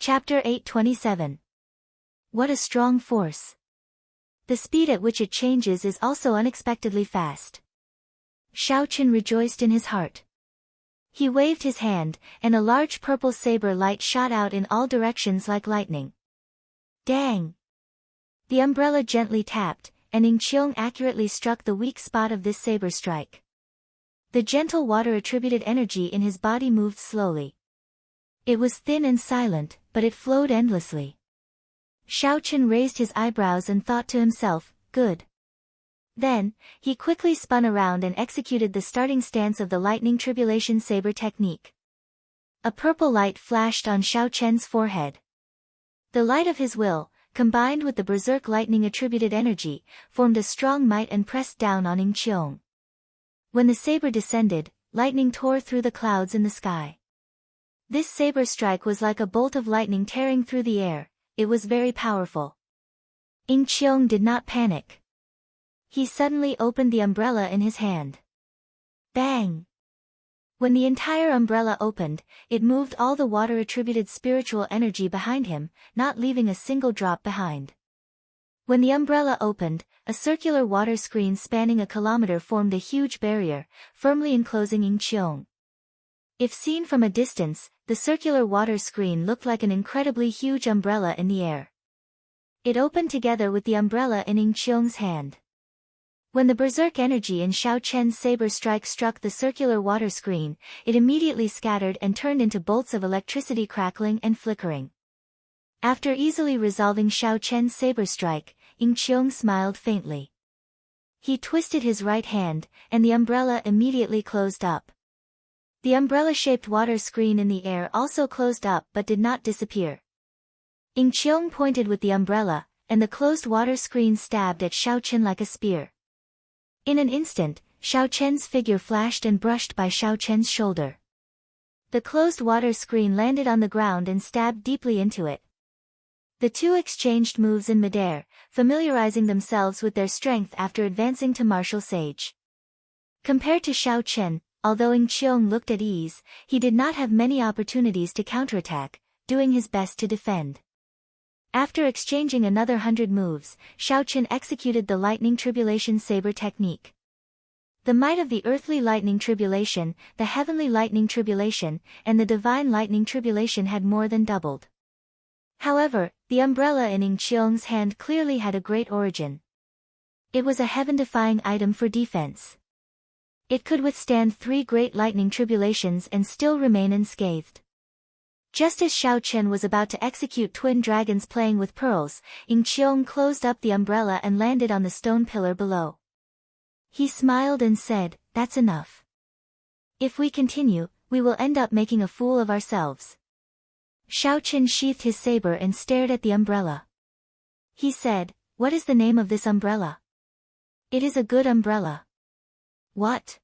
Chapter 827. What a strong force. The speed at which it changes is also unexpectedly fast. Shao Chen rejoiced in his heart. He waved his hand, and a large purple saber light shot out in all directions like lightning. Dang! The umbrella gently tapped, and Ing Qiong accurately struck the weak spot of this saber strike. The gentle water-attributed energy in his body moved slowly. It was thin and silent, but it flowed endlessly. Shao Chen raised his eyebrows and thought to himself, good. Then, he quickly spun around and executed the starting stance of the lightning tribulation saber technique. A purple light flashed on Shao Chen's forehead. The light of his will, combined with the berserk lightning attributed energy, formed a strong might and pressed down on Ing Qiong. When the saber descended, lightning tore through the clouds in the sky. This saber strike was like a bolt of lightning tearing through the air. It was very powerful. Ing Qiong did not panic. He suddenly opened the umbrella in his hand. Bang! When the entire umbrella opened, it moved all the water-attributed spiritual energy behind him, not leaving a single drop behind. When the umbrella opened, a circular water screen spanning a kilometer formed a huge barrier, firmly enclosing Ing Qiong. If seen from a distance, the circular water screen looked like an incredibly huge umbrella in the air. It opened together with the umbrella in Ing Qiong's hand. When the berserk energy in Shao Chen's saber strike struck the circular water screen, it immediately scattered and turned into bolts of electricity crackling and flickering. After easily resolving Shao Chen's saber strike, Ing Qiong smiled faintly. He twisted his right hand, and the umbrella immediately closed up. The umbrella-shaped water screen in the air also closed up but did not disappear. Ing Qiong pointed with the umbrella, and the closed water screen stabbed at Shao Chen like a spear. In an instant, Shao Chen's figure flashed and brushed by Shao Chen's shoulder. The closed water screen landed on the ground and stabbed deeply into it. The two exchanged moves in midair, familiarizing themselves with their strength after advancing to martial sage. Compared to Shao Chen, although Ing Qiong looked at ease, he did not have many opportunities to counterattack, doing his best to defend. After exchanging another 100 moves, Shao Chen executed the lightning tribulation saber technique. The might of the earthly lightning tribulation, the heavenly lightning tribulation, and the divine lightning tribulation had more than doubled. However, the umbrella in Ing Qiong's hand clearly had a great origin. It was a heaven-defying item for defense. It could withstand 3 great lightning tribulations and still remain unscathed. Just as Shao Chen was about to execute twin dragons playing with pearls, Ing Qiong closed up the umbrella and landed on the stone pillar below. He smiled and said, "That's enough. If we continue, we will end up making a fool of ourselves." Shao Chen sheathed his saber and stared at the umbrella. He said, "What is the name of this umbrella?" "It is a good umbrella." "What?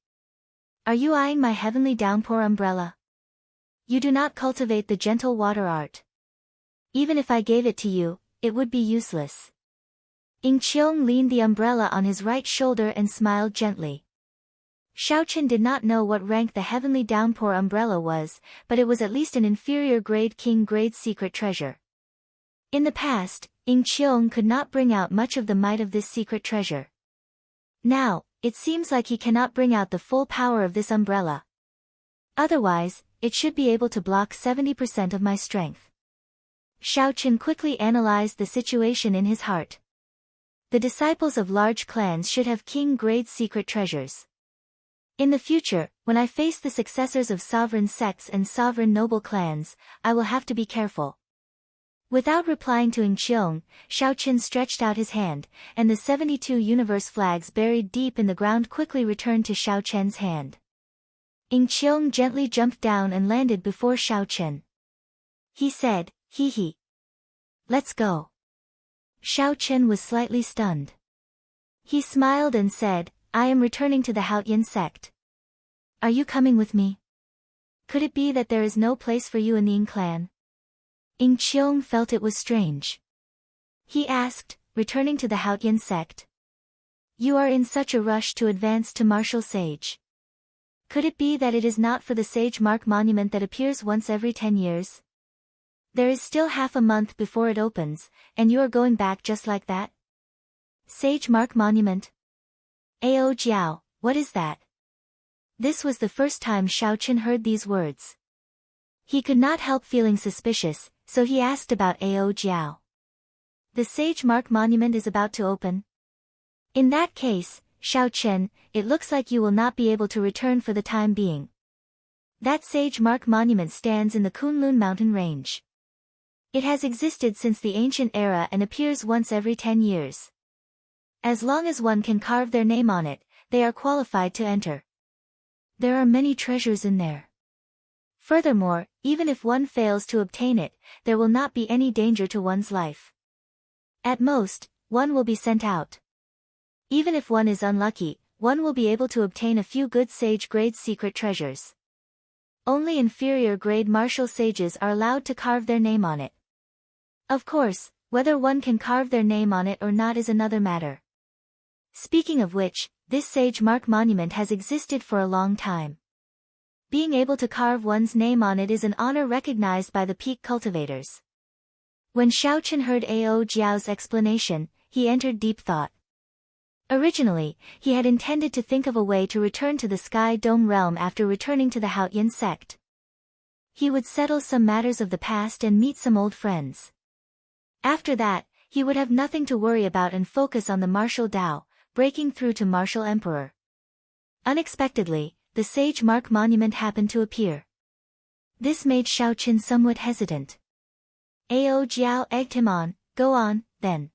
Are you eyeing my heavenly downpour umbrella? You do not cultivate the gentle water art. Even if I gave it to you, it would be useless." Ing Qiong leaned the umbrella on his right shoulder and smiled gently. Shao Chen did not know what rank the heavenly downpour umbrella was, but it was at least an inferior grade king-grade secret treasure. In the past, Ing Qiong could not bring out much of the might of this secret treasure. Now, it seems like he cannot bring out the full power of this umbrella. Otherwise, it should be able to block 70% of my strength. Shao Chen quickly analyzed the situation in his heart. The disciples of large clans should have king-grade secret treasures. In the future, when I face the successors of sovereign sects and sovereign noble clans, I will have to be careful. Without replying to Ing Qiong, Shao Chen stretched out his hand, and the 72 universe flags buried deep in the ground quickly returned to Shao Chen's hand. Ing Qiong gently jumped down and landed before Shao Chen. He said, "Hee hee. Let's go." Shao Chen was slightly stunned. He smiled and said, "I am returning to the Haotian sect. Are you coming with me? Could it be that there is no place for you in the Ing clan?" Ing Qiong felt it was strange. He asked, "Returning to the Haotian sect? You are in such a rush to advance to martial sage. Could it be that it is not for the sage mark monument that appears once every 10 years? There is still half a month before it opens, and you are going back just like that? Sage Mark Monument? Ao Jiao, what is that? This was the first time Xiaoqin heard these words. He could not help feeling suspicious, so he asked about Ao Jiao. The Sage Mark Monument is about to open? In that case, Xiaoqin, it looks like you will not be able to return for the time being. That Sage Mark Monument stands in the Kunlun mountain range. It has existed since the ancient era and appears once every 10 years. As long as one can carve their name on it, they are qualified to enter. There are many treasures in there. Furthermore, even if one fails to obtain it, there will not be any danger to one's life. At most, one will be sent out. Even if one is unlucky, one will be able to obtain a few good sage-grade secret treasures. Only inferior-grade martial sages are allowed to carve their name on it. Of course, whether one can carve their name on it or not is another matter. Speaking of which, this Sage Mark Monument has existed for a long time. Being able to carve one's name on it is an honor recognized by the peak cultivators. When Xiaoqin heard Ao Jiao's explanation, he entered deep thought. Originally, he had intended to think of a way to return to the Sky Dome realm after returning to the Haotian sect. He would settle some matters of the past and meet some old friends. After that, he would have nothing to worry about and focus on the martial Dao, breaking through to martial emperor. Unexpectedly, the Sage Mark Monument happened to appear. This made Xiaoqin somewhat hesitant. Ao Jiao egged him on, go on, then.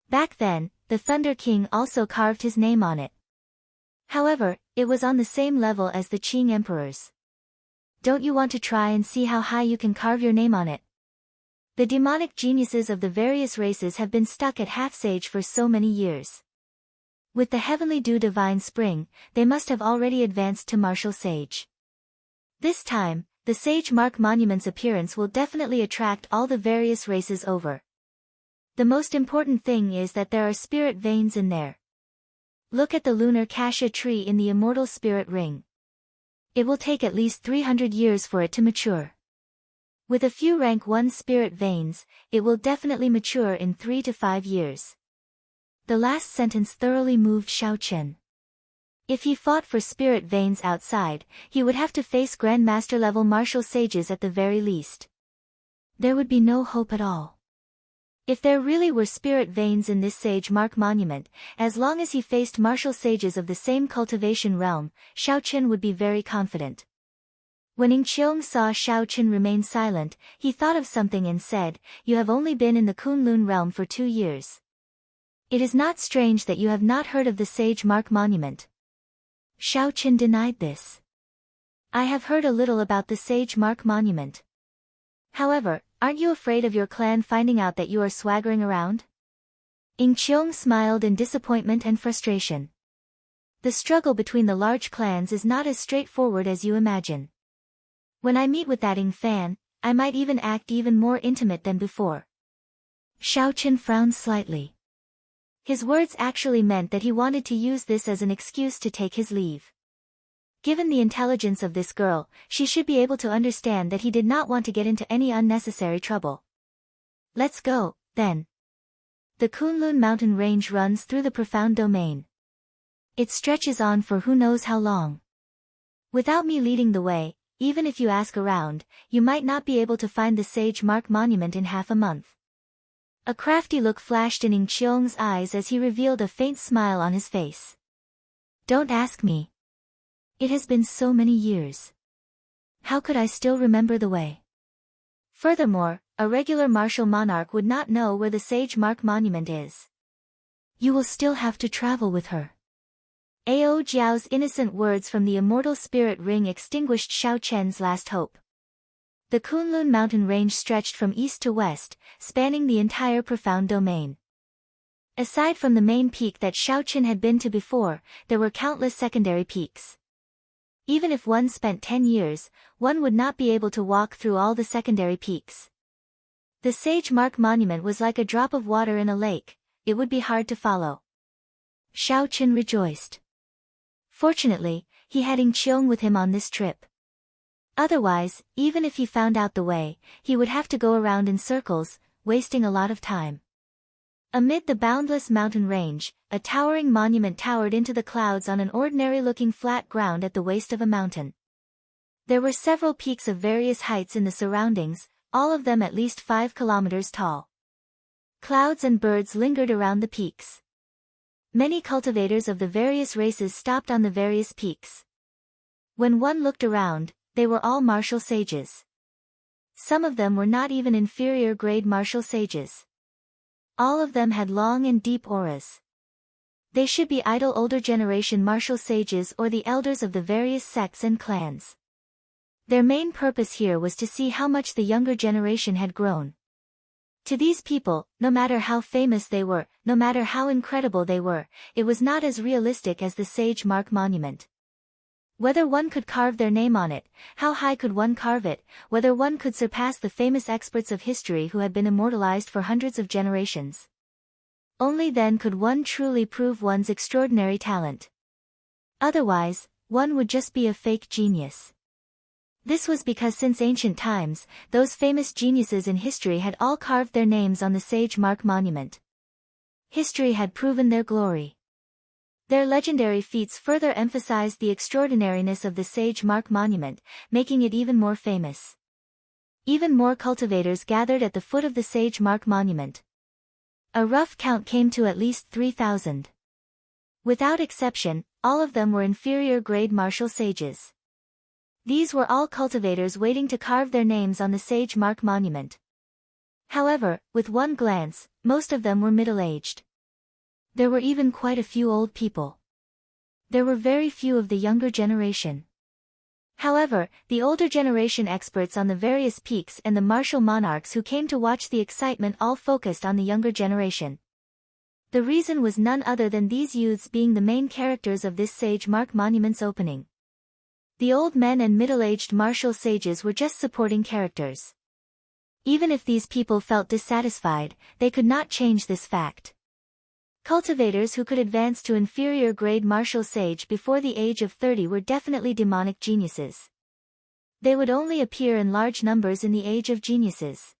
Back then, the Thunder King also carved his name on it. However, it was on the same level as the Qing emperors. Don't you want to try and see how high you can carve your name on it? The demonic geniuses of the various races have been stuck at half-sage for so many years. With the heavenly dew divine spring, they must have already advanced to martial sage. This time, the Sage Mark Monument's appearance will definitely attract all the various races over. The most important thing is that there are spirit veins in there. Look at the lunar cassia tree in the Immortal Spirit Ring. It will take at least 300 years for it to mature. With a few rank 1 spirit veins, it will definitely mature in 3 to 5 years. The last sentence thoroughly moved Xiaoqin. If he fought for spirit veins outside, he would have to face Grandmaster-level martial sages at the very least. There would be no hope at all. If there really were spirit veins in this Sage Mark Monument, as long as he faced martial sages of the same cultivation realm, Xiaoqin would be very confident. When Ing Qiong saw Xiaoqin remain silent, he thought of something and said, "You have only been in the Kunlun realm for 2 years. It is not strange that you have not heard of the Sage Mark Monument." Xiaoqin denied this. "I have heard a little about the Sage Mark Monument. However, aren't you afraid of your clan finding out that you are swaggering around?" Ing Qiong smiled in disappointment and frustration. The struggle between the large clans is not as straightforward as you imagine. When I meet with that Ing Fan, I might even act even more intimate than before. Xiaoqin frowned slightly. His words actually meant that he wanted to use this as an excuse to take his leave. Given the intelligence of this girl, she should be able to understand that he did not want to get into any unnecessary trouble. Let's go, then. The Kunlun mountain range runs through the profound domain. It stretches on for who knows how long. Without me leading the way, even if you ask around, you might not be able to find the Sage Mark Monument in half a month. A crafty look flashed in Ing Qiong's eyes as he revealed a faint smile on his face. Don't ask me. It has been so many years. How could I still remember the way? Furthermore, a regular martial monarch would not know where the Sage Mark Monument is. You will still have to travel with her. Ao Jiao's innocent words from the Immortal Spirit Ring extinguished Xiaoqin's last hope. The Kunlun mountain range stretched from east to west, spanning the entire profound domain. Aside from the main peak that Xiaoqin had been to before, there were countless secondary peaks. Even if one spent 10 years, one would not be able to walk through all the secondary peaks. The Sage Mark Monument was like a drop of water in a lake, it would be hard to follow. Xiaoqin rejoiced. Fortunately, he had Ing Qiong with him on this trip. Otherwise, even if he found out the way, he would have to go around in circles, wasting a lot of time. Amid the boundless mountain range, a towering monument towered into the clouds on an ordinary-looking flat ground at the waist of a mountain. There were several peaks of various heights in the surroundings, all of them at least 5 kilometers tall. Clouds and birds lingered around the peaks. Many cultivators of the various races stopped on the various peaks. When one looked around, they were all martial sages. Some of them were not even inferior-grade martial sages. All of them had long and deep auras. They should be idle older generation martial sages or the elders of the various sects and clans. Their main purpose here was to see how much the younger generation had grown. To these people, no matter how famous they were, no matter how incredible they were, it was not as realistic as the Sage Mark Monument. Whether one could carve their name on it, how high could one carve it, whether one could surpass the famous experts of history who had been immortalized for hundreds of generations. Only then could one truly prove one's extraordinary talent. Otherwise, one would just be a fake genius. This was because since ancient times, those famous geniuses in history had all carved their names on the Sage Mark Monument. History had proven their glory. Their legendary feats further emphasized the extraordinariness of the Sage Mark Monument, making it even more famous. Even more cultivators gathered at the foot of the Sage Mark Monument. A rough count came to at least 3,000. Without exception, all of them were inferior-grade martial sages. These were all cultivators waiting to carve their names on the Sage Mark Monument. However, with one glance, most of them were middle-aged. There were even quite a few old people. There were very few of the younger generation. However, the older generation experts on the various peaks and the martial monarchs who came to watch the excitement all focused on the younger generation. The reason was none other than these youths being the main characters of this Sage Mark Monument's opening. The old men and middle-aged martial sages were just supporting characters. Even if these people felt dissatisfied, they could not change this fact. Cultivators who could advance to inferior-grade martial sage before the age of 30 were definitely demonic geniuses. They would only appear in large numbers in the age of geniuses.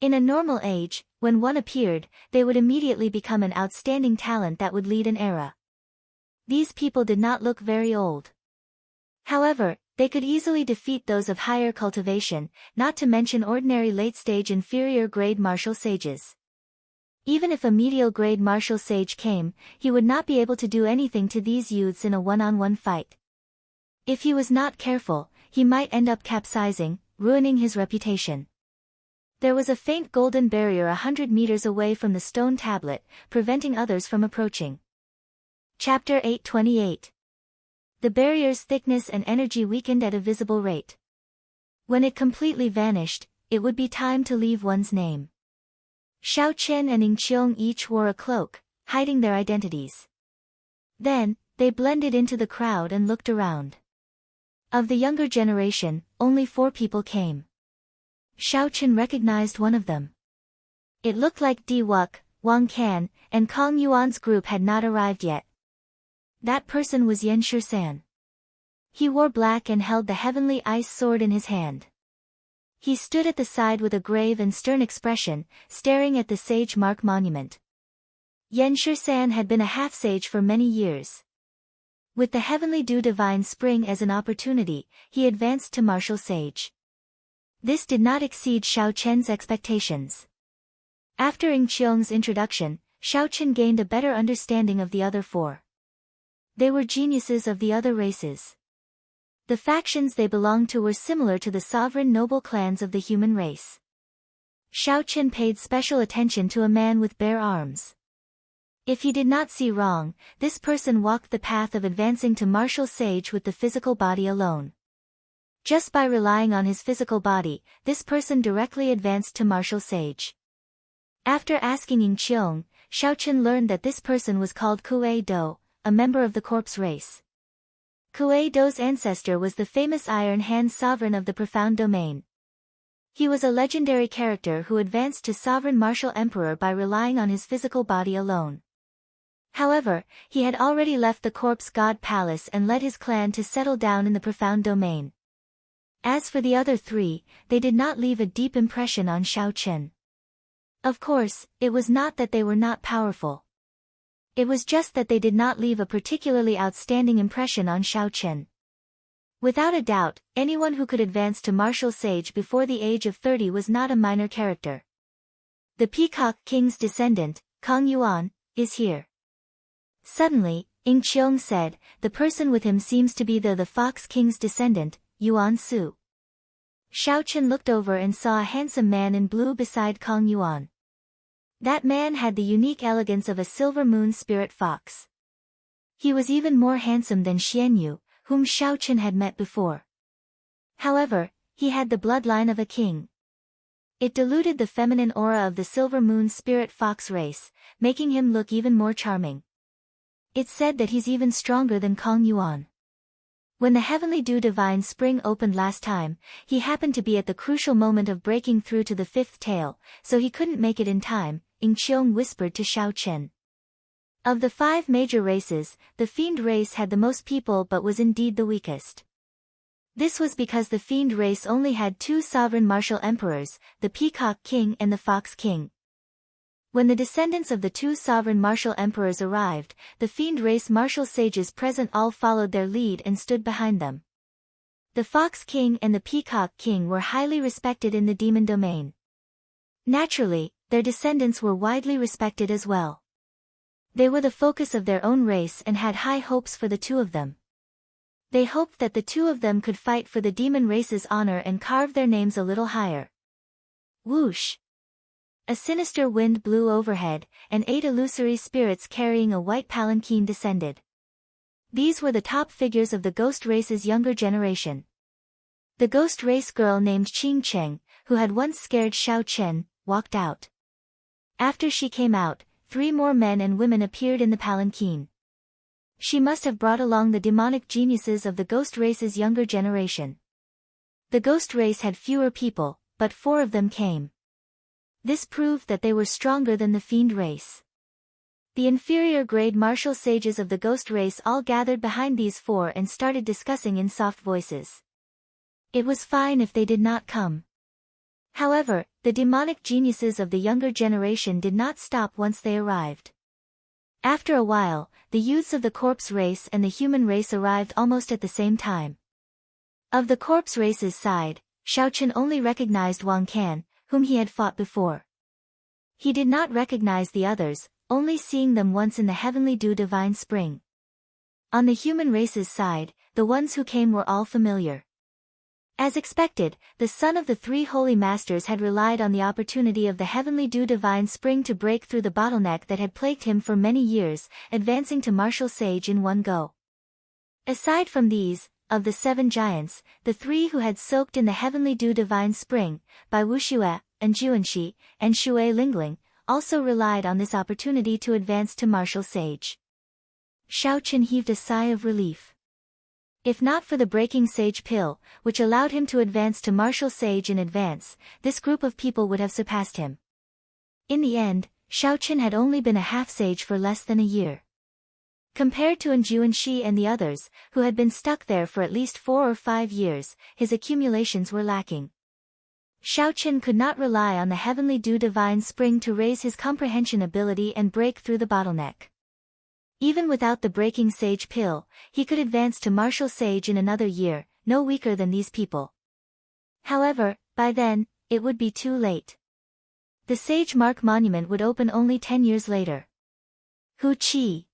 In a normal age, when one appeared, they would immediately become an outstanding talent that would lead an era. These people did not look very old. However, they could easily defeat those of higher cultivation, not to mention ordinary late-stage inferior-grade martial sages. Even if a medial-grade martial sage came, he would not be able to do anything to these youths in a one-on-one fight. If he was not careful, he might end up capsizing, ruining his reputation. There was a faint golden barrier 100 meters away from the stone tablet, preventing others from approaching. Chapter 828. The barrier's thickness and energy weakened at a visible rate. When it completely vanished, it would be time to leave one's name. Xiao Chen and Ing Qiong each wore a cloak, hiding their identities. Then, they blended into the crowd and looked around. Of the younger generation, only 4 people came. Xiao Chen recognized one of them. It looked like Di Wuk, Wang Can, and Kong Yuan's group had not arrived yet. That person was Yan Shisan. He wore black and held the heavenly ice sword in his hand. He stood at the side with a grave and stern expression, staring at the Sage Mark Monument. Yan Shisan had been a half-sage for many years. With the heavenly dew divine spring as an opportunity, he advanced to martial sage. This did not exceed Xiao Chen's expectations. After Ing Qiong's introduction, Xiao Chen gained a better understanding of the other 4. They were geniuses of the other races. The factions they belonged to were similar to the sovereign noble clans of the human race. Xiao Chen paid special attention to a man with bare arms. If he did not see wrong, this person walked the path of advancing to martial sage with the physical body alone. Just by relying on his physical body, this person directly advanced to martial sage. After asking Ing Qiong, Xiao Chen learned that this person was called Kuei Do, a member of the corpse race. Kuei Do's ancestor was the famous Iron Hand sovereign of the Profound Domain. He was a legendary character who advanced to sovereign martial emperor by relying on his physical body alone. However, he had already left the corpse god palace and led his clan to settle down in the Profound Domain. As for the other three, they did not leave a deep impression on Xiao Chen. Of course, it was not that they were not powerful. It was just that they did not leave a particularly outstanding impression on Xiao Chen. Without a doubt, anyone who could advance to martial sage before the age of 30 was not a minor character. The Peacock King's descendant, Kang Yuan, is here. Suddenly, Ing Qiong said, the person with him seems to be the Fox King's descendant, Yuan Su. Xiao Chen looked over and saw a handsome man in blue beside Kang Yuan. That man had the unique elegance of a silver moon spirit fox. He was even more handsome than Xian Yu, whom Xiao Chen had met before. However, he had the bloodline of a king. It diluted the feminine aura of the silver moon spirit fox race, making him look even more charming. It's said that he's even stronger than Kang Yuan. When the Heavenly Dew Divine Spring opened last time, he happened to be at the crucial moment of breaking through to the fifth tail, so he couldn't make it in time, Ing Qiong whispered to Xiao Chen. Of the 5 major races, the Fiend race had the most people but was indeed the weakest. This was because the Fiend race only had 2 sovereign martial emperors, the Peacock King and the Fox King. When the descendants of the 2 sovereign martial emperors arrived, the Fiend race martial sages present all followed their lead and stood behind them. The Fox King and the Peacock King were highly respected in the demon domain. Naturally, their descendants were widely respected as well. They were the focus of their own race and had high hopes for the 2 of them. They hoped that the 2 of them could fight for the demon race's honor and carve their names a little higher. Whoosh! A sinister wind blew overhead, and 8 illusory spirits carrying a white palanquin descended. These were the top figures of the ghost race's younger generation. The ghost race girl named Qing Cheng, who had once scared Xiao Chen, walked out. After she came out, 3 more men and women appeared in the palanquin. She must have brought along the demonic geniuses of the ghost race's younger generation. The ghost race had fewer people, but 4 of them came. This proved that they were stronger than the Fiend race. The inferior grade martial sages of the ghost race all gathered behind these 4 and started discussing in soft voices. It was fine if they did not come. However, the demonic geniuses of the younger generation did not stop once they arrived. After a while, the youths of the corpse race and the human race arrived almost at the same time. Of the corpse race's side, Xiao Chen only recognized Wang Can, whom he had fought before. He did not recognize the others, only seeing them once in the Heavenly Dew Divine Spring. On the human race's side, the ones who came were all familiar. As expected, the son of the 3 holy masters had relied on the opportunity of the Heavenly Dew Divine Spring to break through the bottleneck that had plagued him for many years, advancing to martial sage in one go. Aside from these, of the 7 giants, the 3 who had soaked in the Heavenly Dew Divine Spring, Bai Wuxue, and Juanxi, and Shui Lingling, also relied on this opportunity to advance to martial sage. Xiao Chen heaved a sigh of relief. If not for the breaking sage pill, which allowed him to advance to martial sage in advance, this group of people would have surpassed him. In the end, Xiao Chen had only been a half-sage for less than a year. Compared to Juanxi and the others, who had been stuck there for at least 4 or 5 years, his accumulations were lacking. Xiao Chen could not rely on the Heavenly Dew Divine Spring to raise his comprehension ability and break through the bottleneck. Even without the breaking sage pill, he could advance to martial sage in another year, no weaker than these people. However, by then, it would be too late. The Sage Mark Monument would open only 10 years later. Hu Qi.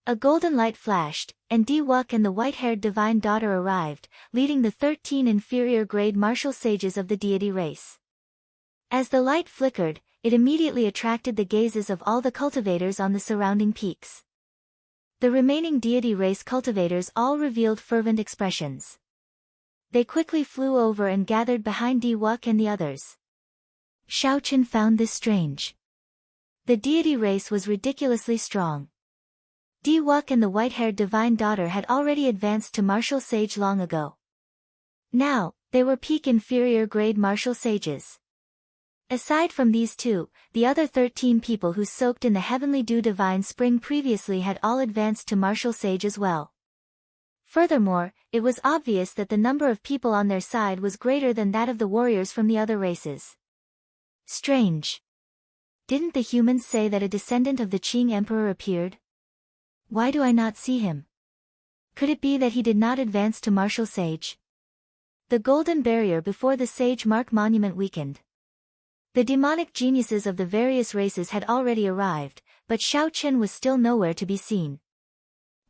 A golden light flashed, and Di Wuk and the white-haired divine daughter arrived, leading the 13 inferior grade martial sages of the deity race. As the light flickered, it immediately attracted the gazes of all the cultivators on the surrounding peaks. The remaining deity race cultivators all revealed fervent expressions. They quickly flew over and gathered behind Di Wuk and the others. Xiao Chen found this strange. The deity race was ridiculously strong. Di Wuk and the white-haired divine daughter had already advanced to martial sage long ago. Now, they were peak inferior grade martial sages. Aside from these 2, the other 13 people who soaked in the Heavenly Dew Divine Spring previously had all advanced to martial sage as well. Furthermore, it was obvious that the number of people on their side was greater than that of the warriors from the other races. Strange. Didn't the humans say that a descendant of the Qing Emperor appeared? Why do I not see him? Could it be that he did not advance to martial sage? The golden barrier before the sage mark monument weakened. The demonic geniuses of the various races had already arrived, but Xiao Chen was still nowhere to be seen.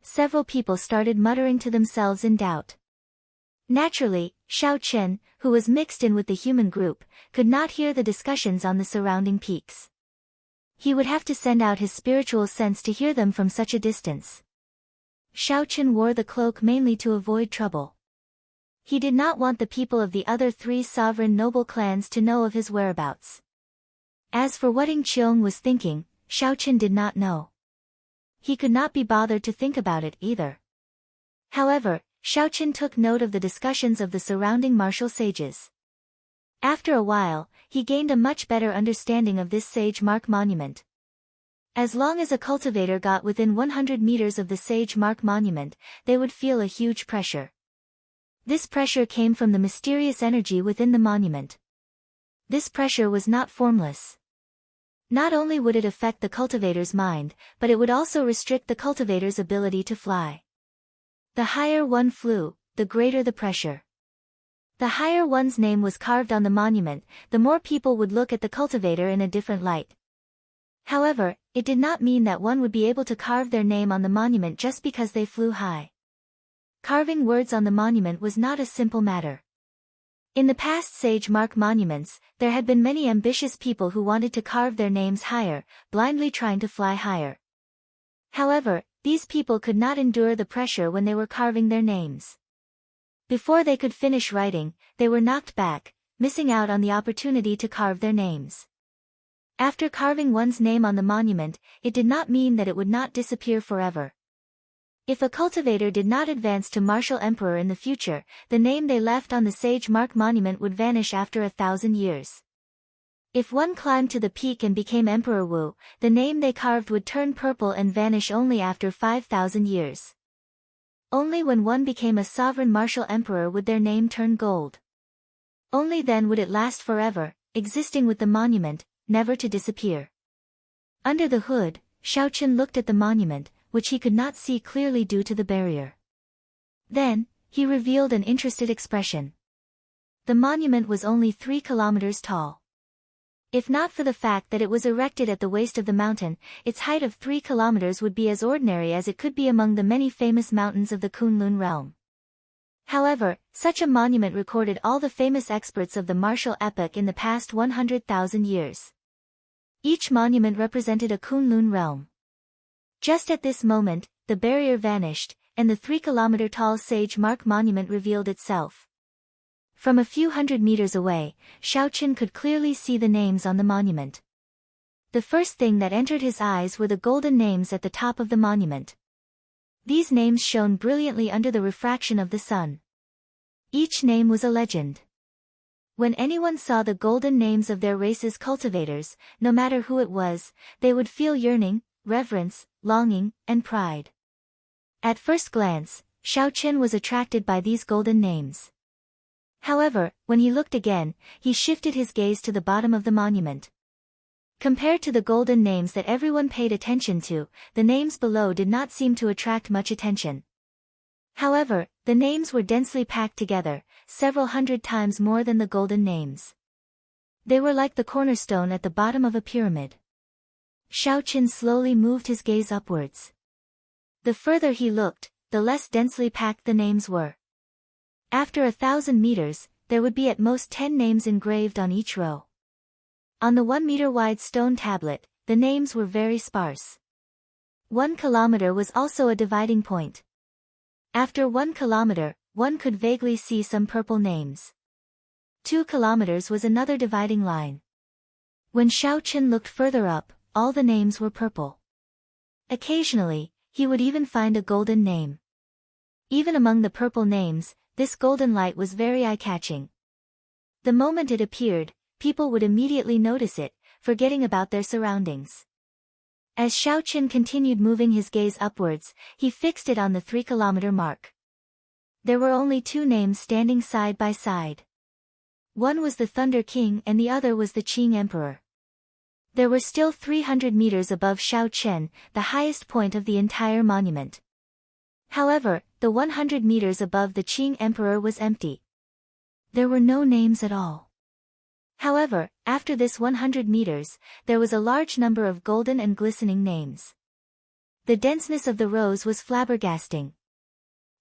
Several people started muttering to themselves in doubt. Naturally, Xiao Chen, who was mixed in with the human group, could not hear the discussions on the surrounding peaks. He would have to send out his spiritual sense to hear them from such a distance. Xiao Chen wore the cloak mainly to avoid trouble. He did not want the people of the other three sovereign noble clans to know of his whereabouts. As for what Ying Qiong was thinking, Xiao Chen did not know. He could not be bothered to think about it either. However, Xiao Chen took note of the discussions of the surrounding martial sages. After a while, he gained a much better understanding of this sage mark monument. As long as a cultivator got within 100 meters of the sage mark monument, they would feel a huge pressure. This pressure came from the mysterious energy within the monument. This pressure was not formless. Not only would it affect the cultivator's mind, but it would also restrict the cultivator's ability to fly. The higher one flew, the greater the pressure. The higher one's name was carved on the monument, the more people would look at the cultivator in a different light. However, it did not mean that one would be able to carve their name on the monument just because they flew high. Carving words on the monument was not a simple matter. In the past sage mark monuments, there had been many ambitious people who wanted to carve their names higher, blindly trying to fly higher. However, these people could not endure the pressure when they were carving their names. Before they could finish writing, they were knocked back, missing out on the opportunity to carve their names. After carving one's name on the monument, it did not mean that it would not disappear forever. If a cultivator did not advance to martial emperor in the future, the name they left on the sage mark monument would vanish after 1,000 years. If one climbed to the peak and became Emperor Wu, the name they carved would turn purple and vanish only after 5,000 years. Only when one became a sovereign martial emperor would their name turn gold. Only then would it last forever, existing with the monument, never to disappear. Under the hood, Xiao Chen looked at the monument, which he could not see clearly due to the barrier. Then, he revealed an interested expression. The monument was only 3 kilometers tall. If not for the fact that it was erected at the waist of the mountain, its height of 3 kilometers would be as ordinary as it could be among the many famous mountains of the Kunlun realm. However, such a monument recorded all the famous experts of the martial epoch in the past 100,000 years. Each monument represented a Kunlun realm. Just at this moment, the barrier vanished, and the 3-kilometer-tall sage mark monument revealed itself. From a few hundred meters away, Xiao Chen could clearly see the names on the monument. The first thing that entered his eyes were the golden names at the top of the monument. These names shone brilliantly under the refraction of the sun. Each name was a legend. When anyone saw the golden names of their race's cultivators, no matter who it was, they would feel yearning, reverence, longing, and pride. At first glance, Xiao Chen was attracted by these golden names. However, when he looked again, he shifted his gaze to the bottom of the monument. Compared to the golden names that everyone paid attention to, the names below did not seem to attract much attention. However, the names were densely packed together, several hundred times more than the golden names. They were like the cornerstone at the bottom of a pyramid. Xiao Chen slowly moved his gaze upwards. The further he looked, the less densely packed the names were. After 1,000 meters, there would be at most 10 names engraved on each row. On the 1-meter-wide stone tablet, the names were very sparse. 1 kilometer was also a dividing point. After 1 kilometer, one could vaguely see some purple names. 2 kilometers was another dividing line. When Xiao Chen looked further up, all the names were purple. Occasionally, he would even find a golden name. Even among the purple names, this golden light was very eye-catching. The moment it appeared, people would immediately notice it, forgetting about their surroundings. As Xiao Chen continued moving his gaze upwards, he fixed it on the 3-kilometer mark. There were only two names standing side by side. One was the Thunder King and the other was the Qing Emperor. There were still 300 meters above Shaochen, the highest point of the entire monument. However, the 100 meters above the Qing Emperor was empty. There were no names at all. However, after this 100 meters, there was a large number of golden and glistening names. The denseness of the rows was flabbergasting.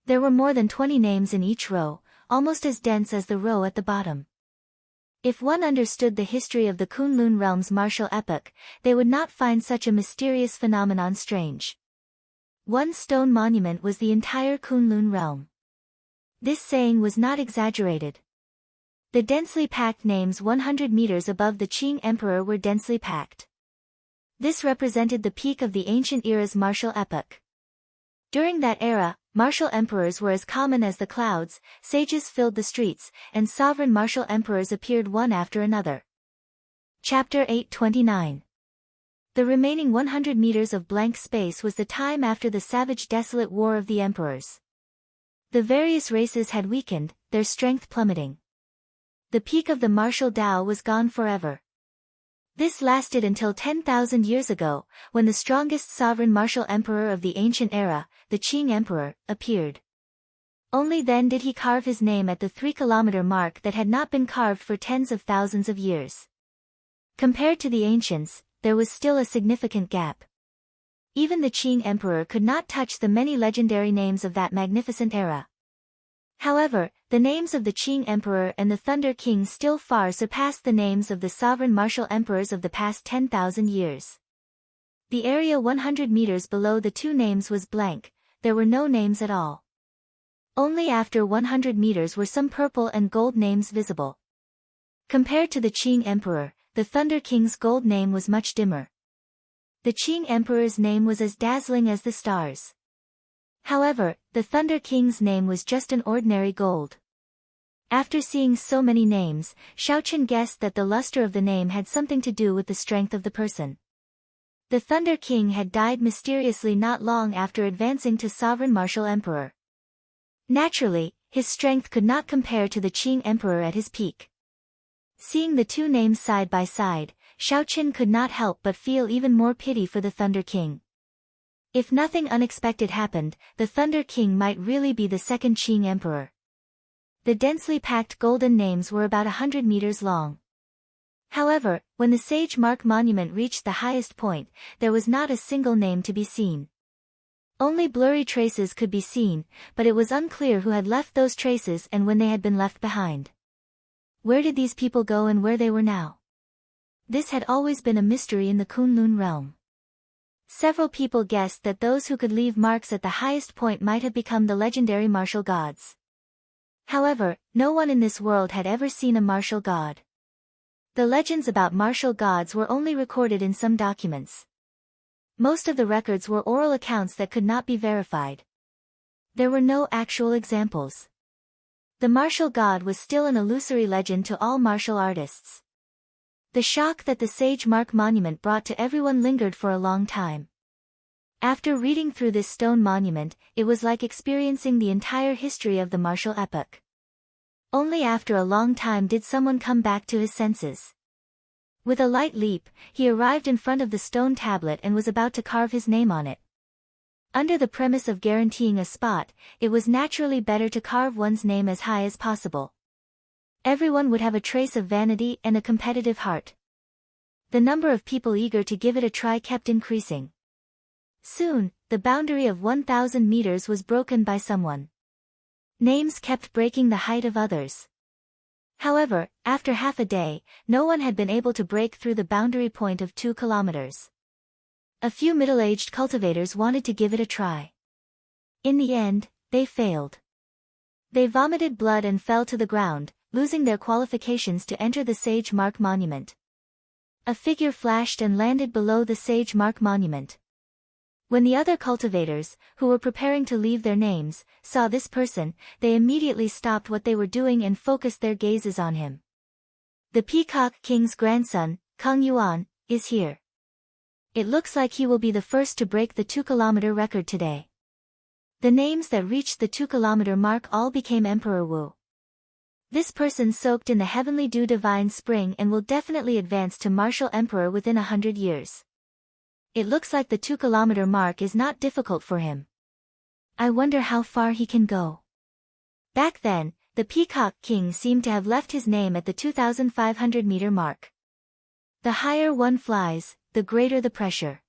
There were more than 20 names in each row, almost as dense as the row at the bottom. If one understood the history of the Kunlun realm's martial epoch, they would not find such a mysterious phenomenon strange. One stone monument was the entire Kunlun realm. This saying was not exaggerated. The densely packed names 100 meters above the Qing Emperor were densely packed. This represented the peak of the ancient era's martial epoch. During that era, martial emperors were as common as the clouds, sages filled the streets, and sovereign martial emperors appeared one after another. Chapter 829. The remaining 100 meters of blank space was the time after the savage desolate war of the emperors. The various races had weakened, their strength plummeting. The peak of the martial Tao was gone forever. This lasted until 10,000 years ago, when the strongest sovereign martial emperor of the ancient era, the Qing Emperor, appeared. Only then did he carve his name at the 3-kilometer mark that had not been carved for tens of thousands of years. Compared to the ancients, there was still a significant gap. Even the Qing Emperor could not touch the many legendary names of that magnificent era. However, the names of the Qing Emperor and the Thunder King still far surpassed the names of the sovereign martial emperors of the past 10,000 years. The area 100 meters below the two names was blank, there were no names at all. Only after 100 meters were some purple and gold names visible. Compared to the Qing Emperor, the Thunder King's gold name was much dimmer. The Qing Emperor's name was as dazzling as the stars. However, the Thunder King's name was just an ordinary gold. After seeing so many names, Shaochen guessed that the luster of the name had something to do with the strength of the person. The Thunder King had died mysteriously not long after advancing to sovereign martial emperor. Naturally, his strength could not compare to the Qing Emperor at his peak. Seeing the two names side by side, Shaochen could not help but feel even more pity for the Thunder King. If nothing unexpected happened, the Thunder King might really be the second Qing Emperor. The densely packed golden names were about 100 meters long. However, when the Sage Mark Monument reached the highest point, there was not a single name to be seen. Only blurry traces could be seen, but it was unclear who had left those traces and when they had been left behind. Where did these people go and where they were now? This had always been a mystery in the Kunlun realm. Several people guessed that those who could leave marks at the highest point might have become the legendary martial gods. However, no one in this world had ever seen a martial god. The legends about martial gods were only recorded in some documents. Most of the records were oral accounts that could not be verified. There were no actual examples. The martial god was still an illusory legend to all martial artists. The shock that the Sage Mark Monument brought to everyone lingered for a long time. After reading through this stone monument, it was like experiencing the entire history of the martial epoch. Only after a long time did someone come back to his senses. With a light leap, he arrived in front of the stone tablet and was about to carve his name on it. Under the premise of guaranteeing a spot, it was naturally better to carve one's name as high as possible. Everyone would have a trace of vanity and a competitive heart. The number of people eager to give it a try kept increasing. Soon, the boundary of 1,000 meters was broken by someone. Names kept breaking the height of others. However, after half a day, no one had been able to break through the boundary point of 2 kilometers. A few middle-aged cultivators wanted to give it a try. In the end, they failed. They vomited blood and fell to the ground, losing their qualifications to enter the Sage Mark Monument. A figure flashed and landed below the Sage Mark Monument. When the other cultivators, who were preparing to leave their names, saw this person, they immediately stopped what they were doing and focused their gazes on him. The Peacock King's grandson, Kung Yuan, is here. It looks like he will be the first to break the 2-kilometer record today. The names that reached the 2-kilometer mark all became Emperor Wu. This person soaked in the heavenly dew divine spring and will definitely advance to martial emperor within 100 years. It looks like the 2-kilometer mark is not difficult for him. I wonder how far he can go. Back then, the Peacock King seemed to have left his name at the 2,500-meter mark. The higher one flies, the greater the pressure.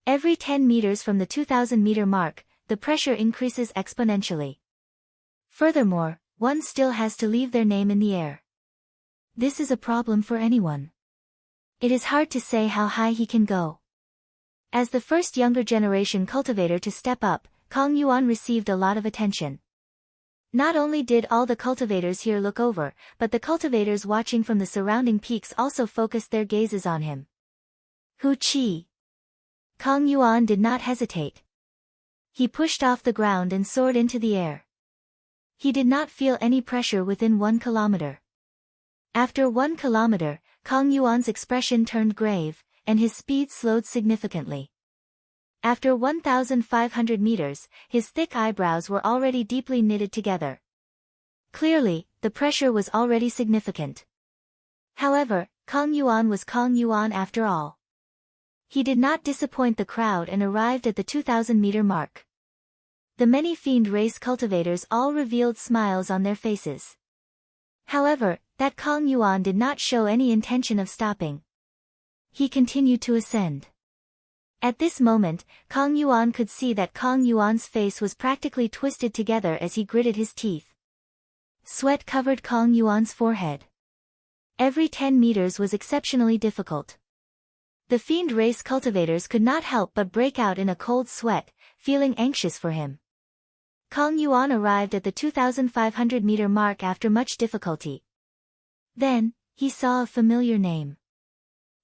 Every 10 meters from the 2,000-meter mark, the pressure increases exponentially. Furthermore, one still has to leave their name in the air. This is a problem for anyone. It is hard to say how high he can go. As the first younger generation cultivator to step up, Kang Yuan received a lot of attention. Not only did all the cultivators here look over, but the cultivators watching from the surrounding peaks also focused their gazes on him. Hu Qi. Kang Yuan did not hesitate. He pushed off the ground and soared into the air. He did not feel any pressure within 1 kilometer. After 1 kilometer, Kang Yuan's expression turned grave, and his speed slowed significantly. After 1,500 meters, his thick eyebrows were already deeply knitted together. Clearly, the pressure was already significant. However, Kang Yuan was Kang Yuan after all. He did not disappoint the crowd and arrived at the 2,000-meter mark. The many fiend race cultivators all revealed smiles on their faces. However, that Kang Yuan did not show any intention of stopping. He continued to ascend. At this moment, Kang Yuan could see that Kang Yuan's face was practically twisted together as he gritted his teeth. Sweat covered Kang Yuan's forehead. Every 10 meters was exceptionally difficult. The fiend race cultivators could not help but break out in a cold sweat, feeling anxious for him. Kang Yuan arrived at the 2,500-meter mark after much difficulty. Then, he saw a familiar name.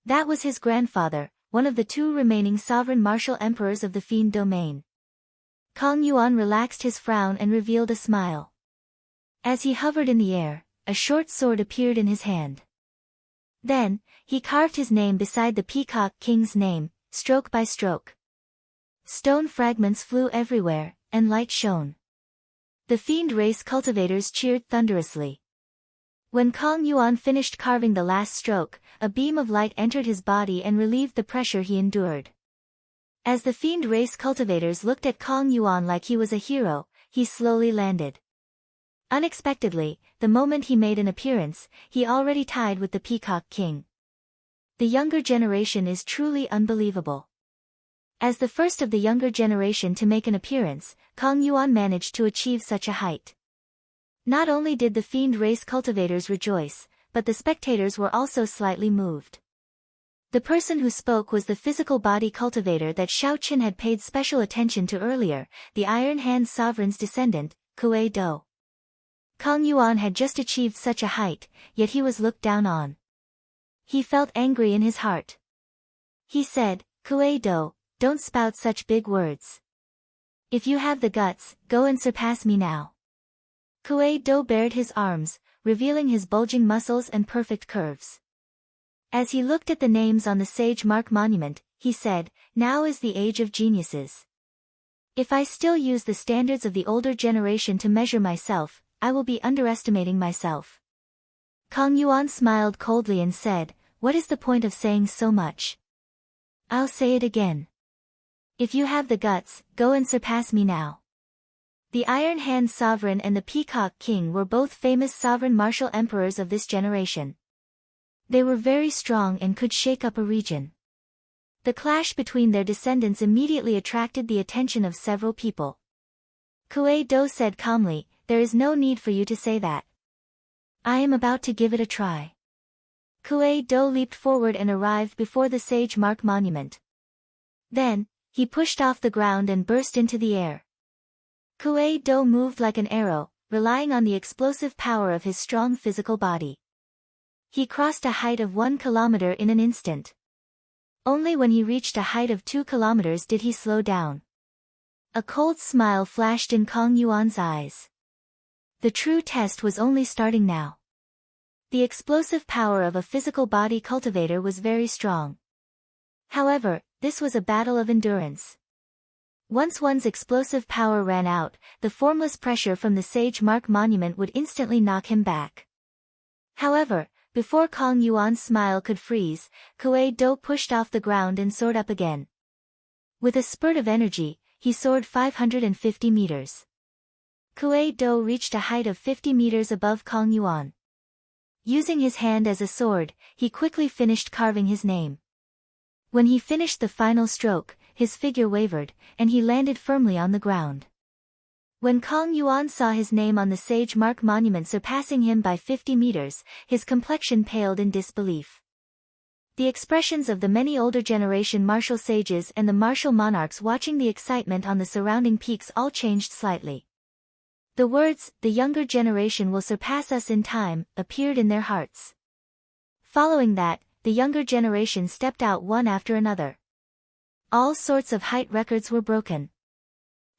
That was his grandfather, one of the 2 remaining sovereign martial emperors of the fiend domain. Kang Yuan relaxed his frown and revealed a smile. As he hovered in the air, a short sword appeared in his hand. Then, he carved his name beside the Peacock King's name, stroke by stroke. Stone fragments flew everywhere, and light shone. The fiend race cultivators cheered thunderously. When Kang Yuan finished carving the last stroke, a beam of light entered his body and relieved the pressure he endured. As the fiend race cultivators looked at Kang Yuan like he was a hero, he slowly landed. Unexpectedly, the moment he made an appearance, he already tied with the Peacock King. The younger generation is truly unbelievable. As the first of the younger generation to make an appearance, Kang Yuan managed to achieve such a height. Not only did the fiend race cultivators rejoice, but the spectators were also slightly moved. The person who spoke was the physical body cultivator that Xiaoqin had paid special attention to earlier, the Iron Hand Sovereign's descendant, Kuei Do. Kang Yuan had just achieved such a height, yet he was looked down on. He felt angry in his heart. He said, Kuei Do, don't spout such big words. If you have the guts, go and surpass me now. Kuei Do bared his arms, revealing his bulging muscles and perfect curves. As he looked at the names on the Sage Mark monument, he said, now is the age of geniuses. If I still use the standards of the older generation to measure myself, I will be underestimating myself. Kang Yuan smiled coldly and said, what is the point of saying so much? I'll say it again. If you have the guts, go and surpass me now. The Iron Hand Sovereign and the Peacock King were both famous sovereign martial emperors of this generation. They were very strong and could shake up a region. The clash between their descendants immediately attracted the attention of several people. Kuei Do said calmly, there is no need for you to say that. I am about to give it a try. Kuei Do leaped forward and arrived before the Sage Mark monument. Then, he pushed off the ground and burst into the air. Kuei Do moved like an arrow, relying on the explosive power of his strong physical body. He crossed a height of 1 kilometer in an instant. Only when he reached a height of 2 kilometers did he slow down. A cold smile flashed in Kang Yuan's eyes. The true test was only starting now. The explosive power of a physical body cultivator was very strong. However, this was a battle of endurance. Once one's explosive power ran out, the formless pressure from the Sage Mark Monument would instantly knock him back. However, before Kong Yuan's smile could freeze, Kuei Do pushed off the ground and soared up again. With a spurt of energy, he soared 550 meters. Kuei Do reached a height of 50 meters above Kong Yuan. Using his hand as a sword, he quickly finished carving his name. When he finished the final stroke, his figure wavered, and he landed firmly on the ground. When Kong Yuan saw his name on the Sage Mark Monument surpassing him by 50 meters, his complexion paled in disbelief. The expressions of the many older generation martial sages and the martial monarchs watching the excitement on the surrounding peaks all changed slightly. The words, "The younger generation will surpass us in time," appeared in their hearts. Following that, the younger generation stepped out one after another. All sorts of height records were broken.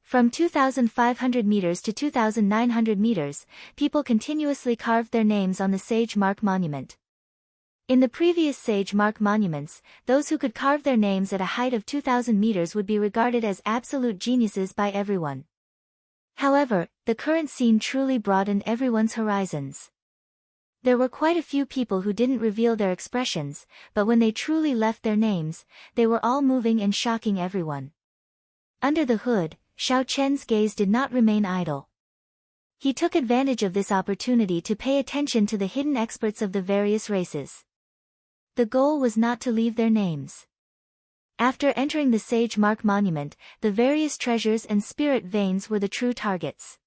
From 2,500 meters to 2,900 meters, people continuously carved their names on the Sage Mark Monument. In the previous Sage Mark monuments, those who could carve their names at a height of 2,000 meters would be regarded as absolute geniuses by everyone. However, the current scene truly broadened everyone's horizons. There were quite a few people who didn't reveal their expressions, but when they truly left their names, they were all moving and shocking everyone. Under the hood, Xiao Chen's gaze did not remain idle. He took advantage of this opportunity to pay attention to the hidden experts of the various races. The goal was not to leave their names. After entering the Sage Mark Monument, the various treasures and spirit veins were the true targets.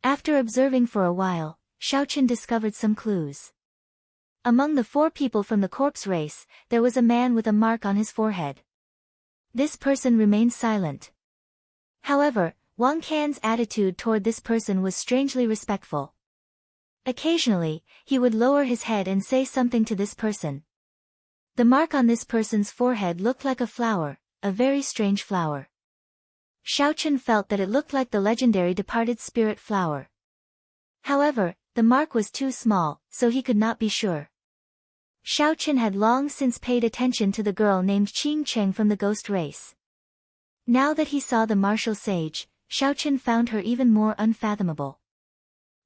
After observing for a while, Xiao Chen discovered some clues. Among the 4 people from the corpse race, there was a man with a mark on his forehead. This person remained silent. However, Wang Can's attitude toward this person was strangely respectful. Occasionally, he would lower his head and say something to this person. The mark on this person's forehead looked like a flower, a very strange flower. Xiao Chen felt that it looked like the legendary departed spirit flower. However, the mark was too small, so he could not be sure. Xiao Chen had long since paid attention to the girl named Qing Cheng from the ghost race. Now that he saw the martial sage, Xiao Chen found her even more unfathomable.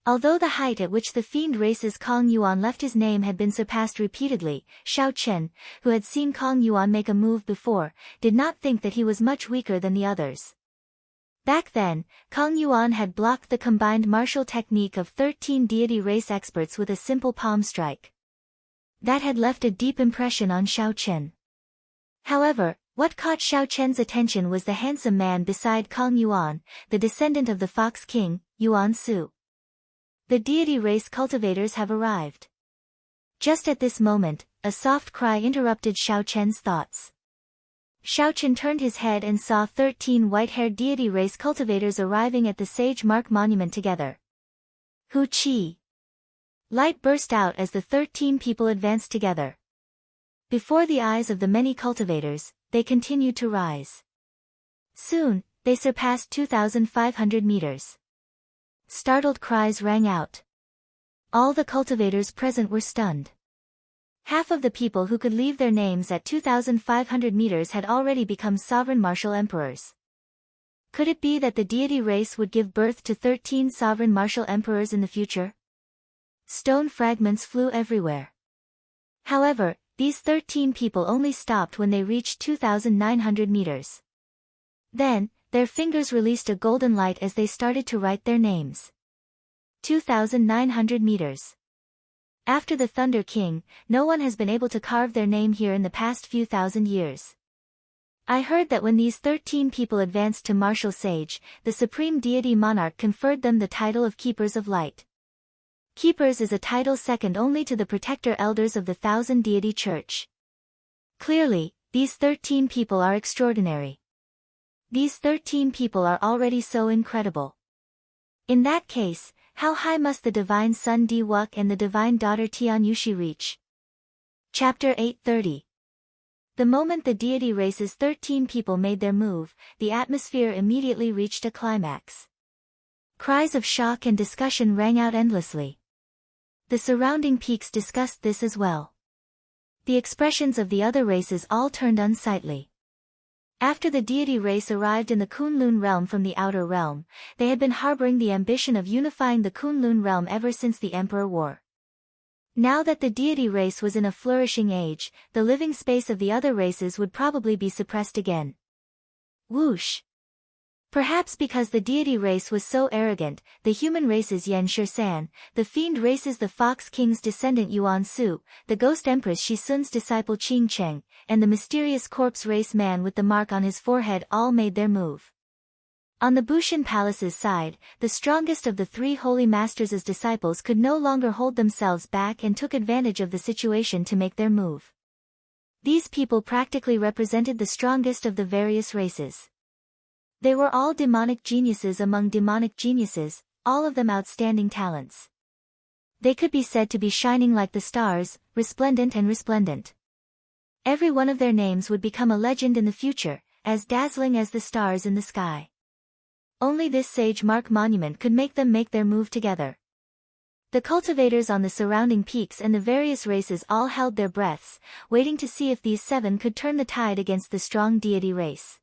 Although the height at which the fiend race's Kong Yuan left his name had been surpassed repeatedly, Xiao Chen, who had seen Kong Yuan make a move before, did not think that he was much weaker than the others. Back then, Kong Yuan had blocked the combined martial technique of 13 deity race experts with a simple palm strike. That had left a deep impression on Xiao Chen. However, what caught Xiao Chen's attention was the handsome man beside Kong Yuan, the descendant of the Fox King, Yuan Su. The deity race cultivators have arrived. Just at this moment, a soft cry interrupted Xiao Chen's thoughts. Xiao Chen turned his head and saw 13 white-haired deity race cultivators arriving at the Sage Mark Monument together. Hu Qi! Light burst out as the 13 people advanced together. Before the eyes of the many cultivators, they continued to rise. Soon, they surpassed 2,500 meters. Startled cries rang out. All the cultivators present were stunned. Half of the people who could leave their names at 2,500 meters had already become sovereign martial emperors. Could it be that the deity race would give birth to 13 sovereign martial emperors in the future? Stone fragments flew everywhere. However, these 13 people only stopped when they reached 2,900 meters. Then, their fingers released a golden light as they started to write their names. 2,900 meters. After the Thunder King, no one has been able to carve their name here in the past few thousand years. I heard that when these 13 people advanced to martial sage, the supreme deity monarch conferred them the title of Keepers of Light. Keepers is a title second only to the protector elders of the Thousand Deity Church. Clearly, these 13 people are extraordinary. These 13 people are already so incredible. In that case, how high must the divine son Di Wuk and the divine daughter Tian Yushi reach? Chapter 830. The moment the deity race's 13 people made their move, the atmosphere immediately reached a climax. Cries of shock and discussion rang out endlessly. The surrounding peaks discussed this as well. The expressions of the other races all turned unsightly. After the deity race arrived in the Kunlun realm from the outer realm, they had been harboring the ambition of unifying the Kunlun realm ever since the Emperor War. Now that the deity race was in a flourishing age, the living space of the other races would probably be suppressed again. Whoosh! Perhaps because the deity race was so arrogant, the human races Yan Shursan, the fiend races the Fox King's descendant Yuan Su, the ghost empress Shi Sun's disciple Qing Cheng, and the mysterious corpse race man with the mark on his forehead all made their move. On the Bushin Palace's side, the strongest of the three holy masters' disciples could no longer hold themselves back and took advantage of the situation to make their move. These people practically represented the strongest of the various races. They were all demonic geniuses among demonic geniuses, all of them outstanding talents. They could be said to be shining like the stars, resplendent and resplendent. Every one of their names would become a legend in the future, as dazzling as the stars in the sky. Only this sage mark monument could make them make their move together. The cultivators on the surrounding peaks and the various races all held their breaths, waiting to see if these seven could turn the tide against the strong deity race.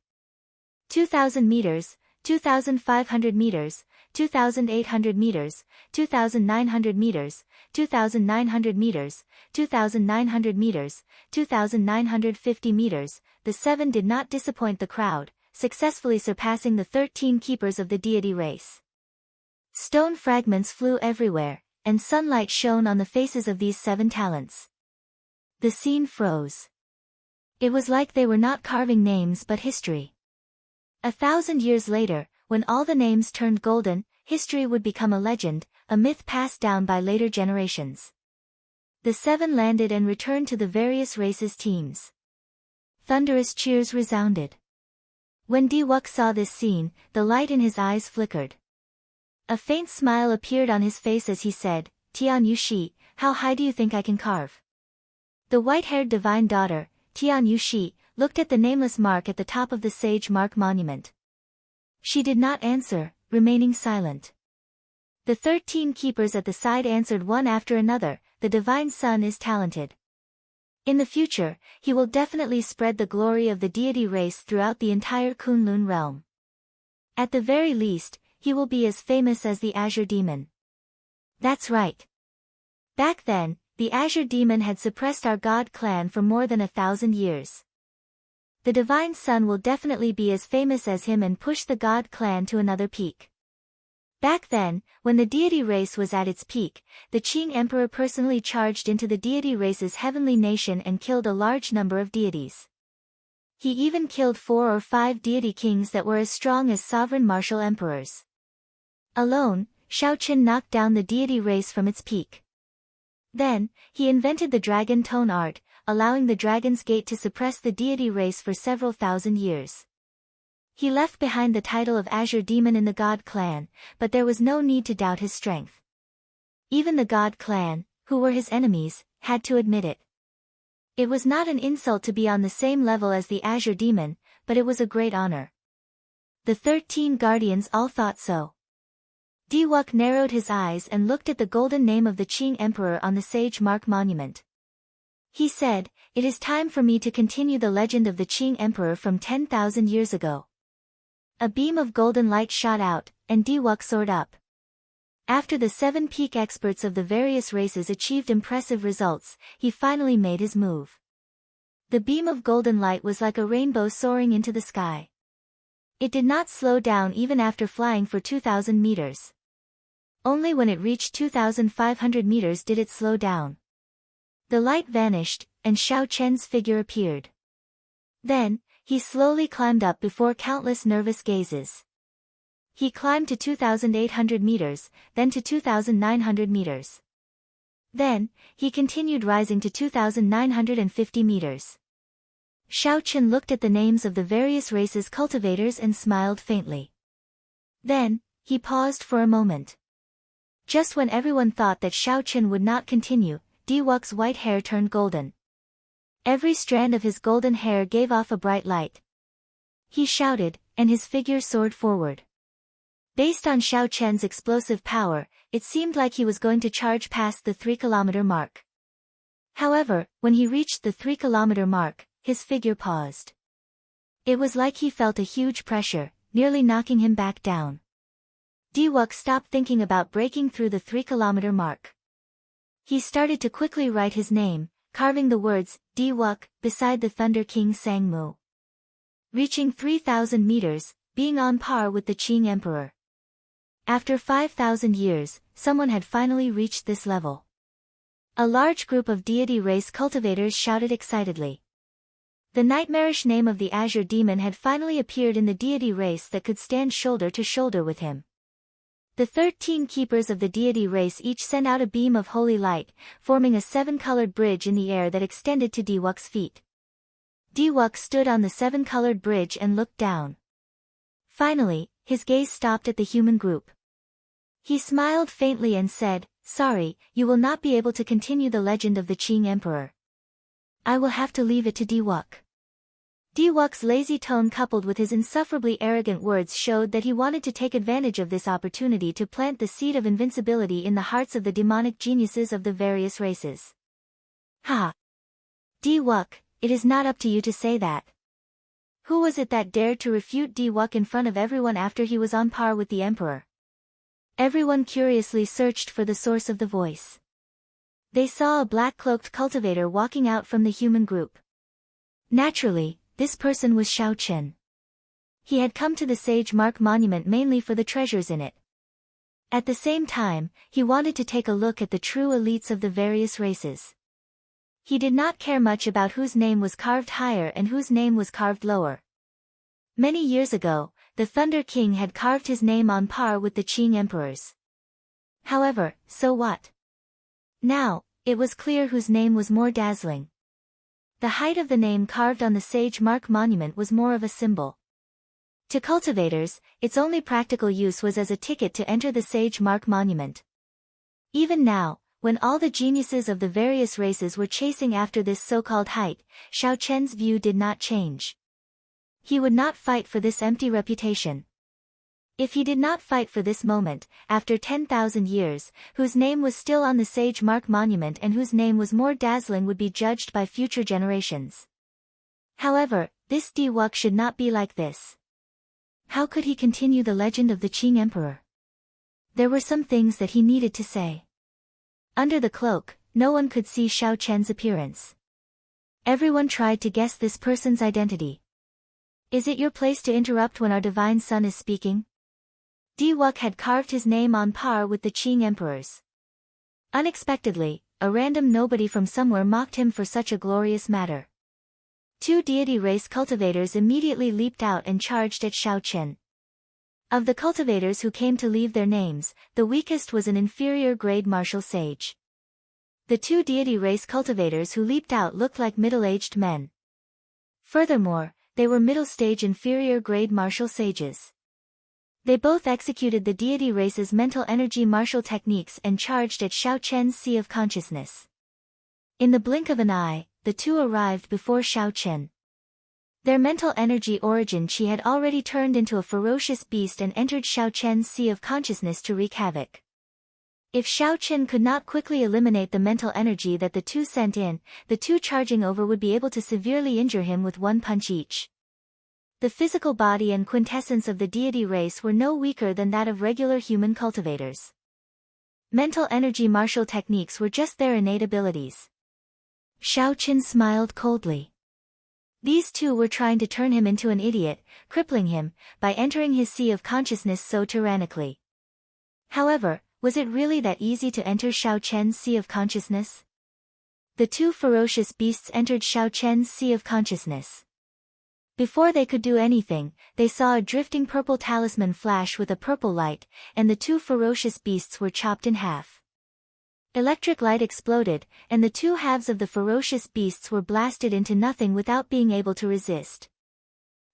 2,000 meters, 2,500 meters, 2,800 meters, 2,900 meters, 2,900 meters, 2,900 meters, 2,950 meters, the seven did not disappoint the crowd, successfully surpassing the 13 keepers of the deity race. Stone fragments flew everywhere, and sunlight shone on the faces of these seven talents. The scene froze. It was like they were not carving names but history. 1,000 years later, when all the names turned golden, history would become a legend, a myth passed down by later generations. The seven landed and returned to the various races' teams. Thunderous cheers resounded. When Diwuk saw this scene, the light in his eyes flickered. A faint smile appeared on his face as he said, "Tian Yushi, how high do you think I can carve?" The white-haired divine daughter, Tian Yushi, looked at the nameless mark at the top of the sage mark monument. She did not answer, remaining silent. The 13 keepers at the side answered one after another, "The divine son is talented. In the future, he will definitely spread the glory of the deity race throughout the entire Kunlun realm. At the very least, he will be as famous as the Azure Demon." That's right. Back then, the Azure Demon had suppressed our god clan for more than 1,000 years. The divine son will definitely be as famous as him and push the god clan to another peak. Back then, when the deity race was at its peak, the Qing emperor personally charged into the deity race's heavenly nation and killed a large number of deities. He even killed 4 or 5 deity kings that were as strong as sovereign martial emperors. Alone, Shaoqin knocked down the deity race from its peak. Then, he invented the dragon tone art, allowing the Dragon's Gate to suppress the deity race for several thousand years. He left behind the title of Azure Demon in the God clan, but there was no need to doubt his strength. Even the God clan, who were his enemies, had to admit it. It was not an insult to be on the same level as the Azure Demon, but it was a great honor. The 13 guardians all thought so. Diwuk narrowed his eyes and looked at the golden name of the Qing emperor on the sage mark monument. He said, "It is time for me to continue the legend of the Qing emperor from 10,000 years ago." A beam of golden light shot out, and Diwuk soared up. After the 7 peak experts of the various races achieved impressive results, he finally made his move. The beam of golden light was like a rainbow soaring into the sky. It did not slow down even after flying for 2,000 meters. Only when it reached 2,500 meters did it slow down. The light vanished, and Xiao Chen's figure appeared. Then, he slowly climbed up before countless nervous gazes. He climbed to 2,800 meters, then to 2,900 meters. Then, he continued rising to 2,950 meters. Xiao Chen looked at the names of the various races' cultivators and smiled faintly. Then, he paused for a moment. Just when everyone thought that Xiao Chen would not continue, Diwuk's white hair turned golden. Every strand of his golden hair gave off a bright light. He shouted, and his figure soared forward. Based on Xiao Chen's explosive power, it seemed like he was going to charge past the 3-kilometer mark. However, when he reached the 3-kilometer mark, his figure paused. It was like he felt a huge pressure, nearly knocking him back down. Diwuk stopped thinking about breaking through the 3-kilometer mark. He started to quickly write his name, carving the words, Diwuk, beside the Thunder King Sangmu. Reaching 3,000 meters, being on par with the Qing Emperor. After 5,000 years, someone had finally reached this level. A large group of deity race cultivators shouted excitedly. The nightmarish name of the Azure Demon had finally appeared in the deity race that could stand shoulder to shoulder with him. The 13 keepers of the deity race each sent out a beam of holy light, forming a 7-colored bridge in the air that extended to Diwuk's feet. Diwuk stood on the 7-colored bridge and looked down. Finally, his gaze stopped at the human group. He smiled faintly and said, "Sorry, you will not be able to continue the legend of the Qing Emperor. I will have to leave it to Diwuk." Diwuk's lazy tone coupled with his insufferably arrogant words showed that he wanted to take advantage of this opportunity to plant the seed of invincibility in the hearts of the demonic geniuses of the various races. Ha! Diwuk, it is not up to you to say that. Who was it that dared to refute Diwuk in front of everyone after he was on par with the Emperor? Everyone curiously searched for the source of the voice. They saw a black-cloaked cultivator walking out from the human group. Naturally, this person was Xiao Chen. He had come to the Sage Mark Monument mainly for the treasures in it. At the same time, he wanted to take a look at the true elites of the various races. He did not care much about whose name was carved higher and whose name was carved lower. Many years ago, the Thunder King had carved his name on par with the Qing Emperor's. However, so what? Now, it was clear whose name was more dazzling. The height of the name carved on the Sage Mark Monument was more of a symbol. To cultivators, its only practical use was as a ticket to enter the Sage Mark Monument. Even now, when all the geniuses of the various races were chasing after this so-called height, Xiao Chen's view did not change. He would not fight for this empty reputation. If he did not fight for this moment, after 10,000 years, whose name was still on the Sage Mark Monument and whose name was more dazzling would be judged by future generations. However, this Diwuk should not be like this. How could he continue the legend of the Qing Emperor? There were some things that he needed to say. Under the cloak, no one could see Xiao Chen's appearance. Everyone tried to guess this person's identity. Is it your place to interrupt when our divine son is speaking? Diwuk had carved his name on par with the Qing Emperor's. Unexpectedly, a random nobody from somewhere mocked him for such a glorious matter. 2 deity race cultivators immediately leaped out and charged at Xiao Chen. Of the cultivators who came to leave their names, the weakest was an inferior grade martial sage. The 2 deity race cultivators who leaped out looked like middle-aged men. Furthermore, they were middle-stage inferior grade martial sages. They both executed the deity race's mental energy martial techniques and charged at Xiao Chen's Sea of Consciousness. In the blink of an eye, the 2 arrived before Xiao Chen. Their mental energy origin Qi had already turned into a ferocious beast and entered Xiao Chen's Sea of Consciousness to wreak havoc. If Xiao Chen could not quickly eliminate the mental energy that the 2 sent in, the 2 charging over would be able to severely injure him with 1 punch each. The physical body and quintessence of the deity race were no weaker than that of regular human cultivators. Mental energy martial techniques were just their innate abilities. Xiao Chen smiled coldly. These 2 were trying to turn him into an idiot, crippling him, by entering his sea of consciousness so tyrannically. However, was it really that easy to enter Xiao Chen's Sea of Consciousness? The 2 ferocious beasts entered Xiao Chen's Sea of Consciousness. Before they could do anything, they saw a drifting purple talisman flash with a purple light, and the 2 ferocious beasts were chopped in half. Electric light exploded, and the 2 halves of the ferocious beasts were blasted into nothing without being able to resist.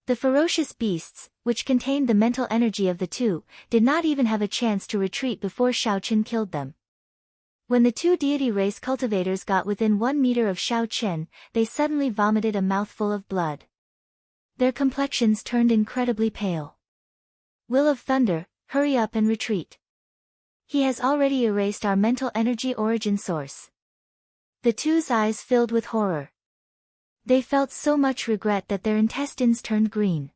The ferocious beasts, which contained the mental energy of the 2, did not even have a chance to retreat before Xiao Chen killed them. When the 2 deity race cultivators got within 1 meter of Xiao Chen, they suddenly vomited a mouthful of blood. Their complexions turned incredibly pale. Will of Thunder, hurry up and retreat. He has already erased our mental energy origin source. The 2's eyes filled with horror. They felt so much regret that their intestines turned green.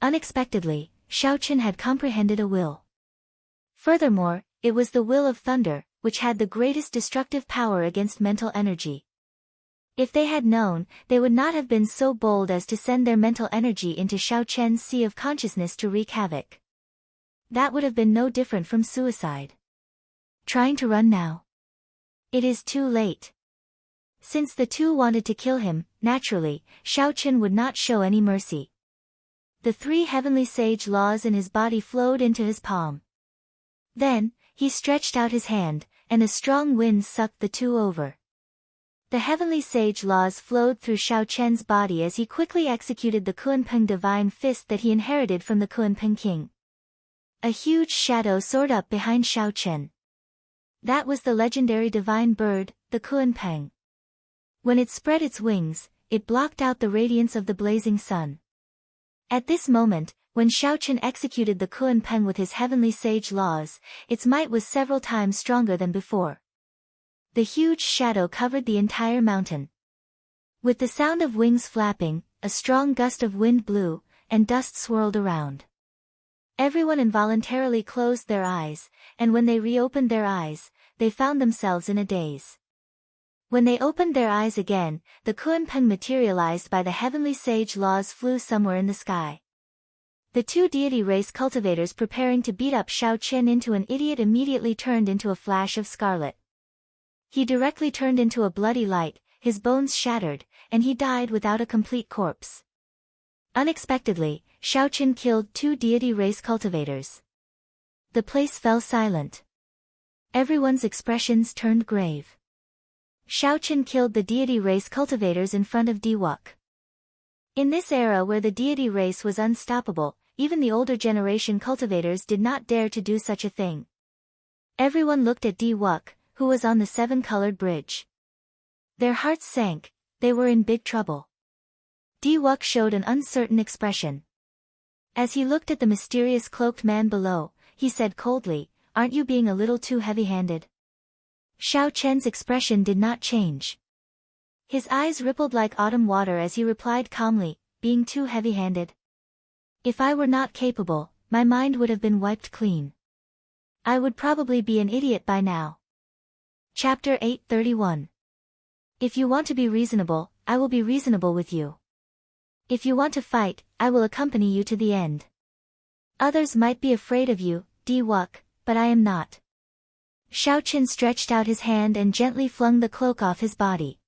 Unexpectedly, Xiaochen had comprehended a will. Furthermore, it was the will of thunder, which had the greatest destructive power against mental energy. If they had known, they would not have been so bold as to send their mental energy into Xiaochen's sea of consciousness to wreak havoc. That would have been no different from suicide. Trying to run now? It is too late. Since the two wanted to kill him, naturally, Xiaochen would not show any mercy. The 3 heavenly sage laws in his body flowed into his palm. Then, he stretched out his hand, and a strong wind sucked the two over. The heavenly sage laws flowed through Xiaochen's body as he quickly executed the Kunpeng divine fist that he inherited from the Kunpeng king. A huge shadow soared up behind Xiaochen. That was the legendary divine bird, the Kunpeng. When it spread its wings, it blocked out the radiance of the blazing sun. At this moment, when Xiaochen executed the Kunpeng with his heavenly sage laws, its might was several times stronger than before. The huge shadow covered the entire mountain. With the sound of wings flapping, a strong gust of wind blew, and dust swirled around. Everyone involuntarily closed their eyes, and when they reopened their eyes, they found themselves in a daze. When they opened their eyes again, the Kunpeng materialized by the heavenly sage laws flew somewhere in the sky. The 2 deity race cultivators preparing to beat up Xiaochen into an idiot immediately turned into a flash of scarlet. He directly turned into a bloody light, his bones shattered, and he died without a complete corpse. Unexpectedly, Xiaochen killed 2 deity race cultivators. The place fell silent. Everyone's expressions turned grave. Xiaochen killed the deity race cultivators in front of Diwuk. In this era where the deity race was unstoppable, even the older generation cultivators did not dare to do such a thing. Everyone looked at Diwuk, who was on the 7-colored bridge. Their hearts sank, they were in big trouble. Diwuk showed an uncertain expression. As he looked at the mysterious cloaked man below, he said coldly, "Aren't you being a little too heavy-handed?" Xiaochen's expression did not change. His eyes rippled like autumn water as he replied calmly, "Being too heavy-handed? If I were not capable, my mind would have been wiped clean. I would probably be an idiot by now." Chapter 831. If you want to be reasonable, I will be reasonable with you. If you want to fight, I will accompany you to the end. Others might be afraid of you, Diwuk, but I am not. Xiaochen stretched out his hand and gently flung the cloak off his body.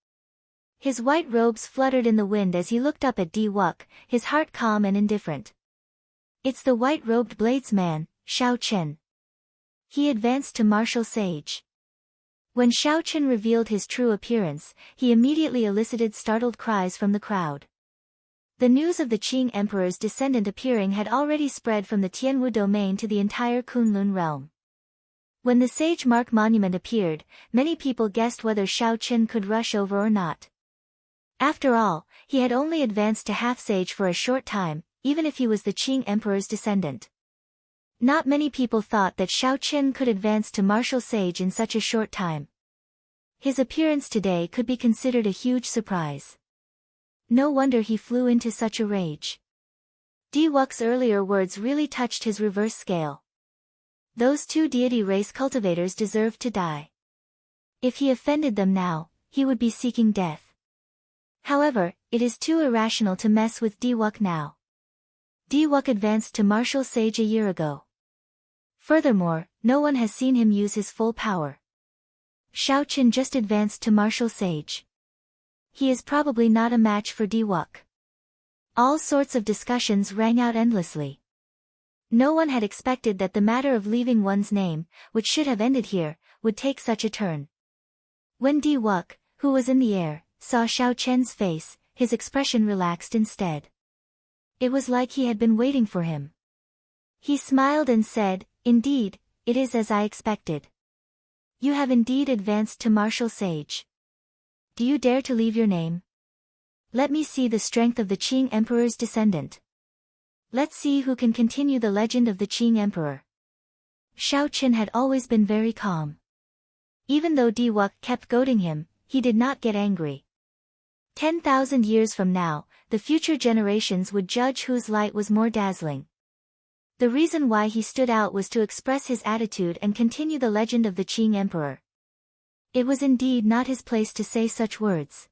His white robes fluttered in the wind as he looked up at Diwuk, his heart calm and indifferent. "It's the white-robed bladesman, Xiaochen." He advanced to martial sage. When Xiaochen revealed his true appearance, he immediately elicited startled cries from the crowd. The news of the Qing Emperor's descendant appearing had already spread from the Tianwu domain to the entire Kunlun realm. When the sage mark monument appeared, many people guessed whether Xiaochen could rush over or not. After all, he had only advanced to half-sage for a short time, even if he was the Qing Emperor's descendant. Not many people thought that Xiaochen could advance to martial sage in such a short time. His appearance today could be considered a huge surprise. No wonder he flew into such a rage. Diwuk's earlier words really touched his reverse scale. Those 2 deity race cultivators deserved to die. If he offended them now, he would be seeking death. However, it is too irrational to mess with Diwuk now. Diwuk advanced to martial sage a year ago. Furthermore, no one has seen him use his full power. Xiaochen just advanced to martial sage. He is probably not a match for Diwuk. All sorts of discussions rang out endlessly. No one had expected that the matter of leaving one's name, which should have ended here, would take such a turn. When Diwuk, who was in the air, saw Xiaochen's face, his expression relaxed instead. It was like he had been waiting for him. He smiled and said, "Indeed, it is as I expected. You have indeed advanced to martial sage. Do you dare to leave your name? Let me see the strength of the Qing Emperor's descendant. Let's see who can continue the legend of the Qing Emperor." Xiaochen had always been very calm. Even though Diwuk kept goading him, he did not get angry. 10,000 years from now, the future generations would judge whose light was more dazzling. The reason why he stood out was to express his attitude and continue the legend of the Qing Emperor. It was indeed not his place to say such words.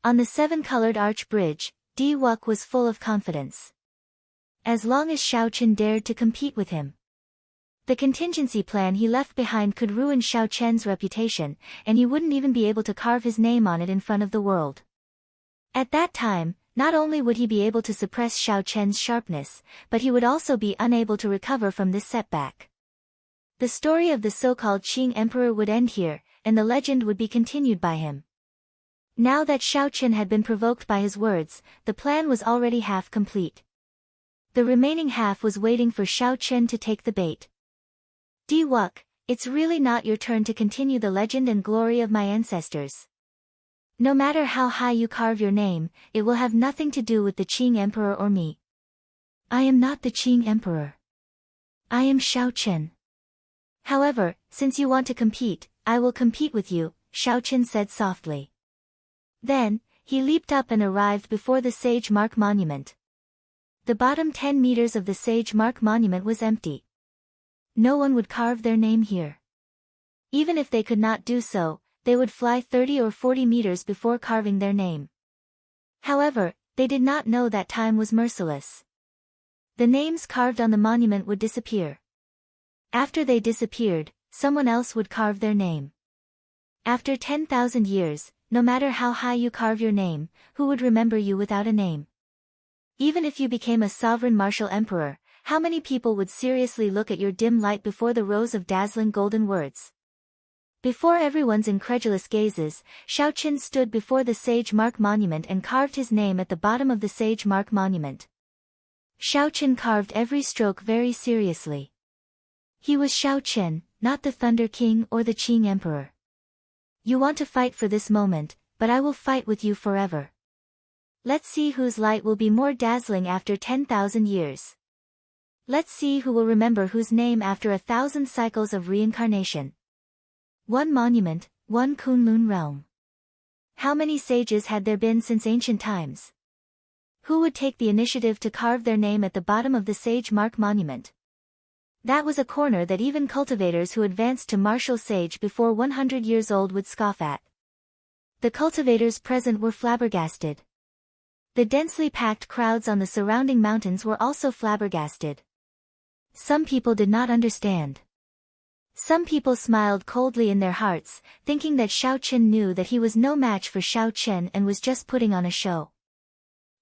On the seven-colored arch bridge, Di Wuk was full of confidence. As long as Xiao Chen dared to compete with him. The contingency plan he left behind could ruin Xiao Chen's reputation, and he wouldn't even be able to carve his name on it in front of the world. At that time, not only would he be able to suppress Xiao Chen's sharpness, but he would also be unable to recover from this setback. The story of the so-called Qing Emperor would end here, and the legend would be continued by him. Now that Xiao Chen had been provoked by his words, the plan was already half complete. The remaining half was waiting for Xiao Chen to take the bait. Di Wuk, it's really not your turn to continue the legend and glory of my ancestors. No matter how high you carve your name, it will have nothing to do with the Qing Emperor or me. I am not the Qing Emperor. I am Xiao Chen. However, since you want to compete, I will compete with you, Xiao Chen said softly. Then, he leaped up and arrived before the Sage Mark Monument. The bottom 10 meters of the Sage Mark Monument was empty. No one would carve their name here. Even if they could not do so, they would fly 30 or 40 meters before carving their name. However, they did not know that time was merciless. The names carved on the monument would disappear. After they disappeared, someone else would carve their name. After 10,000 years, no matter how high you carve your name, who would remember you without a name? Even if you became a sovereign martial emperor, how many people would seriously look at your dim light before the rows of dazzling golden words? Before everyone's incredulous gazes, Xiao Chen stood before the Sage Mark Monument and carved his name at the bottom of the Sage Mark Monument. Xiao Chen carved every stroke very seriously. He was Xiao Chen, not the Thunder King or the Qing Emperor. You want to fight for this moment, but I will fight with you forever. Let's see whose light will be more dazzling after 10,000 years. Let's see who will remember whose name after 1,000 cycles of reincarnation. One monument, one Kunlun realm. How many sages had there been since ancient times? Who would take the initiative to carve their name at the bottom of the Sage Mark Monument? That was a corner that even cultivators who advanced to martial sage before 100 years old would scoff at. The cultivators present were flabbergasted. The densely packed crowds on the surrounding mountains were also flabbergasted. Some people did not understand. Some people smiled coldly in their hearts, thinking that Xiao Chen knew that he was no match for Xiao Chen and was just putting on a show.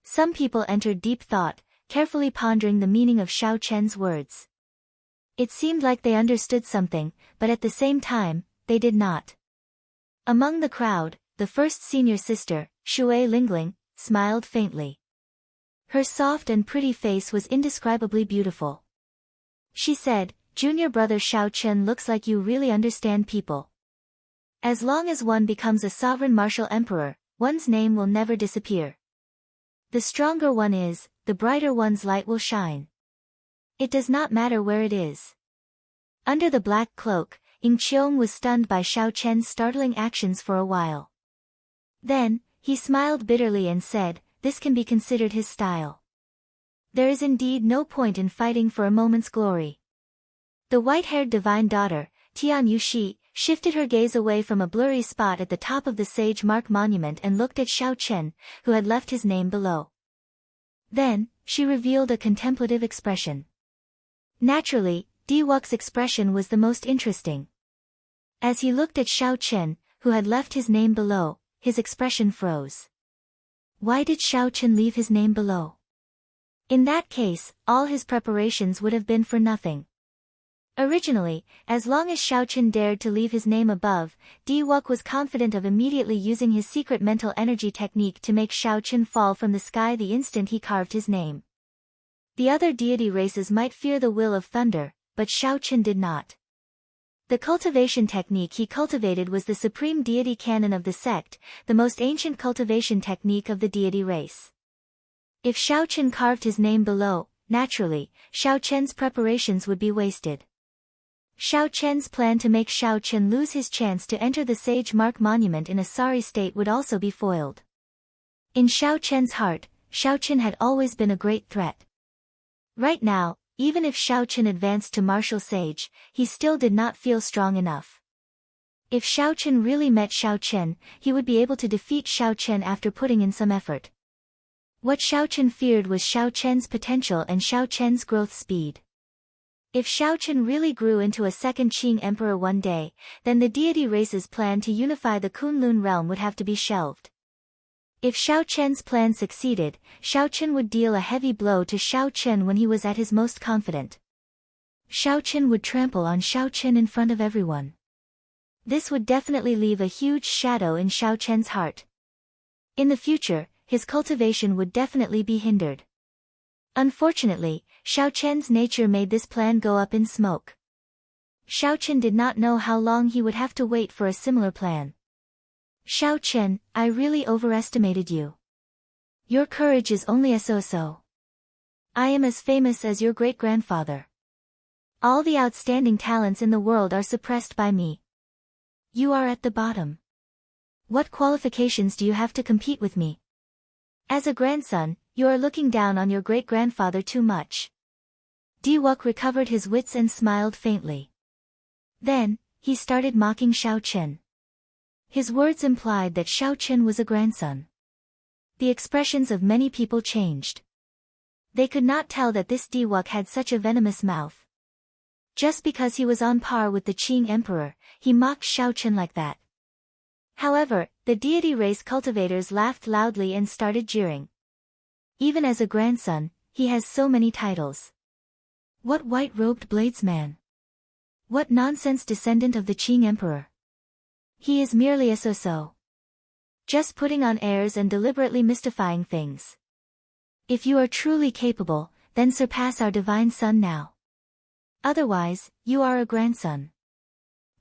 Some people entered deep thought, carefully pondering the meaning of Xiao Chen's words. It seemed like they understood something, but at the same time, they did not. Among the crowd, the first senior sister, Shui Lingling, smiled faintly. Her soft and pretty face was indescribably beautiful. She said, "Junior brother Xiao Chen looks like you really understand people. As long as one becomes a sovereign martial emperor, one's name will never disappear. The stronger one is, the brighter one's light will shine. It does not matter where it is." Under the black cloak, Ying Qiong was stunned by Xiao Chen's startling actions for a while. Then, he smiled bitterly and said, "This can be considered his style. There is indeed no point in fighting for a moment's glory." The white-haired divine daughter, Tian Yuxi, shifted her gaze away from a blurry spot at the top of the Sage Mark Monument and looked at Xiao Chen, who had left his name below. Then, she revealed a contemplative expression. Naturally, Di Wuk's expression was the most interesting. As he looked at Xiao Chen, who had left his name below, his expression froze. Why did Xiao Chen leave his name below? In that case, all his preparations would have been for nothing. Originally, as long as Xiao Chen dared to leave his name above, Di Wuk was confident of immediately using his secret mental energy technique to make Xiao Chen fall from the sky the instant he carved his name. The other deity races might fear the will of thunder, but Xiao Chen did not. The cultivation technique he cultivated was the supreme deity canon of the sect, the most ancient cultivation technique of the deity race. If Xiao Chen carved his name below, naturally, Xiao Chen's preparations would be wasted. Xiao Chen's plan to make Xiao Chen lose his chance to enter the Sage Mark Monument in a sorry state would also be foiled. In Xiao Chen's heart, Xiao Chen had always been a great threat. Right now, even if Xiao Chen advanced to martial sage, he still did not feel strong enough. If Xiao Chen really met Xiao Chen, he would be able to defeat Xiao Chen after putting in some effort. What Xiao Chen feared was Xiao Chen's potential and Xiao Chen's growth speed. If Xiao Chen really grew into a second Qing emperor one day, then the deity race's plan to unify the Kunlun realm would have to be shelved. If Xiao Chen's plan succeeded, Xiao Chen would deal a heavy blow to Xiao Chen when he was at his most confident. Xiao Chen would trample on Xiao Chen in front of everyone. This would definitely leave a huge shadow in Xiao Chen's heart. In the future, his cultivation would definitely be hindered. Unfortunately, Xiao Chen's nature made this plan go up in smoke. Xiao Chen did not know how long he would have to wait for a similar plan. Xiao Chen, I really overestimated you. Your courage is only a so-so. I am as famous as your great-grandfather. All the outstanding talents in the world are suppressed by me. You are at the bottom. What qualifications do you have to compete with me? As a grandson, you are looking down on your great-grandfather too much. Diwok recovered his wits and smiled faintly. Then, he started mocking Xiao Chen. His words implied that Xiao Chen was a grandson. The expressions of many people changed. They could not tell that this Diwok had such a venomous mouth. Just because he was on par with the Qing emperor, he mocked Xiao Chen like that. However, the deity race cultivators laughed loudly and started jeering. Even as a grandson, he has so many titles. What white-robed bladesman? What nonsense descendant of the Qing emperor? He is merely a so-so. Just putting on airs and deliberately mystifying things. If you are truly capable, then surpass our divine son now. Otherwise, you are a grandson.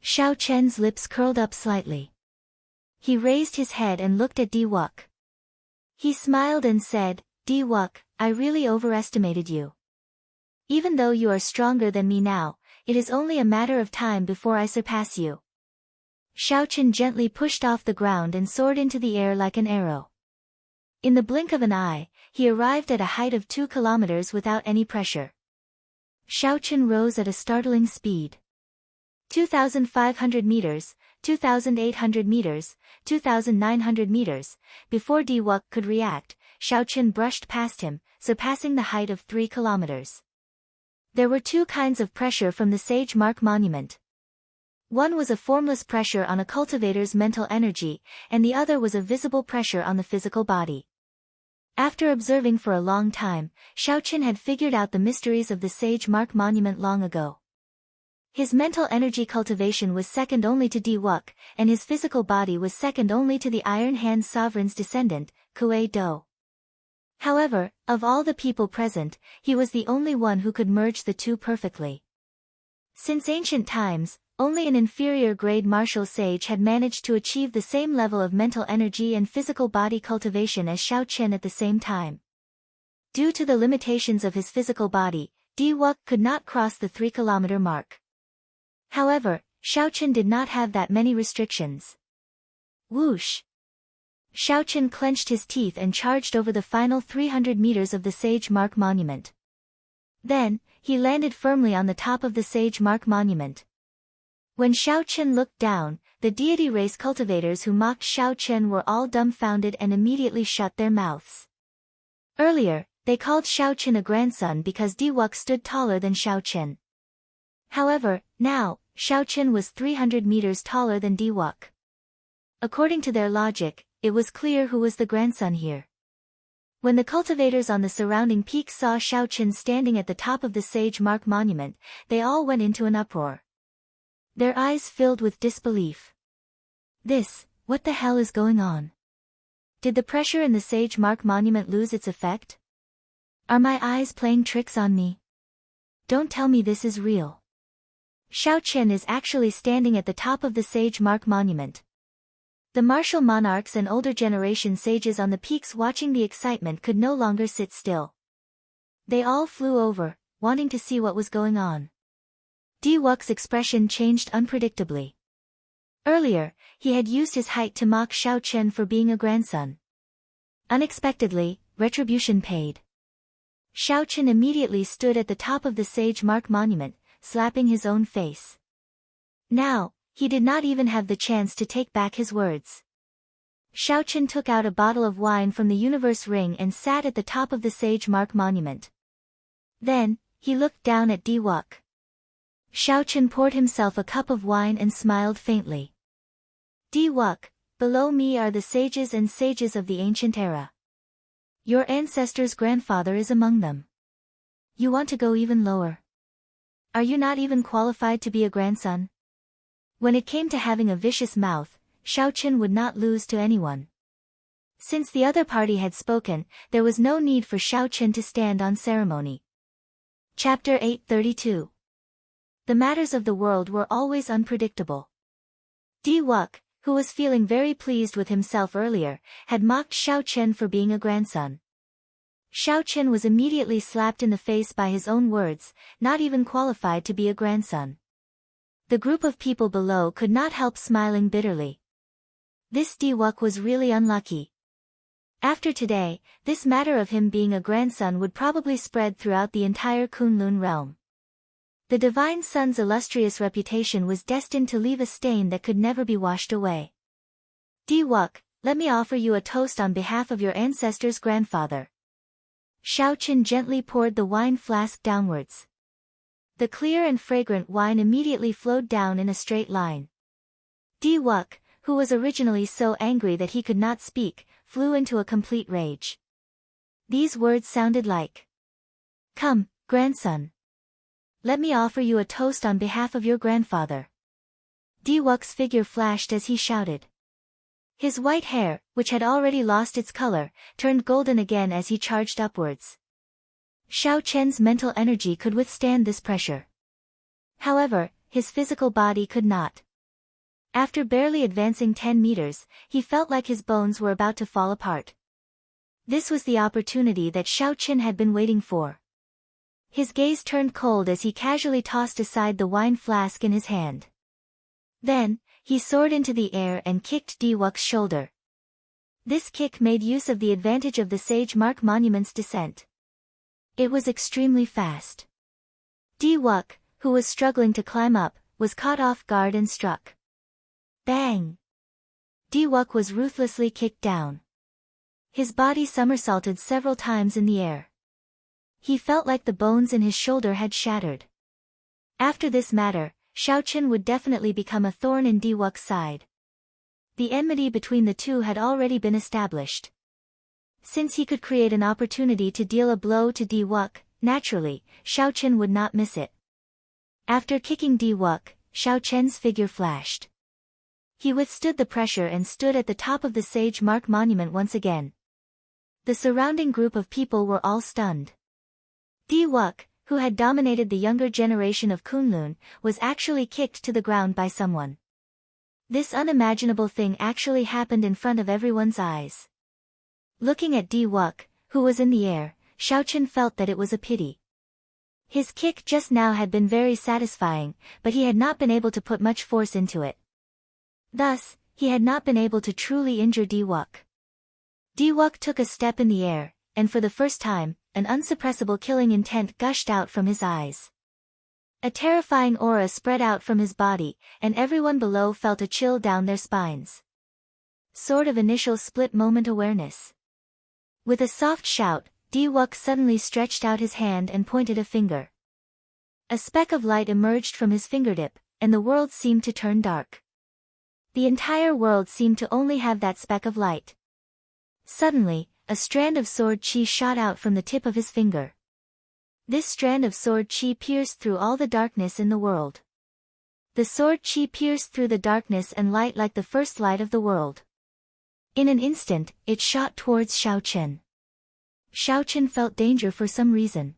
Xiao Chen's lips curled up slightly. He raised his head and looked at Diwok. He smiled and said, Diwok, I really overestimated you. Even though you are stronger than me now, it is only a matter of time before I surpass you. Xiao Chen gently pushed off the ground and soared into the air like an arrow. In the blink of an eye, he arrived at a height of 2 kilometers without any pressure. Xiao Chen rose at a startling speed. 2,500 meters, 2,800 meters, 2,900 meters. Before Diwok could react, Xiao Chen brushed past him, surpassing the height of 3 kilometers. There were 2 kinds of pressure from the Sage Mark Monument. One was a formless pressure on a cultivator's mental energy, and the other was a visible pressure on the physical body. After observing for a long time, Xiao Chen had figured out the mysteries of the Sage Mark Monument long ago. His mental energy cultivation was second only to Diwok, and his physical body was second only to the Iron Hand Sovereign's descendant, Kuei Do. However, of all the people present, he was the only one who could merge the two perfectly. Since ancient times, only an inferior-grade martial sage had managed to achieve the same level of mental energy and physical body cultivation as Xiao Chen at the same time. Due to the limitations of his physical body, Diwok could not cross the 3-kilometer mark. However, Xiao Chen did not have that many restrictions. Whoosh! Xiao Chen clenched his teeth and charged over the final 300 meters of the Sage Mark Monument. Then, he landed firmly on the top of the Sage Mark Monument. When Xiao Chen looked down, the deity race cultivators who mocked Xiao Chen were all dumbfounded and immediately shut their mouths. Earlier, they called Xiao Chen a grandson because Diwok stood taller than Xiao Chen. However, now, Xiao Chen was 300 meters taller than Diwok. According to their logic, it was clear who was the grandson here. When the cultivators on the surrounding peaks saw Xiao Chen standing at the top of the Sage Mark Monument, they all went into an uproar. Their eyes filled with disbelief. What the hell is going on? Did the pressure in the Sage Mark Monument lose its effect? Are my eyes playing tricks on me? Don't tell me this is real. Xiao Chen is actually standing at the top of the Sage Mark Monument. The martial monarchs and older generation sages on the peaks watching the excitement could no longer sit still. They all flew over, wanting to see what was going on. Diwok's expression changed unpredictably. Earlier, he had used his height to mock Xiao Chen for being a grandson. Unexpectedly, retribution paid. Xiaochen immediately stood at the top of the sage mark monument, slapping his own face. Now, he did not even have the chance to take back his words. Xiaochen took out a bottle of wine from the universe ring and sat at the top of the sage mark monument. Then, he looked down at Diwuk. Xiaochen poured himself a cup of wine and smiled faintly. Diwuk, below me are the sages and sages of the ancient era. Your ancestor's grandfather is among them. You want to go even lower? Are you not even qualified to be a grandson? When it came to having a vicious mouth, Xiaochen would not lose to anyone. Since the other party had spoken, there was no need for Xiaochen to stand on ceremony. Chapter 832. The matters of the world were always unpredictable. Diwuk, who was feeling very pleased with himself earlier, had mocked Xiaochen for being a grandson. Xiaochen was immediately slapped in the face by his own words, not even qualified to be a grandson. The group of people below could not help smiling bitterly. This Diwuk was really unlucky. After today, this matter of him being a grandson would probably spread throughout the entire Kunlun realm. The Divine Son's illustrious reputation was destined to leave a stain that could never be washed away. Diwuk, let me offer you a toast on behalf of your ancestor's grandfather. Xiaochen gently poured the wine flask downwards. The clear and fragrant wine immediately flowed down in a straight line. Diwuk, who was originally so angry that he could not speak, flew into a complete rage. These words sounded like, "Come, grandson. Let me offer you a toast on behalf of your grandfather." Diwuk's figure flashed as he shouted. His white hair, which had already lost its color, turned golden again as he charged upwards. Xiaochen's mental energy could withstand this pressure. However, his physical body could not. After barely advancing 10 meters, he felt like his bones were about to fall apart. This was the opportunity that Xiaochen had been waiting for. His gaze turned cold as he casually tossed aside the wine flask in his hand. Then, he soared into the air and kicked Diwuk's shoulder. This kick made use of the advantage of the Sage Mark Monument's descent. It was extremely fast. Diwuk, who was struggling to climb up, was caught off guard and struck. Bang! Diwuk was ruthlessly kicked down. His body somersaulted several times in the air. He felt like the bones in his shoulder had shattered. After this matter, Xiaochen would definitely become a thorn in Diwuk's side. The enmity between the two had already been established. Since he could create an opportunity to deal a blow to Diwuk, naturally, Xiaochen would not miss it. After kicking Diwuk, Xiaochen's figure flashed. He withstood the pressure and stood at the top of the Sage Mark Monument once again. The surrounding group of people were all stunned. Diwuk, who had dominated the younger generation of Kunlun, was actually kicked to the ground by someone. This unimaginable thing actually happened in front of everyone's eyes. Looking at Diwuk, who was in the air, Xiaochen felt that it was a pity. His kick just now had been very satisfying, but he had not been able to put much force into it. Thus, he had not been able to truly injure Diwuk. Diwuk took a step in the air, and for the first time, an unsuppressible killing intent gushed out from his eyes. A terrifying aura spread out from his body, and everyone below felt a chill down their spines. Sort of initial split moment awareness. With a soft shout, Diwuk suddenly stretched out his hand and pointed a finger. A speck of light emerged from his fingertip, and the world seemed to turn dark. The entire world seemed to only have that speck of light. Suddenly, a strand of sword chi shot out from the tip of his finger. This strand of sword chi pierced through all the darkness in the world. The sword chi pierced through the darkness and light like the first light of the world. In an instant, it shot towards Xiaochen. Xiaochen felt danger for some reason.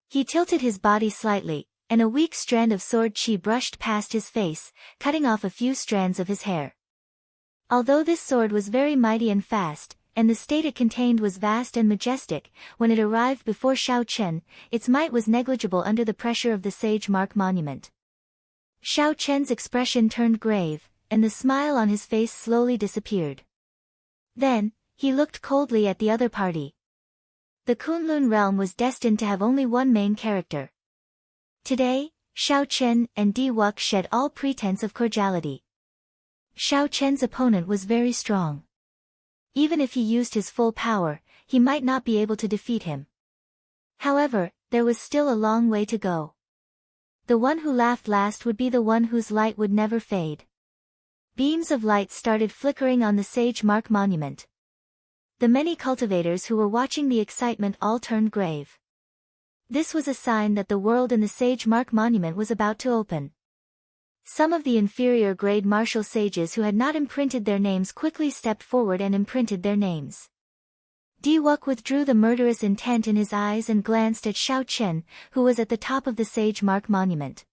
He tilted his body slightly, and a weak strand of sword chi brushed past his face, cutting off a few strands of his hair. Although this sword was very mighty and fast, and the state it contained was vast and majestic, when it arrived before Xiaochen, its might was negligible under the pressure of the Sage Mark Monument. Xiaochen's expression turned grave, and the smile on his face slowly disappeared. Then, he looked coldly at the other party. The Kunlun realm was destined to have only one main character. Today, Xiao Chen and Di Wuk shed all pretense of cordiality. Xiao Chen's opponent was very strong. Even if he used his full power, he might not be able to defeat him. However, there was still a long way to go. The one who laughed last would be the one whose light would never fade. Beams of light started flickering on the Sage Mark monument. The many cultivators who were watching the excitement all turned grave. This was a sign that the world in the Sage Mark monument was about to open. Some of the inferior grade martial sages who had not imprinted their names quickly stepped forward and imprinted their names. Di Wuk withdrew the murderous intent in his eyes and glanced at Xiao Chen, who was at the top of the Sage Mark monument.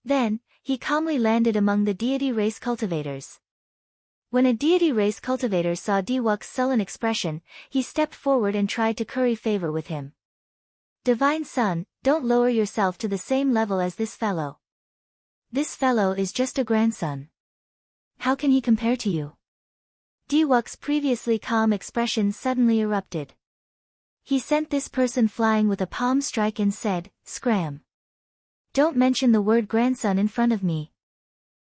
Then, he calmly landed among the deity race cultivators. When a deity race cultivator saw Di Wuk's sullen expression, he stepped forward and tried to curry favor with him. Divine Son, don't lower yourself to the same level as this fellow. This fellow is just a grandson. How can he compare to you? Di Wuk's previously calm expression suddenly erupted. He sent this person flying with a palm strike and said, "Scram. Don't mention the word grandson in front of me."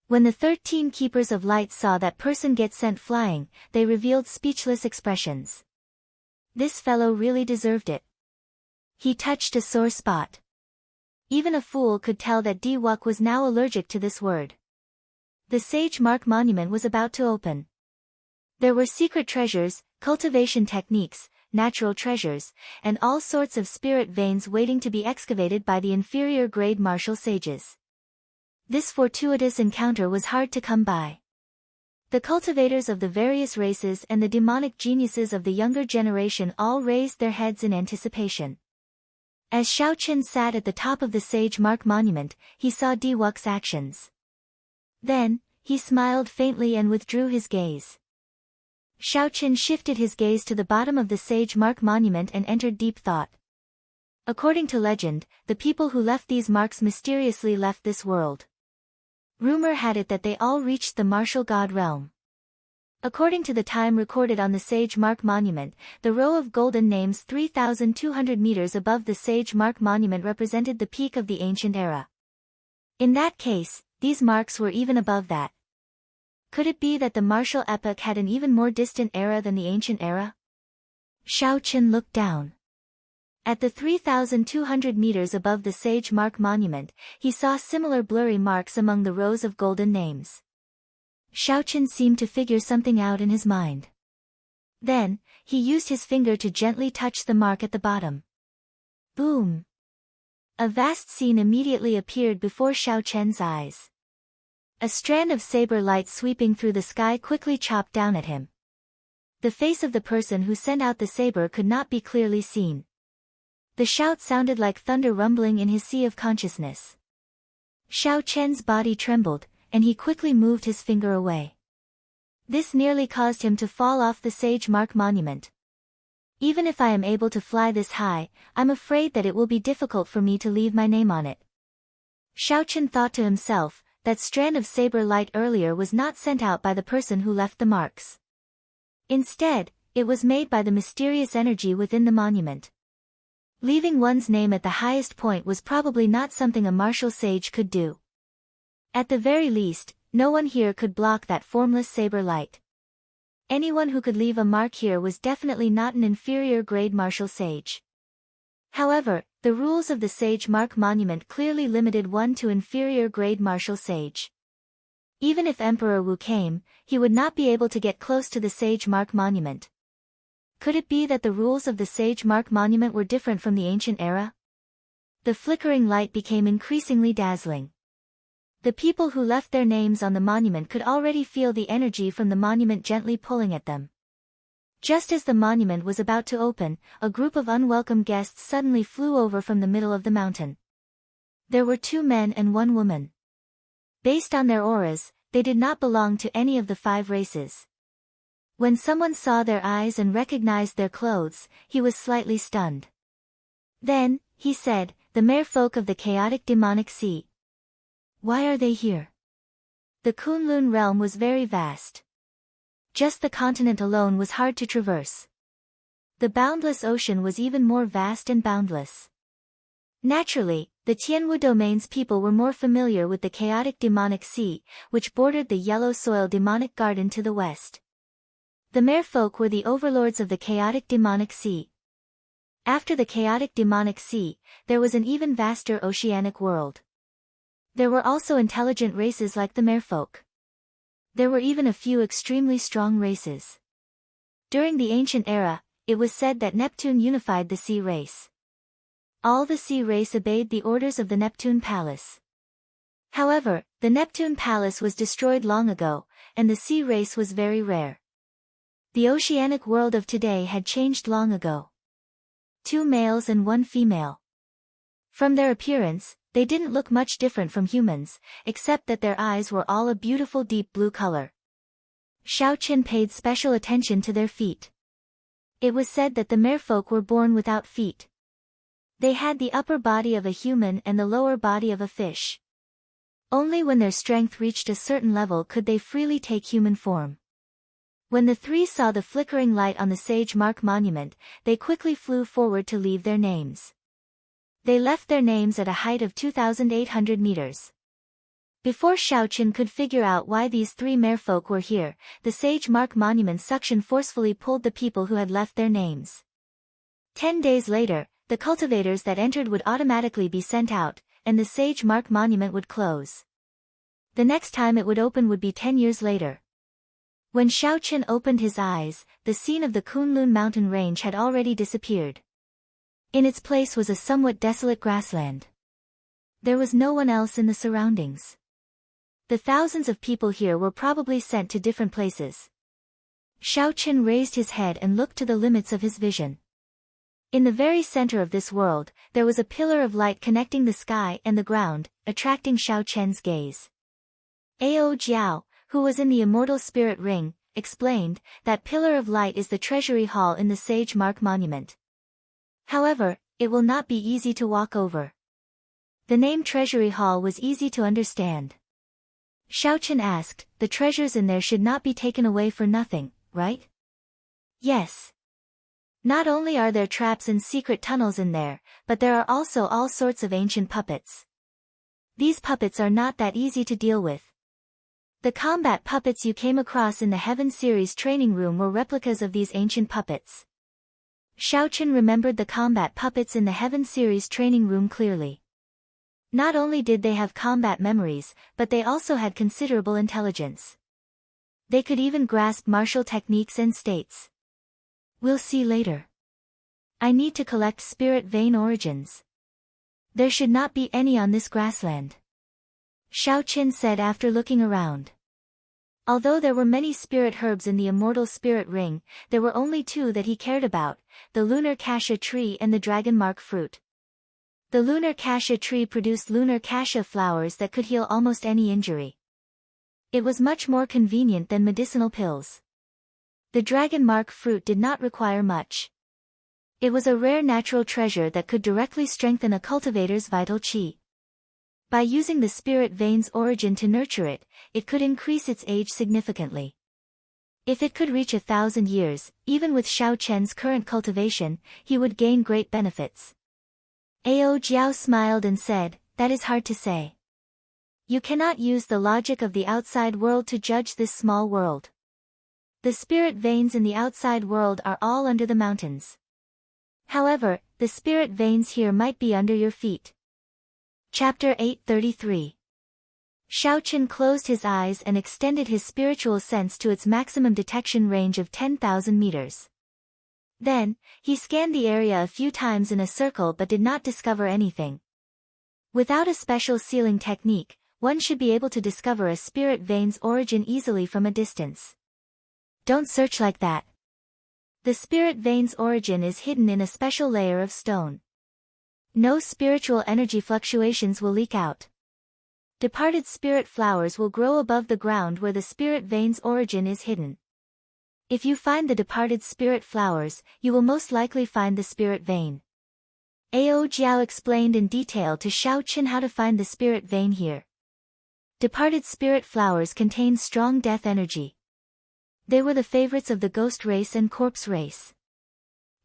When the 13 Keepers of Light saw that person get sent flying, they revealed speechless expressions. This fellow really deserved it. He touched a sore spot. Even a fool could tell that Di Wuk was now allergic to this word. The Sage Mark monument was about to open. There were secret treasures, cultivation techniques, natural treasures, and all sorts of spirit veins waiting to be excavated by the inferior grade martial sages. This fortuitous encounter was hard to come by. The cultivators of the various races and the demonic geniuses of the younger generation all raised their heads in anticipation. As Xiao Chen sat at the top of the Sage Mark monument, he saw Di Wuk's actions. Then, he smiled faintly and withdrew his gaze. Xiao Chen shifted his gaze to the bottom of the Sage Mark monument and entered deep thought. According to legend, the people who left these marks mysteriously left this world. Rumor had it that they all reached the martial god realm. According to the time recorded on the Sage Mark monument, the row of golden names 3,200 meters above the Sage Mark monument represented the peak of the ancient era. In that case, these marks were even above that. Could it be that the martial epoch had an even more distant era than the ancient era? Xiao Chen looked down. At the 3,200 meters above the Sage Mark monument, he saw similar blurry marks among the rows of golden names. Xiao Chen seemed to figure something out in his mind. Then, he used his finger to gently touch the mark at the bottom. Boom! A vast scene immediately appeared before Xiao Chen's eyes. A strand of saber light sweeping through the sky quickly chopped down at him. The face of the person who sent out the saber could not be clearly seen. The shout sounded like thunder rumbling in his sea of consciousness. Xiao Chen's body trembled, and he quickly moved his finger away. This nearly caused him to fall off the Sage Mark monument. Even if I am able to fly this high, I'm afraid that it will be difficult for me to leave my name on it. Xiao Chen thought to himself, that strand of saber light earlier was not sent out by the person who left the marks. Instead, it was made by the mysterious energy within the monument. Leaving one's name at the highest point was probably not something a martial sage could do. At the very least, no one here could block that formless saber light. Anyone who could leave a mark here was definitely not an inferior grade martial sage. However, the rules of the Sage Mark monument clearly limited one to inferior grade martial sage. Even if Emperor Wu came, he would not be able to get close to the Sage Mark monument. Could it be that the rules of the Sage Mark monument were different from the ancient era? The flickering light became increasingly dazzling. The people who left their names on the monument could already feel the energy from the monument gently pulling at them. Just as the monument was about to open, a group of unwelcome guests suddenly flew over from the middle of the mountain. There were 2 men and 1 woman. Based on their auras, they did not belong to any of the 5 races. When someone saw their eyes and recognized their clothes, he was slightly stunned. Then, he said, "The merfolk of the chaotic demonic sea. Why are they here?" The Kunlun realm was very vast. Just the continent alone was hard to traverse. The boundless ocean was even more vast and boundless. Naturally, the Tianwu domain's people were more familiar with the chaotic demonic sea, which bordered the yellow soil demonic garden to the west. The merfolk were the overlords of the chaotic demonic sea. After the chaotic demonic sea, there was an even vaster oceanic world. There were also intelligent races like the merfolk. There were even a few extremely strong races. During the ancient era, it was said that Neptune unified the sea race. All the sea race obeyed the orders of the Neptune Palace. However, the Neptune Palace was destroyed long ago, and the sea race was very rare. The oceanic world of today had changed long ago. 2 males and 1 female. From their appearance, they didn't look much different from humans, except that their eyes were all a beautiful deep blue color. Xiaoqin paid special attention to their feet. It was said that the merfolk were born without feet. They had the upper body of a human and the lower body of a fish. Only when their strength reached a certain level could they freely take human form. When the 3 saw the flickering light on the Sage Mark monument, they quickly flew forward to leave their names. They left their names at a height of 2,800 meters. Before Xiaoqin could figure out why these 3 merfolk were here, the Sage Mark monument suction forcefully pulled the people who had left their names. 10 days later, the cultivators that entered would automatically be sent out, and the Sage Mark monument would close. The next time it would open would be 10 years later. When Xiaoqin opened his eyes, the scene of the Kunlun mountain range had already disappeared. In its place was a somewhat desolate grassland. There was no one else in the surroundings. The thousands of people here were probably sent to different places. Xiaoqin raised his head and looked to the limits of his vision. In the very center of this world, there was a pillar of light connecting the sky and the ground, attracting Xiaoqin's gaze. Ao Jiao, who was in the Immortal Spirit Ring, explained, that pillar of light is the treasury hall in the Sage Mark monument. However, it will not be easy to walk over. The name Treasury Hall was easy to understand. Xiaoqin asked, the treasures in there should not be taken away for nothing, right? Yes. Not only are there traps and secret tunnels in there, but there are also all sorts of ancient puppets. These puppets are not that easy to deal with. The combat puppets you came across in the Heaven series training room were replicas of these ancient puppets. Xiaoqin remembered the combat puppets in the Heaven series training room clearly. Not only did they have combat memories, but they also had considerable intelligence. They could even grasp martial techniques and states. We'll see later. I need to collect spirit vein origins. There should not be any on this grassland. Xiaoqin said after looking around. Although there were many spirit herbs in the Immortal Spirit Ring, there were only 2 that he cared about, the Lunar Cassia tree and the Dragon Mark fruit. The Lunar Cassia tree produced lunar cassia flowers that could heal almost any injury. It was much more convenient than medicinal pills. The Dragon Mark fruit did not require much. It was a rare natural treasure that could directly strengthen a cultivator's vital qi. By using the spirit vein's origin to nurture it, it could increase its age significantly. If it could reach 1,000 years, even with Xiaoqin's current cultivation, he would gain great benefits. Ao Jiao smiled and said, that is hard to say. You cannot use the logic of the outside world to judge this small world. The spirit veins in the outside world are all under the mountains. However, the spirit veins here might be under your feet. Chapter 833. Xiaoqin closed his eyes and extended his spiritual sense to its maximum detection range of 10,000 meters. Then, he scanned the area a few times in a circle but did not discover anything. Without a special sealing technique, one should be able to discover a spirit vein's origin easily from a distance. Don't search like that. The spirit vein's origin is hidden in a special layer of stone. No spiritual energy fluctuations will leak out. Departed spirit flowers will grow above the ground where the spirit vein's origin is hidden. If you find the departed spirit flowers, you will most likely find the spirit vein. Ao Jiao explained in detail to Xiaoqin how to find the spirit vein here. Departed spirit flowers contain strong death energy. They were the favorites of the ghost race and corpse race.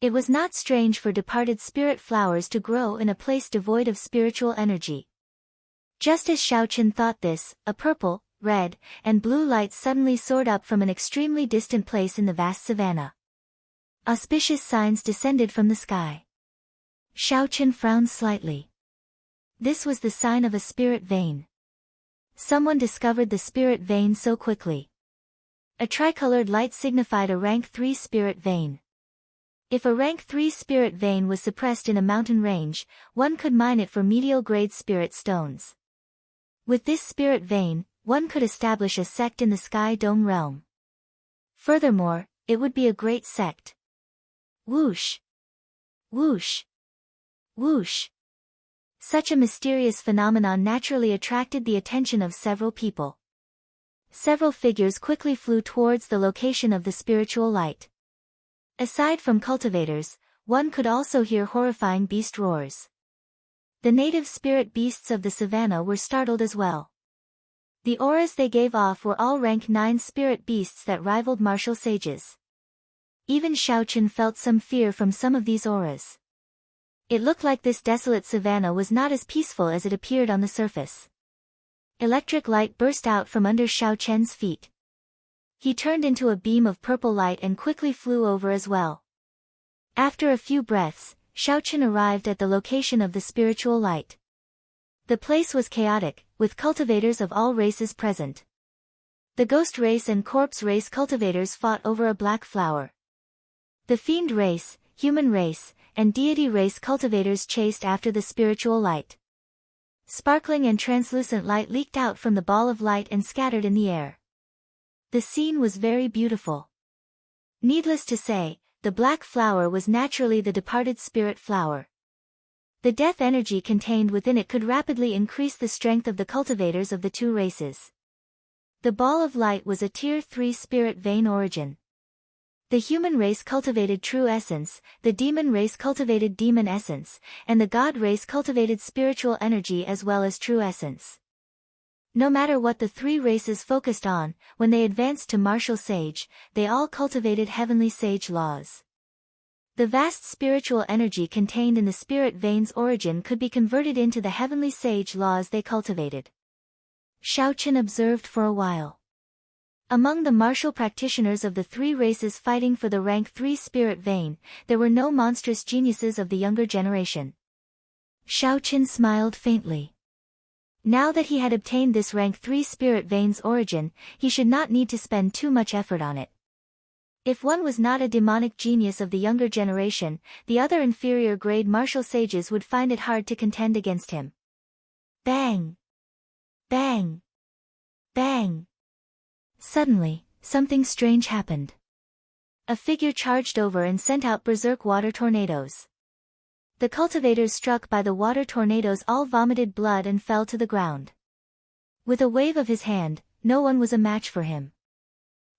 It was not strange for departed spirit flowers to grow in a place devoid of spiritual energy. Just as Xiaoqin thought this, a purple, red, and blue light suddenly soared up from an extremely distant place in the vast savanna. Auspicious signs descended from the sky. Xiaoqin frowned slightly. This was the sign of a spirit vein. Someone discovered the spirit vein so quickly. A tricolored light signified a rank 3 spirit vein. If a rank 3 spirit vein was suppressed in a mountain range, one could mine it for medial-grade spirit stones. With this spirit vein, one could establish a sect in the Sky Dome realm. Furthermore, it would be a great sect. Whoosh! Whoosh! Whoosh! Such a mysterious phenomenon naturally attracted the attention of several people. Several figures quickly flew towards the location of the spiritual light. Aside from cultivators, one could also hear horrifying beast roars. The native spirit beasts of the savannah were startled as well. The auras they gave off were all rank 9 spirit beasts that rivaled martial sages. Even Xiaoqin felt some fear from some of these auras. It looked like this desolate savannah was not as peaceful as it appeared on the surface. Electric light burst out from under Xiaoqian's feet. He turned into a beam of purple light and quickly flew over as well. After a few breaths, Xiaoqin arrived at the location of the spiritual light. The place was chaotic, with cultivators of all races present. The ghost race and corpse race cultivators fought over a black flower. The fiend race, human race, and deity race cultivators chased after the spiritual light. Sparkling and translucent light leaked out from the ball of light and scattered in the air. The scene was very beautiful. Needless to say, the black flower was naturally the departed spirit flower. The death energy contained within it could rapidly increase the strength of the cultivators of the two races. The ball of light was a tier 3 spirit vein origin. The human race cultivated true essence, the demon race cultivated demon essence, and the god race cultivated spiritual energy as well as true essence. No matter what the three races focused on, when they advanced to martial sage, they all cultivated heavenly sage laws. The vast spiritual energy contained in the spirit vein's origin could be converted into the heavenly sage laws they cultivated. Xiaoqin observed for a while. Among the martial practitioners of the three races fighting for the rank 3 spirit vein, there were no monstrous geniuses of the younger generation. Xiaoqin smiled faintly. Now that he had obtained this rank 3 spirit vein's origin, he should not need to spend too much effort on it. If one was not a demonic genius of the younger generation, the other inferior grade martial sages would find it hard to contend against him. Bang! Bang! Bang! Suddenly, something strange happened. A figure charged over and sent out berserk water tornadoes. The cultivators struck by the water tornadoes all vomited blood and fell to the ground. With a wave of his hand, no one was a match for him.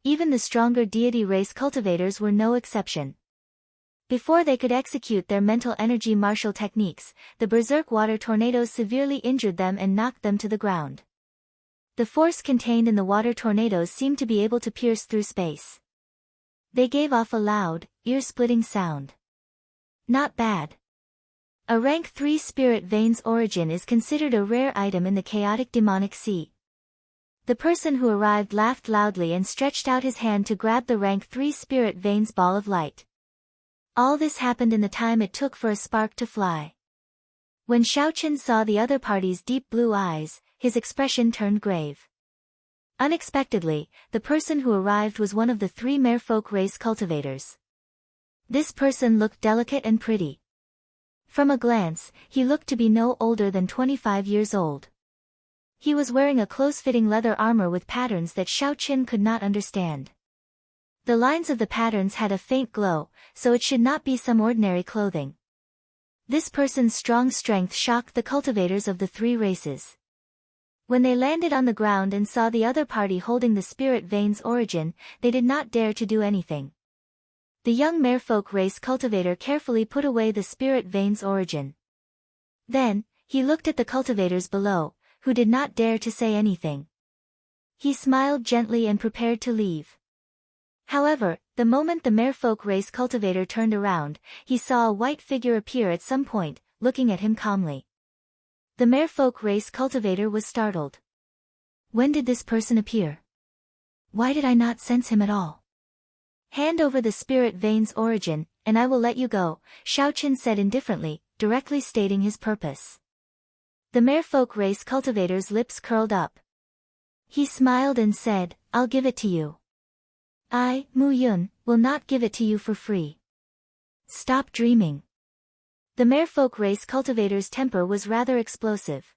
Even the stronger deity race cultivators were no exception. Before they could execute their mental energy martial techniques, the berserk water tornadoes severely injured them and knocked them to the ground. The force contained in the water tornadoes seemed to be able to pierce through space. They gave off a loud, ear-splitting sound. Not bad. A rank 3 spirit vein's origin is considered a rare item in the chaotic demonic sea. The person who arrived laughed loudly and stretched out his hand to grab the rank 3 spirit vein's ball of light. All this happened in the time it took for a spark to fly. When Xiaoqin saw the other party's deep blue eyes, his expression turned grave. Unexpectedly, the person who arrived was one of the 3 merfolk race cultivators. This person looked delicate and pretty. From a glance, he looked to be no older than 25 years old. He was wearing a close-fitting leather armor with patterns that Xiaoqin could not understand. The lines of the patterns had a faint glow, so it should not be some ordinary clothing. This person's strong strength shocked the cultivators of the 3 races. When they landed on the ground and saw the other party holding the spirit vein's origin, they did not dare to do anything. The young merfolk race cultivator carefully put away the spirit vein's origin. Then, he looked at the cultivators below, who did not dare to say anything. He smiled gently and prepared to leave. However, the moment the merfolk race cultivator turned around, he saw a white figure appear at some point, looking at him calmly. The merfolk race cultivator was startled. When did this person appear? Why did I not sense him at all? Hand over the spirit vein's origin, and I will let you go, Xiaoqin said indifferently, directly stating his purpose. The merfolk race cultivator's lips curled up. He smiled and said, I'll give it to you. I, Mu Yun, will not give it to you for free. Stop dreaming. The merfolk race cultivator's temper was rather explosive.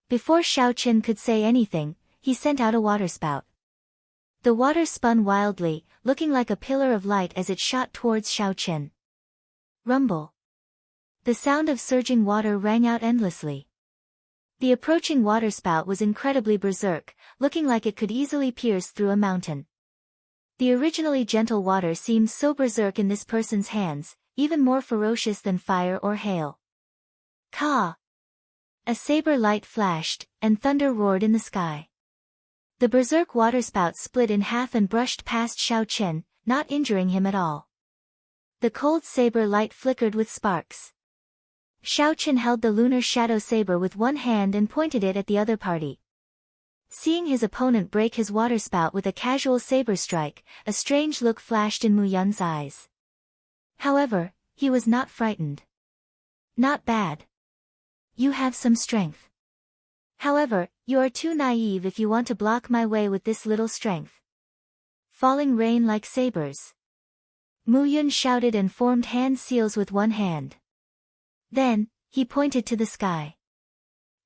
Before Xiaoqin could say anything, he sent out a waterspout. The water spun wildly, looking like a pillar of light as it shot towards Xiaoqin. Rumble. The sound of surging water rang out endlessly. The approaching waterspout was incredibly berserk, looking like it could easily pierce through a mountain. The originally gentle water seemed so berserk in this person's hands, even more ferocious than fire or hail. Ka! A saber light flashed, and thunder roared in the sky. The berserk waterspout split in half and brushed past Xiaoqin, not injuring him at all. The cold saber light flickered with sparks. Xiaoqin held the lunar shadow saber with one hand and pointed it at the other party. Seeing his opponent break his waterspout with a casual saber strike, a strange look flashed in Mu Yun's eyes. However, he was not frightened. Not bad. You have some strength. However, you are too naive if you want to block my way with this little strength. Falling rain like sabers. Mu Yun shouted and formed hand seals with one hand. Then, he pointed to the sky.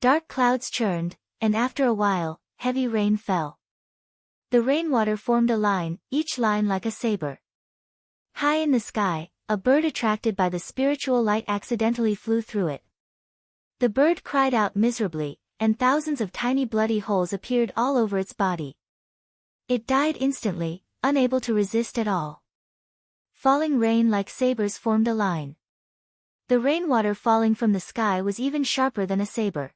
Dark clouds churned, and after a while, heavy rain fell. The rainwater formed a line, each line like a saber. High in the sky, a bird attracted by the spiritual light accidentally flew through it. The bird cried out miserably, and thousands of tiny bloody holes appeared all over its body. It died instantly, unable to resist at all. Falling rain like sabers formed a line. The rainwater falling from the sky was even sharper than a saber.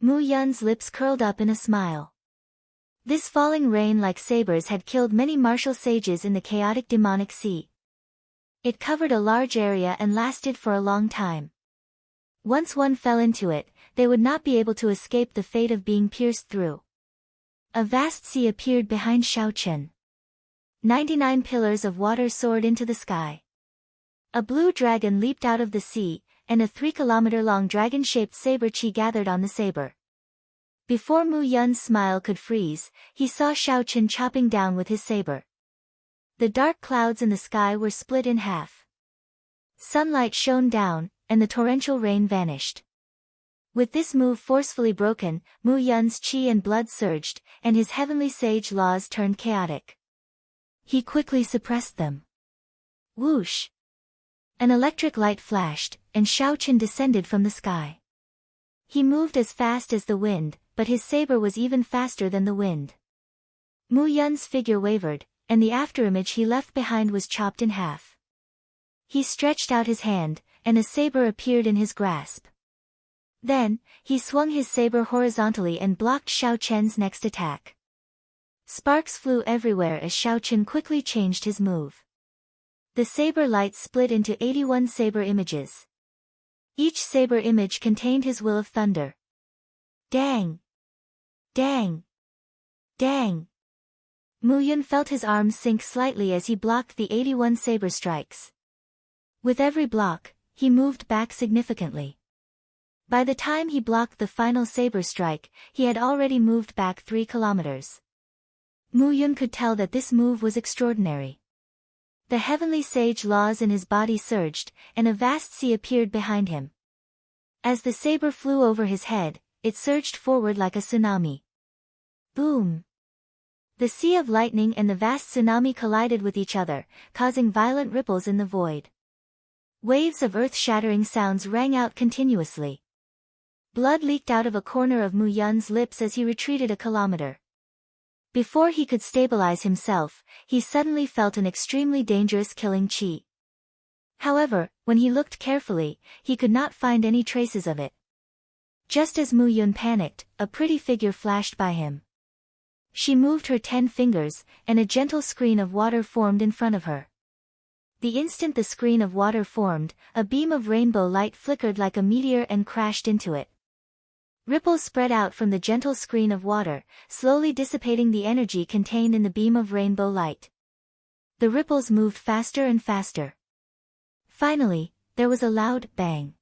Mu Yun's lips curled up in a smile. This falling rain like sabers had killed many martial sages in the chaotic demonic sea. It covered a large area and lasted for a long time. Once one fell into it, they would not be able to escape the fate of being pierced through. A vast sea appeared behind Xiaoqin. 99 pillars of water soared into the sky. A blue dragon leaped out of the sea, and a 3-kilometer-long dragon-shaped saber chi gathered on the saber. Before Mu Yun's smile could freeze, he saw Xiaoqin chopping down with his saber. The dark clouds in the sky were split in half. Sunlight shone down, and the torrential rain vanished. With this move forcefully broken, Mu Yun's chi and blood surged, and his heavenly sage laws turned chaotic. He quickly suppressed them. Whoosh! An electric light flashed, and Xiaoqin descended from the sky. He moved as fast as the wind, but his saber was even faster than the wind. Mu Yun's figure wavered, and the afterimage he left behind was chopped in half. He stretched out his hand, and a saber appeared in his grasp. Then, he swung his saber horizontally and blocked Xiaoqin's next attack. Sparks flew everywhere as Xiaoqin quickly changed his move. The saber light split into 81 saber images. Each saber image contained his will of thunder. Dang! Dang! Dang! Mu Yun felt his arms sink slightly as he blocked the 81 saber strikes. With every block, he moved back significantly. By the time he blocked the final saber strike, he had already moved back 3 kilometers. Mu Yun could tell that this move was extraordinary. The heavenly sage laws in his body surged, and a vast sea appeared behind him. As the saber flew over his head, it surged forward like a tsunami. Boom! The sea of lightning and the vast tsunami collided with each other, causing violent ripples in the void. Waves of earth-shattering sounds rang out continuously. Blood leaked out of a corner of Mu Yun's lips as he retreated a kilometer. Before he could stabilize himself, he suddenly felt an extremely dangerous killing chi. However, when he looked carefully, he could not find any traces of it. Just as Mu Yun panicked, a pretty figure flashed by him. She moved her 10 fingers, and a gentle screen of water formed in front of her. The instant the screen of water formed, a beam of rainbow light flickered like a meteor and crashed into it. Ripples spread out from the gentle screen of water, slowly dissipating the energy contained in the beam of rainbow light. The ripples moved faster and faster. Finally, there was a loud bang.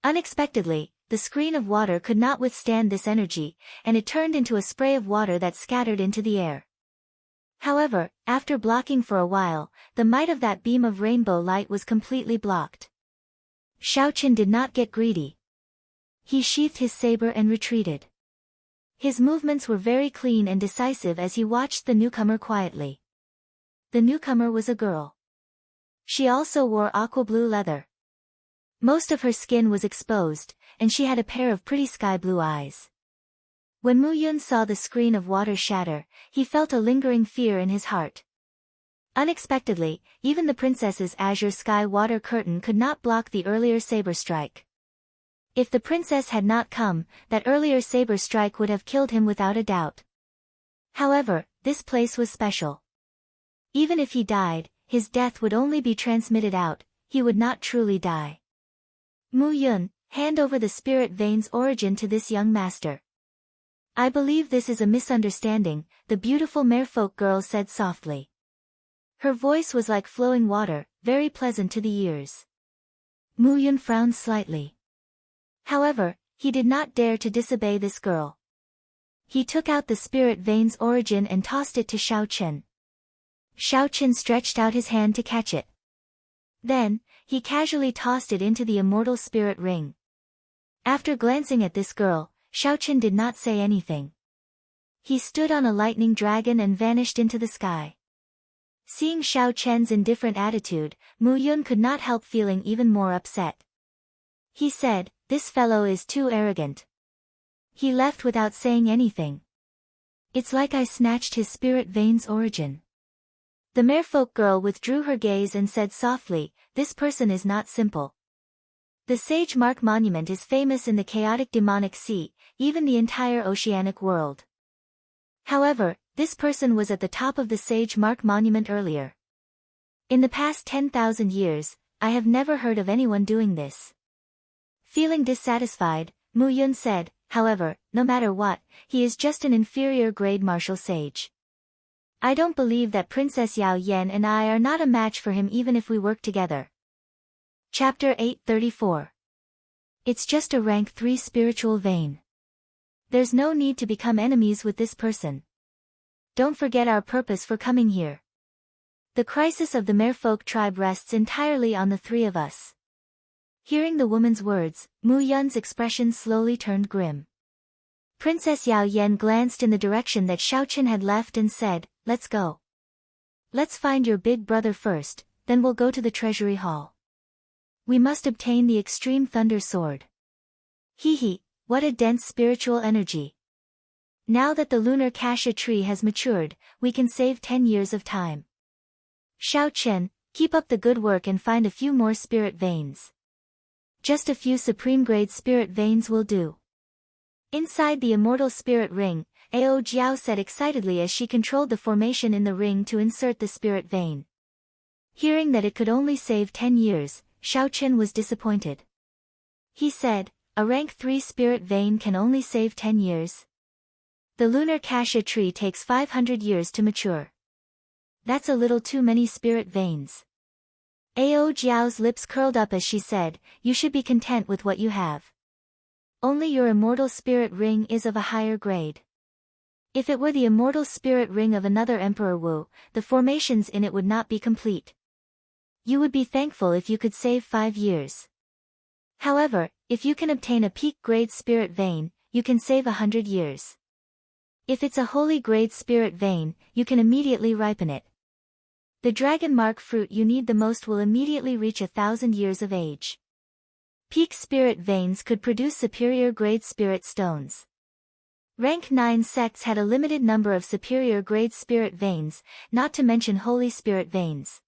Unexpectedly, the screen of water could not withstand this energy, and it turned into a spray of water that scattered into the air. However, after blocking for a while, the might of that beam of rainbow light was completely blocked. Xiaoqian did not get greedy. He sheathed his saber and retreated. His movements were very clean and decisive as he watched the newcomer quietly. The newcomer was a girl. She also wore aqua blue leather. Most of her skin was exposed, and she had a pair of pretty sky blue eyes. When Mu Yun saw the screen of water shatter, he felt a lingering fear in his heart. Unexpectedly, even the princess's azure sky water curtain could not block the earlier saber strike. If the princess had not come, that earlier saber strike would have killed him without a doubt. However, this place was special. Even if he died, his death would only be transmitted out, he would not truly die. Mu Yun, hand over the spirit vein's origin to this young master. I believe this is a misunderstanding, the beautiful merfolk girl said softly. Her voice was like flowing water, very pleasant to the ears. Mu Yun frowned slightly. However, he did not dare to disobey this girl. He took out the spirit vein's origin and tossed it to Xiaoqian. Xiaoqian stretched out his hand to catch it. Then, he casually tossed it into the immortal spirit ring. After glancing at this girl, Xiaoqian did not say anything. He stood on a lightning dragon and vanished into the sky. Seeing Xiaoqian's indifferent attitude, Mu Yun could not help feeling even more upset. He said, "This fellow is too arrogant." He left without saying anything. It's like I snatched his spirit vein's origin. The merfolk girl withdrew her gaze and said softly, "This person is not simple." The Sage Mark Monument is famous in the chaotic demonic sea, even the entire oceanic world. However, this person was at the top of the Sage Mark Monument earlier. In the past 10,000 years, I have never heard of anyone doing this. Feeling dissatisfied, Mu Yun said, "However, no matter what, he is just an inferior grade martial sage. I don't believe that Princess Yao Yan and I are not a match for him even if we work together." Chapter 834. It's just a rank 3 spiritual vein. There's no need to become enemies with this person. Don't forget our purpose for coming here. The crisis of the merfolk tribe rests entirely on the three of us. Hearing the woman's words, Mu Yun's expression slowly turned grim. Princess Yao Yan glanced in the direction that Xiaoqian had left and said, "Let's go. Let's find your big brother first, then we'll go to the treasury hall. We must obtain the extreme thunder sword." Hee, what a dense spiritual energy. Now that the lunar cassia tree has matured, we can save 10 years of time. Xiaoqian, keep up the good work and find a few more spirit veins. Just a few supreme-grade spirit veins will do. Inside the immortal spirit ring, Ao Jiao said excitedly as she controlled the formation in the ring to insert the spirit vein. Hearing that it could only save 10 years, Xiaoqian was disappointed. He said, "A rank 3 spirit vein can only save 10 years? The lunar cassia tree takes 500 years to mature. That's a little too many spirit veins." Ao Jiao's lips curled up as she said, "You should be content with what you have. Only your immortal spirit ring is of a higher grade. If it were the immortal spirit ring of another Emperor Wu, the formations in it would not be complete. You would be thankful if you could save 5 years. However, if you can obtain a peak-grade spirit vein, you can save 100 years. If it's a holy-grade spirit vein, you can immediately ripen it. The dragon mark fruit you need the most will immediately reach 1,000 years of age. Peak spirit veins could produce superior-grade spirit stones. Rank 9 sects had a limited number of superior-grade spirit veins, not to mention holy spirit veins.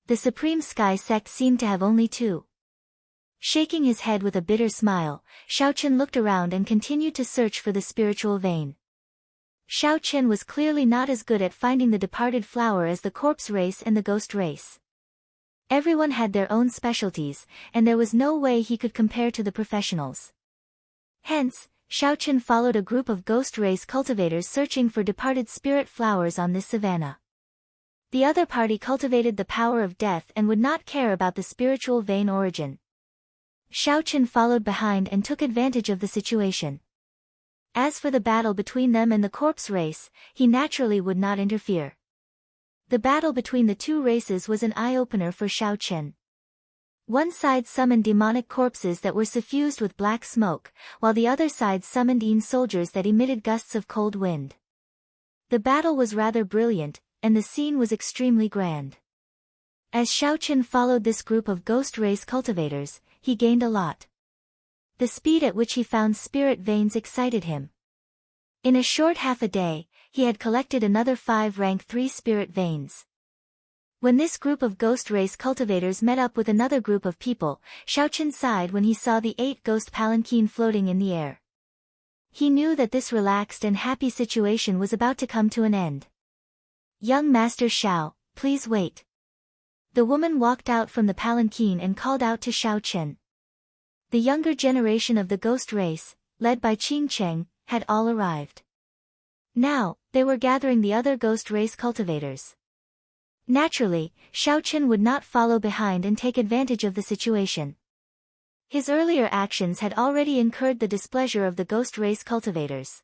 The Supreme Sky sect seemed to have only 2. Shaking his head with a bitter smile, Xiaoqian looked around and continued to search for the spiritual vein. Xiao Chen was clearly not as good at finding the departed flower as the corpse race and the ghost race. Everyone had their own specialties, and there was no way he could compare to the professionals. Hence, Xiao Chen followed a group of ghost race cultivators searching for departed spirit flowers on this savanna. The other party cultivated the power of death and would not care about the spiritual vein origin. Xiao Chen followed behind and took advantage of the situation. As for the battle between them and the corpse race, he naturally would not interfere. The battle between the two races was an eye-opener for Xiao Chen. One side summoned demonic corpses that were suffused with black smoke, while the other side summoned Yin soldiers that emitted gusts of cold wind. The battle was rather brilliant, and the scene was extremely grand. As Xiao Chen followed this group of ghost race cultivators, he gained a lot. The speed at which he found spirit veins excited him. In a short half a day, he had collected another 5 rank 3 spirit veins. When this group of ghost race cultivators met up with another group of people, Xiao Chen sighed when he saw the 8 ghost palanquin floating in the air. He knew that this relaxed and happy situation was about to come to an end. "Young Master Xiao, please wait." The woman walked out from the palanquin and called out to Xiao Chen. The younger generation of the ghost race, led by Qing Cheng, had all arrived. Now, they were gathering the other ghost race cultivators. Naturally, Xiao Chen would not follow behind and take advantage of the situation. His earlier actions had already incurred the displeasure of the ghost race cultivators.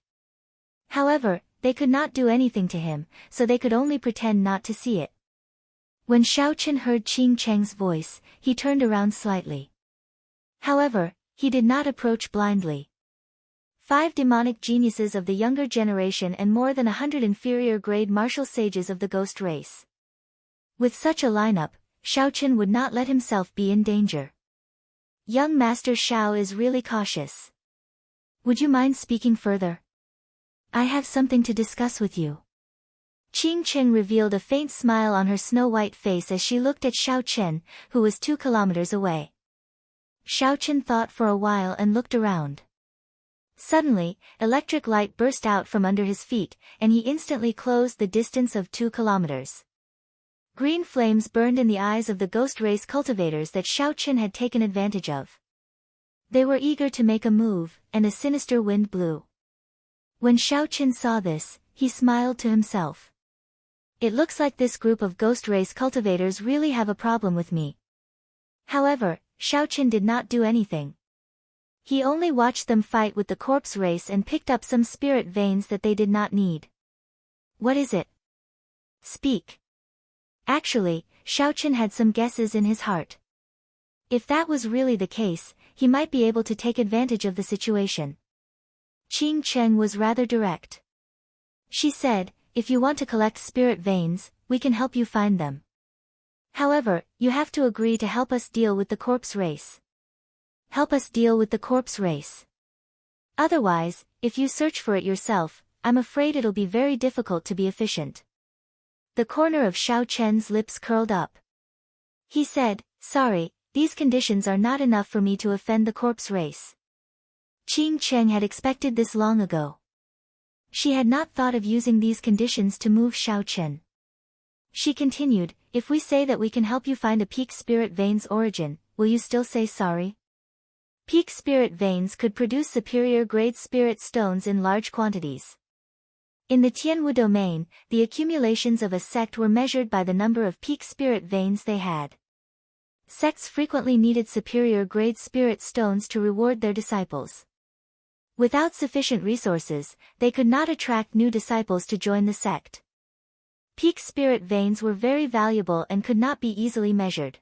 However, they could not do anything to him, so they could only pretend not to see it. When Xiao Chen heard Qing Cheng's voice, he turned around slightly. However, he did not approach blindly. 5 demonic geniuses of the younger generation and more than 100 inferior grade martial sages of the ghost race. With such a lineup, Xiao Chen would not let himself be in danger. Young Master Xiao is really cautious. Would you mind speaking further? I have something to discuss with you. Qing Cheng revealed a faint smile on her snow-white face as she looked at Xiao Chen, who was 2 kilometers away. Xiao Chen thought for a while and looked around. Suddenly, electric light burst out from under his feet, and he instantly closed the distance of 2 kilometers. Green flames burned in the eyes of the ghost race cultivators that Xiao Chen had taken advantage of. They were eager to make a move, and a sinister wind blew. When Xiao Chen saw this, he smiled to himself. It looks like this group of ghost race cultivators really have a problem with me. However, Xiao Chen did not do anything. He only watched them fight with the corpse race and picked up some spirit veins that they did not need. What is it? Speak. Actually, Xiao Chen had some guesses in his heart. If that was really the case, he might be able to take advantage of the situation. Qing Cheng was rather direct. She said, "If you want to collect spirit veins, we can help you find them. However, you have to agree to help us deal with the corpse race. Help us deal with the corpse race. Otherwise, if you search for it yourself, I'm afraid it'll be very difficult to be efficient." The corner of Xiao Chen's lips curled up. He said, "Sorry, these conditions are not enough for me to offend the corpse race." Qing Cheng had expected this long ago. She had not thought of using these conditions to move Xiao Chen. She continued, "If we say that we can help you find a peak spirit vein's origin, will you still say sorry? Peak spirit veins could produce superior grade spirit stones in large quantities. In the Tianwu domain, the accumulations of a sect were measured by the number of peak spirit veins they had. Sects frequently needed superior grade spirit stones to reward their disciples. Without sufficient resources, they could not attract new disciples to join the sect. Peak spirit veins were very valuable and could not be easily measured.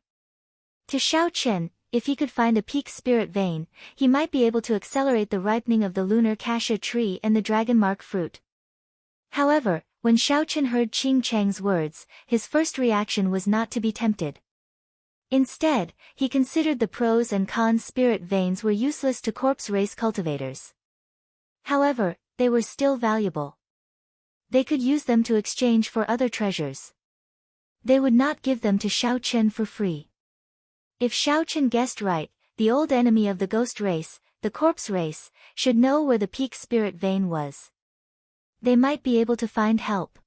To Xiao Chen, if he could find a peak spirit vein, he might be able to accelerate the ripening of the lunar cassia tree and the dragon mark fruit. However, when Xiao Chen heard Qing Cheng's words, his first reaction was not to be tempted. Instead, he considered the pros and cons. Spirit veins were useless to corpse race cultivators. However, they were still valuable. They could use them to exchange for other treasures. They would not give them to Xiao Chen for free. If Xiao Chen guessed right, the old enemy of the ghost race, the corpse race, should know where the peak spirit vein was. They might be able to find help.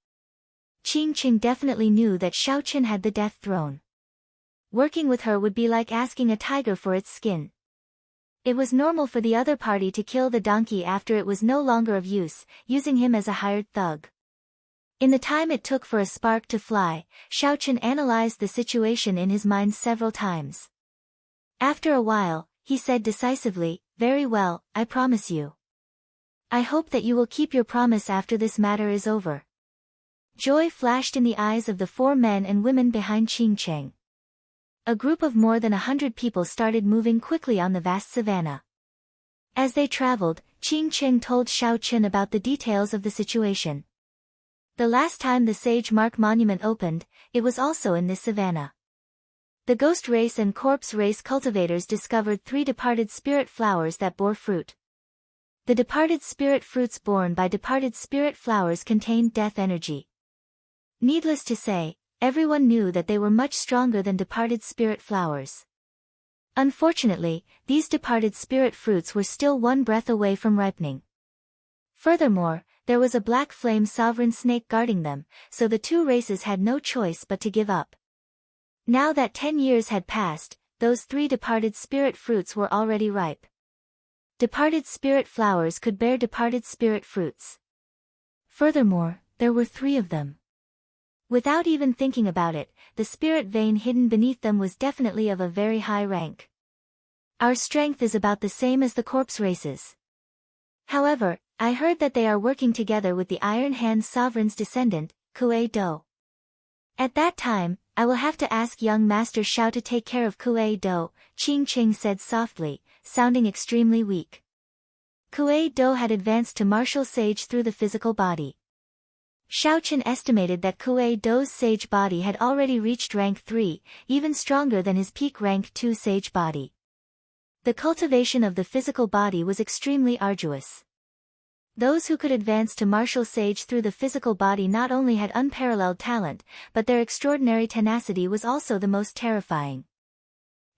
Qing Qing definitely knew that Xiaoqin had the death throne. Working with her would be like asking a tiger for its skin. It was normal for the other party to kill the donkey after it was no longer of use, using him as a hired thug. In the time it took for a spark to fly, Xiaoqin analyzed the situation in his mind several times. After a while, he said decisively, "Very well, I promise you. I hope that you will keep your promise after this matter is over." Joy flashed in the eyes of the 4 men and women behind Qing Qing. A group of more than 100 people started moving quickly on the vast savannah. As they traveled, Qing Qing told Xiaoqin about the details of the situation. The last time the Sage Mark Monument opened, it was also in this savannah. The ghost race and corpse race cultivators discovered 3 departed spirit flowers that bore fruit. The departed spirit fruits borne by departed spirit flowers contained death energy. Needless to say, everyone knew that they were much stronger than departed spirit flowers. Unfortunately, these departed spirit fruits were still 1 breath away from ripening. Furthermore, there was a black flame sovereign snake guarding them, so the 2 races had no choice but to give up. Now that 10 years had passed, those 3 departed spirit fruits were already ripe. Departed spirit flowers could bear departed spirit fruits. Furthermore, there were 3 of them. Without even thinking about it, the spirit vein hidden beneath them was definitely of a very high rank. Our strength is about the same as the corpse races. However, I heard that they are working together with the Iron Hand Sovereign's descendant, Kuei Do. At that time, I will have to ask young Master Xiao to take care of Kuei Do, Qing Qing said softly, sounding extremely weak. Kuei Do had advanced to martial sage through the physical body. Xiaoqin estimated that Kuei Do's sage body had already reached rank 3, even stronger than his peak rank 2 sage body. The cultivation of the physical body was extremely arduous. Those who could advance to martial sage through the physical body not only had unparalleled talent, but their extraordinary tenacity was also the most terrifying.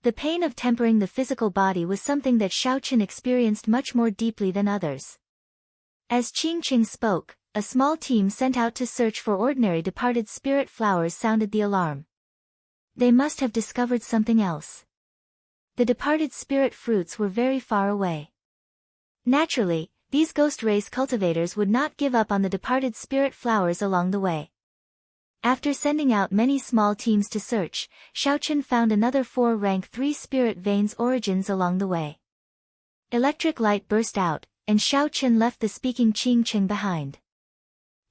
The pain of tempering the physical body was something that Xiaoqin experienced much more deeply than others. As Qing Qing spoke, a small team sent out to search for ordinary departed spirit flowers sounded the alarm. They must have discovered something else. The departed spirit fruits were very far away. Naturally, these ghost race cultivators would not give up on the departed spirit flowers along the way. After sending out many small teams to search, Xiaoqin found another 4 rank 3 spirit veins origins along the way. Electric light burst out, and Xiaoqin left the speaking Qing Qing behind.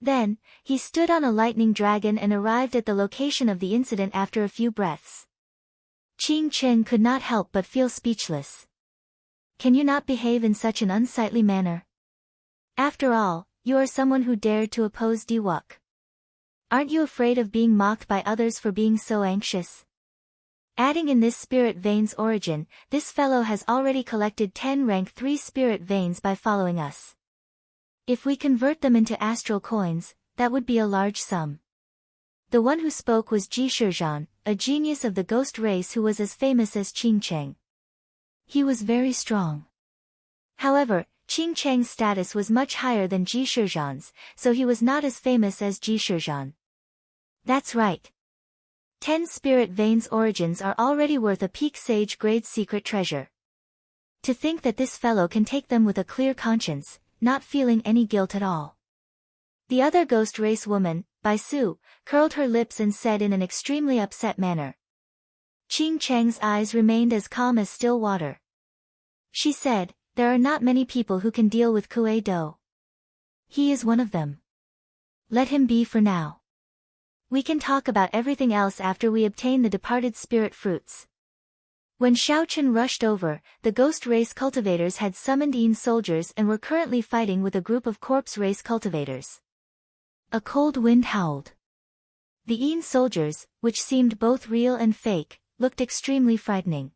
Then, he stood on a lightning dragon and arrived at the location of the incident after a few breaths. Qing Qing could not help but feel speechless. Can you not behave in such an unsightly manner? After all, you are someone who dared to oppose Diwuk. Aren't you afraid of being mocked by others for being so anxious? Adding in this spirit veins origin, this fellow has already collected 10 rank 3 spirit veins by following us. If we convert them into astral coins, that would be a large sum. The one who spoke was Ji Shizhan, a genius of the ghost race who was as famous as Qing Qing. He was very strong. However, Qing Qing's status was much higher than Ji Shizhan's, so he was not as famous as Ji Shizhan. That's right. 10 spirit veins origins are already worth a peak sage grade secret treasure. To think that this fellow can take them with a clear conscience, not feeling any guilt at all. The other ghost race woman, Bai Su, curled her lips and said in an extremely upset manner. Qing Cheng's eyes remained as calm as still water. She said, there are not many people who can deal with Kuei Do. He is one of them. Let him be for now. We can talk about everything else after we obtain the departed spirit fruits. When Xiaoqin rushed over, the ghost race cultivators had summoned Yin soldiers and were currently fighting with a group of corpse race cultivators. A cold wind howled. The Yin soldiers, which seemed both real and fake, looked extremely frightening.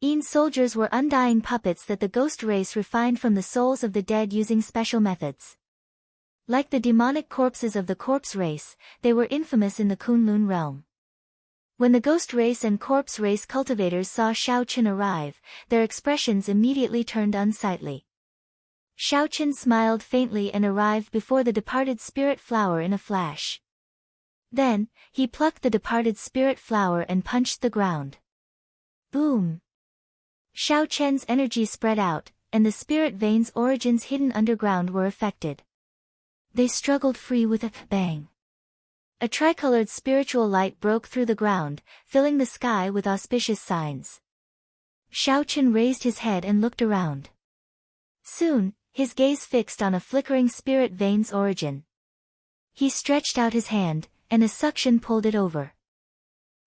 Yin soldiers were undying puppets that the ghost race refined from the souls of the dead using special methods. Like the demonic corpses of the corpse race, they were infamous in the Kunlun realm. When the ghost race and corpse race cultivators saw Xiaoqin arrive, their expressions immediately turned unsightly. Xiaoqin smiled faintly and arrived before the departed spirit flower in a flash. Then, he plucked the departed spirit flower and punched the ground. Boom! Xiaoqian's energy spread out, and the spirit veins' origins hidden underground were affected. They struggled free with a bang. A tricolored spiritual light broke through the ground, filling the sky with auspicious signs. Xiaoqin raised his head and looked around. Soon, his gaze fixed on a flickering spirit vein's origin. He stretched out his hand, and a suction pulled it over.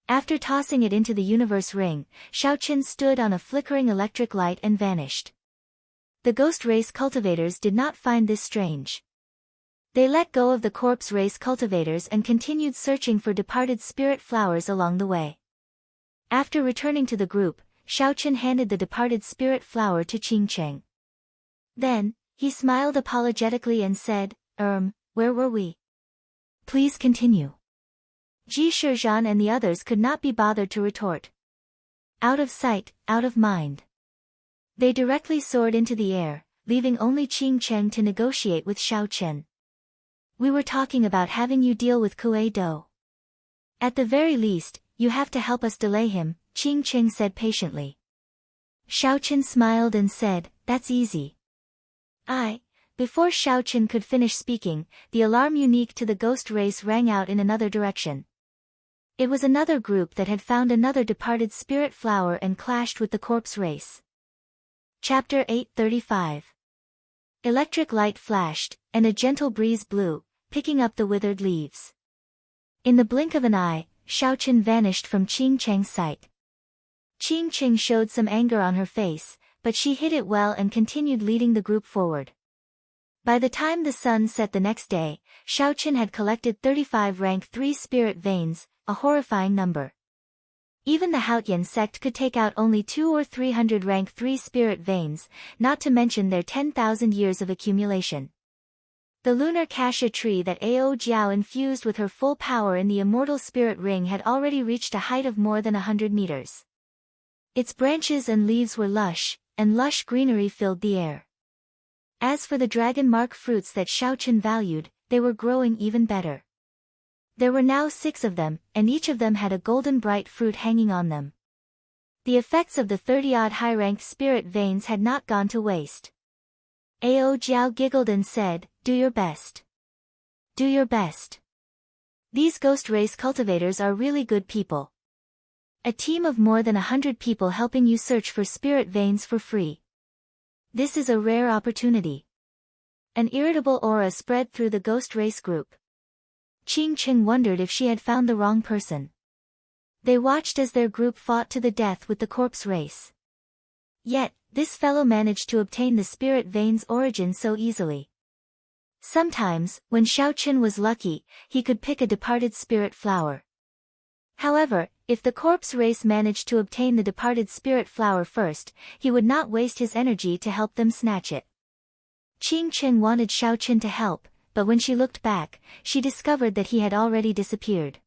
After tossing it into the universe ring, Xiaoqin stood on a flickering electric light and vanished. The ghost race cultivators did not find this strange. They let go of the corpse race cultivators and continued searching for departed spirit flowers along the way. After returning to the group, Xiaoqin handed the departed spirit flower to Qingcheng. Then, he smiled apologetically and said, where were we? Please continue. Ji Shizhan and the others could not be bothered to retort. Out of sight, out of mind. They directly soared into the air, leaving only Qingcheng to negotiate with Xiaoqin. We were talking about having you deal with Kuei Do. At the very least, you have to help us delay him, Qingcheng said patiently. Xiaoqin smiled and said, that's easy. Before Xiaoqin could finish speaking, the alarm unique to the ghost race rang out in another direction. It was another group that had found another departed spirit flower and clashed with the corpse race. Chapter 835. Electric light flashed, and a gentle breeze blew, picking up the withered leaves. In the blink of an eye, Xiaoqin vanished from Qingcheng's sight. Qingcheng showed some anger on her face, but she hid it well and continued leading the group forward. By the time the sun set the next day, Xiaoqin had collected 35 rank 3 spirit veins, a horrifying number. Even the Haotian sect could take out only 200 or 300 rank 3 spirit veins, not to mention their 10,000 years of accumulation. The lunar cassia tree that Ao Jiao infused with her full power in the immortal spirit ring had already reached a height of more than 100 meters. Its branches and leaves were lush, and lush greenery filled the air. As for the dragon mark fruits that Xiaoqin valued, they were growing even better. There were now 6 of them, and each of them had a golden bright fruit hanging on them. The effects of the 30-odd high-ranked spirit veins had not gone to waste. Ao Jiao giggled and said, do your best. Do your best. These ghost race cultivators are really good people. A team of more than 100 people helping you search for spirit veins for free. This is a rare opportunity. An irritable aura spread through the ghost race group. Qingcheng wondered if she had found the wrong person. They watched as their group fought to the death with the corpse race. Yet, this fellow managed to obtain the spirit veins origin so easily. Sometimes, when Xiaoqin was lucky, he could pick a departed spirit flower. However, if the corpse race managed to obtain the departed spirit flower first, he would not waste his energy to help them snatch it. Qingcheng wanted Xiaoqin to help, but when she looked back, she discovered that he had already disappeared.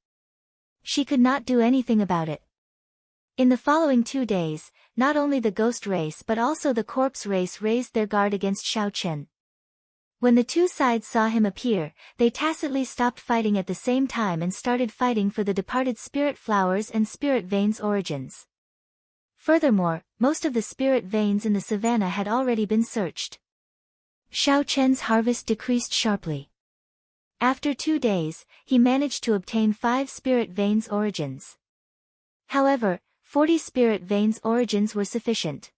She could not do anything about it. In the following 2 days, not only the ghost race but also the corpse race raised their guard against Xiaoqin. When the 2 sides saw him appear, they tacitly stopped fighting at the same time and started fighting for the departed spirit flowers and spirit veins origins. Furthermore, most of the spirit veins in the savannah had already been searched. Xiaoqin's harvest decreased sharply. After 2 days, he managed to obtain 5 spirit veins origins. However, 40 spirit veins origins were sufficient.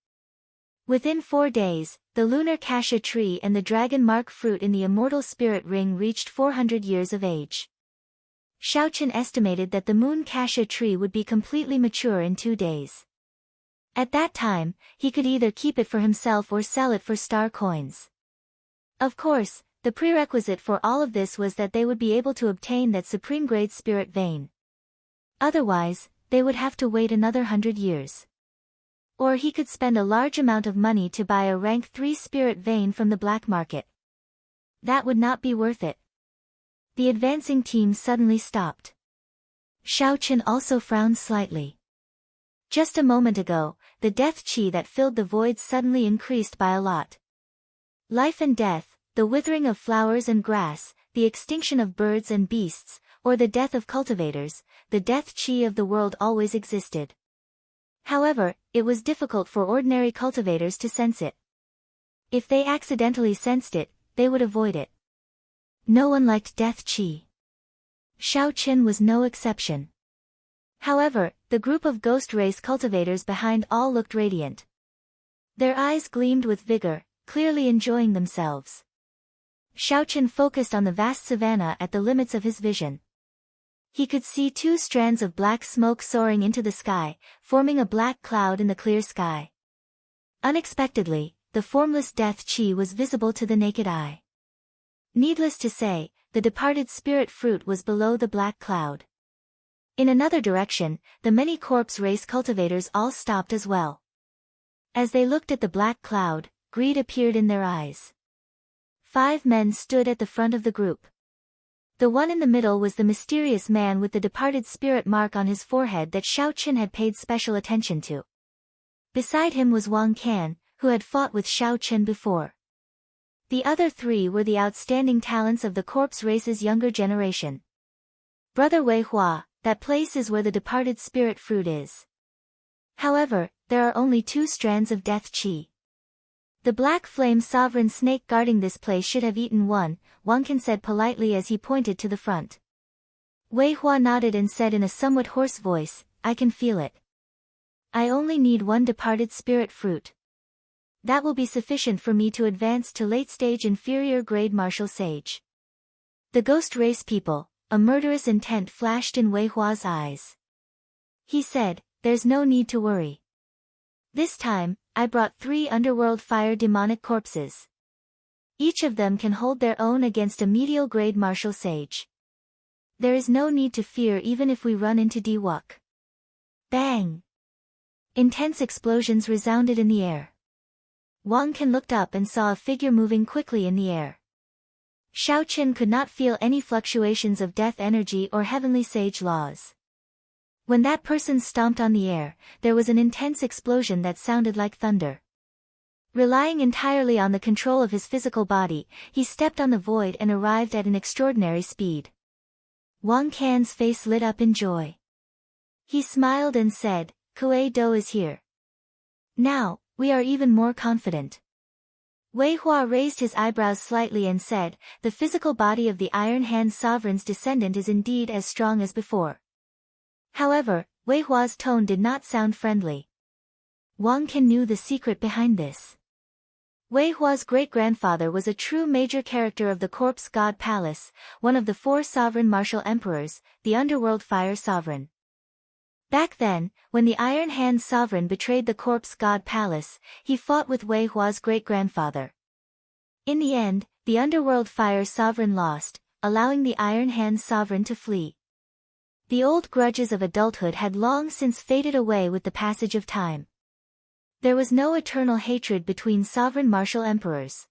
Within 4 days, the lunar cassia tree and the dragon mark fruit in the immortal spirit ring reached 400 years of age. Xiaoqin estimated that the moon cassia tree would be completely mature in 2 days. At that time, he could either keep it for himself or sell it for star coins. Of course, the prerequisite for all of this was that they would be able to obtain that supreme grade spirit vein. Otherwise, they would have to wait another 100 years. Or he could spend a large amount of money to buy a rank 3 spirit vein from the black market. That would not be worth it. The advancing team suddenly stopped. Xiaoqin also frowned slightly. Just a moment ago, the death qi that filled the void suddenly increased by a lot. Life and death, the withering of flowers and grass, the extinction of birds and beasts, or the death of cultivators, the death chi of the world always existed. However, it was difficult for ordinary cultivators to sense it. If they accidentally sensed it, they would avoid it. No one liked death chi. Shao Qin was no exception. However, the group of ghost race cultivators behind all looked radiant. Their eyes gleamed with vigor, clearly enjoying themselves. Shao Qin focused on the vast savanna at the limits of his vision. He could see 2 strands of black smoke soaring into the sky, forming a black cloud in the clear sky. Unexpectedly, the formless death chi was visible to the naked eye. Needless to say, the departed spirit fruit was below the black cloud. In another direction, the many corpse race cultivators all stopped as well. As they looked at the black cloud, greed appeared in their eyes. 5 men stood at the front of the group. The one in the middle was the mysterious man with the departed spirit mark on his forehead that Shao Qin had paid special attention to. Beside him was Wang Can, who had fought with Shao Qin before. The other 3 were the outstanding talents of the corpse race's younger generation. Brother Wei Hua, that place is where the departed spirit fruit is. However, there are only 2 strands of death chi. The black flame sovereign snake guarding this place should have eaten one, Wang Can said politely as he pointed to the front. Wei Hua nodded and said in a somewhat hoarse voice, I can feel it. I only need 1 departed spirit fruit. That will be sufficient for me to advance to late-stage inferior grade martial sage. The ghost race people, a murderous intent flashed in Wei Hua's eyes. He said, there's no need to worry. This time, I brought 3 underworld fire demonic corpses. Each of them can hold their own against a medial grade martial sage. There is no need to fear even if we run into Diwuk. Bang! Intense explosions resounded in the air. Wang Can looked up and saw a figure moving quickly in the air. Shao Qin could not feel any fluctuations of death energy or heavenly sage laws. When that person stomped on the air, there was an intense explosion that sounded like thunder. Relying entirely on the control of his physical body, he stepped on the void and arrived at an extraordinary speed. Wang Can's face lit up in joy. He smiled and said, Kuei Do is here. Now, we are even more confident. Wei Hua raised his eyebrows slightly and said, the physical body of the Iron Hand Sovereign's descendant is indeed as strong as before. However, Wei Hua's tone did not sound friendly. Wang Can knew the secret behind this. Wei Hua's great-grandfather was a true major character of the Corpse God Palace, one of the 4 sovereign martial emperors, the Underworld Fire Sovereign. Back then, when the Iron Hand Sovereign betrayed the Corpse God Palace, he fought with Wei Hua's great-grandfather. In the end, the Underworld Fire Sovereign lost, allowing the Iron Hand Sovereign to flee. The old grudges of adulthood had long since faded away with the passage of time. There was no eternal hatred between sovereign martial emperors.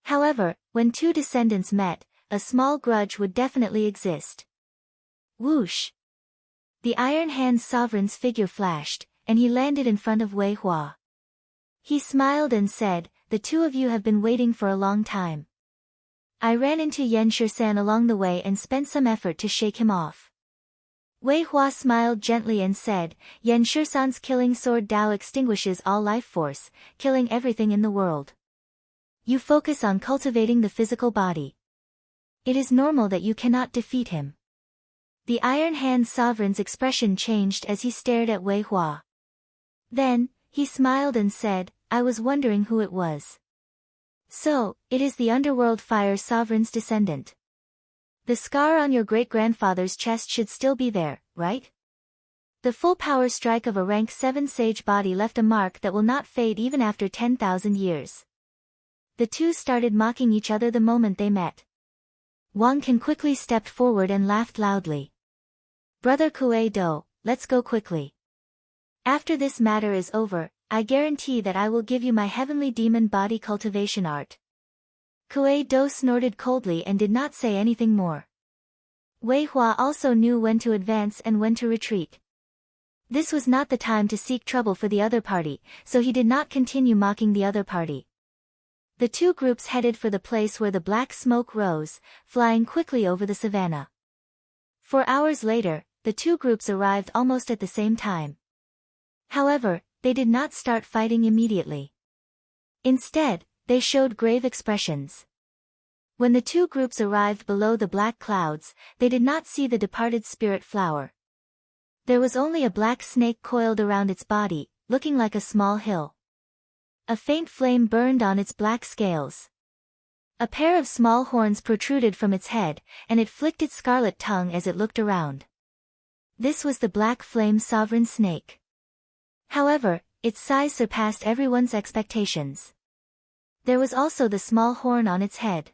However, when 2 descendants met, a small grudge would definitely exist. Whoosh! The Iron Hand Sovereign's figure flashed, and he landed in front of Wei Hua. He smiled and said, the 2 of you have been waiting for a long time. I ran into Yan Shisan along the way and spent some effort to shake him off. Wei Hua smiled gently and said, Yan Shisan's killing sword Dao extinguishes all life force, killing everything in the world. You focus on cultivating the physical body. It is normal that you cannot defeat him. The Iron Hand Sovereign's expression changed as he stared at Wei Hua. Then, he smiled and said, I was wondering who it was. So, it is the Underworld Fire Sovereign's descendant. The scar on your great-grandfather's chest should still be there, right? The full power strike of a rank 7 sage body left a mark that will not fade even after 10,000 years. The 2 started mocking each other the moment they met. Wang Can quickly stepped forward and laughed loudly. Brother Kuei Do, let's go quickly. After this matter is over, I guarantee that I will give you my heavenly demon body cultivation art. Kuei Do snorted coldly and did not say anything more. Wei Hua also knew when to advance and when to retreat. This was not the time to seek trouble for the other party, so he did not continue mocking the other party. The two groups headed for the place where the black smoke rose, flying quickly over the savannah. 4 hours later, the two groups arrived almost at the same time. However, they did not start fighting immediately. Instead, they showed grave expressions. When the two groups arrived below the black clouds, they did not see the departed spirit flower. There was only a black snake coiled around its body, looking like a small hill. A faint flame burned on its black scales. A pair of small horns protruded from its head, and it flicked its scarlet tongue as it looked around. This was the black flame sovereign snake. However, its size surpassed everyone's expectations. There was also the small horn on its head.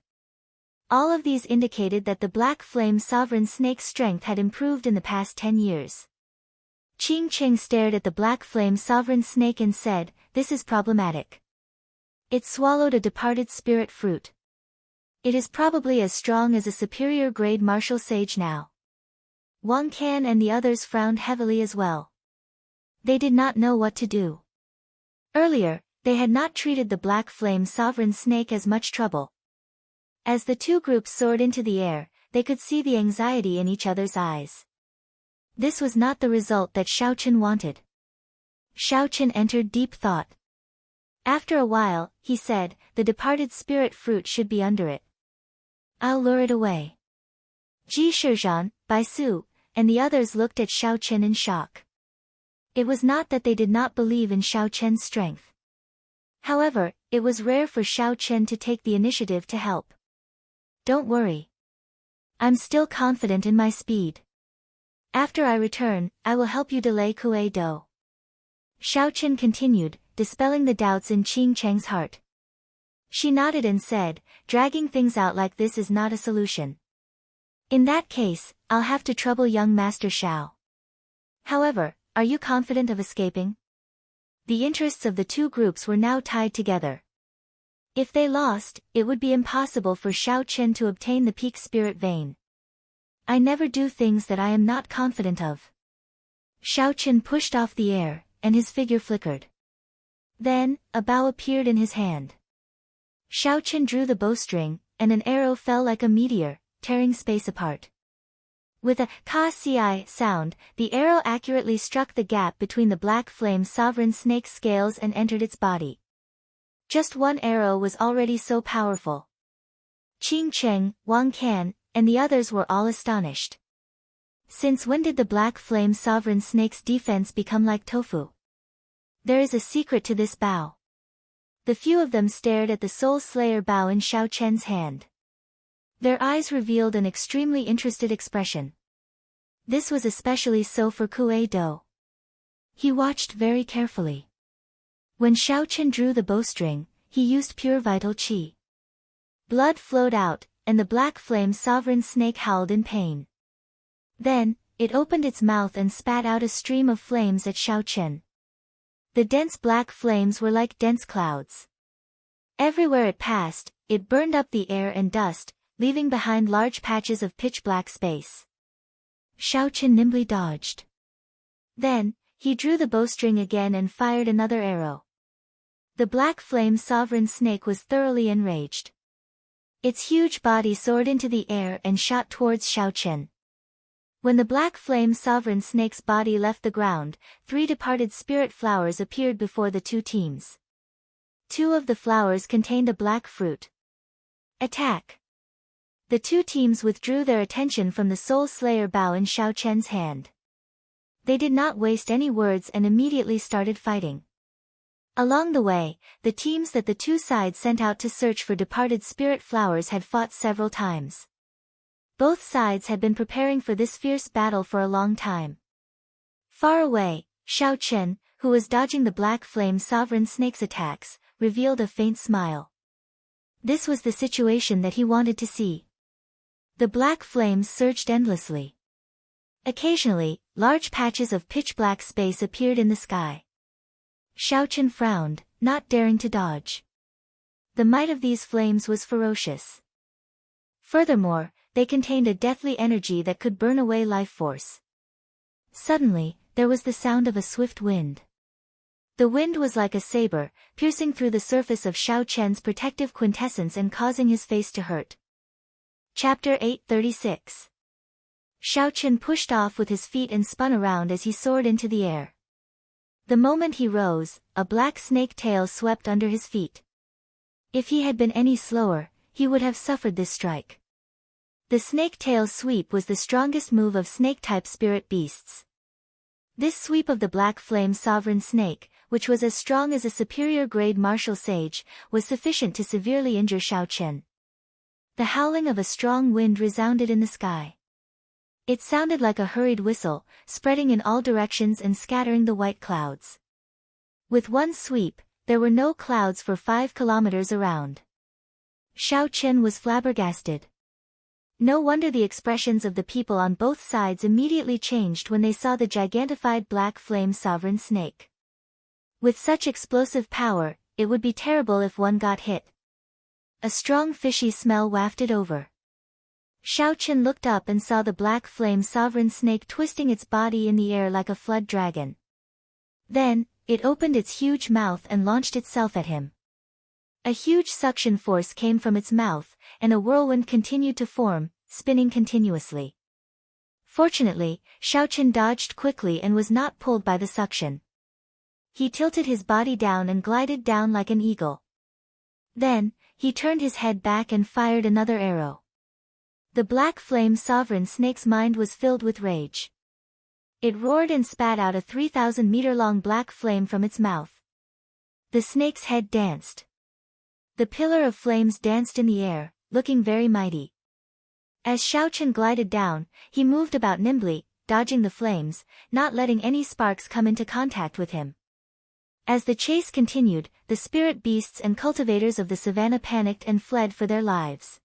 All of these indicated that the black flame sovereign snake's strength had improved in the past 10 years. Qing Cheng stared at the black flame sovereign snake and said, "This is problematic." It swallowed a departed spirit fruit. It is probably as strong as a superior grade martial sage now. Wang Can and the others frowned heavily as well. They did not know what to do. Earlier, they had not treated the black flame sovereign snake as much trouble. As the two groups soared into the air, they could see the anxiety in each other's eyes. This was not the result that Xiaochen wanted. Xiaochen entered deep thought. After a while, he said, "The departed spirit fruit should be under it. I'll lure it away." Ji Shizhan, Bai Su, and the others looked at Xiaochen in shock. It was not that they did not believe in Xiaochen's strength. However, it was rare for Xiaochen to take the initiative to help. "Don't worry. I'm still confident in my speed. After I return, I will help you delay Kuei Do." Xiaochen continued, dispelling the doubts in Qing Cheng's heart. She nodded and said, "Dragging things out like this is not a solution. In that case, I'll have to trouble young Master Xiao. However, are you confident of escaping?" The interests of the two groups were now tied together. If they lost, it would be impossible for Xiaochen to obtain the peak spirit vein. "I never do things that I am not confident of." Xiaochen pushed off the air, and his figure flickered. Then, a bow appeared in his hand. Xiaochen drew the bowstring, and an arrow fell like a meteor, tearing space apart. With a ka-ci sound, the arrow accurately struck the gap between the black flame sovereign snake's scales and entered its body. Just one arrow was already so powerful. Qing Cheng, Wang Can, and the others were all astonished. Since when did the black flame sovereign snake's defense become like tofu? There is a secret to this bow. The few of them stared at the Soul Slayer bow in Xiaochen's hand. Their eyes revealed an extremely interested expression. This was especially so for Kuei Do. He watched very carefully. When Xiaochen drew the bowstring, he used pure vital qi. Blood flowed out, and the black flame sovereign snake howled in pain. Then, it opened its mouth and spat out a stream of flames at Xiaochen. The dense black flames were like dense clouds. Everywhere it passed, it burned up the air and dust, leaving behind large patches of pitch-black space. Xiaochen nimbly dodged. Then, he drew the bowstring again and fired another arrow. The black flame sovereign snake was thoroughly enraged. Its huge body soared into the air and shot towards Xiaochen. When the black flame sovereign snake's body left the ground, 3 departed spirit flowers appeared before the two teams. 2 of the flowers contained a black fruit. Attack! The two teams withdrew their attention from the Soul Slayer bow in Xiaochen's hand. They did not waste any words and immediately started fighting. Along the way, the teams that the two sides sent out to search for departed spirit flowers had fought several times. Both sides had been preparing for this fierce battle for a long time. Far away, Xiaochen, who was dodging the black flame sovereign snake's attacks, revealed a faint smile. This was the situation that he wanted to see. The black flames surged endlessly. Occasionally, large patches of pitch-black space appeared in the sky. Xiaochen frowned, not daring to dodge. The might of these flames was ferocious. Furthermore, they contained a deathly energy that could burn away life force. Suddenly, there was the sound of a swift wind. The wind was like a saber, piercing through the surface of Xiao Chen's protective quintessence and causing his face to hurt. Chapter 836. Xiao Chen pushed off with his feet and spun around as he soared into the air. The moment he rose, a black snake tail swept under his feet. If he had been any slower, he would have suffered this strike. The snake tail sweep was the strongest move of snake-type spirit beasts. This sweep of the black flame sovereign snake, which was as strong as a superior grade martial sage, was sufficient to severely injure Xiao Chen. The howling of a strong wind resounded in the sky. It sounded like a hurried whistle, spreading in all directions and scattering the white clouds. With one sweep, there were no clouds for 5 kilometers around. Xiao Chen was flabbergasted. No wonder the expressions of the people on both sides immediately changed when they saw the gigantified black flame sovereign snake. With such explosive power, it would be terrible if one got hit. A strong fishy smell wafted over. Xiao Chen looked up and saw the black flame sovereign snake twisting its body in the air like a flood dragon. Then, it opened its huge mouth and launched itself at him. A huge suction force came from its mouth, and a whirlwind continued to form, spinning continuously. Fortunately, Xiao Chen dodged quickly and was not pulled by the suction. He tilted his body down and glided down like an eagle. Then, he turned his head back and fired another arrow. The black flame sovereign snake's mind was filled with rage. It roared and spat out a 3,000-meter-long black flame from its mouth. The snake's head danced. The pillar of flames danced in the air, looking very mighty. As Xiao Chen glided down, he moved about nimbly, dodging the flames, not letting any sparks come into contact with him. As the chase continued, the spirit beasts and cultivators of the savannah panicked and fled for their lives.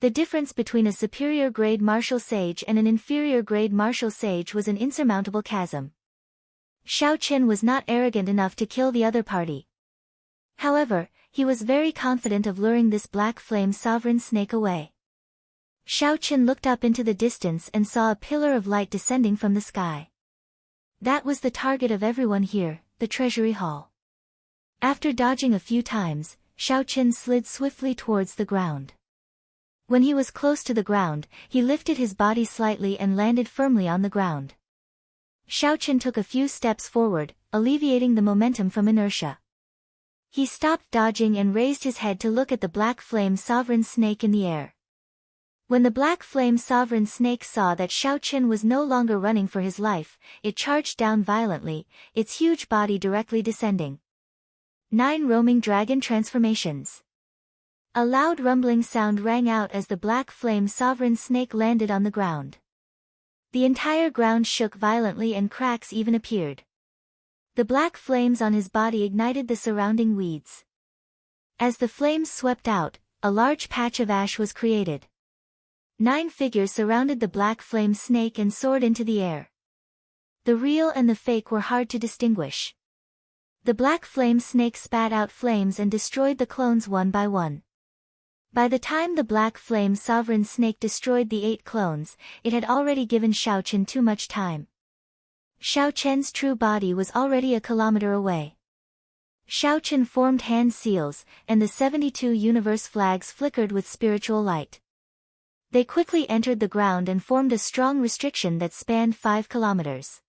The difference between a superior grade martial sage and an inferior grade martial sage was an insurmountable chasm. Xiao Chen was not arrogant enough to kill the other party. However, he was very confident of luring this black flame sovereign snake away. Xiao Chen looked up into the distance and saw a pillar of light descending from the sky. That was the target of everyone here, the treasury hall. After dodging a few times, Xiao Chen slid swiftly towards the ground. When he was close to the ground, he lifted his body slightly and landed firmly on the ground. Xiao Chen took a few steps forward, alleviating the momentum from inertia. He stopped dodging and raised his head to look at the black flame sovereign snake in the air. When the black flame sovereign snake saw that Xiao Chen was no longer running for his life, it charged down violently, its huge body directly descending. 9 roaming dragon transformations. A loud rumbling sound rang out as the black flame sovereign snake landed on the ground. The entire ground shook violently and cracks even appeared. The black flames on his body ignited the surrounding weeds. As the flames swept out, a large patch of ash was created. 9 figures surrounded the black flame snake and soared into the air. The real and the fake were hard to distinguish. The black flame snake spat out flames and destroyed the clones one by one. By the time the black flame sovereign snake destroyed the 8 clones, it had already given Xiao Chen too much time. Xiao Chen's true body was already a kilometer away. Xiao Chen formed hand seals, and the 72 universe flags flickered with spiritual light. They quickly entered the ground and formed a strong restriction that spanned 5 kilometers.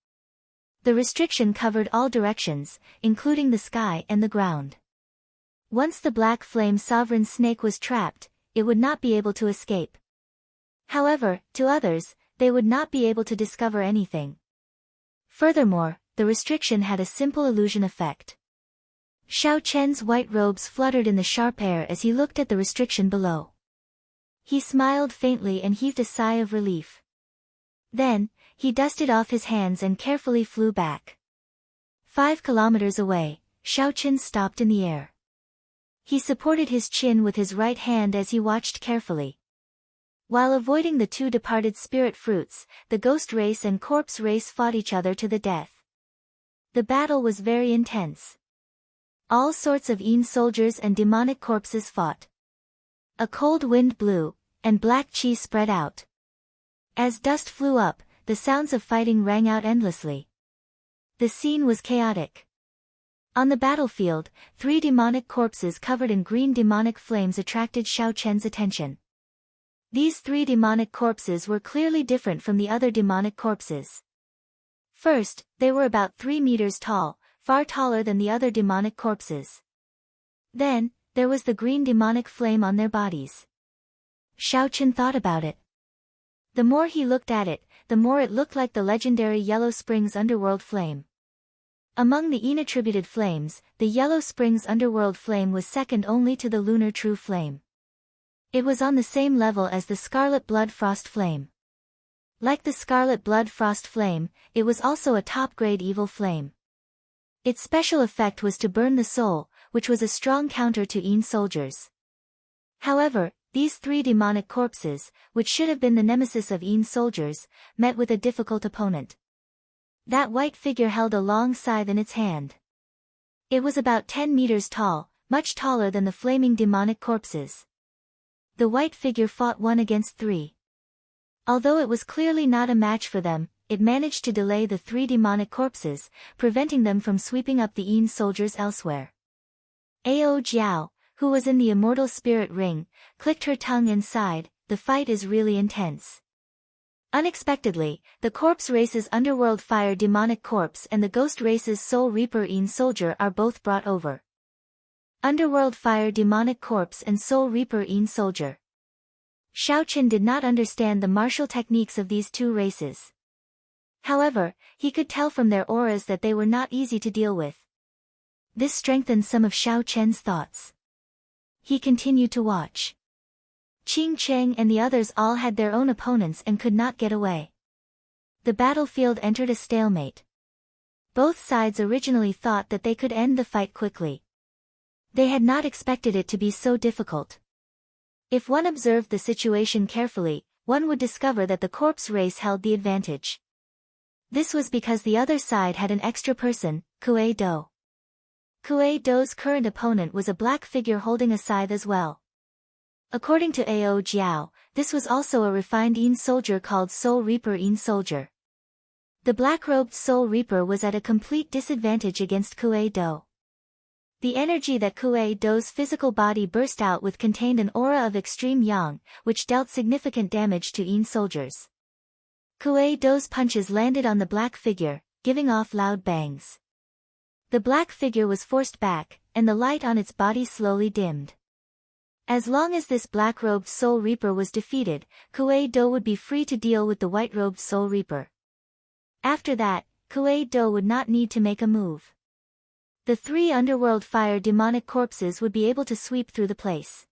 The restriction covered all directions, including the sky and the ground. Once the black flame sovereign snake was trapped, it would not be able to escape. However, to others, they would not be able to discover anything. Furthermore, the restriction had a simple illusion effect. Xiao Chen's white robes fluttered in the sharp air as he looked at the restriction below. He smiled faintly and heaved a sigh of relief. Then, he dusted off his hands and carefully flew back. 5 kilometers away, Xiao Chen stopped in the air. He supported his chin with his right hand as he watched carefully. While avoiding the 2 departed spirit fruits, the ghost race and corpse race fought each other to the death. The battle was very intense. All sorts of Yin soldiers and demonic corpses fought. A cold wind blew, and black chi spread out. As dust flew up, the sounds of fighting rang out endlessly. The scene was chaotic. On the battlefield, 3 demonic corpses covered in green demonic flames attracted Xiao Chen's attention. These 3 demonic corpses were clearly different from the other demonic corpses. First, they were about 3 meters tall, far taller than the other demonic corpses. Then, there was the green demonic flame on their bodies. Xiao Chen thought about it. The more he looked at it, the more it looked like the legendary Yellow Springs Underworld flame. Among the Yin-attributed flames, the Yellow Springs Underworld flame was second only to the Lunar True Flame. It was on the same level as the Scarlet Blood Frost flame. Like the Scarlet Blood Frost flame, it was also a top-grade evil flame. Its special effect was to burn the soul, which was a strong counter to Yin soldiers. However, these 3 demonic corpses, which should have been the nemesis of Yin soldiers, met with a difficult opponent. That white figure held a long scythe in its hand. It was about 10 meters tall, much taller than the flaming demonic corpses. The white figure fought 1 against 3. Although it was clearly not a match for them, it managed to delay the 3 demonic corpses, preventing them from sweeping up the Yin soldiers elsewhere. Ao Jiao, who was in the Immortal Spirit Ring, clicked her tongue and sighed, "The fight is really intense." Unexpectedly, the Corpse Race's Underworld Fire Demonic Corpse and the Ghost Race's Soul Reaper Yin Soldier are both brought over. Underworld Fire Demonic Corpse and Soul Reaper Yin Soldier. Xiao Chen did not understand the martial techniques of these 2 races. However, he could tell from their auras that they were not easy to deal with. This strengthened some of Xiao Chen's thoughts. He continued to watch. Qing Cheng and the others all had their own opponents and could not get away. The battlefield entered a stalemate. Both sides originally thought that they could end the fight quickly. They had not expected it to be so difficult. If one observed the situation carefully, one would discover that the corpse race held the advantage. This was because the other side had an extra person, Kuei Do. Kuei Do's current opponent was a black figure holding a scythe as well. According to Ao Jiao, this was also a refined Yin soldier called Soul Reaper Yin Soldier. The black-robed Soul Reaper was at a complete disadvantage against Kuei Do. The energy that Kuei Do's physical body burst out with contained an aura of extreme yang, which dealt significant damage to Yin soldiers. Kuei Do's punches landed on the black figure, giving off loud bangs. The black figure was forced back, and the light on its body slowly dimmed. As long as this black-robed Soul Reaper was defeated, Kuei Do would be free to deal with the white-robed Soul Reaper. After that, Kuei Do would not need to make a move. The 3 Underworld Fire Demonic Corpses would be able to sweep through the place.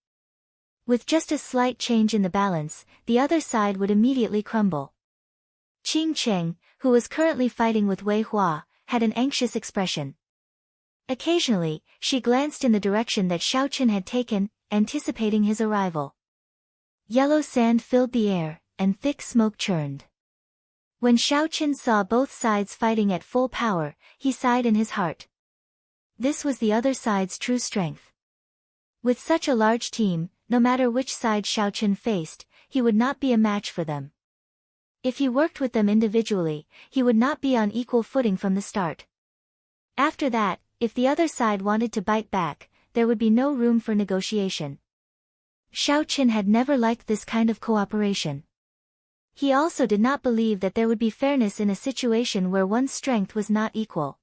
With just a slight change in the balance, the other side would immediately crumble. Qing Cheng, who was currently fighting with Wei Hua, had an anxious expression. Occasionally, she glanced in the direction that Xiao Chen had taken, anticipating his arrival. Yellow sand filled the air, and thick smoke churned. When Xiao Chen saw both sides fighting at full power, he sighed in his heart. This was the other side's true strength. With such a large team, no matter which side Xiao Chen faced, he would not be a match for them. If he worked with them individually, he would not be on equal footing from the start. After that, if the other side wanted to bite back, there would be no room for negotiation. Xiao Chen had never liked this kind of cooperation. He also did not believe that there would be fairness in a situation where one's strength was not equal.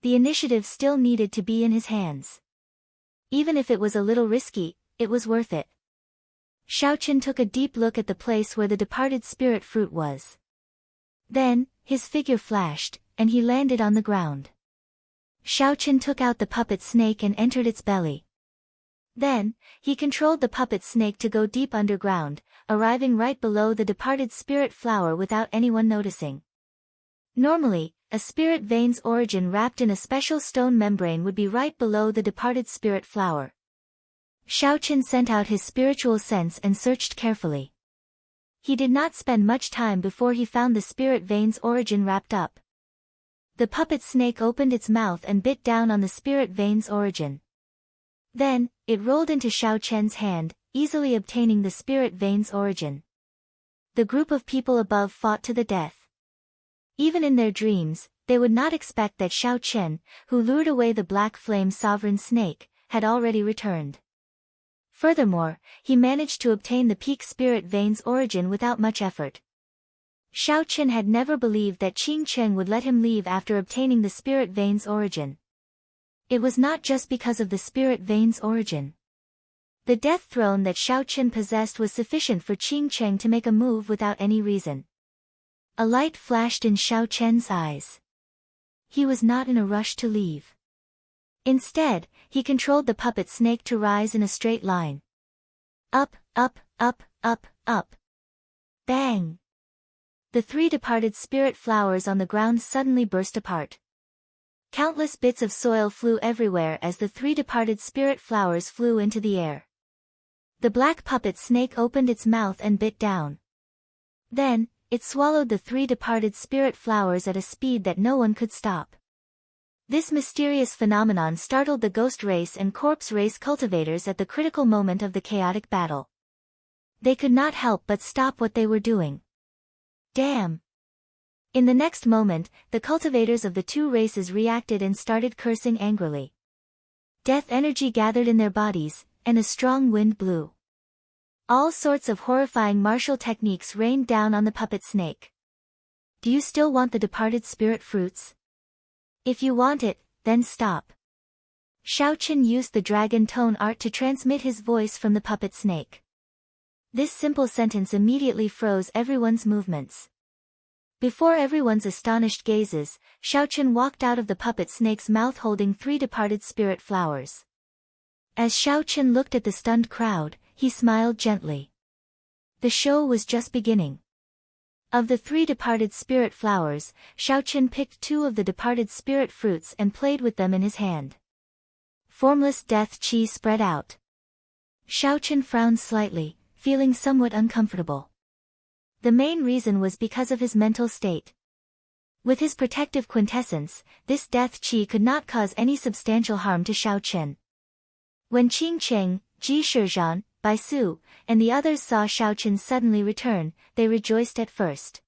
The initiative still needed to be in his hands. Even if it was a little risky, it was worth it. Xiao Chen took a deep look at the place where the departed spirit fruit was. Then, his figure flashed, and he landed on the ground. Xiao Chen took out the puppet snake and entered its belly. Then, he controlled the puppet snake to go deep underground, arriving right below the departed spirit flower without anyone noticing. Normally, a spirit vein's origin wrapped in a special stone membrane would be right below the departed spirit flower. Xiao Chen sent out his spiritual sense and searched carefully. He did not spend much time before he found the spirit vein's origin wrapped up. The puppet snake opened its mouth and bit down on the spirit vein's origin. Then, it rolled into Xiao Chen's hand, easily obtaining the spirit vein's origin. The group of people above fought to the death. Even in their dreams, they would not expect that Xiao Chen, who lured away the black flame sovereign snake, had already returned. Furthermore, he managed to obtain the peak spirit vein's origin without much effort. Xiao Chen had never believed that Qing Cheng would let him leave after obtaining the spirit vein's origin. It was not just because of the spirit vein's origin. The death throne that Xiao Chen possessed was sufficient for Qing Cheng to make a move without any reason. A light flashed in Xiao Chen's eyes. He was not in a rush to leave. Instead, he controlled the puppet snake to rise in a straight line. Up, up, up, up, up. Bang! The 3 departed spirit flowers on the ground suddenly burst apart. Countless bits of soil flew everywhere as the 3 departed spirit flowers flew into the air. The black puppet snake opened its mouth and bit down. Then, it swallowed the 3 departed spirit flowers at a speed that no one could stop. This mysterious phenomenon startled the ghost race and corpse race cultivators at the critical moment of the chaotic battle. They could not help but stop what they were doing. Damn! In the next moment, the cultivators of the 2 races reacted and started cursing angrily. Death energy gathered in their bodies, and a strong wind blew. All sorts of horrifying martial techniques rained down on the puppet snake. Do you still want the departed spirit fruits? If you want it, then stop. Xiao Chen used the dragon tone art to transmit his voice from the puppet snake. This simple sentence immediately froze everyone's movements. Before everyone's astonished gazes, Xiao Chen walked out of the puppet snake's mouth holding 3 departed spirit flowers. As Xiao Chen looked at the stunned crowd, he smiled gently. The show was just beginning. Of the 3 departed spirit flowers, Xiao Chen picked 2 of the departed spirit fruits and played with them in his hand. Formless death chi spread out. Xiao Chen frowned slightly, feeling somewhat uncomfortable. The main reason was because of his mental state. With his protective quintessence, this death chi could not cause any substantial harm to Xiao Chen. When Qing Cheng, Ji Shizhan, Bai Su, and the others saw Xiao Chen suddenly return, they rejoiced at first.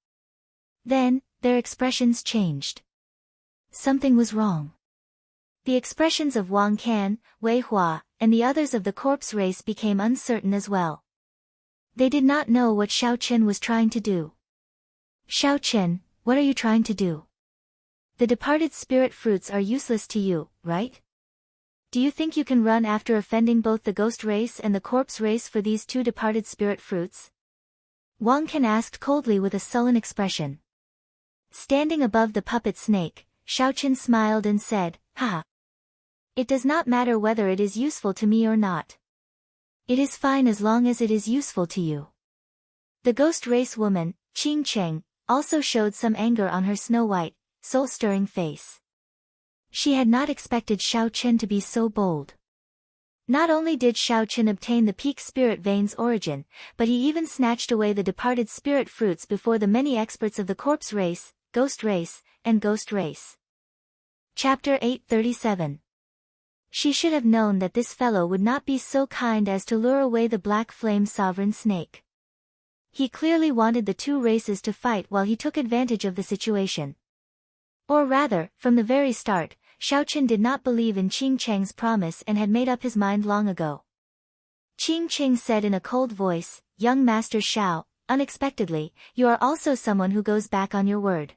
Then, their expressions changed. Something was wrong. The expressions of Wang Can, Wei Hua, and the others of the corpse race became uncertain as well. They did not know what Xiao Chen was trying to do. Xiao Chen, what are you trying to do? The departed spirit fruits are useless to you, right? Do you think you can run after offending both the ghost race and the corpse race for these 2 departed spirit fruits? Wang Can asked coldly with a sullen expression. Standing above the puppet snake, Xiao Chen smiled and said, "Ha! It does not matter whether it is useful to me or not. It is fine as long as it is useful to you." The ghost race woman, Qing Cheng, also showed some anger on her snow-white, soul-stirring face. She had not expected Xiao Chen to be so bold. Not only did Xiao Chen obtain the peak spirit vein's origin, but he even snatched away the departed spirit fruits before the many experts of the corpse race, ghost race, and ghost race. Chapter 837. She should have known that this fellow would not be so kind as to lure away the black flame sovereign snake. He clearly wanted the 2 races to fight while he took advantage of the situation. Or rather, from the very start, Xiao Chen did not believe in Qing Cheng's promise and had made up his mind long ago. Qing Cheng said in a cold voice, "Young Master Xiao, unexpectedly, you are also someone who goes back on your word."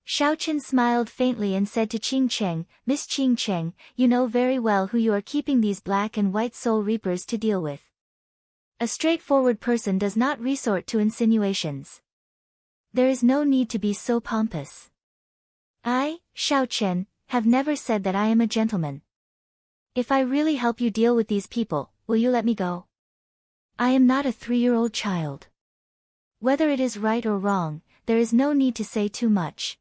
Xiao Chen smiled faintly and said to Qing Cheng, "Miss Qing Cheng, you know very well who you are keeping these black and white soul reapers to deal with. A straightforward person does not resort to insinuations. There is no need to be so pompous. I, Xiao Chen, have never said that I am a gentleman. If I really help you deal with these people, will you let me go? I am not a 3-year-old child. Whether it is right or wrong, there is no need to say too much.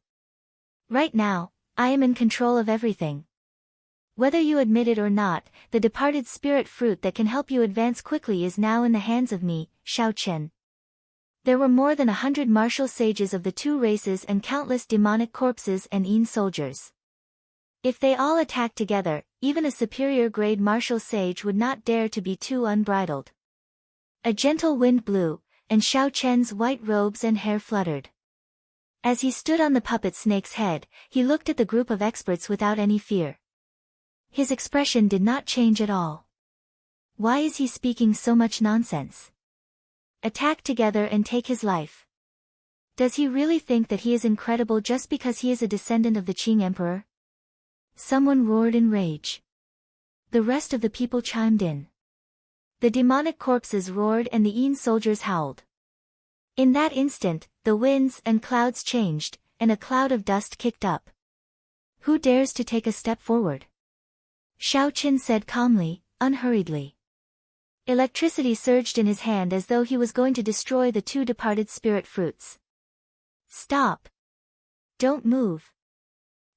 Right now, I am in control of everything. Whether you admit it or not, the departed spirit fruit that can help you advance quickly is now in the hands of me, Xiao Chen." There were more than 100 martial sages of the 2 races and countless demonic corpses and Yin soldiers. If they all attacked together, even a superior grade martial sage would not dare to be too unbridled. A gentle wind blew, and Xiao Chen's white robes and hair fluttered. As he stood on the puppet snake's head, he looked at the group of experts without any fear. His expression did not change at all. Why is he speaking so much nonsense? Attack together and take his life. Does he really think that he is incredible just because he is a descendant of the Qing Emperor? Someone roared in rage. The rest of the people chimed in. The demonic corpses roared and the Yin soldiers howled. In that instant, the winds and clouds changed, and a cloud of dust kicked up. Who dares to take a step forward? Xiao Qin said calmly, unhurriedly. Electricity surged in his hand as though he was going to destroy the two departed spirit fruits. Stop! Don't move!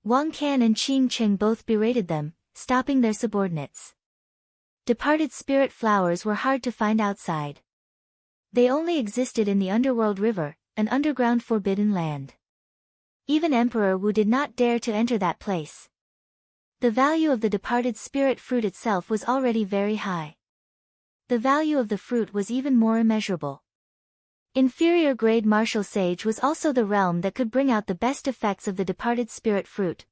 Wang Can and Qing Cheng both berated them, stopping their subordinates. Departed spirit flowers were hard to find outside. They only existed in the underworld river, an underground forbidden land. Even Emperor Wu did not dare to enter that place. The value of the departed spirit fruit itself was already very high. The value of the fruit was even more immeasurable. Inferior grade martial sage was also the realm that could bring out the best effects of the departed spirit fruit.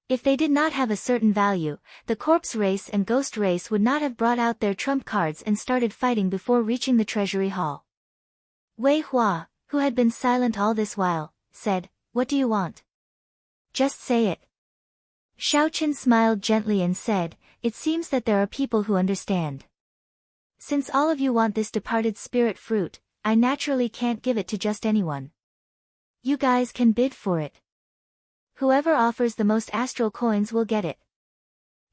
If they did not have a certain value, the corpse race and ghost race would not have brought out their trump cards and started fighting before reaching the treasury hall. Wei Hua, who had been silent all this while, said, "What do you want? Just say it." Xiao Qin smiled gently and said, "It seems that there are people who understand. Since all of you want this departed spirit fruit, I naturally can't give it to just anyone. You guys can bid for it. Whoever offers the most astral coins will get it.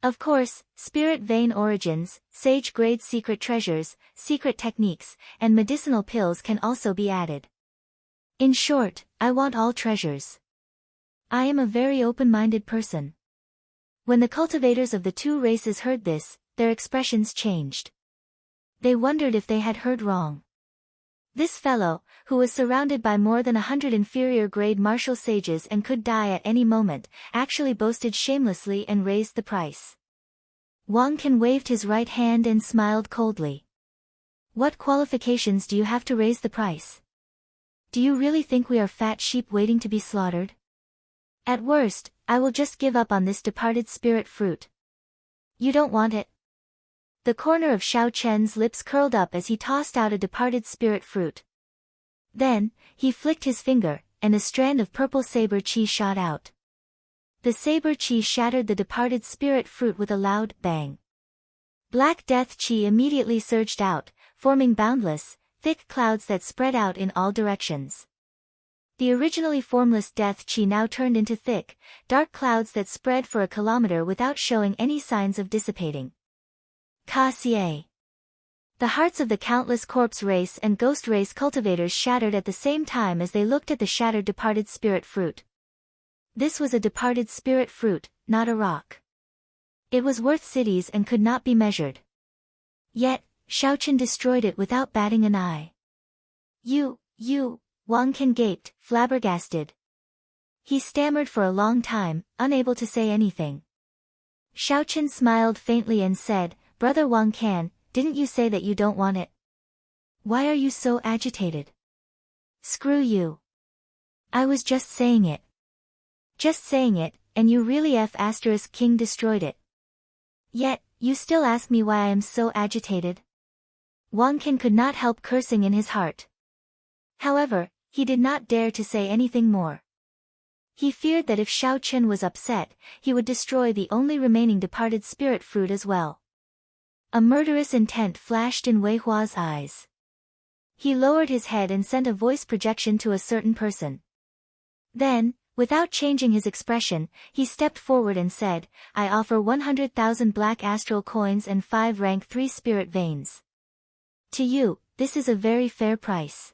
Of course, spirit vein origins, sage-grade secret treasures, secret techniques, and medicinal pills can also be added. In short, I want all treasures. I am a very open-minded person." When the cultivators of the two races heard this, their expressions changed. They wondered if they had heard wrong. This fellow, who was surrounded by more than 100 inferior grade martial sages and could die at any moment, actually boasted shamelessly and raised the price. Wang Can waved his right hand and smiled coldly. "What qualifications do you have to raise the price? Do you really think we are fat sheep waiting to be slaughtered? At worst, I will just give up on this departed spirit fruit. You don't want it?" The corner of Xiao Chen's lips curled up as he tossed out a departed spirit fruit. Then, he flicked his finger, and a strand of purple saber chi shot out. The saber chi shattered the departed spirit fruit with a loud bang. Black death chi immediately surged out, forming boundless, thick clouds that spread out in all directions. The originally formless death chi now turned into thick, dark clouds that spread for a kilometer without showing any signs of dissipating. Ka-Xie. The hearts of the countless corpse race and ghost race cultivators shattered at the same time as they looked at the shattered departed spirit fruit. This was a departed spirit fruit, not a rock. It was worth cities and could not be measured. Yet, Xiao Qin destroyed it without batting an eye. You, Wang Can gaped, flabbergasted. He stammered for a long time, unable to say anything. Xiao Qin smiled faintly and said, "Brother Wang Can, didn't you say that you don't want it? Why are you so agitated?" "Screw you. I was just saying it. Just saying it, and you really King destroyed it. Yet, you still ask me why I am so agitated?" Wang Can could not help cursing in his heart. However, he did not dare to say anything more. He feared that if Xiao Qin was upset, he would destroy the only remaining departed spirit fruit as well. A murderous intent flashed in Wei Hua's eyes. He lowered his head and sent a voice projection to a certain person. Then, without changing his expression, he stepped forward and said, "I offer 100,000 black astral coins and 5 rank 3 spirit veins. To you, this is a very fair price."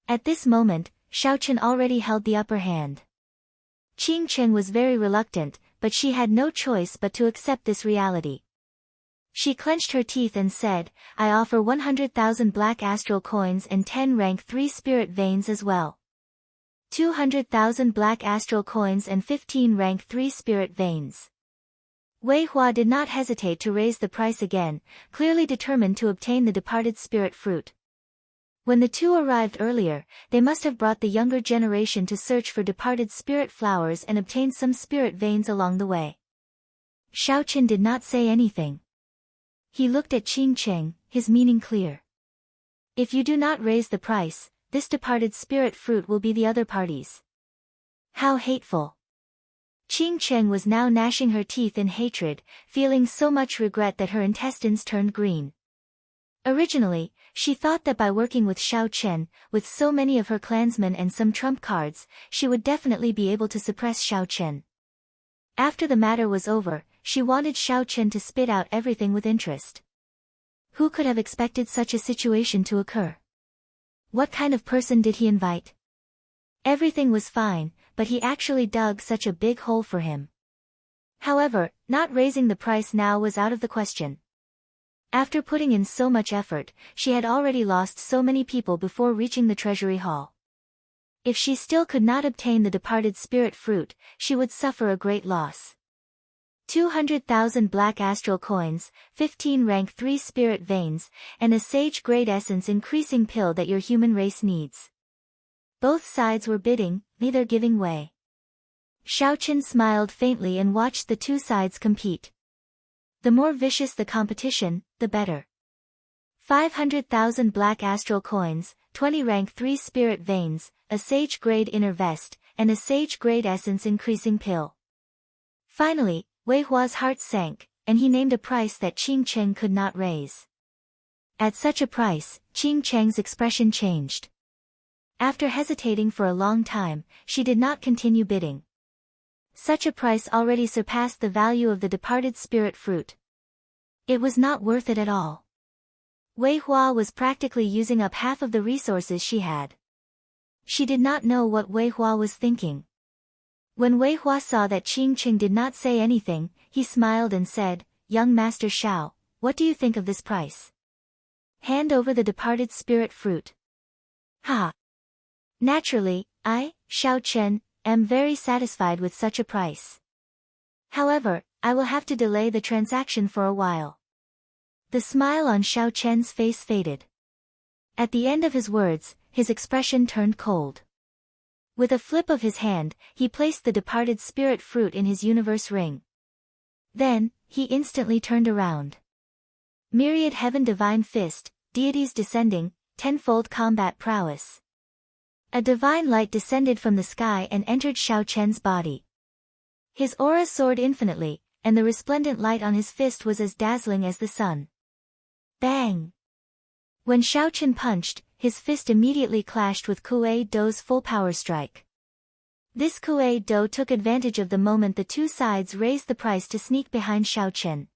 At this moment, Xiao Qin already held the upper hand. Qing Cheng was very reluctant, but she had no choice but to accept this reality. She clenched her teeth and said, "I offer 100,000 black astral coins and 10 rank 3 spirit veins as well. 200,000 black astral coins and 15 rank 3 spirit veins." Wei Hua did not hesitate to raise the price again, clearly determined to obtain the departed spirit fruit. When the two arrived earlier, they must have brought the younger generation to search for departed spirit flowers and obtain some spirit veins along the way. Xiaochen did not say anything. He looked at Qing Cheng, his meaning clear. If you do not raise the price, this departed spirit fruit will be the other party's. How hateful! Qing Cheng was now gnashing her teeth in hatred, feeling so much regret that her intestines turned green. Originally, she thought that by working with Xiaochen, with so many of her clansmen and some trump cards, she would definitely be able to suppress Xiaochen. After the matter was over, she wanted Xiaochen to spit out everything with interest. Who could have expected such a situation to occur? What kind of person did he invite? Everything was fine, but he actually dug such a big hole for him. However, not raising the price now was out of the question. After putting in so much effort, she had already lost so many people before reaching the treasury hall. If she still could not obtain the departed spirit fruit, she would suffer a great loss. 200,000 black astral coins, 15 rank 3 spirit veins, and a sage-grade essence increasing pill that your human race needs. Both sides were bidding, neither giving way. Xiaochen smiled faintly and watched the two sides compete. The more vicious the competition, the better. 500,000 black astral coins, 20 rank 3 spirit veins, a sage-grade inner vest, and a sage-grade essence increasing pill. Finally, Wei Hua's heart sank, and he named a price that Qing Cheng could not raise. At such a price, Qing Cheng's expression changed. After hesitating for a long time, she did not continue bidding. Such a price already surpassed the value of the departed spirit fruit. It was not worth it at all. Wei Hua was practically using up half of the resources she had. She did not know what Wei Hua was thinking. When Wei Hua saw that Qing Cheng did not say anything, he smiled and said, "Young Master Xiao, what do you think of this price? Hand over the departed spirit fruit." Ha! Naturally, I, Xiaochen, am very satisfied with such a price. However, I will have to delay the transaction for a while. The smile on Xiaochen's face faded. At the end of his words, his expression turned cold. With a flip of his hand, he placed the departed spirit fruit in his universe ring. Then, he instantly turned around. Myriad Heaven Divine Fist, deities descending, tenfold combat prowess. A divine light descended from the sky and entered Xiaochen's body. His aura soared infinitely, and the resplendent light on his fist was as dazzling as the sun. Bang! When Xiaochen punched, his fist immediately clashed with Kuei Dou's full power strike. This Kuei Dou took advantage of the moment the two sides raised the price to sneak behind Xiaochen.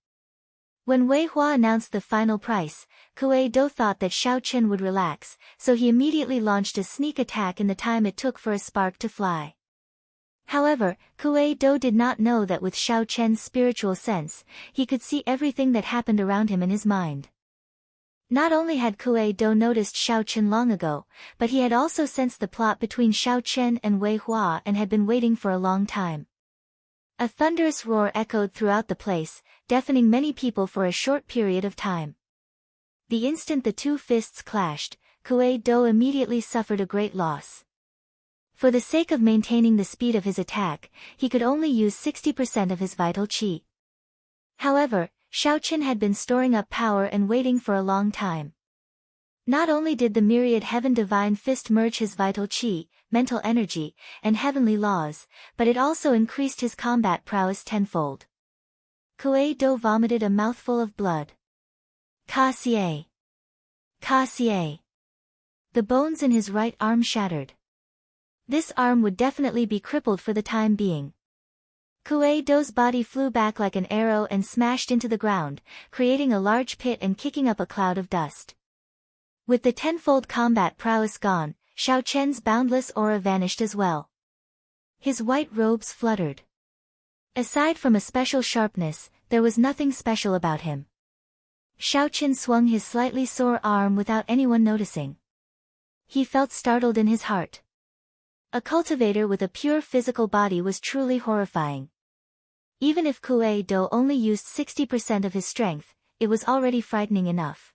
When Wei Hua announced the final price, Kuei Dou thought that Xiaochen would relax, so he immediately launched a sneak attack in the time it took for a spark to fly. However, Kuei Dou did not know that with Xiaochen's spiritual sense, he could see everything that happened around him in his mind. Not only had Kuei Dou noticed Xiaochen long ago, but he had also sensed the plot between Xiaochen and Wei Hua and had been waiting for a long time. A thunderous roar echoed throughout the place, deafening many people for a short period of time. The instant the two fists clashed, Kuei Dou immediately suffered a great loss. For the sake of maintaining the speed of his attack, he could only use 60% of his vital qi. However, Xiaochen had been storing up power and waiting for a long time. Not only did the Myriad Heaven Divine Fist merge his vital qi, mental energy, and heavenly laws, but it also increased his combat prowess tenfold. Kuei Dou vomited a mouthful of blood. Ka-xie! Ka-xie! The bones in his right arm shattered. This arm would definitely be crippled for the time being. Kuei Dou's body flew back like an arrow and smashed into the ground, creating a large pit and kicking up a cloud of dust. With the tenfold combat prowess gone, Xiaochen's boundless aura vanished as well. His white robes fluttered. Aside from a special sharpness, there was nothing special about him. Xiaochen swung his slightly sore arm without anyone noticing. He felt startled in his heart. A cultivator with a pure physical body was truly horrifying. Even if Kuei Dou only used 60% of his strength, it was already frightening enough.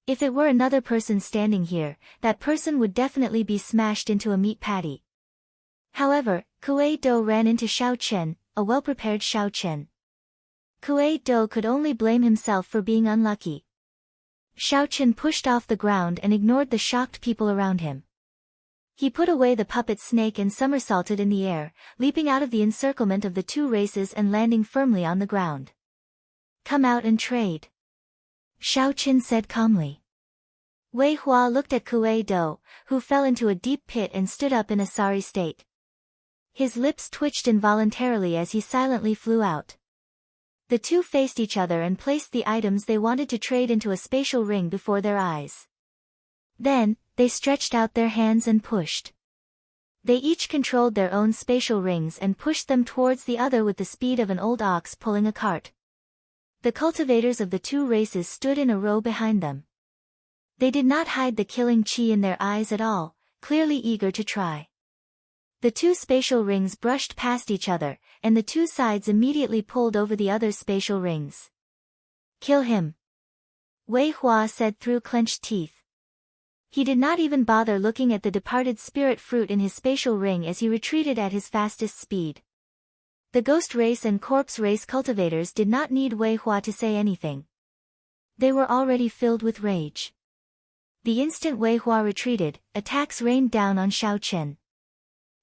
If it were another person standing here, that person would definitely be smashed into a meat patty. However, Kuei Do ran into Xiao Chen, a well-prepared Xiao Chen. Kuei Do could only blame himself for being unlucky. Xiao Chen pushed off the ground and ignored the shocked people around him. He put away the puppet snake and somersaulted in the air, leaping out of the encirclement of the two races and landing firmly on the ground. "Come out and trade," Xiao Chen said calmly. Wei Hua looked at Kuei Do, who fell into a deep pit and stood up in a sorry state. His lips twitched involuntarily as he silently flew out. The two faced each other and placed the items they wanted to trade into a spatial ring before their eyes. Then, they stretched out their hands and pushed. They each controlled their own spatial rings and pushed them towards the other with the speed of an old ox pulling a cart. The cultivators of the two races stood in a row behind them. They did not hide the killing chi in their eyes at all, clearly eager to try. The two spatial rings brushed past each other, and the two sides immediately pulled over the other's spatial rings. "Kill him," Wei Hua said through clenched teeth. He did not even bother looking at the departed spirit fruit in his spatial ring as he retreated at his fastest speed. The ghost race and corpse race cultivators did not need Wei Hua to say anything. They were already filled with rage. The instant Wei Hua retreated, attacks rained down on Xiao Chen.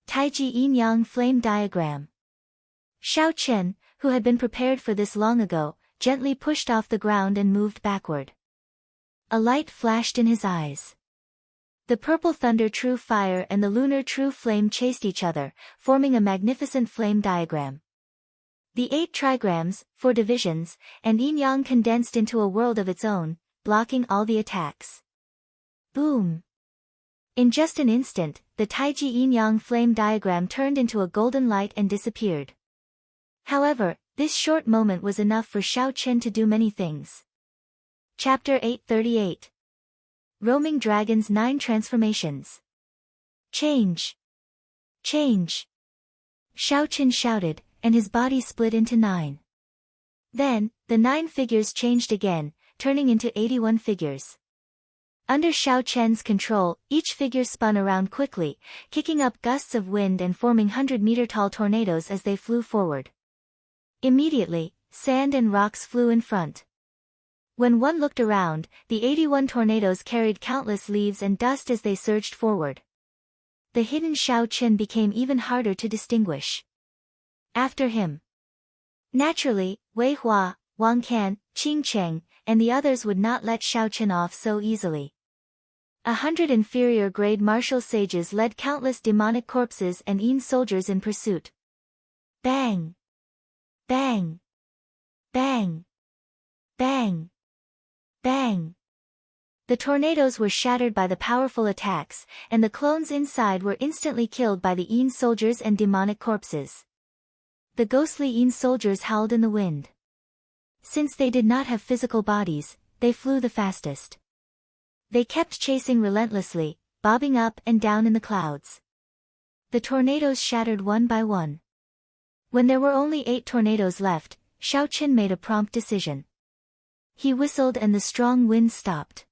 Taiji Yin-Yang Flame Diagram. Xiao Chen, who had been prepared for this long ago, gently pushed off the ground and moved backward. A light flashed in his eyes. The purple thunder true fire and the lunar true flame chased each other, forming a magnificent flame diagram. The 8 trigrams, 4 divisions, and yin-yang condensed into a world of its own, blocking all the attacks. Boom! In just an instant, the Taiji yin-yang flame diagram turned into a golden light and disappeared. However, this short moment was enough for Xiao Chen to do many things. Chapter 838. Roaming Dragon's 9 Transformations. Change! Change! Xiao Chen shouted, and his body split into 9. Then, the 9 figures changed again, turning into 81 figures. Under Xiao Chen's control, each figure spun around quickly, kicking up gusts of wind and forming 100-meter-tall tornadoes as they flew forward. Immediately, sand and rocks flew in front. When one looked around, the 81 tornadoes carried countless leaves and dust as they surged forward. The hidden Xiao Chen became even harder to distinguish. After him. Naturally, Wei Hua, Wang Can, Qing Cheng, and the others would not let Xiao Chen off so easily. 100 inferior-grade martial sages led countless demonic corpses and Yin soldiers in pursuit. Bang! Bang! Bang! Bang! Bang! The tornadoes were shattered by the powerful attacks, and the clones inside were instantly killed by the Yin soldiers and demonic corpses. The ghostly Yin soldiers howled in the wind. Since they did not have physical bodies, they flew the fastest. They kept chasing relentlessly, bobbing up and down in the clouds. The tornadoes shattered one by one. When there were only 8 tornadoes left, Xiao Chen made a prompt decision. He whistled and the strong wind stopped.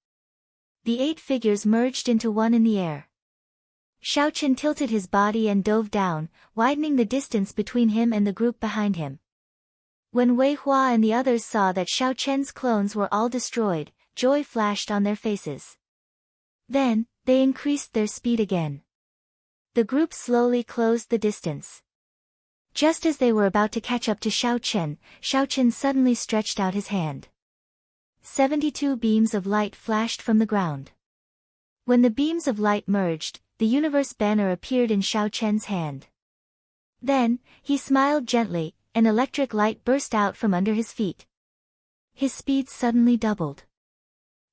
The 8 figures merged into one in the air. Xiao Chen tilted his body and dove down, widening the distance between him and the group behind him. When Wei Hua and the others saw that Xiao Chen's clones were all destroyed, joy flashed on their faces. Then, they increased their speed again. The group slowly closed the distance. Just as they were about to catch up to Xiao Chen suddenly stretched out his hand. 72 beams of light flashed from the ground. When the beams of light merged, the universe banner appeared in Xiao Chen's hand. Then, he smiled gently, and electric light burst out from under his feet. His speed suddenly doubled.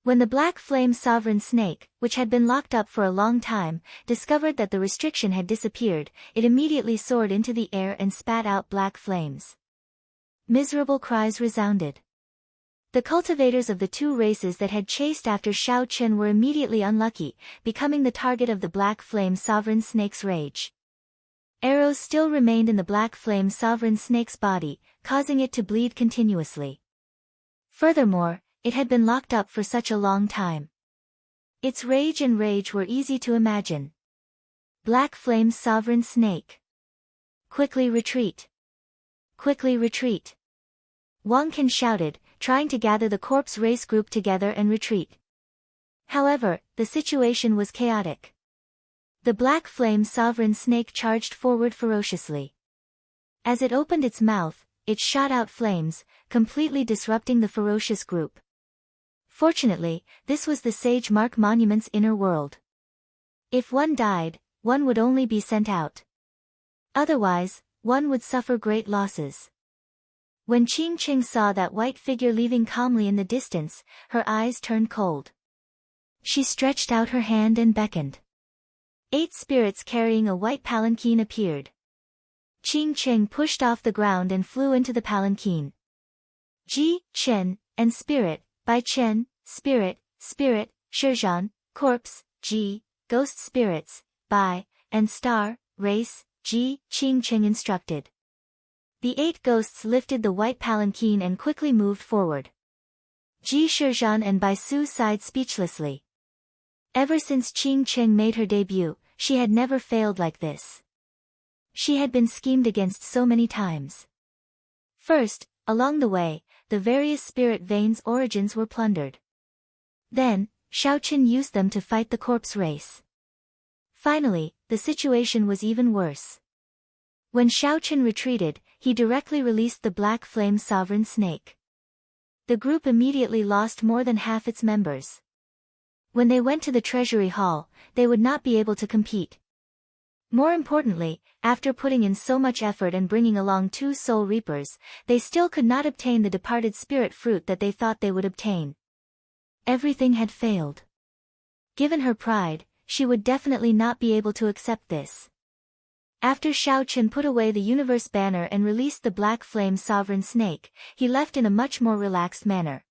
When the black flame sovereign snake, which had been locked up for a long time, discovered that the restriction had disappeared, it immediately soared into the air and spat out black flames. Miserable cries resounded. The cultivators of the 2 races that had chased after Xiao Chen were immediately unlucky, becoming the target of the black flame sovereign snake's rage. Arrows still remained in the black flame sovereign snake's body, causing it to bleed continuously. Furthermore, it had been locked up for such a long time. Its rage and rage were easy to imagine. Black Flame's sovereign snake. Quickly retreat. Quickly retreat. Wang Can shouted, trying to gather the corpse race group together and retreat. However, the situation was chaotic. The Black Flame sovereign snake charged forward ferociously. As it opened its mouth, it shot out flames, completely disrupting the ferocious group. Fortunately, this was the Sage Mark Monument's inner world. If one died, one would only be sent out. Otherwise, one would suffer great losses. When Qing Qing saw that white figure leaving calmly in the distance, her eyes turned cold. She stretched out her hand and beckoned. 8 spirits carrying a white palanquin appeared. Qing Qing pushed off the ground and flew into the palanquin. Ji, Chen, and Spirit, Bai Chen, Spirit, Spirit, Shizhan, Corpse, Ji, Ghost Spirits, Bai, and Star, Race, Ji, Qing Qing instructed. The 8 ghosts lifted the white palanquin and quickly moved forward. Ji Shizhan and Bai Su sighed speechlessly. Ever since Qing Qing made her debut, she had never failed like this. She had been schemed against so many times. First, along the way, the various spirit veins' origins were plundered. Then, Xiaoqin used them to fight the corpse race. Finally, the situation was even worse. When Xiaoqin retreated, he directly released the Black Flame sovereign snake. The group immediately lost more than half its members. When they went to the treasury hall, they would not be able to compete. More importantly, after putting in so much effort and bringing along 2 soul reapers, they still could not obtain the departed spirit fruit that they thought they would obtain. Everything had failed. Given her pride, she would definitely not be able to accept this. After Xiaoqin put away the universe banner and released the Black Flame sovereign snake, he left in a much more relaxed manner.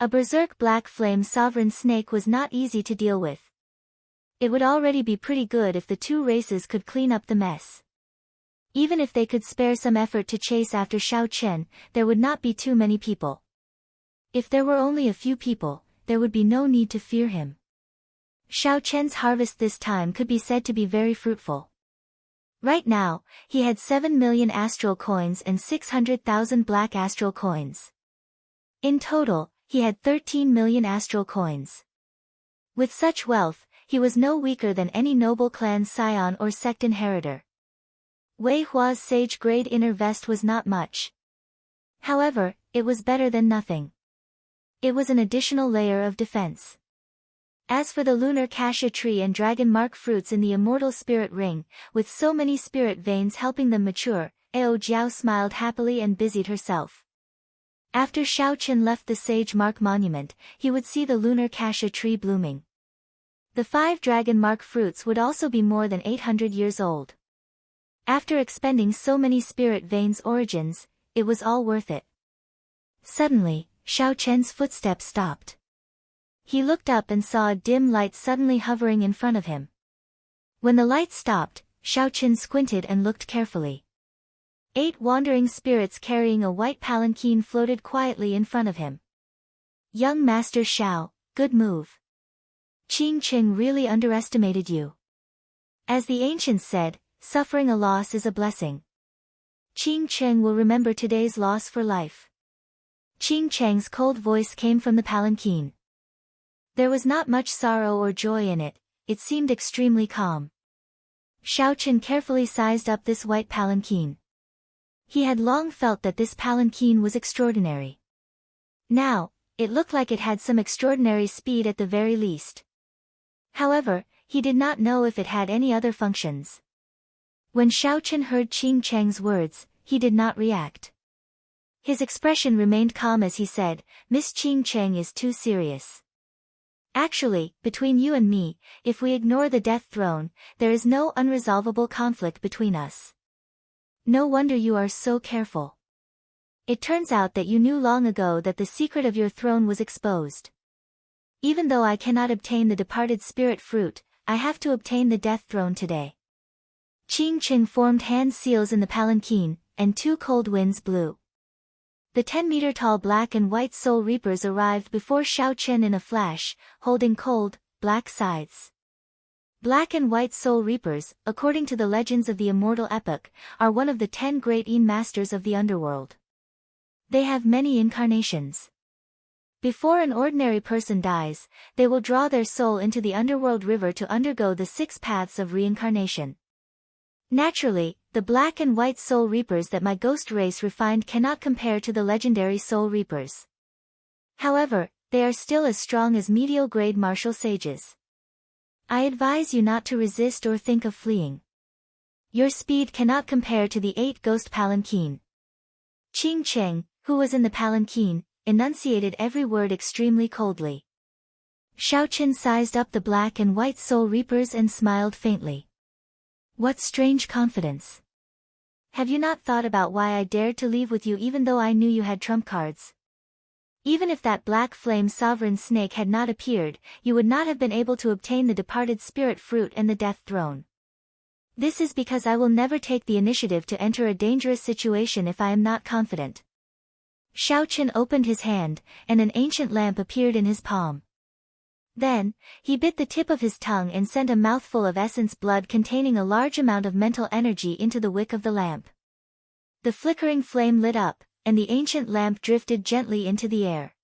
A berserk Black Flame sovereign snake was not easy to deal with. It would already be pretty good if the 2 races could clean up the mess. Even if they could spare some effort to chase after Xiaoqin, there would not be too many people. If there were only a few people, there would be no need to fear him. Xiaoqin's harvest this time could be said to be very fruitful. Right now, he had 7 million astral coins and 600,000 black astral coins. In total, he had 13 million astral coins. With such wealth, he was no weaker than any noble clan scion or sect inheritor. Wei Hua's sage grade inner vest was not much. However, it was better than nothing. It was an additional layer of defense. As for the lunar cassia tree and dragon mark fruits in the immortal spirit ring, with so many spirit veins helping them mature, Ao Jiao smiled happily and busied herself. After Xiaoqin left the Sage Mark Monument, he would see the lunar cassia tree blooming. The 5 dragon mark fruits would also be more than 800 years old. After expending so many spirit veins' origins, it was all worth it. Suddenly, Xiaoqin's footsteps stopped. He looked up and saw a dim light suddenly hovering in front of him. When the light stopped, Xiaoqin squinted and looked carefully. 8 wandering spirits carrying a white palanquin floated quietly in front of him. Young Master Xiao, good move. Qing Qing really underestimated you. As the ancients said, suffering a loss is a blessing. Qing Qing will remember today's loss for life. Qing Cheng's cold voice came from the palanquin. There was not much sorrow or joy in it, it seemed extremely calm. Xiaoqin carefully sized up this white palanquin. He had long felt that this palanquin was extraordinary. Now, it looked like it had some extraordinary speed at the very least. However, he did not know if it had any other functions. When Xiaoqin heard Qing Cheng's words, he did not react. His expression remained calm as he said, Miss Qing Cheng is too serious. Actually, between you and me, if we ignore the death throne, there is no unresolvable conflict between us. No wonder you are so careful. It turns out that you knew long ago that the secret of your throne was exposed. Even though I cannot obtain the departed spirit fruit, I have to obtain the death throne today. Qing Qing formed hand seals in the palanquin, and 2 cold winds blew. The 10-meter-tall black and white soul reapers arrived before Shao Chen in a flash, holding cold, black scythes. Black and white soul reapers, according to the legends of the Immortal epoch, are one of the 10 great Yin masters of the underworld. They have many incarnations. Before an ordinary person dies, they will draw their soul into the underworld river to undergo the 6 paths of reincarnation. Naturally, the black and white soul reapers that my ghost race refined cannot compare to the legendary soul reapers. However, they are still as strong as medial-grade martial sages. I advise you not to resist or think of fleeing. Your speed cannot compare to the 8 ghost palanquin. Qing Cheng, who was in the palanquin, enunciated every word extremely coldly. Shao Chen sized up the black and white soul reapers and smiled faintly. What strange confidence. Have you not thought about why I dared to leave with you even though I knew you had trump cards? Even if that black flame sovereign snake had not appeared, you would not have been able to obtain the departed spirit fruit and the death throne. This is because I will never take the initiative to enter a dangerous situation if I am not confident. Shao Chen opened his hand, and an ancient lamp appeared in his palm. Then, he bit the tip of his tongue and sent a mouthful of essence blood containing a large amount of mental energy into the wick of the lamp. The flickering flame lit up, and the ancient lamp drifted gently into the air.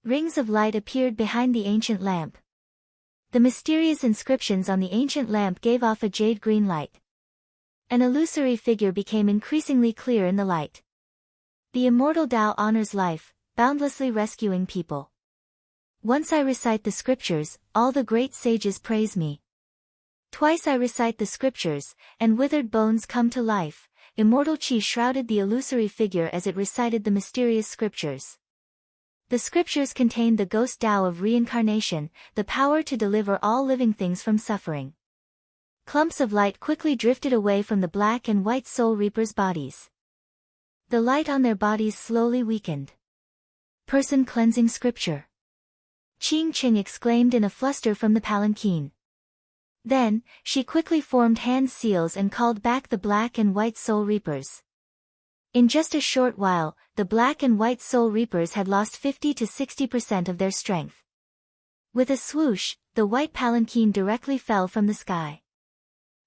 Rings of light appeared behind the ancient lamp. The mysterious inscriptions on the ancient lamp gave off a jade-green light. An illusory figure became increasingly clear in the light. The immortal Tao honors life, boundlessly rescuing people. Once I recite the scriptures, all the great sages praise me. Twice I recite the scriptures, and withered bones come to life. Immortal Qi shrouded the illusory figure as it recited the mysterious scriptures. The scriptures contained the ghost Tao of reincarnation, the power to deliver all living things from suffering. Clumps of light quickly drifted away from the black and white soul reapers' bodies. The light on their bodies slowly weakened. Person cleansing scripture. Qing Ching exclaimed in a fluster from the palanquin. Then, she quickly formed hand seals and called back the black and white soul reapers. In just a short while, the black and white soul reapers had lost 50 to 60% of their strength. With a swoosh, the white palanquin directly fell from the sky.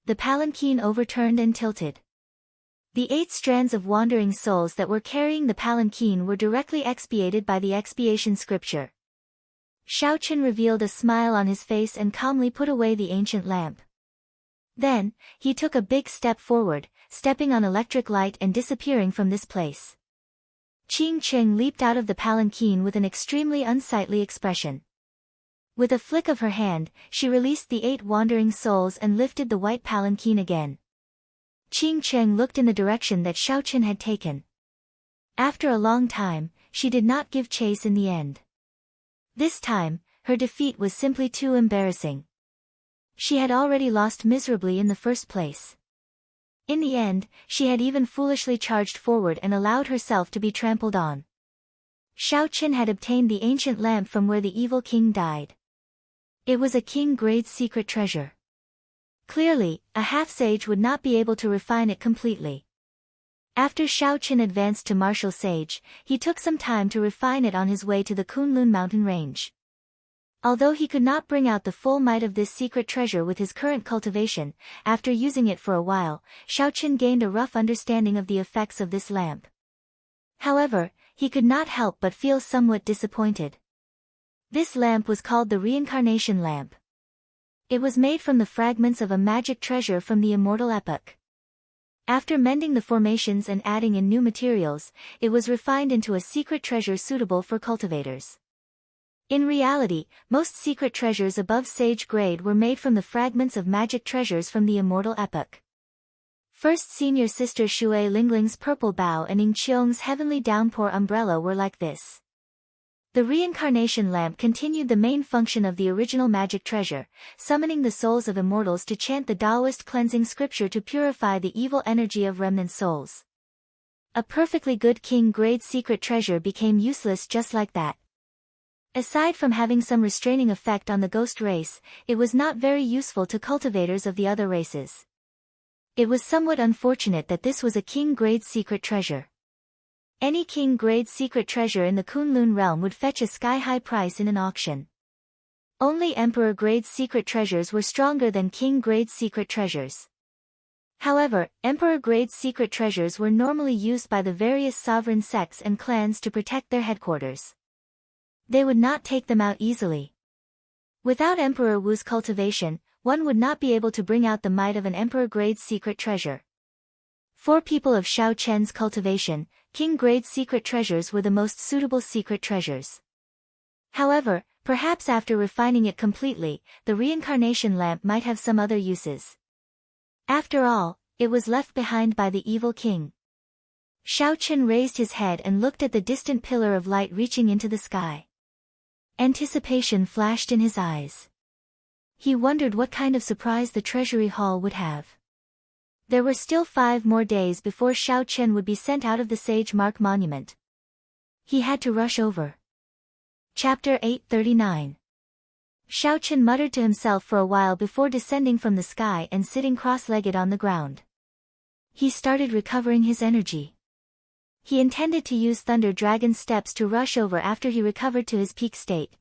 The palanquin overturned and tilted. The 8 strands of wandering souls that were carrying the palanquin were directly expiated by the expiation scripture. Shao Chen revealed a smile on his face and calmly put away the ancient lamp. Then, he took a big step forward, stepping on electric light and disappearing from this place. Qing Cheng leaped out of the palanquin with an extremely unsightly expression. With a flick of her hand, she released the 8 wandering souls and lifted the white palanquin again. Qing Cheng looked in the direction that Shao Chen had taken. After a long time, she did not give chase in the end. This time, her defeat was simply too embarrassing. She had already lost miserably in the first place. In the end, she had even foolishly charged forward and allowed herself to be trampled on. Shao Chen had obtained the ancient lamp from where the evil king died. It was a king-grade secret treasure. Clearly, a half-sage would not be able to refine it completely. After Shao Chen advanced to Martial Sage, he took some time to refine it on his way to the Kunlun mountain range. Although he could not bring out the full might of this secret treasure with his current cultivation, after using it for a while, Shao Chen gained a rough understanding of the effects of this lamp. However, he could not help but feel somewhat disappointed. This lamp was called the Reincarnation Lamp. It was made from the fragments of a magic treasure from the Immortal epoch. After mending the formations and adding in new materials, it was refined into a secret treasure suitable for cultivators. In reality, most secret treasures above sage grade were made from the fragments of magic treasures from the Immortal epoch. First senior sister Shui Lingling's purple bow and Ing Qiong's heavenly downpour umbrella were like this. The reincarnation lamp continued the main function of the original magic treasure, summoning the souls of immortals to chant the Taoist cleansing scripture to purify the evil energy of remnant souls. A perfectly good king-grade secret treasure became useless just like that. Aside from having some restraining effect on the ghost race, it was not very useful to cultivators of the other races. It was somewhat unfortunate that this was a king-grade secret treasure. Any king-grade secret treasure in the Kunlun realm would fetch a sky-high price in an auction. Only emperor-grade secret treasures were stronger than king-grade secret treasures. However, emperor-grade secret treasures were normally used by the various sovereign sects and clans to protect their headquarters. They would not take them out easily. Without Emperor Wu's cultivation, one would not be able to bring out the might of an emperor-grade secret treasure. For people of Shao Chen's cultivation, king-grade secret treasures were the most suitable secret treasures. However, perhaps after refining it completely, the reincarnation lamp might have some other uses. After all, it was left behind by the evil king. Shao Chen raised his head and looked at the distant pillar of light reaching into the sky. Anticipation flashed in his eyes. He wondered what kind of surprise the treasury hall would have. There were still 5 more days before Shao Chen would be sent out of the Sage Mark Monument. He had to rush over. Chapter 839. Shao Chen muttered to himself for a while before descending from the sky and sitting cross-legged on the ground. He started recovering his energy. He intended to use Thunder Dragon's steps to rush over after he recovered to his peak state.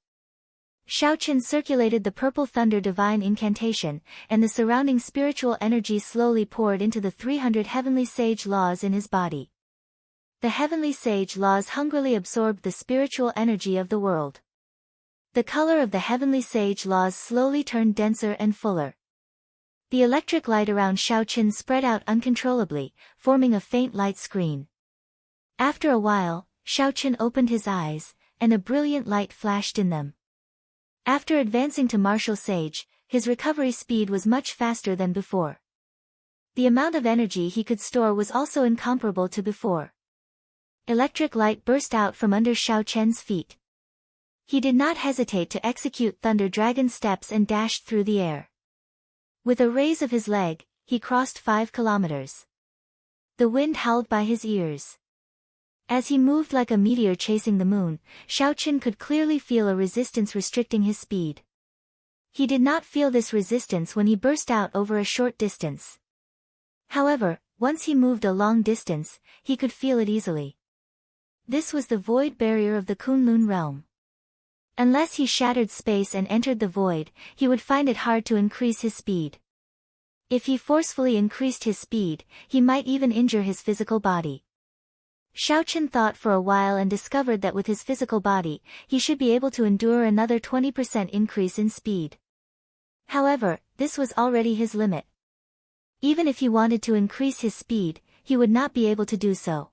Shao Chen circulated the purple thunder divine incantation, and the surrounding spiritual energy slowly poured into the 300 heavenly sage laws in his body. The heavenly sage laws hungrily absorbed the spiritual energy of the world. The color of the heavenly sage laws slowly turned denser and fuller. The electric light around Shao Chen spread out uncontrollably, forming a faint light screen. After a while, Shao Chen opened his eyes, and a brilliant light flashed in them. After advancing to Martial Sage, his recovery speed was much faster than before. The amount of energy he could store was also incomparable to before. Electric light burst out from under Shao Chen's feet. He did not hesitate to execute Thunder Dragon steps and dashed through the air. With a raise of his leg, he crossed 5 kilometers. The wind howled by his ears. As he moved like a meteor chasing the moon, Shao Chen could clearly feel a resistance restricting his speed. He did not feel this resistance when he burst out over a short distance. However, once he moved a long distance, he could feel it easily. This was the void barrier of the Kunlun realm. Unless he shattered space and entered the void, he would find it hard to increase his speed. If he forcefully increased his speed, he might even injure his physical body. Shao Chen thought for a while and discovered that with his physical body, he should be able to endure another 20% increase in speed. However, this was already his limit. Even if he wanted to increase his speed, he would not be able to do so.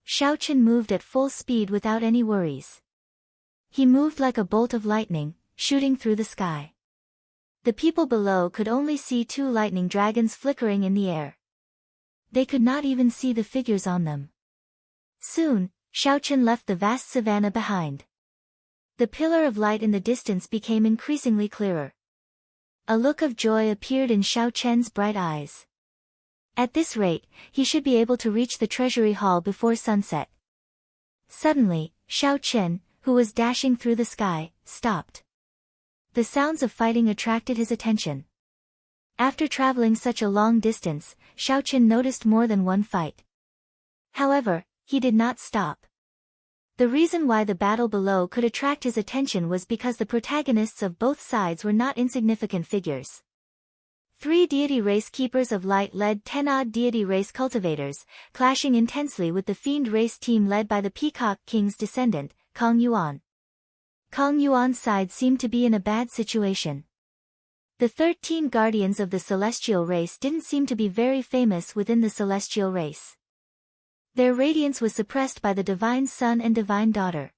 Shao Chen moved at full speed without any worries. He moved like a bolt of lightning, shooting through the sky. The people below could only see 2 lightning dragons flickering in the air. They could not even see the figures on them. Soon, Shao Chen left the vast savanna behind. The pillar of light in the distance became increasingly clearer. A look of joy appeared in Shao Chen's bright eyes. At this rate, he should be able to reach the treasury hall before sunset. Suddenly, Shao Chen, who was dashing through the sky, stopped. The sounds of fighting attracted his attention. After traveling such a long distance, Shao Chen noticed more than one fight. However, he did not stop. The reason why the battle below could attract his attention was because the protagonists of both sides were not insignificant figures. 3 deity race keepers of light led 10-odd deity race cultivators, clashing intensely with the fiend race team led by the Peacock King's descendant, Kong Yuan. Kong Yuan's side seemed to be in a bad situation. The 13 guardians of the celestial race didn't seem to be very famous within the celestial race. Their radiance was suppressed by the divine son and divine daughter.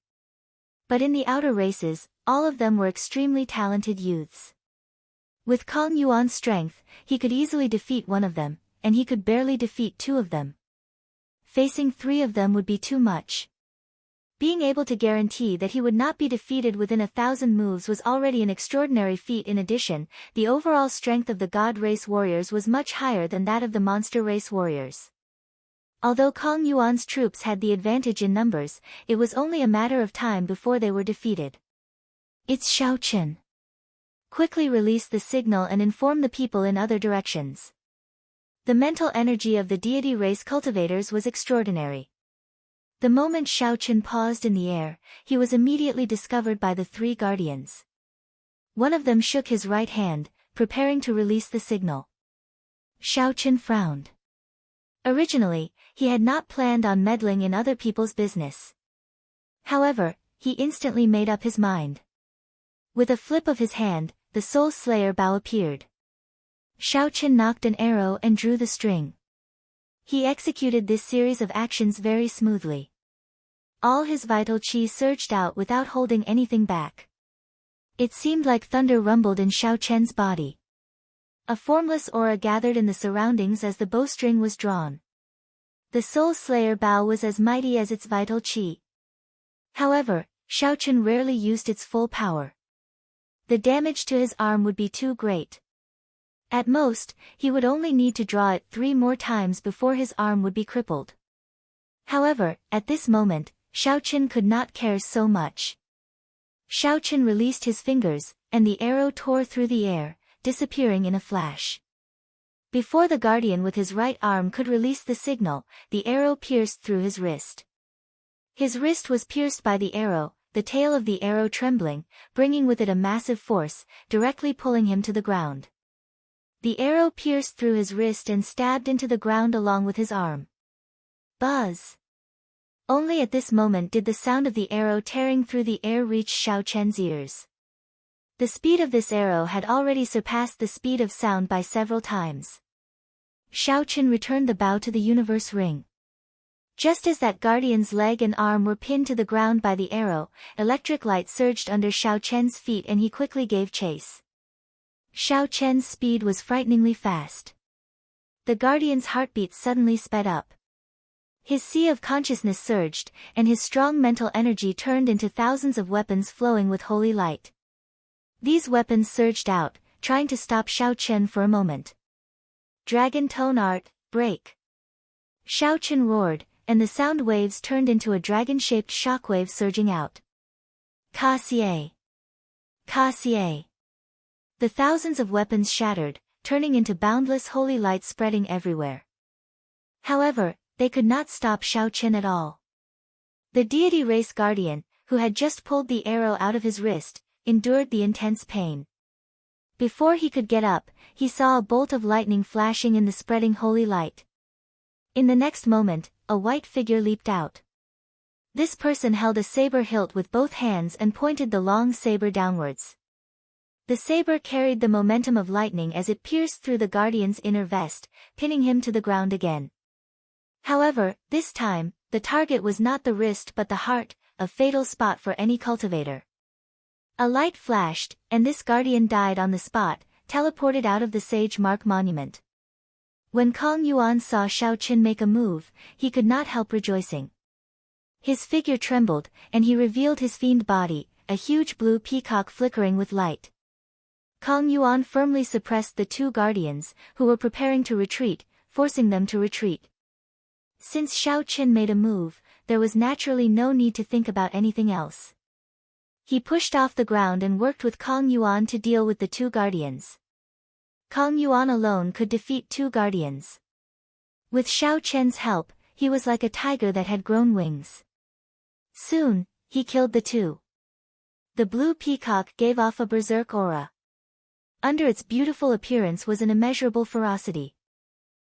But in the outer races, all of them were extremely talented youths. With Kong Yuan's strength, he could easily defeat one of them, and he could barely defeat 2 of them. Facing 3 of them would be too much. Being able to guarantee that he would not be defeated within 1,000 moves was already an extraordinary feat. In addition, the overall strength of the God race warriors was much higher than that of the monster race warriors. Although Kong Yuan's troops had the advantage in numbers, it was only a matter of time before they were defeated. It's Shao Chen. Quickly release the signal and inform the people in other directions. The mental energy of the deity race cultivators was extraordinary. The moment Shao Chen paused in the air, he was immediately discovered by the three guardians. One of them shook his right hand, preparing to release the signal. Shao Chen frowned. Originally, he had not planned on meddling in other people's business. However, he instantly made up his mind. With a flip of his hand, the Soul Slayer bow appeared. Shao Chen knocked an arrow and drew the string. He executed this series of actions very smoothly. All his vital chi surged out without holding anything back. It seemed like thunder rumbled in Shao Chen's body. A formless aura gathered in the surroundings as the bowstring was drawn. The Soul Slayer bow was as mighty as its vital chi. However, Shao Chen rarely used its full power. The damage to his arm would be too great. At most, he would only need to draw it 3 more times before his arm would be crippled. However, at this moment, Shao Chen could not care so much. Shao Chen released his fingers, and the arrow tore through the air, disappearing in a flash. Before the guardian with his right arm could release the signal, the arrow pierced through his wrist. His wrist was pierced by the arrow, the tail of the arrow trembling, bringing with it a massive force, directly pulling him to the ground. The arrow pierced through his wrist and stabbed into the ground along with his arm. Buzz! Only at this moment did the sound of the arrow tearing through the air reach Shao Chen's ears. The speed of this arrow had already surpassed the speed of sound by several times. Shao Chen returned the bow to the universe ring. Just as that guardian's leg and arm were pinned to the ground by the arrow, electric light surged under Shao Chen's feet and he quickly gave chase. Shao Chen's speed was frighteningly fast. The guardian's heartbeat suddenly sped up. His sea of consciousness surged, and his strong mental energy turned into thousands of weapons flowing with holy light. These weapons surged out, trying to stop Shao Chen for a moment. Dragon Tone Art, break! Shao Chen roared, and the sound waves turned into a dragon-shaped shockwave surging out. Ka-xie! Ka-xie! The thousands of weapons shattered, turning into boundless holy light spreading everywhere. However, they could not stop Shao Chen at all. The deity race guardian, who had just pulled the arrow out of his wrist, endured the intense pain. Before he could get up, he saw a bolt of lightning flashing in the spreading holy light. In the next moment, a white figure leaped out. This person held a saber hilt with both hands and pointed the long saber downwards. The saber carried the momentum of lightning as it pierced through the guardian's inner vest, pinning him to the ground again. However, this time, the target was not the wrist but the heart, a fatal spot for any cultivator. A light flashed, and this guardian died on the spot, teleported out of the Sage Mark Monument. When Kong Yuan saw Shao Chen make a move, he could not help rejoicing. His figure trembled, and he revealed his fiend body, a huge blue peacock flickering with light. Kong Yuan firmly suppressed the 2 guardians, who were preparing to retreat, forcing them to retreat. Since Shao Chen made a move, there was naturally no need to think about anything else. He pushed off the ground and worked with Kong Yuan to deal with the 2 guardians. Kong Yuan alone could defeat 2 guardians. With Shao Chen's help, he was like a tiger that had grown wings. Soon, he killed the 2. The blue peacock gave off a berserk aura. Under its beautiful appearance was an immeasurable ferocity.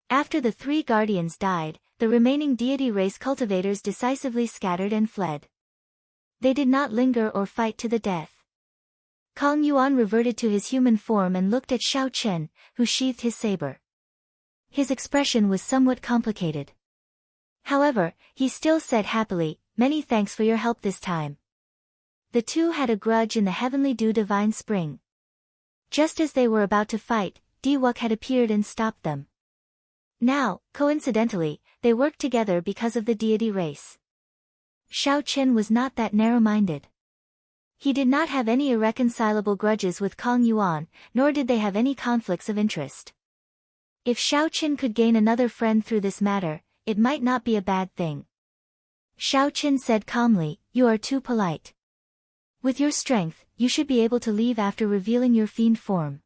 After the 3 guardians died, the remaining deity race cultivators decisively scattered and fled. They did not linger or fight to the death. Kong Yuan reverted to his human form and looked at Shao Chen, who sheathed his saber. His expression was somewhat complicated. However, he still said happily, "Many thanks for your help this time." The 2 had a grudge in the Heavenly Dew Divine Spring. Just as they were about to fight, Diwuk had appeared and stopped them. Now, coincidentally, they worked together because of the deity race. Shao Chen was not that narrow-minded. He did not have any irreconcilable grudges with Kong Yuan, nor did they have any conflicts of interest. If Shao Chen could gain another friend through this matter, it might not be a bad thing. Shao Chen said calmly, "You are too polite. With your strength, you should be able to leave after revealing your fiend form."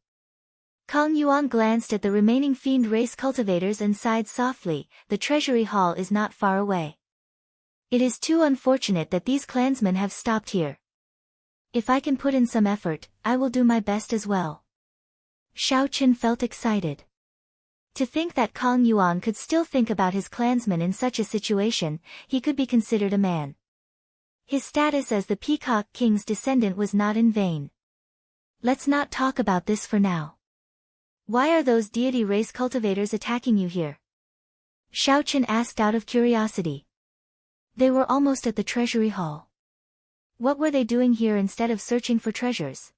Kong Yuan glanced at the remaining fiend race cultivators and sighed softly, "The treasury hall is not far away. It is too unfortunate that these clansmen have stopped here. If I can put in some effort, I will do my best as well. Xiaoqun felt excited. To think that Kang Yuan could still think about his clansmen in such a situation, he could be considered a man. His status as the Peacock King's descendant was not in vain. Let's not talk about this for now. Why are those deity race cultivators attacking you here? Xiaoqun asked out of curiosity. They were almost at the treasury hall. What were they doing here instead of searching for treasures?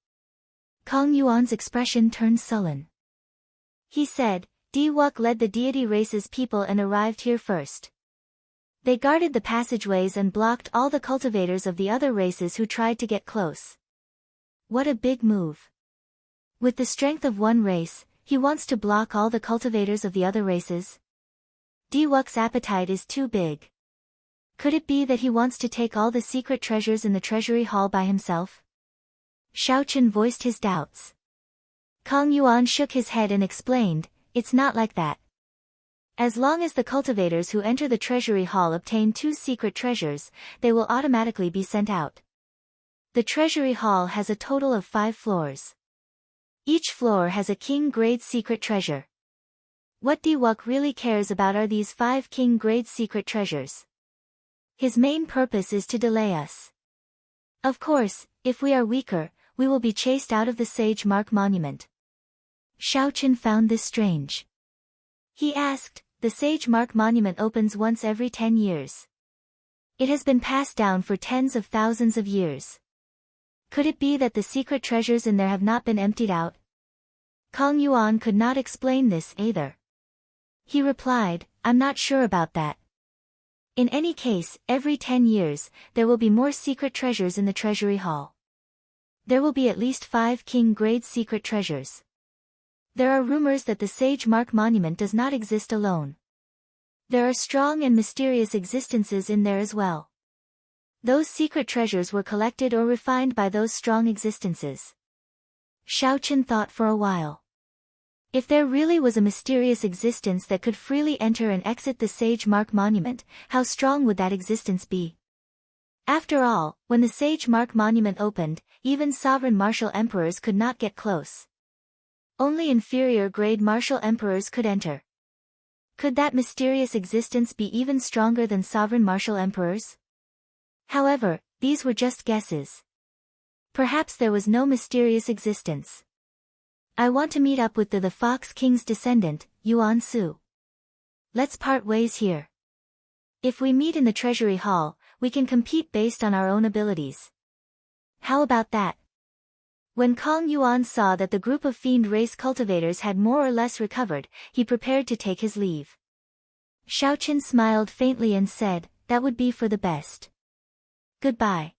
Kang Yuan's expression turned sullen. He said, Diwuk led the deity race's people and arrived here first. They guarded the passageways and blocked all the cultivators of the other races who tried to get close. What a big move. With the strength of one race, he wants to block all the cultivators of the other races? Diwuk's appetite is too big. Could it be that he wants to take all the secret treasures in the treasury hall by himself? Xiaoqun voiced his doubts. Kang Yuan shook his head and explained, it's not like that. As long as the cultivators who enter the treasury hall obtain 2 secret treasures, they will automatically be sent out. The treasury hall has a total of 5 floors. Each floor has a king-grade secret treasure. What Diwuk really cares about are these 5 king-grade secret treasures. His main purpose is to delay us. Of course, if we are weaker, we will be chased out of the Sage Mark Monument. Xiaoqun found this strange. He asked, the Sage Mark Monument opens once every 10 years. It has been passed down for tens of thousands of years. Could it be that the secret treasures in there have not been emptied out? Kang Yuan could not explain this either. He replied, I'm not sure about that. In any case, every 10 years, there will be more secret treasures in the treasury hall. There will be at least 5 king-grade secret treasures. There are rumors that the Sage Mark Monument does not exist alone. There are strong and mysterious existences in there as well. Those secret treasures were collected or refined by those strong existences. Xiaoqun thought for a while. If there really was a mysterious existence that could freely enter and exit the Sage Mark Monument, how strong would that existence be? After all, when the Sage Mark Monument opened, even sovereign martial emperors could not get close. Only inferior-grade martial emperors could enter. Could that mysterious existence be even stronger than sovereign martial emperors? However, these were just guesses. Perhaps there was no mysterious existence. I want to meet up with the Fox King's descendant, Yuan Su. Let's part ways here. If we meet in the treasury hall, we can compete based on our own abilities. How about that? When Kang Yuan saw that the group of fiend race cultivators had more or less recovered, he prepared to take his leave. Xiaoqun smiled faintly and said, that would be for the best. Goodbye.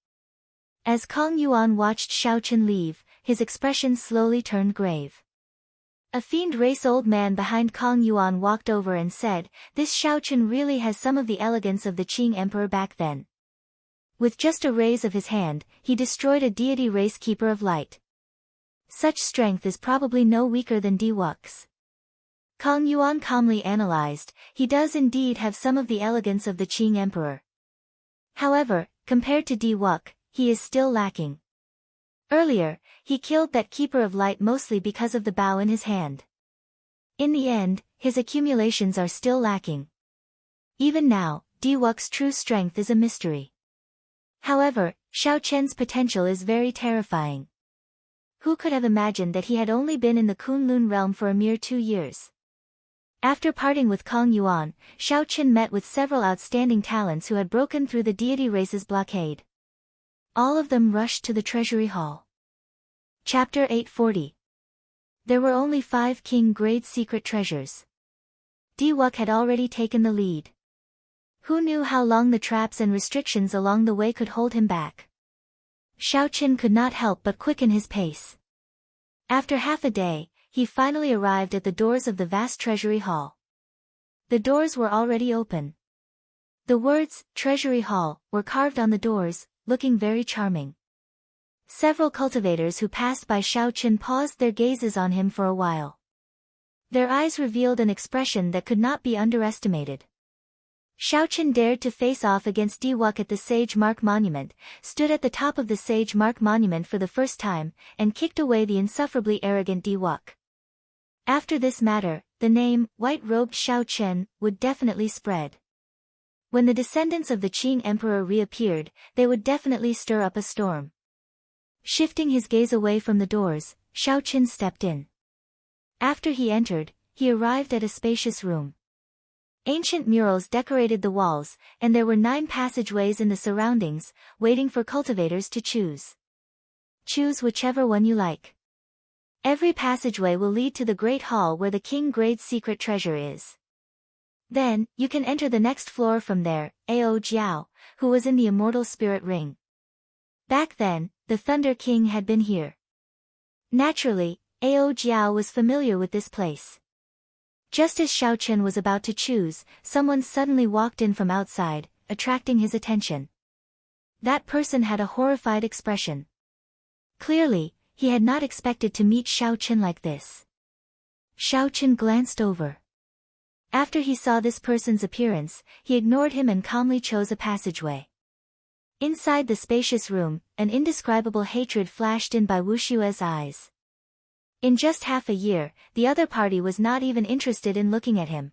As Kang Yuan watched Xiaoqun leave, his expression slowly turned grave. A fiend race old man behind Kang Yuan walked over and said, this Xiaoqun really has some of the elegance of the Qing emperor back then. With just a raise of his hand, he destroyed a deity race keeper of light. Such strength is probably no weaker than Diwuk's. Kang Yuan calmly analyzed, he does indeed have some of the elegance of the Qing emperor. However, compared to Diwuk, he is still lacking. Earlier, he killed that keeper of light mostly because of the bow in his hand. In the end, his accumulations are still lacking. Even now, Diwuk's true strength is a mystery. However, Xiaoqun's potential is very terrifying. Who could have imagined that he had only been in the Kunlun realm for a mere 2 years? After parting with Kang Yuan, Xiaoqun met with several outstanding talents who had broken through the deity race's blockade. All of them rushed to the treasury hall. Chapter 840. There were only 5 king-grade secret treasures. Diwuk had already taken the lead. Who knew how long the traps and restrictions along the way could hold him back? Xiaoqun could not help but quicken his pace. After half a day, he finally arrived at the doors of the vast treasury hall. The doors were already open. The words, Treasury Hall, were carved on the doors, looking very charming. Several cultivators who passed by Xiaoqun paused their gazes on him for a while. Their eyes revealed an expression that could not be underestimated. Xiaoqin dared to face off against Diwuk at the Sage Mark Monument, stood at the top of the Sage Mark Monument for the first time, and kicked away the insufferably arrogant Diwuk. After this matter, the name, white-robed Xiaoqin, would definitely spread. When the descendants of the Qing emperor reappeared, they would definitely stir up a storm. Shifting his gaze away from the doors, Xiaoqin stepped in. After he entered, he arrived at a spacious room. Ancient murals decorated the walls, and there were 9 passageways in the surroundings, waiting for cultivators to choose. Choose whichever one you like. Every passageway will lead to the Great Hall where the King Grade's secret treasure is. Then, you can enter the next floor from there, Ao Jiao, who was in the Immortal Spirit Ring. Back then, the Thunder King had been here. Naturally, Ao Jiao was familiar with this place. Just as Xiaoqin was about to choose, someone suddenly walked in from outside, attracting his attention. That person had a horrified expression. Clearly, he had not expected to meet Xiaoqin like this. Xiaoqin glanced over. After he saw this person's appearance, he ignored him and calmly chose a passageway. Inside the spacious room, an indescribable hatred flashed in by Wu Xue's eyes. In just half a year, the other party was not even interested in looking at him.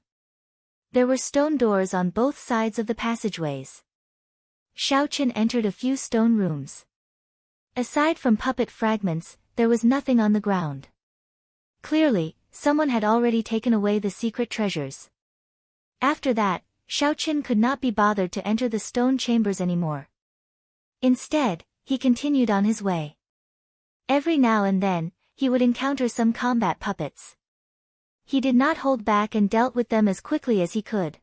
There were stone doors on both sides of the passageways. Xiaoqin entered a few stone rooms. Aside from puppet fragments, there was nothing on the ground. Clearly, someone had already taken away the secret treasures. After that, Xiaoqin could not be bothered to enter the stone chambers anymore. Instead, he continued on his way. Every now and then, he would encounter some combat puppets. He did not hold back and dealt with them as quickly as he could.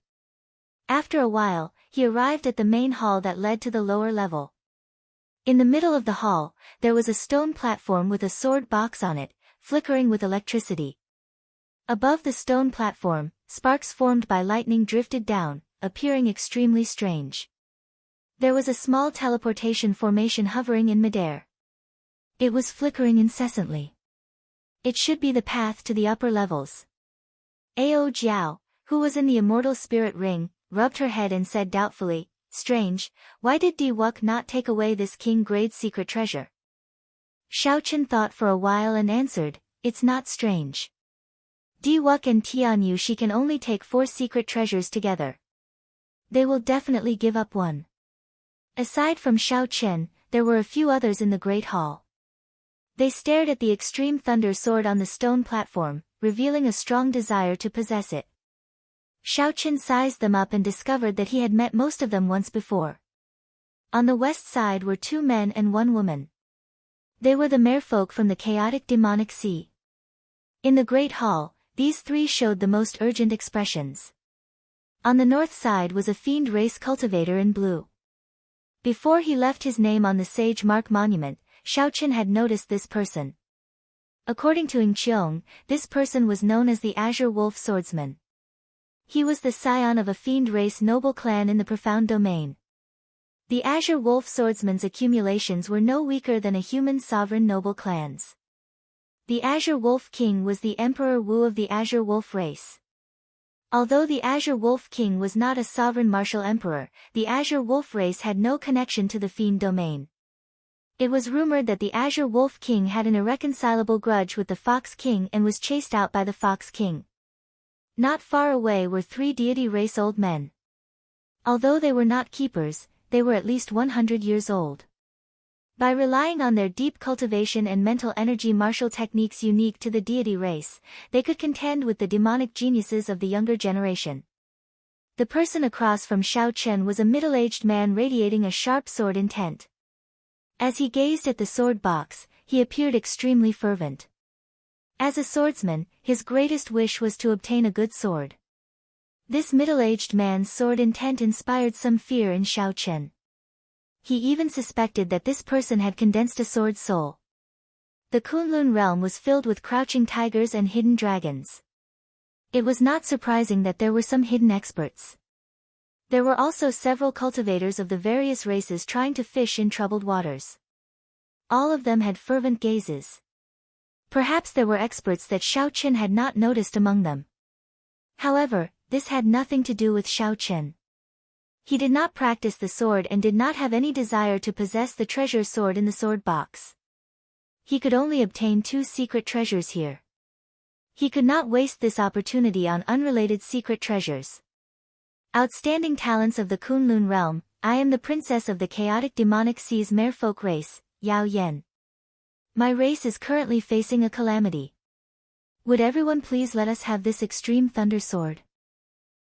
After a while, he arrived at the main hall that led to the lower level. In the middle of the hall, there was a stone platform with a sword box on it, flickering with electricity. Above the stone platform, sparks formed by lightning drifted down, appearing extremely strange. There was a small teleportation formation hovering in midair. It was flickering incessantly. It should be the path to the upper levels. Ao Jiao, who was in the Immortal Spirit Ring, rubbed her head and said doubtfully, "Strange, why did Diwuk not take away this King Grade's secret treasure?" Xiaoqin thought for a while and answered, "It's not strange. Diwuk and Tianyu she can only take 4 secret treasures together. They will definitely give up one." Aside from Xiaoqin, there were a few others in the Great Hall. They stared at the extreme thunder sword on the stone platform, revealing a strong desire to possess it. Xiaoqin sized them up and discovered that he had met most of them once before. On the west side were 2 men and 1 woman. They were the merfolk from the chaotic demonic sea. In the Great Hall, these 3 showed the most urgent expressions. On the north side was a fiend race cultivator in blue. Before he left his name on the Sage Mark Monument, Xiaoqin had noticed this person. According to Ing Qiong, this person was known as the Azure Wolf Swordsman. He was the scion of a fiend race noble clan in the Profound Domain. The Azure Wolf Swordsman's accumulations were no weaker than a human sovereign noble clans. The Azure Wolf King was the Emperor Wu of the Azure Wolf race. Although the Azure Wolf King was not a sovereign martial emperor, the Azure Wolf race had no connection to the Fiend Domain. It was rumored that the Azure Wolf King had an irreconcilable grudge with the Fox King and was chased out by the Fox King. Not far away were 3 deity race old men. Although they were not keepers, they were at least 100 years old. By relying on their deep cultivation and mental energy martial techniques unique to the deity race, they could contend with the demonic geniuses of the younger generation. The person across from Xiaoqin was a middle-aged man radiating a sharp sword intent. As he gazed at the sword box, he appeared extremely fervent. As a swordsman, his greatest wish was to obtain a good sword. This middle-aged man's sword intent inspired some fear in Xiaoqin. He even suspected that this person had condensed a sword soul. The Kunlun realm was filled with crouching tigers and hidden dragons. It was not surprising that there were some hidden experts. There were also several cultivators of the various races trying to fish in troubled waters. All of them had fervent gazes. Perhaps there were experts that Xiaoqin had not noticed among them. However, this had nothing to do with Xiaoqin. He did not practice the sword and did not have any desire to possess the treasure sword in the sword box. He could only obtain 2 secret treasures here. He could not waste this opportunity on unrelated secret treasures. Outstanding talents of the Kunlun realm. I am the princess of the chaotic demonic seas merfolk race, Yao Yen. My race is currently facing a calamity. Would everyone please let us have this extreme thunder sword?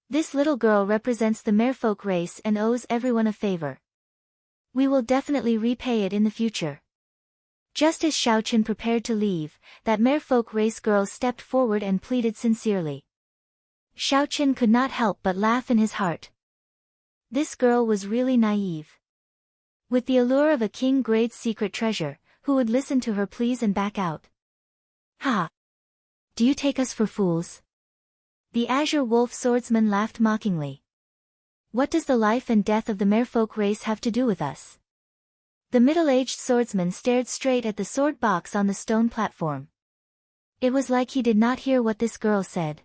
This little girl represents the merfolk race and owes everyone a favor. We will definitely repay it in the future. Just as Xiaoqun prepared to leave, that merfolk race girl stepped forward and pleaded sincerely. Xiaoqun could not help but laugh in his heart. This girl was really naive. With the allure of a king-grade secret treasure, who would listen to her pleas and back out? Ha! Do you take us for fools? The Azure Wolf swordsman laughed mockingly. What does the life and death of the merfolk race have to do with us? The middle-aged swordsman stared straight at the sword box on the stone platform. It was like he did not hear what this girl said.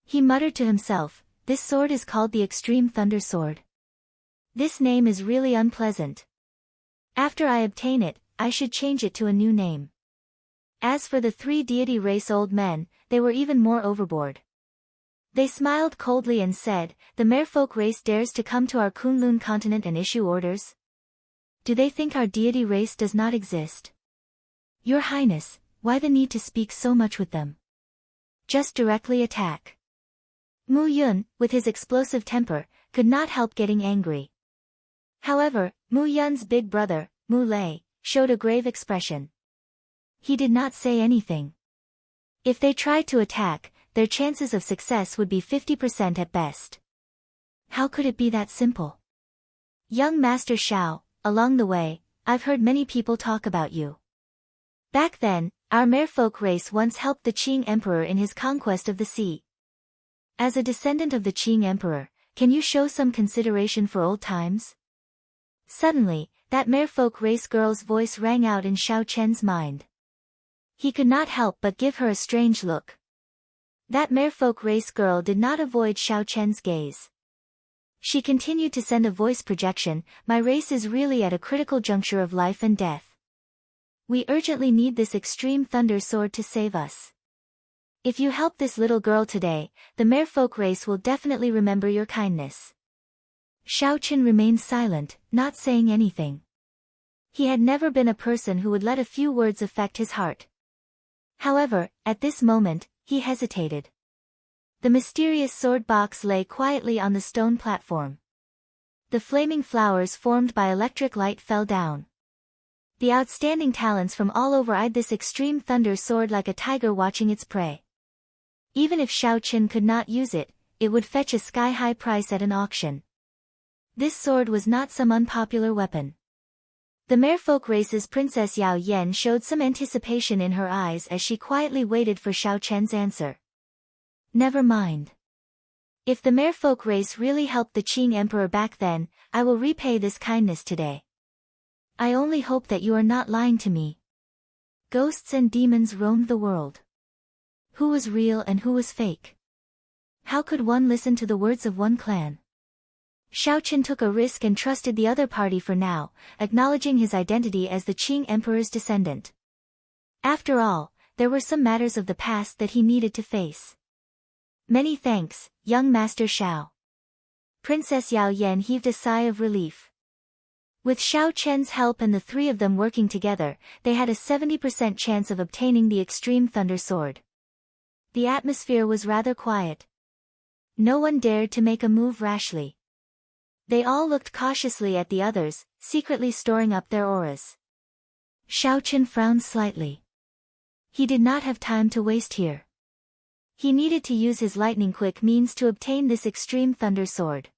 He muttered to himself, this sword is called the Extreme Thunder Sword. This name is really unpleasant. After I obtain it, I should change it to a new name. As for the 3 deity race old men, they were even more overboard. They smiled coldly and said, the merfolk race dares to come to our Kunlun continent and issue orders? Do they think our deity race does not exist? Your Highness, why the need to speak so much with them? Just directly attack. Mu Yun, with his explosive temper, could not help getting angry. However, Mu Yun's big brother, Mu Lei, showed a grave expression. He did not say anything. If they tried to attack, their chances of success would be 50% at best. How could it be that simple? Young Master Xiao, along the way, I've heard many people talk about you. Back then, our merfolk race once helped the Qing Emperor in his conquest of the sea. As a descendant of the Qing Emperor, can you show some consideration for old times? Suddenly, that merfolk race girl's voice rang out in Xiao Chen's mind. He could not help but give her a strange look. That merfolk race girl did not avoid Xiao Chen's gaze. She continued to send a voice projection, my race is really at a critical juncture of life and death. We urgently need this extreme thunder sword to save us. If you help this little girl today, the merfolk race will definitely remember your kindness. Xiaoqun remained silent, not saying anything. He had never been a person who would let a few words affect his heart. However, at this moment, he hesitated. The mysterious sword box lay quietly on the stone platform. The flaming flowers formed by electric light fell down. The outstanding talents from all over eyed this extreme thunder sword like a tiger watching its prey. Even if Xiaoqun could not use it, it would fetch a sky-high price at an auction. This sword was not some unpopular weapon. The merfolk race's Princess Yao Yen showed some anticipation in her eyes as she quietly waited for Xiaoqun's answer. Never mind. If the merfolk race really helped the Qing Emperor back then, I will repay this kindness today. I only hope that you are not lying to me. Ghosts and demons roamed the world. Who was real and who was fake? How could one listen to the words of one clan? Xiaoqun took a risk and trusted the other party for now, acknowledging his identity as the Qing Emperor's descendant. After all, there were some matters of the past that he needed to face. Many thanks, young Master Xiao. Princess Yao Yen heaved a sigh of relief. With Xiaoqun's help and the 3 of them working together, they had a 70% chance of obtaining the extreme thunder sword. The atmosphere was rather quiet. No one dared to make a move rashly. They all looked cautiously at the others, secretly storing up their auras. Xiaoqun frowned slightly. He did not have time to waste here. He needed to use his lightning-quick means to obtain this extreme thunder sword.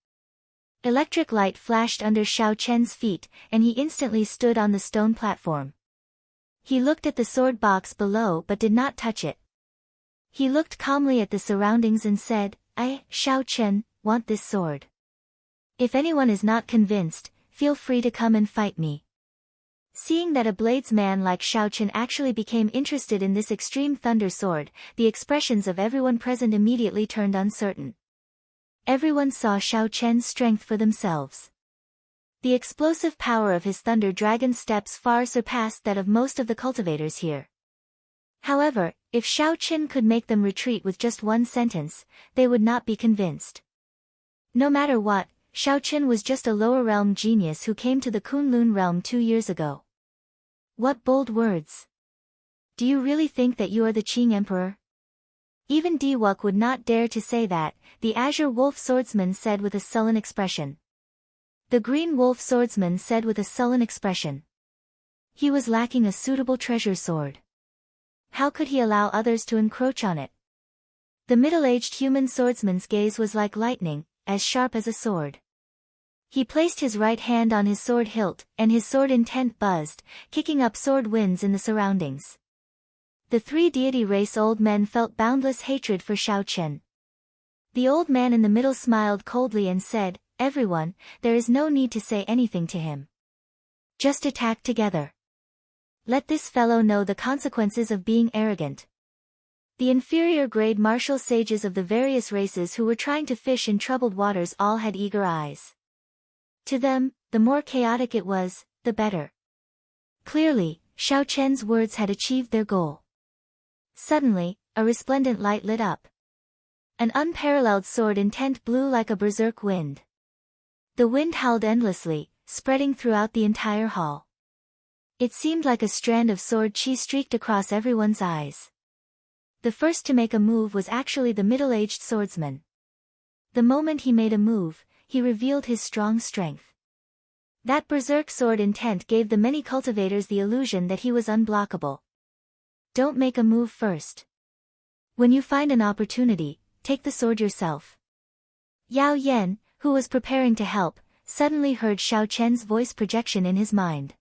Electric light flashed under Xiaoqun's feet, and he instantly stood on the stone platform. He looked at the sword box below but did not touch it. He looked calmly at the surroundings and said, I, Xiaoqun, want this sword. If anyone is not convinced, feel free to come and fight me. Seeing that a bladesman like Xiaoqun actually became interested in this extreme thunder sword, the expressions of everyone present immediately turned uncertain. Everyone saw Xiao Chen's strength for themselves. The explosive power of his thunder dragon steps far surpassed that of most of the cultivators here. However, if Xiao Chen could make them retreat with just one sentence, they would not be convinced. No matter what, Xiao Chen was just a lower realm genius who came to the Kunlun realm 2 years ago. What bold words! Do you really think that you are the Qing Emperor? Even Diwuk would not dare to say that, the Azure Wolf Swordsman said with a sullen expression. The Green Wolf Swordsman said with a sullen expression. He was lacking a suitable treasure sword. How could he allow others to encroach on it? The middle-aged human swordsman's gaze was like lightning, as sharp as a sword. He placed his right hand on his sword hilt, and his sword intent buzzed, kicking up sword winds in the surroundings. The 3 deity race old men felt boundless hatred for Xiao Chen. The old man in the middle smiled coldly and said, "Everyone, there is no need to say anything to him. Just attack together. Let this fellow know the consequences of being arrogant." The inferior grade martial sages of the various races who were trying to fish in troubled waters all had eager eyes. To them, the more chaotic it was, the better. Clearly, Xiao Chen's words had achieved their goal. Suddenly, a resplendent light lit up. An unparalleled sword intent blew like a berserk wind. The wind howled endlessly, spreading throughout the entire hall. It seemed like a strand of sword chi streaked across everyone's eyes. The first to make a move was actually the middle-aged swordsman. The moment he made a move, he revealed his strong strength. That berserk sword intent gave the many cultivators the illusion that he was unblockable. Don't make a move first. When you find an opportunity, take the sword yourself. Yao Yan, who was preparing to help, suddenly heard Xiao Chen's voice projection in his mind.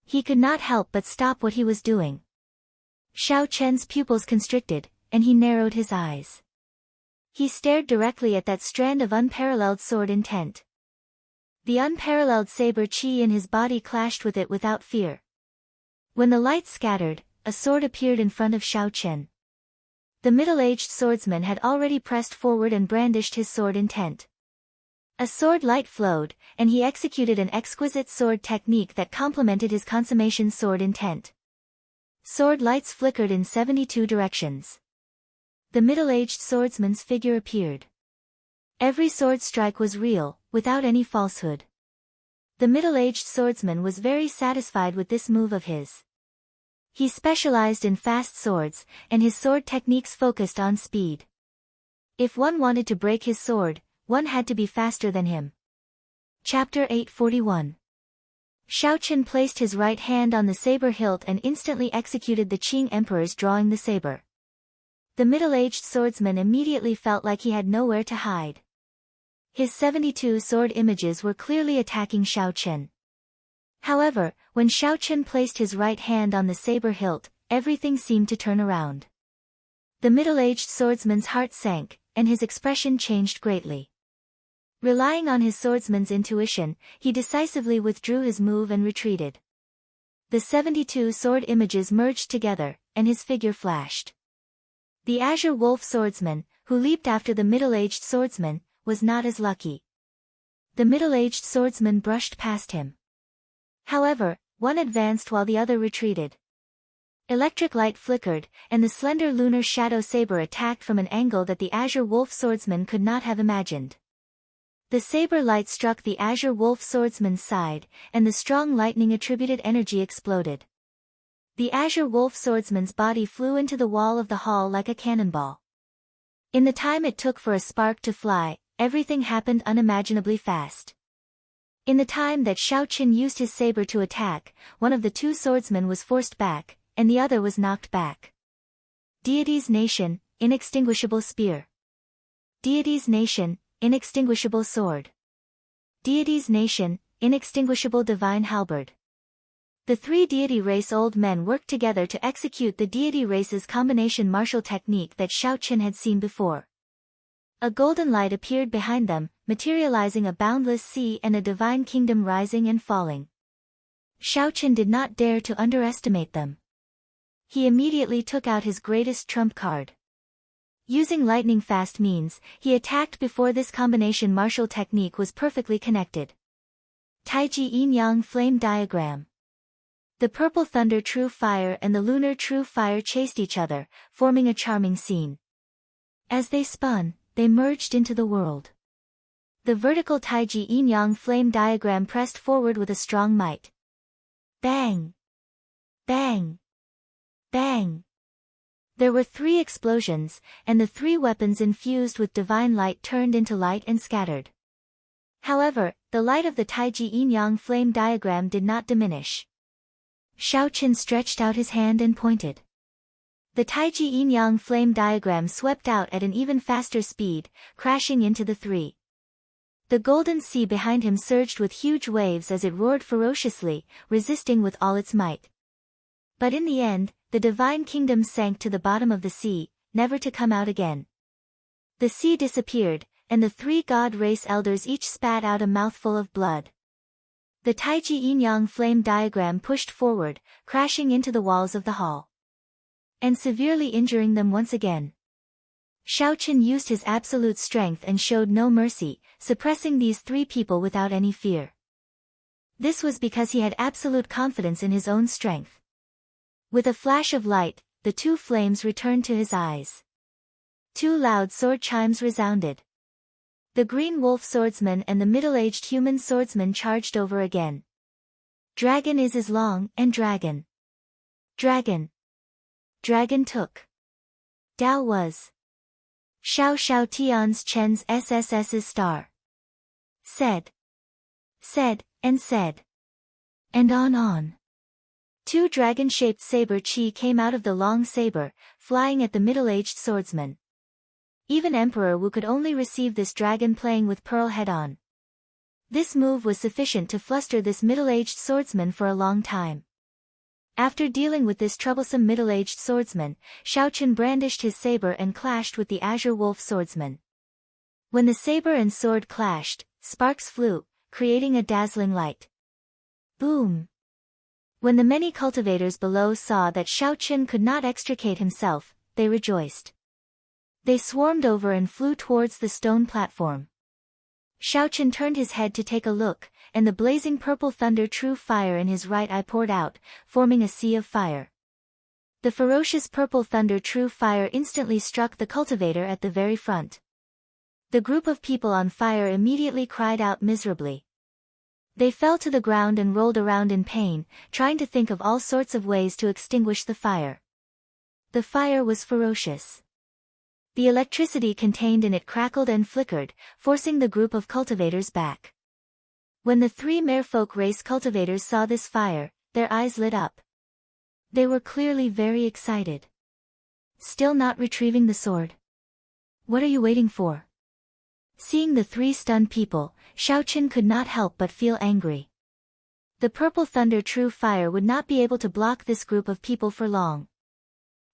He could not help but stop what he was doing. Xiao Chen's pupils constricted, and he narrowed his eyes. He stared directly at that strand of unparalleled sword intent. The unparalleled saber chi in his body clashed with it without fear. When the light scattered, a sword appeared in front of Xiao Chen. The middle-aged swordsman had already pressed forward and brandished his sword intent. A sword light flowed, and he executed an exquisite sword technique that complemented his consummation sword intent. Sword lights flickered in 72 directions. The middle-aged swordsman's figure appeared. Every sword strike was real, without any falsehood. The middle-aged swordsman was very satisfied with this move of his. He specialized in fast swords, and his sword techniques focused on speed. If one wanted to break his sword, one had to be faster than him. Chapter 841. Xiao Chen placed his right hand on the saber hilt and instantly executed the Qing Emperor's drawing the saber. The middle-aged swordsman immediately felt like he had nowhere to hide. His 72 sword images were clearly attacking Xiao Chen. However, when Xiao Chen placed his right hand on the saber hilt, everything seemed to turn around. The middle-aged swordsman's heart sank, and his expression changed greatly. Relying on his swordsman's intuition, he decisively withdrew his move and retreated. The 72 sword images merged together, and his figure flashed. The Azure Wolf Swordsman, who leaped after the middle-aged swordsman, was not as lucky. The middle-aged swordsman brushed past him. However, one advanced while the other retreated. Electric light flickered, and the slender lunar shadow saber attacked from an angle that the Azure Wolf Swordsman could not have imagined. The saber light struck the Azure Wolf Swordsman's side, and the strong lightning-attributed energy exploded. The Azure Wolf Swordsman's body flew into the wall of the hall like a cannonball. In the time it took for a spark to fly, everything happened unimaginably fast. In the time that Xiao Chen used his saber to attack, one of the 2 swordsmen was forced back, and the other was knocked back. Deity's Nation, Inextinguishable Spear. Deity's Nation, Inextinguishable Sword. Deity's Nation, Inextinguishable Divine Halberd. The 3 deity race old men worked together to execute the deity race's combination martial technique that Xiao Chen had seen before. A golden light appeared behind them, materializing a boundless sea and a divine kingdom rising and falling. Xiao Chen did not dare to underestimate them. He immediately took out his greatest trump card. Using lightning-fast means, he attacked before this combination martial technique was perfectly connected. Taiji Yin-Yang Flame Diagram. The purple thunder true fire and the lunar true fire chased each other, forming a charming scene. As they spun, they merged into the world. The vertical Taiji Yin-Yang flame diagram pressed forward with a strong might. Bang! Bang! Bang! There were 3 explosions, and the 3 weapons infused with divine light turned into light and scattered. However, the light of the Taiji Yin-Yang flame diagram did not diminish. Xiaoqin stretched out his hand and pointed. The Taiji Yin-Yang flame diagram swept out at an even faster speed, crashing into the 3. The golden sea behind him surged with huge waves as it roared ferociously, resisting with all its might. But in the end, the divine kingdom sank to the bottom of the sea, never to come out again. The sea disappeared, and the 3 god race elders each spat out a mouthful of blood. The Taiji Yin-Yang flame diagram pushed forward, crashing into the walls of the hall, and severely injuring them once again. Xiaoqin used his absolute strength and showed no mercy, suppressing these 3 people without any fear. This was because he had absolute confidence in his own strength. With a flash of light, the 2 flames returned to his eyes. 2 loud sword chimes resounded. The green wolf swordsman and the middle-aged human swordsman charged over again. Dragon is as long, and dragon. Dragon. Dragon took. Dao was. Xiao Xiao Tian's Chen's SSS's star. Said. Said, and said. And on. 2 dragon-shaped saber chi came out of the long saber, flying at the middle-aged swordsman. Even Emperor Wu could only receive this dragon playing with pearl head-on. This move was sufficient to fluster this middle-aged swordsman for a long time. After dealing with this troublesome middle-aged swordsman, Xiaoqin brandished his saber and clashed with the azure wolf swordsman. When the saber and sword clashed, sparks flew, creating a dazzling light. Boom! When the many cultivators below saw that Xiaoqin could not extricate himself, they rejoiced. They swarmed over and flew towards the stone platform. Xiaoqin turned his head to take a look, and the blazing purple thunder true fire in his right eye poured out, forming a sea of fire. The ferocious purple thunder true fire instantly struck the cultivator at the very front. The group of people on fire immediately cried out miserably. They fell to the ground and rolled around in pain, trying to think of all sorts of ways to extinguish the fire. The fire was ferocious. The electricity contained in it crackled and flickered, forcing the group of cultivators back. When the 3 merfolk race cultivators saw this fire, their eyes lit up. They were clearly very excited. Still not retrieving the sword? What are you waiting for? Seeing the 3 stunned people, Xiaoqin could not help but feel angry. The purple thunder true fire would not be able to block this group of people for long.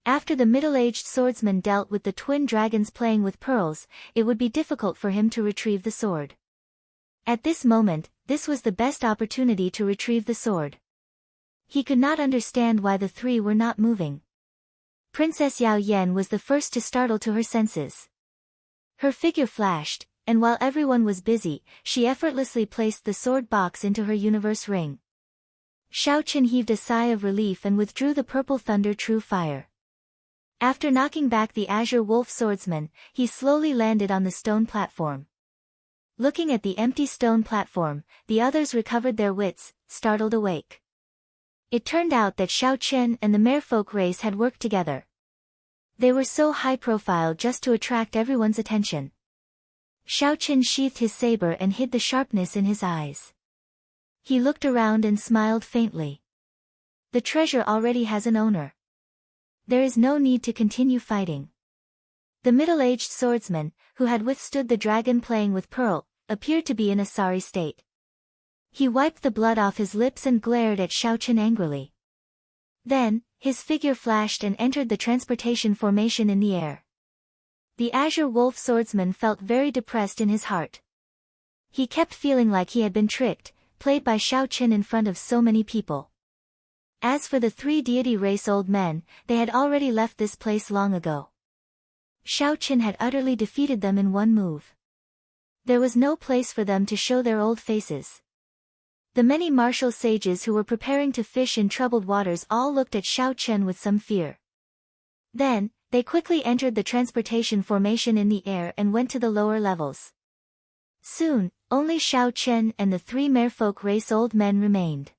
After the middle-aged swordsman dealt with the twin dragons playing with pearls, it would be difficult for him to retrieve the sword. At this moment, this was the best opportunity to retrieve the sword. He could not understand why the 3 were not moving. Princess Yao Yan was the first to startle to her senses. Her figure flashed, and while everyone was busy, she effortlessly placed the sword box into her universe ring. Xiaoqin heaved a sigh of relief and withdrew the purple thunder true fire. After knocking back the azure wolf swordsman, he slowly landed on the stone platform. Looking at the empty stone platform, the others recovered their wits, startled awake. It turned out that Xiaoqin and the merfolk race had worked together. They were so high-profile just to attract everyone's attention. Xiaoqin sheathed his saber and hid the sharpness in his eyes. He looked around and smiled faintly. The treasure already has an owner. There is no need to continue fighting. The middle-aged swordsman, who had withstood the dragon playing with pearl, appeared to be in a sorry state. He wiped the blood off his lips and glared at Xiaoqin angrily. Then, his figure flashed and entered the transportation formation in the air. The azure wolf swordsman felt very depressed in his heart. He kept feeling like he had been tricked, played by Xiaoqin in front of so many people. As for the 3 deity race old men, they had already left this place long ago. Shao Qin had utterly defeated them in one move. There was no place for them to show their old faces. The many martial sages who were preparing to fish in troubled waters all looked at Shao Qin with some fear. Then, they quickly entered the transportation formation in the air and went to the lower levels. Soon, only Shao Qin and the 3 merfolk race old men remained.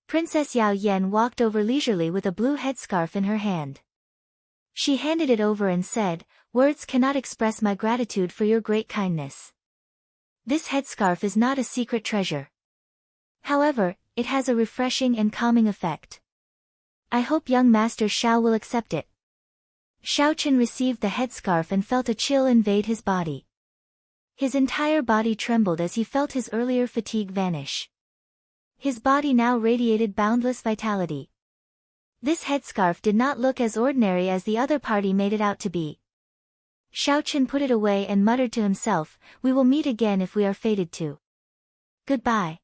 Princess Yao Yan walked over leisurely with a blue headscarf in her hand. She handed it over and said, "Words cannot express my gratitude for your great kindness. This headscarf is not a secret treasure. However, it has a refreshing and calming effect. I hope young Master Shao will accept it." Shao Qin received the headscarf and felt a chill invade his body. His entire body trembled as he felt his earlier fatigue vanish. His body now radiated boundless vitality. This headscarf did not look as ordinary as the other party made it out to be. Shao Qin put it away and muttered to himself, "We will meet again if we are fated to. Goodbye."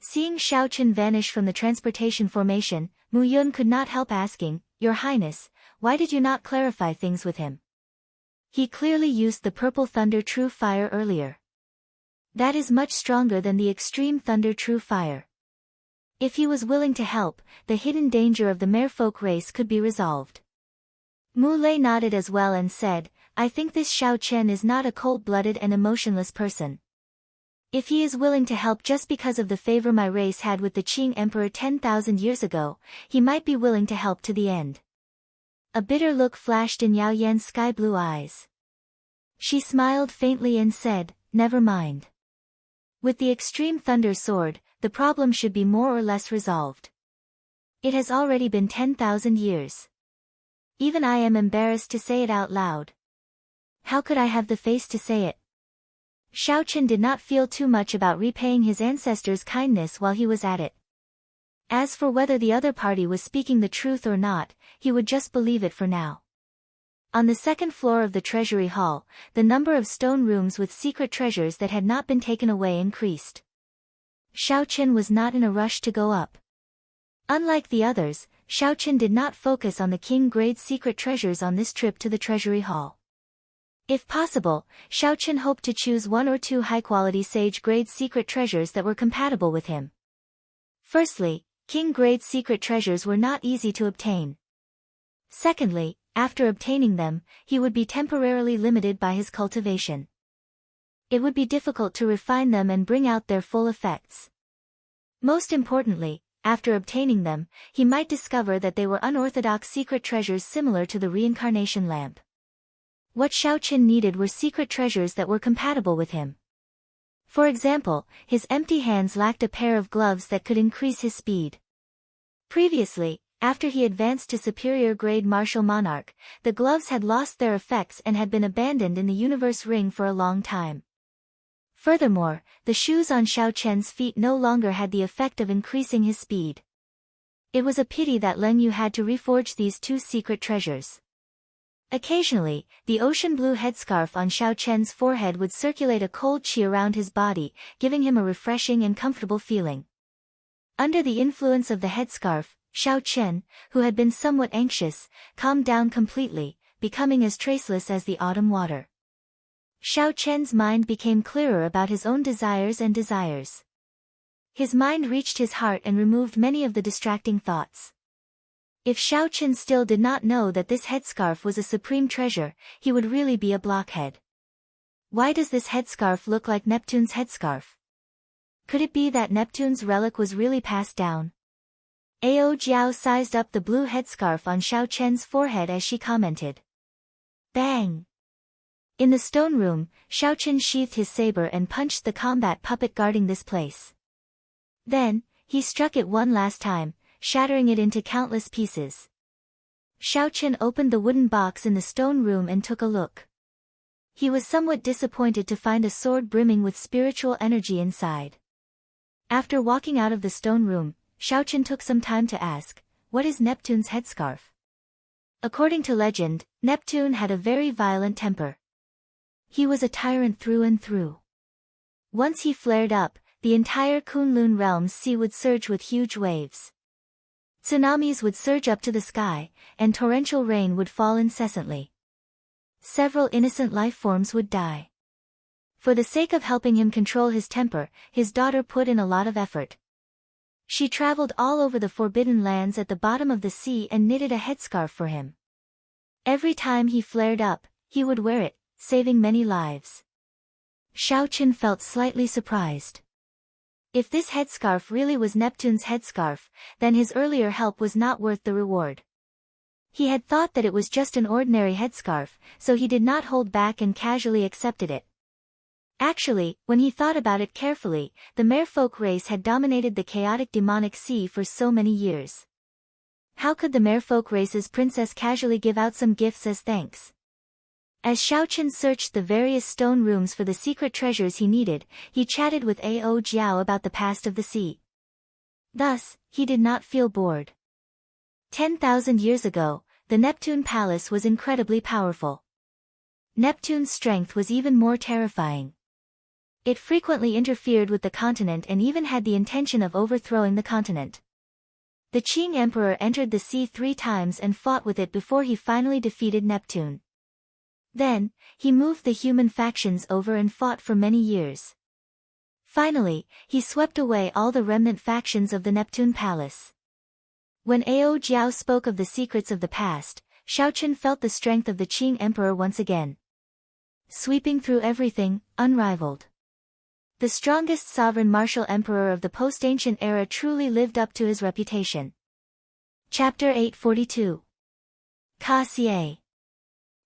Seeing Shao Qin vanish from the transportation formation, Mu Yun could not help asking, "Your Highness, why did you not clarify things with him? He clearly used the Purple Thunder True Fire earlier. That is much stronger than the Extreme Thunder True Fire. If he was willing to help, the hidden danger of the merfolk race could be resolved." Mu Lei nodded as well and said, "I think this Shao Chen is not a cold-blooded and emotionless person. If he is willing to help just because of the favor my race had with the Qing Emperor 10,000 years ago, he might be willing to help to the end." A bitter look flashed in Yao Yan's sky-blue eyes. She smiled faintly and said, "Never mind. With the Extreme Thunder Sword, the problem should be more or less resolved. It has already been 10,000 years. Even I am embarrassed to say it out loud. How could I have the face to say it?" Shao Qin did not feel too much about repaying his ancestors' kindness while he was at it. As for whether the other party was speaking the truth or not, he would just believe it for now. On the second floor of the Treasury Hall, the number of stone rooms with secret treasures that had not been taken away increased. Shao Qin was not in a rush to go up. Unlike the others, Shao Qin did not focus on the king-grade secret treasures on this trip to the Treasury Hall. If possible, Shao Qin hoped to choose 1 or 2 high-quality sage-grade secret treasures that were compatible with him. Firstly, king-grade secret treasures were not easy to obtain. Secondly, after obtaining them, he would be temporarily limited by his cultivation. It would be difficult to refine them and bring out their full effects. Most importantly, after obtaining them, he might discover that they were unorthodox secret treasures similar to the reincarnation lamp. What Shao Qin needed were secret treasures that were compatible with him. For example, his empty hands lacked a pair of gloves that could increase his speed. Previously, after he advanced to superior grade martial monarch, the gloves had lost their effects and had been abandoned in the universe ring for a long time. Furthermore, the shoes on Shao Chen's feet no longer had the effect of increasing his speed. It was a pity that Leng Yu had to reforge these 2 secret treasures. Occasionally, the ocean blue headscarf on Shao Chen's forehead would circulate a cold chi around his body, giving him a refreshing and comfortable feeling. Under the influence of the headscarf, Shao Chen, who had been somewhat anxious, calmed down completely, becoming as traceless as the autumn water. Shao Chen's mind became clearer about his own desires and desires. His mind reached his heart and removed many of the distracting thoughts. If Shao Chen still did not know that this headscarf was a supreme treasure, he would really be a blockhead. Why does this headscarf look like Neptune's headscarf? Could it be that Neptune's relic was really passed down? Ao Jiao sized up the blue headscarf on Shao Chen's forehead as she commented. Bang! In the stone room, Shao Chen sheathed his saber and punched the combat puppet guarding this place. Then, he struck it one last time, shattering it into countless pieces. Shao Chen opened the wooden box in the stone room and took a look. He was somewhat disappointed to find a sword brimming with spiritual energy inside. After walking out of the stone room, Shao Chen took some time to ask, "What is Neptune's headscarf?" According to legend, Neptune had a very violent temper. He was a tyrant through and through. Once he flared up, the entire Kunlun realm's sea would surge with huge waves. Tsunamis would surge up to the sky, and torrential rain would fall incessantly. several innocent life forms would die. For the sake of helping him control his temper, his daughter put in a lot of effort. She traveled all over the forbidden lands at the bottom of the sea and knitted a headscarf for him. Every time he flared up, he would wear it, saving many lives. Xiaoqin felt slightly surprised. If this headscarf really was Neptune's headscarf, then his earlier help was not worth the reward. He had thought that it was just an ordinary headscarf, so he did not hold back and casually accepted it. Actually, when he thought about it carefully, the merfolk race had dominated the chaotic demonic sea for so many years. How could the merfolk race's princess casually give out some gifts as thanks? As Xiaoqin searched the various stone rooms for the secret treasures he needed, he chatted with Ao Jiao about the past of the sea. Thus, he did not feel bored. 10,000 years ago, the Neptune Palace was incredibly powerful. Neptune's strength was even more terrifying. It frequently interfered with the continent and even had the intention of overthrowing the continent. The Qing Emperor entered the sea 3 times and fought with it before he finally defeated Neptune. Then, he moved the human factions over and fought for many years. Finally, he swept away all the remnant factions of the Neptune Palace. When Ao Jiao spoke of the secrets of the past, Xiaoqin felt the strength of the Qing Emperor once again. Sweeping through everything, unrivaled. The strongest sovereign martial emperor of the post-ancient era truly lived up to his reputation. Chapter 842. Ka Xie.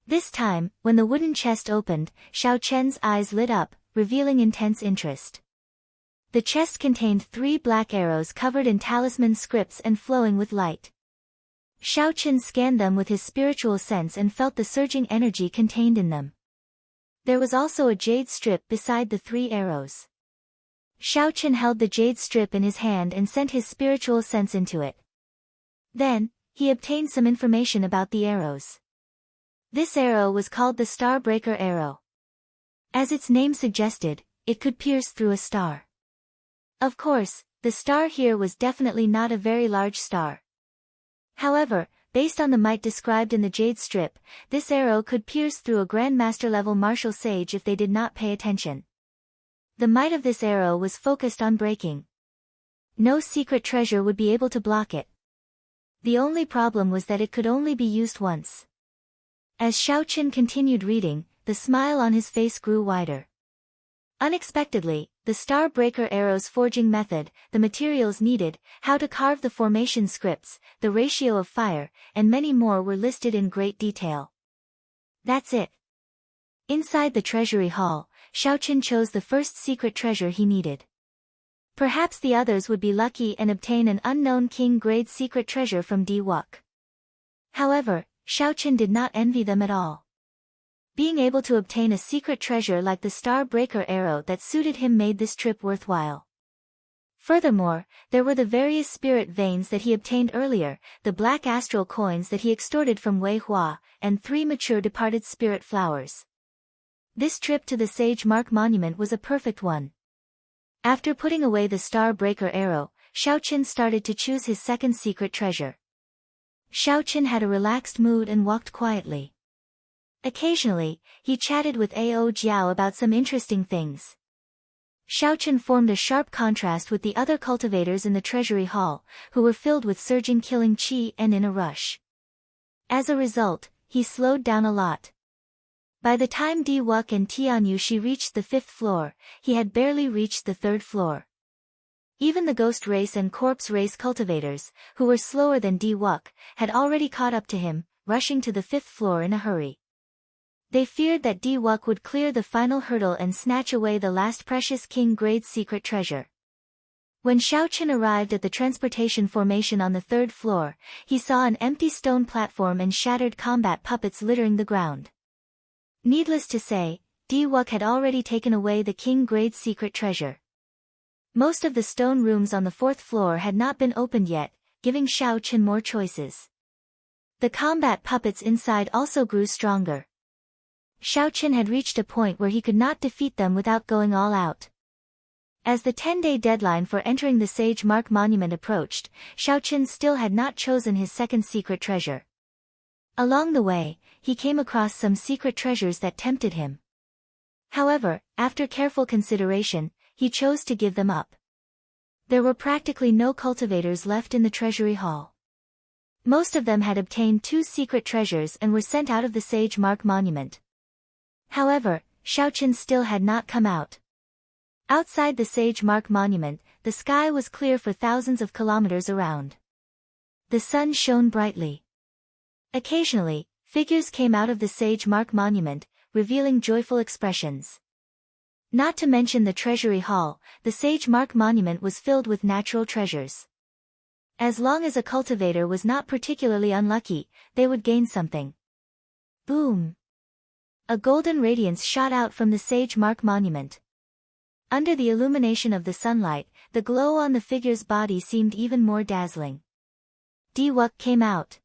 This time, when the wooden chest opened, Xiaoqian's eyes lit up, revealing intense interest. The chest contained 3 black arrows covered in talisman scripts and flowing with light. Xiaoqian scanned them with his spiritual sense and felt the surging energy contained in them. There was also a jade strip beside the 3 arrows. Xiaoqian held the jade strip in his hand and sent his spiritual sense into it. Then, he obtained some information about the arrows. This arrow was called the Starbreaker arrow. As its name suggested, it could pierce through a star. Of course, the star here was definitely not a very large star. However, based on the might described in the jade strip, this arrow could pierce through a grandmaster-level martial sage if they did not pay attention. The might of this arrow was focused on breaking. No secret treasure would be able to block it. The only problem was that it could only be used once. As Xiaoqin continued reading, the smile on his face grew wider. Unexpectedly, the Starbreaker arrow's forging method, the materials needed, how to carve the formation scripts, the ratio of fire, and many more were listed in great detail. That's it. Inside the treasury hall, Xiaoqin chose the first secret treasure he needed. Perhaps the others would be lucky and obtain an unknown king-grade secret treasure from Diwuk. However, Xiaoqin did not envy them at all. Being able to obtain a secret treasure like the Starbreaker arrow that suited him made this trip worthwhile. Furthermore, there were the various spirit veins that he obtained earlier, the black astral coins that he extorted from Wei Hua, and 3 mature departed spirit flowers. This trip to the Sage Mark Monument was a perfect one. After putting away the Starbreaker arrow, Xiaoqin started to choose his second secret treasure. Xiaoqin had a relaxed mood and walked quietly. Occasionally, he chatted with Ao Jiao about some interesting things. Xiaoqin formed a sharp contrast with the other cultivators in the treasury hall, who were filled with surging killing qi and in a rush. As a result, he slowed down a lot. By the time Diwuk and Tianyushi reached the 5th floor, he had barely reached the 3rd floor. Even the ghost race and corpse race cultivators, who were slower than Diwuk, had already caught up to him, rushing to the 5th floor in a hurry. They feared that Diwuk would clear the final hurdle and snatch away the last precious king-grade secret treasure. When Xiaoqin arrived at the transportation formation on the 3rd floor, he saw an empty stone platform and shattered combat puppets littering the ground. Needless to say, Diwuk had already taken away the king-grade secret treasure. Most of the stone rooms on the 4th floor had not been opened yet, giving Xiaoqin more choices. The combat puppets inside also grew stronger. Xiaoqin had reached a point where he could not defeat them without going all out. As the 10-day deadline for entering the Sage Mark Monument approached, Xiaoqin still had not chosen his second secret treasure. Along the way, he came across some secret treasures that tempted him. However, after careful consideration, he chose to give them up. There were practically no cultivators left in the treasury hall. Most of them had obtained 2 secret treasures and were sent out of the Sage Mark Monument. However, Xiaoqin still had not come out. Outside the Sage Mark Monument, the sky was clear for thousands of kilometers around. The sun shone brightly. Occasionally, figures came out of the Sage Mark Monument, revealing joyful expressions. Not to mention the Treasury Hall, the Sage Mark Monument was filled with natural treasures. As long as a cultivator was not particularly unlucky, they would gain something. Boom! A golden radiance shot out from the Sage Mark Monument. Under the illumination of the sunlight, the glow on the figure's body seemed even more dazzling. Diwuk came out.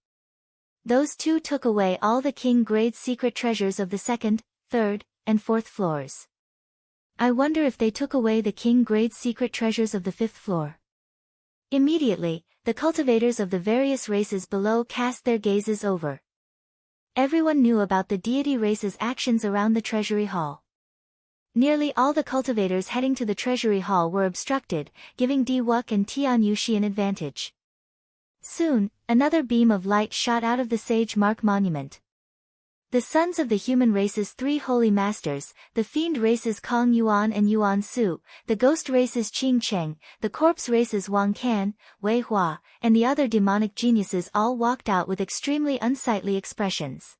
Those 2 took away all the king-grade secret treasures of the 2nd, 3rd, and 4th floors. I wonder if they took away the king-grade secret treasures of the 5th floor. Immediately, the cultivators of the various races below cast their gazes over. Everyone knew about the deity race's actions around the treasury hall. Nearly all the cultivators heading to the treasury hall were obstructed, giving Diwuk and Tianyushi an advantage. Soon, another beam of light shot out of the Sage Mark Monument. The sons of the human race's 3 holy masters, the fiend race's Kong Yuan and Yuan Su, the ghost race's Qing Cheng, the corpse race's Wang Can, Wei Hua, and the other demonic geniuses all walked out with extremely unsightly expressions.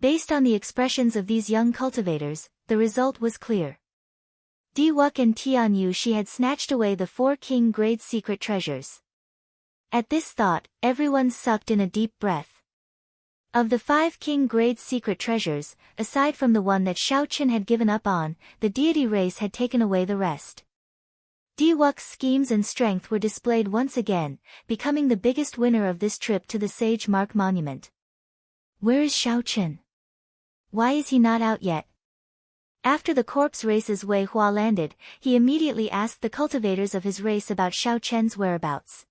Based on the expressions of these young cultivators, the result was clear. Diwuk and Tianyushi had snatched away the 4 king-grade secret treasures. At this thought, everyone sucked in a deep breath. Of the 5 king-grade secret treasures, aside from the one that Xiaoqin had given up on, the deity race had taken away the rest. Diwuk's schemes and strength were displayed once again, becoming the biggest winner of this trip to the Sage Mark Monument. Where is Xiaoqin? Why is he not out yet? After the corpse race's Wei Hua landed, he immediately asked the cultivators of his race about Xiaoqian's whereabouts.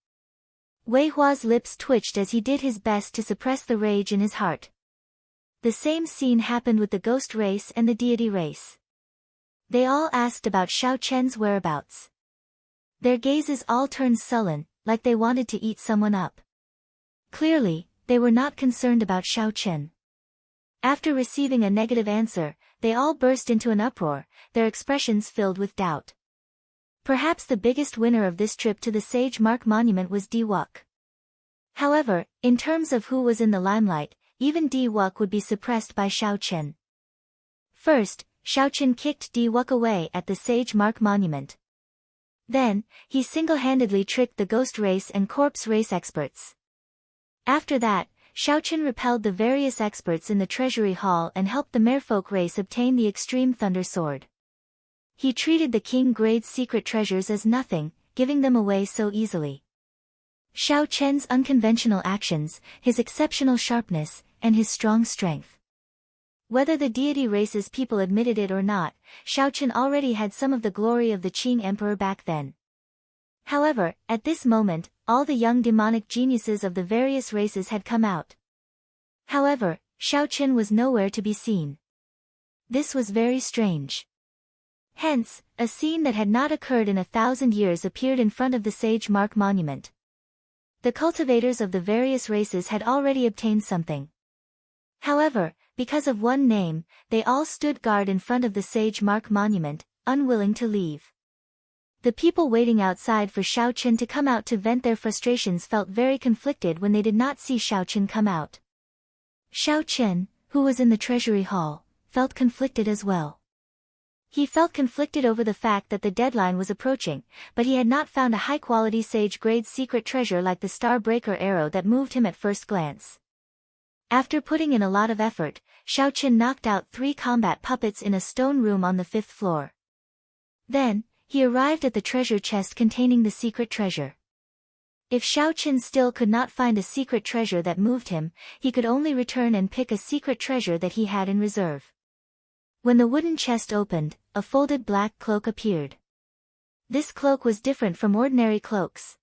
Wei Hua's lips twitched as he did his best to suppress the rage in his heart. The same scene happened with the ghost race and the deity race. They all asked about Xiaoqian's whereabouts. Their gazes all turned sullen, like they wanted to eat someone up. Clearly, they were not concerned about Xiaoqian. After receiving a negative answer, they all burst into an uproar, their expressions filled with doubt. Perhaps the biggest winner of this trip to the Sage Mark Monument was Diwuk. However, in terms of who was in the limelight, even Diwuk would be suppressed by Xiaoqin. First, Xiaoqin kicked Diwuk away at the Sage Mark Monument. Then, he single-handedly tricked the ghost race and corpse race experts. After that, Xiaoqin repelled the various experts in the treasury hall and helped the merfolk race obtain the extreme thunder sword. He treated the king-grade secret treasures as nothing, giving them away so easily. Xiaoqian's unconventional actions, his exceptional sharpness, and his strong strength. Whether the deity race's people admitted it or not, Xiaoqian already had some of the glory of the Qing Emperor back then. However, at this moment, all the young demonic geniuses of the various races had come out. However, Xiaoqian was nowhere to be seen. This was very strange. Hence, a scene that had not occurred in 1,000 years appeared in front of the Sage Mark Monument. The cultivators of the various races had already obtained something. However, because of one name, they all stood guard in front of the Sage Mark Monument, unwilling to leave. The people waiting outside for Xiaoqian to come out to vent their frustrations felt very conflicted when they did not see Xiaoqian come out. Xiaoqian, who was in the treasury hall, felt conflicted as well. He felt conflicted over the fact that the deadline was approaching, but he had not found a high-quality sage-grade secret treasure like the Star-Breaker arrow that moved him at first glance. After putting in a lot of effort, Xiaoqian knocked out 3 combat puppets in a stone room on the 5th floor. Then, he arrived at the treasure chest containing the secret treasure. If Xiaoqian still could not find a secret treasure that moved him, he could only return and pick a secret treasure that he had in reserve. When the wooden chest opened, a folded black cloak appeared. This cloak was different from ordinary cloaks.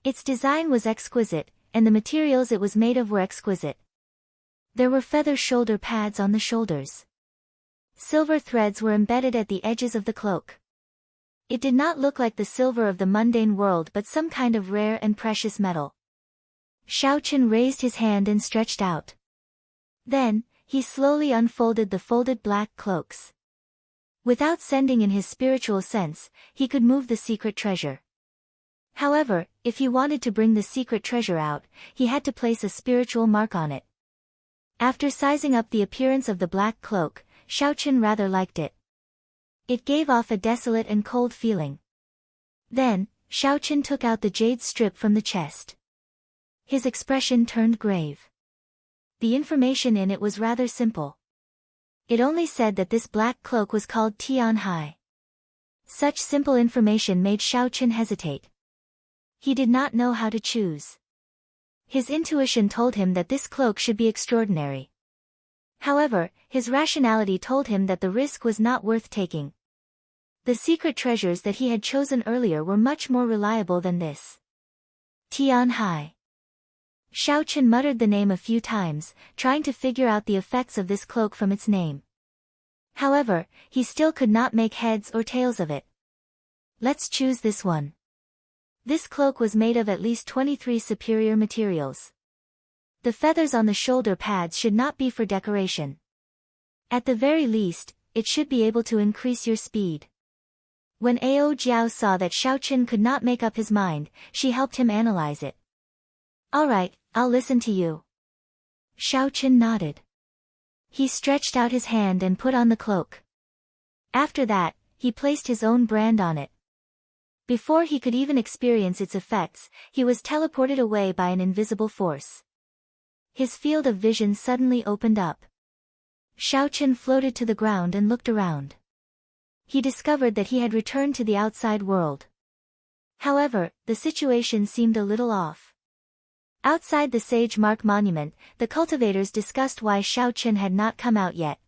Its design was exquisite, and the materials it was made of were exquisite. There were feather shoulder pads on the shoulders. Silver threads were embedded at the edges of the cloak. It did not look like the silver of the mundane world but some kind of rare and precious metal. Xiaochen raised his hand and stretched out. Then, he slowly unfolded the folded black cloaks. Without sending in his spiritual sense, he could move the secret treasure. However, if he wanted to bring the secret treasure out, he had to place a spiritual mark on it. After sizing up the appearance of the black cloak, Xiaochen rather liked it. It gave off a desolate and cold feeling. Then, Xiaochen took out the jade strip from the chest. His expression turned grave. The information in it was rather simple. It only said that this black cloak was called Tianhai. Such simple information made Xiaochen hesitate. He did not know how to choose. His intuition told him that this cloak should be extraordinary. However, his rationality told him that the risk was not worth taking. The secret treasures that he had chosen earlier were much more reliable than this. Tianhai. Xiaochen muttered the name a few times, trying to figure out the effects of this cloak from its name. However, he still could not make heads or tails of it. Let's choose this one. This cloak was made of at least 23 superior materials. The feathers on the shoulder pads should not be for decoration. At the very least, it should be able to increase your speed. When Ao Jiao saw that Xiaochen could not make up his mind, she helped him analyze it. Alright, I'll listen to you. Xiaochen nodded. He stretched out his hand and put on the cloak. After that, he placed his own brand on it. Before he could even experience its effects, he was teleported away by an invisible force. His field of vision suddenly opened up. Xiaochen floated to the ground and looked around. He discovered that he had returned to the outside world. However, the situation seemed a little off. Outside the Sage Mark Monument, the cultivators discussed why Xiaochen had not come out yet.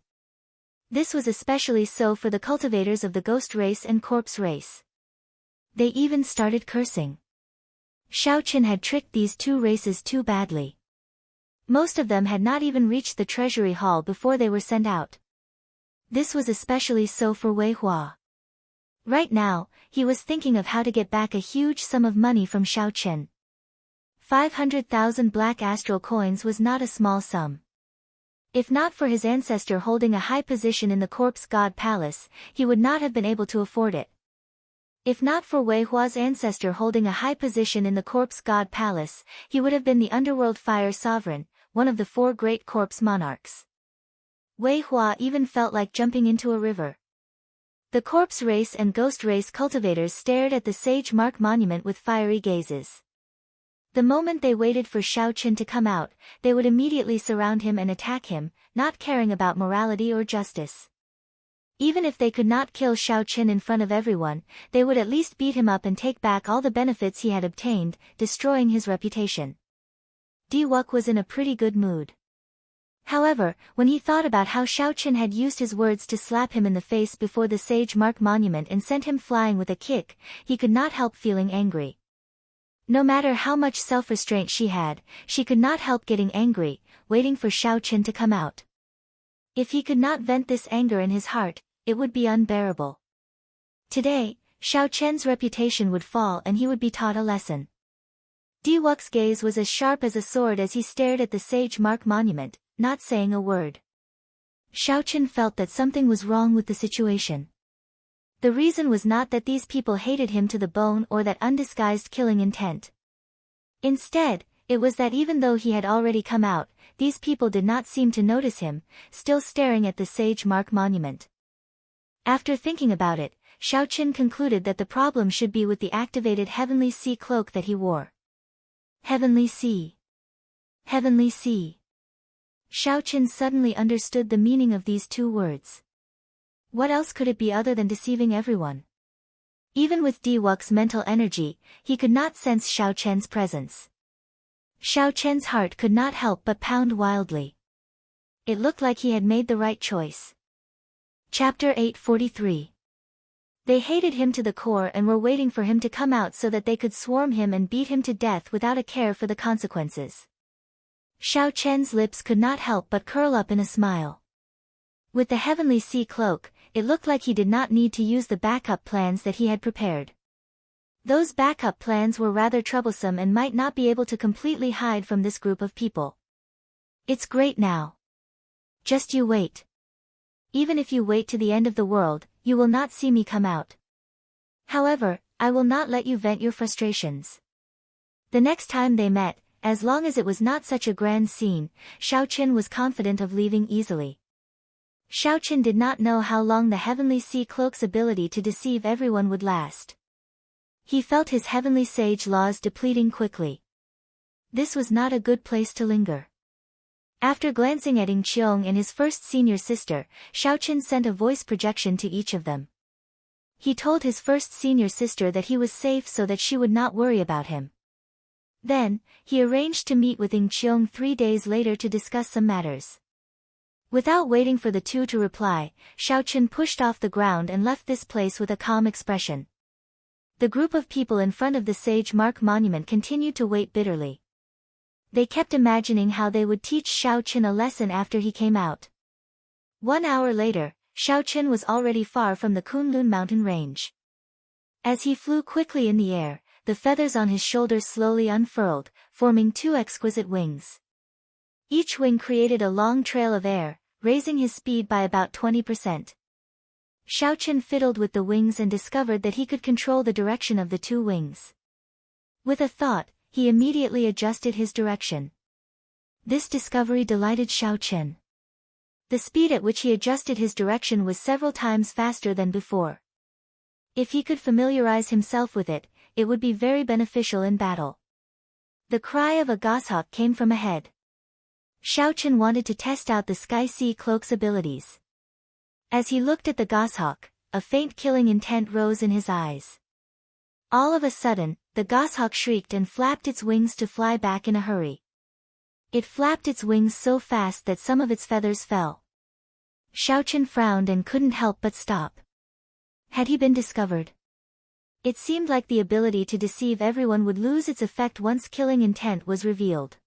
This was especially so for the cultivators of the Ghost race and Corpse race. They even started cursing. Xiaochen had tricked these two races too badly. Most of them had not even reached the treasury hall before they were sent out. This was especially so for Wei Hua. Right now, he was thinking of how to get back a huge sum of money from Xiaochen. 500,000 black astral coins was not a small sum. If not for his ancestor holding a high position in the Corpse God Palace, he would not have been able to afford it. If not for Wei Hua's ancestor holding a high position in the Corpse God Palace, he would have been the Underworld Fire Sovereign, one of the 4 great corpse monarchs. Wei Hua even felt like jumping into a river. The Corpse race and Ghost race cultivators stared at the Sage Mark Monument with fiery gazes. The moment they waited for Xiaochen to come out, they would immediately surround him and attack him, not caring about morality or justice. Even if they could not kill Xiaochen in front of everyone, they would at least beat him up and take back all the benefits he had obtained, destroying his reputation. Diwuk was in a pretty good mood. However, when he thought about how Xiaochen had used his words to slap him in the face before the Sage Mark Monument and sent him flying with a kick, he could not help feeling angry. No matter how much self-restraint she had, she could not help getting angry, waiting for Xiaochen to come out. If he could not vent this anger in his heart, it would be unbearable. Today, Xiaochen's reputation would fall and he would be taught a lesson. Diwuk's gaze was as sharp as a sword as he stared at the Sage Mark Monument, not saying a word. Xiaochen felt that something was wrong with the situation. The reason was not that these people hated him to the bone or that undisguised killing intent. Instead, it was that even though he had already come out, these people did not seem to notice him, still staring at the Sage Mark Monument. After thinking about it, Xiaochen concluded that the problem should be with the activated Heavenly Sea cloak that he wore. Heavenly Sea. Heavenly Sea. Xiaochen suddenly understood the meaning of these 2 words. What else could it be other than deceiving everyone? Even with Diwuk's mental energy, he could not sense Xiaochen's presence. Xiaochen's heart could not help but pound wildly. It looked like he had made the right choice. Chapter 843. They hated him to the core and were waiting for him to come out so that they could swarm him and beat him to death without a care for the consequences. Xiao Chen's lips could not help but curl up in a smile. With the heavenly sea cloak, it looked like he did not need to use the backup plans that he had prepared. Those backup plans were rather troublesome and might not be able to completely hide from this group of people. It's great now. Just you wait. Even if you wait to the end of the world, you will not see me come out. However, I will not let you vent your frustrations. The next time they met, as long as it was not such a grand scene, Xiao Chen was confident of leaving easily. Xiao Chen did not know how long the heavenly sea cloak's ability to deceive everyone would last. He felt his heavenly sage laws depleting quickly. This was not a good place to linger. After glancing at Ying Qiong and his first senior sister, Xiao Chen sent a voice projection to each of them. He told his first senior sister that he was safe so that she would not worry about him. Then, he arranged to meet with Ying Qiong 3 days later to discuss some matters. Without waiting for the two to reply, Xiao Chen pushed off the ground and left this place with a calm expression. The group of people in front of the Sage Mark Monument continued to wait bitterly. They kept imagining how they would teach Xiao Chen a lesson after he came out. 1 hour later, Xiao Chen was already far from the Kunlun mountain range. As he flew quickly in the air, the feathers on his shoulders slowly unfurled, forming 2 exquisite wings. Each wing created a long trail of air, raising his speed by about 20%. Xiao Chen fiddled with the wings and discovered that he could control the direction of the 2 wings. With a thought, he immediately adjusted his direction. This discovery delighted Xiao Chen. The speed at which he adjusted his direction was several times faster than before. If he could familiarize himself with it, it would be very beneficial in battle. The cry of a goshawk came from ahead. Xiao Chen wanted to test out the Sky Sea Cloak's abilities. As he looked at the goshawk, a faint killing intent rose in his eyes. All of a sudden, the goshawk shrieked and flapped its wings to fly back in a hurry. It flapped its wings so fast that some of its feathers fell. Xiao Chen frowned and couldn't help but stop. Had he been discovered? It seemed like the ability to deceive everyone would lose its effect once killing intent was revealed.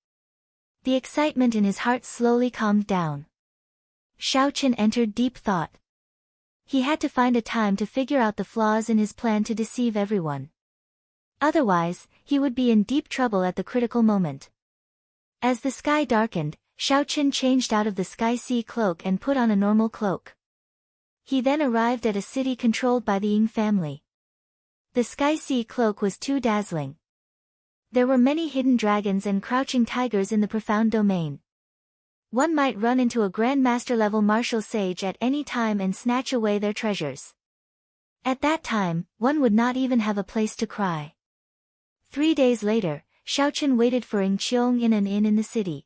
The excitement in his heart slowly calmed down. Xiao Chen entered deep thought. He had to find a time to figure out the flaws in his plan to deceive everyone. Otherwise, he would be in deep trouble at the critical moment. As the sky darkened, Xiao Chen changed out of the Sky Sea Cloak and put on a normal cloak. He then arrived at a city controlled by the Ying family. The Sky Sea Cloak was too dazzling. There were many hidden dragons and crouching tigers in the profound domain. One might run into a Grandmaster-level martial sage at any time and snatch away their treasures. At that time, one would not even have a place to cry. 3 days later, Xiao Chen waited for Ying Qiong in an inn in the city.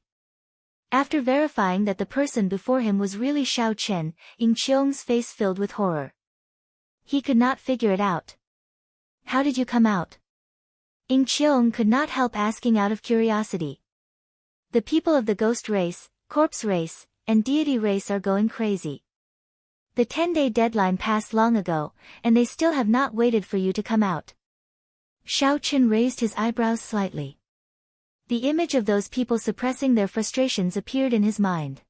After verifying that the person before him was really Xiao Chen, Ying Qiong's face filled with horror. He could not figure it out. How did you come out? Ying Qiong could not help asking out of curiosity. The people of the ghost race, corpse race, and deity race are going crazy. The 10-day deadline passed long ago, and they still have not waited for you to come out. Xiao Chen raised his eyebrows slightly. The image of those people suppressing their frustrations appeared in his mind.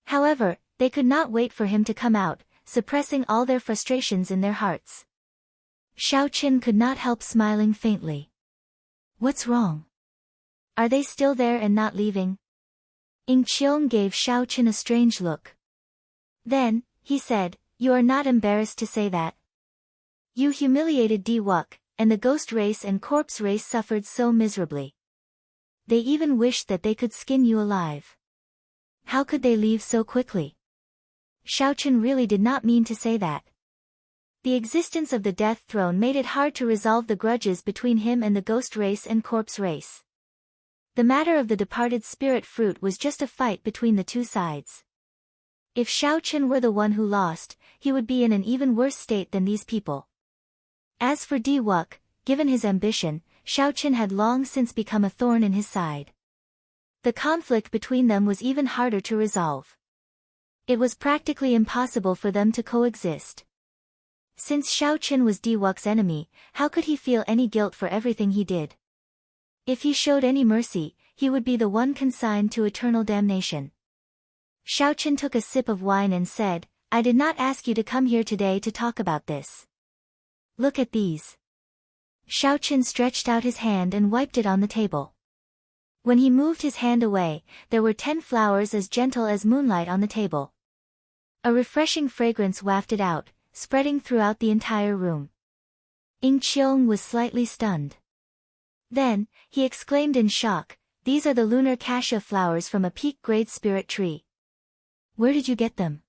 However, they could not wait for him to come out, suppressing all their frustrations in their hearts. Xiao Chen could not help smiling faintly. What's wrong? Are they still there and not leaving? Ying Qiong gave Xiao Chen a strange look. Then, he said, you are not embarrassed to say that. You humiliated Di Wuk, and the ghost race and corpse race suffered so miserably. They even wished that they could skin you alive. How could they leave so quickly? Xiao Chen really did not mean to say that. The existence of the death throne made it hard to resolve the grudges between him and the ghost race and corpse race. The matter of the departed spirit fruit was just a fight between the two sides. If Xiao Chen were the one who lost, he would be in an even worse state than these people. As for Di Wuk, given his ambition, Xiao Chen had long since become a thorn in his side. The conflict between them was even harder to resolve. It was practically impossible for them to coexist. Since Xiao Chen was Di Wuk's enemy, how could he feel any guilt for everything he did? If he showed any mercy, he would be the one consigned to eternal damnation. Xiaochen took a sip of wine and said, I did not ask you to come here today to talk about this. Look at these. Xiaochen stretched out his hand and wiped it on the table. When he moved his hand away, there were 10 flowers as gentle as moonlight on the table. A refreshing fragrance wafted out, spreading throughout the entire room. Ying Qiong was slightly stunned. Then, he exclaimed in shock, these are the lunar cassia flowers from a peak-grade spirit tree. Where did you get them?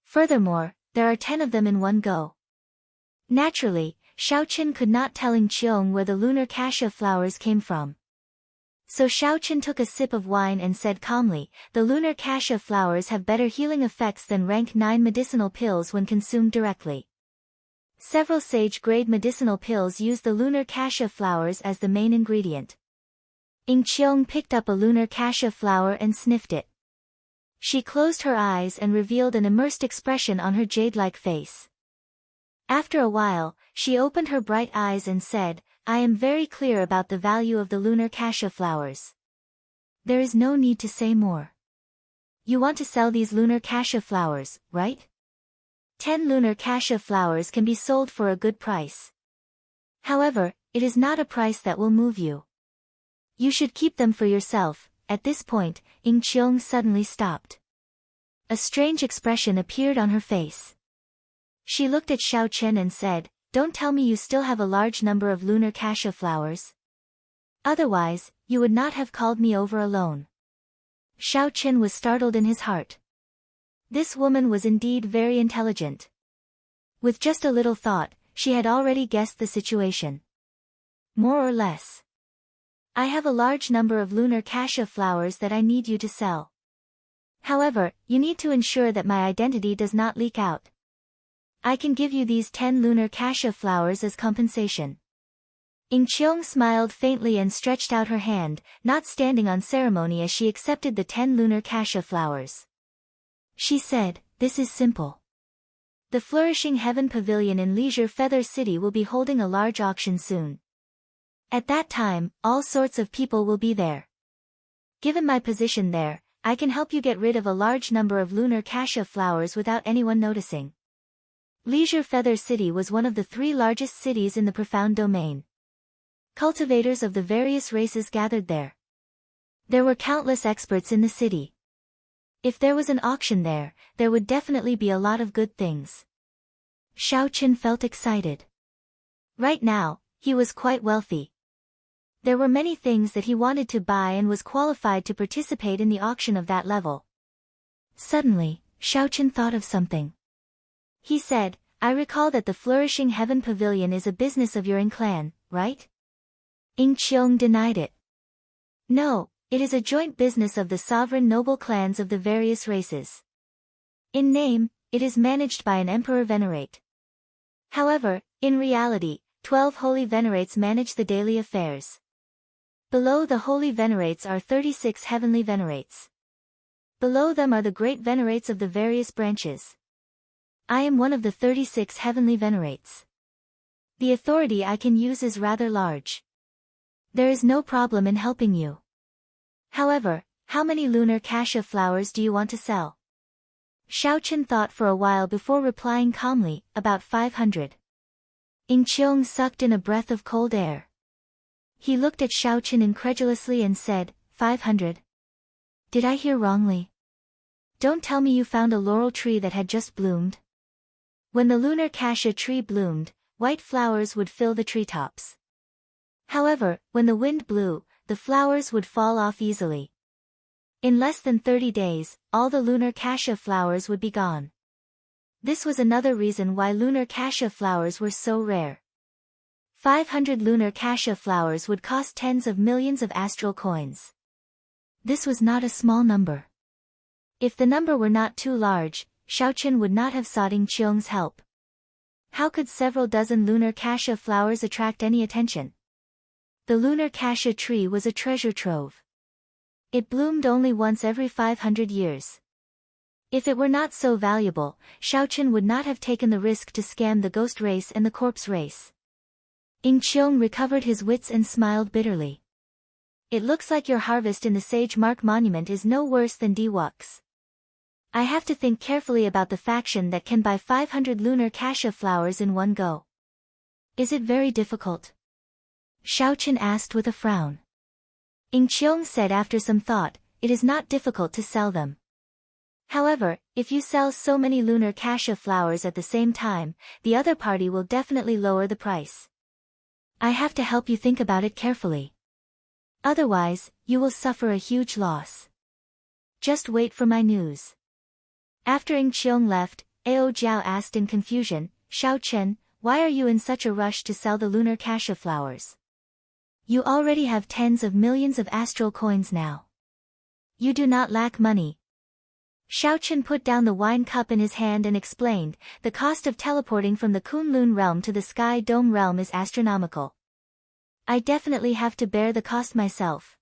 Furthermore, there are 10 of them in one go. Naturally, Xiaochen could not tell Ying Qiong where the lunar cassia flowers came from. So Xiaochen took a sip of wine and said calmly, the lunar cassia flowers have better healing effects than rank 9 medicinal pills when consumed directly. Several sage-grade medicinal pills use the lunar cassia flowers as the main ingredient. Ying Qiong picked up a lunar cassia flower and sniffed it. She closed her eyes and revealed an immersed expression on her jade-like face. After a while, she opened her bright eyes and said, I am very clear about the value of the lunar cassia flowers. There is no need to say more. You want to sell these lunar cassia flowers, right? 10 lunar cassia flowers can be sold for a good price. However, it is not a price that will move you. You should keep them for yourself. At this point, Ying Qiong suddenly stopped. A strange expression appeared on her face. She looked at Xiaochen and said, don't tell me you still have a large number of lunar cassia flowers. Otherwise, you would not have called me over alone. Xiaochen was startled in his heart. This woman was indeed very intelligent. With just a little thought, she had already guessed the situation. More or less. I have a large number of lunar cassia flowers that I need you to sell. However, you need to ensure that my identity does not leak out. I can give you these 10 lunar cassia flowers as compensation. Ying Qiong smiled faintly and stretched out her hand, not standing on ceremony as she accepted the 10 lunar cassia flowers. She said, this is simple. The Flourishing Heaven Pavilion in Leisure Feather City will be holding a large auction soon. At that time, all sorts of people will be there. Given my position there, I can help you get rid of a large number of lunar cassia flowers without anyone noticing. Leisure Feather City was one of the 3 largest cities in the Profound Domain. Cultivators of the various races gathered there. There were countless experts in the city. If there was an auction there, there would definitely be a lot of good things. Xiaochen felt excited. Right now, he was quite wealthy. There were many things that he wanted to buy and was qualified to participate in the auction of that level. Suddenly, Xiaochen thought of something. He said, I recall that the Flourishing Heaven Pavilion is a business of your Ying clan, right? Ying Qiong denied it. No, it is a joint business of the sovereign noble clans of the various races. In name, it is managed by an emperor venerate. However, in reality, 12 holy venerates manage the daily affairs. Below the holy venerates are 36 heavenly venerates. Below them are the great venerates of the various branches. I am one of the 36 heavenly venerates. The authority I can use is rather large. There is no problem in helping you. However, how many lunar cassia flowers do you want to sell? Xiaochen thought for a while before replying calmly, about 500. Ying Qiong sucked in a breath of cold air. He looked at Xiaochen incredulously and said, 500? Did I hear wrongly? Don't tell me you found a laurel tree that had just bloomed. When the lunar cassia tree bloomed, white flowers would fill the treetops. However, when the wind blew, the flowers would fall off easily. In less than 30 days, all the lunar cassia flowers would be gone. This was another reason why lunar cassia flowers were so rare. 500 lunar cassia flowers would cost tens of millions of astral coins. This was not a small number. If the number were not too large, Xiaochen would not have sought Ying Qiong's help. How could several dozen lunar cassia flowers attract any attention? The lunar cassia tree was a treasure trove. It bloomed only once every 500 years. If it were not so valuable, Xiaochen would not have taken the risk to scam the ghost race and the corpse race. Ying Qiong recovered his wits and smiled bitterly. It looks like your harvest in the Sage Mark Monument is no worse than Diwuk's. I have to think carefully about the faction that can buy 500 lunar cassia flowers in one go. Is it very difficult? Xiaochen asked with a frown. Ing Qiong said after some thought, it is not difficult to sell them. However, if you sell so many lunar cassia flowers at the same time, the other party will definitely lower the price. I have to help you think about it carefully. Otherwise, you will suffer a huge loss. Just wait for my news. After Ing Qiong left, Ao Jiao asked in confusion, Xiaochen, why are you in such a rush to sell the lunar cassia flowers? You already have tens of millions of astral coins now. You do not lack money. Xiaochen put down the wine cup in his hand and explained, the cost of teleporting from the Kunlun realm to the Sky Dome realm is astronomical. I definitely have to bear the cost myself.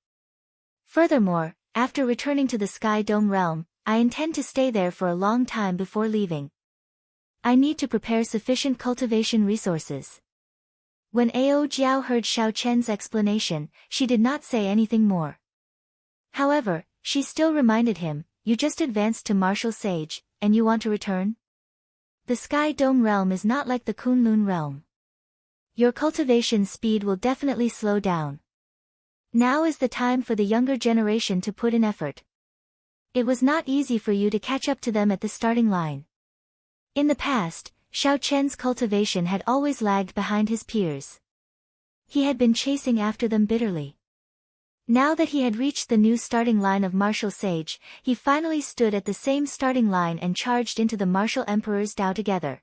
Furthermore, after returning to the Sky Dome realm, I intend to stay there for a long time before leaving. I need to prepare sufficient cultivation resources. When Ao Jiao heard Xiaochen's explanation, she did not say anything more. However, she still reminded him, you just advanced to Martial Sage, and you want to return? The Sky Dome realm is not like the Kunlun realm. Your cultivation speed will definitely slow down. Now is the time for the younger generation to put in effort. It was not easy for you to catch up to them at the starting line. In the past, Xiaochen's cultivation had always lagged behind his peers. He had been chasing after them bitterly. Now that he had reached the new starting line of Martial Sage, he finally stood at the same starting line and charged into the Martial Emperor's Dao together.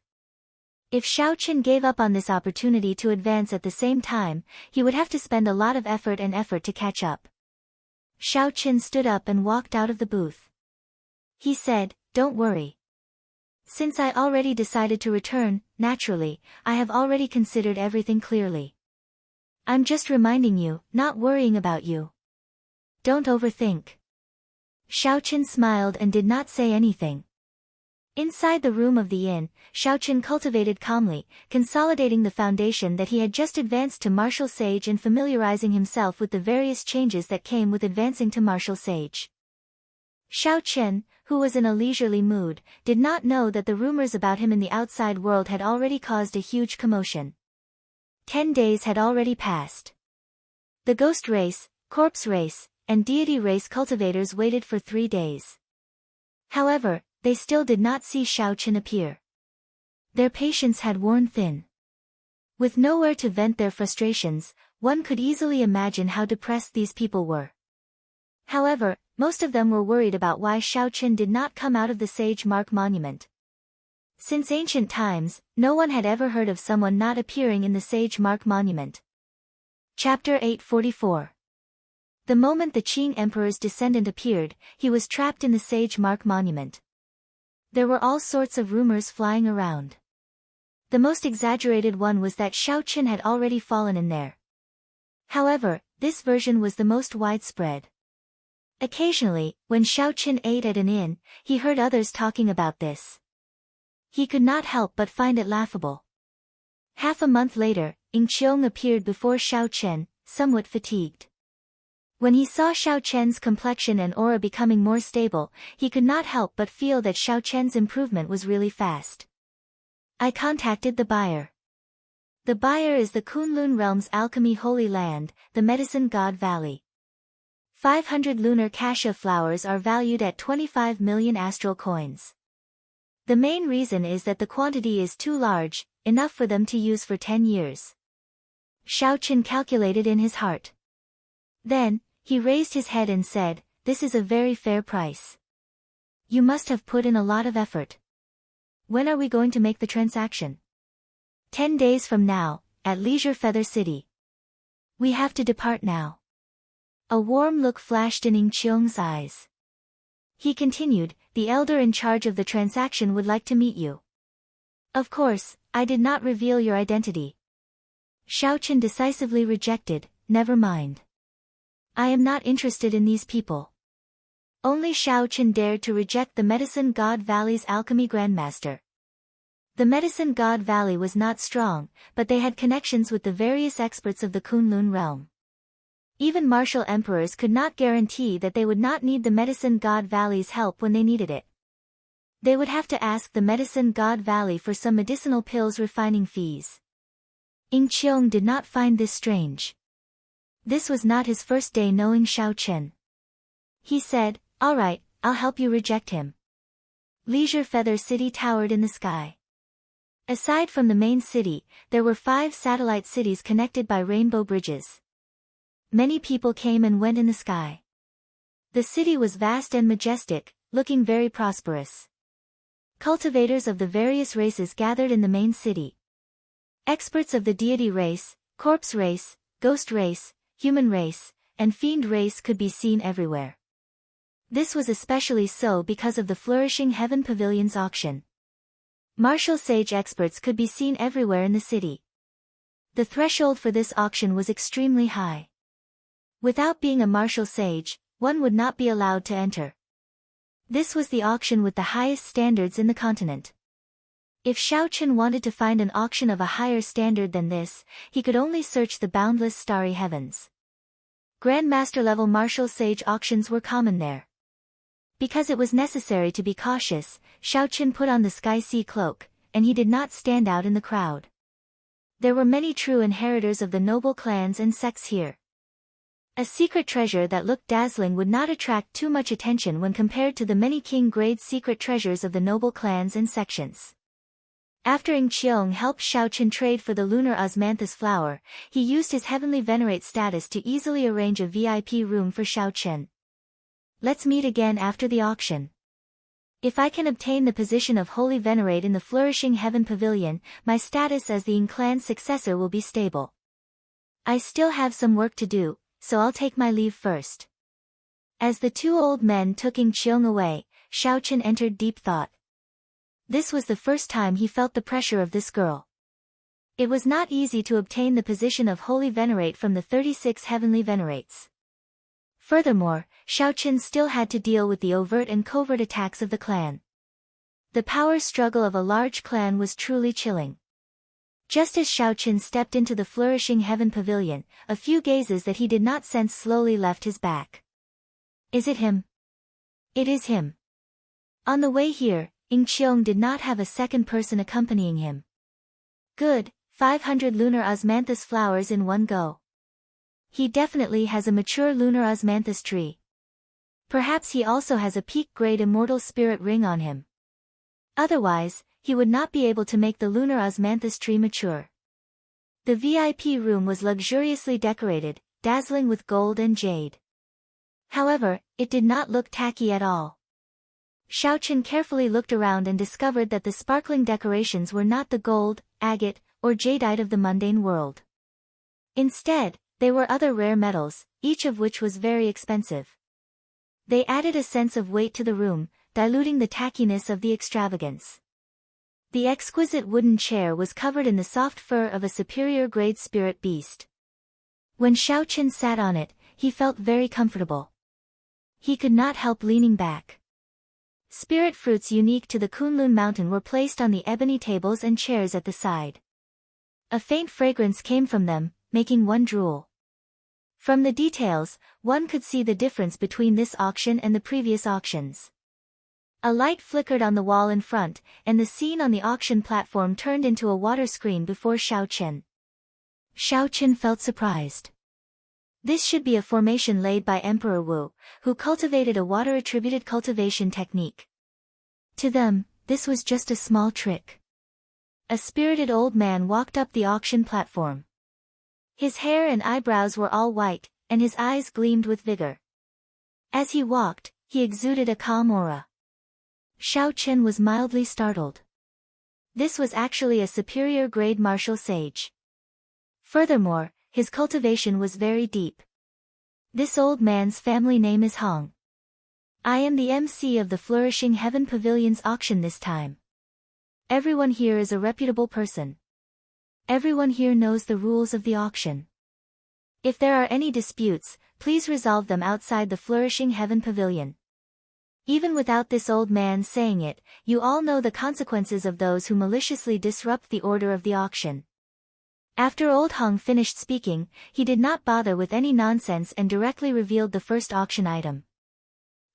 If Xiaochen gave up on this opportunity to advance at the same time, he would have to spend a lot of effort to catch up. Xiaochen stood up and walked out of the booth. He said, don't worry. Since I already decided to return, naturally, I have already considered everything clearly. I'm just reminding you, not worrying about you. Don't overthink. Xiaochen smiled and did not say anything. Inside the room of the inn, Xiaochen cultivated calmly, consolidating the foundation that he had just advanced to Martial Sage and familiarizing himself with the various changes that came with advancing to Martial Sage. Xiaochen, who was in a leisurely mood, did not know that the rumors about him in the outside world had already caused a huge commotion. 10 days had already passed. The ghost race, corpse race, and deity race cultivators waited for 3 days. However, they still did not see Xiaochen appear. Their patience had worn thin. With nowhere to vent their frustrations, one could easily imagine how depressed these people were. However, most of them were worried about why Xiaochen did not come out of the Sage Mark Monument. Since ancient times, no one had ever heard of someone not appearing in the Sage Mark Monument. Chapter 844. The moment the Qing Emperor's descendant appeared, he was trapped in the Sage Mark Monument. There were all sorts of rumors flying around. The most exaggerated one was that Xiaochen had already fallen in there. However, this version was the most widespread. Occasionally, when Xiaochen ate at an inn, he heard others talking about this. He could not help but find it laughable. Half a month later, Ing Qiong appeared before Xiaochen, somewhat fatigued. When he saw Xiaochen's complexion and aura becoming more stable, he could not help but feel that Xiaochen's improvement was really fast. I contacted the buyer. The buyer is the Kunlun Realm's alchemy holy land, the Medicine God Valley. 500 lunar cassia flowers are valued at 25 million astral coins. The main reason is that the quantity is too large, enough for them to use for 10 years. Xiaochen calculated in his heart. Then, he raised his head and said, this is a very fair price. You must have put in a lot of effort. When are we going to make the transaction? 10 days from now, at Leisure Feather City. We have to depart now. A warm look flashed in Ing Qiong's eyes. He continued, the elder in charge of the transaction would like to meet you. Of course, I did not reveal your identity. Xiaochen decisively rejected, never mind. I am not interested in these people. Only Xiaochen dared to reject the Medicine God Valley's alchemy grandmaster. The Medicine God Valley was not strong, but they had connections with the various experts of the Kunlun realm. Even martial emperors could not guarantee that they would not need the medicine god Valley's help when they needed it. They would have to ask the medicine god Valley for some medicinal pills refining fees. Ing Qiong did not find this strange. This was not his first day knowing Xiao Chen. He said, "All right, I'll help you reject him." Leisure Feather City towered in the sky. Aside from the main city, there were 5 satellite cities connected by rainbow bridges. Many people came and went in the sky. The city was vast and majestic, looking very prosperous. Cultivators of the various races gathered in the main city. Experts of the deity race, corpse race, ghost race, human race, and fiend race could be seen everywhere. This was especially so because of the flourishing Heaven Pavilion's auction. Martial sage experts could be seen everywhere in the city. The threshold for this auction was extremely high. Without being a martial sage, one would not be allowed to enter. This was the auction with the highest standards in the continent. If Xiao Chen wanted to find an auction of a higher standard than this, he could only search the boundless starry heavens. Grandmaster-level martial sage auctions were common there. Because it was necessary to be cautious, Xiao Chen put on the Sky Sea cloak, and he did not stand out in the crowd. There were many true inheritors of the noble clans and sects here. A secret treasure that looked dazzling would not attract too much attention when compared to the many king-grade secret treasures of the noble clans and sections. After Ing Qiong helped Xiao Chen trade for the lunar osmanthus flower, he used his heavenly venerate status to easily arrange a VIP room for Xiao Chen. Let's meet again after the auction. If I can obtain the position of Holy Venerate in the flourishing Heaven Pavilion, my status as the Ing clan's successor will be stable. I still have some work to do, so I'll take my leave first. As the 2 old men took Ing Qiong away, Xiao Chen entered deep thought. This was the first time he felt the pressure of this girl. It was not easy to obtain the position of Holy Venerate from the 36 Heavenly Venerates. Furthermore, Xiao Chen still had to deal with the overt and covert attacks of the clan. The power struggle of a large clan was truly chilling. Just as Xiao Chen stepped into the flourishing Heaven Pavilion, a few gazes that he did not sense slowly left his back. Is it him? It is him. On the way here, Ing Qiong did not have a second person accompanying him. Good, 500 lunar osmanthus flowers in one go. He definitely has a mature lunar osmanthus tree. Perhaps he also has a peak-grade immortal spirit ring on him. Otherwise, he would not be able to make the lunar osmanthus tree mature. The VIP room was luxuriously decorated, dazzling with gold and jade. However, it did not look tacky at all. Xiao Chen carefully looked around and discovered that the sparkling decorations were not the gold, agate, or jadeite of the mundane world. Instead, they were other rare metals, each of which was very expensive. They added a sense of weight to the room, diluting the tackiness of the extravagance. The exquisite wooden chair was covered in the soft fur of a superior-grade spirit beast. When Xiao Chen sat on it, he felt very comfortable. He could not help leaning back. Spirit fruits unique to the Kunlun mountain were placed on the ebony tables and chairs at the side. A faint fragrance came from them, making one drool. From the details, one could see the difference between this auction and the previous auctions. A light flickered on the wall in front, and the scene on the auction platform turned into a water screen before Xiao Chen. Xiao Chen felt surprised. This should be a formation laid by Emperor Wu, who cultivated a water-attributed cultivation technique. To them, this was just a small trick. A spirited old man walked up the auction platform. His hair and eyebrows were all white, and his eyes gleamed with vigor. As he walked, he exuded a calm aura. Xiao Chen was mildly startled. This was actually a superior-grade martial sage. Furthermore, his cultivation was very deep. This old man's family name is Hong. I am the MC of the Flourishing Heaven Pavilion's auction this time. Everyone here is a reputable person. Everyone here knows the rules of the auction. If there are any disputes, please resolve them outside the Flourishing Heaven Pavilion. Even without this old man saying it, you all know the consequences of those who maliciously disrupt the order of the auction. After Old Hong finished speaking, he did not bother with any nonsense and directly revealed the first auction item.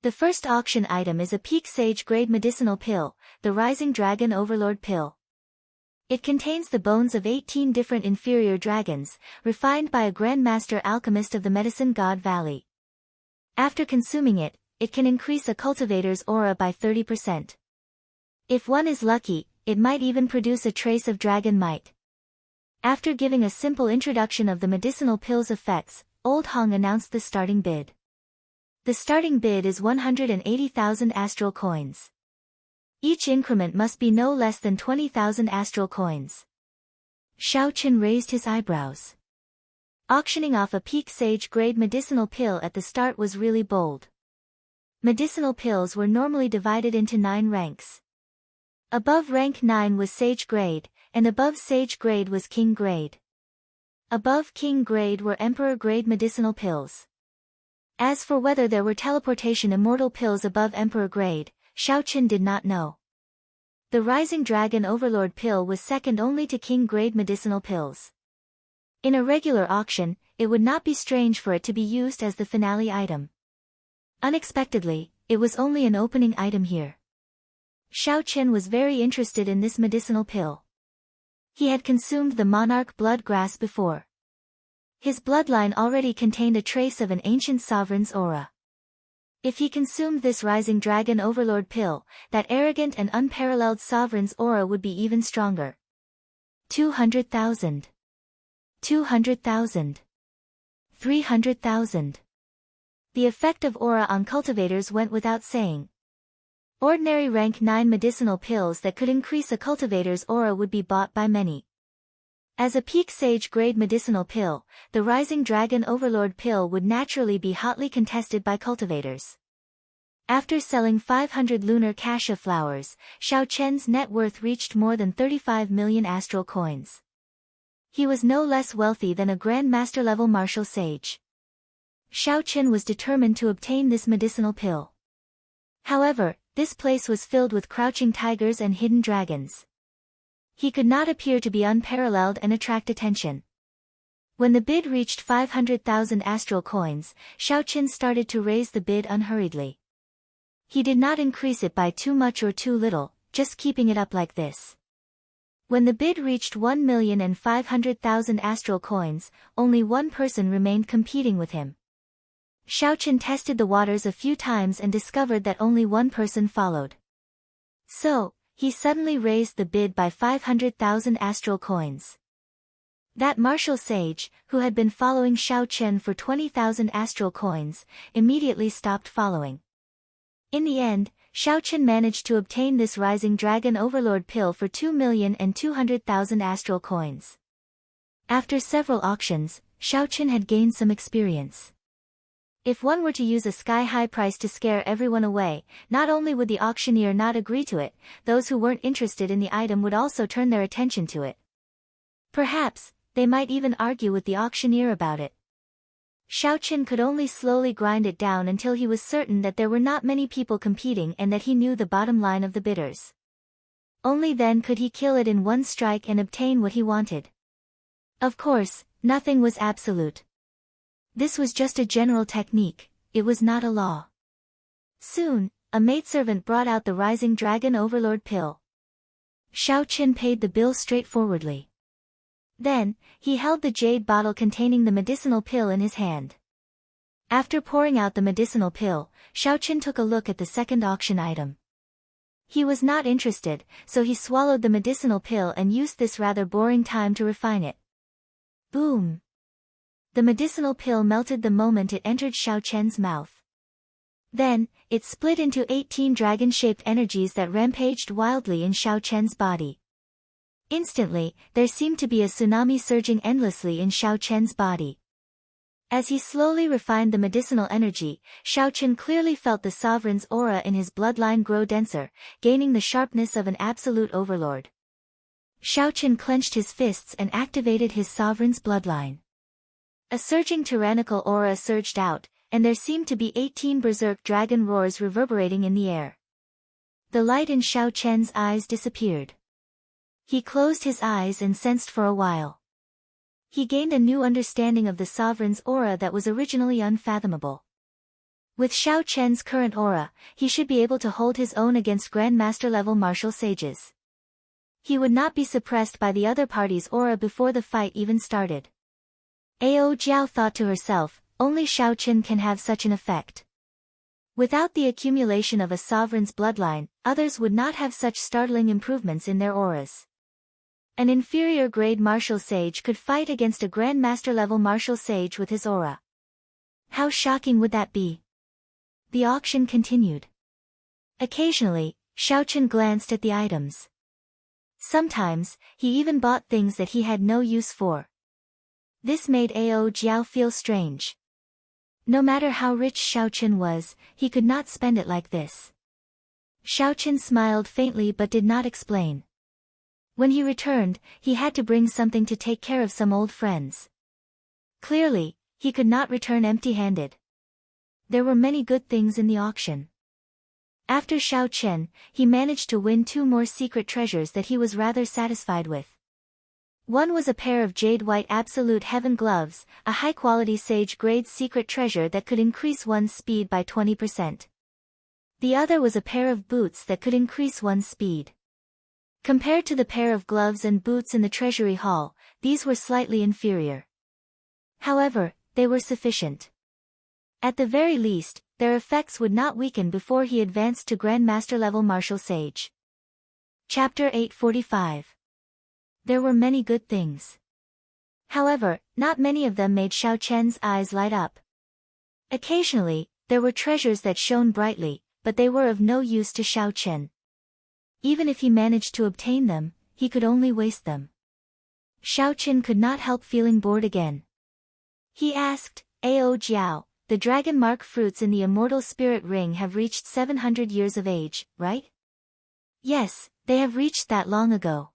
The first auction item is a peak sage grade medicinal pill, the Rising Dragon Overlord Pill. It contains the bones of 18 different inferior dragons, refined by a grandmaster alchemist of the Medicine God Valley. After consuming it, it can increase a cultivator's aura by 30%. If one is lucky, it might even produce a trace of dragon might. After giving a simple introduction of the medicinal pill's effects, Old Hong announced the starting bid. The starting bid is 180,000 astral coins. Each increment must be no less than 20,000 astral coins. Xiao Qin raised his eyebrows. Auctioning off a peak sage grade medicinal pill at the start was really bold. Medicinal pills were normally divided into 9 ranks. Above rank 9 was sage grade, and above sage grade was king grade. Above king grade were emperor grade medicinal pills. As for whether there were teleportation immortal pills above emperor grade, Xiao Qin did not know. The Rising Dragon Overlord pill was second only to king grade medicinal pills. In a regular auction, it would not be strange for it to be used as the finale item. Unexpectedly, it was only an opening item here. Xiao Qin was very interested in this medicinal pill. He had consumed the monarch blood grass before. His bloodline already contained a trace of an ancient sovereign's aura. If he consumed this Rising Dragon Overlord pill, that arrogant and unparalleled sovereign's aura would be even stronger. 200,000. 200,000. 300,000. The effect of aura on cultivators went without saying. Ordinary rank 9 medicinal pills that could increase a cultivator's aura would be bought by many. As a peak sage grade medicinal pill, the Rising Dragon Overlord pill would naturally be hotly contested by cultivators. After selling 500 lunar cassia flowers, Xiao Chen's net worth reached more than 35 million astral coins. He was no less wealthy than a Grandmaster level martial sage. Xiao Chen was determined to obtain this medicinal pill. However, this place was filled with crouching tigers and hidden dragons. He could not appear to be unparalleled and attract attention. When the bid reached 500,000 astral coins, Xiao Qin started to raise the bid unhurriedly. He did not increase it by too much or too little, just keeping it up like this. When the bid reached 1,500,000 astral coins, only one person remained competing with him. Xiao Qin tested the waters a few times and discovered that only one person followed. So, he suddenly raised the bid by 500,000 astral coins. That martial sage, who had been following Xiao Chen for 20,000 astral coins, immediately stopped following. In the end, Xiao Chen managed to obtain this Rising Dragon Overlord pill for 2,200,000 astral coins. After several auctions, Xiao Chen had gained some experience. If one were to use a sky-high price to scare everyone away, not only would the auctioneer not agree to it, those who weren't interested in the item would also turn their attention to it. Perhaps, they might even argue with the auctioneer about it. Xiao Chen could only slowly grind it down until he was certain that there were not many people competing and that he knew the bottom line of the bidders. Only then could he kill it in one strike and obtain what he wanted. Of course, nothing was absolute. This was just a general technique, it was not a law. Soon, a maidservant brought out the Rising Dragon Overlord pill. Xiao Chen paid the bill straightforwardly. Then, he held the jade bottle containing the medicinal pill in his hand. After pouring out the medicinal pill, Xiao Chen took a look at the second auction item. He was not interested, so he swallowed the medicinal pill and used this rather boring time to refine it. Boom! The medicinal pill melted the moment it entered Xiao Chen's mouth. Then, it split into 18 dragon-shaped energies that rampaged wildly in Xiao Chen's body. Instantly, there seemed to be a tsunami surging endlessly in Xiao Chen's body. As he slowly refined the medicinal energy, Xiao Chen clearly felt the sovereign's aura in his bloodline grow denser, gaining the sharpness of an absolute overlord. Xiao Chen clenched his fists and activated his sovereign's bloodline. A surging tyrannical aura surged out, and there seemed to be 18 berserk dragon roars reverberating in the air. The light in Xiao Chen's eyes disappeared. He closed his eyes and sensed for a while. He gained a new understanding of the sovereign's aura that was originally unfathomable. With Xiao Chen's current aura, he should be able to hold his own against Grandmaster-level martial sages. He would not be suppressed by the other party's aura before the fight even started. Ao Jiao thought to herself, only Xiao Chen can have such an effect. Without the accumulation of a sovereign's bloodline, others would not have such startling improvements in their auras. An inferior grade martial sage could fight against a Grandmaster-level martial sage with his aura. How shocking would that be? The auction continued. Occasionally, Xiao Chen glanced at the items. Sometimes, he even bought things that he had no use for. This made Ao Jiao feel strange. No matter how rich Xiao Chen was, he could not spend it like this. Xiao Chen smiled faintly but did not explain. When he returned, he had to bring something to take care of some old friends. Clearly, he could not return empty-handed. There were many good things in the auction. After Xiao Chen, he managed to win 2 more secret treasures that he was rather satisfied with. One was a pair of jade white absolute heaven gloves, a high-quality sage-grade secret treasure that could increase one's speed by 20%. The other was a pair of boots that could increase one's speed. Compared to the pair of gloves and boots in the treasury hall, these were slightly inferior. However, they were sufficient. At the very least, their effects would not weaken before he advanced to Grandmaster-level martial sage. Chapter 845. There were many good things. However, not many of them made Xiao Chen's eyes light up. Occasionally, there were treasures that shone brightly, but they were of no use to Xiao Chen. Even if he managed to obtain them, he could only waste them. Xiao Chen could not help feeling bored again. He asked, Ao Jiao, the dragon mark fruits in the Immortal Spirit Ring have reached 700 years of age, right? Yes, they have reached that long ago.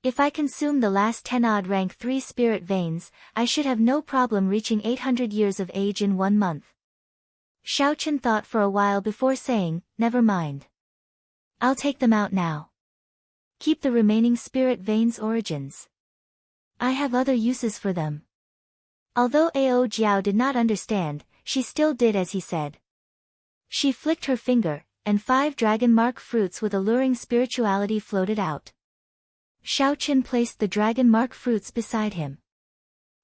If I consume the last 10-odd rank 3 spirit veins, I should have no problem reaching 800 years of age in 1 month. Xiao Chen thought for a while before saying, never mind. I'll take them out now. Keep the remaining spirit veins origins. I have other uses for them. Although Ao Jiao did not understand, she still did as he said. She flicked her finger, and 5 dragon mark fruits with alluring spirituality floated out. Xiao Chen placed the dragon mark fruits beside him.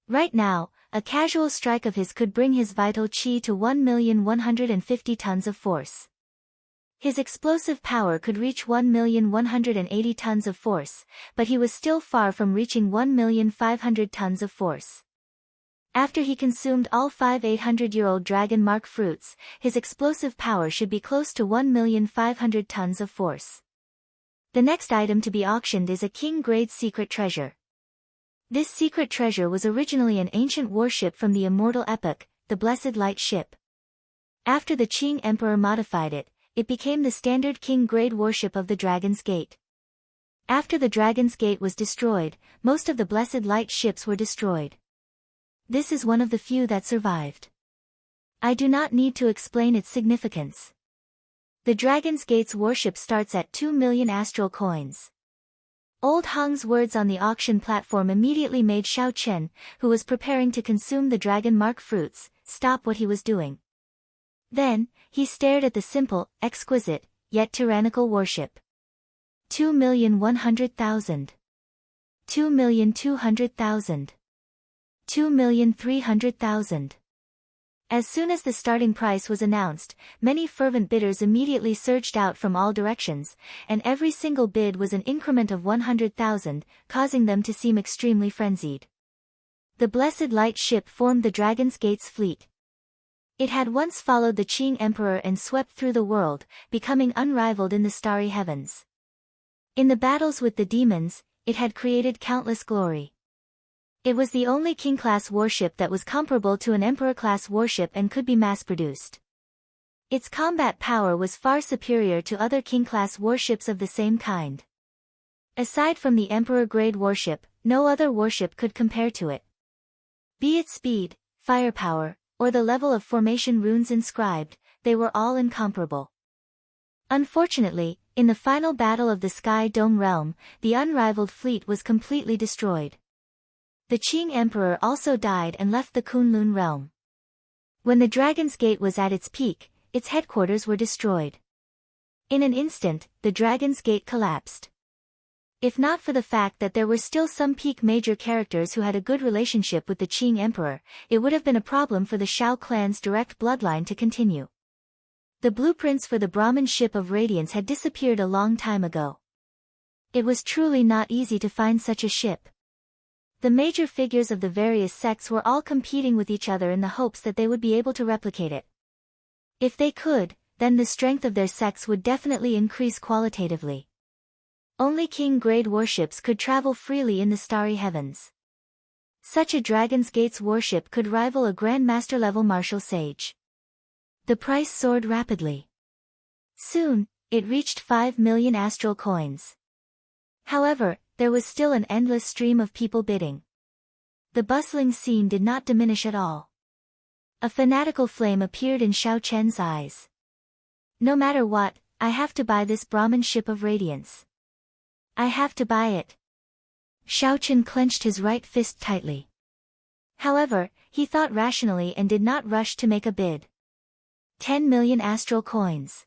Right now, a casual strike of his could bring his vital qi to 1,150 tons of force. His explosive power could reach 1,180 tons of force, but he was still far from reaching 1,500 tons of force. After he consumed all 5 800-year-old dragon mark fruits, his explosive power should be close to 1,500 tons of force. The next item to be auctioned is a king-grade secret treasure. This secret treasure was originally an ancient warship from the Immortal epoch, the Blessed Light Ship. After the Qing Emperor modified it, it became the standard king-grade warship of the Dragon's Gate. After the Dragon's Gate was destroyed, most of the Blessed Light ships were destroyed. This is one of the few that survived. I do not need to explain its significance. The Dragon's Gate's warship starts at 2 million astral coins. Old Hong's words on the auction platform immediately made Xiao Chen, who was preparing to consume the dragon mark fruits, stop what he was doing. Then, he stared at the simple, exquisite, yet tyrannical warship. 2,100,000. 2,200,000. 2,300,000. As soon as the starting price was announced, many fervent bidders immediately surged out from all directions, and every single bid was an increment of 100,000, causing them to seem extremely frenzied. The Blessed Light Ship formed the Dragon's Gate's fleet. It had once followed the Qing Emperor and swept through the world, becoming unrivaled in the starry heavens. In the battles with the demons, it had created countless glory. It was the only king-class warship that was comparable to an emperor-class warship and could be mass-produced. Its combat power was far superior to other king-class warships of the same kind. Aside from the emperor-grade warship, no other warship could compare to it. Be it speed, firepower, or the level of formation runes inscribed, they were all incomparable. Unfortunately, in the final battle of the Sky Dome realm, the unrivaled fleet was completely destroyed. The Qing Emperor also died and left the Kunlun realm. When the Dragon's Gate was at its peak, its headquarters were destroyed. In an instant, the Dragon's Gate collapsed. If not for the fact that there were still some peak major characters who had a good relationship with the Qing Emperor, it would have been a problem for the Shao clan's direct bloodline to continue. The blueprints for the Brahmin ship of Radiance had disappeared a long time ago. It was truly not easy to find such a ship. The major figures of the various sects were all competing with each other in the hopes that they would be able to replicate it. If they could, then the strength of their sects would definitely increase qualitatively. Only king-grade warships could travel freely in the starry heavens. Such a Dragon's Gate's warship could rival a Grandmaster-level martial sage. The price soared rapidly. Soon, it reached 5 million astral coins. However, there was still an endless stream of people bidding. The bustling scene did not diminish at all. A fanatical flame appeared in Shao Chen's eyes. No matter what, I have to buy this Brahmin ship of radiance. I have to buy it. Shao Chen clenched his right fist tightly. However, he thought rationally and did not rush to make a bid. 10 million astral coins.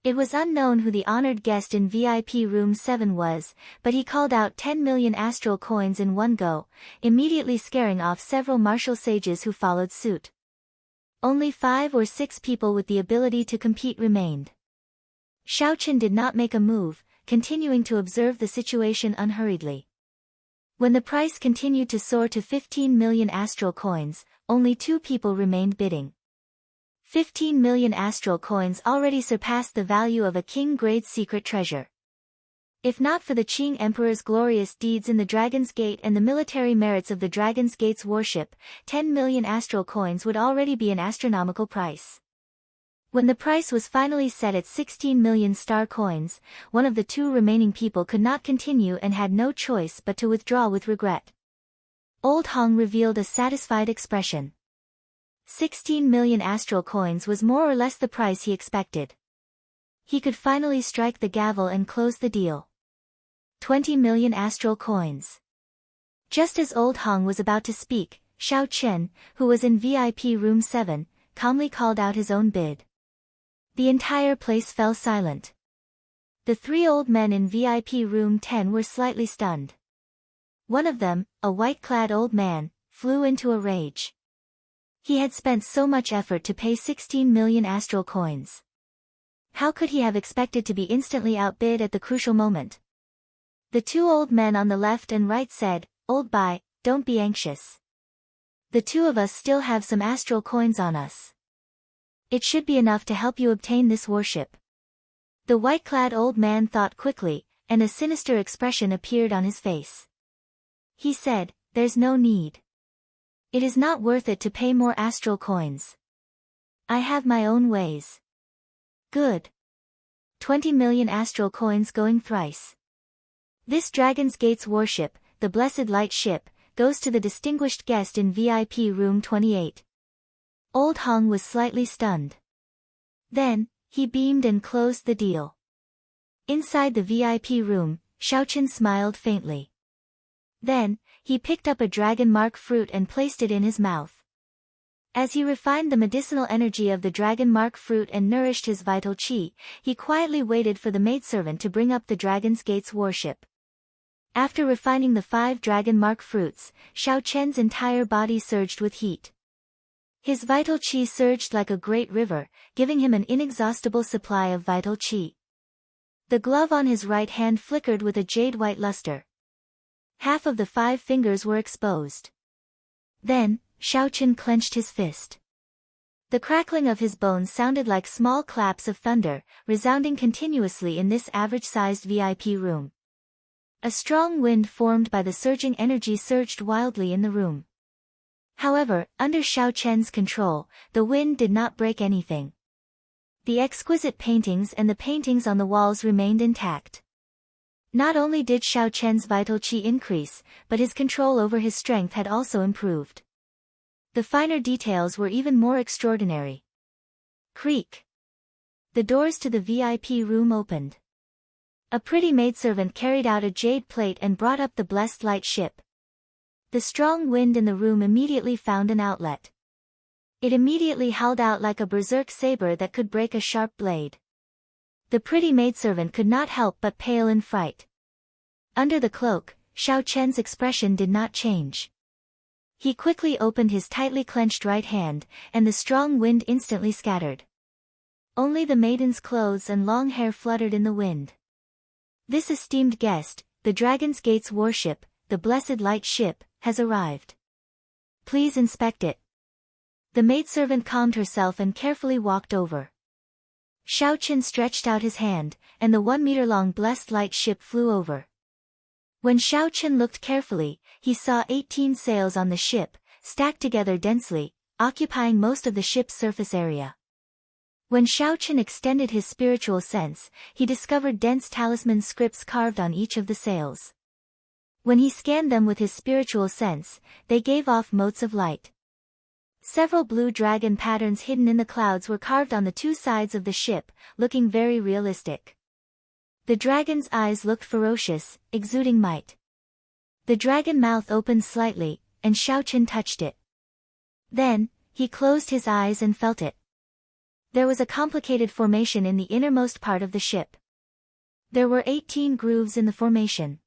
It was unknown who the honored guest in VIP room 7 was, but he called out 10 million astral coins in one go, immediately scaring off several martial sages who followed suit. Only 5 or 6 people with the ability to compete remained. Shao Chen did not make a move, continuing to observe the situation unhurriedly. When the price continued to soar to 15 million astral coins, only 2 people remained bidding. 15 million astral coins already surpassed the value of a king-grade secret treasure. If not for the Qing Emperor's glorious deeds in the Dragon's Gate and the military merits of the Dragon's Gate's warship, 10 million astral coins would already be an astronomical price. When the price was finally set at 16 million star coins, one of the 2 remaining people could not continue and had no choice but to withdraw with regret. Old Hong revealed a satisfied expression. 16 million astral coins was more or less the price he expected. He could finally strike the gavel and close the deal. 20 million astral coins. Just as Old Hong was about to speak, Shao Chen, who was in VIP room 7, calmly called out his own bid. The entire place fell silent. The 3 old men in VIP room 10 were slightly stunned. One of them, a white-clad old man, flew into a rage. He had spent so much effort to pay 16 million astral coins. How could he have expected to be instantly outbid at the crucial moment? The 2 old men on the left and right said, "Old Bai, don't be anxious. The 2 of us still have some astral coins on us. It should be enough to help you obtain this warship." The white-clad old man thought quickly, and a sinister expression appeared on his face. He said, "There's no need. It is not worth it to pay more astral coins. I have my own ways." Good. 20 million astral coins going thrice. This Dragon's Gate's warship, the Blessed Light ship, goes to the distinguished guest in VIP room 28. Old Hong was slightly stunned. Then, he beamed and closed the deal. Inside the VIP room, Shao Chen smiled faintly. Then, he picked up a dragon mark fruit and placed it in his mouth. As he refined the medicinal energy of the dragon mark fruit and nourished his vital qi, he quietly waited for the maidservant to bring up the Dragon's Gate's warship. After refining the 5 dragon mark fruits, Shao Chen's entire body surged with heat. His vital qi surged like a great river, giving him an inexhaustible supply of vital qi. The glove on his right hand flickered with a jade-white luster. Half of the 5 fingers were exposed. Then, Shao Chen clenched his fist. The crackling of his bones sounded like small claps of thunder, resounding continuously in this average-sized VIP room. A strong wind formed by the surging energy surged wildly in the room. However, under Shao Chen's control, the wind did not break anything. The exquisite paintings and the paintings on the walls remained intact. Not only did Shao Chen's vital qi increase, but his control over his strength had also improved. The finer details were even more extraordinary. Creak. The doors to the VIP room opened. A pretty maidservant carried out a jade plate and brought up the Blessed Light ship. The strong wind in the room immediately found an outlet. It immediately howled out like a berserk saber that could break a sharp blade. The pretty maidservant could not help but pale in fright. Under the cloak, Xiao Chen's expression did not change. He quickly opened his tightly clenched right hand, and the strong wind instantly scattered. Only the maiden's clothes and long hair fluttered in the wind. This esteemed guest, the Dragon's Gate's warship, the Blessed Light ship, has arrived. Please inspect it. The maidservant calmed herself and carefully walked over. Xiao Chen stretched out his hand, and the 1-meter-long Blessed Light ship flew over. When Xiao Chen looked carefully, he saw 18 sails on the ship, stacked together densely, occupying most of the ship's surface area. When Xiao Chen extended his spiritual sense, he discovered dense talisman scripts carved on each of the sails. When he scanned them with his spiritual sense, they gave off motes of light. Several blue dragon patterns hidden in the clouds were carved on the two sides of the ship, looking very realistic. The dragon's eyes looked ferocious, exuding might. The dragon mouth opened slightly, and Xiao Chen touched it. Then, he closed his eyes and felt it. There was a complicated formation in the innermost part of the ship. There were 18 grooves in the formation.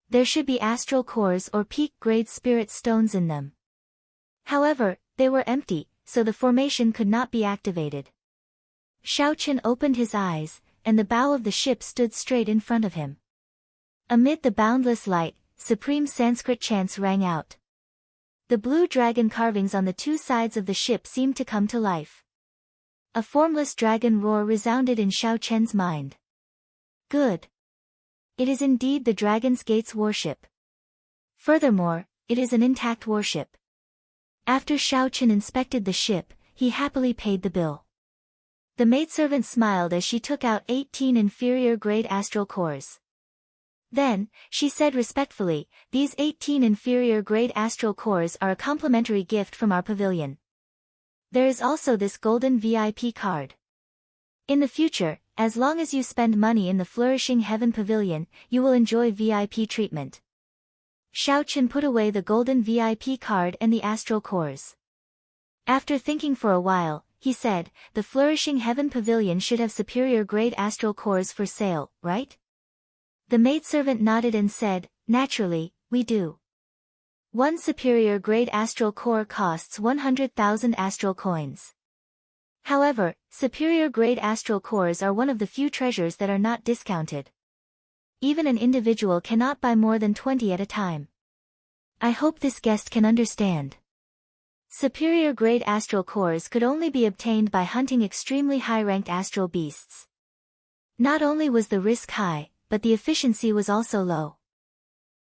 There should be astral cores or peak-grade spirit stones in them. However, they were empty, so the formation could not be activated. Xiao Chen opened his eyes, and the bow of the ship stood straight in front of him. Amid the boundless light, supreme Sanskrit chants rang out. The blue dragon carvings on the two sides of the ship seemed to come to life. A formless dragon roar resounded in Xiao Chen's mind. Good. It is indeed the Dragon's Gate's warship. Furthermore, it is an intact warship. After Xiao Chen inspected the ship, he happily paid the bill. The maidservant smiled as she took out 18 inferior-grade astral cores. Then, she said respectfully, "These 18 inferior-grade astral cores are a complimentary gift from our pavilion. There is also this golden VIP card. In the future, as long as you spend money in the Flourishing Heaven Pavilion, you will enjoy VIP treatment." Xiao Chen put away the golden VIP card and the astral cores. After thinking for a while, he said, "The Flourishing Heaven Pavilion should have superior-grade astral cores for sale, right?" The maidservant nodded and said, "Naturally, we do. One superior-grade astral core costs 100,000 astral coins. However, superior-grade astral cores are one of the few treasures that are not discounted. Even an individual cannot buy more than 20 at a time. I hope this guest can understand. Superior-grade astral cores could only be obtained by hunting extremely high-ranked astral beasts. Not only was the risk high, but the efficiency was also low.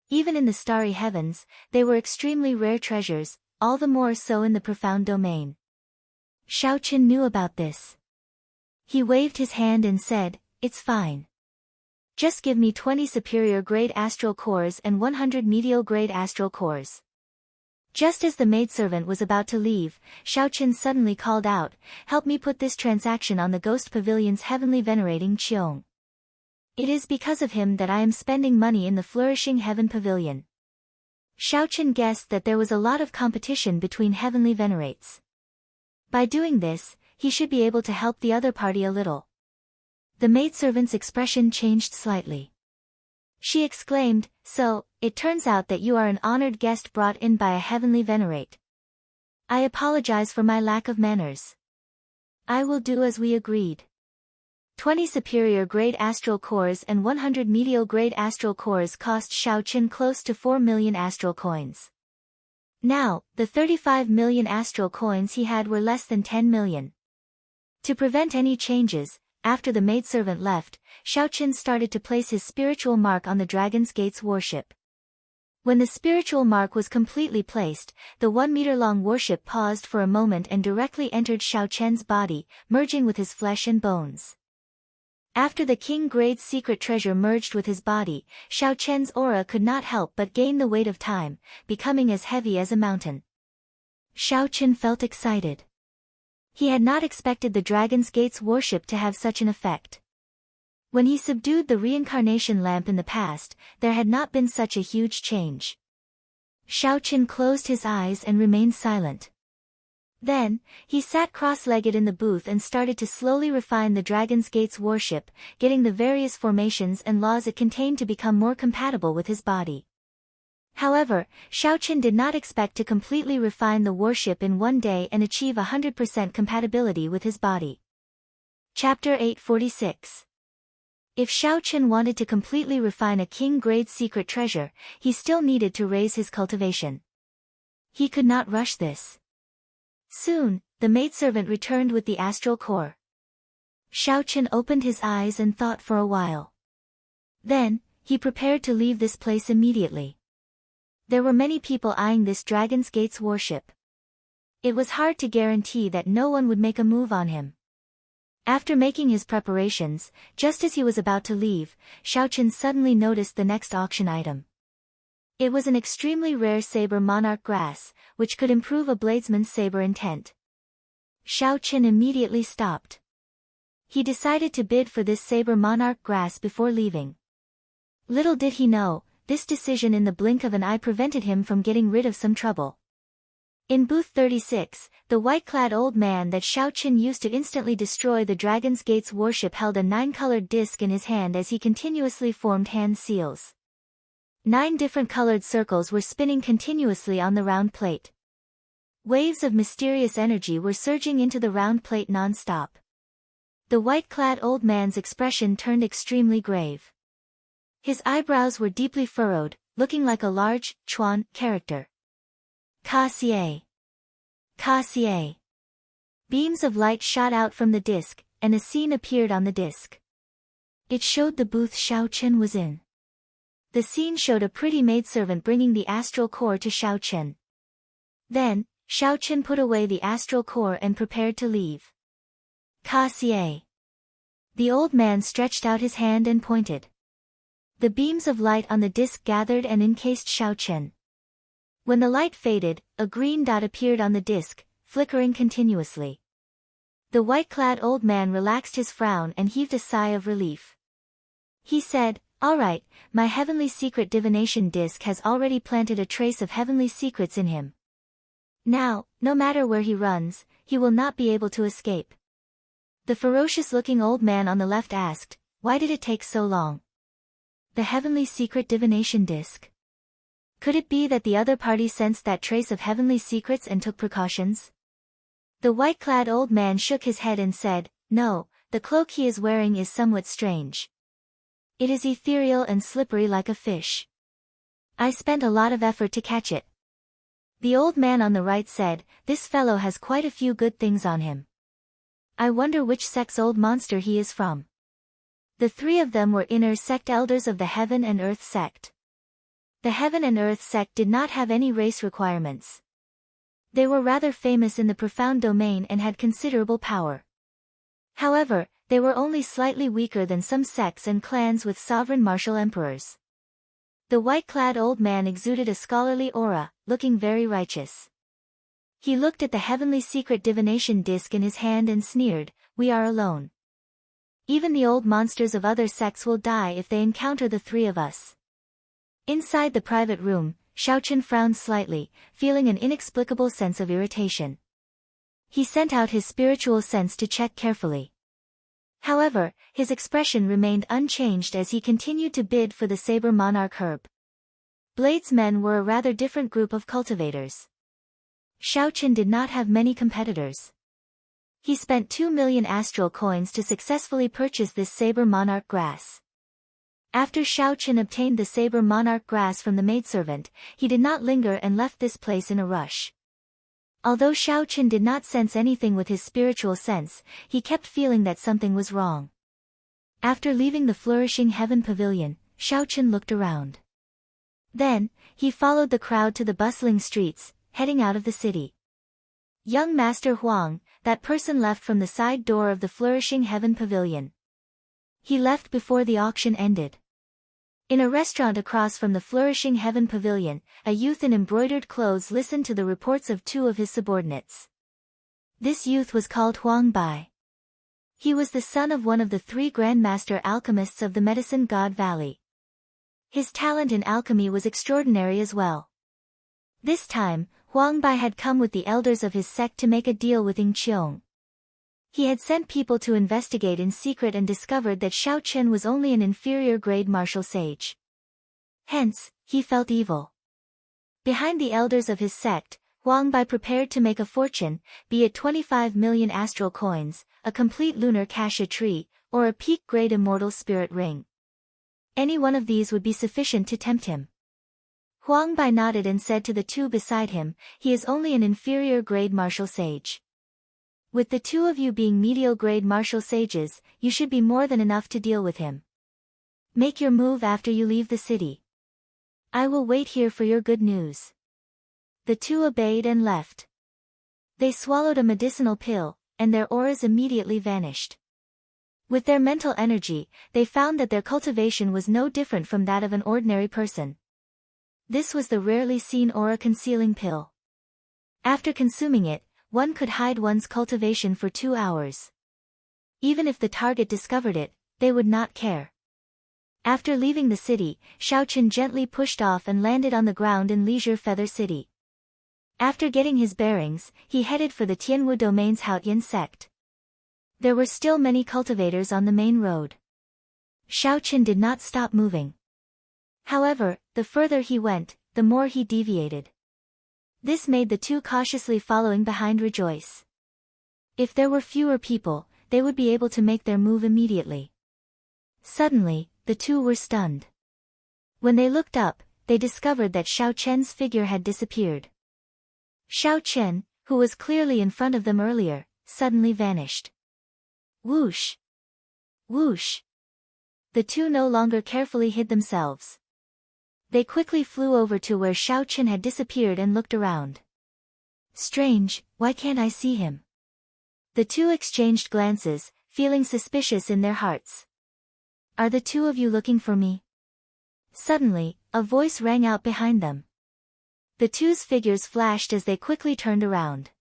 Even in the starry heavens, they were extremely rare treasures, all the more so in the profound domain." Xiao Chen knew about this. He waved his hand and said, "It's fine. Just give me 20 superior-grade astral cores and 100 medial-grade astral cores." Just as the maidservant was about to leave, Xiao Chen suddenly called out, "Help me put this transaction on the Ghost Pavilion's heavenly venerating Qiong. It is because of him that I am spending money in the Flourishing Heaven Pavilion." Xiao Chen guessed that there was a lot of competition between heavenly venerates. By doing this, he should be able to help the other party a little. The maidservant's expression changed slightly. She exclaimed, "So, it turns out that you are an honored guest brought in by a heavenly venerate. I apologize for my lack of manners. I will do as we agreed." 20 superior-grade astral cores and 100 medial-grade astral cores cost Xiao Chen close to 4 million astral coins. Now, the 35 million astral coins he had were less than 10 million. To prevent any changes, after the maidservant left, Xiao Chen started to place his spiritual mark on the Dragon's Gate's warship. When the spiritual mark was completely placed, the 1-meter-long warship paused for a moment and directly entered Xiao Chen's body, merging with his flesh and bones. After the king-grade secret treasure merged with his body, Xiao Chen's aura could not help but gain the weight of time, becoming as heavy as a mountain. Xiao Chen felt excited. He had not expected the Dragon's Gate's warship to have such an effect. When he subdued the reincarnation lamp in the past, there had not been such a huge change. Xiaoqin closed his eyes and remained silent. Then, he sat cross-legged in the booth and started to slowly refine the Dragon's Gate's warship, getting the various formations and laws it contained to become more compatible with his body. However, Xiaoqin did not expect to completely refine the warship in one day and achieve 100% compatibility with his body. Chapter 846. If Xiaoqin wanted to completely refine a king-grade secret treasure, he still needed to raise his cultivation. He could not rush this. Soon, the maidservant returned with the astral core. Xiaoqin opened his eyes and thought for a while. Then, he prepared to leave this place immediately. There were many people eyeing this Dragon's Gate's warship. It was hard to guarantee that no one would make a move on him. After making his preparations, just as he was about to leave, Xiaoqin suddenly noticed the next auction item. It was an extremely rare saber monarch grass, which could improve a bladesman's saber intent. Xiaoqin immediately stopped. He decided to bid for this saber monarch grass before leaving. Little did he know, this decision in the blink of an eye prevented him from getting rid of some trouble. In booth 36, the white-clad old man that Xiaoqin used to instantly destroy the Dragon's Gate's warship held a 9-colored disc in his hand as he continuously formed hand seals. 9 different colored circles were spinning continuously on the round plate. Waves of mysterious energy were surging into the round plate non-stop. The white-clad old man's expression turned extremely grave. His eyebrows were deeply furrowed, looking like a large, Chuan, character. Ka-xie. Ka-xie. Beams of light shot out from the disc, and a scene appeared on the disc. It showed the booth Xiaoqin was in. The scene showed a pretty maidservant bringing the astral core to Xiaoqin. Then, Xiaoqin put away the astral core and prepared to leave. Ka-xie. The old man stretched out his hand and pointed. The beams of light on the disc gathered and encased Xiaoqin. When the light faded, a green dot appeared on the disc, flickering continuously. The white-clad old man relaxed his frown and heaved a sigh of relief. He said, "All right, my heavenly secret divination disc has already planted a trace of heavenly secrets in him. Now, no matter where he runs, he will not be able to escape." The ferocious-looking old man on the left asked, "Why did it take so long?" "The heavenly secret divination disc? Could it be that the other party sensed that trace of heavenly secrets and took precautions?" The white-clad old man shook his head and said, "No, the cloak he is wearing is somewhat strange. It is ethereal and slippery like a fish. I spent a lot of effort to catch it." The old man on the right said, "This fellow has quite a few good things on him. I wonder which sect's old monster he is from." The 3 of them were inner sect elders of the Heaven and Earth sect. The Heaven and Earth sect did not have any race requirements. They were rather famous in the profound domain and had considerable power. However, they were only slightly weaker than some sects and clans with sovereign martial emperors. The white-clad old man exuded a scholarly aura, looking very righteous. He looked at the heavenly secret divination disc in his hand and sneered, "We are alone. Even the old monsters of other sects will die if they encounter the 3 of us." Inside the private room, Xiaoqin frowned slightly, feeling an inexplicable sense of irritation. He sent out his spiritual sense to check carefully. However, his expression remained unchanged as he continued to bid for the saber monarch herb. Bladesmen were a rather different group of cultivators. Xiaoqin did not have many competitors. He spent 2 million astral coins to successfully purchase this saber monarch grass. After Xiaoqin obtained the saber monarch grass from the maidservant, he did not linger and left this place in a rush. Although Xiaoqin did not sense anything with his spiritual sense, he kept feeling that something was wrong. After leaving the flourishing heaven pavilion, Xiaoqin looked around. Then, he followed the crowd to the bustling streets, heading out of the city. Young Master Huang, that person left from the side door of the flourishing heaven pavilion. He left before the auction ended. In a restaurant across from the flourishing heaven pavilion, a youth in embroidered clothes listened to the reports of 2 of his subordinates. This youth was called Huang Bai. He was the son of one of the 3 grandmaster alchemists of the Medicine God Valley. His talent in alchemy was extraordinary as well. This time, Huang Bai had come with the elders of his sect to make a deal with Ying Qiong. He had sent people to investigate in secret and discovered that Xiao Chen was only an inferior-grade martial sage. Hence, he felt evil. Behind the elders of his sect, Huang Bai prepared to make a fortune, be it 25 million astral coins, a complete lunar cassia tree, or a peak-grade immortal spirit ring. Any one of these would be sufficient to tempt him. Huang Bai nodded and said to the two beside him, "He is only an inferior-grade martial sage. With the two of you being medial-grade martial sages, you should be more than enough to deal with him. Make your move after you leave the city. I will wait here for your good news." The two obeyed and left. They swallowed a medicinal pill, and their auras immediately vanished. With their mental energy, they found that their cultivation was no different from that of an ordinary person. This was the rarely seen aura-concealing pill. After consuming it, one could hide one's cultivation for 2 hours. Even if the target discovered it, they would not care. After leaving the city, Xiaoqin gently pushed off and landed on the ground in Leisure Feather City. After getting his bearings, he headed for the Tianwu Domain's Haotian sect. There were still many cultivators on the main road. Xiaoqin did not stop moving. However, the further he went, the more he deviated. This made the two cautiously following behind rejoice. If there were fewer people, they would be able to make their move immediately. Suddenly, the two were stunned. When they looked up, they discovered that Xiao Chen's figure had disappeared. Xiao Chen, who was clearly in front of them earlier, suddenly vanished. Whoosh! Whoosh! The two no longer carefully hid themselves. They quickly flew over to where Xiao Chen had disappeared and looked around. Strange, why can't I see him? The two exchanged glances, feeling suspicious in their hearts. Are the two of you looking for me? Suddenly, a voice rang out behind them. The two's figures flashed as they quickly turned around.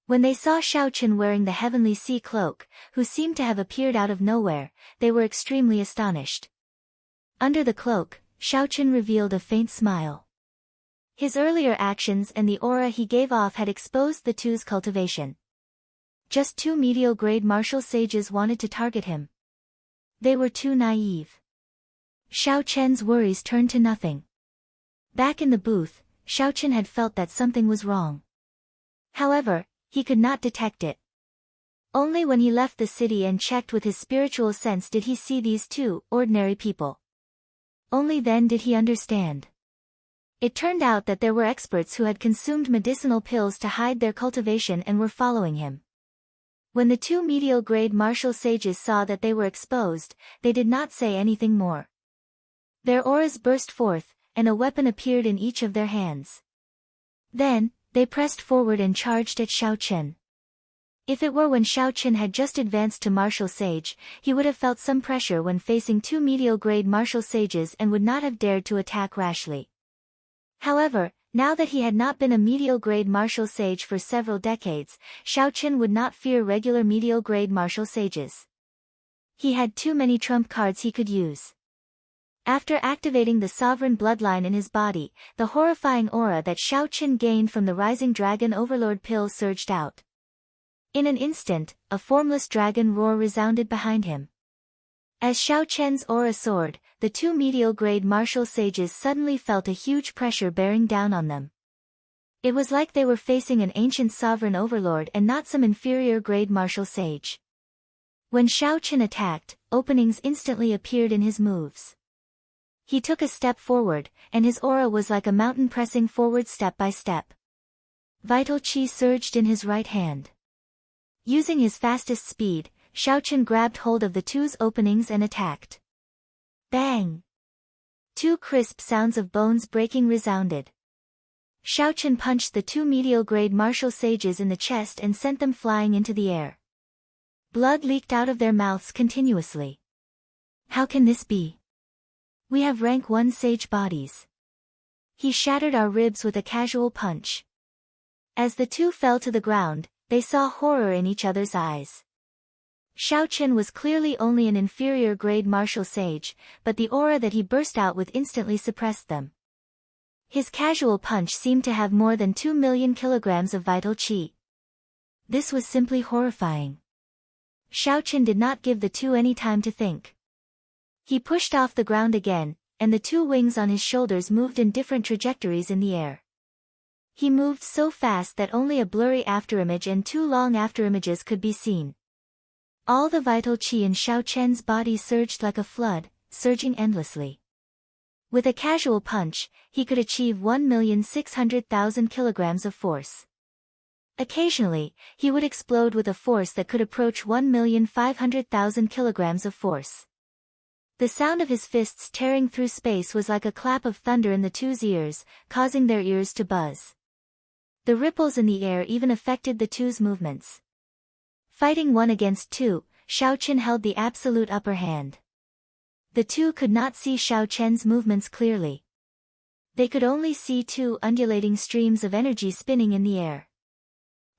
When they saw Xiao Chen wearing the heavenly sea cloak, who seemed to have appeared out of nowhere, they were extremely astonished. Under the cloak, Xiao Chen revealed a faint smile. His earlier actions and the aura he gave off had exposed the two's cultivation. Just 2 medial-grade martial sages wanted to target him. They were too naive. Xiao Chen's worries turned to nothing. Back in the booth, Xiao Chen had felt that something was wrong. However, he could not detect it. Only when he left the city and checked with his spiritual sense did he see these two ordinary people. Only then did he understand. It turned out that there were experts who had consumed medicinal pills to hide their cultivation and were following him. When the 2 medial-grade martial sages saw that they were exposed, they did not say anything more. Their auras burst forth, and a weapon appeared in each of their hands. Then, they pressed forward and charged at Xiao Chen. If it were when Xiao Chen had just advanced to martial sage, he would have felt some pressure when facing 2 medial-grade martial sages and would not have dared to attack rashly. However, now that he had not been a medial-grade martial sage for several decades, Xiao Chen would not fear regular medial-grade martial sages. He had too many trump cards he could use. After activating the sovereign bloodline in his body, the horrifying aura that Xiao Chen gained from the Rising Dragon Overlord pill surged out. In an instant, a formless dragon roar resounded behind him. As Xiao Chen's aura soared, the 2 medial-grade martial sages suddenly felt a huge pressure bearing down on them. It was like they were facing an ancient sovereign overlord and not some inferior-grade martial sage. When Xiao Chen attacked, openings instantly appeared in his moves. He took a step forward, and his aura was like a mountain pressing forward step by step. Vital qi surged in his right hand. Using his fastest speed, Xiao Chen grabbed hold of the two's openings and attacked. Bang! 2 crisp sounds of bones breaking resounded. Xiao Chen punched the 2 medial-grade martial sages in the chest and sent them flying into the air. Blood leaked out of their mouths continuously. How can this be? We have rank 1 sage bodies. He shattered our ribs with a casual punch. As the two fell to the ground, they saw horror in each other's eyes. Xiao Chen was clearly only an inferior-grade martial sage, but the aura that he burst out with instantly suppressed them. His casual punch seemed to have more than 2 million kilograms of vital qi. This was simply horrifying. Xiaoqin did not give the two any time to think. He pushed off the ground again, and the two wings on his shoulders moved in different trajectories in the air. He moved so fast that only a blurry afterimage and two long afterimages could be seen. All the vital qi in Xiaoqian's body surged like a flood, surging endlessly. With a casual punch, he could achieve 1,600,000 kilograms of force. Occasionally, he would explode with a force that could approach 1,500,000 kilograms of force. The sound of his fists tearing through space was like a clap of thunder in the two's ears, causing their ears to buzz. The ripples in the air even affected the two's movements. Fighting one against two, Xiaoqin held the absolute upper hand. The two could not see Xiaoqian's movements clearly. They could only see two undulating streams of energy spinning in the air.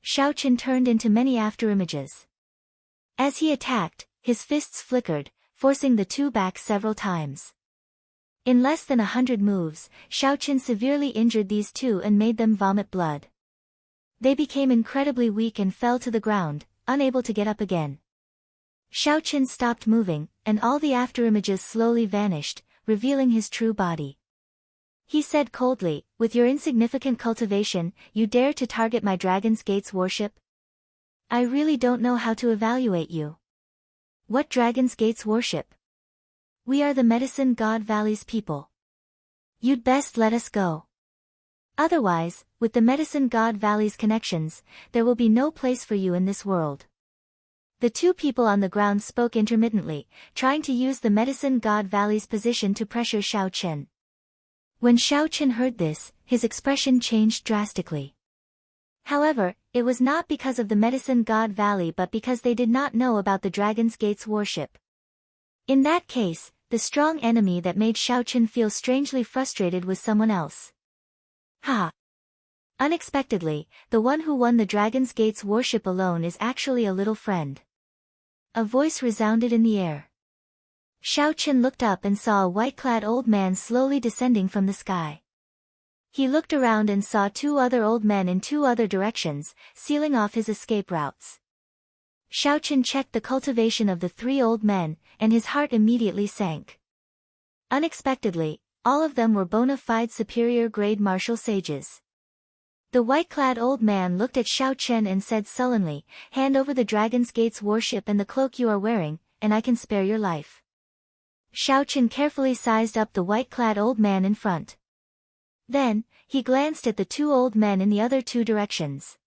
Xiaoqin turned into many afterimages. As he attacked, his fists flickered, forcing the two back several times. In less than 100 moves, Xiaoqin severely injured these two and made them vomit blood. They became incredibly weak and fell to the ground, unable to get up again. Xiaoqin stopped moving, and all the afterimages slowly vanished, revealing his true body. He said coldly, "With your insignificant cultivation, you dare to target my Dragon's Gate's warship? I really don't know how to evaluate you." "What Dragon's Gate's warship? We are the Medicine God Valley's people. You'd best let us go. Otherwise, with the Medicine God Valley's connections, there will be no place for you in this world." The two people on the ground spoke intermittently, trying to use the Medicine God Valley's position to pressure Xiaoqin. When Xiaoqin heard this, his expression changed drastically. However, it was not because of the Medicine God Valley but because they did not know about the Dragon's Gate's warship. In that case, the strong enemy that made Xiaoqin feel strangely frustrated was someone else. Ha! Unexpectedly, the one who won the Dragon's Gate's warship alone is actually a little friend. A voice resounded in the air. Xiaoqin looked up and saw a white-clad old man slowly descending from the sky. He looked around and saw two other old men in two other directions, sealing off his escape routes. Xiaoqin checked the cultivation of the three old men, and his heart immediately sank. Unexpectedly, all of them were bona fide superior-grade martial sages. The white-clad old man looked at Xiaoqin and said sullenly, "Hand over the Dragon's Gate's warship and the cloak you are wearing, and I can spare your life." Xiaoqin carefully sized up the white-clad old man in front. Then, he glanced at the two old men in the other two directions.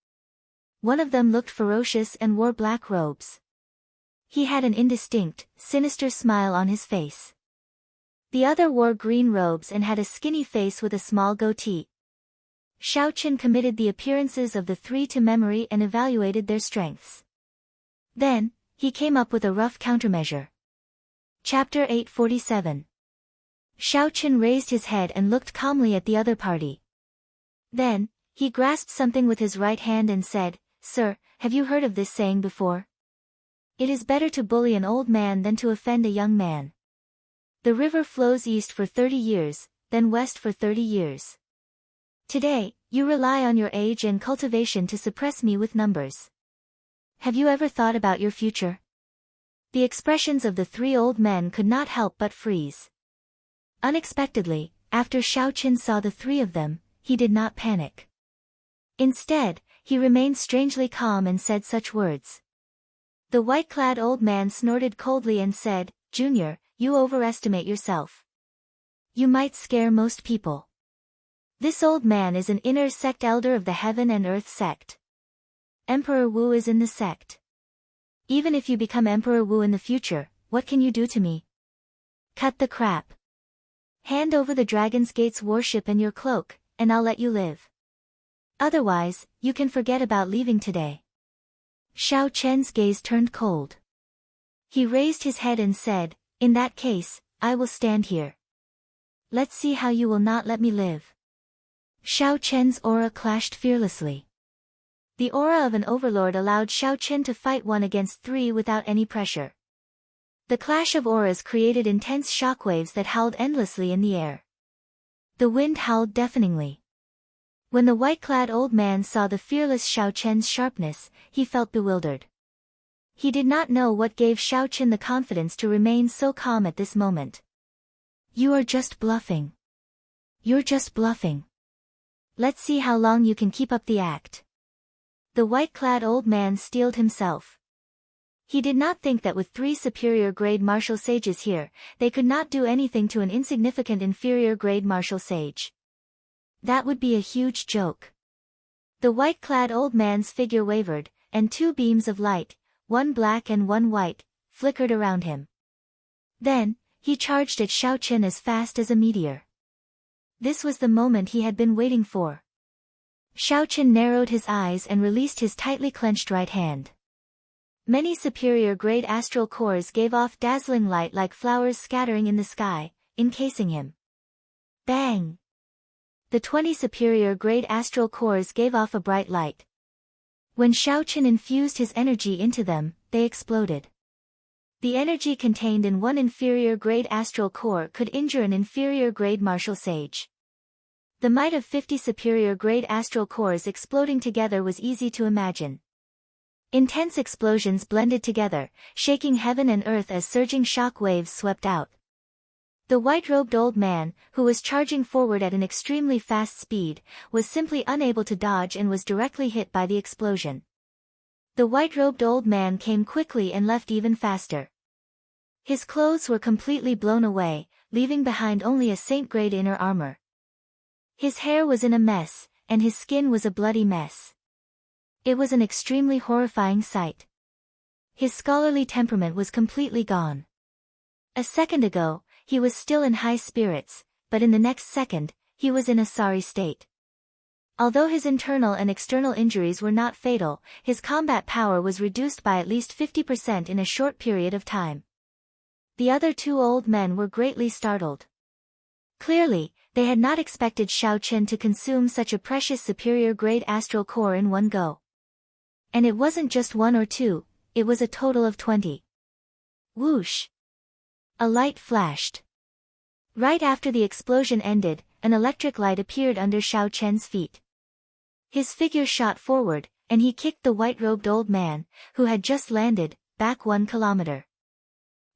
One of them looked ferocious and wore black robes. He had an indistinct, sinister smile on his face. The other wore green robes and had a skinny face with a small goatee. Xiaoqin committed the appearances of the three to memory and evaluated their strengths. Then, he came up with a rough countermeasure. Chapter 847. Xiaoqin raised his head and looked calmly at the other party. Then, he grasped something with his right hand and said, "Sir, have you heard of this saying before? It is better to bully an old man than to offend a young man. The river flows east for 30 years, then west for 30 years. Today, you rely on your age and cultivation to suppress me with numbers. Have you ever thought about your future?" The expressions of the three old men could not help but freeze. Unexpectedly, after Xiaoqin saw the three of them, he did not panic. Instead, he remained strangely calm and said such words. The white-clad old man snorted coldly and said, "Junior, you overestimate yourself. You might scare most people. This old man is an inner sect elder of the Heaven and Earth sect. Emperor Wu is in the sect. Even if you become Emperor Wu in the future, what can you do to me? Cut the crap. Hand over the Dragon's Gate's warship and your cloak, and I'll let you live. Otherwise, you can forget about leaving today." Xiaoqian's gaze turned cold. He raised his head and said, "In that case, I will stand here. Let's see how you will not let me live." Xiaoqian's aura clashed fearlessly. The aura of an overlord allowed Xiaoqin to fight one against three without any pressure. The clash of auras created intense shockwaves that howled endlessly in the air. The wind howled deafeningly. When the white-clad old man saw the fearless Xiao Chen's sharpness, he felt bewildered. He did not know what gave Xiao Chen the confidence to remain so calm at this moment. "You are just bluffing. You're just bluffing. Let's see how long you can keep up the act." The white-clad old man steeled himself. He did not think that with 3 superior-grade martial sages here, they could not do anything to an insignificant inferior-grade martial sage. That would be a huge joke. The white-clad old man's figure wavered, and 2 beams of light, one black and one white, flickered around him. Then, he charged at Xiao Chen as fast as a meteor. This was the moment he had been waiting for. Xiao Chen narrowed his eyes and released his tightly clenched right hand. Many superior-grade astral cores gave off dazzling light like flowers scattering in the sky, encasing him. Bang! The 20 superior-grade astral cores gave off a bright light. When Xiao Chen infused his energy into them, they exploded. The energy contained in one inferior-grade astral core could injure an inferior-grade martial sage. The might of 50 superior-grade astral cores exploding together was easy to imagine. Intense explosions blended together, shaking heaven and earth as surging shock waves swept out. The white-robed old man, who was charging forward at an extremely fast speed, was simply unable to dodge and was directly hit by the explosion. The white-robed old man came quickly and left even faster. His clothes were completely blown away, leaving behind only a saint-grade inner armor. His hair was in a mess, and his skin was a bloody mess. It was an extremely horrifying sight. His scholarly temperament was completely gone. A second ago, he was still in high spirits, but in the next second, he was in a sorry state. Although his internal and external injuries were not fatal, his combat power was reduced by at least 50% in a short period of time. The other 2 old men were greatly startled. Clearly, they had not expected Xiao Chen to consume such a precious superior-grade astral core in one go. And it wasn't just 1 or 2, it was a total of 20. Whoosh! A light flashed. Right after the explosion ended, an electric light appeared under Xiao Chen's feet. His figure shot forward, and he kicked the white-robed old man, who had just landed, back 1 kilometer.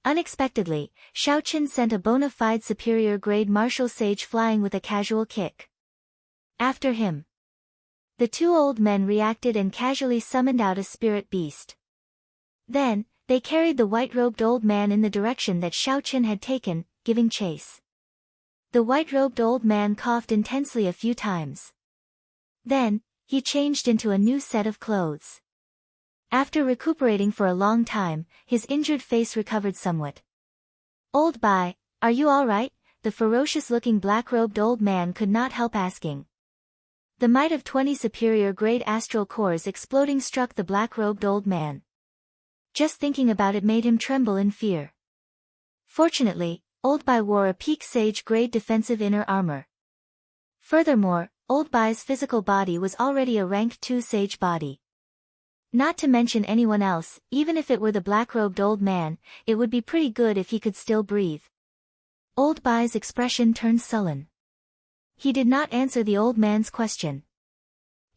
Unexpectedly, Xiao Chen sent a bona fide superior-grade martial sage flying with a casual kick. After him. The 2 old men reacted and casually summoned out a spirit beast. Then, they carried the white-robed old man in the direction that Xiao Chen had taken, giving chase. The white-robed old man coughed intensely a few times. Then, he changed into a new set of clothes. After recuperating for a long time, his injured face recovered somewhat. "Old Bai, are you all right?" the ferocious-looking black-robed old man could not help asking. The might of 20 superior-grade astral cores exploding struck the black-robed old man. Just thinking about it made him tremble in fear. Fortunately, Old Bai wore a peak sage-grade defensive inner armor. Furthermore, Old Bai's physical body was already a rank 2 sage body. Not to mention anyone else, even if it were the black-robed old man, it would be pretty good if he could still breathe. Old Bai's expression turned sullen. He did not answer the old man's question.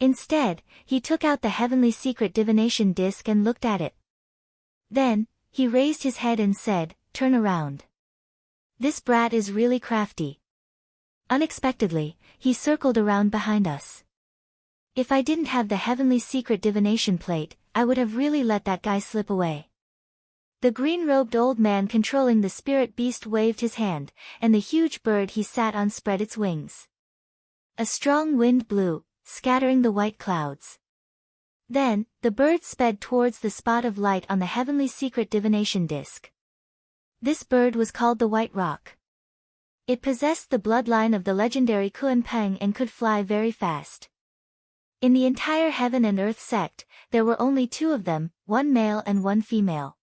Instead, he took out the heavenly secret divination disc and looked at it. Then, he raised his head and said, "Turn around. This brat is really crafty." Unexpectedly, he circled around behind us. If I didn't have the heavenly secret divination plate, I would have really let that guy slip away. The green-robed old man controlling the spirit beast waved his hand, and the huge bird he sat on spread its wings. A strong wind blew, scattering the white clouds. Then, the bird sped towards the spot of light on the heavenly secret divination disc. This bird was called the White Rock. It possessed the bloodline of the legendary Kuan Peng and could fly very fast. In the entire heaven and earth sect, there were only 2 of them, 1 male and 1 female.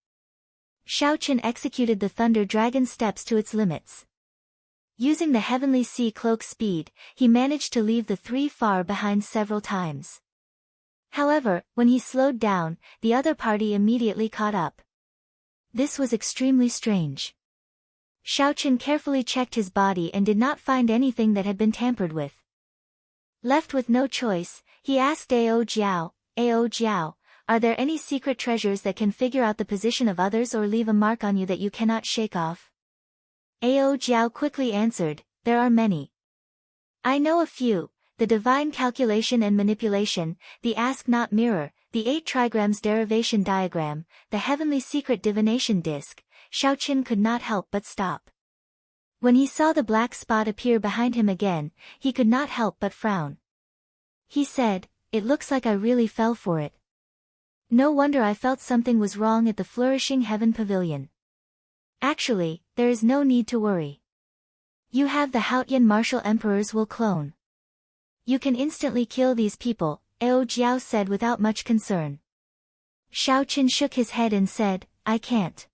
Xiao Chen executed the Thunder Dragon steps to its limits. Using the Heavenly Sea Cloak speed, he managed to leave the 3 far behind several times. However, when he slowed down, the other party immediately caught up. This was extremely strange. Xiaoqin carefully checked his body and did not find anything that had been tampered with. Left with no choice, he asked Ao Jiao, are there any secret treasures that can figure out the position of others or leave a mark on you that you cannot shake off? Ao Jiao quickly answered, there are many. I know a few, the divine calculation and manipulation, the ask not mirror, the 8 trigrams derivation diagram, the heavenly secret divination disc. Xiaoqin could not help but stop. When he saw the black spot appear behind him again, he could not help but frown. He said, it looks like I really fell for it. No wonder I felt something was wrong at the Flourishing Heaven Pavilion. Actually, there is no need to worry. You have the Haotian martial emperors will clone. You can instantly kill these people, Ao Jiao said without much concern. Xiaoqin shook his head and said, I can't.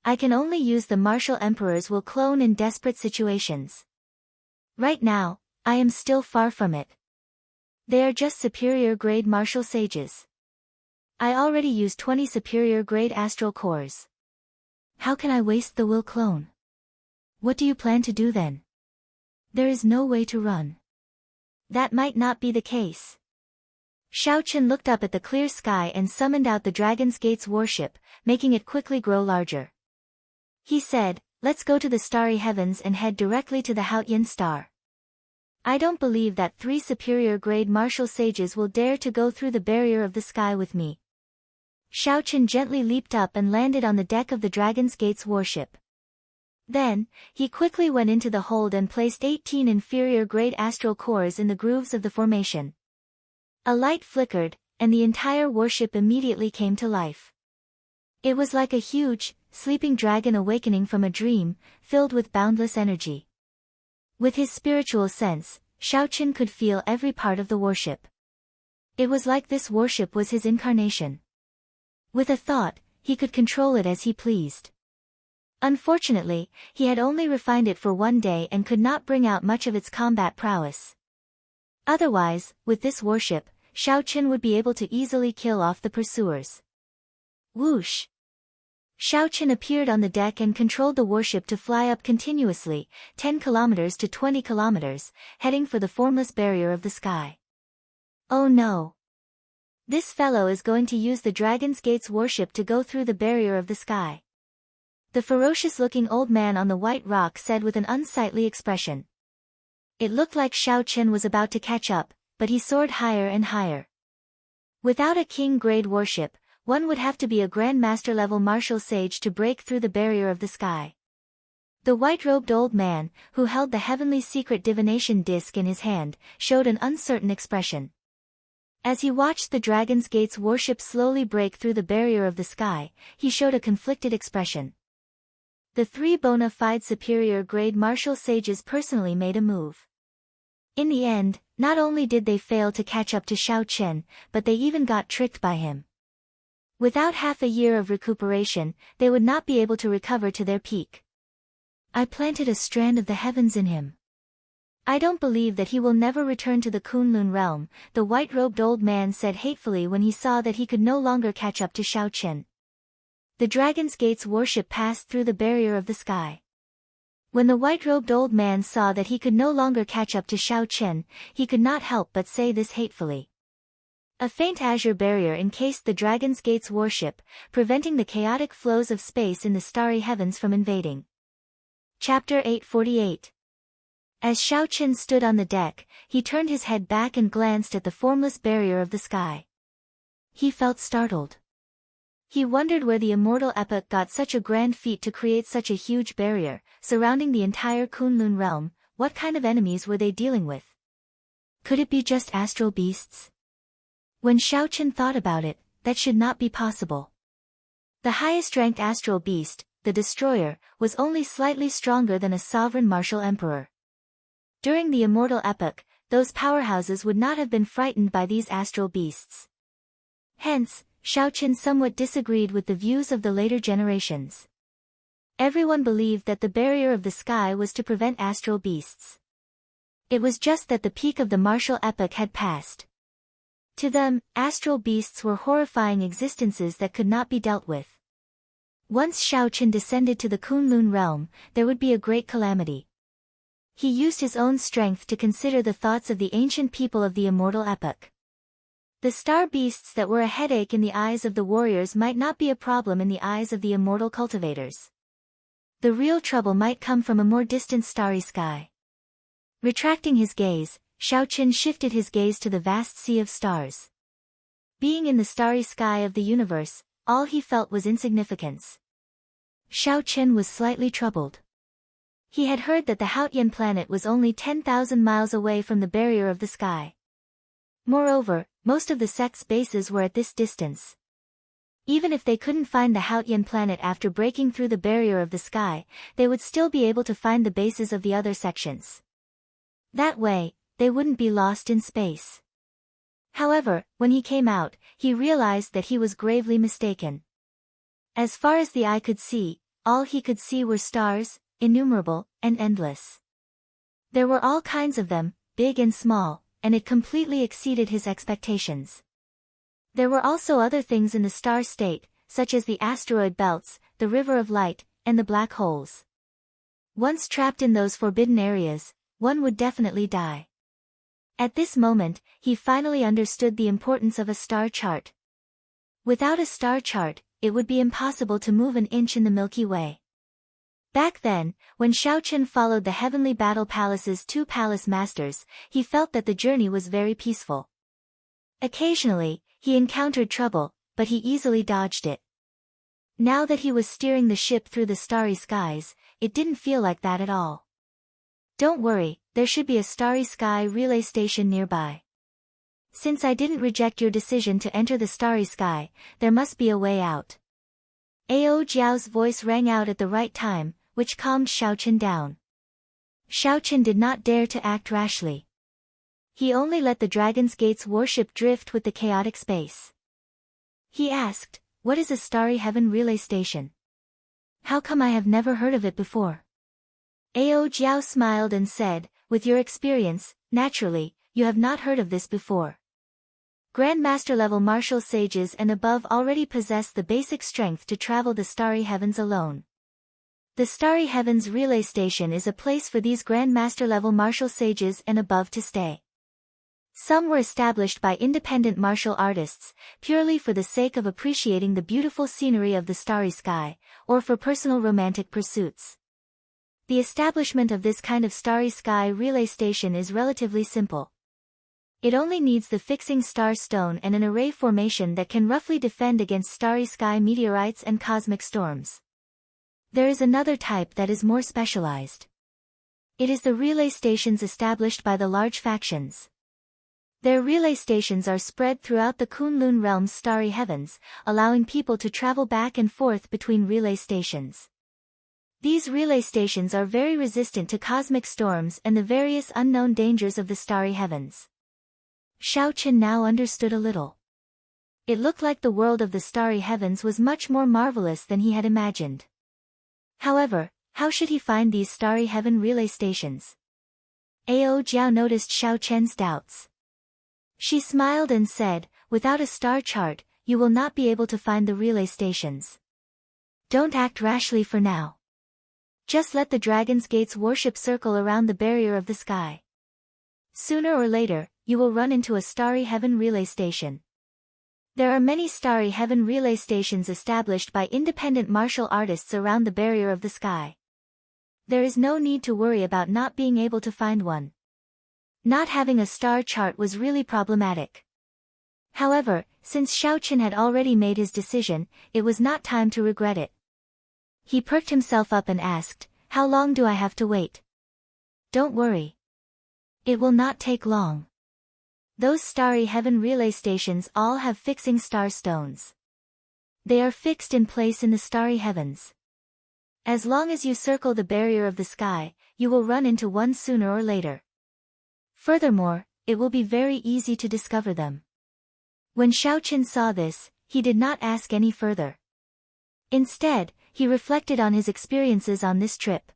I can only use the martial emperors will clone in desperate situations. Right now, I am still far from it. They are just superior grade martial sages. I already used 20 superior grade astral cores. How can I waste the will clone? What do you plan to do then? There is no way to run. That might not be the case. Xiaoqin looked up at the clear sky and summoned out the Dragon's Gate's warship, making it quickly grow larger. He said, let's go to the starry heavens and head directly to the Haotian star. I don't believe that 3 superior grade martial sages will dare to go through the barrier of the sky with me. Xiaoqin gently leaped up and landed on the deck of the Dragon's Gate's warship. Then, he quickly went into the hold and placed 18 inferior grade astral cores in the grooves of the formation. A light flickered, and the entire warship immediately came to life. It was like a huge, sleeping dragon awakening from a dream, filled with boundless energy. With his spiritual sense, Xiaoqin could feel every part of the warship. It was like this warship was his incarnation. With a thought, he could control it as he pleased. Unfortunately, he had only refined it for one day and could not bring out much of its combat prowess. Otherwise, with this warship, Xiaoqin would be able to easily kill off the pursuers. Whoosh! Xiaoqin appeared on the deck and controlled the warship to fly up continuously, 10 kilometers to 20 kilometers, heading for the formless barrier of the sky. Oh no! This fellow is going to use the Dragon's Gate's warship to go through the barrier of the sky. The ferocious-looking old man on the white rock said with an unsightly expression. It looked like Xiaoqin was about to catch up, but he soared higher and higher. Without a king-grade warship, one would have to be a grandmaster-level martial sage to break through the barrier of the sky. The white-robed old man, who held the heavenly secret divination disc in his hand, showed an uncertain expression. As he watched the Dragon's Gate's warship slowly break through the barrier of the sky, he showed a conflicted expression. The 3 bona fide superior grade martial sages personally made a move. In the end, not only did they fail to catch up to Xiaoqin, but they even got tricked by him. Without half a year of recuperation, they would not be able to recover to their peak. I planted a strand of the heavens in him. I don't believe that he will never return to the Kunlun realm, the white-robed old man said hatefully when he saw that he could no longer catch up to Xiaoqin. The Dragon's Gate's warship passed through the barrier of the sky. When the white-robed old man saw that he could no longer catch up to Xiaoqin, he could not help but say this hatefully. A faint azure barrier encased the Dragon's Gate's warship, preventing the chaotic flows of space in the starry heavens from invading. Chapter 848. As Xiaoqin stood on the deck, he turned his head back and glanced at the formless barrier of the sky. He felt startled. He wondered where the Immortal epoch got such a grand feat to create such a huge barrier, surrounding the entire Kunlun realm. What kind of enemies were they dealing with? Could it be just astral beasts? When Xiaoqin thought about it, that should not be possible. The highest-ranked astral beast, the Destroyer, was only slightly stronger than a sovereign martial emperor. During the Immortal epoch, those powerhouses would not have been frightened by these astral beasts. Hence, Xiaoqin somewhat disagreed with the views of the later generations. Everyone believed that the barrier of the sky was to prevent astral beasts. It was just that the peak of the martial epoch had passed. To them, astral beasts were horrifying existences that could not be dealt with. Once Xiaoqin descended to the Kunlun realm, there would be a great calamity. He used his own strength to consider the thoughts of the ancient people of the immortal epoch. The star beasts that were a headache in the eyes of the warriors might not be a problem in the eyes of the immortal cultivators. The real trouble might come from a more distant starry sky. Retracting his gaze, Xiaoqin shifted his gaze to the vast sea of stars. Being in the starry sky of the universe, all he felt was insignificance. Xiaoqin was slightly troubled. He had heard that the Haotian planet was only 10,000 miles away from the barrier of the sky. Moreover, most of the sect's bases were at this distance. Even if they couldn't find the Haotian planet after breaking through the barrier of the sky, they would still be able to find the bases of the other sections. That way, they wouldn't be lost in space. However, when he came out, he realized that he was gravely mistaken. As far as the eye could see, all he could see were stars, innumerable, and endless. There were all kinds of them, big and small, and it completely exceeded his expectations. There were also other things in the star state, such as the asteroid belts, the river of light, and the black holes. Once trapped in those forbidden areas, one would definitely die. At this moment, he finally understood the importance of a star chart. Without a star chart, it would be impossible to move an inch in the Milky Way. Back then, when Xiaoqin followed the heavenly battle palace's two palace masters, he felt that the journey was very peaceful. Occasionally, he encountered trouble, but he easily dodged it. Now that he was steering the ship through the starry skies, it didn't feel like that at all. Don't worry, there should be a starry sky relay station nearby. Since I didn't reject your decision to enter the starry sky, there must be a way out. Ao Jiao's voice rang out at the right time, which calmed Xiaoqin down. Xiaoqin did not dare to act rashly. He only let the Dragon's Gate's warship drift with the chaotic space. He asked, "What is a starry heaven relay station? How come I have never heard of it before?" Ao Jiao smiled and said, "With your experience, naturally, you have not heard of this before. Grandmaster-level martial sages and above already possess the basic strength to travel the starry heavens alone. The Starry Heavens Relay Station is a place for these Grandmaster-level martial sages and above to stay. Some were established by independent martial artists, purely for the sake of appreciating the beautiful scenery of the starry sky, or for personal romantic pursuits. The establishment of this kind of starry sky relay station is relatively simple. It only needs the fixing star stone and an array formation that can roughly defend against starry sky meteorites and cosmic storms. There is another type that is more specialized. It is the relay stations established by the large factions. Their relay stations are spread throughout the Kunlun realm's starry heavens, allowing people to travel back and forth between relay stations. These relay stations are very resistant to cosmic storms and the various unknown dangers of the starry heavens. Xiaoqin now understood a little. It looked like the world of the starry heavens was much more marvelous than he had imagined. However, how should he find these starry heaven relay stations? Ao Jiao noticed Xiaoqian's doubts. She smiled and said, "Without a star chart, you will not be able to find the relay stations. Don't act rashly for now. Just let the Dragon's Gate's warship circle around the barrier of the sky. Sooner or later, you will run into a starry heaven relay station. There are many starry heaven relay stations established by independent martial artists around the barrier of the sky. There is no need to worry about not being able to find one." Not having a star chart was really problematic. However, since Xiaoqin had already made his decision, it was not time to regret it. He perked himself up and asked, "How long do I have to wait?" "Don't worry. It will not take long. Those starry heaven relay stations all have fixing star stones. They are fixed in place in the starry heavens. As long as you circle the barrier of the sky, you will run into one sooner or later. Furthermore, it will be very easy to discover them." When Xiaoqin saw this, he did not ask any further. Instead, he reflected on his experiences on this trip.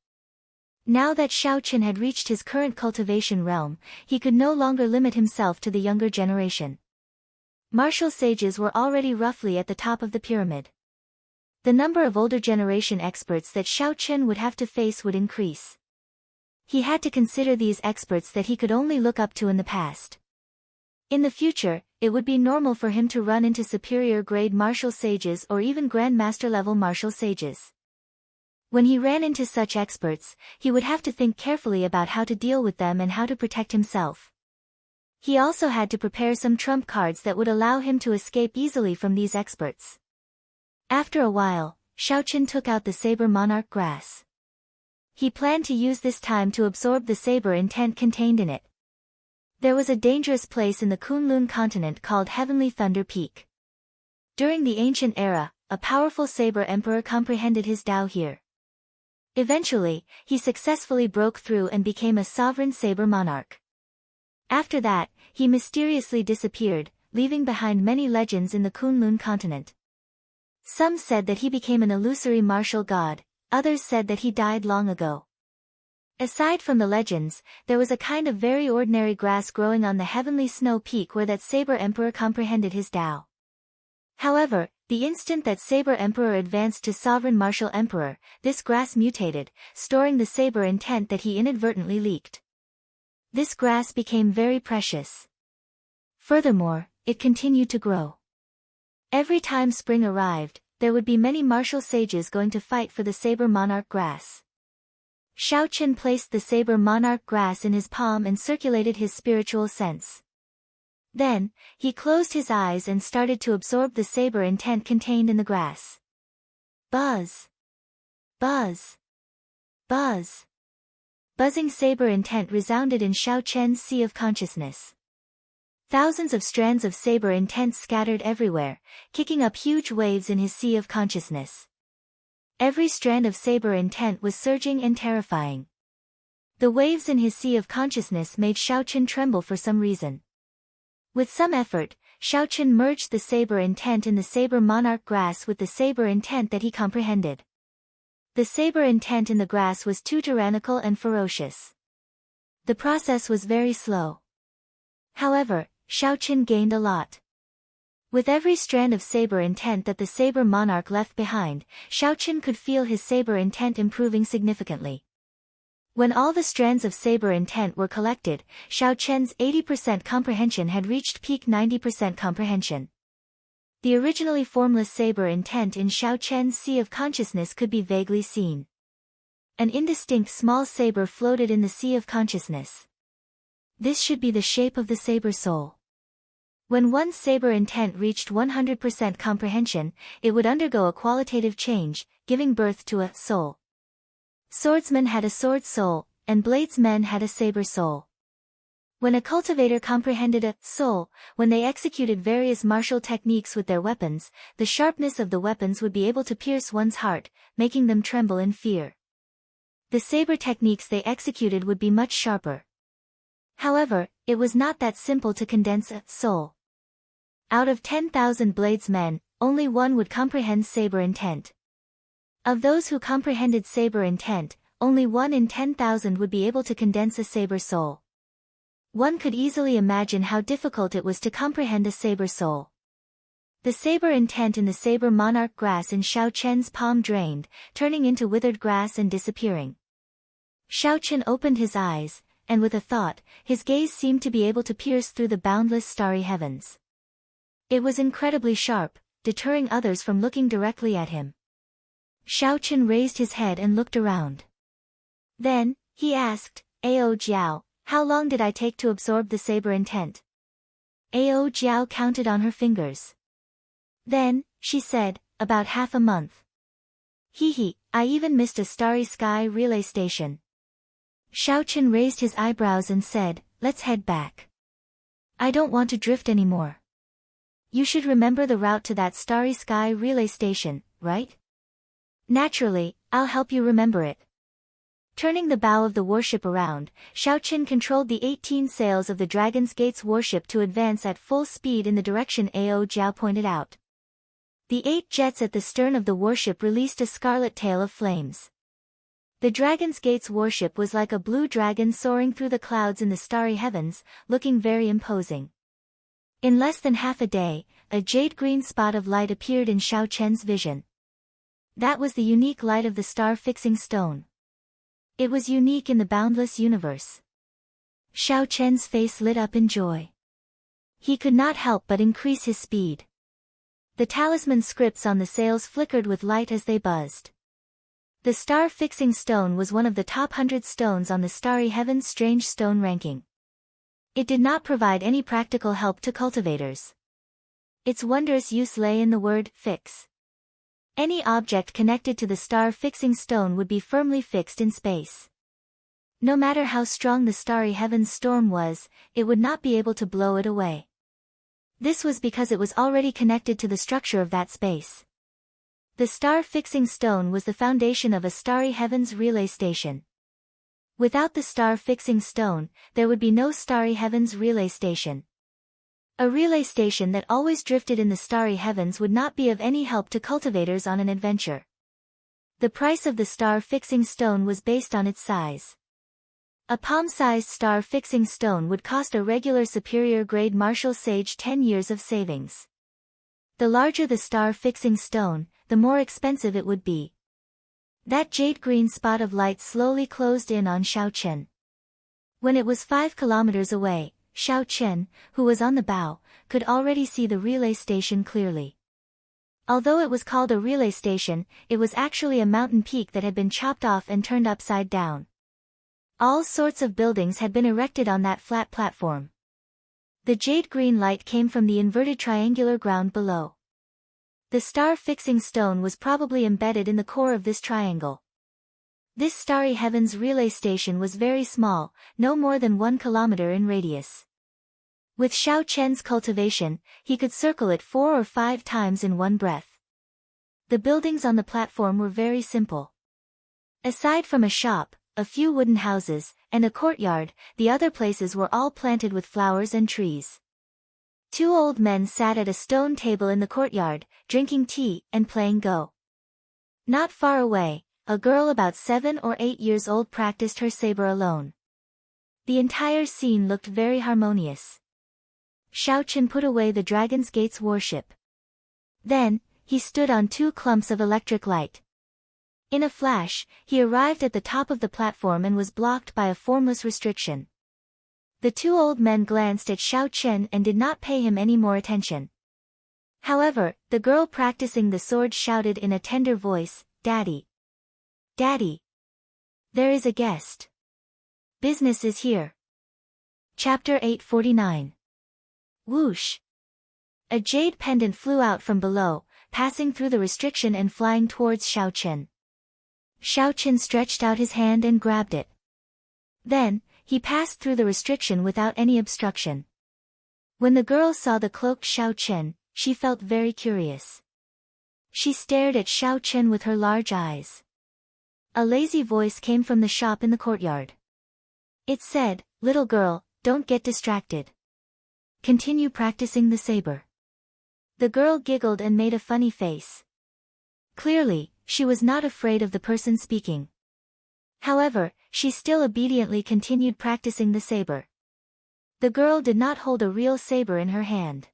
Now that Xiaoqin had reached his current cultivation realm, he could no longer limit himself to the younger generation. Martial sages were already roughly at the top of the pyramid. The number of older generation experts that Xiao Chen would have to face would increase. He had to consider these experts that he could only look up to in the past. In the future, it would be normal for him to run into superior-grade martial sages or even grandmaster-level martial sages. When he ran into such experts, he would have to think carefully about how to deal with them and how to protect himself. He also had to prepare some trump cards that would allow him to escape easily from these experts. After a while, Xiaoqin took out the Saber Monarch grass. He planned to use this time to absorb the saber intent contained in it. There was a dangerous place in the Kunlun continent called Heavenly Thunder Peak. During the ancient era, a powerful saber emperor comprehended his Tao here. Eventually, he successfully broke through and became a sovereign saber monarch. After that, he mysteriously disappeared, leaving behind many legends in the Kunlun continent. Some said that he became an illusory martial god, others said that he died long ago. Aside from the legends, there was a kind of very ordinary grass growing on the heavenly snow peak where that saber emperor comprehended his Tao. However, the instant that saber emperor advanced to sovereign martial emperor, this grass mutated, storing the saber intent that he inadvertently leaked. This grass became very precious. Furthermore, it continued to grow. Every time spring arrived, there would be many martial sages going to fight for the saber monarch grass. Xiaoqin placed the saber monarch grass in his palm and circulated his spiritual sense. Then, he closed his eyes and started to absorb the saber intent contained in the grass. Buzz! Buzz! Buzz! Buzzing saber intent resounded in Xiaoqian's sea of consciousness. Thousands of strands of saber intent scattered everywhere, kicking up huge waves in his sea of consciousness. Every strand of saber intent was surging and terrifying. The waves in his sea of consciousness made Xiaoqin tremble for some reason. With some effort, Xiaoqin merged the saber intent in the saber monarch grass with the saber intent that he comprehended. The saber intent in the grass was too tyrannical and ferocious. The process was very slow. However, Xiaoqin gained a lot. With every strand of saber intent that the saber monarch left behind, Xiaoqin could feel his saber intent improving significantly. When all the strands of saber intent were collected, Xiaoqian's 80% comprehension had reached peak 90% comprehension. The originally formless saber intent in Xiaoqian's sea of consciousness could be vaguely seen. An indistinct small saber floated in the sea of consciousness. This should be the shape of the saber soul. When one's saber intent reached 100% comprehension, it would undergo a qualitative change, giving birth to a soul. Swordsmen had a sword soul, and bladesmen had a saber soul. When a cultivator comprehended a soul, when they executed various martial techniques with their weapons, the sharpness of the weapons would be able to pierce one's heart, making them tremble in fear. The saber techniques they executed would be much sharper. However, it was not that simple to condense a soul. Out of 10,000 bladesmen, only one would comprehend saber intent. Of those who comprehended saber intent, only 1 in 10,000 would be able to condense a saber soul. One could easily imagine how difficult it was to comprehend a saber soul. The saber intent in the saber monarch grass in Xiaoqian's palm drained, turning into withered grass and disappearing. Xiaoqian opened his eyes, and with a thought, his gaze seemed to be able to pierce through the boundless starry heavens. It was incredibly sharp, deterring others from looking directly at him. Xiaoqian raised his head and looked around. Then, he asked, Ao Jiao, how long did I take to absorb the saber intent? Ao Jiao counted on her fingers. Then, she said, about half a month. Hee, I even missed a starry sky relay station. Xiaoqian raised his eyebrows and said, let's head back. I don't want to drift anymore. You should remember the route to that starry sky relay station, right? Naturally, I'll help you remember it. Turning the bow of the warship around, Xiaoqian controlled the 18 sails of the Dragon's Gate's warship to advance at full speed in the direction Ao Jiao pointed out. The 8 jets at the stern of the warship released a scarlet tail of flames. The Dragon's Gate's warship was like a blue dragon soaring through the clouds in the starry heavens, looking very imposing. In less than half a day, a jade-green spot of light appeared in Xiaoqian's vision. That was the unique light of the star-fixing stone. It was unique in the boundless universe. Xiao Chen's face lit up in joy. He could not help but increase his speed. The talisman scripts on the sails flickered with light as they buzzed. The star-fixing stone was one of the top 100 stones on the Starry Heaven's Strange Stone ranking. It did not provide any practical help to cultivators. Its wondrous use lay in the word, fix. Any object connected to the star-fixing stone would be firmly fixed in space. No matter how strong the Starry Heaven's storm was, it would not be able to blow it away. This was because it was already connected to the structure of that space. The star-fixing stone was the foundation of a Starry Heaven's relay station. Without the star-fixing stone, there would be no Starry Heaven's relay station. A relay station that always drifted in the Starry Heavens would not be of any help to cultivators on an adventure. The price of the star-fixing stone was based on its size. A palm-sized star-fixing stone would cost a regular superior-grade Marshall Sage 10 years of savings. The larger the star-fixing stone, the more expensive it would be. That jade-green spot of light slowly closed in on Xiao Chen. When it was 5 kilometers away, Xiao Chen, who was on the bow, could already see the relay station clearly. Although it was called a relay station, it was actually a mountain peak that had been chopped off and turned upside down. All sorts of buildings had been erected on that flat platform. The jade-green light came from the inverted triangular ground below. The star-fixing stone was probably embedded in the core of this triangle. This Starry Heavens relay station was very small, no more than 1 kilometer in radius. With Xiao Chen's cultivation, he could circle it 4 or 5 times in one breath. The buildings on the platform were very simple. Aside from a shop, a few wooden houses, and a courtyard, the other places were all planted with flowers and trees. 2 old men sat at a stone table in the courtyard, drinking tea and playing Go. Not far away, a girl about 7 or 8 years old practiced her saber alone. The entire scene looked very harmonious. Xiao Chen put away the Dragon's Gate's warship. Then, he stood on 2 clumps of electric light. In a flash, he arrived at the top of the platform and was blocked by a formless restriction. The 2 old men glanced at Xiao Chen and did not pay him any more attention. However, the girl practicing the sword shouted in a tender voice, "Daddy! Daddy! There is a guest. Business is here." Chapter 849. Whoosh! A jade pendant flew out from below, passing through the restriction and flying towards Xiao Chen. Xiao Chen stretched out his hand and grabbed it. Then, he passed through the restriction without any obstruction. When the girl saw the cloaked Xiao Chen, she felt very curious. She stared at Xiao Chen with her large eyes. A lazy voice came from the shop in the courtyard. It said, "Little girl, don't get distracted. Continue practicing the saber." The girl giggled and made a funny face. Clearly, she was not afraid of the person speaking. However, she still obediently continued practicing the saber. The girl did not hold a real saber in her hand.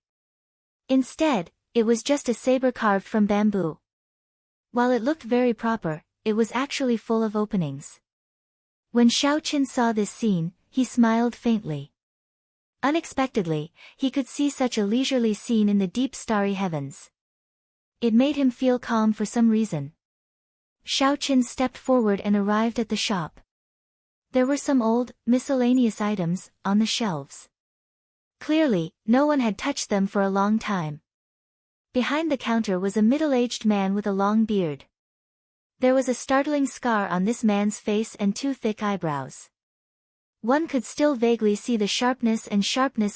Instead, it was just a saber carved from bamboo. While it looked very proper, it was actually full of openings. When Xiao Chen saw this scene, he smiled faintly. Unexpectedly, he could see such a leisurely scene in the deep starry heavens. It made him feel calm for some reason. Xiao Chen stepped forward and arrived at the shop. There were some old, miscellaneous items on the shelves. Clearly, no one had touched them for a long time. Behind the counter was a middle-aged man with a long beard. There was a startling scar on this man's face and 2 thick eyebrows. One could still vaguely see the sharpness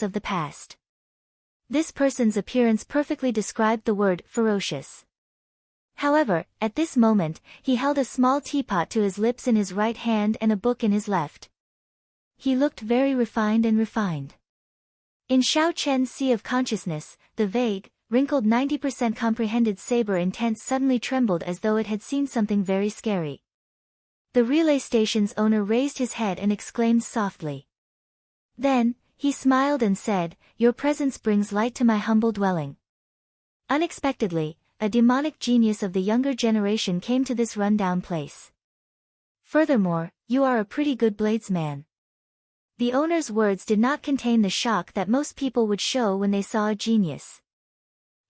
of the past. This person's appearance perfectly described the word ferocious. However, at this moment, he held a small teapot to his lips in his right hand and a book in his left. He looked very refined. In Xiao Chen's sea of consciousness, the vague, wrinkled 90% comprehended saber intent suddenly trembled as though it had seen something very scary. The relay station's owner raised his head and exclaimed softly. Then, he smiled and said, "Your presence brings light to my humble dwelling." Unexpectedly, a demonic genius of the younger generation came to this rundown place. Furthermore, you are a pretty good bladesman. The owner's words did not contain the shock that most people would show when they saw a genius.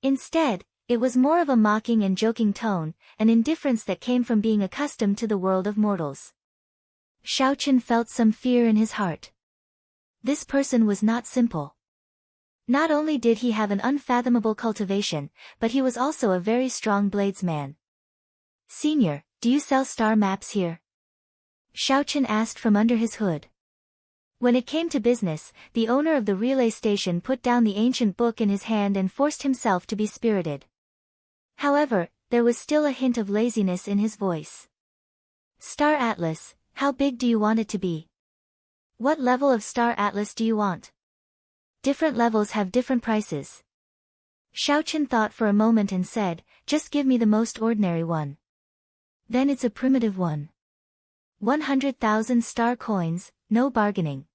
Instead, it was more of a mocking and joking tone, an indifference that came from being accustomed to the world of mortals. Xiaochen felt some fear in his heart. This person was not simple. Not only did he have an unfathomable cultivation, but he was also a very strong bladesman. "Senior, do you sell star maps here?" Xiaochen asked from under his hood. When it came to business, the owner of the relay station put down the ancient book in his hand and forced himself to be spirited. However, there was still a hint of laziness in his voice. "Star Atlas, how big do you want it to be? What level of Star Atlas do you want? Different levels have different prices." Xiaochen thought for a moment and said, "Just give me the most ordinary one." "Then it's a primitive one. 100,000 star coins, no bargaining."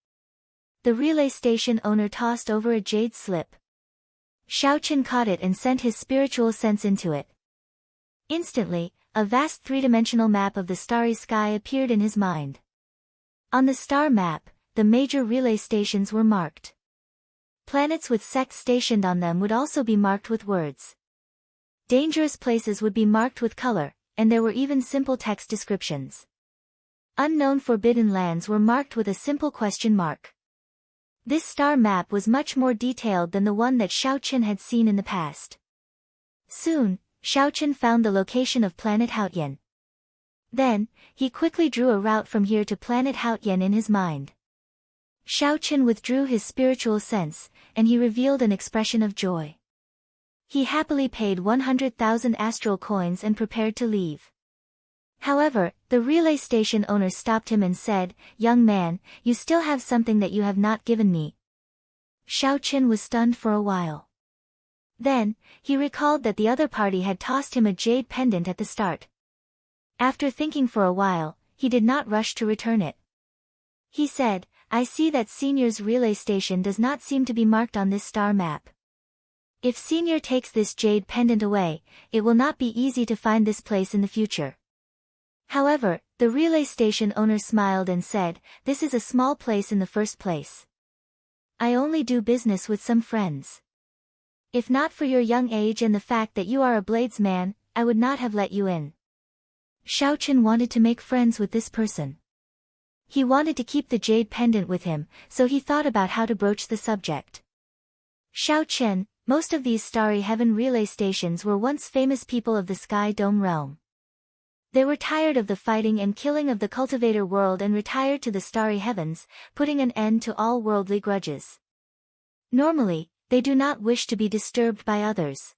The relay station owner tossed over a jade slip. Xiaochen caught it and sent his spiritual sense into it. Instantly, a vast three-dimensional map of the starry sky appeared in his mind. On the star map, the major relay stations were marked. Planets with sects stationed on them would also be marked with words. Dangerous places would be marked with color, and there were even simple text descriptions. Unknown forbidden lands were marked with a simple question mark. This star map was much more detailed than the one that Xiaochen had seen in the past. Soon, Xiaochen found the location of planet Haotian. Then, he quickly drew a route from here to planet Haotian in his mind. Xiaochen withdrew his spiritual sense, and he revealed an expression of joy. He happily paid 100,000 astral coins and prepared to leave. However, the relay station owner stopped him and said, "Young man, you still have something that you have not given me." Xiaochen was stunned for a while. Then, he recalled that the other party had tossed him a jade pendant at the start. After thinking for a while, he did not rush to return it. He said, "I see that Senior's relay station does not seem to be marked on this star map. If Senior takes this jade pendant away, it will not be easy to find this place in the future." However, the relay station owner smiled and said, "This is a small place in the first place. I only do business with some friends. If not for your young age and the fact that you are a bladesman, I would not have let you in." Xiaochen wanted to make friends with this person. He wanted to keep the jade pendant with him, so he thought about how to broach the subject. "Xiaochen, most of these starry heaven relay stations were once famous people of the Sky Dome realm. They were tired of the fighting and killing of the cultivator world and retired to the starry heavens, putting an end to all worldly grudges. Normally, they do not wish to be disturbed by others."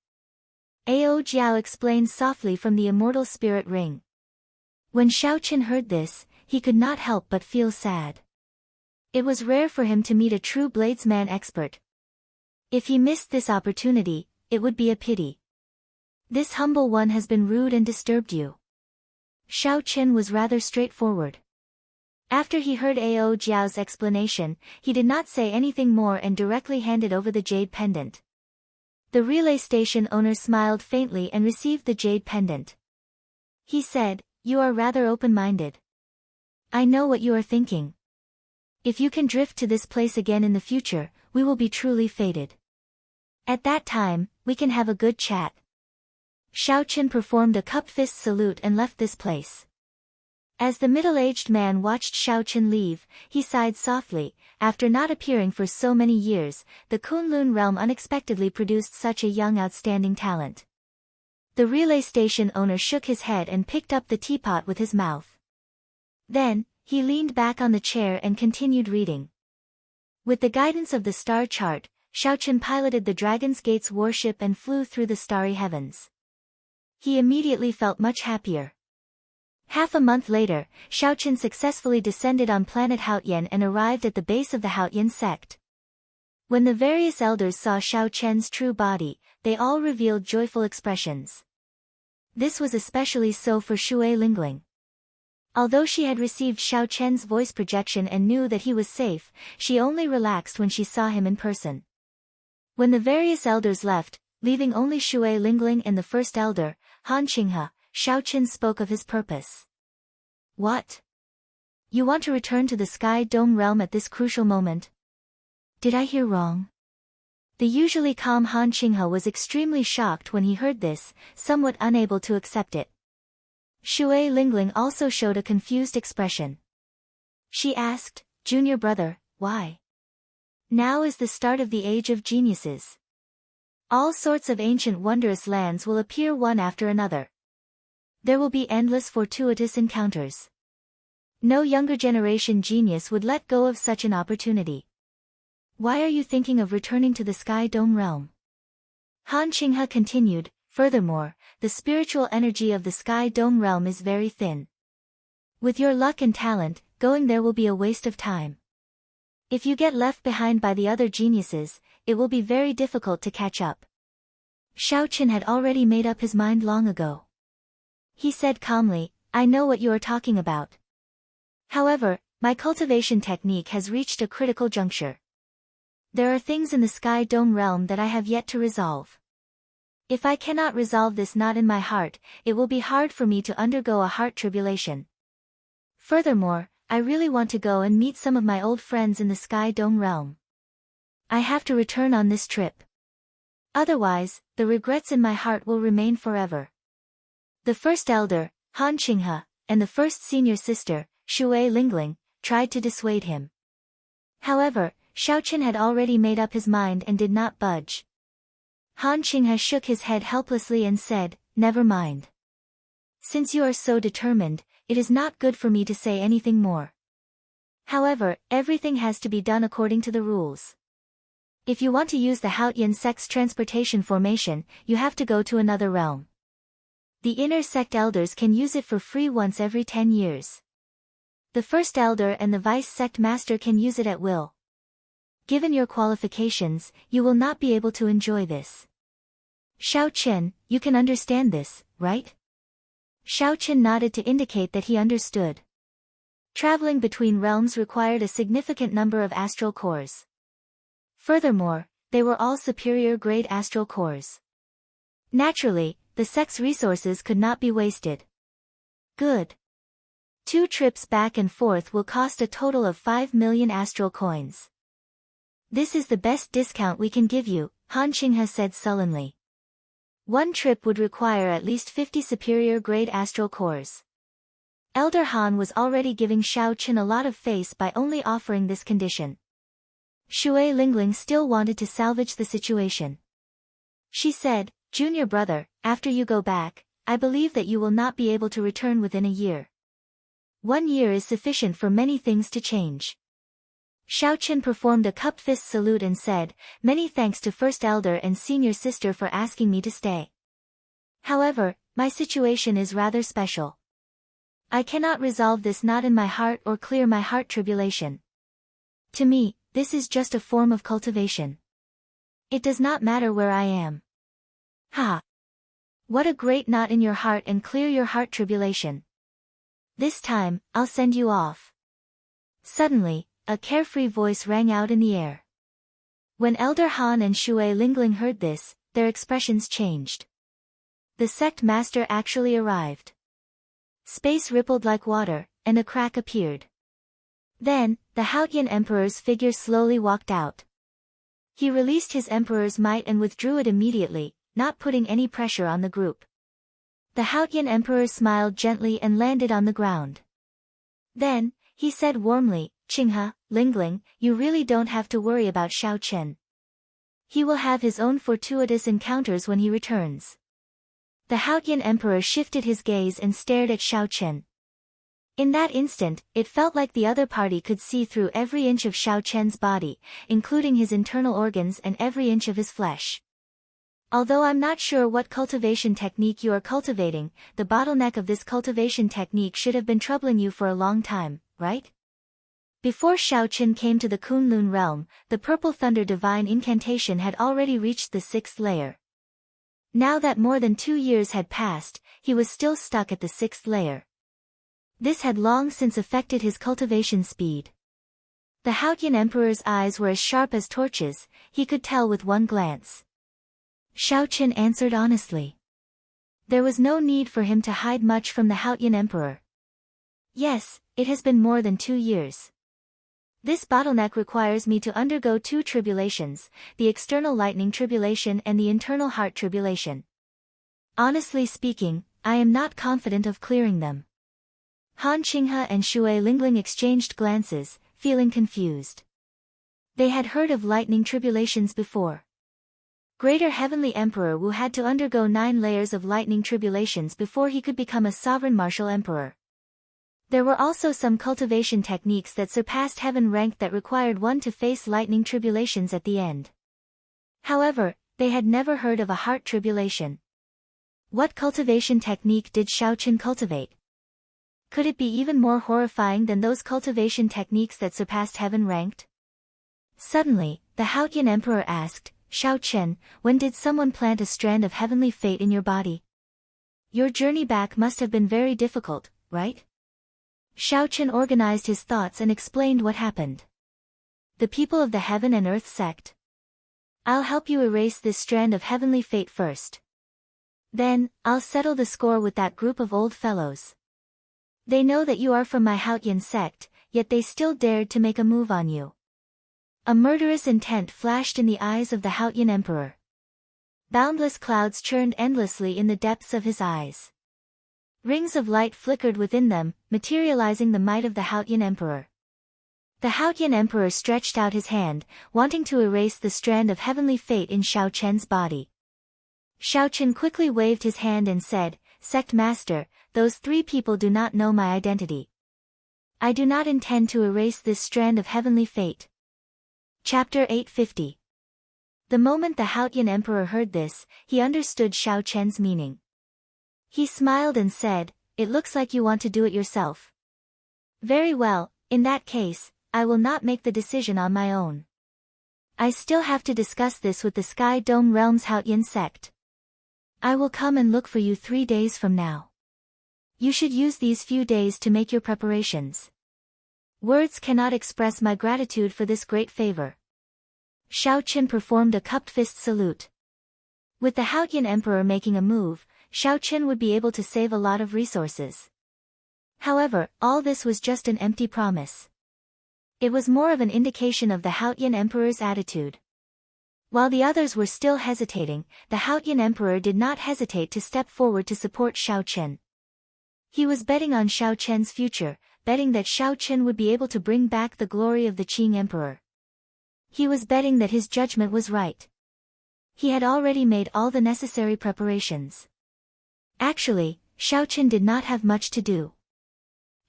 Ao Jiao explained softly from the immortal spirit ring. When Xiaochen heard this, he could not help but feel sad. It was rare for him to meet a true bladesman expert. If he missed this opportunity, it would be a pity. "This humble one has been rude and disturbed you." Xiaochen was rather straightforward. After he heard Ao Jiao's explanation, he did not say anything more and directly handed over the jade pendant. The relay station owner smiled faintly and received the jade pendant. He said, "You are rather open-minded. I know what you are thinking. If you can drift to this place again in the future, we will be truly fated. At that time, we can have a good chat." Xiaochen performed a cup-fist salute and left this place. As the middle-aged man watched Xiaochen leave, he sighed softly. After not appearing for so many years, the Kunlun realm unexpectedly produced such a young outstanding talent. The relay station owner shook his head and picked up the teapot with his mouth. Then, he leaned back on the chair and continued reading. With the guidance of the star chart, Xiaochen piloted the Dragon's Gate's warship and flew through the starry heavens. He immediately felt much happier. Half a month later, Xiaochen successfully descended on planet Haotian and arrived at the base of the Haotian sect. When the various elders saw Xiaochen's true body, they all revealed joyful expressions. This was especially so for Shui Lingling. Although she had received Xiaochen's voice projection and knew that he was safe, she only relaxed when she saw him in person. When the various elders left, Leaving only Shui Lingling and the first elder, Han Qinghe, Xiaoqin spoke of his purpose. What? You want to return to the Sky Dome realm at this crucial moment? Did I hear wrong? The usually calm Han Qinghe was extremely shocked when he heard this, somewhat unable to accept it. Shui Lingling also showed a confused expression. She asked, "Junior brother, why? Now is the start of the Age of Geniuses. All sorts of ancient wondrous lands will appear one after another. There will be endless fortuitous encounters. No younger generation genius would let go of such an opportunity. Why are you thinking of returning to the Sky Dome realm?" Han Qinghe continued, "Furthermore, the spiritual energy of the Sky Dome realm is very thin. With your luck and talent, going there will be a waste of time. If you get left behind by the other geniuses, it will be very difficult to catch up." Xiaoqin had already made up his mind long ago. He said calmly, "I know what you are talking about. However, my cultivation technique has reached a critical juncture. There are things in the Sky Dome realm that I have yet to resolve. If I cannot resolve this knot in my heart, it will be hard for me to undergo a heart tribulation. Furthermore, I really want to go and meet some of my old friends in the Sky Dome realm. I have to return on this trip. Otherwise, the regrets in my heart will remain forever." The first elder, Han Qinghe, and the first senior sister, Shui Lingling, tried to dissuade him. However, Xiaoqin had already made up his mind and did not budge. Han Qinghe shook his head helplessly and said, "Never mind. Since you are so determined, it is not good for me to say anything more. However, everything has to be done according to the rules. If you want to use the Haotian sect's transportation formation, you have to go to another realm. The inner sect elders can use it for free once every 10 years. The first elder and the vice sect master can use it at will. Given your qualifications, you will not be able to enjoy this." "Xiaoqin, you can understand this, right?" Xiaoqin nodded to indicate that he understood. Traveling between realms required a significant number of astral cores. Furthermore, they were all superior-grade astral cores. Naturally, the sect's resources could not be wasted. "Good. 2 trips back and forth will cost a total of 5 million astral coins. This is the best discount we can give you," Han Qinghe said sullenly. 1 trip would require at least 50 superior-grade astral cores. Elder Han was already giving Xiaoqin a lot of face by only offering this condition. Shui Lingling still wanted to salvage the situation. She said, "Junior brother, after you go back, I believe that you will not be able to return within a year. 1 year is sufficient for many things to change." Xiaoqin performed a cup fist salute and said, "Many thanks to First Elder and Senior Sister for asking me to stay. However, my situation is rather special. I cannot resolve this knot in my heart or clear my heart tribulation. To me, this is just a form of cultivation. It does not matter where I am." "Ha! What a great knot in your heart and clear your heart tribulation. This time, I'll send you off." Suddenly, a carefree voice rang out in the air. When Elder Han and Shui Lingling heard this, their expressions changed. The sect master actually arrived. Space rippled like water, and a crack appeared. Then, the Haotian Emperor's figure slowly walked out. He released his Emperor's might and withdrew it immediately, not putting any pressure on the group. The Haotian Emperor smiled gently and landed on the ground. Then, he said warmly, "Qinghe, Lingling, you really don't have to worry about Xiaoqin. He will have his own fortuitous encounters when he returns." The Haotian Emperor shifted his gaze and stared at Xiaoqin. In that instant, it felt like the other party could see through every inch of Xiaoqin's body, including his internal organs and every inch of his flesh. "Although I'm not sure what cultivation technique you are cultivating, the bottleneck of this cultivation technique should have been troubling you for a long time, right?" Before Xiaoqin came to the Kunlun realm, the Purple Thunder Divine Incantation had already reached the 6th layer. Now that more than 2 years had passed, he was still stuck at the 6th layer. This had long since affected his cultivation speed. The Haotian Emperor's eyes were as sharp as torches, he could tell with one glance. Xiaoqian answered honestly. There was no need for him to hide much from the Haotian emperor. Yes, it has been more than 2 years. This bottleneck requires me to undergo 2 tribulations, the external lightning tribulation and the internal heart tribulation. Honestly speaking, I am not confident of clearing them. Han Qinghe and Shui Lingling exchanged glances, feeling confused. They had heard of lightning tribulations before. Greater Heavenly Emperor Wu had to undergo 9 layers of lightning tribulations before he could become a sovereign martial emperor. There were also some cultivation techniques that surpassed heaven rank that required one to face lightning tribulations at the end. However, they had never heard of a heart tribulation. What cultivation technique did Xiaoqian cultivate? Could it be even more horrifying than those cultivation techniques that surpassed heaven ranked? Suddenly, the Haotian emperor asked, Xiaoqian, when did someone plant a strand of heavenly fate in your body? Your journey back must have been very difficult, right? Xiaoqian organized his thoughts and explained what happened. The people of the Heaven and Earth sect. I'll help you erase this strand of heavenly fate first. Then, I'll settle the score with that group of old fellows. They know that you are from my Haotian sect, yet they still dared to make a move on you. A murderous intent flashed in the eyes of the Haotian emperor. Boundless clouds churned endlessly in the depths of his eyes. Rings of light flickered within them, materializing the might of the Haotian emperor. The Haotian emperor stretched out his hand, wanting to erase the strand of heavenly fate in Xiaoqian's body. Xiaoqian quickly waved his hand and said, Sect Master, those 3 people do not know my identity. I do not intend to erase this strand of heavenly fate. Chapter 850. The moment the Haotian emperor heard this, he understood Xiaoqian's meaning. He smiled and said, It looks like you want to do it yourself. Very well, in that case, I will not make the decision on my own. I still have to discuss this with the Sky Dome Realm's Haotian sect. I will come and look for you 3 days from now. You should use these few days to make your preparations. Words cannot express my gratitude for this great favor. Xiaoqian performed a cupped fist salute. With the Haotian emperor making a move, Xiaoqian would be able to save a lot of resources. However, all this was just an empty promise. It was more of an indication of the Haotian emperor's attitude. While the others were still hesitating, the Haotian emperor did not hesitate to step forward to support Xiaoqian. He was betting on Xiaoqian's future, betting that Xiaoqian would be able to bring back the glory of the Qing emperor. He was betting that his judgment was right. He had already made all the necessary preparations. Actually, Xiaoqian did not have much to do.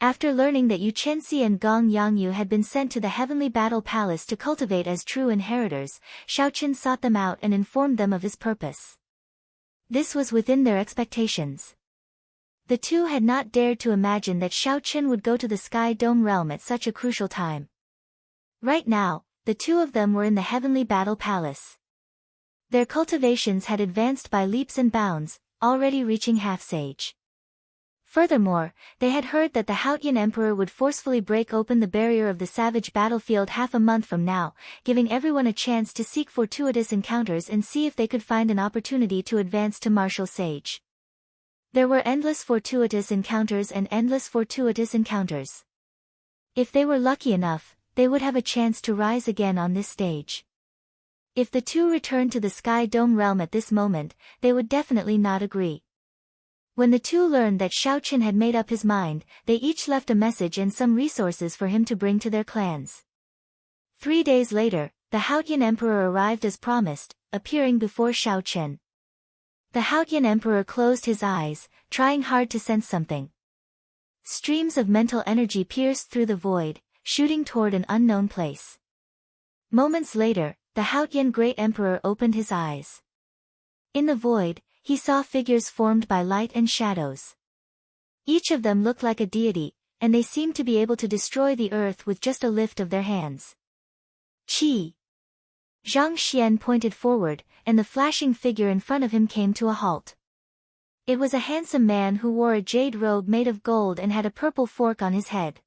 After learning that Yu Chenxi and Gong Yangyu had been sent to the Heavenly Battle Palace to cultivate as true inheritors, Xiaoqian sought them out and informed them of his purpose. This was within their expectations. The 2 had not dared to imagine that Xiaoqian would go to the Sky Dome realm at such a crucial time. Right now, the 2 of them were in the Heavenly Battle Palace. Their cultivations had advanced by leaps and bounds, already reaching half-sage. Furthermore, they had heard that the Haotian emperor would forcefully break open the barrier of the savage battlefield half a month from now, giving everyone a chance to seek fortuitous encounters and see if they could find an opportunity to advance to martial sage. There were endless fortuitous encounters and endless fortuitous encounters. If they were lucky enough, they would have a chance to rise again on this stage. If the 2 returned to the Sky Dome realm at this moment, they would definitely not agree. When the 2 learned that Xiaoqian had made up his mind, they each left a message and some resources for him to bring to their clans. 3 days later, the Haotian emperor arrived as promised, appearing before Xiaoqian. The Haotian emperor closed his eyes, trying hard to sense something. Streams of mental energy pierced through the void, shooting toward an unknown place. Moments later, the Haotian Great Emperor opened his eyes. In the void, he saw figures formed by light and shadows. Each of them looked like a deity, and they seemed to be able to destroy the earth with just a lift of their hands. Qi! Zhang Xian pointed forward, and the flashing figure in front of him came to a halt. It was a handsome man who wore a jade robe made of gold and had a purple fork on his head.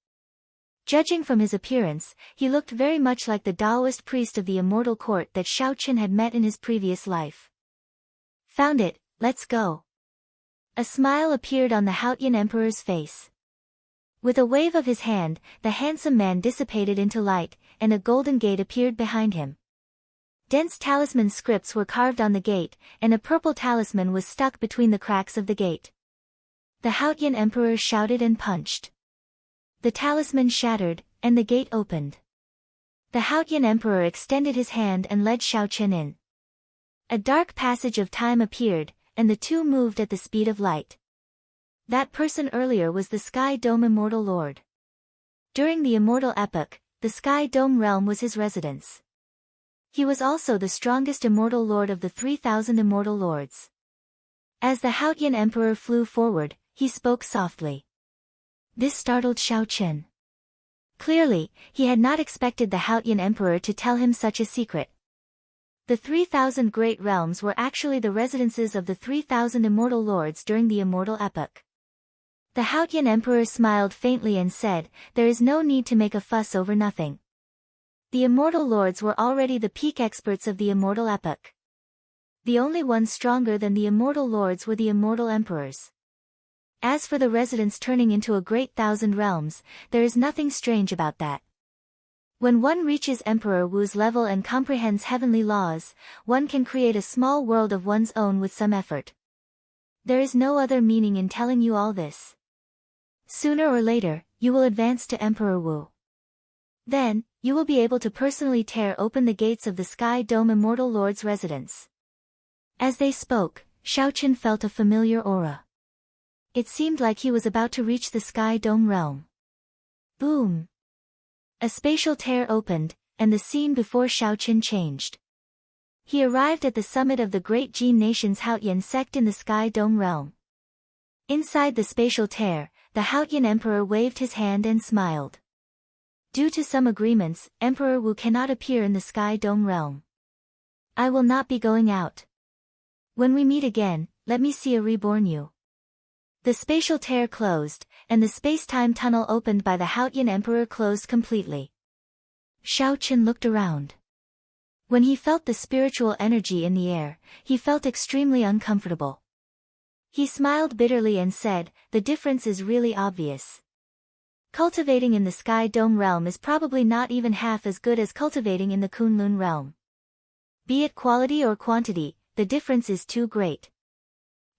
Judging from his appearance, he looked very much like the Taoist priest of the Immortal court that Xiaoqian had met in his previous life. Found it, let's go. A smile appeared on the Hautian Emperor's face. With a wave of his hand, the handsome man dissipated into light, and a golden gate appeared behind him. Dense talisman scripts were carved on the gate, and a purple talisman was stuck between the cracks of the gate. The Hautian Emperor shouted and punched. The talisman shattered, and the gate opened. The Hautian Emperor extended his hand and led Xiaochen in. A dark passage of time appeared, and the two moved at the speed of light. That person earlier was the Sky Dome Immortal Lord. During the Immortal Epoch, the Sky Dome realm was his residence. He was also the strongest Immortal Lord of the 3,000 Immortal Lords. As the Hautian Emperor flew forward, he spoke softly. This startled Xiaochen. Clearly, he had not expected the Hautian Emperor to tell him such a secret. The 3,000 Great Realms were actually the residences of the 3,000 Immortal Lords during the Immortal Epoch. The Hautian Emperor smiled faintly and said, "There is no need to make a fuss over nothing." The Immortal Lords were already the peak experts of the Immortal Epoch. The only ones stronger than the Immortal Lords were the Immortal Emperors. As for the residence turning into a great 1,000 realms, there is nothing strange about that. When one reaches Emperor Wu's level and comprehends heavenly laws, one can create a small world of one's own with some effort. There is no other meaning in telling you all this. Sooner or later, you will advance to Emperor Wu. Then, you will be able to personally tear open the gates of the Sky Dome Immortal Lord's residence. As they spoke, Xiaochen felt a familiar aura. It seemed like he was about to reach the Sky Dome realm. Boom! A spatial tear opened, and the scene before Xiaochen changed. He arrived at the summit of the great Jin nation's Hautian sect in the Sky Dome realm. Inside the spatial tear, the Hautian Emperor waved his hand and smiled. Due to some agreements, Emperor Wu cannot appear in the Sky Dome realm. I will not be going out. When we meet again, let me see a reborn you. The spatial tear closed, and the space-time tunnel opened by the Hautian Emperor closed completely. Xiaochen looked around. When he felt the spiritual energy in the air, he felt extremely uncomfortable. He smiled bitterly and said, "The difference is really obvious. Cultivating in the Sky Dome realm is probably not even half as good as cultivating in the Kunlun realm. Be it quality or quantity, the difference is too great."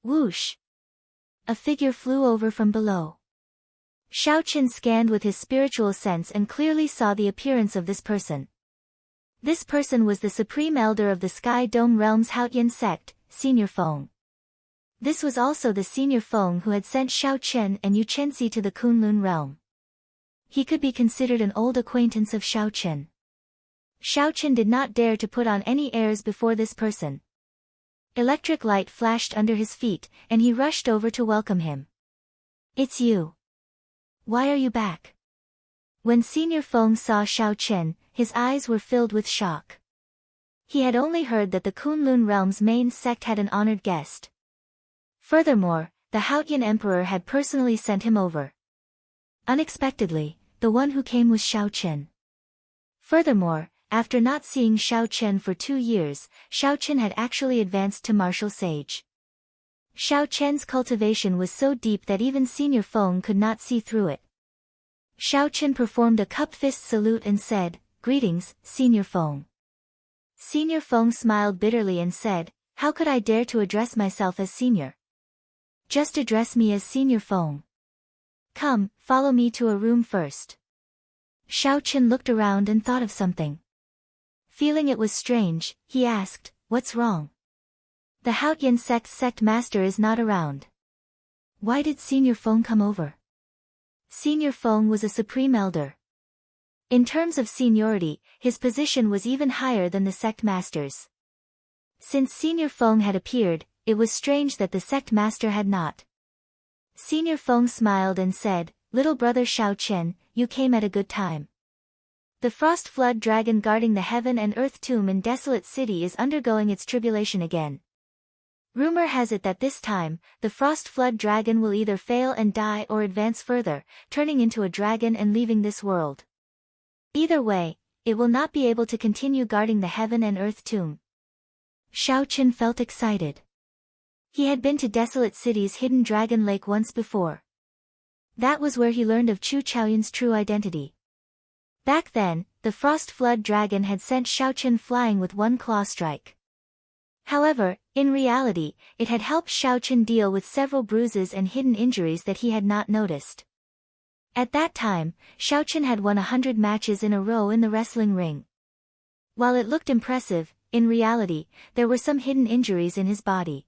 Whoosh! A figure flew over from below. Xiaochen scanned with his spiritual sense and clearly saw the appearance of this person. This person was the Supreme Elder of the Sky Dome Realm's Hautian sect, Senior Feng. This was also the Senior Feng who had sent Xiaochen and Yu Chenxi to the Kunlun realm. He could be considered an old acquaintance of Xiaochen. Xiaochen did not dare to put on any airs before this person. Electric light flashed under his feet, and he rushed over to welcome him. "It's you. Why are you back?" When Senior Feng saw Xiaochen, his eyes were filled with shock. He had only heard that the Kunlun realm's main sect had an honored guest. Furthermore, the Hautian Emperor had personally sent him over. Unexpectedly, the one who came was Xiaochen. Furthermore, after not seeing Xiaochen for 2 years, Xiaochen had actually advanced to martial sage. Xiaochen's cultivation was so deep that even Senior Feng could not see through it. Xiaochen performed a cup-fist salute and said, "Greetings, Senior Feng." Senior Feng smiled bitterly and said, "How could I dare to address myself as senior? Just address me as Senior Feng. Come, follow me to a room first." Xiaochen looked around and thought of something. Feeling it was strange, he asked, "What's wrong?" "The Hautian sect's sect master is not around." "Why did Senior Feng come over?" Senior Feng was a supreme elder. In terms of seniority, his position was even higher than the sect master's. Since Senior Feng had appeared, it was strange that the sect master had not. Senior Feng smiled and said, "Little brother Xiaochen, you came at a good time. The frost flood dragon guarding the heaven and earth tomb in Desolate City is undergoing its tribulation again. Rumor has it that this time, the frost flood dragon will either fail and die or advance further, turning into a dragon and leaving this world. Either way, it will not be able to continue guarding the heaven and earth tomb." Xiaochen felt excited. He had been to Desolate City's hidden dragon lake once before. That was where he learned of Chu Chaoyun's true identity. Back then, the Frost Flood Dragon had sent Xiaoqin flying with one claw strike. However, in reality, it had helped Xiaoqin deal with several bruises and hidden injuries that he had not noticed. At that time, Xiaoqin had won 100 matches in a row in the wrestling ring. While it looked impressive, in reality, there were some hidden injuries in his body.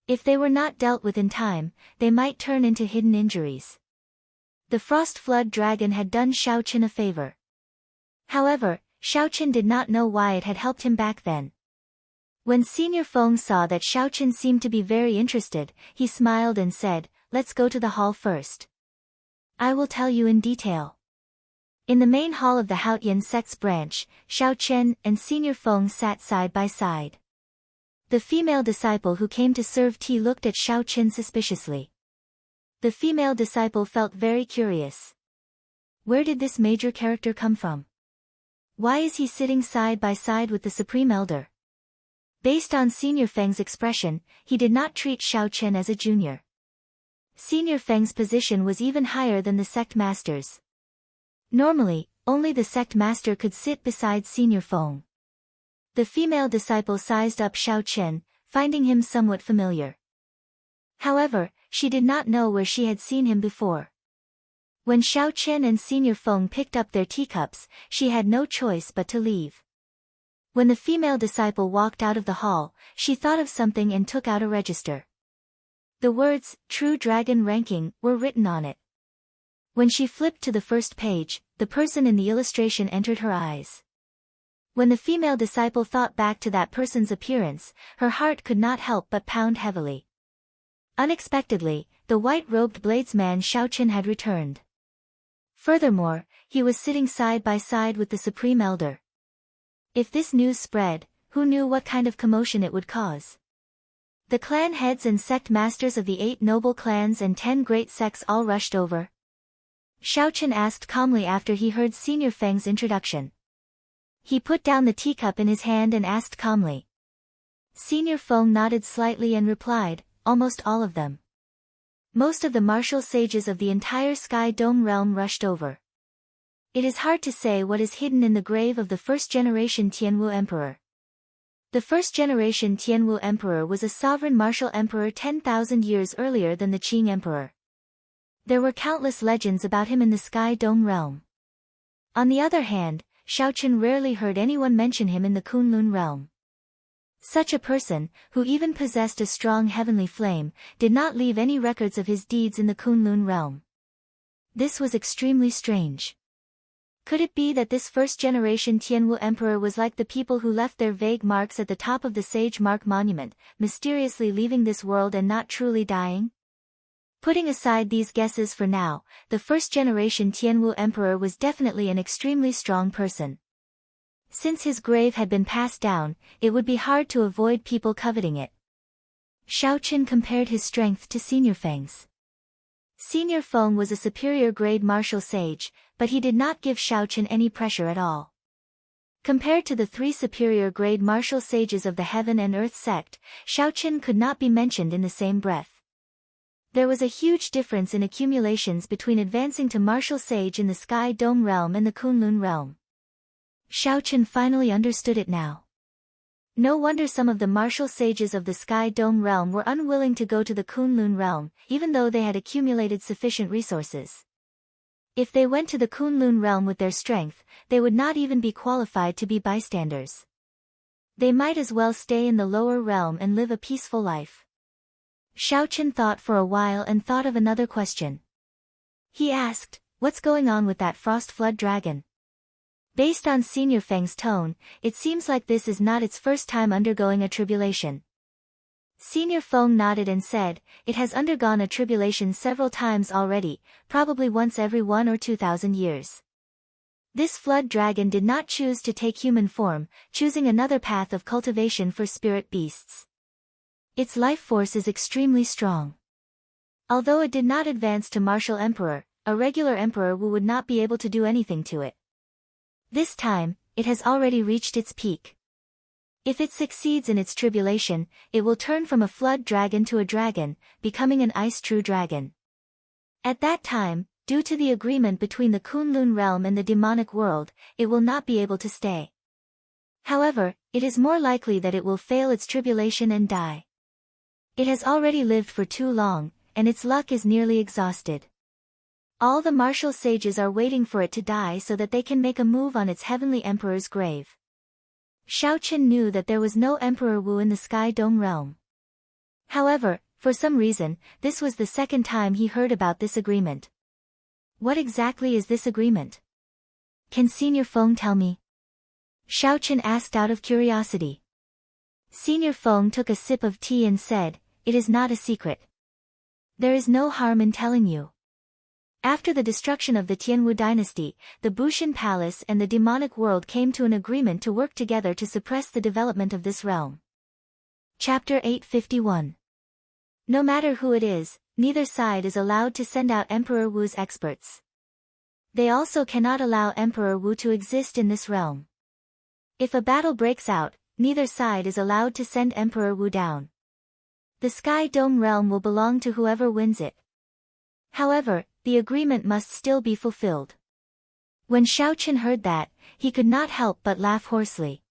If they were not dealt with in time, they might turn into hidden injuries. The Frost Flood Dragon had done Xiaoqin a favor. However, Xiaoqin did not know why it had helped him back then. When Senior Feng saw that Xiaoqin seemed to be very interested, he smiled and said, "Let's go to the hall first. I will tell you in detail." In the main hall of the Haotian sect's branch, Xiaoqin and Senior Feng sat side by side. The female disciple who came to serve tea looked at Xiaoqin suspiciously. The female disciple felt very curious. Where did this major character come from? Why is he sitting side by side with the Supreme Elder? Based on Senior Feng's expression, he did not treat Xiaoqin as a junior. Senior Feng's position was even higher than the sect master's. Normally, only the sect master could sit beside Senior Feng. The female disciple sized up Xiaoqin, finding him somewhat familiar. However, she did not know where she had seen him before. When Xiaoqin and Senior Feng picked up their teacups, she had no choice but to leave. When the female disciple walked out of the hall, she thought of something and took out a register. The words, "True Dragon Ranking," were written on it. When she flipped to the first page, the person in the illustration entered her eyes. When the female disciple thought back to that person's appearance, her heart could not help but pound heavily. Unexpectedly, the white-robed bladesman Xiaoqin had returned. Furthermore, he was sitting side by side with the Supreme Elder. If this news spread, who knew what kind of commotion it would cause? The clan heads and sect masters of the 8 noble clans and 10 great sects all rushed over. Xiaoqin asked calmly after he heard Senior Feng's introduction. He put down the teacup in his hand and asked calmly. Senior Feng nodded slightly and replied, "Almost all of them." Most of the martial sages of the entire Sky Dome realm rushed over. It is hard to say what is hidden in the grave of the first-generation Tianwu Emperor. The first-generation Tianwu Emperor was a sovereign martial emperor 10,000 years earlier than the Qing Emperor. There were countless legends about him in the Sky Dome realm. On the other hand, Xiaoqin rarely heard anyone mention him in the Kunlun realm. Such a person, who even possessed a strong heavenly flame, did not leave any records of his deeds in the Kunlun realm. This was extremely strange. Could it be that this first-generation Tianwu Emperor was like the people who left their vague marks at the top of the Sage Mark Monument, mysteriously leaving this world and not truly dying? Putting aside these guesses for now, the first-generation Tianwu Emperor was definitely an extremely strong person. Since his grave had been passed down, it would be hard to avoid people coveting it. Xiaoqin compared his strength to Senior Feng's. Senior Feng was a superior-grade martial sage, but he did not give Xiaoqin any pressure at all. Compared to the 3 superior-grade martial sages of the Heaven and Earth sect, Xiaoqin could not be mentioned in the same breath. There was a huge difference in accumulations between advancing to martial sage in the Sky Dome realm and the Kunlun realm. Xiaoqin finally understood it now. No wonder some of the martial sages of the Sky Dome realm were unwilling to go to the Kunlun realm, even though they had accumulated sufficient resources. If they went to the Kunlun realm with their strength, they would not even be qualified to be bystanders. They might as well stay in the lower realm and live a peaceful life. Xiaoqin thought for a while and thought of another question. He asked, "What's going on with that Frost Flood Dragon?" Based on Senior Feng's tone, it seems like this is not its first time undergoing a tribulation. Senior Feng nodded and said, "It has undergone a tribulation several times already, probably once every 1 or 2,000 years. This flood dragon did not choose to take human form, choosing another path of cultivation for spirit beasts. Its life force is extremely strong. Although it did not advance to Martial Emperor, a regular emperor would not be able to do anything to it. This time, it has already reached its peak. If it succeeds in its tribulation, it will turn from a flood dragon to a dragon, becoming an ice true dragon. At that time, due to the agreement between the Kunlun realm and the demonic world, it will not be able to stay. However, it is more likely that it will fail its tribulation and die. It has already lived for too long, and its luck is nearly exhausted. All the martial sages are waiting for it to die so that they can make a move on its heavenly emperor's grave. Xiaoqin knew that there was no Emperor Wu in the Sky Dome realm. However, for some reason, this was the second time he heard about this agreement. What exactly is this agreement? Can Senior Feng tell me? Xiaoqin asked out of curiosity. Senior Feng took a sip of tea and said, "It is not a secret. There is no harm in telling you. After the destruction of the Tianwu dynasty, the Bushan Palace and the demonic world came to an agreement to work together to suppress the development of this realm." Chapter 851. No matter who it is, neither side is allowed to send out Emperor Wu's experts. They also cannot allow Emperor Wu to exist in this realm. If a battle breaks out, neither side is allowed to send Emperor Wu down. The Sky Dome realm will belong to whoever wins it. However, the agreement must still be fulfilled. When Xiaoqin heard that, he could not help but laugh hoarsely.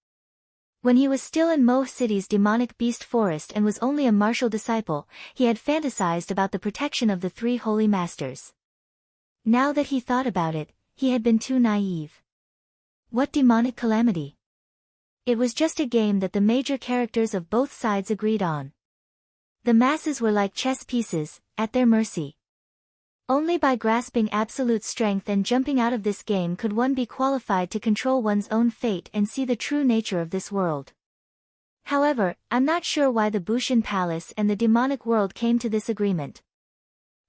When he was still in Mo City's demonic beast forest and was only a martial disciple, he had fantasized about the protection of the three holy masters. Now that he thought about it, he had been too naive. What demonic calamity? It was just a game that the major characters of both sides agreed on. The masses were like chess pieces, at their mercy. Only by grasping absolute strength and jumping out of this game could one be qualified to control one's own fate and see the true nature of this world. However, I'm not sure why the Bushan Palace and the demonic world came to this agreement.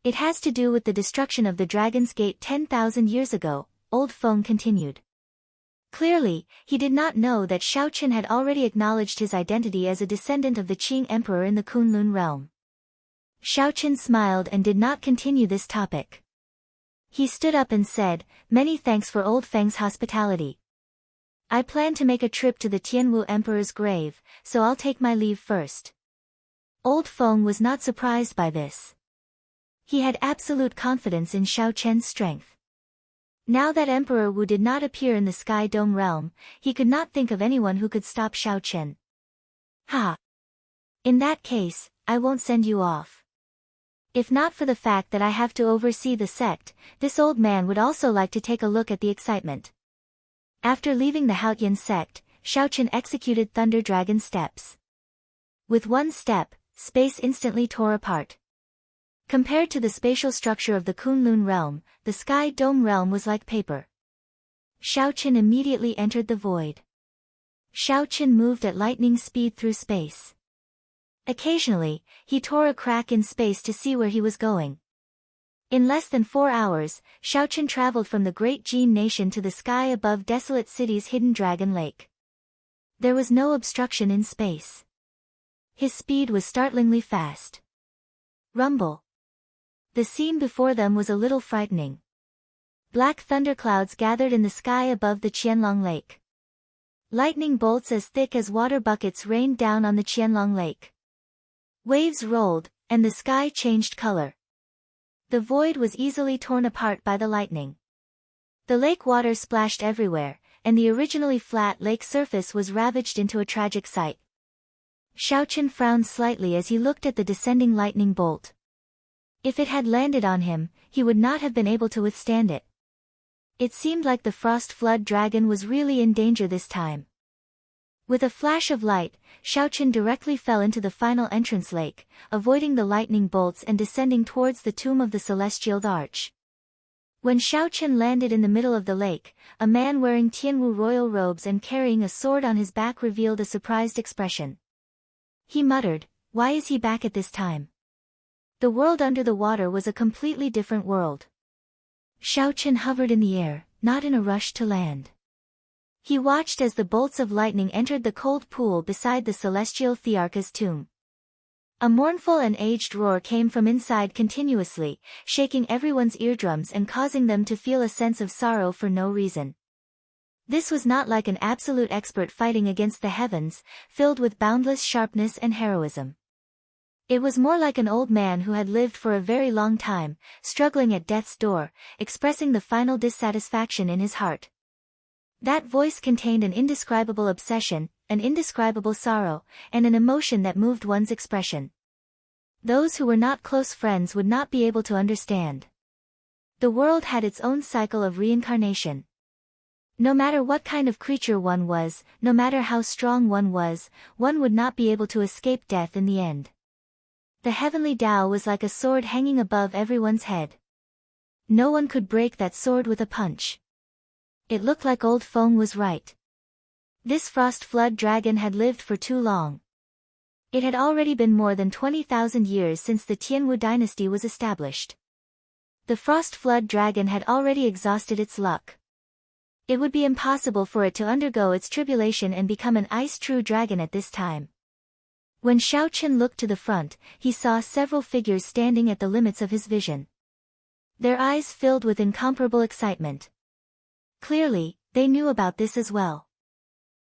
It has to do with the destruction of the Dragon's Gate 10,000 years ago, Old Feng continued. Clearly, he did not know that Xiaoqin had already acknowledged his identity as a descendant of the Qing Emperor in the Kunlun realm. Xiaoqin smiled and did not continue this topic. He stood up and said, "Many thanks for Old Feng's hospitality. I plan to make a trip to the Tianwu Emperor's grave, so I'll take my leave first." Old Feng was not surprised by this. He had absolute confidence in Xiaoqian's strength. Now that Emperor Wu did not appear in the Sky Dome realm, he could not think of anyone who could stop Xiaoqian. "Ha! In that case, I won't send you off. If not for the fact that I have to oversee the sect, this old man would also like to take a look at the excitement." After leaving the Haotian sect, Xiaoqian executed Thunder Dragon steps. With one step, space instantly tore apart. Compared to the spatial structure of the Kunlun realm, the Sky Dome realm was like paper. Xiaoqian immediately entered the void. Xiaoqian moved at lightning speed through space. Occasionally, he tore a crack in space to see where he was going. In less than 4 hours, Xiaoqian traveled from the great Jin nation to the sky above Desolate City's hidden Dragon Lake. There was no obstruction in space. His speed was startlingly fast. Rumble. The scene before them was a little frightening. Black thunderclouds gathered in the sky above the Qianlong Lake. Lightning bolts as thick as water buckets rained down on the Qianlong Lake. Waves rolled, and the sky changed color. The void was easily torn apart by the lightning. The lake water splashed everywhere, and the originally flat lake surface was ravaged into a tragic sight. Xiaoqian frowned slightly as he looked at the descending lightning bolt. If it had landed on him, he would not have been able to withstand it. It seemed like the Frost Flood Dragon was really in danger this time. With a flash of light, Xiaoqian directly fell into the final entrance lake, avoiding the lightning bolts and descending towards the tomb of the Celestial Arch. When Xiaoqian landed in the middle of the lake, a man wearing Tianwu royal robes and carrying a sword on his back revealed a surprised expression. He muttered, "Why is he back at this time?" The world under the water was a completely different world. Xiaoqian hovered in the air, not in a rush to land. He watched as the bolts of lightning entered the cold pool beside the celestial Thearcha's tomb. A mournful and aged roar came from inside continuously, shaking everyone's eardrums and causing them to feel a sense of sorrow for no reason. This was not like an absolute expert fighting against the heavens, filled with boundless sharpness and heroism. It was more like an old man who had lived for a very long time, struggling at death's door, expressing the final dissatisfaction in his heart. That voice contained an indescribable obsession, an indescribable sorrow, and an emotion that moved one's expression. Those who were not close friends would not be able to understand. The world had its own cycle of reincarnation. No matter what kind of creature one was, no matter how strong one was, one would not be able to escape death in the end. The heavenly Tao was like a sword hanging above everyone's head. No one could break that sword with a punch. It looked like old Feng was right. This frost flood dragon had lived for too long. It had already been more than 20,000 years since the Tianwu dynasty was established. The frost flood dragon had already exhausted its luck. It would be impossible for it to undergo its tribulation and become an ice-true dragon at this time. When Xiao Chen looked to the front, he saw several figures standing at the limits of his vision. Their eyes filled with incomparable excitement. Clearly, they knew about this as well.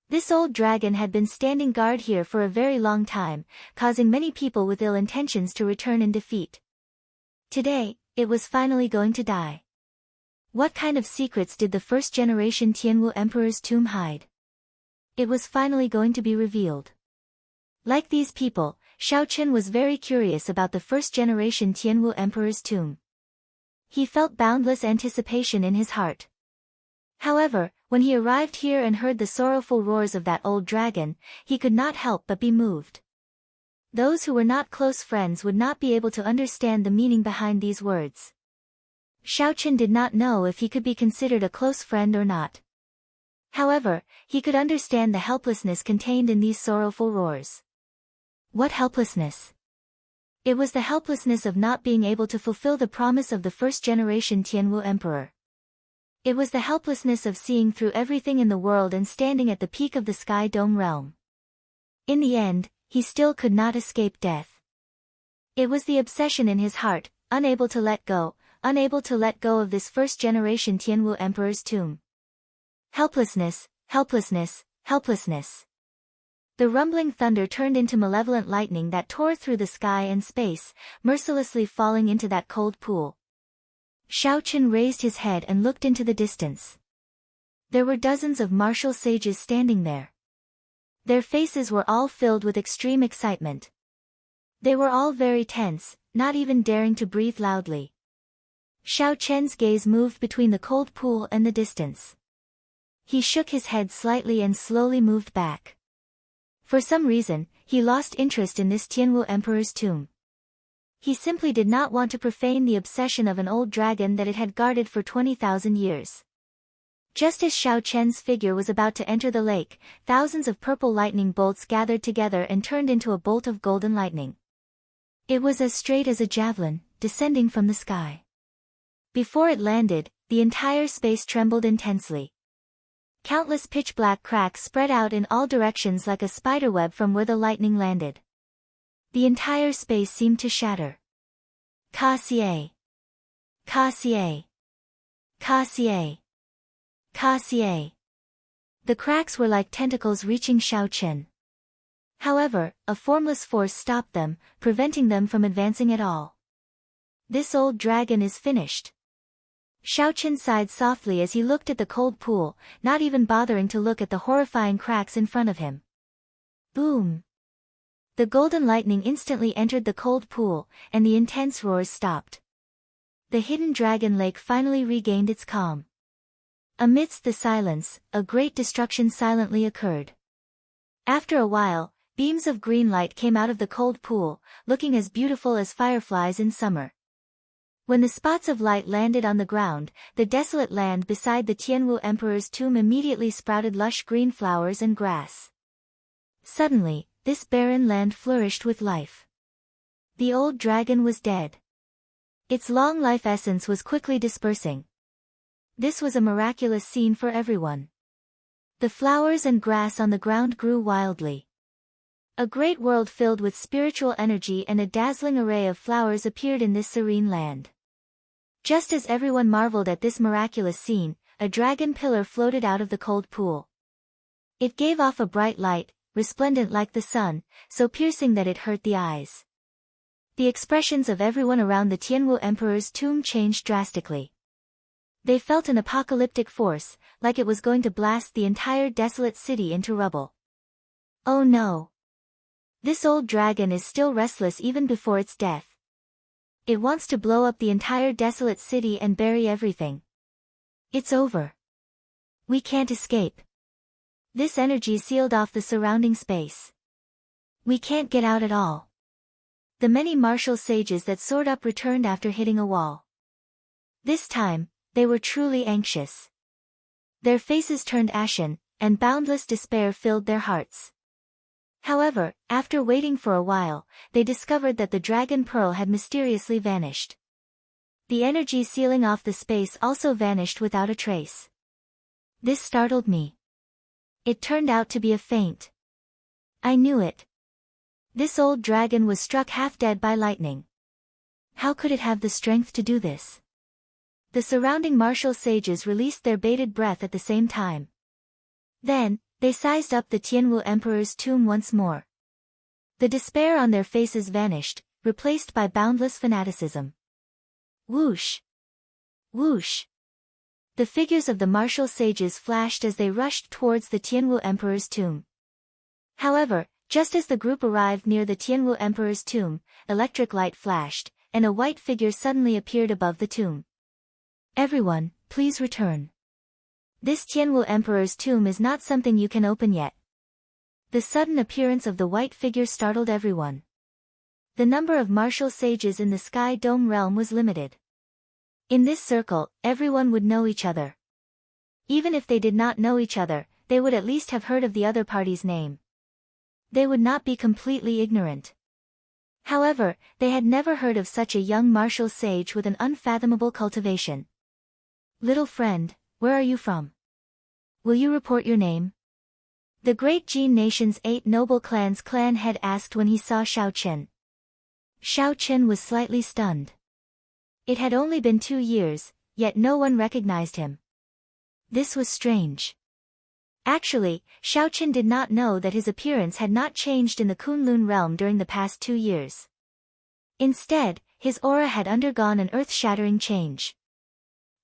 This old dragon had been standing guard here for a very long time, causing many people with ill intentions to return in defeat. Today, it was finally going to die. What kind of secrets did the first-generation Tianwu Emperor's tomb hide? It was finally going to be revealed. Like these people, Xiao Chen was very curious about the first-generation Tianwu Emperor's tomb. He felt boundless anticipation in his heart. However, when he arrived here and heard the sorrowful roars of that old dragon, he could not help but be moved. Those who were not close friends would not be able to understand the meaning behind these words. Xiao Chen did not know if he could be considered a close friend or not. However, he could understand the helplessness contained in these sorrowful roars. What helplessness? It was the helplessness of not being able to fulfill the promise of the first-generation Tianwu Emperor. It was the helplessness of seeing through everything in the world and standing at the peak of the Sky Dome realm. In the end, he still could not escape death. It was the obsession in his heart, unable to let go of this first-generation Tianwu Emperor's tomb. Helplessness, helplessness, helplessness. The rumbling thunder turned into malevolent lightning that tore through the sky and space, mercilessly falling into that cold pool. Xiao Chen raised his head and looked into the distance. There were dozens of martial sages standing there. Their faces were all filled with extreme excitement. They were all very tense, not even daring to breathe loudly. Xiao Chen's gaze moved between the cold pool and the distance. He shook his head slightly and slowly moved back. For some reason, he lost interest in this Tianwu Emperor's tomb. He simply did not want to profane the obsession of an old dragon that it had guarded for 20,000 years. Just as Xiao Chen's figure was about to enter the lake, thousands of purple lightning bolts gathered together and turned into a bolt of golden lightning. It was as straight as a javelin, descending from the sky. Before it landed, the entire space trembled intensely. Countless pitch-black cracks spread out in all directions like a spiderweb from where the lightning landed. The entire space seemed to shatter. Ka-xie! Ka-xie! Ka-xie! Ka-xie! The cracks were like tentacles reaching Xiao Chen. However, a formless force stopped them, preventing them from advancing at all. This old dragon is finished. Xiao Chen sighed softly as he looked at the cold pool, not even bothering to look at the horrifying cracks in front of him. Boom! The golden lightning instantly entered the cold pool, and the intense roars stopped. The hidden dragon lake finally regained its calm. Amidst the silence, a great destruction silently occurred. After a while, beams of green light came out of the cold pool, looking as beautiful as fireflies in summer. When the spots of light landed on the ground, the desolate land beside the Tianwu Emperor's tomb immediately sprouted lush green flowers and grass. Suddenly, this barren land flourished with life. The old dragon was dead. Its long life essence was quickly dispersing. This was a miraculous scene for everyone. The flowers and grass on the ground grew wildly. A great world filled with spiritual energy and a dazzling array of flowers appeared in this serene land. Just as everyone marveled at this miraculous scene, a dragon pillar floated out of the cold pool. It gave off a bright light, resplendent like the sun, so piercing that it hurt the eyes. The expressions of everyone around the Tianwu Emperor's tomb changed drastically. They felt an apocalyptic force, like it was going to blast the entire desolate city into rubble. Oh no! This old dragon is still restless even before its death. It wants to blow up the entire desolate city and bury everything. It's over. We can't escape. This energy sealed off the surrounding space. We can't get out at all. The many martial sages that soared up returned after hitting a wall. This time, they were truly anxious. Their faces turned ashen, and boundless despair filled their hearts. However, after waiting for a while, they discovered that the dragon pearl had mysteriously vanished. The energy sealing off the space also vanished without a trace. This startled me. It turned out to be a feint. I knew it. This old dragon was struck half dead by lightning. How could it have the strength to do this? The surrounding martial sages released their bated breath at the same time. Then, they sized up the Tianwu Emperor's tomb once more. The despair on their faces vanished, replaced by boundless fanaticism. Whoosh! Whoosh! The figures of the martial sages flashed as they rushed towards the Tianwu Emperor's tomb. However, just as the group arrived near the Tianwu Emperor's tomb, electric light flashed, and a white figure suddenly appeared above the tomb. Everyone, please return. This Tianwu Emperor's tomb is not something you can open yet. The sudden appearance of the white figure startled everyone. The number of martial sages in the Sky Dome realm was limited. In this circle, everyone would know each other. Even if they did not know each other, they would at least have heard of the other party's name. They would not be completely ignorant. However, they had never heard of such a young martial sage with an unfathomable cultivation. Little friend, where are you from? Will you report your name? The great Jin nation's 8 noble clans clan head asked when he saw Xiao Chen. Xiao Chen was slightly stunned. It had only been 2 years, yet no one recognized him. This was strange. Actually, Xiao Chen did not know that his appearance had not changed in the Kunlun realm during the past 2 years. Instead, his aura had undergone an earth-shattering change.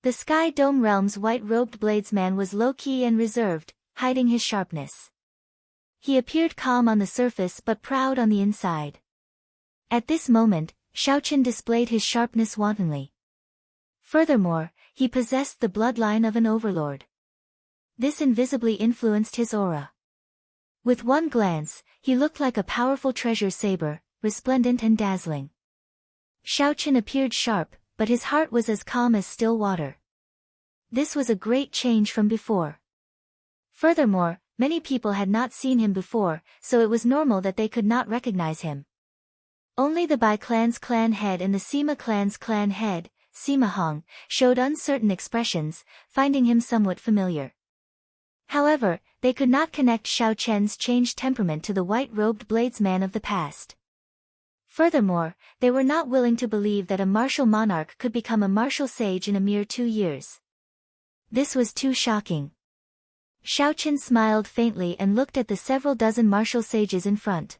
The Sky Dome realm's white-robed bladesman was low-key and reserved, hiding his sharpness. He appeared calm on the surface but proud on the inside. At this moment, Xiao Chen displayed his sharpness wantonly. Furthermore, he possessed the bloodline of an overlord. This invisibly influenced his aura. With one glance, he looked like a powerful treasure saber, resplendent and dazzling. Xiao Chen appeared sharp, but his heart was as calm as still water. This was a great change from before. Furthermore, many people had not seen him before, so it was normal that they could not recognize him. Only the Bai clan's clan head and the Sima clan's clan head, Sima Hong, showed uncertain expressions, finding him somewhat familiar. However, they could not connect Xiao Chen's changed temperament to the white-robed bladesman of the past. Furthermore, they were not willing to believe that a martial monarch could become a martial sage in a mere 2 years. This was too shocking. Xiao Chen smiled faintly and looked at the several dozen martial sages in front.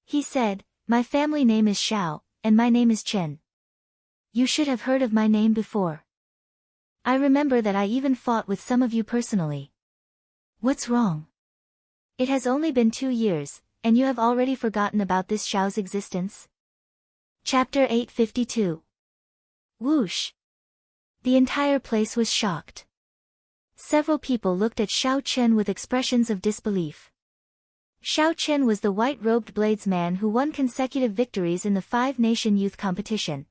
He said, "My family name is Xiao, and my name is Chen. You should have heard of my name before. I remember that I even fought with some of you personally. What's wrong? It has only been 2 years, and you have already forgotten about this Xiao's existence?" Chapter 852. Whoosh! The entire place was shocked. Several people looked at Xiao Chen with expressions of disbelief. Xiao Chen was the white-robed bladesman who won consecutive victories in the 5-nation youth competition.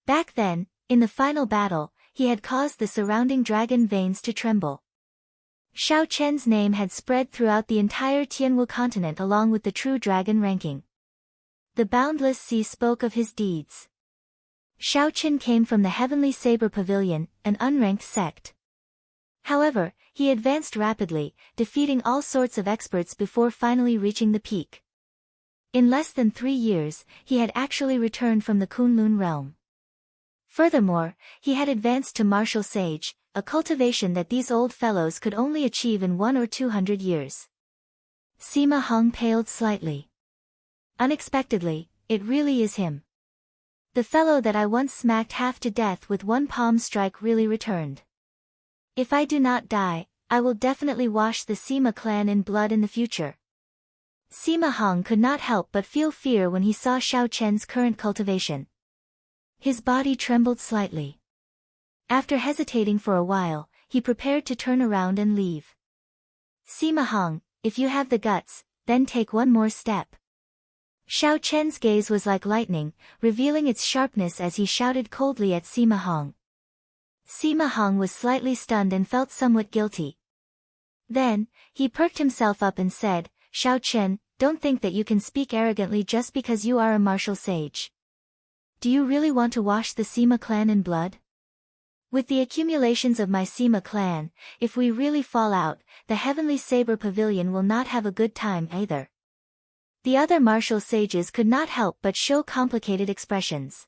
Back then, in the final battle, he had caused the surrounding dragon veins to tremble. Xiao Chen's name had spread throughout the entire Tianwu continent along with the true dragon ranking. The boundless sea spoke of his deeds. Xiao Chen came from the Heavenly Saber Pavilion, an unranked sect. However, he advanced rapidly, defeating all sorts of experts before finally reaching the peak. In less than 3 years, he had actually returned from the Kunlun realm. Furthermore, he had advanced to martial sage, a cultivation that these old fellows could only achieve in 100 or 200 years. Sima Hong paled slightly. Unexpectedly, it really is him. The fellow that I once smacked half to death with one palm strike really returned. If I do not die, I will definitely wash the Sima clan in blood in the future. Sima Hong could not help but feel fear when he saw Xiao Chen's current cultivation. His body trembled slightly. After hesitating for a while, he prepared to turn around and leave. Sima Hong, if you have the guts, then take one more step. Xiao Chen's gaze was like lightning, revealing its sharpness as he shouted coldly at Sima Hong. Sima Hong was slightly stunned and felt somewhat guilty. Then, he perked himself up and said, Xiao Chen, don't think that you can speak arrogantly just because you are a martial sage. Do you really want to wash the Sima clan in blood? With the accumulations of my Sima clan, if we really fall out, the Heavenly Saber Pavilion will not have a good time either. The other martial sages could not help but show complicated expressions.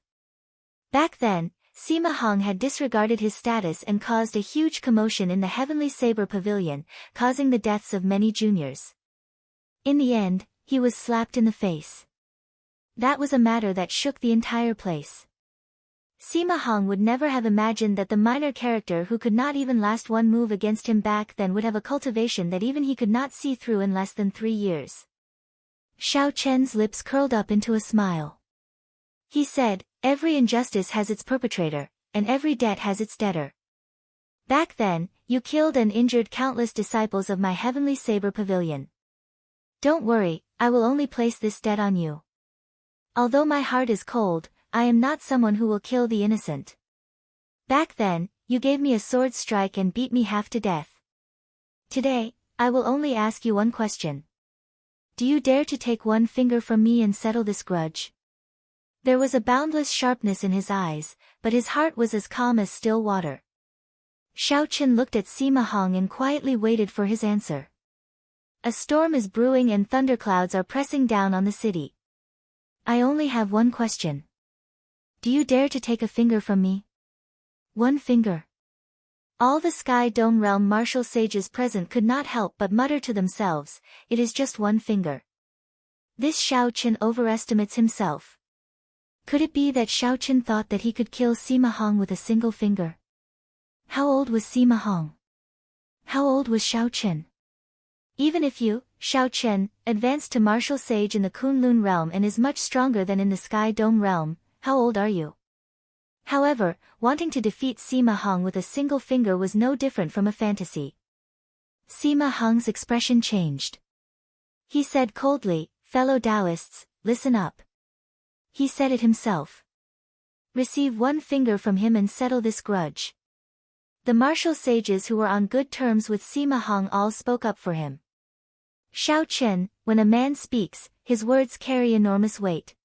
Back then, Sima Hong had disregarded his status and caused a huge commotion in the Heavenly Saber Pavilion, causing the deaths of many juniors. In the end, he was slapped in the face. That was a matter that shook the entire place. Sima Hong would never have imagined that the minor character who could not even last one move against him back then would have a cultivation that even he could not see through in less than 3 years. Xiao Chen's lips curled up into a smile. He said, every injustice has its perpetrator, and every debt has its debtor. Back then, you killed and injured countless disciples of my Heavenly Saber Pavilion. Don't worry, I will only place this debt on you. Although my heart is cold, I am not someone who will kill the innocent. Back then, you gave me a sword strike and beat me half to death. Today, I will only ask you one question. Do you dare to take one finger from me and settle this grudge? There was a boundless sharpness in his eyes, but his heart was as calm as still water. Xiao Chen looked at Sima Hong and quietly waited for his answer. A storm is brewing and thunderclouds are pressing down on the city. I only have one question. Do you dare to take a finger from me? One finger. All the Sky Dome Realm martial sages present could not help but mutter to themselves, it is just one finger. This Xiao Chen overestimates himself. Could it be that Xiao Chen thought that he could kill Sima Hong with a single finger? How old was Sima Hong? How old was Xiao Chen? Even if you, Xiao Chen, advanced to martial sage in the Kunlun realm and is much stronger than in the Sky Dome realm, how old are you? However, wanting to defeat Sima Hong with a single finger was no different from a fantasy. Sima Hong's expression changed. He said coldly, fellow Taoists, listen up. He said it himself. Receive one finger from him and settle this grudge. The martial sages who were on good terms with Sima Hong all spoke up for him. Xiao Chen, when a man speaks, his words carry enormous weight.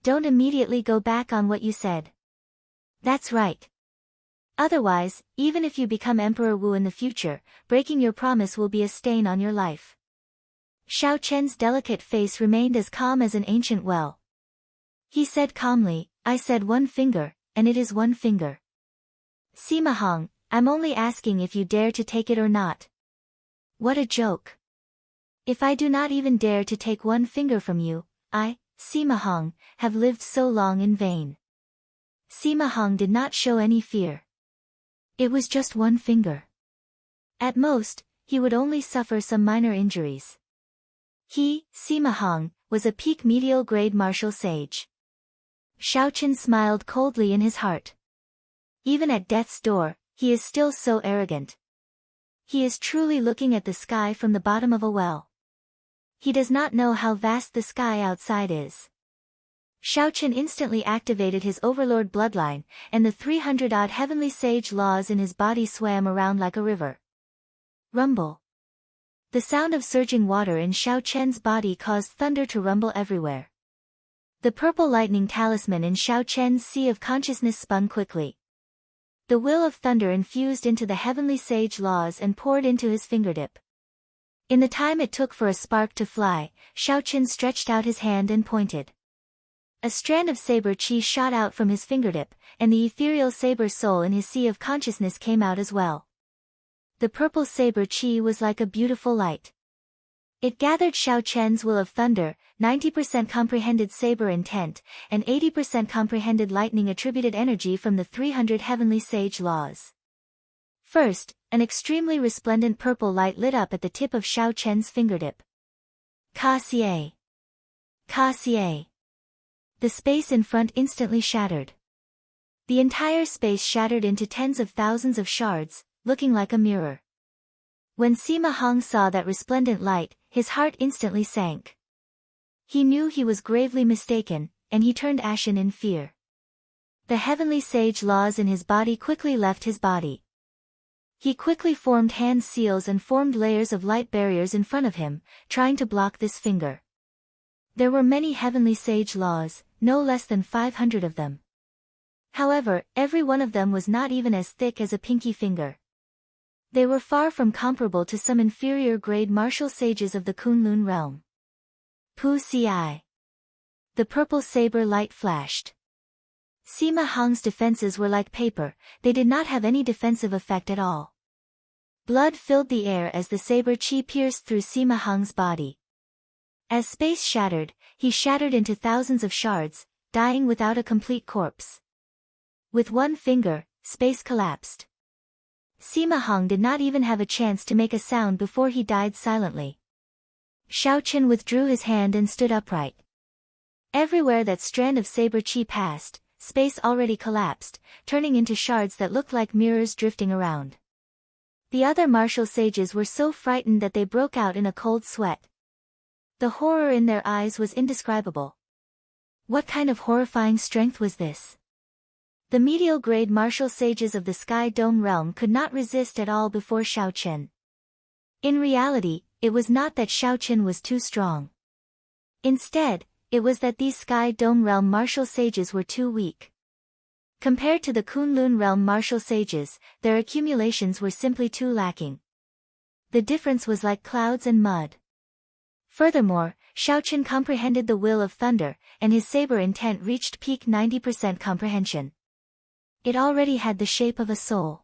Don't immediately go back on what you said. That's right. Otherwise, even if you become Emperor Wu in the future, breaking your promise will be a stain on your life. Xiao Chen's delicate face remained as calm as an ancient well. He said calmly, I said one finger, and it is one finger. Sima Hong, I'm only asking if you dare to take it or not. What a joke. If I do not even dare to take one finger from you, I, Sima Hong, have lived so long in vain. Sima Hong did not show any fear. It was just one finger. At most, he would only suffer some minor injuries. He, Sima Hong, was a peak medial grade martial sage. Xiao Chen smiled coldly in his heart. Even at death's door, he is still so arrogant. He is truly looking at the sky from the bottom of a well. He does not know how vast the sky outside is. Xiao Chen instantly activated his overlord bloodline, and the 300-odd heavenly sage laws in his body swam around like a river. Rumble. The sound of surging water in Xiao Chen's body caused thunder to rumble everywhere. The purple lightning talisman in Xiao Chen's sea of consciousness spun quickly. The will of thunder infused into the heavenly sage laws and poured into his fingertip. In the time it took for a spark to fly, Xiao Chen stretched out his hand and pointed. A strand of saber chi shot out from his fingertip, and the ethereal saber soul in his sea of consciousness came out as well. The purple saber chi was like a beautiful light. It gathered Xiao Chen's will of thunder, 90% comprehended saber intent, and 80% comprehended lightning attributed energy from the 300 heavenly sage laws. First, an extremely resplendent purple light lit up at the tip of Xiao Chen's fingertip. Ka xie. Ka xie. The space in front instantly shattered. The entire space shattered into tens of thousands of shards, looking like a mirror. When Sima Hong saw that resplendent light, his heart instantly sank. He knew he was gravely mistaken, and he turned ashen in fear. The heavenly sage laws in his body quickly left his body. He quickly formed hand seals and formed layers of light barriers in front of him, trying to block this finger. There were many heavenly sage laws, no less than 500 of them. However, every one of them was not even as thick as a pinky finger. They were far from comparable to some inferior grade martial sages of the Kunlun realm. Pu Ci. The purple saber light flashed. Sima Hong's defenses were like paper, they did not have any defensive effect at all. Blood filled the air as the saber chi pierced through Sima Hong's body. As space shattered, he shattered into thousands of shards, dying without a complete corpse. With one finger, space collapsed. Sima Hong did not even have a chance to make a sound before he died silently. Xiao Chen withdrew his hand and stood upright. Everywhere that strand of saber chi passed, space already collapsed, turning into shards that looked like mirrors drifting around. The other martial sages were so frightened that they broke out in a cold sweat. The horror in their eyes was indescribable. What kind of horrifying strength was this? The medial grade martial sages of the Sky Dome realm could not resist at all before Xiao Chen. In reality, it was not that Xiao Chen was too strong. Instead, it was that these Sky Dome realm martial sages were too weak. Compared to the Kunlun realm martial sages, their accumulations were simply too lacking. The difference was like clouds and mud. Furthermore, Xiao Chen comprehended the will of thunder, and his saber intent reached peak 90% comprehension. It already had the shape of a soul.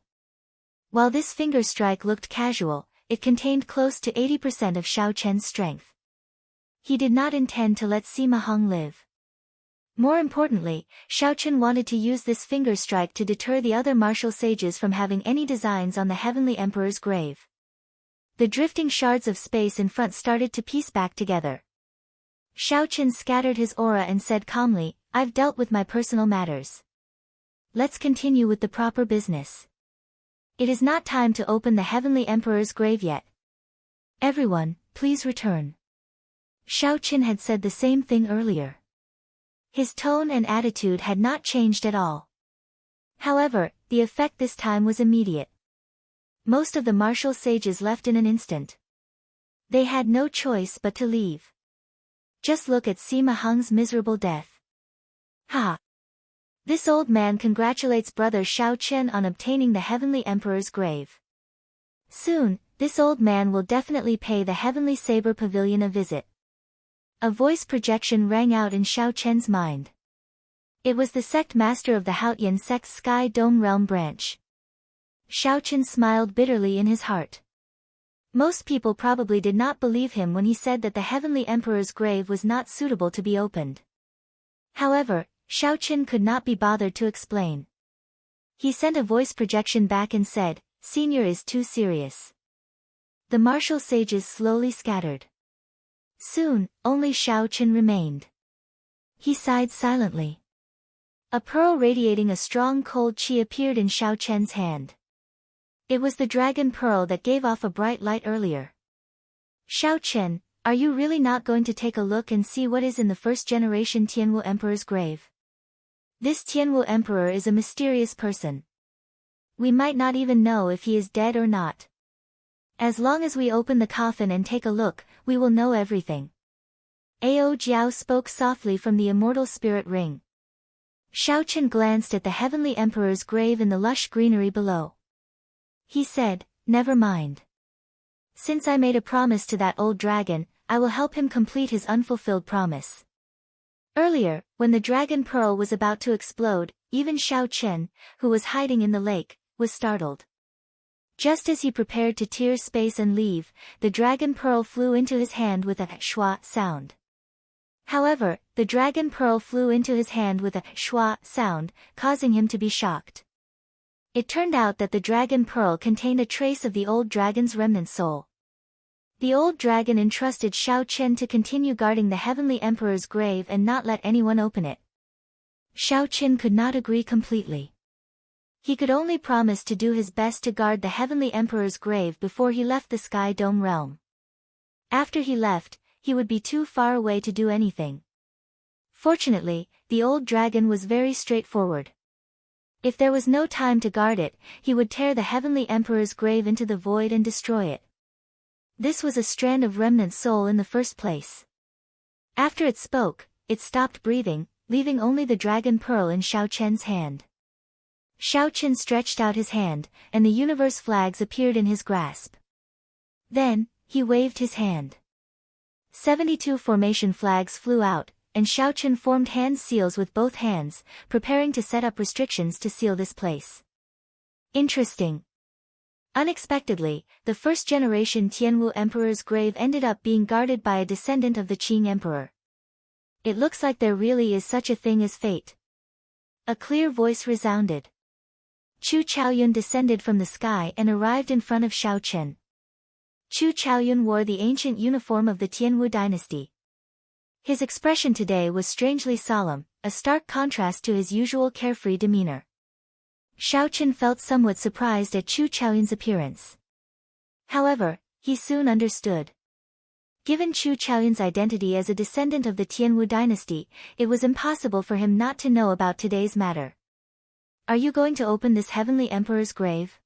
While this finger strike looked casual, it contained close to 80% of Xiao Chen's strength. He did not intend to let Sima Hong live. More importantly, Xiao Chen wanted to use this finger strike to deter the other martial sages from having any designs on the Heavenly Emperor's grave. The drifting shards of space in front started to piece back together. Xiao Chen scattered his aura and said calmly, "I've dealt with my personal matters. Let's continue with the proper business. It is not time to open the Heavenly Emperor's grave yet. Everyone, please return." Xiao Chen had said the same thing earlier. His tone and attitude had not changed at all. However, the effect this time was immediate. Most of the martial sages left in an instant. They had no choice but to leave. Just look at Sima Hong's miserable death. Ha! This old man congratulates brother Xiao Chen on obtaining the Heavenly Emperor's grave. Soon, this old man will definitely pay the Heavenly Saber Pavilion a visit. A voice projection rang out in Xiao Chen's mind. It was the sect master of the Haotian sect's Sky Dome Realm branch. Xiao Chen smiled bitterly in his heart. Most people probably did not believe him when he said that the Heavenly Emperor's grave was not suitable to be opened. However, Xiao Chen could not be bothered to explain. He sent a voice projection back and said, "Senior is too serious." The martial sages slowly scattered. Soon, only Xiao Chen remained. He sighed silently. A pearl radiating a strong cold chi appeared in Xiao Chen's hand. It was the dragon pearl that gave off a bright light earlier. "Xiao Chen, are you really not going to take a look and see what is in the first-generation Tianwu Emperor's grave? This Tianwu Emperor is a mysterious person. We might not even know if he is dead or not. As long as we open the coffin and take a look, we will know everything." Ao Jiao spoke softly from the immortal spirit ring. Xiao Chen glanced at the Heavenly Emperor's grave in the lush greenery below. He said, "Never mind. Since I made a promise to that old dragon, I will help him complete his unfulfilled promise." Earlier, when the dragon pearl was about to explode, even Xiao Chen, who was hiding in the lake, was startled. Just as he prepared to tear space and leave, the dragon pearl flew into his hand with a schwa sound. However, the dragon pearl flew into his hand with a schwa sound, causing him to be shocked. It turned out that the dragon pearl contained a trace of the old dragon's remnant soul. The old dragon entrusted Xiao Chen to continue guarding the Heavenly Emperor's grave and not let anyone open it. Xiao Chen could not agree completely. He could only promise to do his best to guard the Heavenly Emperor's grave before he left the Sky Dome realm. After he left, he would be too far away to do anything. Fortunately, the old dragon was very straightforward. If there was no time to guard it, he would tear the Heavenly Emperor's grave into the void and destroy it. This was a strand of remnant soul in the first place. After it spoke, it stopped breathing, leaving only the dragon pearl in Xiao Chen's hand. Xiao Chen stretched out his hand, and the universe flags appeared in his grasp. Then, he waved his hand. 72 formation flags flew out, and Xiao Chen formed hand seals with both hands, preparing to set up restrictions to seal this place. Interesting. Unexpectedly, the first-generation Tianwu Emperor's grave ended up being guarded by a descendant of the Qing Emperor. It looks like there really is such a thing as fate. A clear voice resounded. Chu Chaoyun descended from the sky and arrived in front of Xiao Chen. Chu Chaoyun wore the ancient uniform of the Tianwu dynasty. His expression today was strangely solemn, a stark contrast to his usual carefree demeanor. Xiao Chen felt somewhat surprised at Chu Chaoyun's appearance. However, he soon understood. Given Chu Chaoyun's identity as a descendant of the Tianwu dynasty, it was impossible for him not to know about today's matter. Are you going to open this Heavenly Emperor's grave?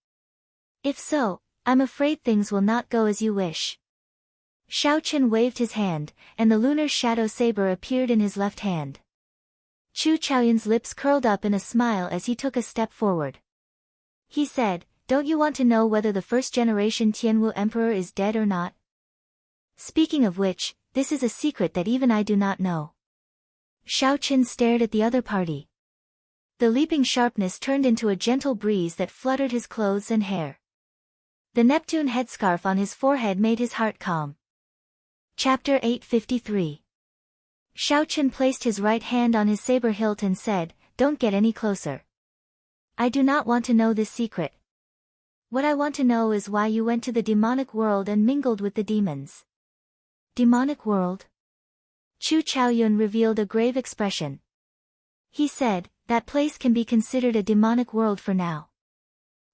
If so, I'm afraid things will not go as you wish. Xiao Chen waved his hand, and the lunar shadow saber appeared in his left hand. Chu Chaoyun's lips curled up in a smile as he took a step forward. He said, "Don't you want to know whether the first-generation Tianwu Emperor is dead or not? Speaking of which, this is a secret that even I do not know." Xiao Chen stared at the other party. The leaping sharpness turned into a gentle breeze that fluttered his clothes and hair. The Neptune headscarf on his forehead made his heart calm. Chapter 853. Xiao Chen placed his right hand on his saber hilt and said, "Don't get any closer. I do not want to know this secret. What I want to know is why you went to the demonic world and mingled with the demons." Demonic world? Chu Chaoyun revealed a grave expression. He said, "That place can be considered a demonic world for now."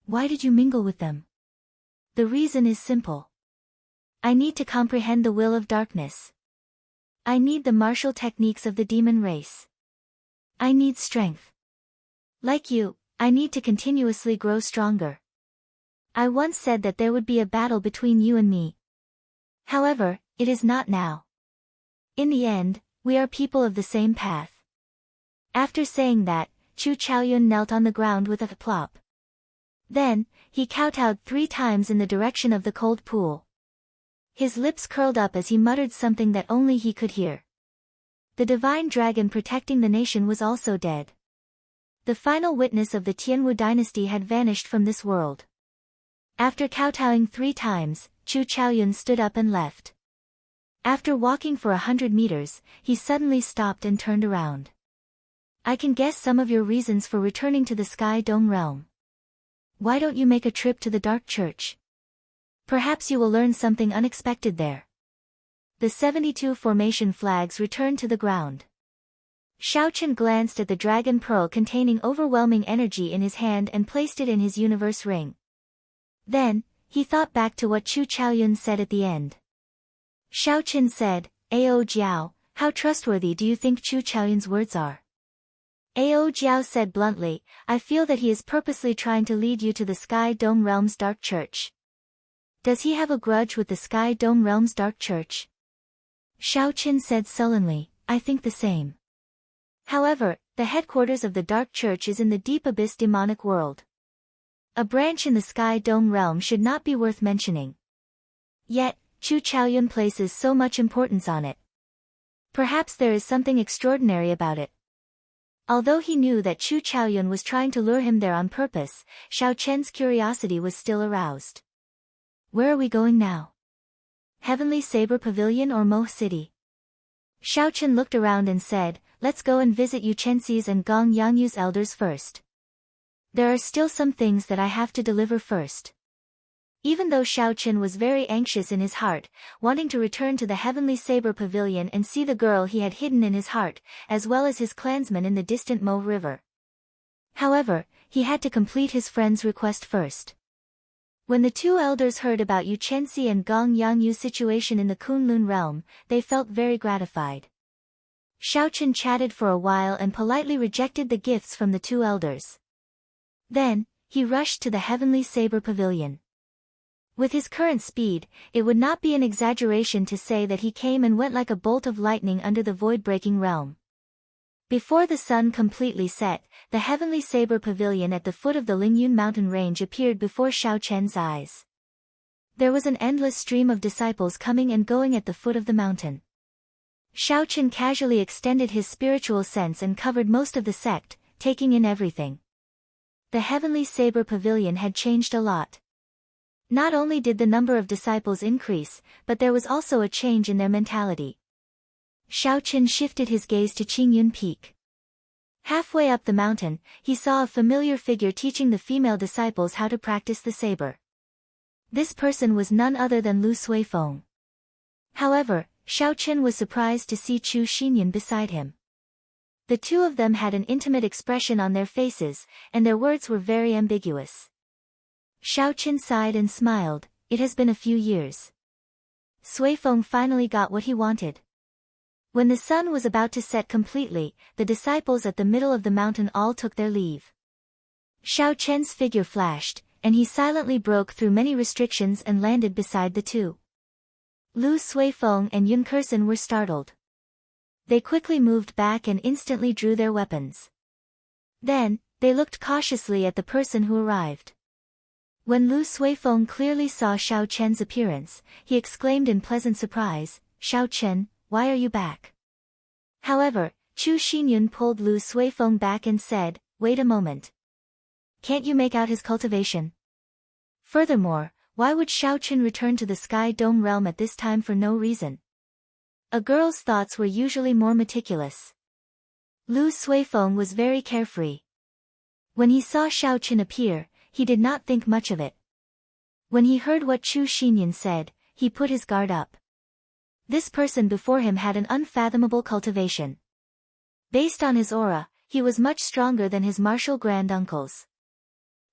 "Why did you mingle with them?" "The reason is simple. I need to comprehend the will of darkness. I need the martial techniques of the demon race. I need strength. Like you, I need to continuously grow stronger. I once said that there would be a battle between you and me. However, it is not now. In the end, we are people of the same path." After saying that, Chu Chaoyun knelt on the ground with a plop. Then, he kowtowed 3 times in the direction of the cold pool. His lips curled up as he muttered something that only he could hear. The divine dragon protecting the nation was also dead. The final witness of the Tianwu dynasty had vanished from this world. After kowtowing 3 times, Chu Chaoyun stood up and left. After walking for 100 meters, he suddenly stopped and turned around. "I can guess some of your reasons for returning to the Sky Dome realm. Why don't you make a trip to the Dark Church? Perhaps you will learn something unexpected there." The 72 formation flags returned to the ground. Xiao Chen glanced at the dragon pearl containing overwhelming energy in his hand and placed it in his universe ring. Then, he thought back to what Chu Chaoyun said at the end. Xiao Chen said, "Ao Jiao, how trustworthy do you think Chu Chaoyun's words are?" Ao Jiao said bluntly, "I feel that he is purposely trying to lead you to the Sky Dome realm's Dark Church." "Does he have a grudge with the Sky Dome realm's Dark Church?" Xiao Chen said sullenly, "I think the same. However, the headquarters of the Dark Church is in the deep abyss demonic world. A branch in the Sky Dome realm should not be worth mentioning. Yet, Chu Chaoyun places so much importance on it. Perhaps there is something extraordinary about it. Although he knew that Chu Chaoyun was trying to lure him there on purpose, Xiao Chen's curiosity was still aroused. Where are we going now? Heavenly Saber Pavilion or Mo City? Xiao Chen looked around and said, let's go and visit Yu Chenxi's and Gong Yangyu's elders first. There are still some things that I have to deliver first. Even though Xiao Chen was very anxious in his heart, wanting to return to the Heavenly Saber Pavilion and see the girl he had hidden in his heart, as well as his clansmen in the distant Mo River. However, he had to complete his friend's request first. When the two elders heard about Yu Chenxi and Gong Yangyu's situation in the Kunlun realm, they felt very gratified. Xiao Chen chatted for a while and politely rejected the gifts from the two elders. Then, he rushed to the Heavenly Saber Pavilion. With his current speed, it would not be an exaggeration to say that he came and went like a bolt of lightning under the void-breaking realm. Before the sun completely set, the Heavenly Saber Pavilion at the foot of the Lingyun mountain range appeared before Xiao Chen's eyes. There was an endless stream of disciples coming and going at the foot of the mountain. Xiao Chen casually extended his spiritual sense and covered most of the sect, taking in everything. The Heavenly Saber Pavilion had changed a lot. Not only did the number of disciples increase, but there was also a change in their mentality. Xiao Chen shifted his gaze to Qingyun Peak. Halfway up the mountain, he saw a familiar figure teaching the female disciples how to practice the saber. This person was none other than Lu Suifeng. However, Xiao Chen was surprised to see Chu Xinyan beside him. The two of them had an intimate expression on their faces, and their words were very ambiguous. Xiao Chen sighed and smiled, it has been a few years. Suifeng finally got what he wanted. When the sun was about to set completely, the disciples at the middle of the mountain all took their leave. Xiao Chen's figure flashed, and he silently broke through many restrictions and landed beside the two. Lu Suifeng and Yun Kersen were startled. They quickly moved back and instantly drew their weapons. Then, they looked cautiously at the person who arrived. When Lu Suifeng clearly saw Xiao Chen's appearance, he exclaimed in pleasant surprise, Xiao Chen, why are you back? However, Chu Xinyan pulled Lu Suifeng back and said, wait a moment. Can't you make out his cultivation? Furthermore, why would Xiao Chen return to the Sky Dome realm at this time for no reason? A girl's thoughts were usually more meticulous. Lu Suifeng was very carefree. When he saw Xiao Chen appear, he did not think much of it. When he heard what Chu Xinyan said, he put his guard up. This person before him had an unfathomable cultivation. Based on his aura, he was much stronger than his martial grand-uncles.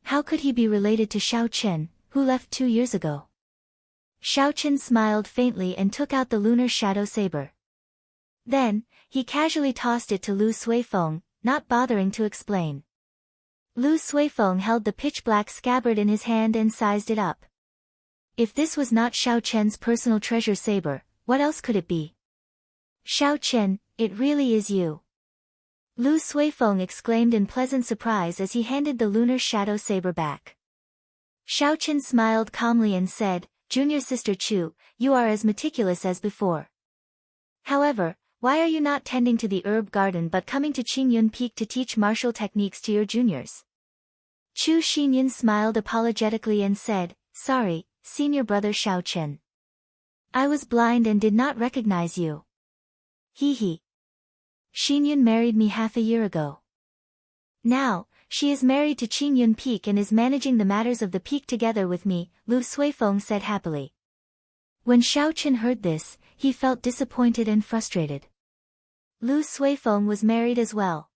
How could he be related to Xiao Chen, who left 2 years ago? Xiao Chen smiled faintly and took out the lunar shadow saber. Then, he casually tossed it to Lu Suifeng, not bothering to explain. Lu Suifeng held the pitch-black scabbard in his hand and sized it up. If this was not Xiao Chen's personal treasure saber, what else could it be? Xiao Chen, it really is you. Lu Suifeng exclaimed in pleasant surprise as he handed the lunar shadow saber back. Xiao Chen smiled calmly and said, Junior Sister Chu, you are as meticulous as before. However, why are you not tending to the herb garden but coming to Qingyun Peak to teach martial techniques to your juniors? Chu Xinyan smiled apologetically and said, sorry, senior brother Xiao Chen. I was blind and did not recognize you. Hee hee. Xinyan married me half a year ago. Now, she is married to Qingyun Peak and is managing the matters of the peak together with me, Lu Suifeng said happily. When Xiao Chen heard this, he felt disappointed and frustrated. Lu Suifeng was married as well.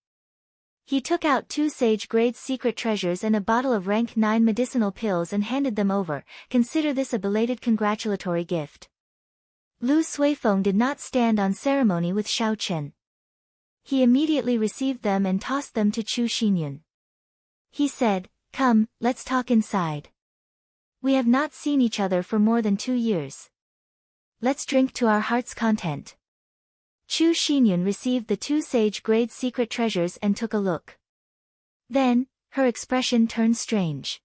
He took out 2 sage-grade secret treasures and a bottle of rank 9 medicinal pills and handed them over. Consider this a belated congratulatory gift. Lu Suifeng did not stand on ceremony with Xiao Chen. He immediately received them and tossed them to Chu Xinyan. He said, come, let's talk inside. We have not seen each other for more than 2 years. Let's drink to our heart's content. Chu Xinyan received the 2 sage-grade secret treasures and took a look. Then, her expression turned strange.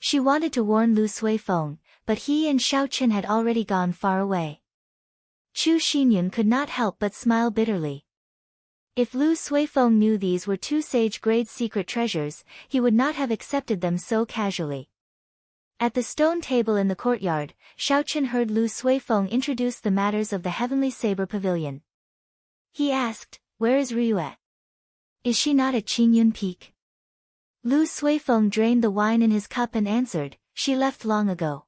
She wanted to warn Lu Suifeng, but he and Xiao Chen had already gone far away. Chu Xinyun could not help but smile bitterly. If Lu Suifeng knew these were two sage-grade secret treasures, he would not have accepted them so casually. At the stone table in the courtyard, Xiaoqin heard Lu Suifeng introduce the matters of the Heavenly Saber Pavilion. He asked, "Where is Ryue? Is she not at Qingyun Peak?" Lu Suifeng drained the wine in his cup and answered, "She left long ago.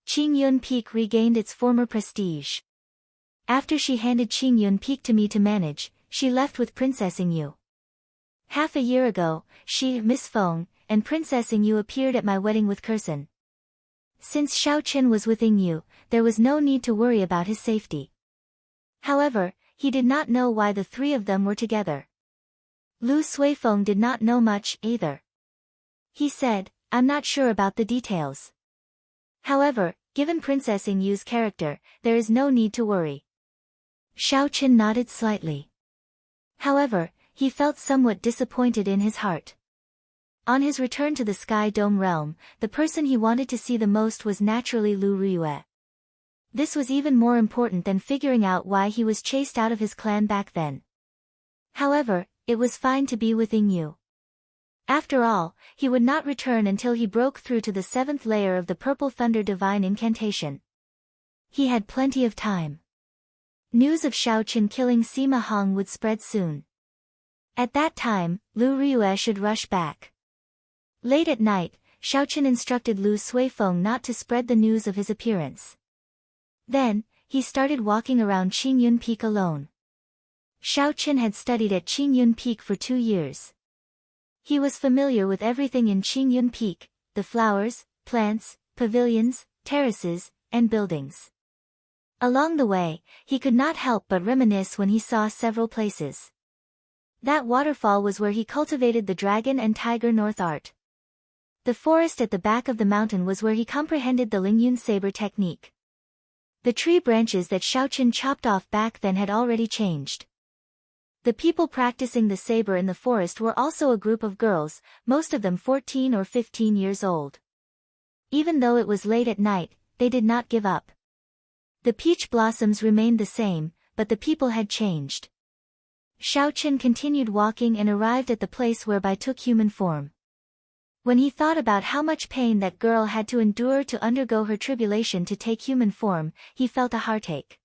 Qingyun Peak regained its former prestige. After she handed Qingyun Peak to me to manage, she left with Princess Yingyu. Half a year ago, she, Miss Feng, and Princess Yingyu appeared at my wedding with Kursan. Since Xiaoqin was with Yingyu, there was no need to worry about his safety. However, he did not know why the three of them were together." Lu Suifeng did not know much, either. He said, "I'm not sure about the details. However, given Princess Yingyu's character, there is no need to worry." Xiaoqin nodded slightly. However, he felt somewhat disappointed in his heart. On his return to the Sky Dome realm, the person he wanted to see the most was naturally Lu Ryue. This was even more important than figuring out why he was chased out of his clan back then. However, it was fine to be with Yingyu. After all, he would not return until he broke through to the 7th layer of the Purple Thunder Divine Incantation. He had plenty of time. News of Xiaoqin killing Sima Hong would spread soon. At that time, Lu Ryue should rush back. Late at night, Xiaoqin instructed Lu Suifeng not to spread the news of his appearance. Then, he started walking around Qingyun Peak alone. Xiaoqin had studied at Qingyun Peak for 2 years. He was familiar with everything in Qingyun Peak, the flowers, plants, pavilions, terraces, and buildings. Along the way, he could not help but reminisce when he saw several places. That waterfall was where he cultivated the dragon and tiger north art. The forest at the back of the mountain was where he comprehended the Lingyun saber technique. The tree branches that Xiaoqin chopped off back then had already changed. The people practicing the saber in the forest were also a group of girls, most of them 14 or 15 years old. Even though it was late at night, they did not give up. The peach blossoms remained the same, but the people had changed. Xiaoqin continued walking and arrived at the place whereby took human form. When he thought about how much pain that girl had to endure to undergo her tribulation to take human form, he felt a heartache.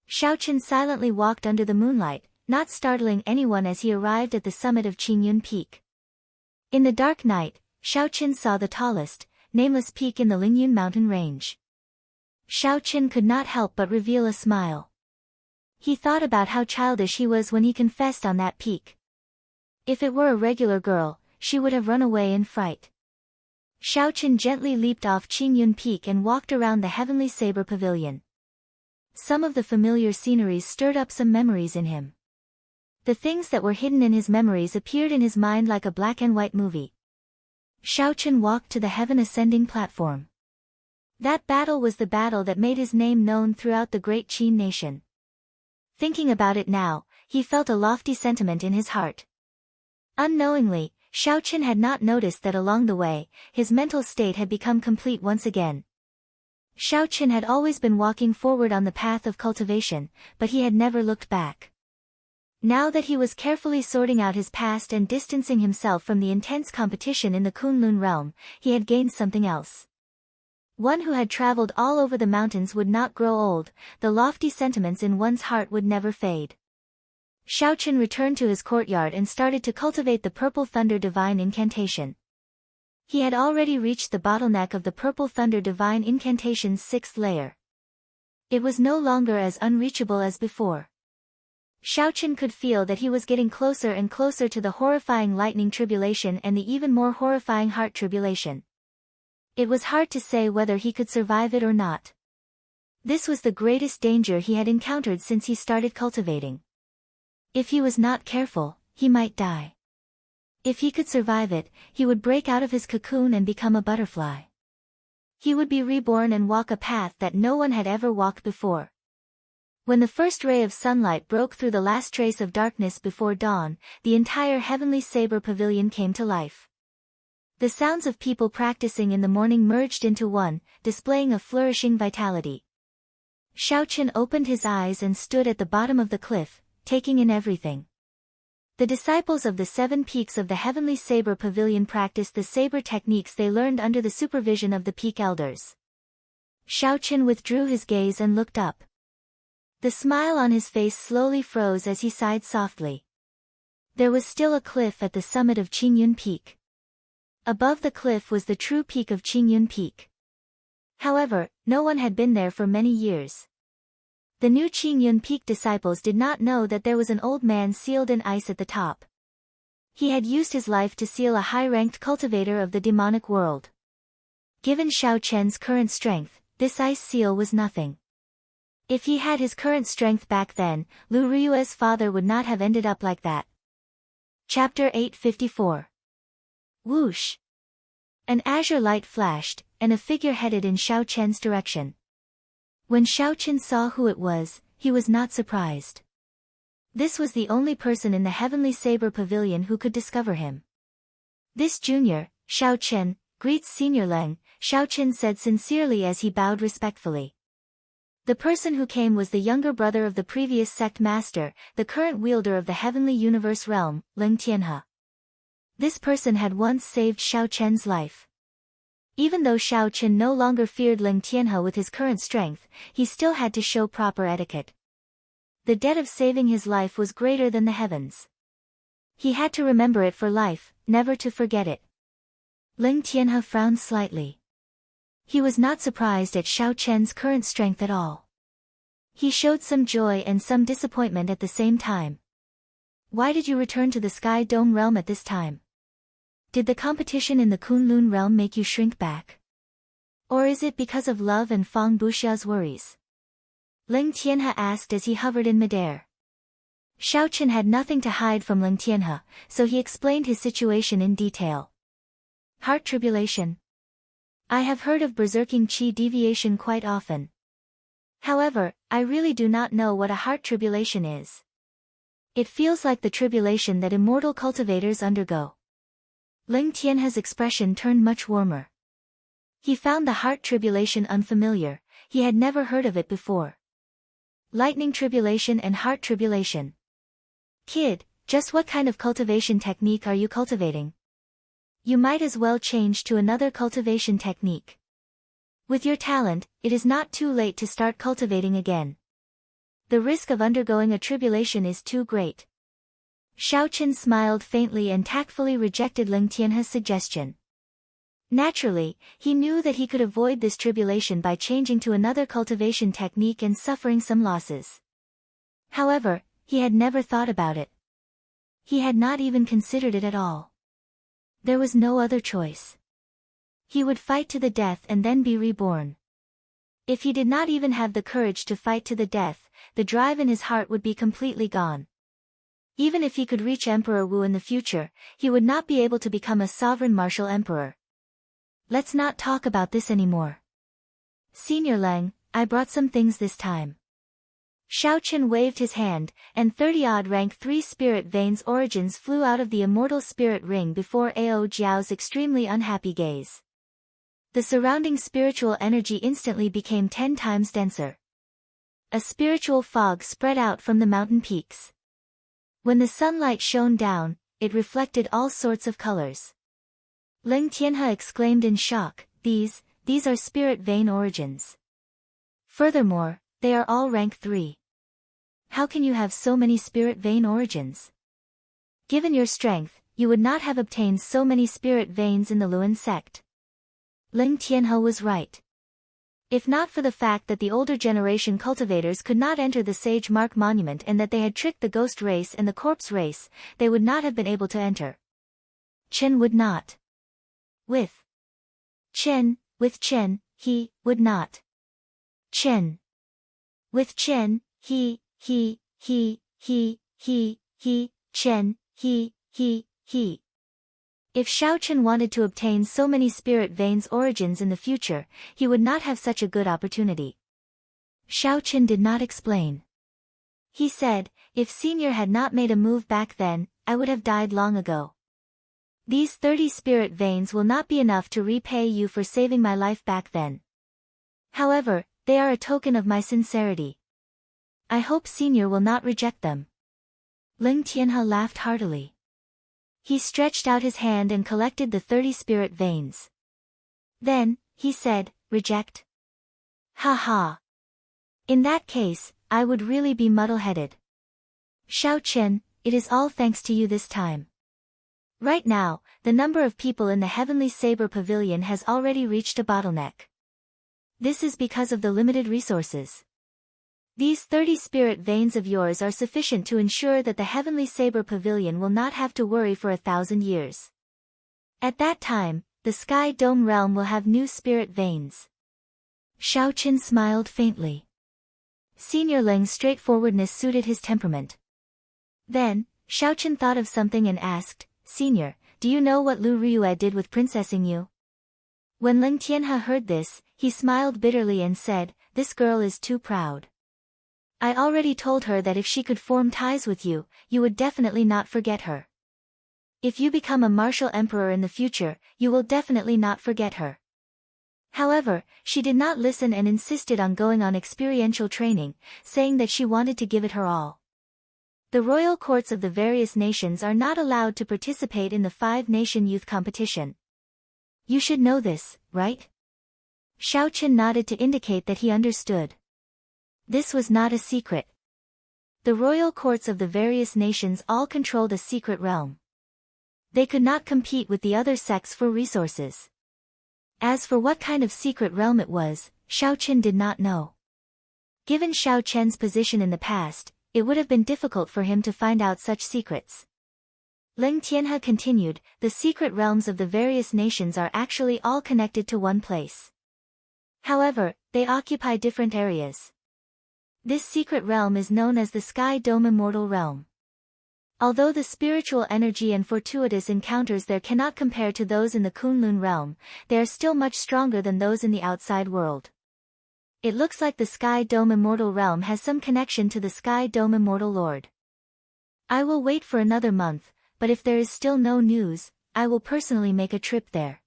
Xiaoqin silently walked under the moonlight, not startling anyone as he arrived at the summit of Qingyun Peak. In the dark night, Xiaoqin saw the tallest, nameless peak in the Lingyun mountain range. Xiaoqin could not help but reveal a smile. He thought about how childish he was when he confessed on that peak. If it were a regular girl, she would have run away in fright. Xiaoqin gently leaped off Qingyun Peak and walked around the Heavenly Saber Pavilion. Some of the familiar sceneries stirred up some memories in him. The things that were hidden in his memories appeared in his mind like a black and white movie. Xiaoqin walked to the heaven ascending platform. That battle was the battle that made his name known throughout the great Qin nation. Thinking about it now, he felt a lofty sentiment in his heart. Unknowingly, Xiaoqin had not noticed that along the way, his mental state had become complete once again. Xiaoqin had always been walking forward on the path of cultivation, but he had never looked back. Now that he was carefully sorting out his past and distancing himself from the intense competition in the Kunlun realm, he had gained something else. One who had traveled all over the mountains would not grow old, the lofty sentiments in one's heart would never fade. Xiaoqin returned to his courtyard and started to cultivate the Purple Thunder Divine Incantation. He had already reached the bottleneck of the Purple Thunder Divine Incantation's 6th layer. It was no longer as unreachable as before. Xiaoqin could feel that he was getting closer and closer to the horrifying lightning tribulation and the even more horrifying heart tribulation. It was hard to say whether he could survive it or not. This was the greatest danger he had encountered since he started cultivating. If he was not careful, he might die. If he could survive it, he would break out of his cocoon and become a butterfly. He would be reborn and walk a path that no one had ever walked before. When the first ray of sunlight broke through the last trace of darkness before dawn, the entire Heavenly Saber Pavilion came to life. The sounds of people practicing in the morning merged into one, displaying a flourishing vitality. Xiaoqian opened his eyes and stood at the bottom of the cliff, taking in everything. The disciples of the 7 peaks of the Heavenly Saber Pavilion practiced the saber techniques they learned under the supervision of the peak elders. Xiaoqian withdrew his gaze and looked up. The smile on his face slowly froze as he sighed softly. There was still a cliff at the summit of Qingyun Peak. Above the cliff was the true peak of Qingyun Peak. However, no one had been there for many years. The new Qingyun Peak disciples did not know that there was an old man sealed in ice at the top. He had used his life to seal a high-ranked cultivator of the demonic world. Given Xiaoqian's current strength, this ice seal was nothing. If he had his current strength back then, Lu Ryue's father would not have ended up like that. Chapter 854. Whoosh! An azure light flashed, and a figure headed in Xiaoqian's direction. When Xiaoqian saw who it was, he was not surprised. This was the only person in the Heavenly Saber Pavilion who could discover him. This junior, Xiaoqian, greets Senior Leng, Xiaoqian said sincerely as he bowed respectfully. The person who came was the younger brother of the previous sect master, the current wielder of the Heavenly Universe realm, Leng Tianhe. This person had once saved Xiaoqian's life. Even though Xiaoqian no longer feared Leng Tianhe with his current strength, he still had to show proper etiquette. The debt of saving his life was greater than the heavens. He had to remember it for life, never to forget it. Leng Tianhe frowned slightly. He was not surprised at Xiaoqian's current strength at all. He showed some joy and some disappointment at the same time. Why did you return to the Sky Dome realm at this time? Did the competition in the Kunlun realm make you shrink back? Or is it because of love and Fang Buxia's worries? Leng Tianhe asked as he hovered in midair. Xiaoqian had nothing to hide from Leng Tianhe, so he explained his situation in detail. Heart tribulation. I have heard of berserking qi deviation quite often. However, I really do not know what a heart tribulation is. It feels like the tribulation that immortal cultivators undergo. Leng Tianhe's expression turned much warmer. He found the heart tribulation unfamiliar, he had never heard of it before. Lightning tribulation and heart tribulation. Kid, just what kind of cultivation technique are you cultivating? You might as well change to another cultivation technique. With your talent, it is not too late to start cultivating again. The risk of undergoing a tribulation is too great. Xiaoqian smiled faintly and tactfully rejected Leng Tianhe's suggestion. Naturally, he knew that he could avoid this tribulation by changing to another cultivation technique and suffering some losses. However, he had never thought about it. He had not even considered it at all. There was no other choice. He would fight to the death and then be reborn. If he did not even have the courage to fight to the death, the drive in his heart would be completely gone. Even if he could reach Emperor Wu in the future, he would not be able to become a sovereign martial emperor. Let's not talk about this anymore. Senior Leng, I brought some things this time. Xiaoqian waved his hand, and 30-odd rank 3 spirit veins origins flew out of the immortal spirit ring before Ao Jiao's extremely unhappy gaze. The surrounding spiritual energy instantly became 10 times denser. A spiritual fog spread out from the mountain peaks. When the sunlight shone down, it reflected all sorts of colors. Leng Tianhe exclaimed in shock, these are spirit vein origins. Furthermore, they are all rank 3. How can you have so many spirit vein origins? Given your strength, you would not have obtained so many spirit veins in the Luan sect. Leng Tianhe was right. If not for the fact that the older generation cultivators could not enter the Sage Mark Monument and that they had tricked the Ghost race and the Corpse race, they would not have been able to enter. Chen would not. With Chen, he would not. Chen. With Chen, he, Chen, he. If Xiaoqian wanted to obtain so many spirit veins origins in the future, he would not have such a good opportunity. Xiaoqian did not explain. He said, if Senior had not made a move back then, I would have died long ago. These 30 spirit veins will not be enough to repay you for saving my life back then. However, They are a token of my sincerity. I hope Senior will not reject them. Ling Tianhe laughed heartily. He stretched out his hand and collected the 30 spirit veins. Then, he said, reject? Ha ha. In that case, I would really be muddle-headed. Xiao Chen, it is all thanks to you this time. Right now, the number of people in the Heavenly Saber Pavilion has already reached a bottleneck. This is because of the limited resources. These 30 spirit veins of yours are sufficient to ensure that the Heavenly Saber Pavilion will not have to worry for 1,000 years. At that time, the Sky Dome realm will have new spirit veins. Xiao Chen smiled faintly. Senior Ling's straightforwardness suited his temperament. Then, Xiao Chen thought of something and asked, Senior, do you know what Lu Ryue did with Princess Yu? When Ling Tianhe heard this, he smiled bitterly and said, this girl is too proud. I already told her that if she could form ties with you, you would definitely not forget her. If you become a martial emperor in the future, you will definitely not forget her. However, she did not listen and insisted on going on experiential training, saying that she wanted to give it her all. The royal courts of the various nations are not allowed to participate in the 5-nation youth competition. You should know this, right? Xiao Chen nodded to indicate that he understood. This was not a secret. The royal courts of the various nations all controlled a secret realm. They could not compete with the other sects for resources. As for what kind of secret realm it was, Xiao Chen did not know. Given Xiao Chen's position in the past, it would have been difficult for him to find out such secrets. Ling Tianhe continued, the secret realms of the various nations are actually all connected to one place. However, they occupy different areas. This secret realm is known as the Sky Dome Immortal Realm. Although the spiritual energy and fortuitous encounters there cannot compare to those in the Kunlun realm, they are still much stronger than those in the outside world. It looks like the Sky Dome Immortal Realm has some connection to the Sky Dome Immortal Lord. I will wait for another month, but if there is still no news, I will personally make a trip there.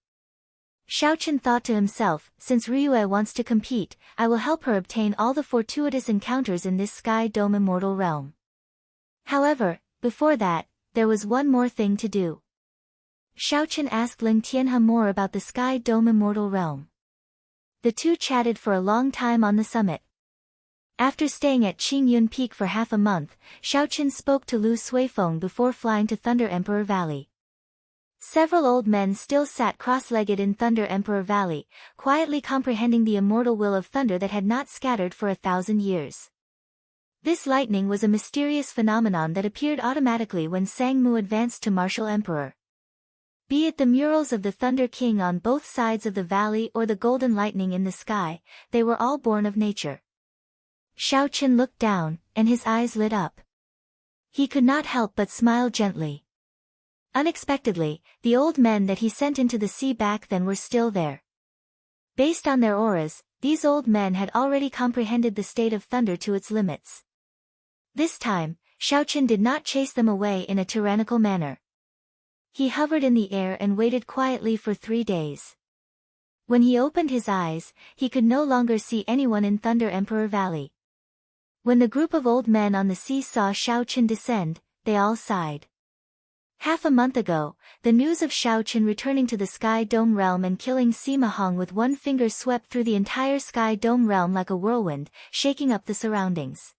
Xiao Chen thought to himself, since Ryue wants to compete, I will help her obtain all the fortuitous encounters in this Sky Dome Immortal Realm. However, before that, there was one more thing to do. Xiao Chen asked Ling Tianhe more about the Sky Dome Immortal Realm. The two chatted for a long time on the summit. After staying at Qingyun Peak for half a month, Xiao Chen spoke to Lu Suifeng before flying to Thunder Emperor Valley. Several old men still sat cross-legged in Thunder Emperor Valley, quietly comprehending the immortal will of thunder that had not scattered for 1,000 years. This lightning was a mysterious phenomenon that appeared automatically when Sang-mu advanced to martial emperor. Be it the murals of the Thunder King on both sides of the valley or the golden lightning in the sky, they were all born of nature. Xiao Chen looked down, and his eyes lit up. He could not help but smile gently. Unexpectedly, the old men that he sent into the sea back then were still there. Based on their auras, these old men had already comprehended the state of thunder to its limits. This time, Xiao Chen did not chase them away in a tyrannical manner. He hovered in the air and waited quietly for 3 days. When he opened his eyes, he could no longer see anyone in Thunder Emperor Valley. When the group of old men on the sea saw Xiao Chen descend, they all sighed. Half a month ago, the news of Xiao Chen returning to the Sky Dome realm and killing Sima Hong with one finger swept through the entire Sky Dome realm like a whirlwind, shaking up the surroundings.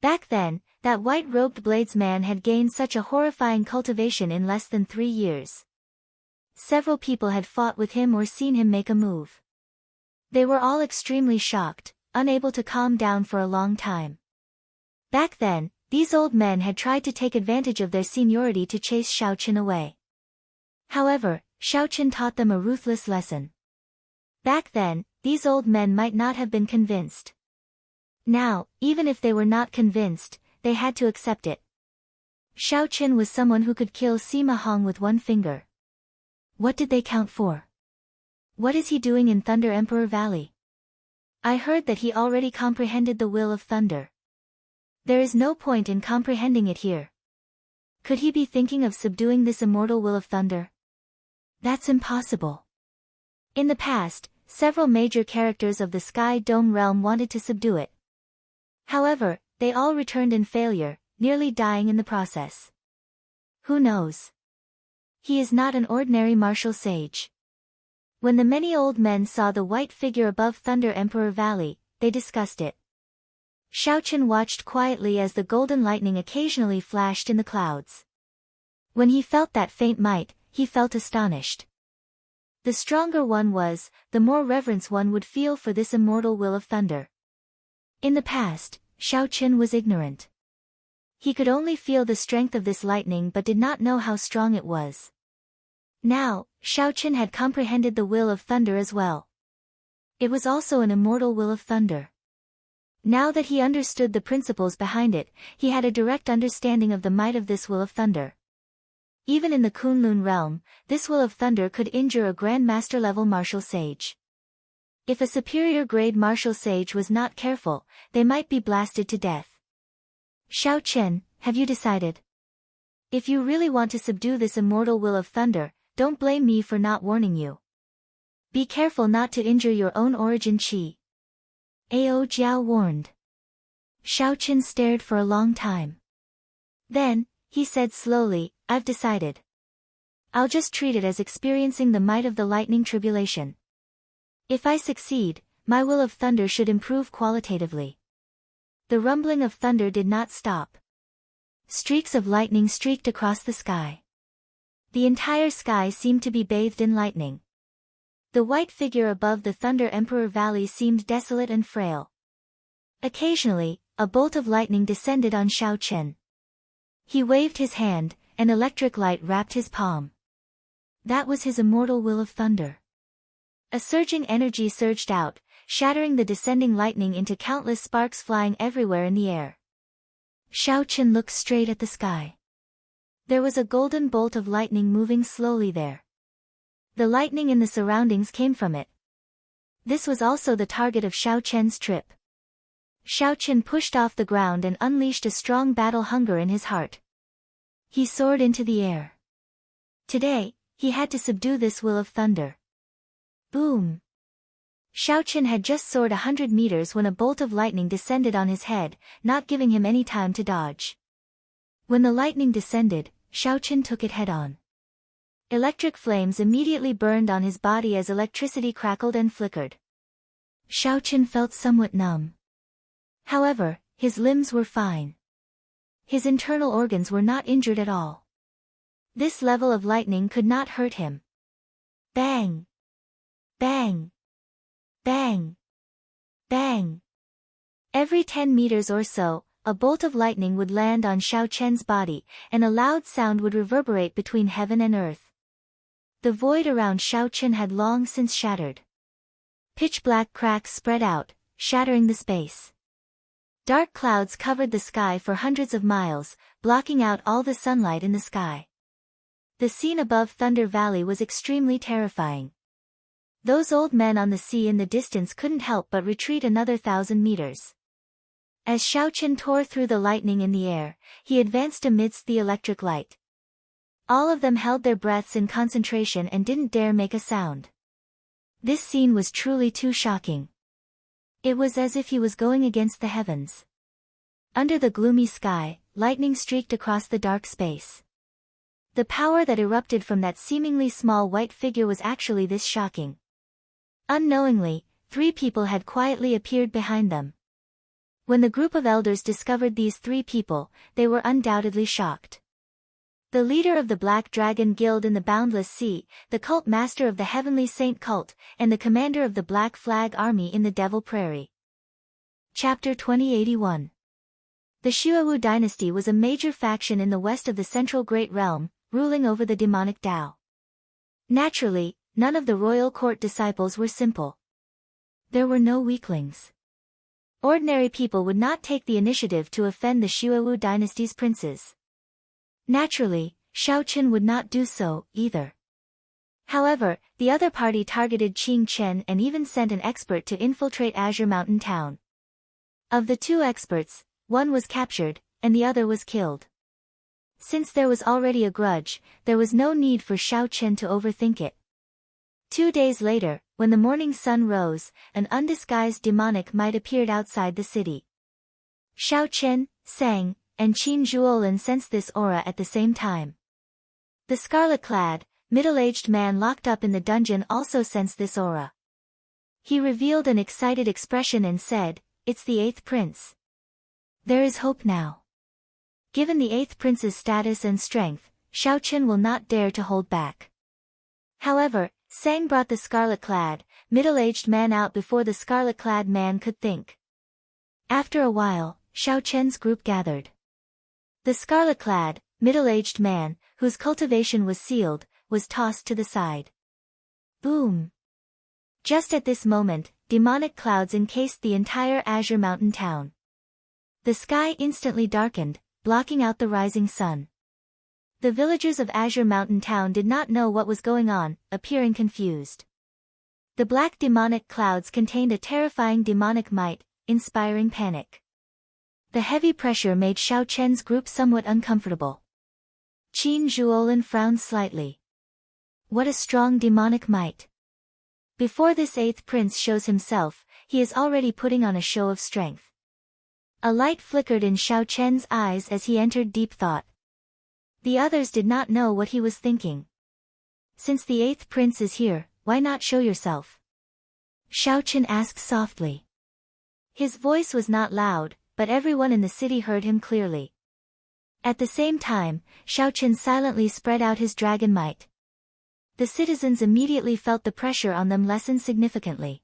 Back then, that white-robed bladesman had gained such a horrifying cultivation in less than 3 years. Several people had fought with him or seen him make a move. They were all extremely shocked, unable to calm down for a long time. Back then, these old men had tried to take advantage of their seniority to chase Xiao Chen away. However, Xiao Chen taught them a ruthless lesson. Back then, these old men might not have been convinced. Now, even if they were not convinced, they had to accept it. Xiao Chen was someone who could kill Sima Hong with one finger. What did they count for? What is he doing in Thunder Emperor Valley? I heard that he already comprehended the will of thunder. There is no point in comprehending it here. Could he be thinking of subduing this immortal will of thunder? That's impossible. In the past, several major characters of the Sky Dome realm wanted to subdue it. However, they all returned in failure, nearly dying in the process. Who knows? He is not an ordinary martial sage. When the many old men saw the white figure above Thunder Emperor Valley, they discussed it. Xiaochen watched quietly as the golden lightning occasionally flashed in the clouds. When he felt that faint might, he felt astonished. The stronger one was, the more reverence one would feel for this immortal will of thunder. In the past, Xiaochen was ignorant. He could only feel the strength of this lightning but did not know how strong it was. Now, Xiaochen had comprehended the will of thunder as well. It was also an immortal will of thunder. Now that he understood the principles behind it, he had a direct understanding of the might of this will of thunder. Even in the Kunlun realm, this will of thunder could injure a grandmaster-level martial sage. If a superior-grade martial sage was not careful, they might be blasted to death. Xiaochen, have you decided? If you really want to subdue this immortal will of thunder, don't blame me for not warning you. Be careful not to injure your own origin qi. Ao Jiao warned. Xiaochen stared for a long time. Then, he said slowly, I've decided. I'll just treat it as experiencing the might of the lightning tribulation. If I succeed, my will of thunder should improve qualitatively. The rumbling of thunder did not stop. Streaks of lightning streaked across the sky. The entire sky seemed to be bathed in lightning. The white figure above the Thunder Emperor Valley seemed desolate and frail. Occasionally, a bolt of lightning descended on Xiaochen. He waved his hand, an electric light wrapped his palm. That was his immortal will of thunder. A surging energy surged out, shattering the descending lightning into countless sparks flying everywhere in the air. Xiaochen looked straight at the sky. There was a golden bolt of lightning moving slowly there. The lightning in the surroundings came from it. This was also the target of Xiaochen's trip. Xiaochen pushed off the ground and unleashed a strong battle hunger in his heart. He soared into the air. Today, he had to subdue this will of thunder. Boom! Xiaochen had just soared 100 meters when a bolt of lightning descended on his head, not giving him any time to dodge. When the lightning descended, Xiaochen took it head-on. Electric flames immediately burned on his body as electricity crackled and flickered. Xiaochen felt somewhat numb. However, his limbs were fine. His internal organs were not injured at all. This level of lightning could not hurt him. Bang! Bang! Bang! Bang! Every 10 meters or so, a bolt of lightning would land on Xiaochen's body, and a loud sound would reverberate between heaven and earth. The void around Xiaochen had long since shattered. Pitch-black cracks spread out, shattering the space. Dark clouds covered the sky for hundreds of miles, blocking out all the sunlight in the sky. The scene above Thunder Valley was extremely terrifying. Those old men on the sea in the distance couldn't help but retreat another 1,000 meters. As Xiaochen tore through the lightning in the air, he advanced amidst the electric light. All of them held their breaths in concentration and didn't dare make a sound. This scene was truly too shocking. It was as if he was going against the heavens. Under the gloomy sky, lightning streaked across the dark space. The power that erupted from that seemingly small white figure was actually this shocking. Unknowingly, 3 people had quietly appeared behind them. When the group of elders discovered these 3 people, they were undoubtedly shocked. The leader of the Black Dragon Guild in the Boundless Sea, the cult master of the Heavenly Saint Cult, and the commander of the Black Flag Army in the Devil Prairie. Chapter 2081. The Xuewu dynasty was a major faction in the west of the Central Great Realm, ruling over the demonic Tao. Naturally, none of the royal court disciples were simple. There were no weaklings. Ordinary people would not take the initiative to offend the Xuewu dynasty's princes. Naturally, Xiaochen would not do so, either. However, the other party targeted Qing Chen and even sent an expert to infiltrate Azure Mountain Town. Of the 2 experts, one was captured, and the other was killed. Since there was already a grudge, there was no need for Xiaochen to overthink it. 2 days later, when the morning sun rose, an undisguised demonic might appeared outside the city. Xiao Chen, Sang, and Qin Zhuolin sensed this aura at the same time. The scarlet-clad, middle-aged man locked up in the dungeon also sensed this aura. He revealed an excited expression and said, "It's the 8th prince. There is hope now." Given the 8th prince's status and strength, Xiao Chen will not dare to hold back. However, Sang brought the scarlet-clad, middle-aged man out before the scarlet-clad man could think. After a while, Xiao Chen's group gathered. The scarlet-clad, middle-aged man, whose cultivation was sealed, was tossed to the side. Boom! Just at this moment, demonic clouds encased the entire Azure Mountain town. The sky instantly darkened, blocking out the rising sun. The villagers of Azure Mountain town did not know what was going on, appearing confused. The black demonic clouds contained a terrifying demonic might, inspiring panic. The heavy pressure made Xiao Chen's group somewhat uncomfortable. Qin Zhuolin frowned slightly. What a strong demonic might. Before this 8th prince shows himself, he is already putting on a show of strength. A light flickered in Xiao Chen's eyes as he entered deep thought. The others did not know what he was thinking. Since the 8th prince is here, why not show yourself? Xiao Chen asked softly. His voice was not loud, but everyone in the city heard him clearly. At the same time, Xiao Chen silently spread out his dragon might. The citizens immediately felt the pressure on them lessen significantly.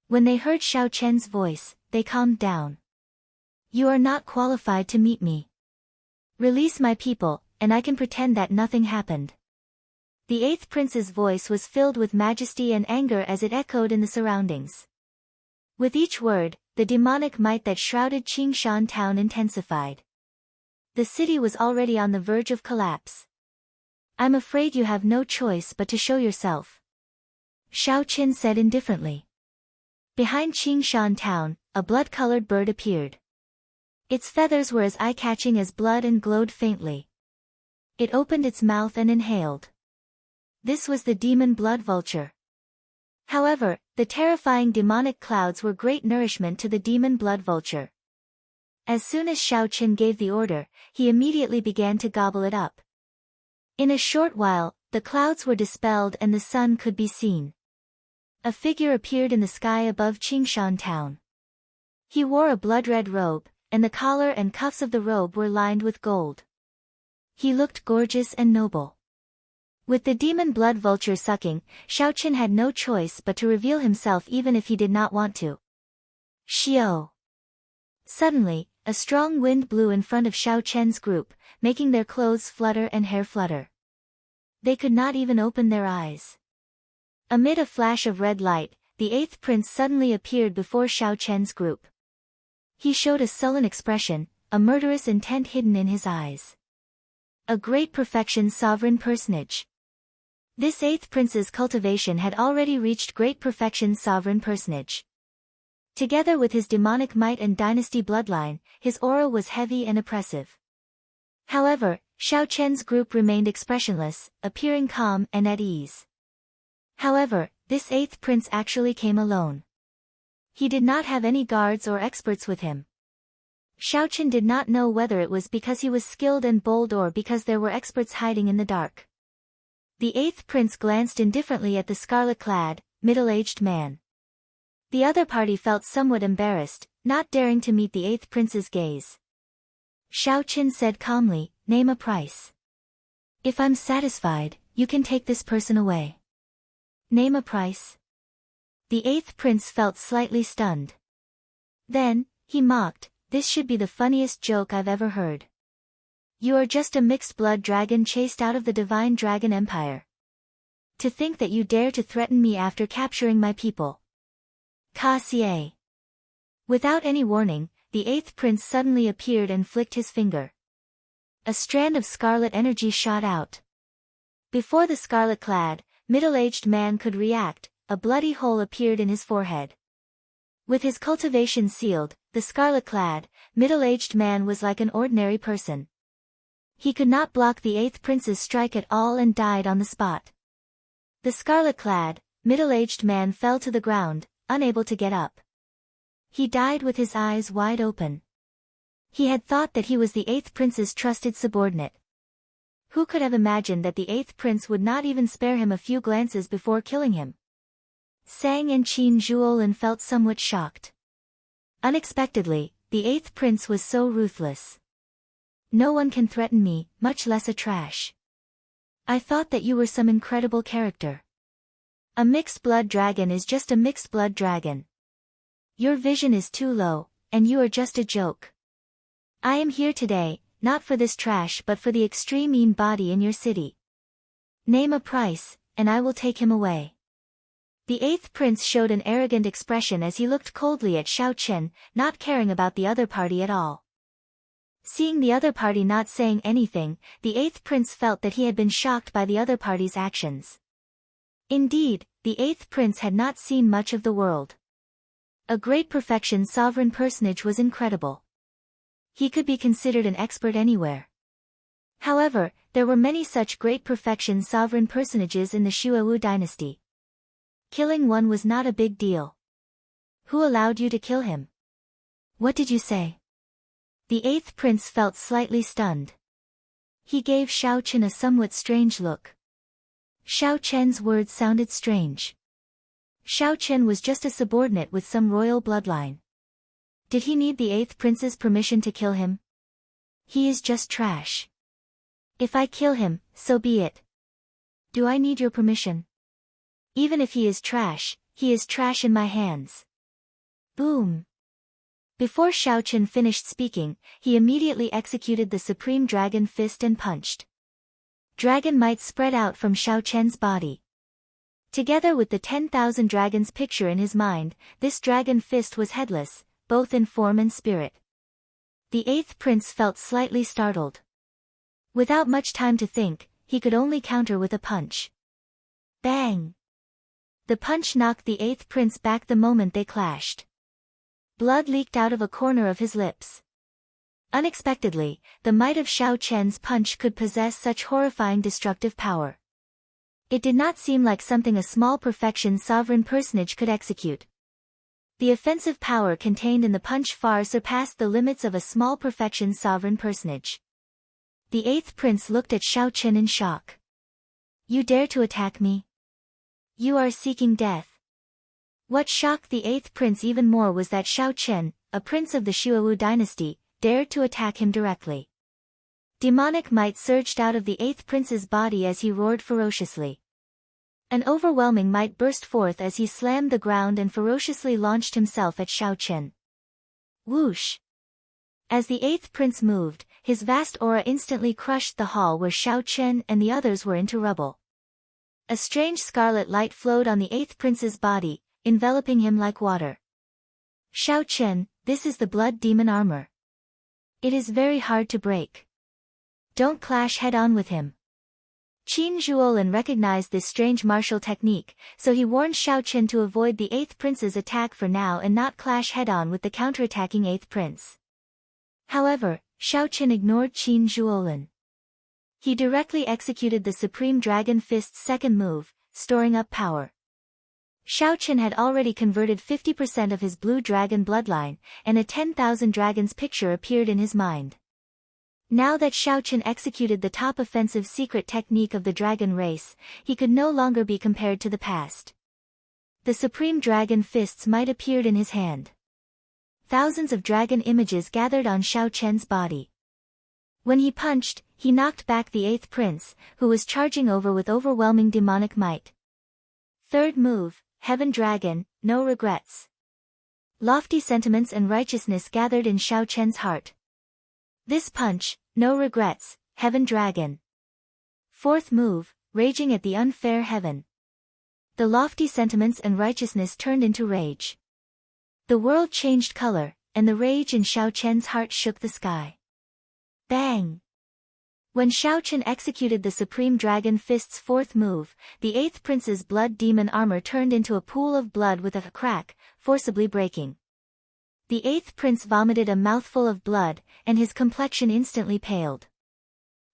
When they heard Xiao Chen's voice, they calmed down. You are not qualified to meet me. Release my people, and I can pretend that nothing happened. The 8th prince's voice was filled with majesty and anger as it echoed in the surroundings. With each word, the demonic might that shrouded Qingshan town intensified. The city was already on the verge of collapse. I'm afraid you have no choice but to show yourself. Xiao Chen said indifferently. Behind Qingshan town, a blood-colored bird appeared. Its feathers were as eye-catching as blood and glowed faintly. It opened its mouth and inhaled. This was the demon blood vulture. However, the terrifying demonic clouds were great nourishment to the demon blood vulture. As soon as Xiao Chen gave the order, he immediately began to gobble it up. In a short while, the clouds were dispelled and the sun could be seen. A figure appeared in the sky above Qingshan town. He wore a blood-red robe, and the collar and cuffs of the robe were lined with gold. He looked gorgeous and noble. With the demon blood vulture sucking, Xiao Chen had no choice but to reveal himself even if he did not want to. Xiao! Suddenly, a strong wind blew in front of Xiao Chen's group, making their clothes flutter and hair flutter. They could not even open their eyes. Amid a flash of red light, the 8th prince suddenly appeared before Xiao Chen's group. He showed a sullen expression, a murderous intent hidden in his eyes. A great perfection sovereign personage. This 8th prince's cultivation had already reached great perfection sovereign personage. Together with his demonic might and dynasty bloodline, his aura was heavy and oppressive. However, Xiao Chen's group remained expressionless, appearing calm and at ease. However, this 8th prince actually came alone. He did not have any guards or experts with him. Xiao Chen did not know whether it was because he was skilled and bold or because there were experts hiding in the dark. The 8th prince glanced indifferently at the scarlet-clad, middle-aged man. The other party felt somewhat embarrassed, not daring to meet the 8th prince's gaze. Xiao Chen said calmly, "Name a price. If I'm satisfied, you can take this person away." Name a price. The 8th prince felt slightly stunned. Then, he mocked, "This should be the funniest joke I've ever heard. You are just a mixed-blood dragon chased out of the divine dragon empire. To think that you dare to threaten me after capturing my people." Ka-sie. Without any warning, the 8th prince suddenly appeared and flicked his finger. A strand of scarlet energy shot out. Before the scarlet-clad, middle-aged man could react, a bloody hole appeared in his forehead. With his cultivation sealed, the scarlet-clad, middle-aged man was like an ordinary person. He could not block the 8th prince's strike at all and died on the spot. The scarlet-clad, middle-aged man fell to the ground, unable to get up. He died with his eyes wide open. He had thought that he was the 8th prince's trusted subordinate. Who could have imagined that the 8th prince would not even spare him a few glances before killing him? Sang and Qin Zhuolin felt somewhat shocked. Unexpectedly, the 8th prince was so ruthless. No one can threaten me, much less a trash. I thought that you were some incredible character. A mixed-blood dragon is just a mixed-blood dragon. Your vision is too low, and you are just a joke. I am here today, not for this trash but for the extreme mean body in your city. Name a price, and I will take him away. The 8th prince showed an arrogant expression as he looked coldly at Xiao Chen, not caring about the other party at all. Seeing the other party not saying anything, the 8th prince felt that he had been shocked by the other party's actions. Indeed, the 8th prince had not seen much of the world. A great perfection sovereign personage was incredible. He could be considered an expert anywhere. However, there were many such great perfection sovereign personages in the Xuewu dynasty. Killing one was not a big deal. Who allowed you to kill him? What did you say? The 8th prince felt slightly stunned. He gave Xiao Chen a somewhat strange look. Xiao Chen's words sounded strange. Xiao Chen was just a subordinate with some royal bloodline. Did he need the 8th prince's permission to kill him? He is just trash. If I kill him, so be it. Do I need your permission? Even if he is trash in my hands. Boom. Before Xiao Chen finished speaking, he immediately executed the Supreme Dragon Fist and punched. Dragon might spread out from Xiao Chen's body. Together with the 10,000 dragons picture in his mind, this dragon fist was headless, both in form and spirit. The 8th prince felt slightly startled. Without much time to think, he could only counter with a punch. Bang! The punch knocked the 8th prince back the moment they clashed. Blood leaked out of a corner of his lips. Unexpectedly, the might of Xiao Chen's punch could possess such horrifying destructive power. It did not seem like something a small perfection sovereign personage could execute. The offensive power contained in the punch far surpassed the limits of a small perfection sovereign personage. The 8th prince looked at Xiao Chen in shock. You dare to attack me? You are seeking death. What shocked the 8th prince even more was that Xiao Chen, a prince of the Xuewu dynasty, dared to attack him directly. Demonic might surged out of the 8th prince's body as he roared ferociously. An overwhelming might burst forth as he slammed the ground and ferociously launched himself at Xiao Chen. Whoosh! As the 8th prince moved, his vast aura instantly crushed the hall where Xiao Chen and the others were into rubble. A strange scarlet light flowed on the 8th prince's body, enveloping him like water. Xiao Chen, this is the blood demon armor. It is very hard to break. Don't clash head-on with him. Qin Zhuolin recognized this strange martial technique, so he warned Xiao Chen to avoid the 8th prince's attack for now and not clash head-on with the counterattacking 8th prince. However, Xiao Chen ignored Qin Zhuolin. He directly executed the Supreme Dragon Fist's second move, storing up power. Xiao Chen had already converted 50% of his blue dragon bloodline, and a 10,000 dragons picture appeared in his mind. Now that Xiao Chen executed the top offensive secret technique of the dragon race, he could no longer be compared to the past. The Supreme Dragon Fist's might appeared in his hand. Thousands of dragon images gathered on Xiao Chen's body. When he punched, he knocked back the 8th prince, who was charging over with overwhelming demonic might. Third move, Heaven Dragon, no regrets. Lofty sentiments and righteousness gathered in Xiao Chen's heart. This punch, no regrets, Heaven Dragon. Fourth move, Raging at the unfair heaven. The lofty sentiments and righteousness turned into rage. The world changed color, and the rage in Xiao Chen's heart shook the sky. Bang! When Xiao Chen executed the Supreme Dragon Fist's fourth move, the 8th prince's blood demon armor turned into a pool of blood with a crack, forcibly breaking. The 8th prince vomited a mouthful of blood, and his complexion instantly paled.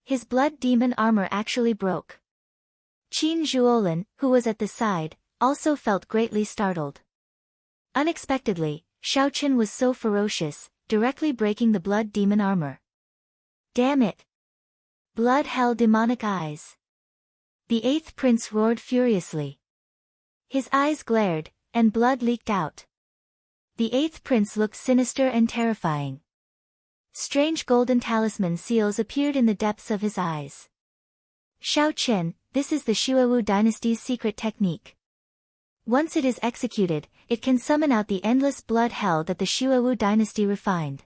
His blood demon armor actually broke. Qin Zhuolin, who was at the side, also felt greatly startled. Unexpectedly, Xiaoqin was so ferocious, directly breaking the blood demon armor. Damn it! Blood hell demonic eyes! The eighth prince roared furiously. His eyes glared, and blood leaked out. The eighth prince looked sinister and terrifying. Strange golden talisman seals appeared in the depths of his eyes. Xiaoqin, this is the Xuewu dynasty's secret technique. Once it is executed, it can summon out the endless blood hell that the Xuewu dynasty refined.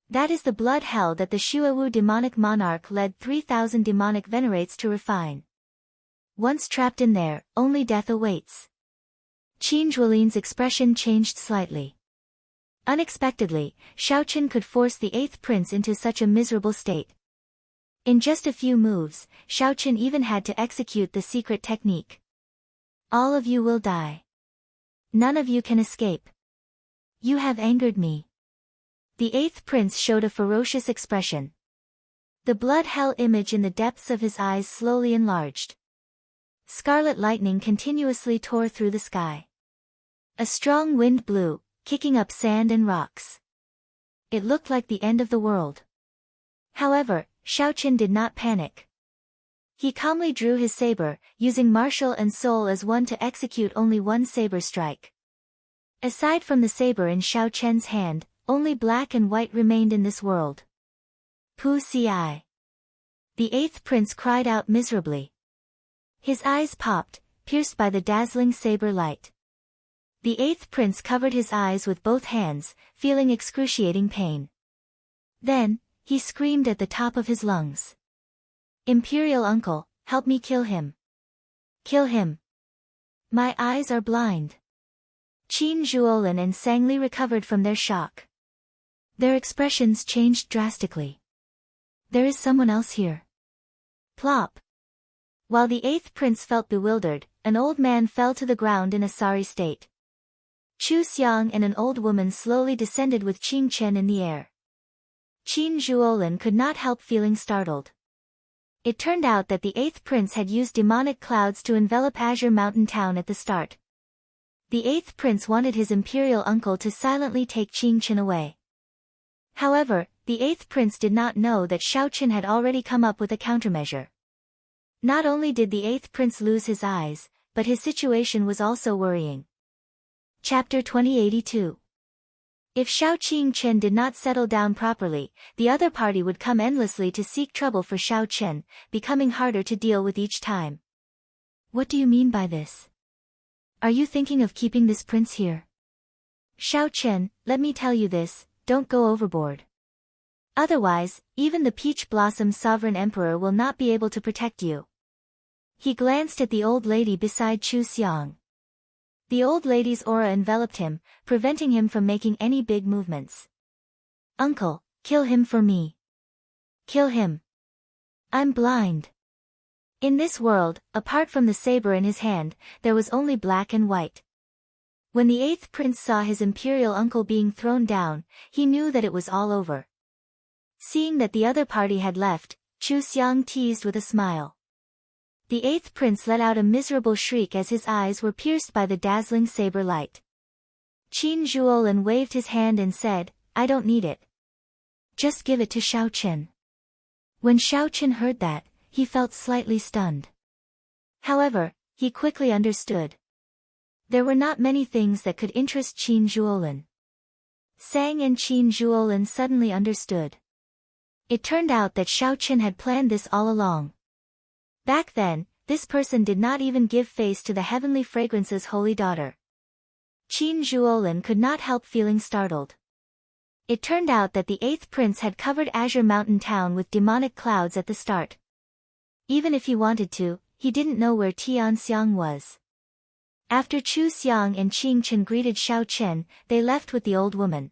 That is the blood hell that the Xuewu demonic monarch led 3,000 demonic venerates to refine. Once trapped in there, only death awaits. Qin Zhuolin's expression changed slightly. Unexpectedly, Xiaoqin could force the eighth prince into such a miserable state. In just a few moves, Xiaoqin even had to execute the secret technique. All of you will die. None of you can escape. You have angered me. The eighth prince showed a ferocious expression. The blood hell image in the depths of his eyes slowly enlarged. Scarlet lightning continuously tore through the sky. A strong wind blew, kicking up sand and rocks. It looked like the end of the world. However, Xiaoqin did not panic. He calmly drew his saber, using martial and soul as one to execute only one saber strike. Aside from the saber in Xiaoqin's hand, only black and white remained in this world. Pu Ci. The eighth prince cried out miserably. His eyes popped, pierced by the dazzling saber light. The eighth prince covered his eyes with both hands, feeling excruciating pain. Then, he screamed at the top of his lungs. Imperial uncle, help me kill him. Kill him. My eyes are blind. Qin Zhuolin and Sangli recovered from their shock. Their expressions changed drastically. There is someone else here. Plop. While the eighth prince felt bewildered, an old man fell to the ground in a sorry state. Chu Xiang and an old woman slowly descended with Qing Chen in the air. Qin Zhuolin could not help feeling startled. It turned out that the eighth prince had used demonic clouds to envelop Azure Mountain Town at the start. The eighth prince wanted his imperial uncle to silently take Qing Chen away. However, the eighth prince did not know that Xiaoqin had already come up with a countermeasure. Not only did the eighth prince lose his eyes, but his situation was also worrying. Chapter 2082. If Xiaoqin Chen did not settle down properly, the other party would come endlessly to seek trouble for Xiaoqin, becoming harder to deal with each time. What do you mean by this? Are you thinking of keeping this prince here? Xiaoqin, let me tell you this, don't go overboard. Otherwise, even the Peach Blossom Sovereign Emperor will not be able to protect you. He glanced at the old lady beside Chu Xiang. The old lady's aura enveloped him, preventing him from making any big movements. Uncle, kill him for me. Kill him. I'm blind. In this world, apart from the saber in his hand, there was only black and white. When the eighth prince saw his imperial uncle being thrown down, he knew that it was all over. Seeing that the other party had left, Chu Xiang teased with a smile. The eighth prince let out a miserable shriek as his eyes were pierced by the dazzling saber light. Qin Zhuolin waved his hand and said, I don't need it. Just give it to Xiaoqin. When Xiaoqin heard that, he felt slightly stunned. However, he quickly understood. There were not many things that could interest Qin Zhuolin. Sang and Qin Zhuolin suddenly understood. It turned out that Xiaoqin had planned this all along. Back then, this person did not even give face to the heavenly fragrance's holy daughter. Qin Zhuolin could not help feeling startled. It turned out that the eighth prince had covered Azure Mountain Town with demonic clouds at the start. Even if he wanted to, he didn't know where Tianxiang was. After Chu Xiang and Qing Chen greeted Xiaoqin, they left with the old woman.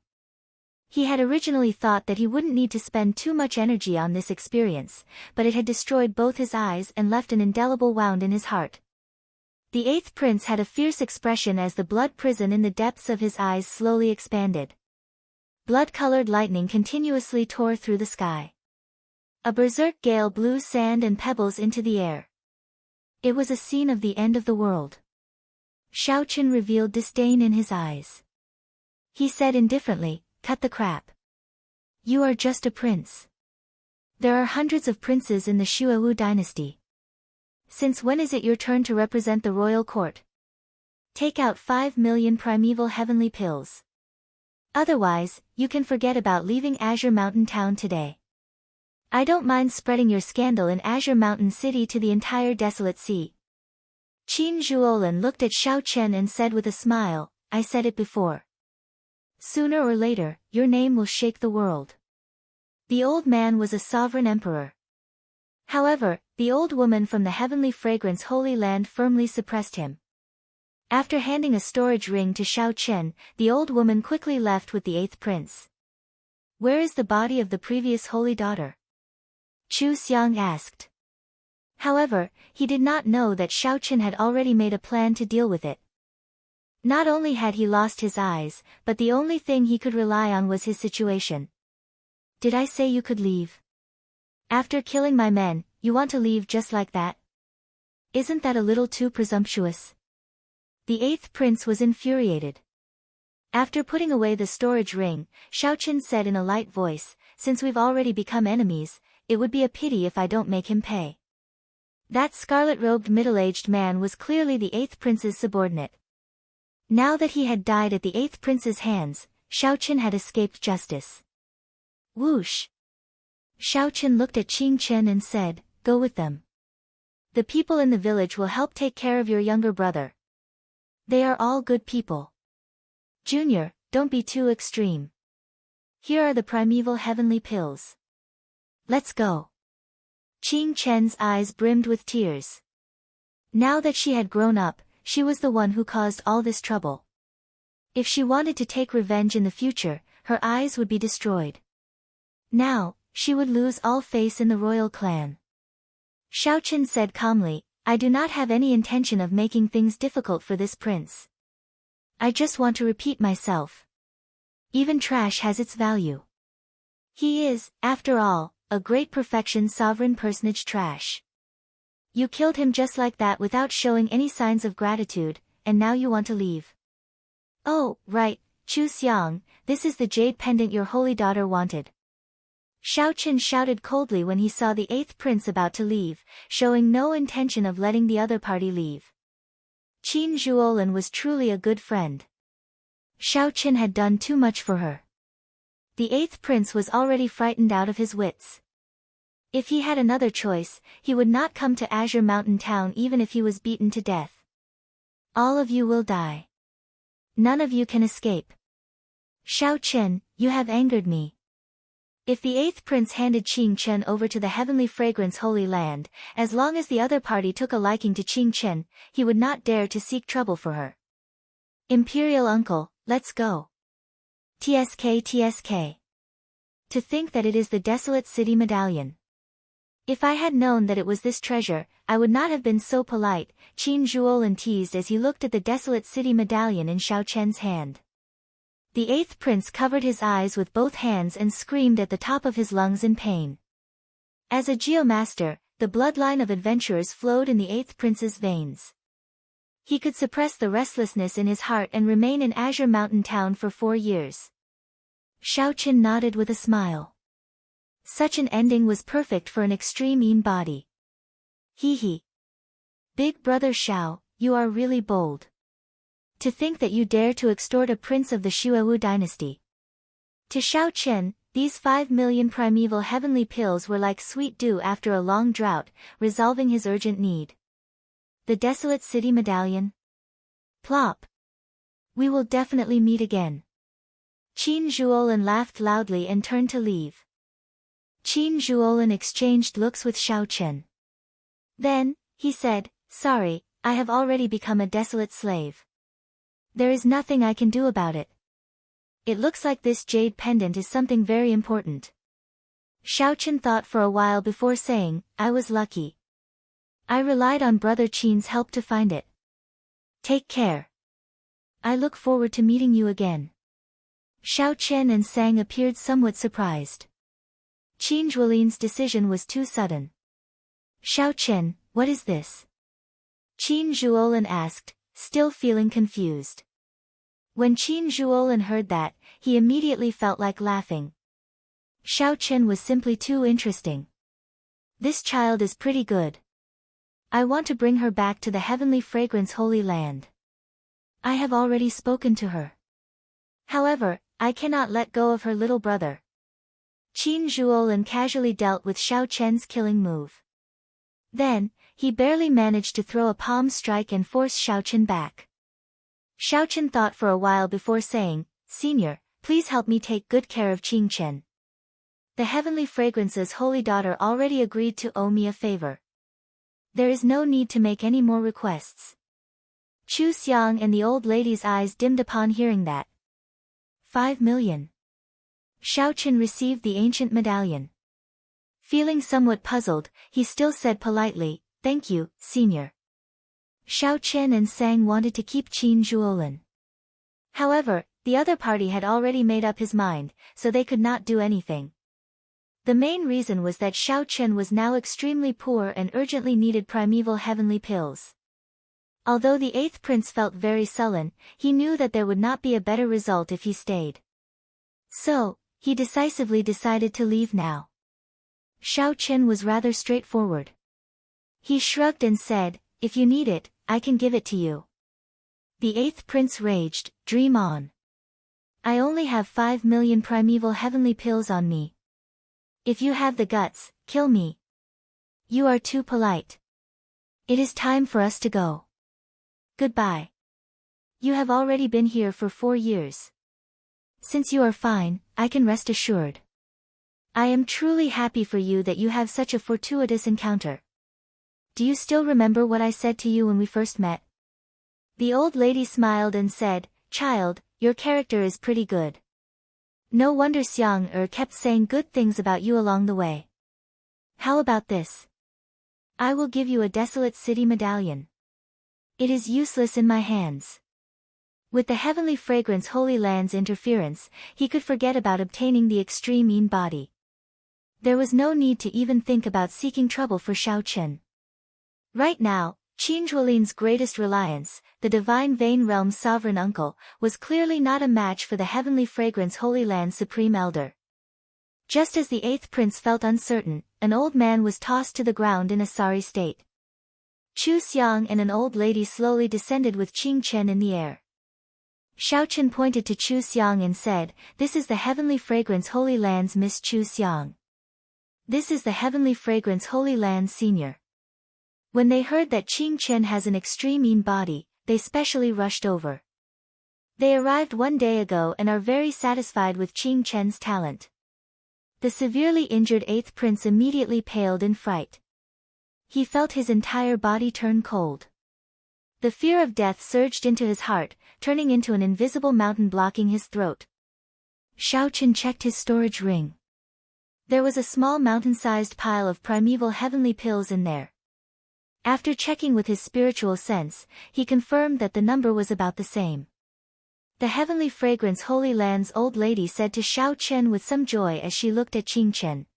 He had originally thought that he wouldn't need to spend too much energy on this experience, but it had destroyed both his eyes and left an indelible wound in his heart. The eighth prince had a fierce expression as the blood prison in the depths of his eyes slowly expanded. Blood-colored lightning continuously tore through the sky. A berserk gale blew sand and pebbles into the air. It was a scene of the end of the world. Xiao Chen revealed disdain in his eyes. He said indifferently, "Cut the crap. You are just a prince. There are hundreds of princes in the Shuawu dynasty. Since when is it your turn to represent the royal court? Take out 5 million primeval heavenly pills. Otherwise, you can forget about leaving Azure Mountain Town today. I don't mind spreading your scandal in Azure Mountain City to the entire desolate sea." Qin Zhuolin looked at Xiao Chen and said with a smile, "I said it before. Sooner or later, your name will shake the world." The old man was a sovereign emperor. However, the old woman from the heavenly fragrance Holy Land firmly suppressed him. After handing a storage ring to Xiao Chen, the old woman quickly left with the 8th prince. "Where is the body of the previous holy daughter?" Chu Xiang asked. However, he did not know that Xiao Chen had already made a plan to deal with it. Not only had he lost his eyes, but the only thing he could rely on was his situation. "Did I say you could leave? After killing my men, you want to leave just like that? Isn't that a little too presumptuous?" The 8th prince was infuriated. After putting away the storage ring, Xiao Chen said in a light voice, "Since we've already become enemies, it would be a pity if I don't make him pay." That scarlet-robed middle-aged man was clearly the 8th prince's subordinate. Now that he had died at the 8th prince's hands, Xiao Chen had escaped justice. Whoosh! Xiao Chen looked at Qing Chen and said, "Go with them. The people in the village will help take care of your younger brother. They are all good people. Junior, don't be too extreme. Here are the primeval heavenly pills. Let's go." Qing Chen's eyes brimmed with tears. Now that she had grown up, she was the one who caused all this trouble. If she wanted to take revenge in the future, her eyes would be destroyed. Now, she would lose all face in the royal clan. Xiao Chen said calmly, "I do not have any intention of making things difficult for this prince. I just want to repeat myself. Even trash has its value. He is, after all, a great perfection sovereign personage trash. You killed him just like that without showing any signs of gratitude, and now you want to leave. Oh, right, Chu Xiang, this is the jade pendant your holy daughter wanted." Xiao Chen shouted coldly when he saw the 8th prince about to leave, showing no intention of letting the other party leave. Qin Zhuolin was truly a good friend. Xiao Chen had done too much for her. The 8th prince was already frightened out of his wits. If he had another choice, he would not come to Azure Mountain Town even if he was beaten to death. "All of you will die. None of you can escape. Xiao Chen, you have angered me." If the 8th prince handed Qing Chen over to the heavenly fragrance Holy Land, as long as the other party took a liking to Qing Chen, he would not dare to seek trouble for her. "Imperial uncle, let's go. TSK TSK. To think that it is the desolate city medallion. If I had known that it was this treasure, I would not have been so polite," Qin Zhuolin teased as he looked at the desolate city medallion in Xiao Chen's hand. The 8th prince covered his eyes with both hands and screamed at the top of his lungs in pain. As a geomaster, the bloodline of adventurers flowed in the 8th prince's veins. He could suppress the restlessness in his heart and remain in Azure Mountain Town for 4 years. Xiao Chen nodded with a smile. Such an ending was perfect for an extreme Yin body. Hee hee. Big brother Xiao, you are really bold. To think that you dare to extort a prince of the Shuawu dynasty. To Xiao Chen, these 5 million primeval heavenly pills were like sweet dew after a long drought, resolving his urgent need. The desolate city medallion? Plop. We will definitely meet again. Qin Zhuolin laughed loudly and turned to leave. Qin Zhuolin exchanged looks with Xiao Chen. Then, he said, "Sorry, I have already become a desolate slave. There is nothing I can do about it. It looks like this jade pendant is something very important." Xiao Chen thought for a while before saying, "I was lucky. I relied on Brother Qin's help to find it. Take care. I look forward to meeting you again." Xiao Chen and Sang appeared somewhat surprised. Qin Zhuolin's decision was too sudden. "Xiao Chen, what is this? Qin Zhuolin asked, still feeling confused. When Qin Zhuolin heard that, he immediately felt like laughing. Xiao Chen was simply too interesting. This child is pretty good. I want to bring her back to the heavenly fragrance holy land. I have already spoken to her. However, I cannot let go of her little brother. Qin Zhuolin casually dealt with Xiao Chen's killing move. Then, he barely managed to throw a palm strike and force Xiao Chen back. Xiao Chen thought for a while before saying, "Senior, please help me take good care of Qing Chen. The heavenly fragrance's holy daughter already agreed to owe me a favor. There is no need to make any more requests." Chu Xiang and the old lady's eyes dimmed upon hearing that. 5 million. Xiao Chen received the ancient medallion. Feeling somewhat puzzled, he still said politely, "Thank you, senior." Xiao Chen and Sang wanted to keep Qin Zhuolin. However, the other party had already made up his mind, so they could not do anything. The main reason was that Xiao Chen was now extremely poor and urgently needed primeval heavenly pills. Although the 8th prince felt very sullen, he knew that there would not be a better result if he stayed. So, he decisively decided to leave now. Xiao Chen was rather straightforward. He shrugged and said, "If you need it, I can give it to you." The 8th prince raged, "Dream on. I only have 5 million primeval heavenly pills on me. If you have the guts, kill me. You are too polite. It is time for us to go. Goodbye. You have already been here for 4 years. Since you are fine, I can rest assured. I am truly happy for you that you have such a fortuitous encounter. Do you still remember what I said to you when we first met?" The old lady smiled and said, "Child, your character is pretty good. No wonder Xiang kept saying good things about you along the way. How about this? I will give you a desolate city medallion. It is useless in my hands." With the heavenly fragrance holy land's interference, he could forget about obtaining the extreme Yin body. There was no need to even think about seeking trouble for Xiao Chen. Right now, Qin Zhuolin's greatest reliance, the divine Vein Realm's sovereign uncle, was clearly not a match for the heavenly fragrance holy land's supreme elder. Just as the 8th prince felt uncertain, an old man was tossed to the ground in a sorry state. Chu Xiang and an old lady slowly descended with Qing Chen in the air. Xiao Chen pointed to Chu Xiang and said, "This is the heavenly fragrance holy land's Miss Chu Xiang. This is the heavenly fragrance holy land senior." When they heard that Qing Chen has an extreme Yin body, they specially rushed over. They arrived 1 day ago and are very satisfied with Qing Chen's talent. The severely injured 8th prince immediately paled in fright. He felt his entire body turn cold. The fear of death surged into his heart, turning into an invisible mountain blocking his throat. Xiao Chen checked his storage ring. There was a small mountain-sized pile of primeval heavenly pills in there. After checking with his spiritual sense, he confirmed that the number was about the same. The heavenly fragrance holy land's old lady said to Xiao Chen with some joy as she looked at Qing Chen.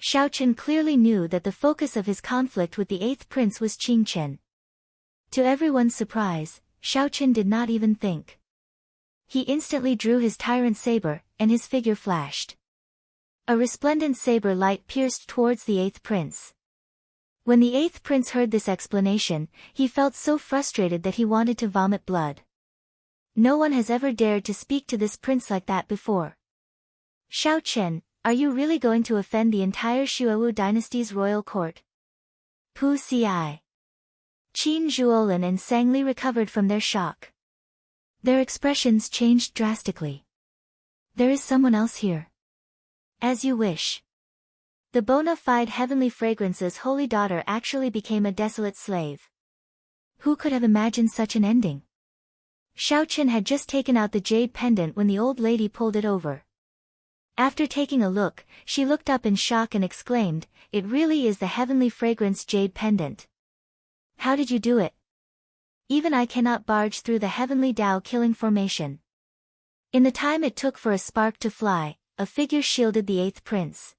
Xiao Chen clearly knew that the focus of his conflict with the 8th prince was Qing Chen. To everyone's surprise, Xiao Chen did not even think. He instantly drew his tyrant saber, and his figure flashed. A resplendent saber light pierced towards the 8th prince. When the 8th prince heard this explanation, he felt so frustrated that he wanted to vomit blood. No one has ever dared to speak to this prince like that before. "Xiao Chen, are you really going to offend the entire Xuewu dynasty's royal court?" Pu Ci. Qin Zhuolin and Sang Li recovered from their shock. Their expressions changed drastically. "There is someone else here." "As you wish." The bona fide heavenly fragrance's holy daughter actually became a desolate slave. Who could have imagined such an ending? Xiao Chen had just taken out the jade pendant when the old lady pulled it over. After taking a look, she looked up in shock and exclaimed, "It really is the heavenly fragrance jade pendant. How did you do it? Even I cannot barge through the heavenly Tao killing formation." In the time it took for a spark to fly, a figure shielded the 8th prince.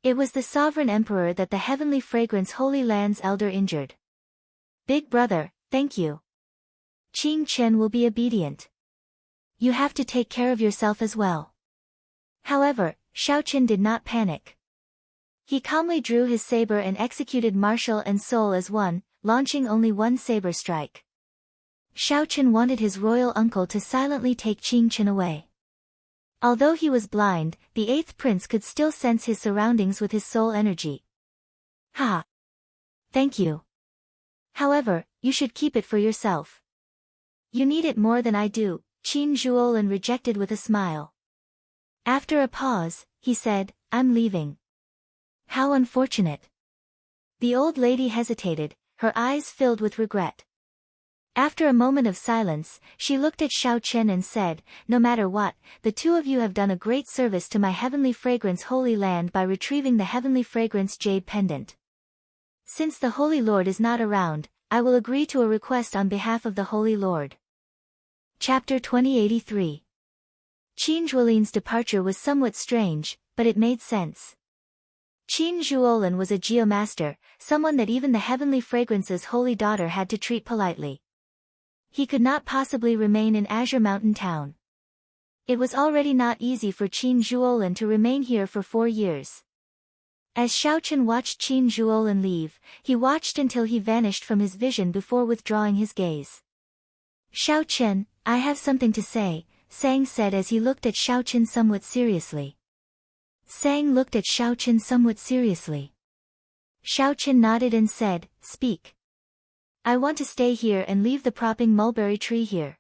It was the sovereign emperor that the heavenly fragrance holy land's elder injured. Big brother, thank you. Qing Chen will be obedient. You have to take care of yourself as well. However, Xiaoqin did not panic. He calmly drew his saber and executed martial and soul as one, launching only one saber strike. Xiaoqin wanted his royal uncle to silently take Qing Chen away. Although he was blind, the 8th prince could still sense his surroundings with his soul energy. Ha! Thank you. However, you should keep it for yourself. You need it more than I do, Qin Zhuolin rejected with a smile. After a pause, he said, I'm leaving. How unfortunate. The old lady hesitated, her eyes filled with regret. After a moment of silence, she looked at Xiaoqin and said, no matter what, the two of you have done a great service to my heavenly fragrance holy land by retrieving the heavenly fragrance jade pendant. Since the Holy Lord is not around, I will agree to a request on behalf of the Holy Lord. Chapter 2083. Qin Zhuolin's departure was somewhat strange, but it made sense. Qin Zhuolin was a geomaster, someone that even the heavenly fragrance's holy daughter had to treat politely. He could not possibly remain in Azure Mountain Town. It was already not easy for Qin Zhuolin to remain here for 4 years. As Xiaoqin watched Qin Zhuolin leave, he watched until he vanished from his vision before withdrawing his gaze. Xiaoqin, I have something to say, Sang said as he looked at Xiaoqin somewhat seriously. Sang looked at Xiaoqin somewhat seriously. Xiaoqin nodded and said, speak. I want to stay here and leave the propping mulberry tree here.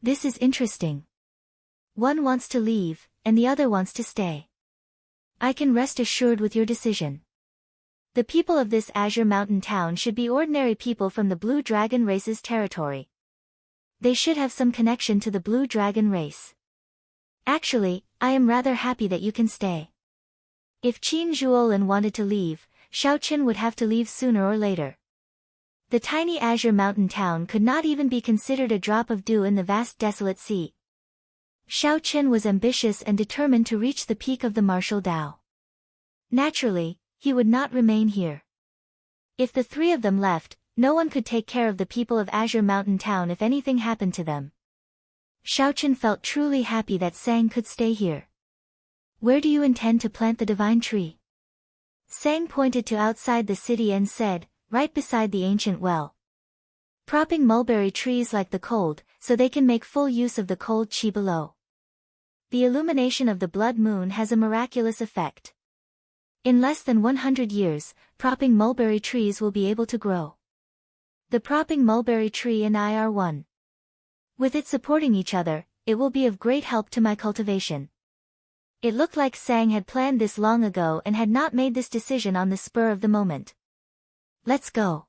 This is interesting. One wants to leave, and the other wants to stay. I can rest assured with your decision. The people of this Azure Mountain town should be ordinary people from the Blue Dragon race's territory. They should have some connection to the Blue Dragon race. Actually, I am rather happy that you can stay. If Qin Zhuolin wanted to leave, Xiaoqin would have to leave sooner or later. The tiny Azure Mountain town could not even be considered a drop of dew in the vast desolate sea. Xiaoqin was ambitious and determined to reach the peak of the martial Tao. Naturally, he would not remain here. If the three of them left, no one could take care of the people of Azure Mountain Town if anything happened to them. Xiaoqin felt truly happy that Sang could stay here. Where do you intend to plant the divine tree? Sang pointed to outside the city and said, right beside the ancient well. Propping mulberry trees like the cold, so they can make full use of the cold qi below. The illumination of the blood moon has a miraculous effect. In less than 100 years, propping mulberry trees will be able to grow. The propping mulberry tree and I are one. With it supporting each other, it will be of great help to my cultivation. It looked like Sang had planned this long ago and had not made this decision on the spur of the moment. Let's go.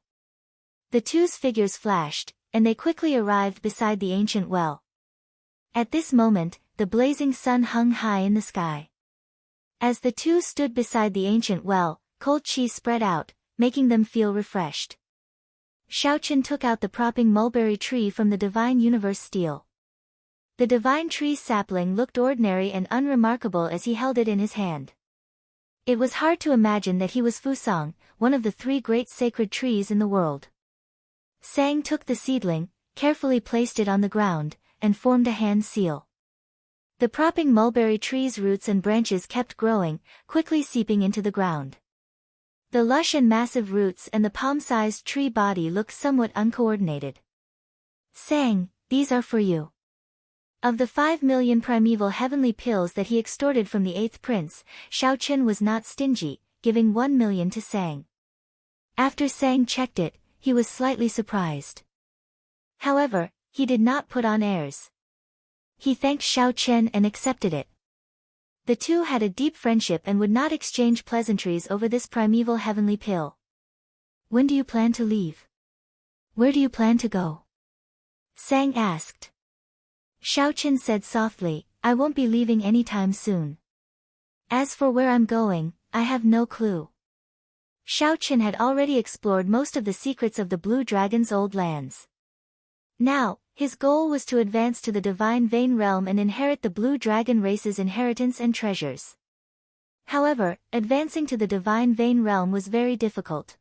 The two's figures flashed, and they quickly arrived beside the ancient well. At this moment, the blazing sun hung high in the sky. As the two stood beside the ancient well, cold qi spread out, making them feel refreshed. Xiaoqin took out the propping mulberry tree from the divine universe steel. The divine tree sapling looked ordinary and unremarkable as he held it in his hand. It was hard to imagine that he was Fusang, one of the 3 great sacred trees in the world. Sang took the seedling, carefully placed it on the ground, and formed a hand seal. The propping mulberry tree's roots and branches kept growing, quickly seeping into the ground. The lush and massive roots and the palm-sized tree body looked somewhat uncoordinated. Sang, these are for you. Of the 5 million primeval heavenly pills that he extorted from the 8th prince, Xiaoqin was not stingy, giving 1 million to Sang. After Sang checked it, he was slightly surprised. However, he did not put on airs. He thanked Xiaoqin and accepted it. The two had a deep friendship and would not exchange pleasantries over this primeval heavenly pill. When do you plan to leave? Where do you plan to go? Sang asked. Xiaoqin said softly, I won't be leaving anytime soon. As for where I'm going, I have no clue. Xiaoqin had already explored most of the secrets of the Blue Dragon's old lands. Now, his goal was to advance to the Divine Vein Realm and inherit the Blue Dragon race's inheritance and treasures. However, advancing to the Divine Vein Realm was very difficult.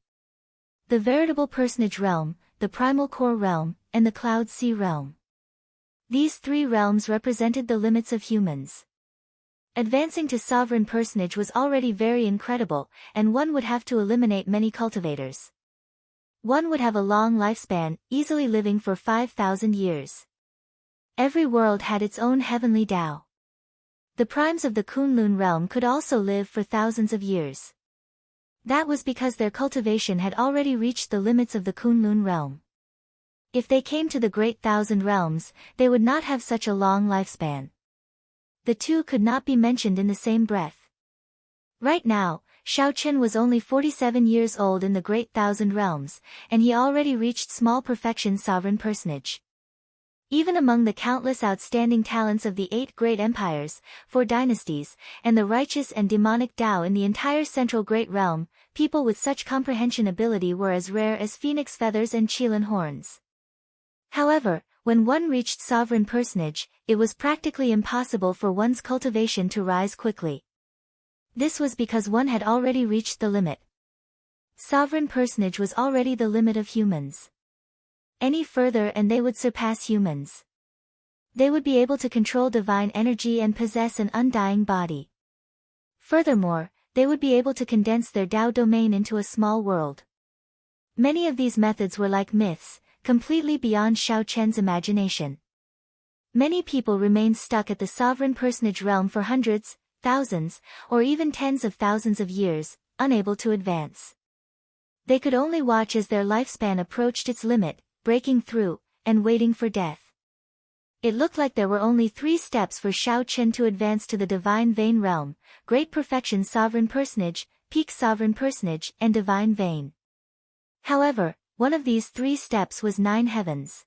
the veritable personage realm, the primal core realm, and the cloud sea realm. These three realms represented the limits of humans. Advancing to sovereign personage was already very incredible, and one would have to eliminate many cultivators. One would have a long lifespan, easily living for 5,000 years. Every world had its own heavenly Tao. The primes of the Kunlun realm could also live for thousands of years. That was because their cultivation had already reached the limits of the Kunlun realm. If they came to the Great Thousand Realms, they would not have such a long lifespan. The two could not be mentioned in the same breath. Right now, Xiaochen was only 47 years old in the Great Thousand Realms, and he already reached small perfection sovereign personage. Even among the countless outstanding talents of the 8 great empires, 4 dynasties, and the righteous and demonic Tao in the entire Central Great Realm, people with such comprehension ability were as rare as phoenix feathers and qilin horns. However, when one reached sovereign personage, it was practically impossible for one's cultivation to rise quickly. This was because one had already reached the limit. Sovereign personage was already the limit of humans. Any further and they would surpass humans. They would be able to control divine energy and possess an undying body. Furthermore, they would be able to condense their Tao domain into a small world. Many of these methods were like myths, completely beyond Xiaochen's imagination. Many people remained stuck at the sovereign personage realm for hundreds, thousands, or even tens of thousands of years, unable to advance. They could only watch as their lifespan approached its limit, breaking through, and waiting for death. It looked like there were only 3 steps for Xiaochen to advance to the divine vein realm: Great Perfection Sovereign Personage, Peak Sovereign Personage, and Divine Vein. However, one of these 3 steps was 9 heavens.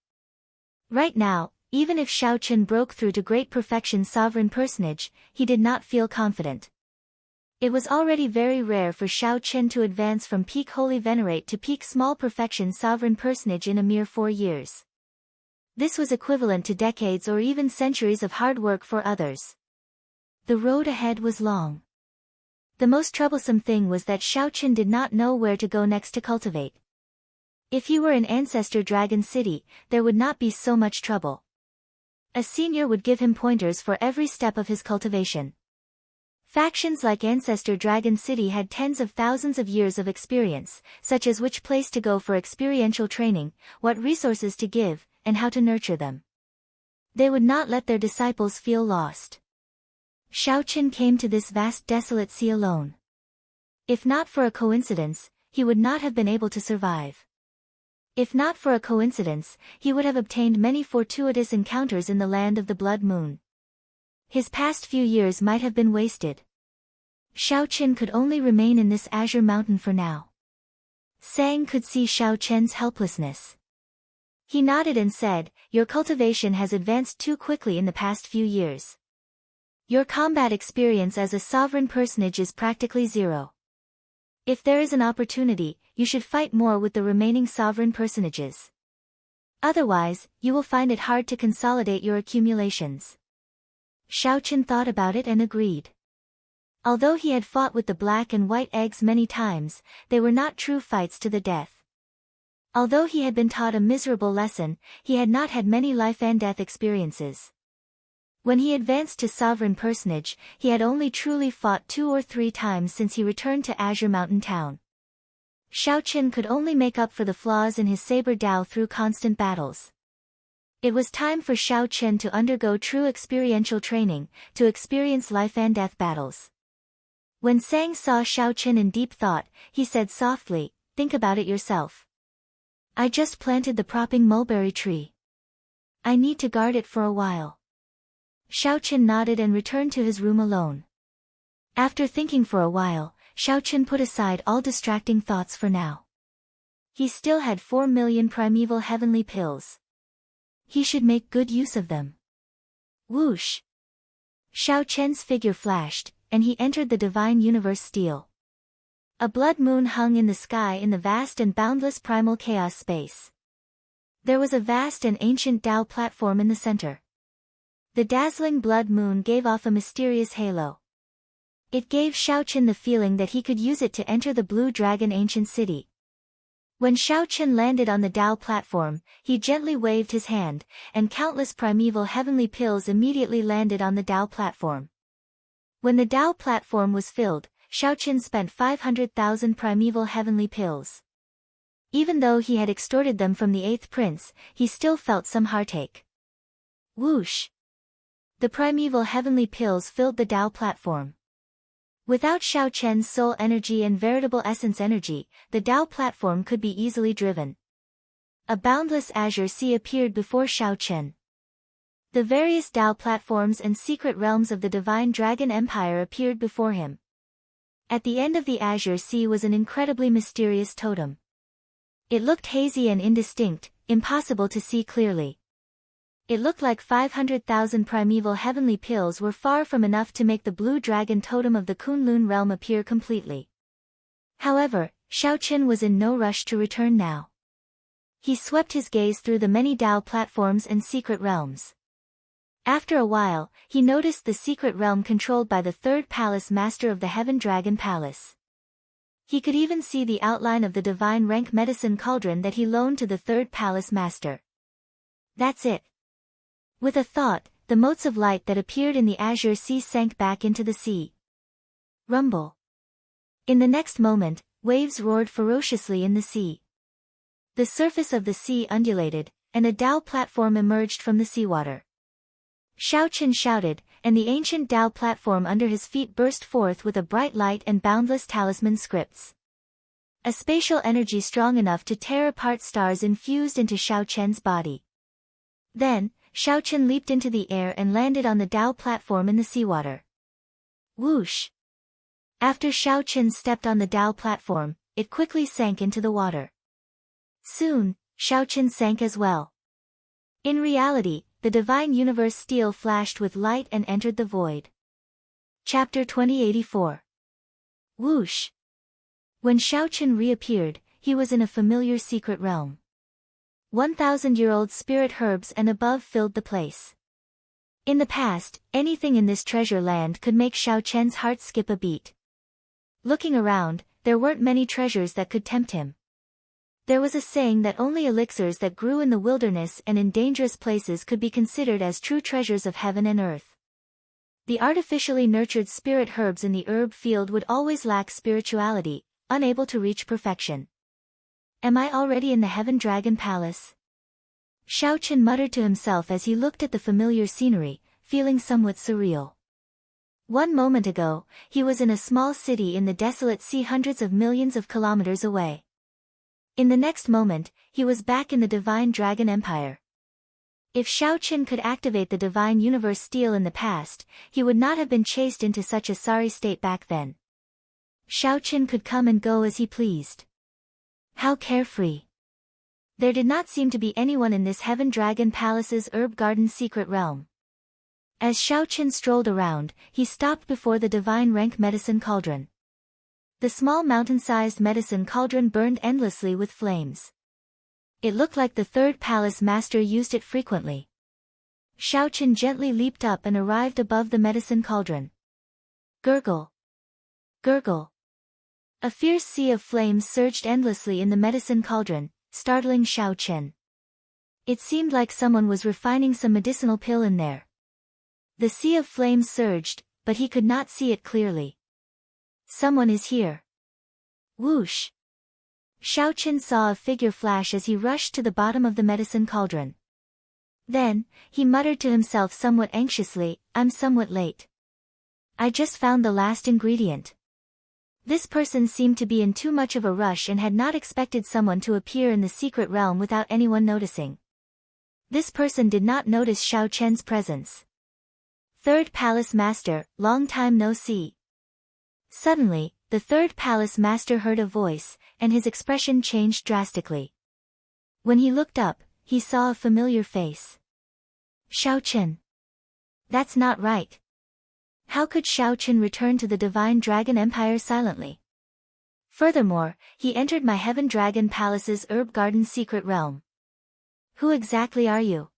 Right now, even if Xiaochen broke through to Great Perfection Sovereign Personage, he did not feel confident. It was already very rare for Xiaochen to advance from Peak Holy Venerate to Peak Small Perfection Sovereign Personage in a mere 4 years. This was equivalent to decades or even centuries of hard work for others. The road ahead was long. The most troublesome thing was that Xiaochen did not know where to go next to cultivate. If he were in Ancestor Dragon City, there would not be so much trouble. A senior would give him pointers for every step of his cultivation. Factions like Ancestor Dragon City had tens of thousands of years of experience, such as which place to go for experiential training, what resources to give, and how to nurture them. They would not let their disciples feel lost. Xiaochen came to this vast desolate sea alone. If not for a coincidence, he would not have been able to survive. If not for a coincidence, he would have obtained many fortuitous encounters in the land of the Blood Moon. His past few years might have been wasted. Xiaochen could only remain in this azure mountain for now. Sang could see Xiaochen's helplessness. He nodded and said, "Your cultivation has advanced too quickly in the past few years. Your combat experience as a sovereign personage is practically 0. If there is an opportunity, you should fight more with the remaining sovereign personages. Otherwise, you will find it hard to consolidate your accumulations." Xiaochen thought about it and agreed. Although he had fought with the black and white eggs many times, they were not true fights to the death. Although he had been taught a miserable lesson, he had not had many life and death experiences. When he advanced to sovereign personage, he had only truly fought 2 or 3 times since he returned to Azure Mountain Town. Xiaochen could only make up for the flaws in his saber Tao through constant battles. It was time for Xiaochen to undergo true experiential training, to experience life and death battles. When Sang saw Xiaochen in deep thought, he said softly, "Think about it yourself. I just planted the propping mulberry tree. I need to guard it for a while." Xiaochen nodded and returned to his room alone. After thinking for a while, Xiaochen put aside all distracting thoughts for now. He still had 4 million primeval heavenly pills. He should make good use of them. Whoosh! Xiaochen's figure flashed, and he entered the divine universe steel. A blood moon hung in the sky in the vast and boundless primal chaos space. There was a vast and ancient Tao platform in the center. The dazzling blood moon gave off a mysterious halo. It gave Xiaochen the feeling that he could use it to enter the Blue Dragon ancient city. When Xiaochen landed on the Dao platform, he gently waved his hand, and countless primeval heavenly pills immediately landed on the Dao platform. When the Dao platform was filled, Xiaochen spent 500,000 primeval heavenly pills. Even though he had extorted them from the 8th prince, he still felt some heartache. Whoosh! The primeval heavenly pills filled the Dao platform. Without Xiaochen's soul energy and veritable essence energy, the Dao platform could be easily driven. A boundless azure sea appeared before Xiaochen. The various Dao platforms and secret realms of the Divine Dragon Empire appeared before him. At the end of the azure sea was an incredibly mysterious totem. It looked hazy and indistinct, impossible to see clearly. It looked like 500,000 primeval heavenly pills were far from enough to make the blue dragon totem of the Kunlun realm appear completely. However, Xiaochen was in no rush to return now. He swept his gaze through the many Dao platforms and secret realms. After a while, he noticed the secret realm controlled by the 3rd Palace Master of the Heaven Dragon Palace. He could even see the outline of the divine rank medicine cauldron that he loaned to the 3rd Palace Master. That's it. With a thought, the motes of light that appeared in the azure sea sank back into the sea. Rumble. In the next moment, waves roared ferociously in the sea. The surface of the sea undulated, and a Dao platform emerged from the seawater. Xiaochen shouted, and the ancient Dao platform under his feet burst forth with a bright light and boundless talisman scripts. A spatial energy strong enough to tear apart stars infused into Xiaochen's body. Then, Xiaochen leaped into the air and landed on the Dao platform in the seawater. Whoosh! After Xiaochen stepped on the Dao platform, it quickly sank into the water. Soon, Xiaochen sank as well. In reality, the divine universe steel flashed with light and entered the void. Chapter 2084. Whoosh! When Xiaochen reappeared, he was in a familiar secret realm. 1,000-year-old spirit herbs and above filled the place. In the past, anything in this treasure land could make Xiaochen's heart skip a beat. Looking around, there weren't many treasures that could tempt him. There was a saying that only elixirs that grew in the wilderness and in dangerous places could be considered as true treasures of heaven and earth. The artificially nurtured spirit herbs in the herb field would always lack spirituality, unable to reach perfection. Am I already in the Heaven Dragon Palace? Xiaochen muttered to himself as he looked at the familiar scenery, feeling somewhat surreal. 1 moment ago, he was in a small city in the desolate sea hundreds of millions of kilometers away. In the next moment, he was back in the Divine Dragon Empire. If Xiaochen could activate the Divine Universe Steel in the past, he would not have been chased into such a sorry state back then. Xiaochen could come and go as he pleased. How carefree. There did not seem to be anyone in this Heaven Dragon Palace's herb garden secret realm. As Xiaochen strolled around, he stopped before the divine rank medicine cauldron. The small mountain-sized medicine cauldron burned endlessly with flames. It looked like the 3rd Palace Master used it frequently. Xiaochen gently leaped up and arrived above the medicine cauldron. Gurgle. Gurgle. A fierce sea of flames surged endlessly in the medicine cauldron, startling Xiaochen. It seemed like someone was refining some medicinal pill in there. The sea of flames surged, but he could not see it clearly. Someone is here. Whoosh! Xiaochen saw a figure flash as he rushed to the bottom of the medicine cauldron. Then, he muttered to himself somewhat anxiously, I'm somewhat late. I just found the last ingredient. This person seemed to be in too much of a rush and had not expected someone to appear in the secret realm without anyone noticing. This person did not notice Xiaochen's presence. 3rd Palace Master, long time no see. Suddenly, the 3rd Palace Master heard a voice, and his expression changed drastically. When he looked up, he saw a familiar face. Xiaochen. That's not right. How could Xiaochen return to the Divine Dragon Empire silently? Furthermore, he entered my Heaven Dragon Palace's herb garden secret realm. Who exactly are you?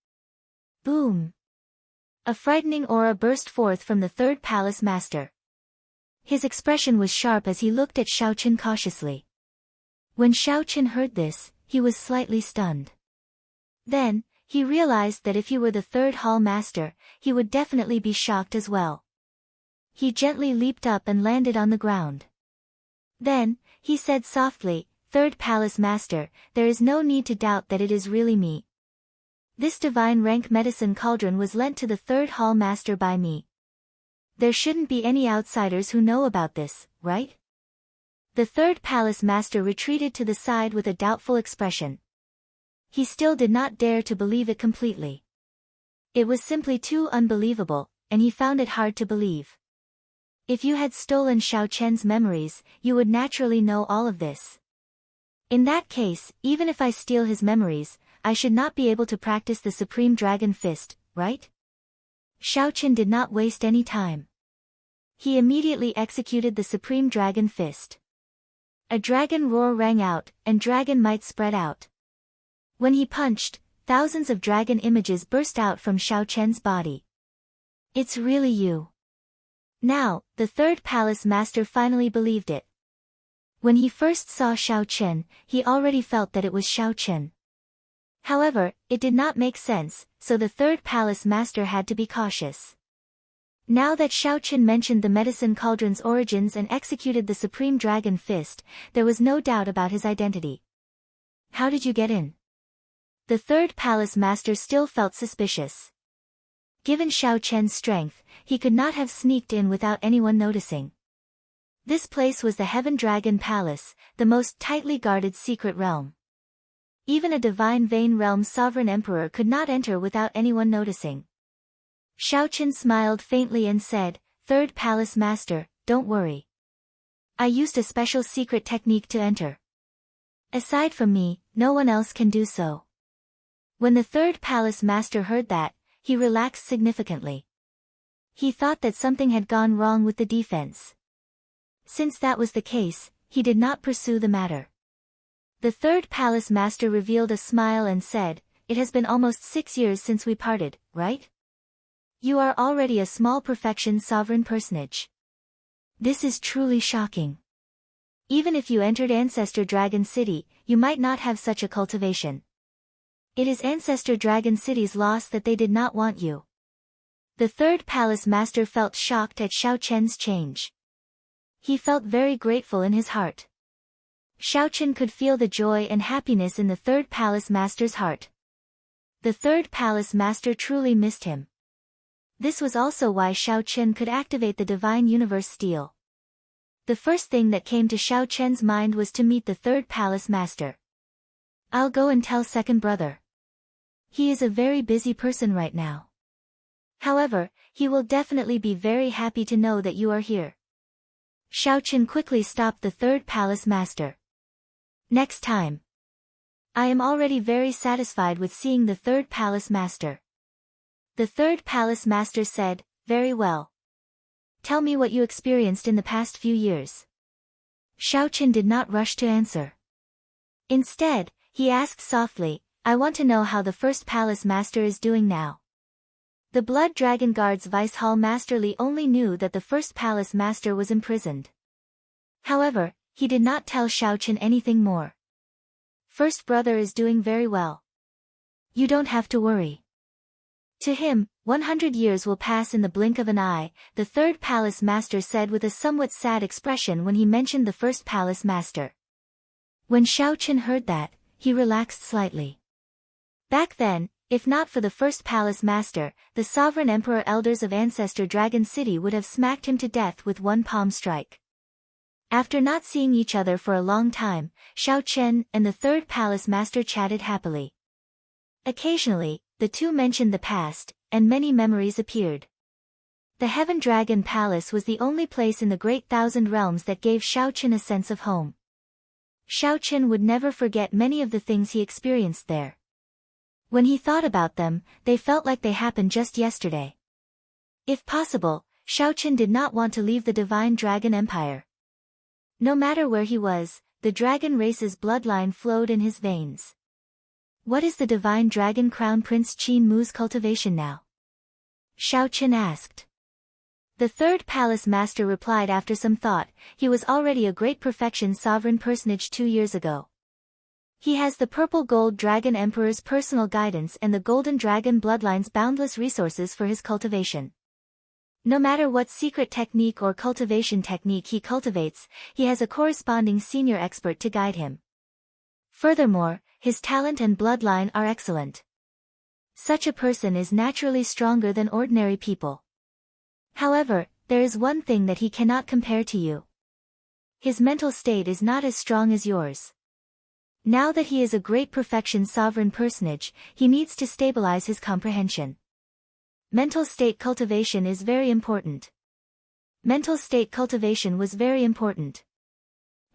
Boom! A frightening aura burst forth from the 3rd Palace Master. His expression was sharp as he looked at Xiaochen cautiously. When Xiaoqin heard this, he was slightly stunned. Then, he realized that if he were the third hall master, he would definitely be shocked as well. He gently leaped up and landed on the ground. Then, he said softly, "Third Palace Master, there is no need to doubt that it is really me. This divine rank medicine cauldron was lent to the third hall master by me. There shouldn't be any outsiders who know about this, right?" The third palace master retreated to the side with a doubtful expression. He still did not dare to believe it completely. It was simply too unbelievable, and he found it hard to believe. If you had stolen Xiaoqian's memories, you would naturally know all of this. In that case, even if I steal his memories, I should not be able to practice the Supreme Dragon Fist, right? Xiaoqian did not waste any time. He immediately executed the Supreme Dragon Fist. A dragon roar rang out, and dragon might spread out. When he punched, thousands of dragon images burst out from Xiaoqian's body. "It's really you." Now, the third palace master finally believed it. When he first saw Xiaoqian, he already felt that it was Xiaoqian. However, it did not make sense, so the third palace master had to be cautious. Now that Xiaoqian mentioned the medicine cauldron's origins and executed the Supreme Dragon Fist, there was no doubt about his identity. "How did you get in?" The third palace master still felt suspicious. Given Xiaoqian's strength, he could not have sneaked in without anyone noticing. This place was the Heaven Dragon Palace, the most tightly guarded secret realm. Even a divine Vein Realm sovereign emperor could not enter without anyone noticing. Xiaoqian smiled faintly and said, "Third palace master, don't worry. I used a special secret technique to enter. Aside from me, no one else can do so." When the third palace master heard that, he relaxed significantly. He thought that something had gone wrong with the defense. Since that was the case, he did not pursue the matter. The third palace master revealed a smile and said, "It has been almost 6 years since we parted, right? You are already a small perfection sovereign personage. This is truly shocking. Even if you entered Ancestor Dragon City, you might not have such a cultivation. It is Ancestor Dragon City's loss that they did not want you." The third palace master felt shocked at Xiaoqian's change. He felt very grateful in his heart. Xiaoqian could feel the joy and happiness in the third palace master's heart. The third palace master truly missed him. This was also why Xiaoqian could activate the Divine Universe Steel. The first thing that came to Xiaoqian's mind was to meet the third palace master. "I'll go and tell second brother. He is a very busy person right now. However, he will definitely be very happy to know that you are here." Xiaoqian quickly stopped the third palace master. "Next time. I am already very satisfied with seeing the third palace master." The third palace master said, "Very well. Tell me what you experienced in the past few years." Xiaoqian did not rush to answer. Instead, he asked softly, "I want to know how the first palace master is doing now." The Blood Dragon Guard's Vice Hall Master Li only knew that the first palace master was imprisoned. However, he did not tell Xiaoqian anything more. "First brother is doing very well. You don't have to worry." To him, 100 years will pass in the blink of an eye, the third palace master said with a somewhat sad expression when he mentioned the first palace master. When Xiaoqian heard that, he relaxed slightly. Back then, if not for the first palace master, the sovereign emperor elders of Ancestor Dragon City would have smacked him to death with one palm strike. After not seeing each other for a long time, Xiaoqian and the third palace master chatted happily. Occasionally, the two mentioned the past, and many memories appeared. The Heaven Dragon Palace was the only place in the Great Thousand Realms that gave Xiaoqian a sense of home. Xiaoqian would never forget many of the things he experienced there. When he thought about them, they felt like they happened just yesterday. If possible, Xiaoqian did not want to leave the Divine Dragon Empire. No matter where he was, the dragon race's bloodline flowed in his veins. What is the Divine Dragon Crown Prince Qin Mu's cultivation now? Xiaoqian asked. The third palace master replied after some thought, he was already a great perfection sovereign personage 2 years ago. He has the purple gold dragon emperor's personal guidance and the golden dragon bloodline's boundless resources for his cultivation. No matter what secret technique or cultivation technique he cultivates, he has a corresponding senior expert to guide him. Furthermore, his talent and bloodline are excellent. Such a person is naturally stronger than ordinary people. However, there is one thing that he cannot compare to you. His mental state is not as strong as yours. Now that he is a great perfection sovereign personage, he needs to stabilize his comprehension. Mental state cultivation is very important. Mental state cultivation was very important.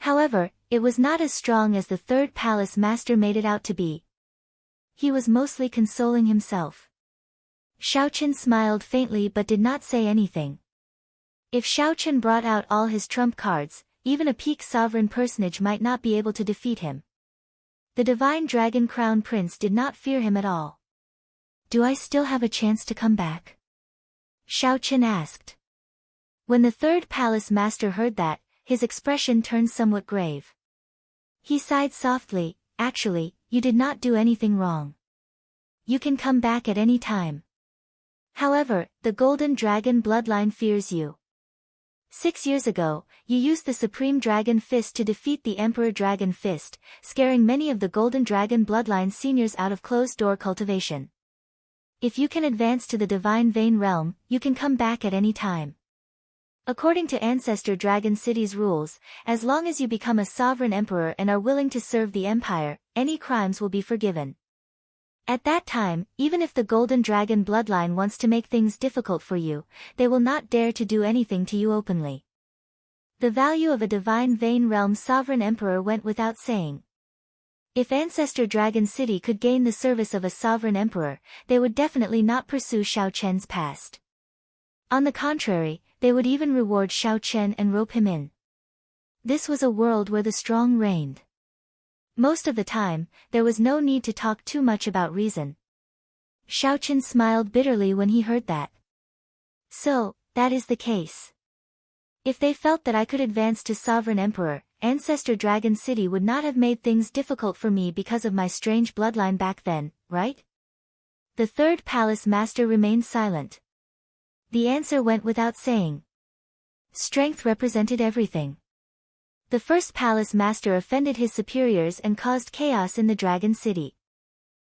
However, it was not as strong as the third palace master made it out to be. He was mostly consoling himself. Xiaochen smiled faintly but did not say anything. If Xiaochen brought out all his trump cards, even a peak sovereign personage might not be able to defeat him. The divine dragon crown prince did not fear him at all. Do I still have a chance to come back? Xiaochen asked. When the third palace master heard that, his expression turned somewhat grave. He sighed softly, actually, you did not do anything wrong. You can come back at any time. However, the golden dragon bloodline fears you. 6 years ago, you used the Supreme Dragon Fist to defeat the Emperor Dragon Fist, scaring many of the Golden Dragon bloodline seniors out of closed-door cultivation. If you can advance to the Divine Vein Realm, you can come back at any time. According to Ancestor Dragon City's rules, as long as you become a sovereign emperor and are willing to serve the empire, any crimes will be forgiven. At that time, even if the Golden Dragon bloodline wants to make things difficult for you, they will not dare to do anything to you openly. The value of a Divine Vein Realm sovereign emperor went without saying. If Ancestor Dragon City could gain the service of a sovereign emperor, they would definitely not pursue Xiaochen's past. On the contrary, they would even reward Xiaochen and rope him in. This was a world where the strong reigned. Most of the time, there was no need to talk too much about reason. Xiaochen smiled bitterly when he heard that. So, that is the case. If they felt that I could advance to Sovereign Emperor, Ancestor Dragon City would not have made things difficult for me because of my strange bloodline back then, right? The third palace master remained silent. The answer went without saying. Strength represented everything. The first palace master offended his superiors and caused chaos in the Dragon City.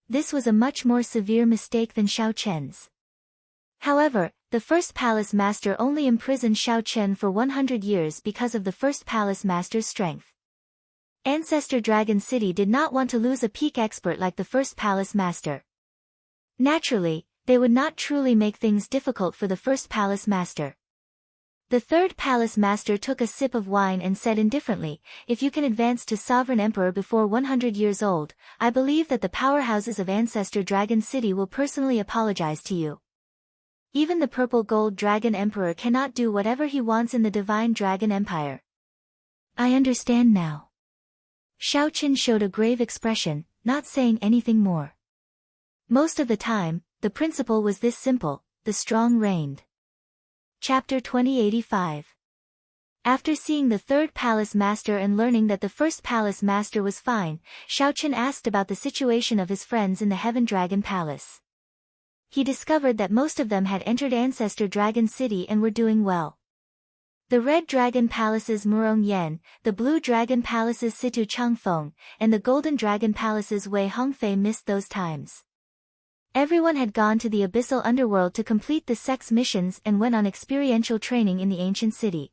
This was a much more severe mistake than Xiaochen's. However, the first palace master only imprisoned Xiaochen for 100 years because of the first palace master's strength. Ancestor Dragon City did not want to lose a peak expert like the first palace master. Naturally, they would not truly make things difficult for the first palace master. The third palace master took a sip of wine and said indifferently, if you can advance to Sovereign Emperor before 100 years old, I believe that the powerhouses of Ancestor Dragon City will personally apologize to you. Even the Purple Gold Dragon Emperor cannot do whatever he wants in the Divine Dragon Empire. I understand now. Xiaochen showed a grave expression, not saying anything more. Most of the time, the principle was this simple, the strong reigned. Chapter 2085. After seeing the third palace master and learning that the first palace master was fine, Xiaochen asked about the situation of his friends in the Heaven Dragon Palace. He discovered that most of them had entered Ancestor Dragon City and were doing well. The Red Dragon Palace's Murong Yan, the Blue Dragon Palace's Situ Changfeng, and the Golden Dragon Palace's Wei Hongfei missed those times. Everyone had gone to the abyssal underworld to complete the sex missions and went on experiential training in the ancient city.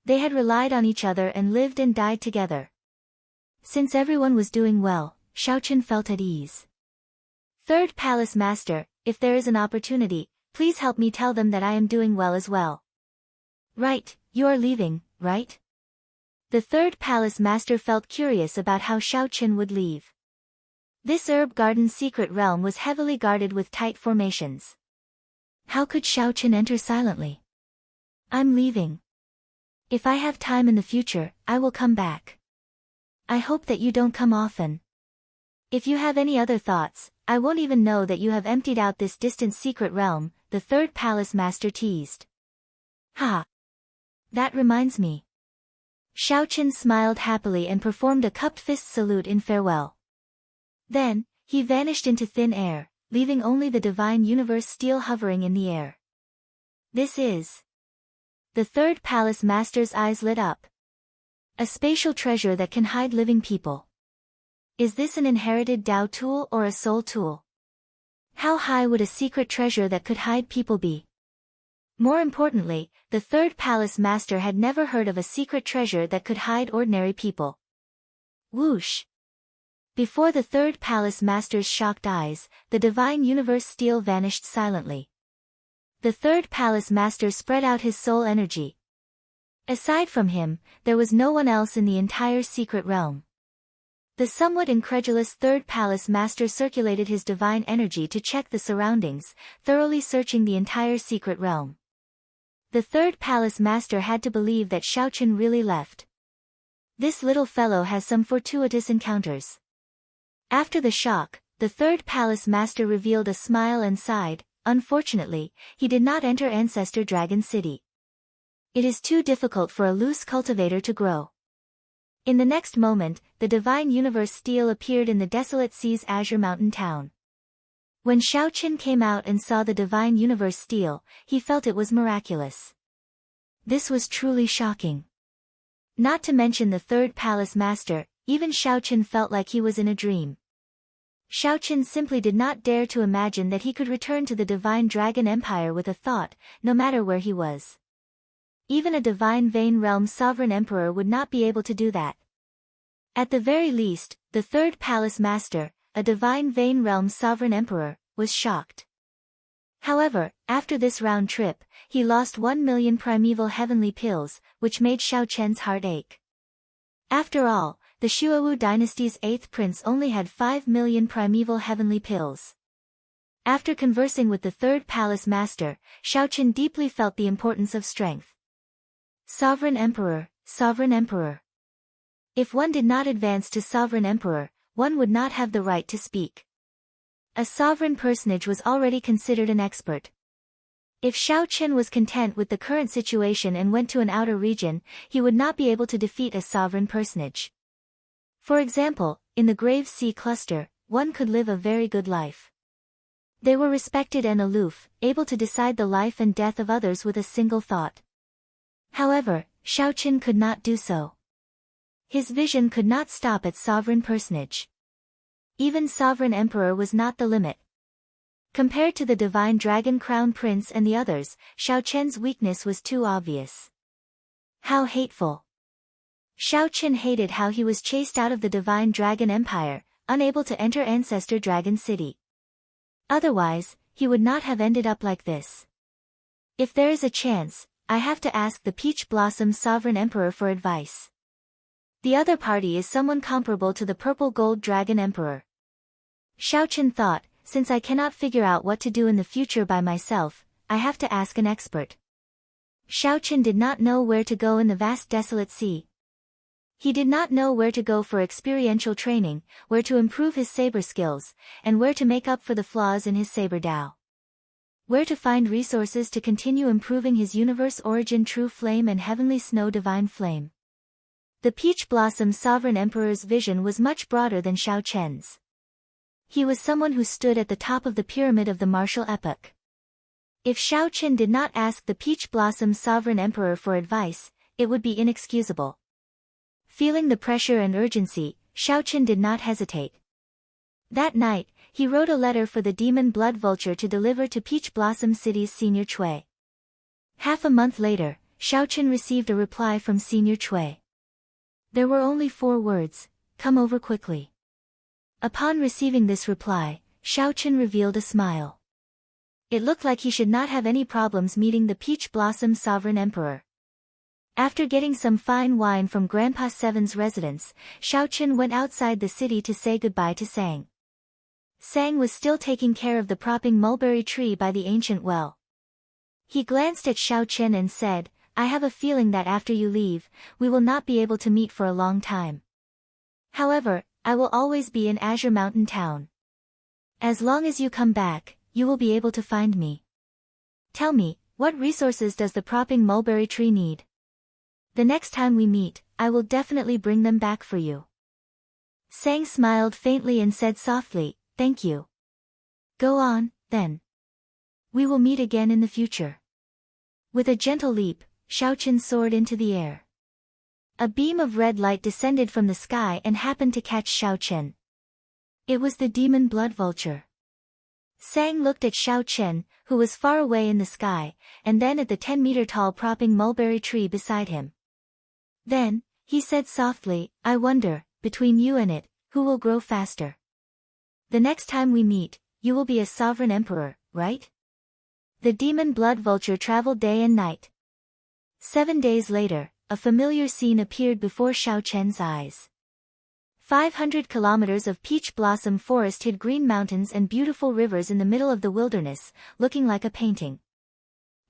They had relied on each other and lived and died together. Since everyone was doing well, Xiaochen felt at ease. Third Palace Master, if there is an opportunity, please help me tell them that I am doing well as well. Right, you are leaving, right? The third Palace Master felt curious about how Xiaochen would leave. This herb garden's secret realm was heavily guarded with tight formations. How could Xiaochen enter silently? I'm leaving. If I have time in the future, I will come back. I hope that you don't come often. If you have any other thoughts, I won't even know that you have emptied out this distant secret realm, the third palace master teased. Ha! That reminds me. Xiaoqin smiled happily and performed a cupped fist salute in farewell. Then, he vanished into thin air, leaving only the divine universe still hovering in the air. This is... The third palace master's eyes lit up. A spatial treasure that can hide living people. Is this an inherited Dao tool or a soul tool? How high would a secret treasure that could hide people be? More importantly, the third palace master had never heard of a secret treasure that could hide ordinary people. Whoosh! Before the third palace master's shocked eyes, the divine universe steel vanished silently. The third palace master spread out his soul energy. Aside from him, there was no one else in the entire secret realm. The somewhat incredulous third palace master circulated his divine energy to check the surroundings, thoroughly searching the entire secret realm. The third palace master had to believe that Xiaoqin really left. This little fellow has some fortuitous encounters. After the shock, the third palace master revealed a smile and sighed. Unfortunately, he did not enter Ancestor Dragon City. It is too difficult for a loose cultivator to grow. In the next moment, the divine universe steel appeared in the desolate sea's azure mountain town. When Xiaoqin came out and saw the divine universe steel, he felt it was miraculous. This was truly shocking. Not to mention the third palace master, even Xiaoqin felt like he was in a dream. Xiaoqin simply did not dare to imagine that he could return to the divine dragon empire with a thought, no matter where he was. Even a divine Vein Realm sovereign emperor would not be able to do that. At the very least, the third palace master, a divine Vein Realm sovereign emperor, was shocked. However, after this round trip, he lost 1 million primeval heavenly pills, which made Xiaoqian's heart ache. After all, the Xuewu dynasty's 8th prince only had 5 million primeval heavenly pills. After conversing with the third palace master, Xiaoqin deeply felt the importance of strength. Sovereign Emperor, Sovereign Emperor. If one did not advance to Sovereign Emperor, one would not have the right to speak. A sovereign personage was already considered an expert. If Xiaoqin was content with the current situation and went to an outer region, he would not be able to defeat a sovereign personage. For example, in the Grave Sea Cluster, one could live a very good life. They were respected and aloof, able to decide the life and death of others with a single thought. However, Xiaoqin could not do so. His vision could not stop at sovereign personage. Even sovereign emperor was not the limit. Compared to the divine dragon crown prince and the others, Xiaoqian's weakness was too obvious. How hateful! Xiaoqin hated how he was chased out of the divine dragon empire, unable to enter Ancestor Dragon City. Otherwise, he would not have ended up like this. If there is a chance, I have to ask the Peach Blossom Sovereign Emperor for advice. The other party is someone comparable to the Purple Gold Dragon Emperor. Xiaoqin thought, since I cannot figure out what to do in the future by myself, I have to ask an expert. Xiaoqin did not know where to go in the vast desolate sea. He did not know where to go for experiential training, where to improve his saber skills, and where to make up for the flaws in his saber Dao. Where to find resources to continue improving his universe origin True Flame and Heavenly Snow Divine Flame. The Peach Blossom Sovereign Emperor's vision was much broader than Xiaoqian's. He was someone who stood at the top of the pyramid of the martial epoch. If Xiaoqin did not ask the Peach Blossom Sovereign Emperor for advice, it would be inexcusable. Feeling the pressure and urgency, Xiaoqin did not hesitate. That night, he wrote a letter for the demon blood vulture to deliver to Peach Blossom City's Senior Chui. Half a month later, Xiaoqin received a reply from Senior Chui. There were only 4 words, "Come over quickly." Upon receiving this reply, Xiaoqin revealed a smile. It looked like he should not have any problems meeting the Peach Blossom Sovereign Emperor. After getting some fine wine from Grandpa Seven's residence, Xiaoqin went outside the city to say goodbye to Sang. Sang was still taking care of the propping mulberry tree by the ancient well. He glanced at Xiaoqin and said, "I have a feeling that after you leave, we will not be able to meet for a long time. However, I will always be in Azure Mountain Town. As long as you come back, you will be able to find me. Tell me, What resources does the propping mulberry tree need? The next time we meet, I will definitely bring them back for you. Sang smiled faintly and said softly, thank you. Go on, then. We will meet again in the future. With a gentle leap, Xiaoqin soared into the air. A beam of red light descended from the sky and happened to catch Xiaoqin. It was the demon blood vulture. Sang looked at Xiaoqin, who was far away in the sky, and then at the 10-meter-tall propping mulberry tree beside him. Then, he said softly, I wonder, between you and it, who will grow faster? The next time we meet, you will be a sovereign emperor, right? The demon blood vulture traveled day and night. 7 days later, a familiar scene appeared before Xiaoqin's eyes. 500 kilometers of peach blossom forest hid green mountains and beautiful rivers in the middle of the wilderness, looking like a painting.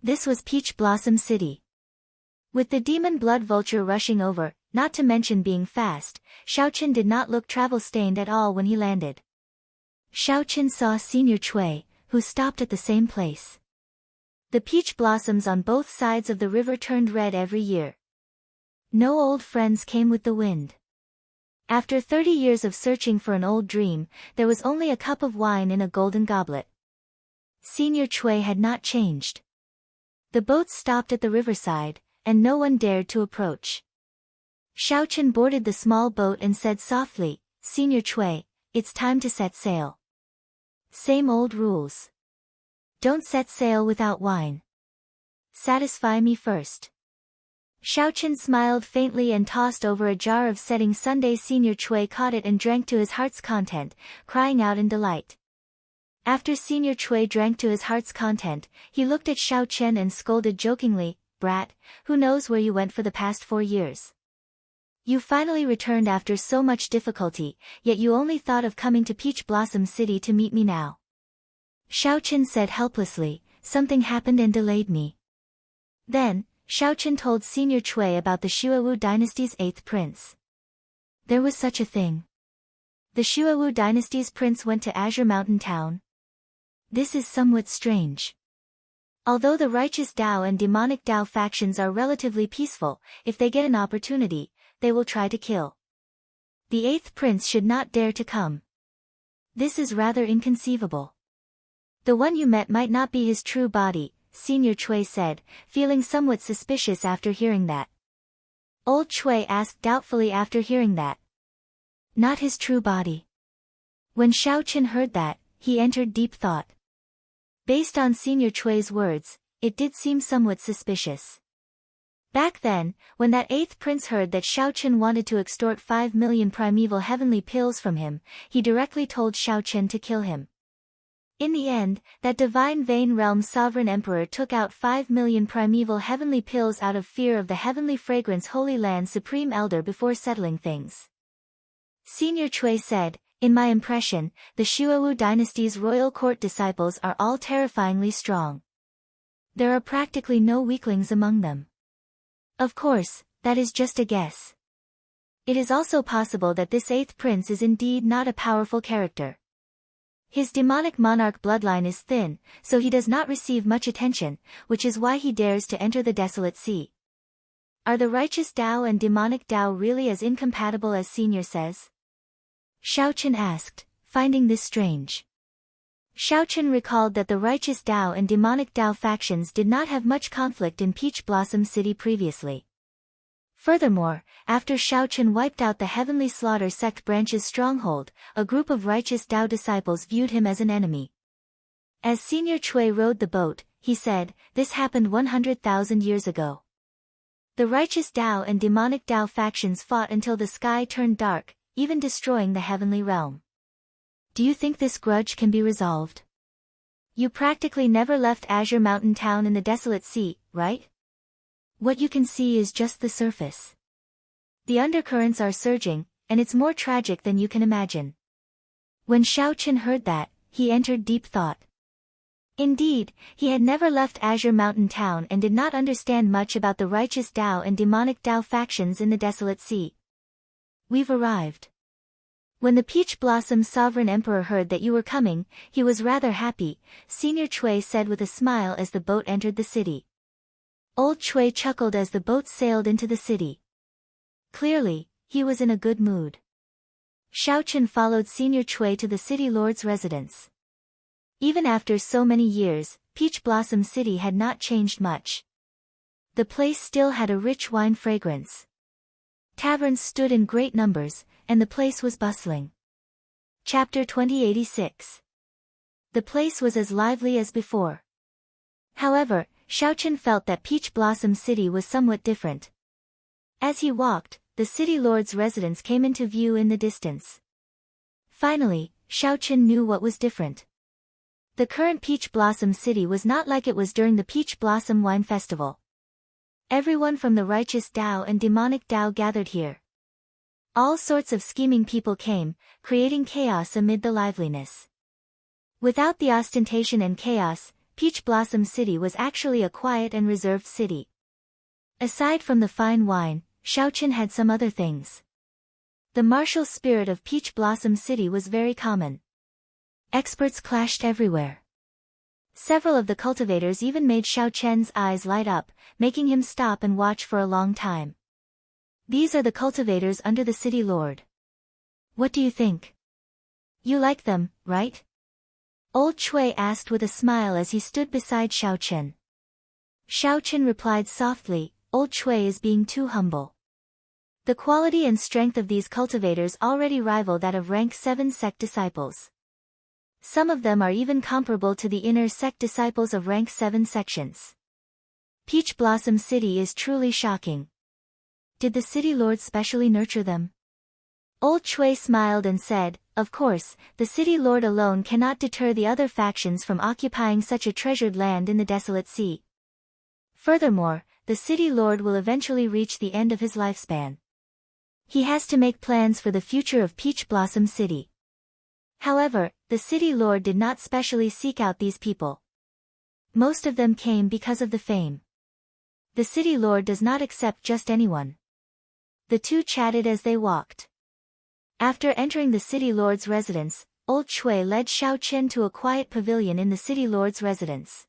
This was Peach Blossom City. With the demon blood vulture rushing over, not to mention being fast, Xiaoqin did not look travel-stained at all when he landed. Xiaoqin saw Senior Cui, who stopped at the same place. The peach blossoms on both sides of the river turned red every year. No old friends came with the wind. After 30 years of searching for an old dream, there was only a cup of wine in a golden goblet. Senior Cui had not changed. The boats stopped at the riverside, and no one dared to approach. Xiaoqin boarded the small boat and said softly, Senior Cui, it's time to set sail. Same old rules. Don't set sail without wine. Satisfy me first. Xiaoqin smiled faintly and tossed over a jar of setting sundae. Senior Cui caught it and drank to his heart's content, crying out in delight. After Senior Cui drank to his heart's content, he looked at Xiaoqin and scolded jokingly, Brat, who knows where you went for the past 4 years? You finally returned after so much difficulty, yet you only thought of coming to Peach Blossom City to meet me now. Xiaoqin said helplessly, something happened and delayed me. Then, Xiaoqin told Senior Cui about the Xuewu dynasty's 8th prince. There was such a thing. The Xuewu dynasty's prince went to Azure Mountain Town. This is somewhat strange. Although the righteous Dao and demonic Dao factions are relatively peaceful, if they get an opportunity, they will try to kill. The 8th prince should not dare to come. This is rather inconceivable. The one you met might not be his true body, Senior Cui said, feeling somewhat suspicious after hearing that. Old Cui asked doubtfully after hearing that. Not his true body. When Xiaoqin heard that, he entered deep thought. Based on Senior Cui's words, it did seem somewhat suspicious. Back then, when that 8th prince heard that Xiaoqin wanted to extort 5 million primeval heavenly pills from him, he directly told Xiaoqin to kill him. In the end, that divine Vein Realm sovereign emperor took out 5 million primeval heavenly pills out of fear of the heavenly fragrance Holy Land supreme elder before settling things. Senior Cui said, in my impression, the Xuewu dynasty's royal court disciples are all terrifyingly strong. There are practically no weaklings among them. Of course, that is just a guess. It is also possible that this 8th prince is indeed not a powerful character. His demonic monarch bloodline is thin, so he does not receive much attention, which is why he dares to enter the desolate sea. Are the righteous Dao and demonic Dao really as incompatible as Senior says? Xiaoqin asked, finding this strange. Xiaoqin recalled that the righteous Dao and demonic Dao factions did not have much conflict in Peach Blossom City previously. Furthermore, after Xiaoqin wiped out the Heavenly Slaughter sect branch's stronghold, a group of righteous Dao disciples viewed him as an enemy. As Senior Cui rowed the boat, he said, this happened 100,000 years ago. The righteous Dao and demonic Dao factions fought until the sky turned dark, even destroying the heavenly realm. Do you think this grudge can be resolved? You practically never left Azure Mountain Town in the desolate sea, right? What you can see is just the surface. The undercurrents are surging, and it's more tragic than you can imagine. When Xiaoqin heard that, he entered deep thought. Indeed, he had never left Azure Mountain Town and did not understand much about the righteous Dao and demonic Dao factions in the desolate sea. We've arrived. When the Peach Blossom Sovereign Emperor heard that you were coming, he was rather happy, Senior Chui said with a smile as the boat entered the city. Old Chui chuckled as the boat sailed into the city. Clearly, he was in a good mood. Xiaochen followed Senior Chui to the city lord's residence. Even after so many years, Peach Blossom City had not changed much. The place still had a rich wine fragrance. Taverns stood in great numbers, and the place was bustling. Chapter 2086. The place was as lively as before. However, Xiaochen felt that Peach Blossom City was somewhat different. As he walked, the city lord's residence came into view in the distance. Finally, Xiaochen knew what was different. The current Peach Blossom City was not like it was during the Peach Blossom Wine Festival. Everyone from the righteous Dao and demonic Dao gathered here. All sorts of scheming people came, creating chaos amid the liveliness. Without the ostentation and chaos, Peach Blossom City was actually a quiet and reserved city. Aside from the fine wine, Xiaochen had some other things. The martial spirit of Peach Blossom City was very common. Experts clashed everywhere. Several of the cultivators even made Xiaochen's eyes light up, making him stop and watch for a long time. These are the cultivators under the city lord. What do you think? You like them, right? Old Chui asked with a smile as he stood beside Xiaochen. Xiaochen replied softly, Old Chui is being too humble. The quality and strength of these cultivators already rival that of rank 7 sect disciples. Some of them are even comparable to the inner sect disciples of rank 7 sections. Peach Blossom City is truly shocking. Did the city lord specially nurture them? Old Chui smiled and said, of course, the city lord alone cannot deter the other factions from occupying such a treasured land in the desolate sea. Furthermore, the city lord will eventually reach the end of his lifespan. He has to make plans for the future of Peach Blossom City. However, the city lord did not specially seek out these people. Most of them came because of the fame. The city lord does not accept just anyone. The two chatted as they walked. After entering the city lord's residence, Old Chui led Xiaochen to a quiet pavilion in the city lord's residence.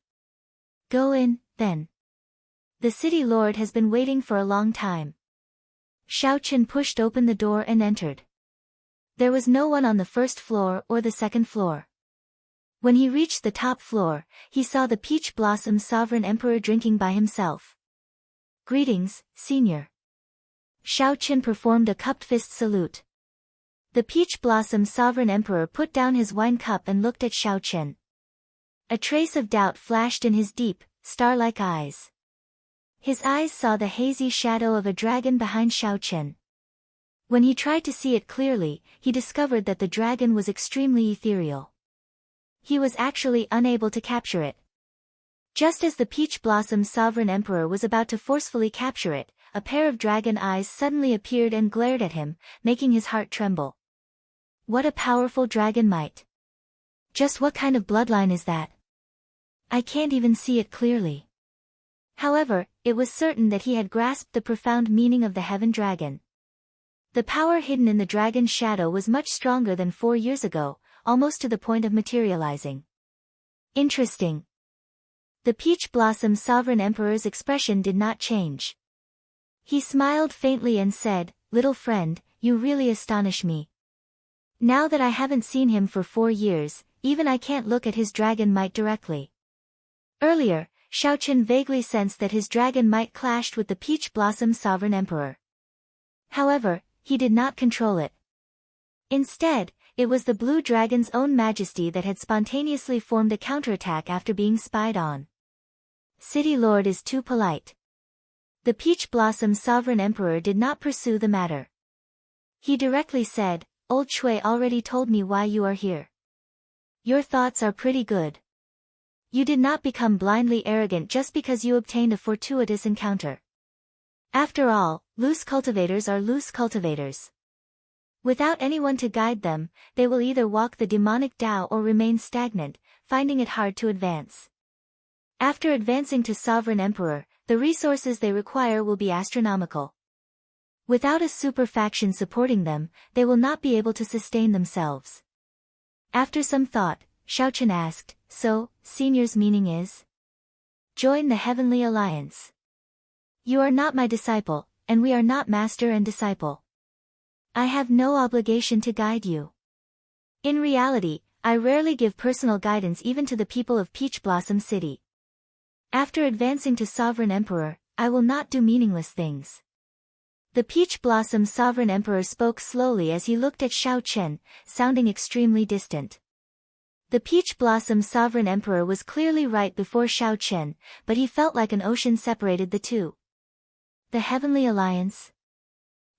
Go in, then. The city lord has been waiting for a long time. Xiaochen pushed open the door and entered. There was no one on the first floor or the second floor. When he reached the top floor, he saw the Peach Blossom Sovereign Emperor drinking by himself. Greetings, Senior. Xiaochen performed a cupped fist salute. The Peach Blossom Sovereign Emperor put down his wine cup and looked at Xiaochen. A trace of doubt flashed in his deep, star-like eyes. His eyes saw the hazy shadow of a dragon behind Xiaochen. When he tried to see it clearly, he discovered that the dragon was extremely ethereal. He was actually unable to capture it. Just as the Peach Blossom Sovereign Emperor was about to forcefully capture it, a pair of dragon eyes suddenly appeared and glared at him, making his heart tremble. What a powerful dragon might! Just what kind of bloodline is that? I can't even see it clearly. However, it was certain that he had grasped the profound meaning of the heaven dragon. The power hidden in the dragon's shadow was much stronger than 4 years ago, almost to the point of materializing. Interesting. The Peach Blossom Sovereign Emperor's expression did not change. He smiled faintly and said, Little friend, you really astonish me. Now that I haven't seen him for 4 years, even I can't look at his dragon might directly. Earlier, Xiaochen vaguely sensed that his dragon might clashed with the Peach Blossom Sovereign Emperor. However, he did not control it. Instead, it was the blue dragon's own majesty that had spontaneously formed a counterattack after being spied on. City Lord is too polite. The Peach Blossom Sovereign Emperor did not pursue the matter. He directly said, Old Chui already told me why you are here. Your thoughts are pretty good. You did not become blindly arrogant just because you obtained a fortuitous encounter. After all, loose cultivators are loose cultivators. Without anyone to guide them, they will either walk the demonic Tao or remain stagnant, finding it hard to advance. After advancing to Sovereign Emperor, the resources they require will be astronomical. Without a super faction supporting them, they will not be able to sustain themselves. After some thought, Xiaochen asked, "So, senior's meaning is? Join the Heavenly Alliance. You are not my disciple, and we are not master and disciple. I have no obligation to guide you. In reality, I rarely give personal guidance even to the people of Peach Blossom City. After advancing to Sovereign Emperor, I will not do meaningless things." The Peach Blossom Sovereign Emperor spoke slowly as he looked at Xiaochen, sounding extremely distant. The Peach Blossom Sovereign Emperor was clearly right before Xiaochen, but he felt like an ocean separated the two. The Heavenly Alliance?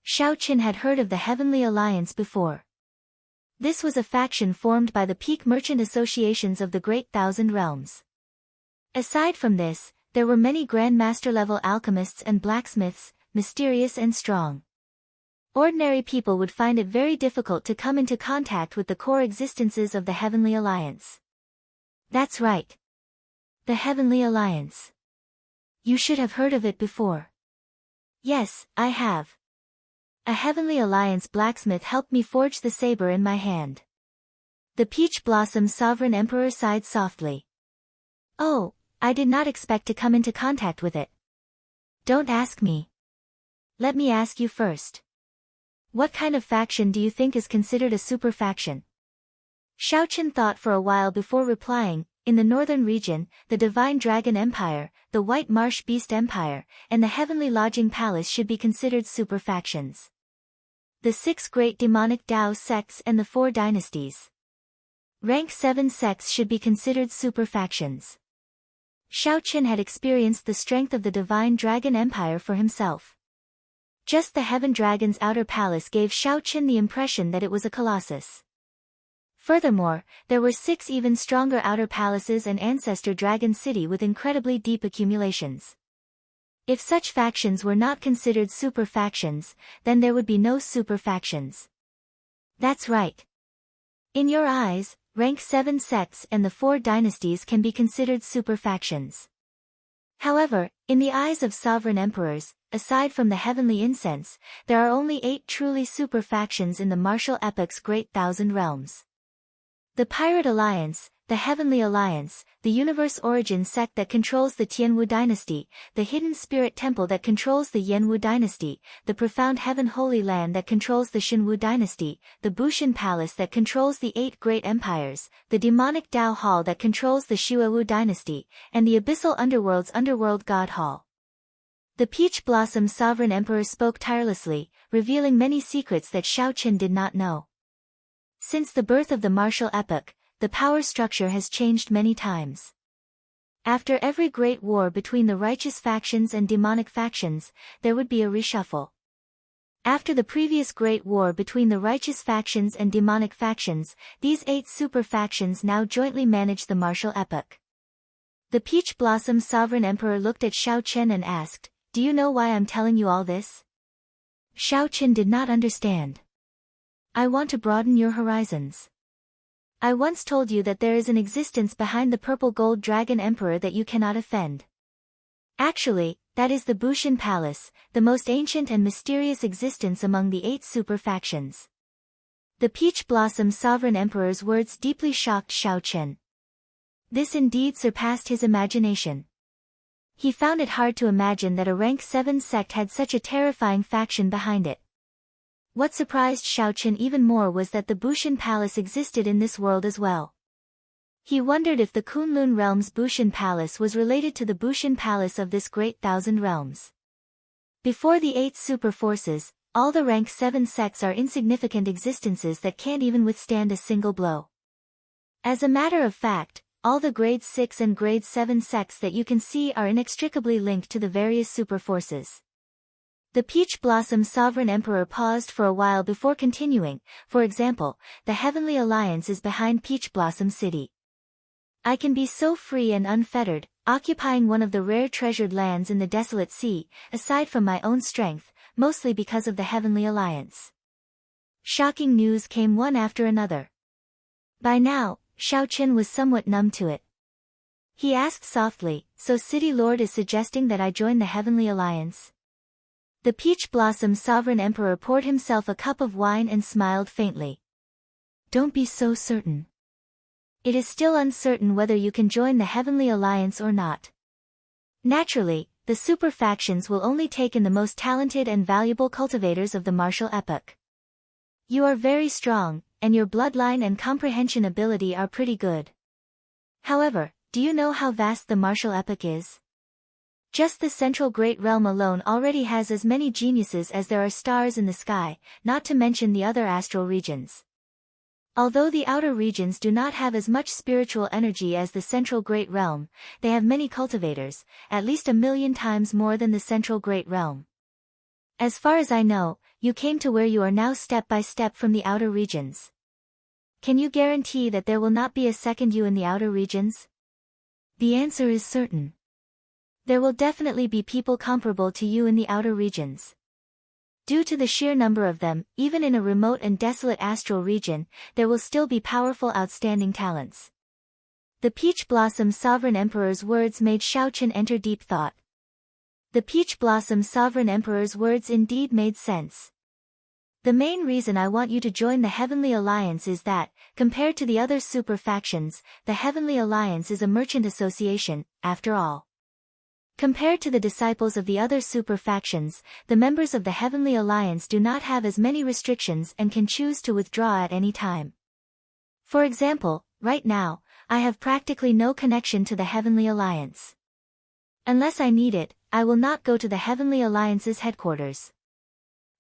Xiaochen had heard of the Heavenly Alliance before. This was a faction formed by the peak merchant associations of the Great Thousand Realms. Aside from this, there were many Grand Master-level alchemists and blacksmiths, mysterious and strong. Ordinary people would find it very difficult to come into contact with the core existences of the Heavenly Alliance. That's right. The Heavenly Alliance. You should have heard of it before. Yes, I have. A Heavenly Alliance blacksmith helped me forge the saber in my hand. The Peach Blossom Sovereign Emperor sighed softly. Oh, I did not expect to come into contact with it. Don't ask me. Let me ask you first. What kind of faction do you think is considered a super faction? Xiaochen thought for a while before replying. In the northern region, the Divine Dragon Empire, the White Marsh Beast Empire, and the Heavenly Lodging Palace should be considered super factions. The 6 great demonic Dao sects and the 4 dynasties. Rank 7 sects should be considered super factions. Xiaochen had experienced the strength of the Divine Dragon Empire for himself. Just the Heaven Dragon's outer palace gave Xiaochen the impression that it was a colossus. Furthermore, there were 6 even stronger outer palaces and Ancestor Dragon City with incredibly deep accumulations. If such factions were not considered super factions, then there would be no super factions. That's right. In your eyes, rank 7 sects and the 4 dynasties can be considered super factions. However, in the eyes of sovereign emperors, aside from the heavenly incense, there are only 8 truly super factions in the martial epoch's Great Thousand Realms. The Pirate Alliance, the Heavenly Alliance, the Universe Origin sect that controls the Tianwu dynasty, the Hidden Spirit Temple that controls the Yanwu dynasty, the Profound Heaven Holy Land that controls the Xinwu dynasty, the Bushin Palace that controls the 8 Great Empires, the Demonic Dao Hall that controls the Xuewu dynasty, and the Abyssal Underworld's Underworld God Hall. The Peach Blossom Sovereign Emperor spoke tirelessly, revealing many secrets that Xiaochen did not know. Since the birth of the martial epoch, the power structure has changed many times. After every great war between the righteous factions and demonic factions, there would be a reshuffle. After the previous great war between the righteous factions and demonic factions, these 8 super factions now jointly manage the martial epoch. The Peach Blossom Sovereign Emperor looked at Xiaochen and asked, "Do you know why I'm telling you all this?" Xiaochen did not understand. "I want to broaden your horizons. I once told you that there is an existence behind the purple gold dragon emperor that you cannot offend. Actually, that is the Bushin Palace, the most ancient and mysterious existence among the 8 super factions." The Peach Blossom Sovereign Emperor's words deeply shocked Xiaochen. This indeed surpassed his imagination. He found it hard to imagine that a rank 7 sect had such a terrifying faction behind it. What surprised Xiaochen even more was that the Bushin Palace existed in this world as well. He wondered if the Kunlun Realm's Bushin Palace was related to the Bushin Palace of this Great Thousand Realms. Before the 8 super forces, all the rank 7 sects are insignificant existences that can't even withstand a single blow. As a matter of fact, all the grade 6 and grade 7 sects that you can see are inextricably linked to the various super forces. The Peach Blossom Sovereign Emperor paused for a while before continuing. For example, the Heavenly Alliance is behind Peach Blossom City. I can be so free and unfettered, occupying one of the rare treasured lands in the desolate sea, aside from my own strength, mostly because of the Heavenly Alliance. Shocking news came one after another. By now, Xiaochen was somewhat numb to it. He asked softly, "So City Lord is suggesting that I join the Heavenly Alliance?" The Peach Blossom Sovereign Emperor poured himself a cup of wine and smiled faintly. Don't be so certain. It is still uncertain whether you can join the Heavenly Alliance or not. Naturally, the super factions will only take in the most talented and valuable cultivators of the martial epoch. You are very strong, and your bloodline and comprehension ability are pretty good. However, do you know how vast the martial epoch is? Just the Central Great Realm alone already has as many geniuses as there are stars in the sky, not to mention the other astral regions. Although the outer regions do not have as much spiritual energy as the Central Great Realm, they have many cultivators, at least 1,000,000 times more than the Central Great Realm. As far as I know, you came to where you are now step by step from the outer regions. Can you guarantee that there will not be a second you in the outer regions? The answer is certain. There will definitely be people comparable to you in the outer regions. Due to the sheer number of them, even in a remote and desolate astral region, there will still be powerful outstanding talents. The Peach Blossom Sovereign Emperor's words made Xiaochen enter deep thought. The Peach Blossom Sovereign Emperor's words indeed made sense. The main reason I want you to join the Heavenly Alliance is that, compared to the other super factions, the Heavenly Alliance is a merchant association, after all. Compared to the disciples of the other super factions, the members of the Heavenly Alliance do not have as many restrictions and can choose to withdraw at any time. For example, right now, I have practically no connection to the Heavenly Alliance. Unless I need it, I will not go to the Heavenly Alliance's headquarters.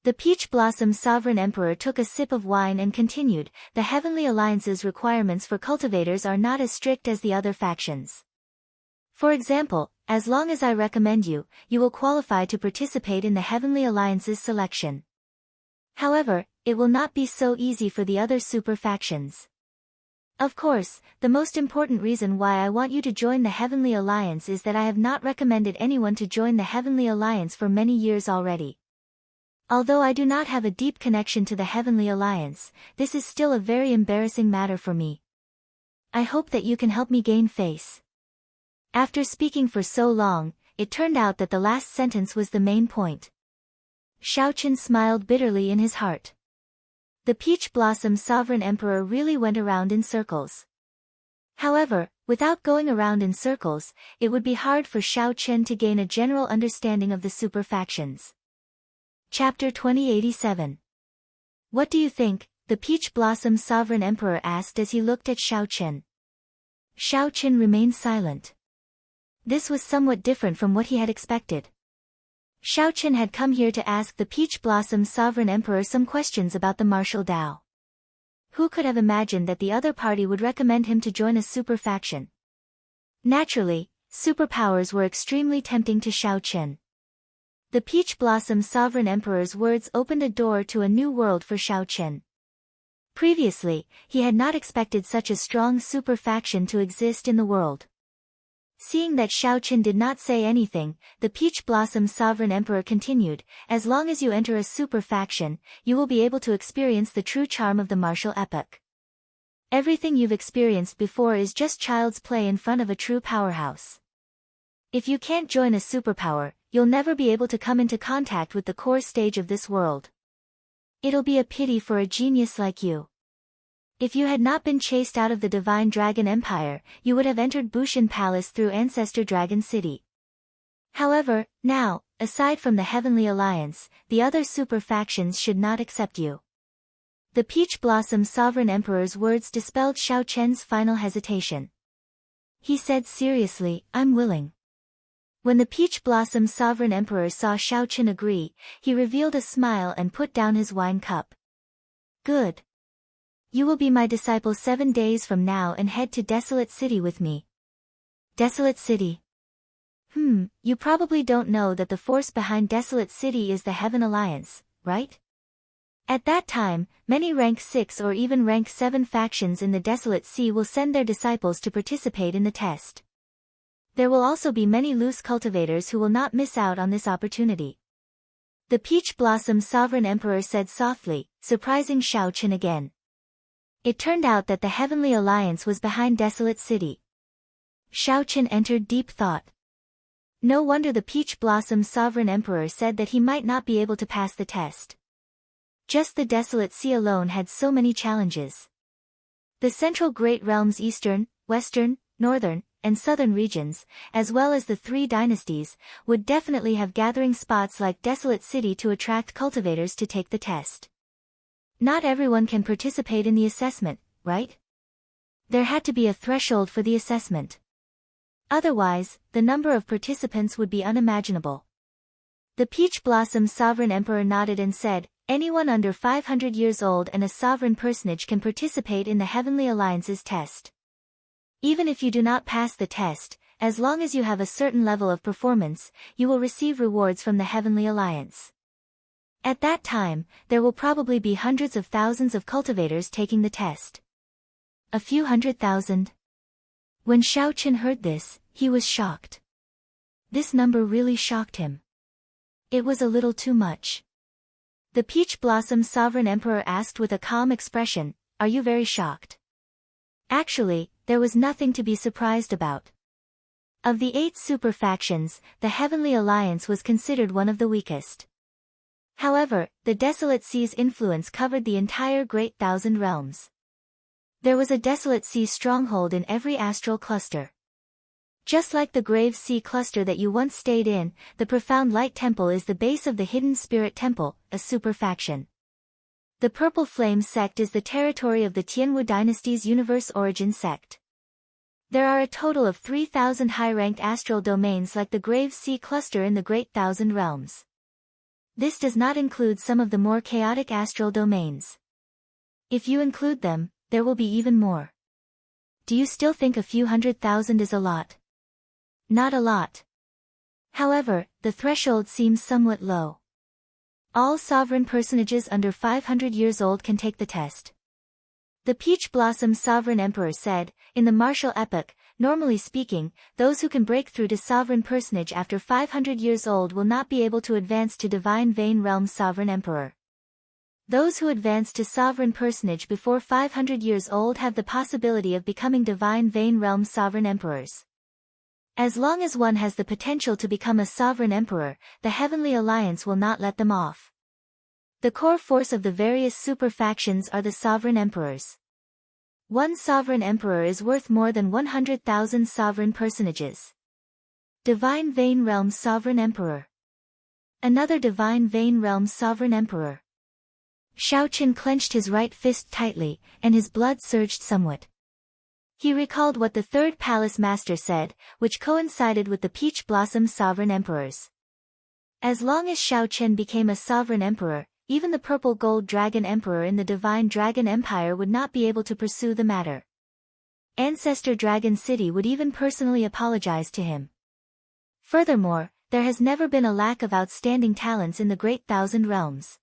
The Peach Blossom Sovereign Emperor took a sip of wine and continued, the Heavenly Alliance's requirements for cultivators are not as strict as the other factions. For example, as long as I recommend you, you will qualify to participate in the Heavenly Alliance's selection. However, it will not be so easy for the other super factions. Of course, the most important reason why I want you to join the Heavenly Alliance is that I have not recommended anyone to join the Heavenly Alliance for many years already. Although I do not have a deep connection to the Heavenly Alliance, this is still a very embarrassing matter for me. I hope that you can help me gain face. After speaking for so long, it turned out that the last sentence was the main point. Xiaochen smiled bitterly in his heart. The Peach Blossom Sovereign Emperor really went around in circles. However, without going around in circles, it would be hard for Xiaochen to gain a general understanding of the super factions. Chapter 2087. What do you think? The Peach Blossom Sovereign Emperor asked as he looked at Xiaochen. Xiaochen remained silent. This was somewhat different from what he had expected. Xiaochen had come here to ask the Peach Blossom Sovereign Emperor some questions about the martial Tao. Who could have imagined that the other party would recommend him to join a super faction? Naturally, superpowers were extremely tempting to Xiaochen. The Peach Blossom Sovereign Emperor's words opened a door to a new world for Xiaochen. Previously, he had not expected such a strong super faction to exist in the world. Seeing that Xiaochen did not say anything, the Peach Blossom Sovereign Emperor continued, as long as you enter a super faction, you will be able to experience the true charm of the martial epoch. Everything you've experienced before is just child's play in front of a true powerhouse. If you can't join a superpower, you'll never be able to come into contact with the core stage of this world. It'll be a pity for a genius like you. If you had not been chased out of the Divine Dragon Empire, you would have entered Bushin Palace through Ancestor Dragon City. However, now, aside from the Heavenly Alliance, the other super factions should not accept you. The Peach Blossom Sovereign Emperor's words dispelled Xiaochen's final hesitation. He said seriously, I'm willing. When the Peach Blossom Sovereign Emperor saw Xiaochen agree, he revealed a smile and put down his wine cup. Good. You will be my disciple 7 days from now and head to Desolate City with me. Desolate City. You probably don't know that the force behind Desolate City is the Heaven Alliance, right? At that time, many rank 6 or even rank 7 factions in the Desolate Sea will send their disciples to participate in the test. There will also be many loose cultivators who will not miss out on this opportunity. The Peach Blossom Sovereign Emperor said softly, surprising Xiaochen again. It turned out that the Heavenly Alliance was behind Desolate City. Xiaochen entered deep thought. No wonder the Peach Blossom Sovereign Emperor said that he might not be able to pass the test. Just the desolate sea alone had so many challenges. The central Great Realm's eastern, western, northern, and southern regions, as well as the three dynasties, would definitely have gathering spots like Desolate City to attract cultivators to take the test. Not everyone can participate in the assessment, right? There had to be a threshold for the assessment. Otherwise, the number of participants would be unimaginable. The Peach Blossom Sovereign Emperor nodded and said, anyone under 500 years old and a sovereign personage can participate in the Heavenly Alliance's test. Even if you do not pass the test, as long as you have a certain level of performance, you will receive rewards from the Heavenly Alliance. At that time, there will probably be hundreds of thousands of cultivators taking the test. A few 100,000? When Xiaoqin heard this, he was shocked. This number really shocked him. It was a little too much. The Peach Blossom Sovereign Emperor asked with a calm expression, "Are you very shocked?" Actually, there was nothing to be surprised about. Of the 8 super factions, the Heavenly Alliance was considered one of the weakest. However, the Desolate Sea's influence covered the entire Great Thousand Realms. There was a Desolate Sea stronghold in every astral cluster. Just like the Grave Sea cluster that you once stayed in, the Profound Light Temple is the base of the Hidden Spirit Temple, a super faction. The Purple Flame sect is the territory of the Tianwu dynasty's universe origin sect. There are a total of 3,000 high-ranked astral domains like the Grave Sea cluster in the Great Thousand Realms. This does not include some of the more chaotic astral domains. If you include them, there will be even more. Do you still think a few 100,000 is a lot? Not a lot. However, the threshold seems somewhat low. All sovereign personages under 500 years old can take the test. The Peach Blossom Sovereign Emperor said, in the martial epoch, normally speaking, those who can break through to sovereign personage after 500 years old will not be able to advance to Divine Vein Realm Sovereign Emperor. Those who advance to sovereign personage before 500 years old have the possibility of becoming Divine Vein Realm Sovereign Emperors. As long as one has the potential to become a sovereign emperor, the Heavenly Alliance will not let them off. The core force of the various super factions are the sovereign emperors. One sovereign emperor is worth more than 100,000 sovereign personages. Divine Vein Realm Sovereign Emperor. Another Divine Vein Realm Sovereign Emperor. Xiaoqin clenched his right fist tightly, and his blood surged somewhat. He recalled what the Third Palace Master said, which coincided with the Peach Blossom Sovereign Emperors. As long as Xiaoqin became a sovereign emperor, even the Purple Gold Dragon Emperor in the Divine Dragon Empire would not be able to pursue the matter. Ancestor Dragon City would even personally apologize to him. Furthermore, there has never been a lack of outstanding talents in the Great Thousand Realms.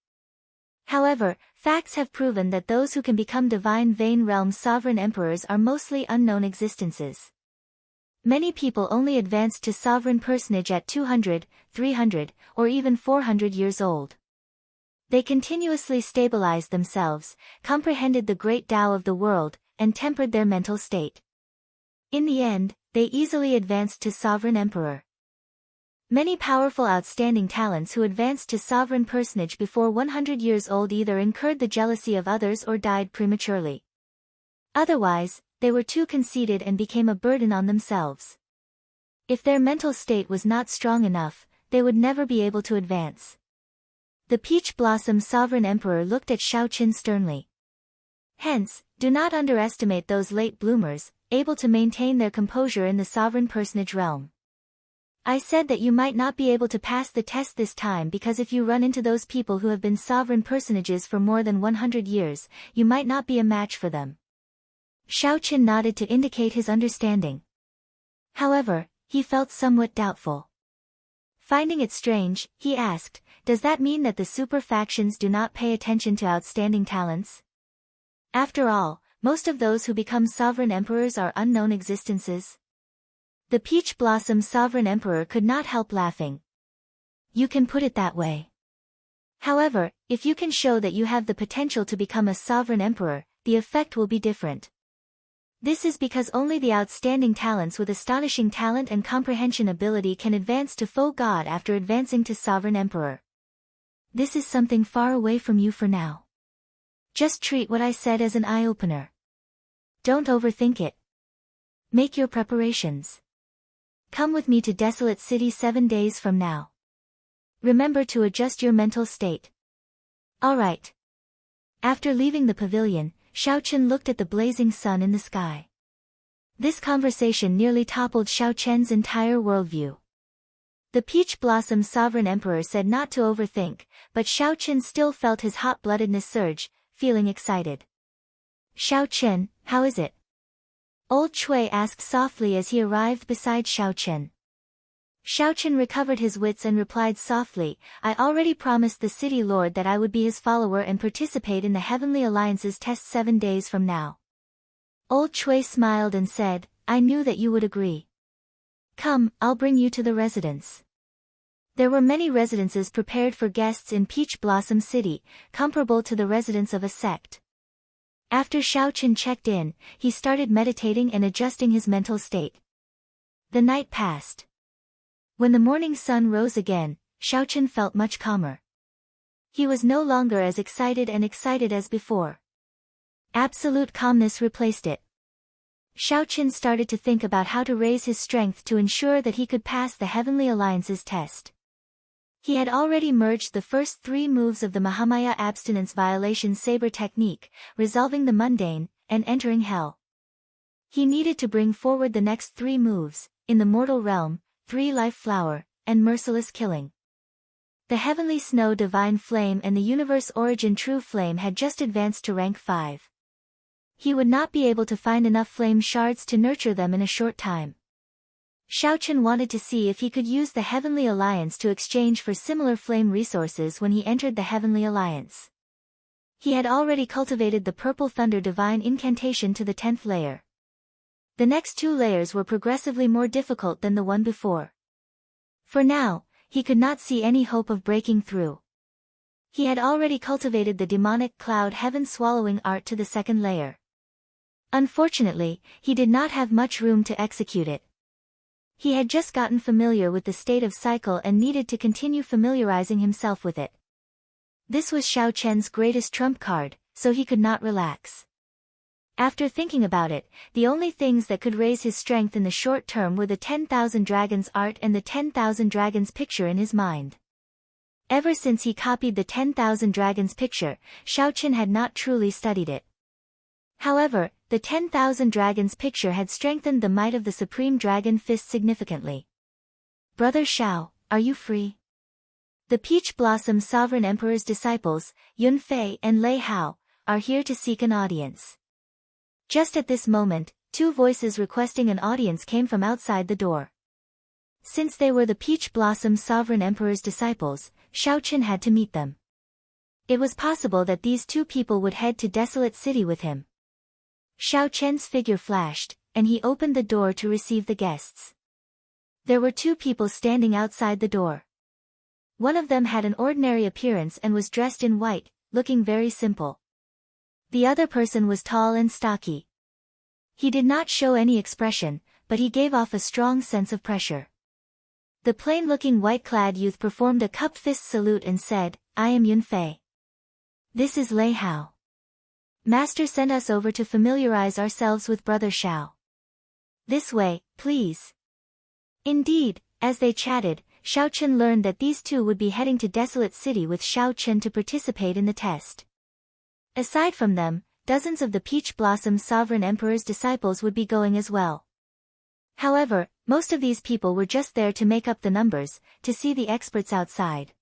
However, facts have proven that those who can become Divine Vein Realm Sovereign Emperors are mostly unknown existences. Many people only advanced to sovereign personage at 200, 300, or even 400 years old. They continuously stabilized themselves, comprehended the great Tao of the world, and tempered their mental state. In the end, they easily advanced to sovereign emperor. Many powerful outstanding talents who advanced to sovereign personage before 100 years old either incurred the jealousy of others or died prematurely. Otherwise, they were too conceited and became a burden on themselves. If their mental state was not strong enough, they would never be able to advance. The Peach Blossom Sovereign Emperor looked at Xiaoqin sternly. Hence, do not underestimate those late bloomers, able to maintain their composure in the sovereign personage realm. I said that you might not be able to pass the test this time because if you run into those people who have been sovereign personages for more than 100 years, you might not be a match for them. Xiaoqin nodded to indicate his understanding. However, he felt somewhat doubtful. Finding it strange, he asked, does that mean that the super factions do not pay attention to outstanding talents? After all, most of those who become sovereign emperors are unknown existences. The Peach Blossom Sovereign Emperor could not help laughing. You can put it that way. However, if you can show that you have the potential to become a sovereign emperor, the effect will be different. This is because only the outstanding talents with astonishing talent and comprehension ability can advance to Foe God after advancing to Sovereign Emperor. This is something far away from you for now. Just treat what I said as an eye-opener. Don't overthink it. Make your preparations. Come with me to Desolate City 7 days from now. Remember to adjust your mental state. Alright. After leaving the pavilion, Xiaochen looked at the blazing sun in the sky. This conversation nearly toppled Xiaochen's entire worldview. The Peach Blossom Sovereign Emperor said not to overthink, but Xiaochen still felt his hot-bloodedness surge, feeling excited. Xiaochen, how is it? Old Chui asked softly as he arrived beside Xiaochen. Xiaochen recovered his wits and replied softly, I already promised the city lord that I would be his follower and participate in the Heavenly Alliance's test 7 days from now. Old Chui smiled and said, I knew that you would agree. Come, I'll bring you to the residence. There were many residences prepared for guests in Peach Blossom City, comparable to the residence of a sect. After Xiaochen checked in, he started meditating and adjusting his mental state. The night passed. When the morning sun rose again, Xiaochen felt much calmer. He was no longer as excited as before. Absolute calmness replaced it. Xiaochen started to think about how to raise his strength to ensure that he could pass the Heavenly Alliance's test. He had already merged the first 3 moves of the Mahamaya abstinence violation saber technique, resolving the mundane, and entering hell. He needed to bring forward the next 3 moves, in the mortal realm, 3 life flower, and merciless killing. The Heavenly Snow Divine Flame and the Universe Origin True Flame had just advanced to rank 5. He would not be able to find enough flame shards to nurture them in a short time. Xiaochen wanted to see if he could use the Heavenly Alliance to exchange for similar flame resources when he entered the Heavenly Alliance. He had already cultivated the Purple Thunder Divine Incantation to the 10th layer. The next 2 layers were progressively more difficult than the one before. For now, he could not see any hope of breaking through. He had already cultivated the Demonic Cloud Heaven Swallowing Art to the 2nd layer. Unfortunately, he did not have much room to execute it. He had just gotten familiar with the state of cycle and needed to continue familiarizing himself with it. This was Xiaochen's greatest trump card, so he could not relax. After thinking about it, the only things that could raise his strength in the short term were the 10,000 Dragons art and the 10,000 Dragons picture in his mind. Ever since he copied the 10,000 Dragons picture, Xiaochen had not truly studied it. However, the 10,000 Dragons picture had strengthened the might of the Supreme Dragon Fist significantly. Brother Xiao, are you free? The Peach Blossom Sovereign Emperor's disciples, Yunfei and Lei Hao, are here to seek an audience. Just at this moment, 2 voices requesting an audience came from outside the door. Since they were the Peach Blossom Sovereign Emperor's disciples, Xiaochen had to meet them. It was possible that these 2 people would head to Desolate City with him. Xiaochen's figure flashed, and he opened the door to receive the guests. There were 2 people standing outside the door. One of them had an ordinary appearance and was dressed in white, looking very simple. The other person was tall and stocky. He did not show any expression, but he gave off a strong sense of pressure. The plain-looking white-clad youth performed a cupped fist salute and said, I am Yunfei. This is Lei Hao. Master sent us over to familiarize ourselves with Brother Xiao. This way, please. Indeed, as they chatted, Xiaochen learned that these 2 would be heading to Desolate City with Xiaochen to participate in the test. Aside from them, dozens of the Peach Blossom Sovereign Emperor's disciples would be going as well. However, most of these people were just there to make up the numbers, to see the experts outside.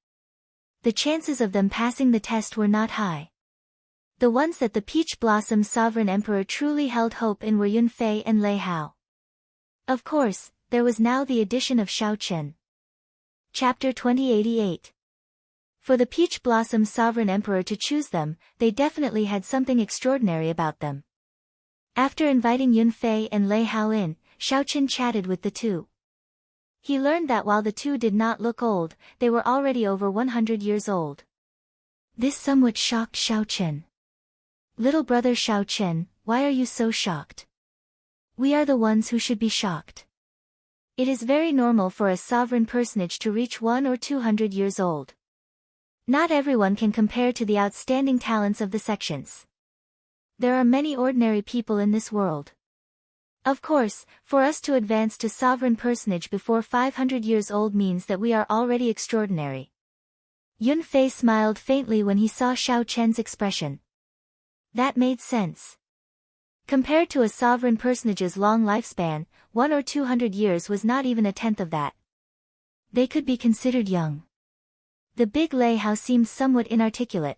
The chances of them passing the test were not high. The ones that the Peach Blossom Sovereign Emperor truly held hope in were Yunfei and Lei Hao. Of course, there was now the addition of Xiaochen. Chapter 2088. For the Peach Blossom Sovereign Emperor to choose them, they definitely had something extraordinary about them. After inviting Yunfei and Lei Hao in, Xiaochen chatted with the 2. He learned that while the 2 did not look old, they were already over 100 years old. This somewhat shocked Xiaochen. Little brother Xiaochen, why are you so shocked? We are the ones who should be shocked. It is very normal for a sovereign personage to reach 100 or 200 years old. Not everyone can compare to the outstanding talents of the sections. There are many ordinary people in this world. Of course, for us to advance to sovereign personage before 500 years old means that we are already extraordinary. Yun Fei smiled faintly when he saw Xiao Chen's expression. That made sense. Compared to a sovereign personage's long lifespan, 100 or 200 years was not even a tenth of that. They could be considered young. The big Lei Hao seemed somewhat inarticulate.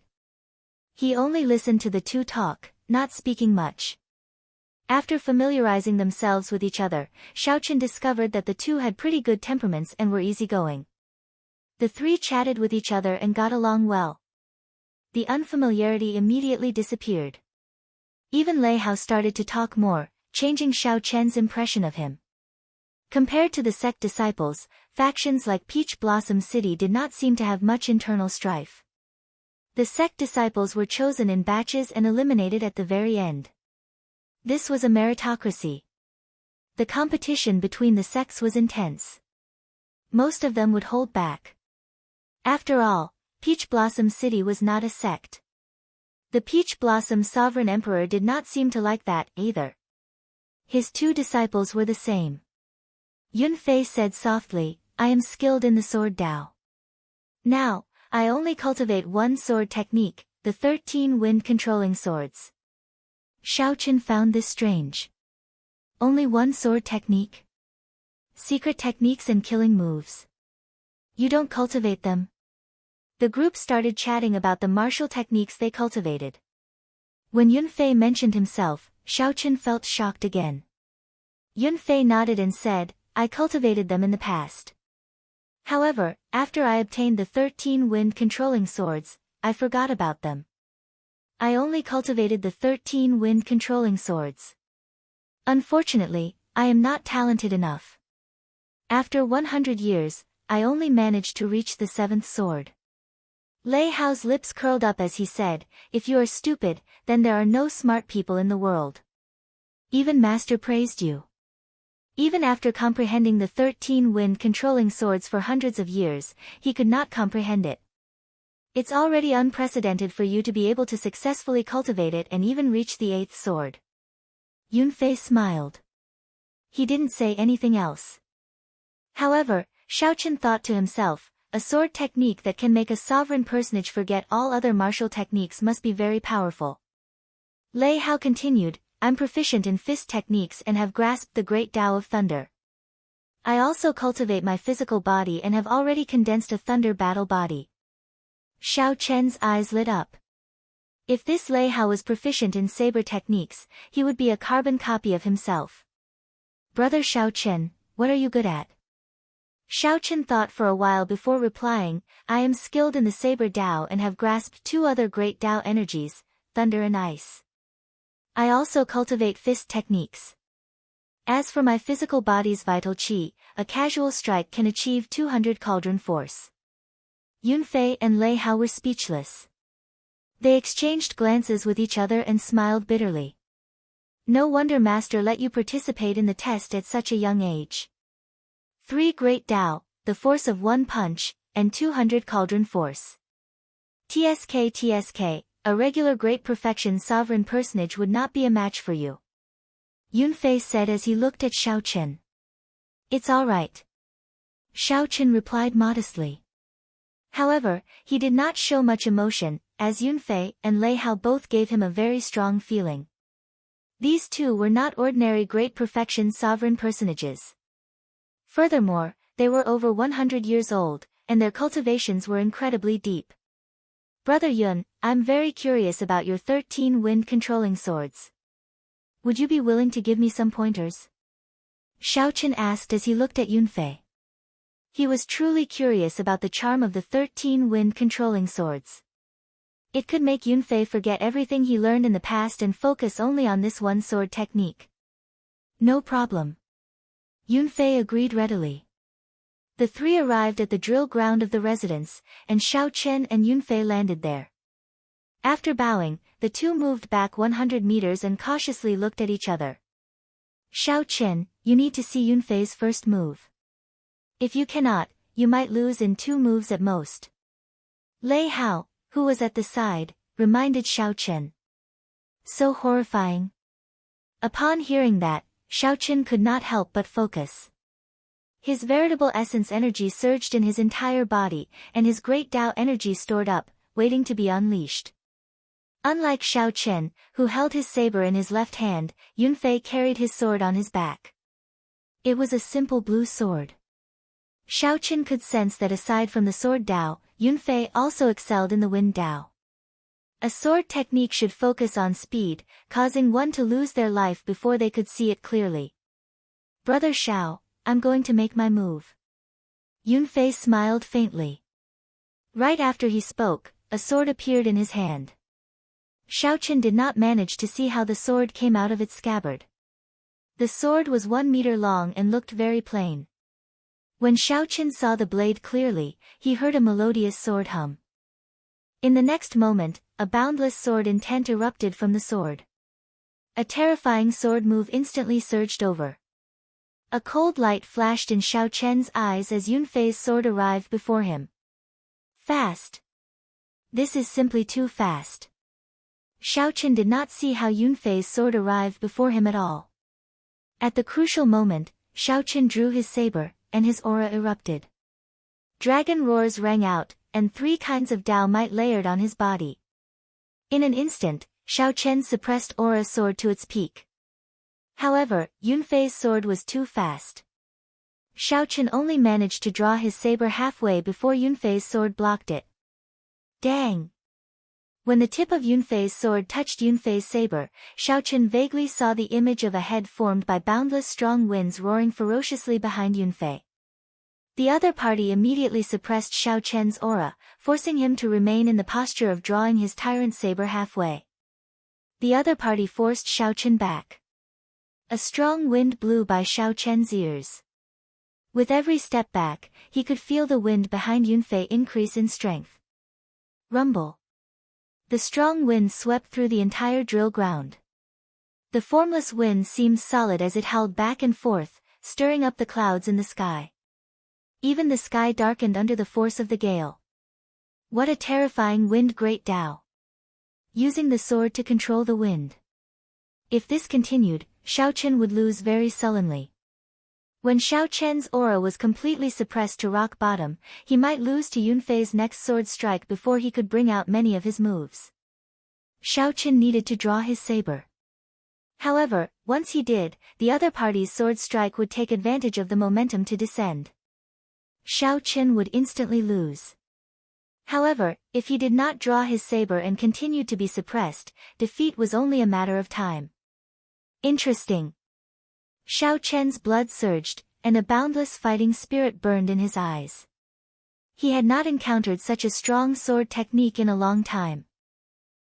He only listened to the two talk, not speaking much. After familiarizing themselves with each other, Xiaochen discovered that the two had pretty good temperaments and were easygoing. The three chatted with each other and got along well. The unfamiliarity immediately disappeared. Even Lei Hao started to talk more, changing Xiao Chen's impression of him. Compared to the sect disciples, factions like Peach Blossom City did not seem to have much internal strife. The sect disciples were chosen in batches and eliminated at the very end. This was a meritocracy. The competition between the sects was intense. Most of them would hold back. After all, Peach Blossom City was not a sect. The Peach Blossom Sovereign Emperor did not seem to like that, either. His two disciples were the same. Yun Fei said softly, I am skilled in the sword Dao. Now, I only cultivate one sword technique, the 13 wind-controlling swords. Xiaochen found this strange. Only one sword technique? Secret techniques and killing moves. You don't cultivate them? The group started chatting about the martial techniques they cultivated. When Yun Fei mentioned himself, Xiaochen felt shocked again. Yun Fei nodded and said, I cultivated them in the past. However, after I obtained the 13 wind-controlling swords, I forgot about them. I only cultivated the 13 wind-controlling swords. Unfortunately, I am not talented enough. After 100 years, I only managed to reach the 7th sword. Lei Hao's lips curled up as he said, if you are stupid, then there are no smart people in the world. Even Master praised you. Even after comprehending the 13 wind-controlling swords for hundreds of years, he could not comprehend it. It's already unprecedented for you to be able to successfully cultivate it and even reach the 8th sword. Yun Fei smiled. He didn't say anything else. However, Xiaochen thought to himself, a sword technique that can make a sovereign personage forget all other martial techniques must be very powerful. Lei Hao continued, I'm proficient in fist techniques and have grasped the great Tao of thunder. I also cultivate my physical body and have already condensed a thunder battle body. Xiao Chen's eyes lit up. If this Lei Hao was proficient in saber techniques, he would be a carbon copy of himself. Brother Xiao Chen, what are you good at? Xiao Chen thought for a while before replying, I am skilled in the saber Tao and have grasped two other great Tao energies, thunder and ice. I also cultivate fist techniques. As for my physical body's vital qi, a casual strike can achieve 200 cauldron force. Yun Fei and Lei Hao were speechless. They exchanged glances with each other and smiled bitterly. No wonder Master let you participate in the test at such a young age. 3 great Tao, the force of 1 punch, and 200 cauldron force. TSK, a regular great perfection sovereign personage would not be a match for you. Yun Fei said as he looked at Xiao Chen. It's all right. Xiao Chen replied modestly. However, he did not show much emotion, as Yun Fei and Lei Hao both gave him a very strong feeling. These two were not ordinary great perfection sovereign personages. Furthermore, they were over 100 years old, and their cultivations were incredibly deep. Brother Yun, I'm very curious about your 13 wind-controlling swords. Would you be willing to give me some pointers? Xiao Chen asked as he looked at Yun Fei. He was truly curious about the charm of the 13 wind-controlling swords. It could make Yun Fei forget everything he learned in the past and focus only on this one sword technique. No problem. Yun Fei agreed readily. The three arrived at the drill ground of the residence, and Xiao Chen and Yun Fei landed there. After bowing, the two moved back 100 meters and cautiously looked at each other. Xiao Qin, you need to see Yunfei's first move. If you cannot, you might lose in 2 moves at most. Lei Hao, who was at the side, reminded Xiao Qin. So horrifying. Upon hearing that, Xiao Qin could not help but focus. His veritable essence energy surged in his entire body, and his great Tao energy stored up, waiting to be unleashed. Unlike Xiao Qin, who held his saber in his left hand, Yunfei carried his sword on his back. It was a simple blue sword. Xiao Qin could sense that aside from the sword Tao, Yunfei also excelled in the wind Tao. A sword technique should focus on speed, causing one to lose their life before they could see it clearly. Brother Xiao, I'm going to make my move. Yunfei smiled faintly. Right after he spoke, a sword appeared in his hand. Xiao Qin did not manage to see how the sword came out of its scabbard. The sword was 1 meter long and looked very plain. When Xiao Qin saw the blade clearly, he heard a melodious sword hum. In the next moment, a boundless sword intent erupted from the sword. A terrifying sword move instantly surged over. A cold light flashed in Xiao Qin's eyes as Yunfei's sword arrived before him. Fast. This is simply too fast. Xiao Qin did not see how Yunfei's sword arrived before him at all. At the crucial moment, Xiao Qin drew his saber, and his aura erupted. Dragon roars rang out, and 3 kinds of Tao might layered on his body. In an instant, Xiao Qin's suppressed aura soared to its peak. However, Yunfei's sword was too fast. Xiao Qin only managed to draw his saber halfway before Yunfei's sword blocked it. Dang! When the tip of Yunfei's sword touched Yunfei's saber, Xiao Qin vaguely saw the image of a head formed by boundless strong winds roaring ferociously behind Yunfei. The other party immediately suppressed Xiao Qin's aura, forcing him to remain in the posture of drawing his tyrant saber halfway. The other party forced Xiao Qin back. A strong wind blew by Xiao Qin's ears. With every step back, he could feel the wind behind Yunfei increase in strength. Rumble. The strong wind swept through the entire drill ground. The formless wind seemed solid as it howled back and forth, stirring up the clouds in the sky. Even the sky darkened under the force of the gale. What a terrifying wind, great Tao! Using the sword to control the wind. If this continued, Xiao Qin would lose very sullenly. When Xiao Qin's aura was completely suppressed to rock bottom, he might lose to Yunfei's next sword strike before he could bring out many of his moves. Xiao Qin needed to draw his saber. However, once he did, the other party's sword strike would take advantage of the momentum to descend. Xiao Qin would instantly lose. However, if he did not draw his saber and continued to be suppressed, defeat was only a matter of time. Interesting. Xiao Qin's blood surged, and a boundless fighting spirit burned in his eyes. He had not encountered such a strong sword technique in a long time.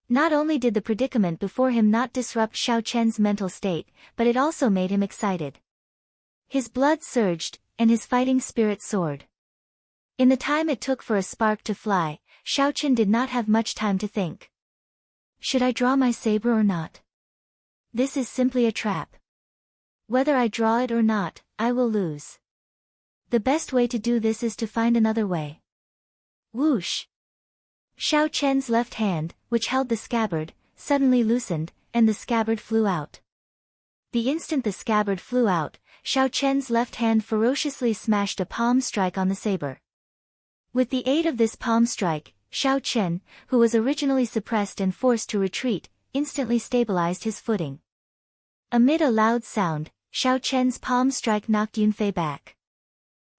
Not only did the predicament before him not disrupt Xiao Qin's mental state, but it also made him excited. His blood surged, and his fighting spirit soared. In the time it took for a spark to fly, Xiao Qin did not have much time to think. Should I draw my saber or not? This is simply a trap. Whether I draw it or not, I will lose. The best way to do this is to find another way. Whoosh! Xiao Qin's left hand, which held the scabbard, suddenly loosened, and the scabbard flew out. The instant the scabbard flew out, Xiao Qin's left hand ferociously smashed a palm strike on the saber. With the aid of this palm strike, Xiao Qin, who was originally suppressed and forced to retreat, instantly stabilized his footing. Amid a loud sound, Xiao Qin's palm strike knocked Yunfei back.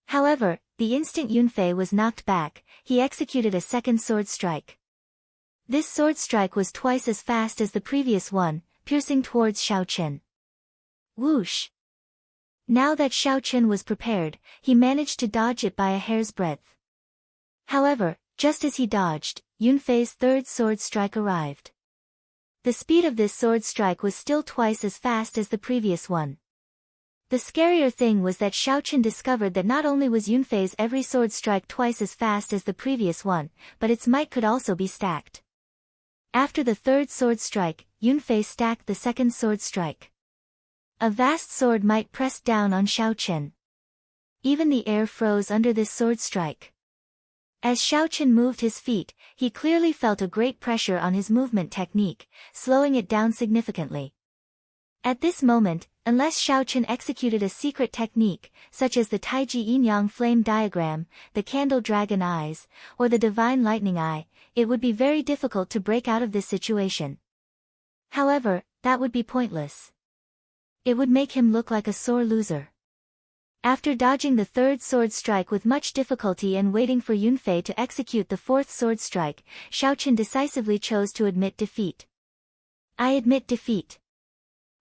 However, the instant Yunfei was knocked back, he executed a second sword strike. This sword strike was twice as fast as the previous one, piercing towards Xiao Qin. Whoosh! Now that Xiao Qin was prepared, he managed to dodge it by a hair's breadth. However, just as he dodged, Yunfei's third sword strike arrived. The speed of this sword strike was still twice as fast as the previous one. The scarier thing was that Xiao Qin discovered that not only was Yunfei's every sword strike twice as fast as the previous one, but its might could also be stacked. After the third sword strike, Yunfei stacked the second sword strike. A vast sword might press down on Xiaochen. Even the air froze under this sword strike. As Xiaochen moved his feet, he clearly felt a great pressure on his movement technique, slowing it down significantly. At this moment, unless Xiaochen executed a secret technique, such as the Taiji Yin-Yang flame diagram, the candle dragon eyes, or the divine lightning eye, it would be very difficult to break out of this situation. However, that would be pointless. It would make him look like a sore loser. After dodging the third sword strike with much difficulty and waiting for Yunfei to execute the fourth sword strike, Xiaochen decisively chose to admit defeat. I admit defeat.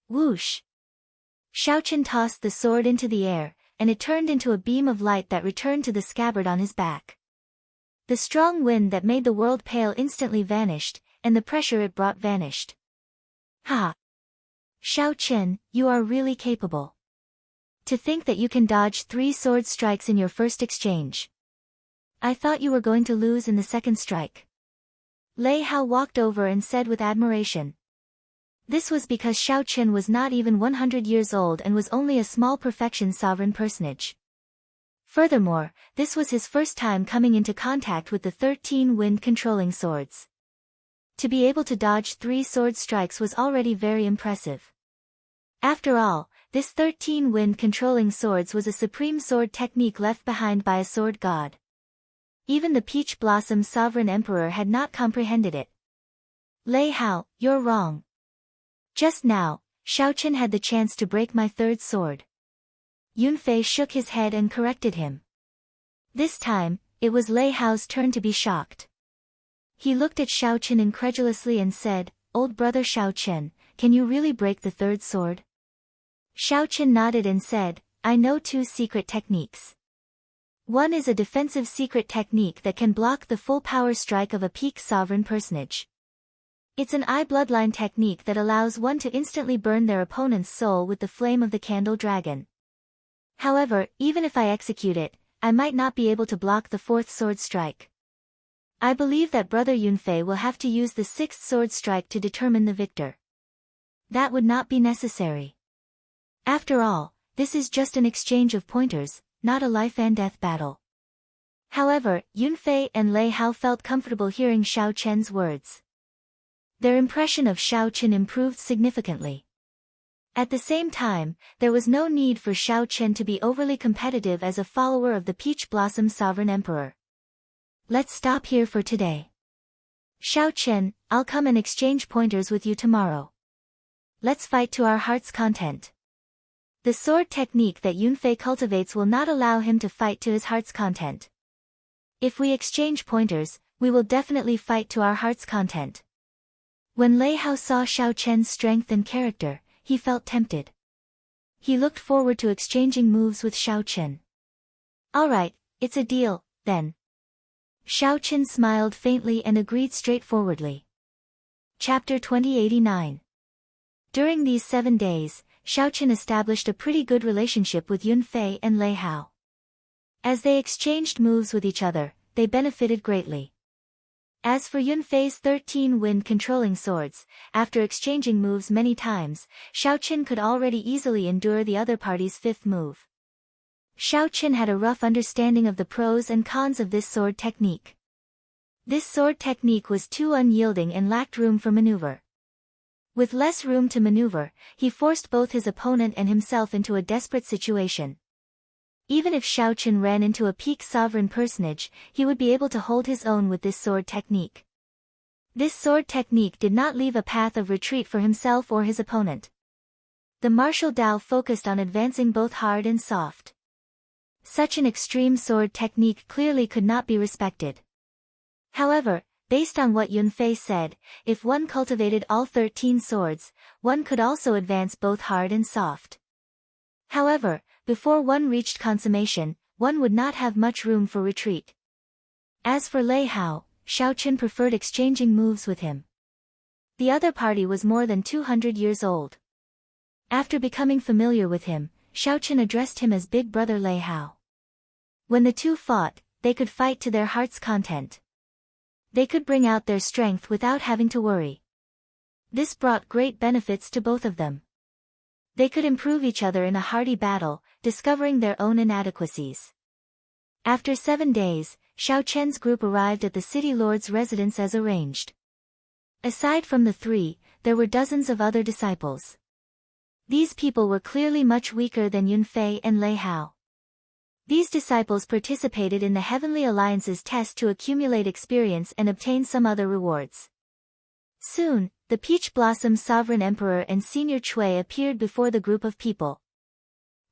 Whoosh! Xiaochen tossed the sword into the air, and it turned into a beam of light that returned to the scabbard on his back. The strong wind that made the world pale instantly vanished, and the pressure it brought vanished. Ha! Xiaochen, you are really capable. To think that you can dodge 3 sword strikes in your first exchange. I thought you were going to lose in the second strike. Lei Hao walked over and said with admiration. This was because Xiaochen was not even 100 years old and was only a small perfection sovereign personage. Furthermore, this was his first time coming into contact with the 13 wind-controlling swords. To be able to dodge 3 sword strikes was already very impressive. After all, this 13 wind-controlling swords was a supreme sword technique left behind by a sword god. Even the Peach Blossom Sovereign Emperor had not comprehended it. Lei Hao, you're wrong. Just now, Xiaochen had the chance to break my third sword. Yunfei shook his head and corrected him. This time, it was Lei Hao's turn to be shocked. He looked at Xiaochen incredulously and said, Old brother Xiaochen, can you really break the third sword? Xiaochen nodded and said, I know 2 secret techniques. One is a defensive secret technique that can block the full power strike of a peak sovereign personage. It's an eye bloodline technique that allows one to instantly burn their opponent's soul with the flame of the candle dragon. However, even if I execute it, I might not be able to block the 4th sword strike. I believe that brother Yunfei will have to use the 6th sword strike to determine the victor. That would not be necessary. After all, this is just an exchange of pointers, not a life and death battle. However, Yunfei and Lei Hao felt comfortable hearing Xiaochen's words. Their impression of Xiaochen improved significantly. At the same time, there was no need for Xiaochen to be overly competitive as a follower of the Peach Blossom Sovereign Emperor. Let's stop here for today. Xiaochen, I'll come and exchange pointers with you tomorrow. Let's fight to our heart's content. The sword technique that Yunfei cultivates will not allow him to fight to his heart's content. If we exchange pointers, we will definitely fight to our heart's content. When Lei Hao saw Xiaochen's strength and character, he felt tempted. He looked forward to exchanging moves with Xiaochen. Alright, it's a deal, then. Xiaochen smiled faintly and agreed straightforwardly. Chapter 2089. During these 7 days, Xiaochen established a pretty good relationship with Yunfei and Lei Hao. As they exchanged moves with each other, they benefited greatly. As for Yunfei's 13 wind-controlling swords, after exchanging moves many times, Xiaochen could already easily endure the other party's 5th move. Xiaochen had a rough understanding of the pros and cons of this sword technique. This sword technique was too unyielding and lacked room for maneuver. With less room to maneuver, he forced both his opponent and himself into a desperate situation. Even if Xiaochen ran into a peak sovereign personage, he would be able to hold his own with this sword technique. This sword technique did not leave a path of retreat for himself or his opponent. The martial Dao focused on advancing both hard and soft. Such an extreme sword technique clearly could not be respected. However, based on what Yunfei said, if one cultivated all 13 swords, one could also advance both hard and soft. However, before one reached consummation, one would not have much room for retreat. As for Lei Hao, Xiaochen preferred exchanging moves with him. The other party was more than 200 years old. After becoming familiar with him, Xiaochen addressed him as Big Brother Lei Hao. When the two fought, they could fight to their heart's content. They could bring out their strength without having to worry. This brought great benefits to both of them. They could improve each other in a hearty battle, discovering their own inadequacies. After 7 days, Xiao Chen's group arrived at the city lord's residence as arranged. Aside from the 3, there were dozens of other disciples. These people were clearly much weaker than Yun Fei and Lei Hao. These disciples participated in the Heavenly Alliance's test to accumulate experience and obtain some other rewards. Soon, the Peach Blossom Sovereign Emperor and Senior Chui appeared before the group of people.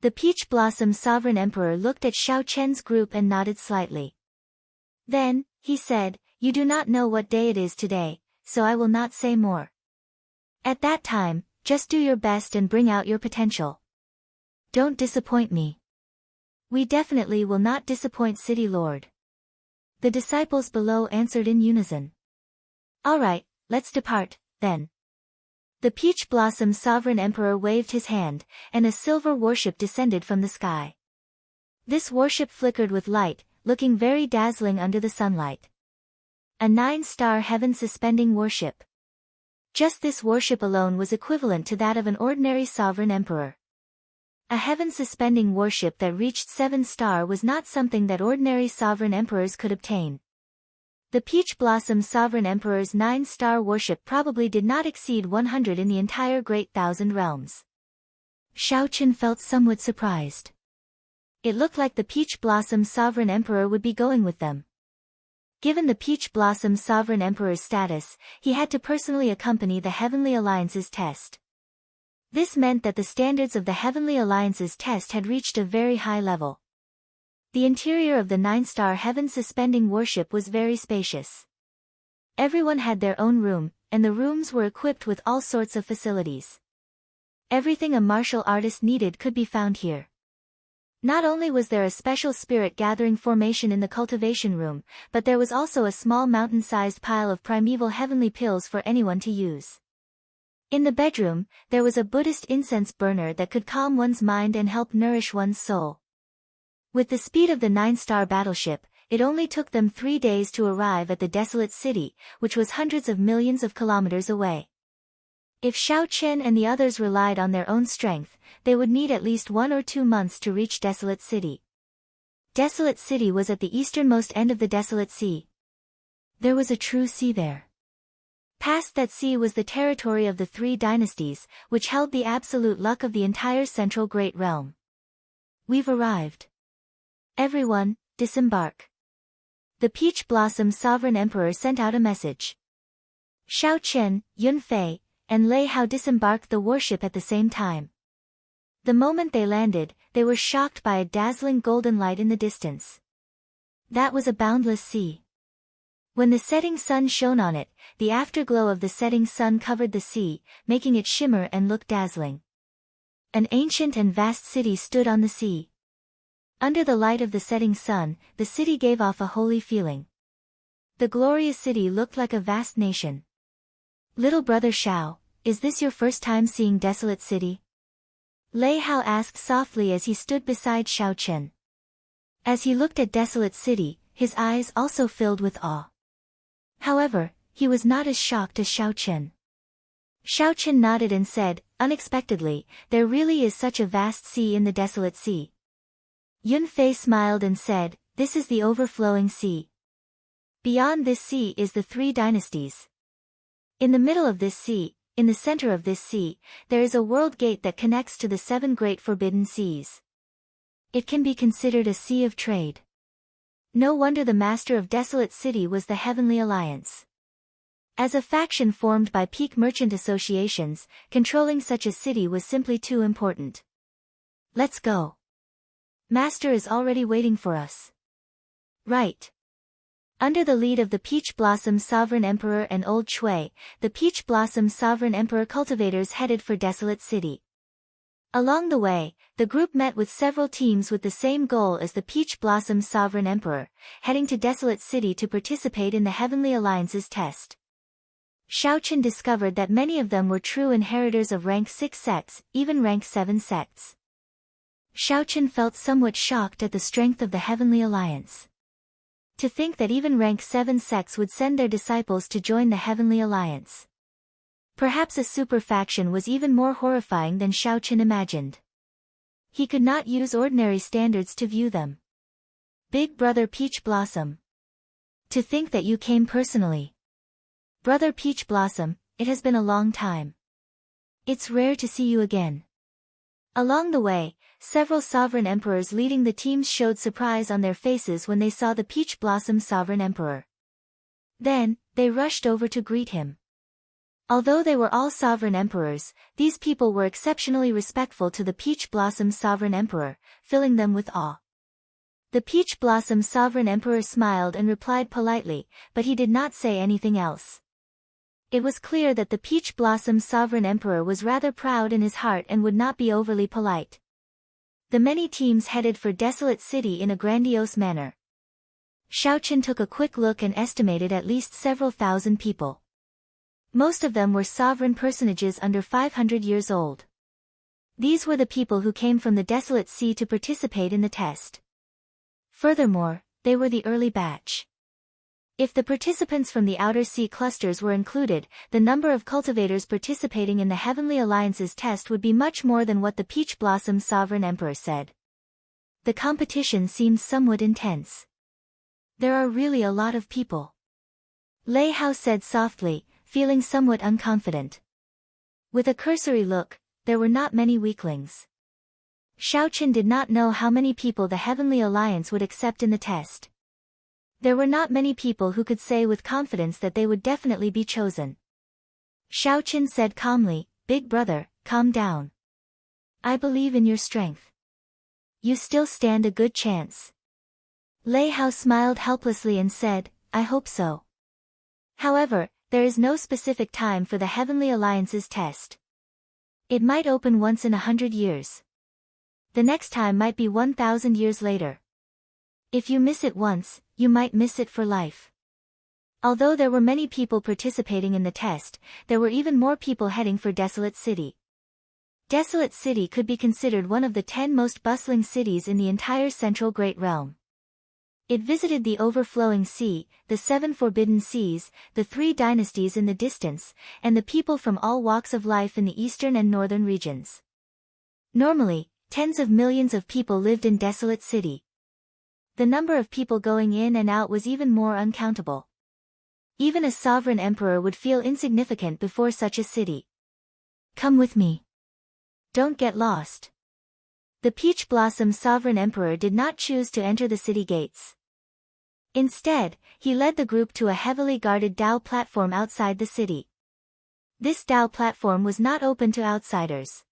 The Peach Blossom Sovereign Emperor looked at Xiao Chen's group and nodded slightly. Then, he said, "You do not know what day it is today, so I will not say more. At that time, just do your best and bring out your potential. Don't disappoint me." "We definitely will not disappoint City Lord." The disciples below answered in unison. "All right, let's depart, then." The Peach Blossom Sovereign Emperor waved his hand, and a silver warship descended from the sky. This warship flickered with light, looking very dazzling under the sunlight. A 9-star heaven-suspending warship. Just this warship alone was equivalent to that of an ordinary sovereign emperor. A heaven-suspending warship that reached 7-star was not something that ordinary sovereign emperors could obtain. The Peach Blossom Sovereign Emperor's 9-star warship probably did not exceed 100 in the entire Great Thousand Realms. Xiao Chen felt somewhat surprised. It looked like the Peach Blossom Sovereign Emperor would be going with them. Given the Peach Blossom Sovereign Emperor's status, he had to personally accompany the Heavenly Alliance's test. This meant that the standards of the Heavenly Alliance's test had reached a very high level. The interior of the 9-star heaven-suspending warship was very spacious. Everyone had their own room, and the rooms were equipped with all sorts of facilities. Everything a martial artist needed could be found here. Not only was there a special spirit-gathering formation in the cultivation room, but there was also a small mountain-sized pile of primeval heavenly pills for anyone to use. In the bedroom, there was a Buddhist incense burner that could calm one's mind and help nourish one's soul. With the speed of the 9-star battleship, it only took them 3 days to arrive at the desolate city, which was hundreds of millions of kilometers away. If Xiao Chen and the others relied on their own strength, they would need at least 1 or 2 months to reach Desolate City. Desolate City was at the easternmost end of the Desolate Sea. There was a true sea there. Past that sea was the territory of the 3 dynasties, which held the absolute luck of the entire Central Great Realm. "We've arrived. Everyone, disembark." The Peach Blossom Sovereign Emperor sent out a message. Xiao Chen, Yun Fei, and Lei Hao disembarked the warship at the same time. The moment they landed, they were shocked by a dazzling golden light in the distance. That was a boundless sea. When the setting sun shone on it, the afterglow of the setting sun covered the sea, making it shimmer and look dazzling. An ancient and vast city stood on the sea. Under the light of the setting sun, the city gave off a holy feeling. The glorious city looked like a vast nation. "Little brother Xiao, is this your first time seeing Desolate City?" Lei Hao asked softly as he stood beside Xiao Chen. As he looked at Desolate City, his eyes also filled with awe. However, he was not as shocked as Xiao Chen. Xiao Chen nodded and said, "Unexpectedly, there really is such a vast sea in the Desolate Sea." Yun Fei smiled and said, "This is the overflowing sea. Beyond this sea is the 3 dynasties. In the middle of this sea, in the center of this sea, there is a world gate that connects to the 7 great forbidden seas. It can be considered a sea of trade." No wonder the master of Desolate City was the Heavenly Alliance. As a faction formed by peak merchant associations, controlling such a city was simply too important. "Let's go. Master is already waiting for us." "Right." Under the lead of the Peach Blossom Sovereign Emperor and Old Chui, the Peach Blossom Sovereign Emperor cultivators headed for Desolate City. Along the way, the group met with several teams with the same goal as the Peach Blossom Sovereign Emperor, heading to Desolate City to participate in the Heavenly Alliance's test. Xiao Chen discovered that many of them were true inheritors of rank 6 sects, even rank 7 sects. Xiao Chen felt somewhat shocked at the strength of the Heavenly Alliance. To think that even rank 7 sects would send their disciples to join the Heavenly Alliance. Perhaps a super faction was even more horrifying than Xiaochen imagined. He could not use ordinary standards to view them. Big Brother Peach Blossom. To think that you came personally. Brother Peach Blossom, it has been a long time. It's rare to see you again. Along the way, several sovereign emperors leading the teams showed surprise on their faces when they saw the Peach Blossom Sovereign Emperor. Then, they rushed over to greet him. Although they were all sovereign emperors, these people were exceptionally respectful to the Peach Blossom Sovereign Emperor, filling them with awe. The Peach Blossom Sovereign Emperor smiled and replied politely, but he did not say anything else. It was clear that the Peach Blossom Sovereign Emperor was rather proud in his heart and would not be overly polite. The many teams headed for Desolate City in a grandiose manner. Xiaochen took a quick look and estimated at least several thousand people. Most of them were sovereign personages under 500 years old. These were the people who came from the Desolate Sea to participate in the test. Furthermore, they were the early batch. If the participants from the Outer Sea clusters were included, the number of cultivators participating in the Heavenly Alliance's test would be much more than what the Peach Blossom Sovereign Emperor said. The competition seemed somewhat intense. There are really a lot of people. Lei Hao said softly, feeling somewhat unconfident. With a cursory look, there were not many weaklings. Xiaochen did not know how many people the Heavenly Alliance would accept in the test. There were not many people who could say with confidence that they would definitely be chosen. Xiaochen said calmly, "Big brother, calm down. I believe in your strength. You still stand a good chance." Lei Hao smiled helplessly and said, "I hope so. However, there is no specific time for the Heavenly Alliance's test. It might open once in 100 years. The next time might be 1,000 years later. If you miss it once, you might miss it for life." Although there were many people participating in the test, there were even more people heading for Desolate City. Desolate City could be considered one of the 10 most bustling cities in the entire Central Great Realm. It visited the Overflowing Sea, the 7 Forbidden Seas, the 3 dynasties in the distance, and the people from all walks of life in the eastern and northern regions. Normally, tens of millions of people lived in Desolate City. The number of people going in and out was even more uncountable. Even a sovereign emperor would feel insignificant before such a city. "Come with me. Don't get lost." The Peach Blossom Sovereign Emperor did not choose to enter the city gates. Instead, he led the group to a heavily guarded Dao platform outside the city. This Dao platform was not open to outsiders.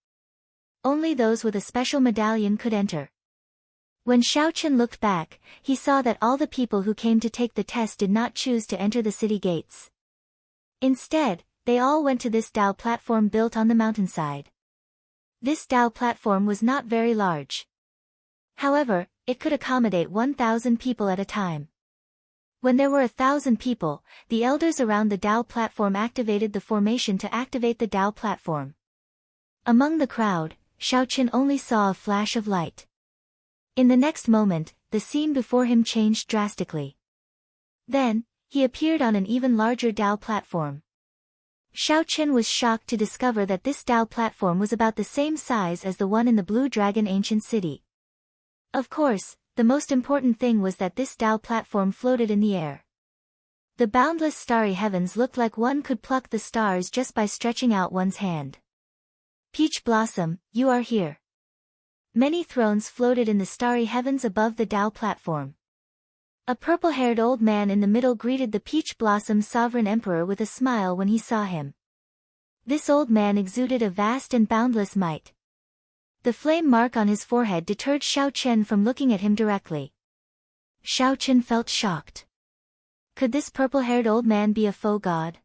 Only those with a special medallion could enter. When Xiaochen looked back, he saw that all the people who came to take the test did not choose to enter the city gates. Instead, they all went to this Dao platform built on the mountainside. This Dao platform was not very large. However, it could accommodate 1,000 people at a time. When there were 1,000 people, the elders around the Dao platform activated the formation to activate the Dao platform. Among the crowd, Xiaochen only saw a flash of light. In the next moment, the scene before him changed drastically. Then, he appeared on an even larger Dao platform. Xiaochen was shocked to discover that this Dao platform was about the same size as the one in the Blue Dragon Ancient City. Of course, the most important thing was that this Dao platform floated in the air. The boundless starry heavens looked like one could pluck the stars just by stretching out one's hand. "Peach Blossom, you are here." Many thrones floated in the starry heavens above the Dao platform. A purple-haired old man in the middle greeted the Peach Blossom Sovereign Emperor with a smile when he saw him. This old man exuded a vast and boundless might. The flame mark on his forehead deterred Xiaochen from looking at him directly. Xiaochen felt shocked. Could this purple-haired old man be a faux god?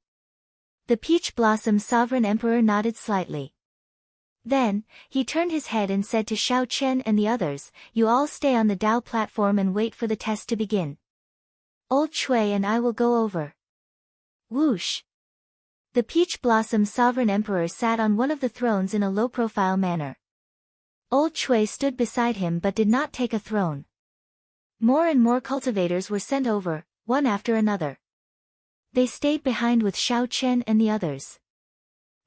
The Peach Blossom Sovereign Emperor nodded slightly. Then, he turned his head and said to Xiaochen and the others, "You all stay on the Dao platform and wait for the test to begin. Old Chui and I will go over." Whoosh! The Peach Blossom Sovereign Emperor sat on one of the thrones in a low-profile manner. Old Chui stood beside him but did not take a throne. More and more cultivators were sent over, one after another. They stayed behind with Xiaochen and the others.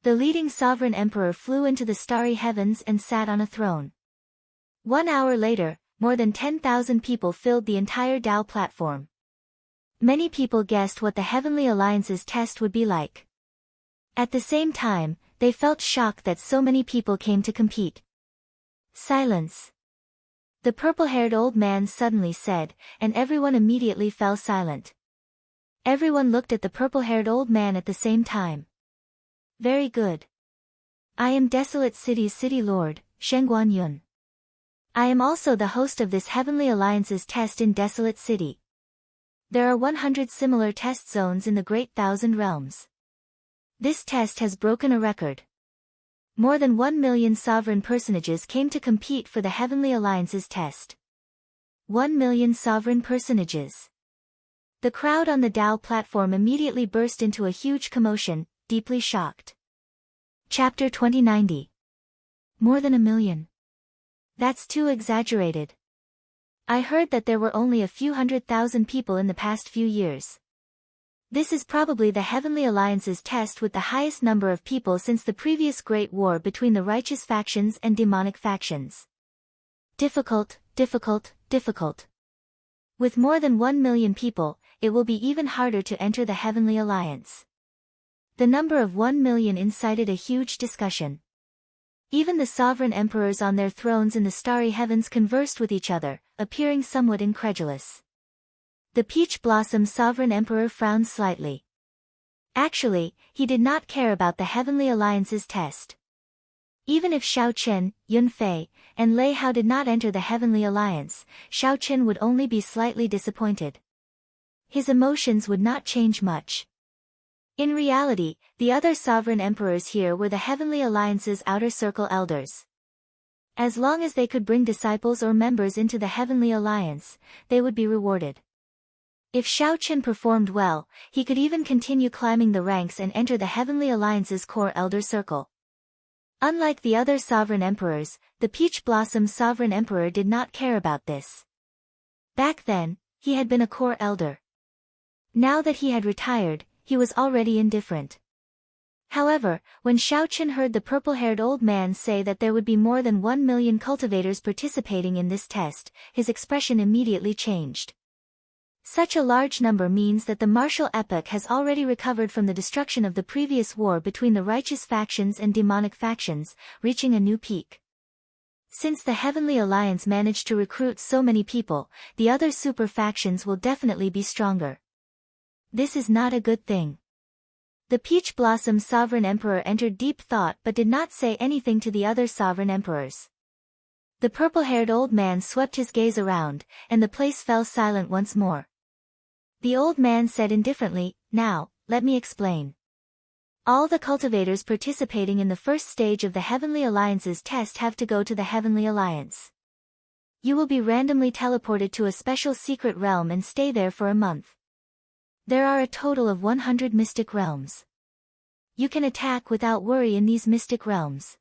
The leading sovereign emperor flew into the starry heavens and sat on a throne. 1 hour later, more than 10,000 people filled the entire Tao platform. Many people guessed what the Heavenly Alliance's test would be like. At the same time, they felt shocked that so many people came to compete. Silence. The purple-haired old man suddenly said, and everyone immediately fell silent. Everyone looked at the purple-haired old man at the same time. Very good. I am Desolate City's city lord, Shengguan Yun. I am also the host of this Heavenly Alliance's test in Desolate City. There are 100 similar test zones in the Great Thousand Realms. This test has broken a record. More than 1 million sovereign personages came to compete for the Heavenly Alliance's test. 1 million sovereign personages. The crowd on the Tao platform immediately burst into a huge commotion, deeply shocked. Chapter 2090. More than 1 million. That's too exaggerated. I heard that there were only a few 100,000 people in the past few years. This is probably the Heavenly Alliance's test with the highest number of people since the previous Great War between the righteous factions and demonic factions. Difficult, difficult, difficult. With more than 1 million people, it will be even harder to enter the Heavenly Alliance. The number of 1 million incited a huge discussion. Even the sovereign emperors on their thrones in the starry heavens conversed with each other, appearing somewhat incredulous. The Peach Blossom sovereign emperor frowned slightly. Actually, he did not care about the Heavenly Alliance's test. Even if Xiao Chen, Yun Fei, and Lei Hao did not enter the Heavenly Alliance, Xiao Chen would only be slightly disappointed. His emotions would not change much. In reality, the other sovereign emperors here were the Heavenly Alliance's outer circle elders. As long as they could bring disciples or members into the Heavenly Alliance, they would be rewarded. If Xiao Chen performed well, he could even continue climbing the ranks and enter the Heavenly Alliance's core elder circle. Unlike the other sovereign emperors, the Peach Blossom sovereign emperor did not care about this. Back then, he had been a core elder. Now that he had retired, he was already indifferent. However, when Xiao Chen heard the purple-haired old man say that there would be more than 1 million cultivators participating in this test, his expression immediately changed. Such a large number means that the martial epoch has already recovered from the destruction of the previous war between the righteous factions and demonic factions, reaching a new peak. Since the Heavenly Alliance managed to recruit so many people, the other super factions will definitely be stronger. This is not a good thing. The Peach Blossom Sovereign Emperor entered deep thought but did not say anything to the other sovereign emperors. The purple-haired old man swept his gaze around, and the place fell silent once more. The old man said indifferently, "Now, let me explain. All the cultivators participating in the first stage of the Heavenly Alliance's test have to go to the Heavenly Alliance. You will be randomly teleported to a special secret realm and stay there for a month. There are a total of 100 mystic realms. You can attack without worry in these mystic realms.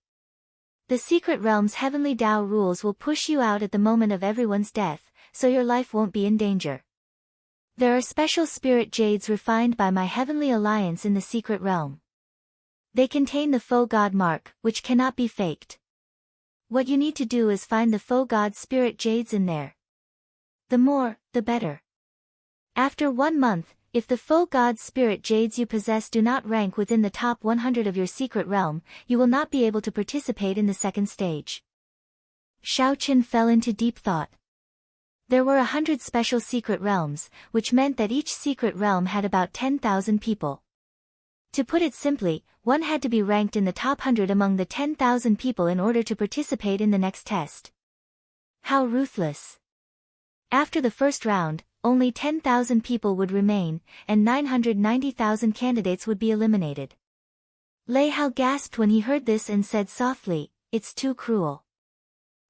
The secret realm's heavenly Tao rules will push you out at the moment of everyone's death, so your life won't be in danger. There are special spirit jades refined by my Heavenly Alliance in the secret realm. They contain the faux god mark, which cannot be faked. What you need to do is find the faux god spirit jades in there. The more, the better. After 1 month, if the faux god spirit jades you possess do not rank within the top 100 of your secret realm, you will not be able to participate in the second stage." Xiao Chen fell into deep thought. There were 100 special secret realms, which meant that each secret realm had about 10,000 people. To put it simply, one had to be ranked in the top 100 among the 10,000 people in order to participate in the next test. How ruthless. After the first round, only 10,000 people would remain, and 990,000 candidates would be eliminated. Lei Hao gasped when he heard this and said softly, "It's too cruel."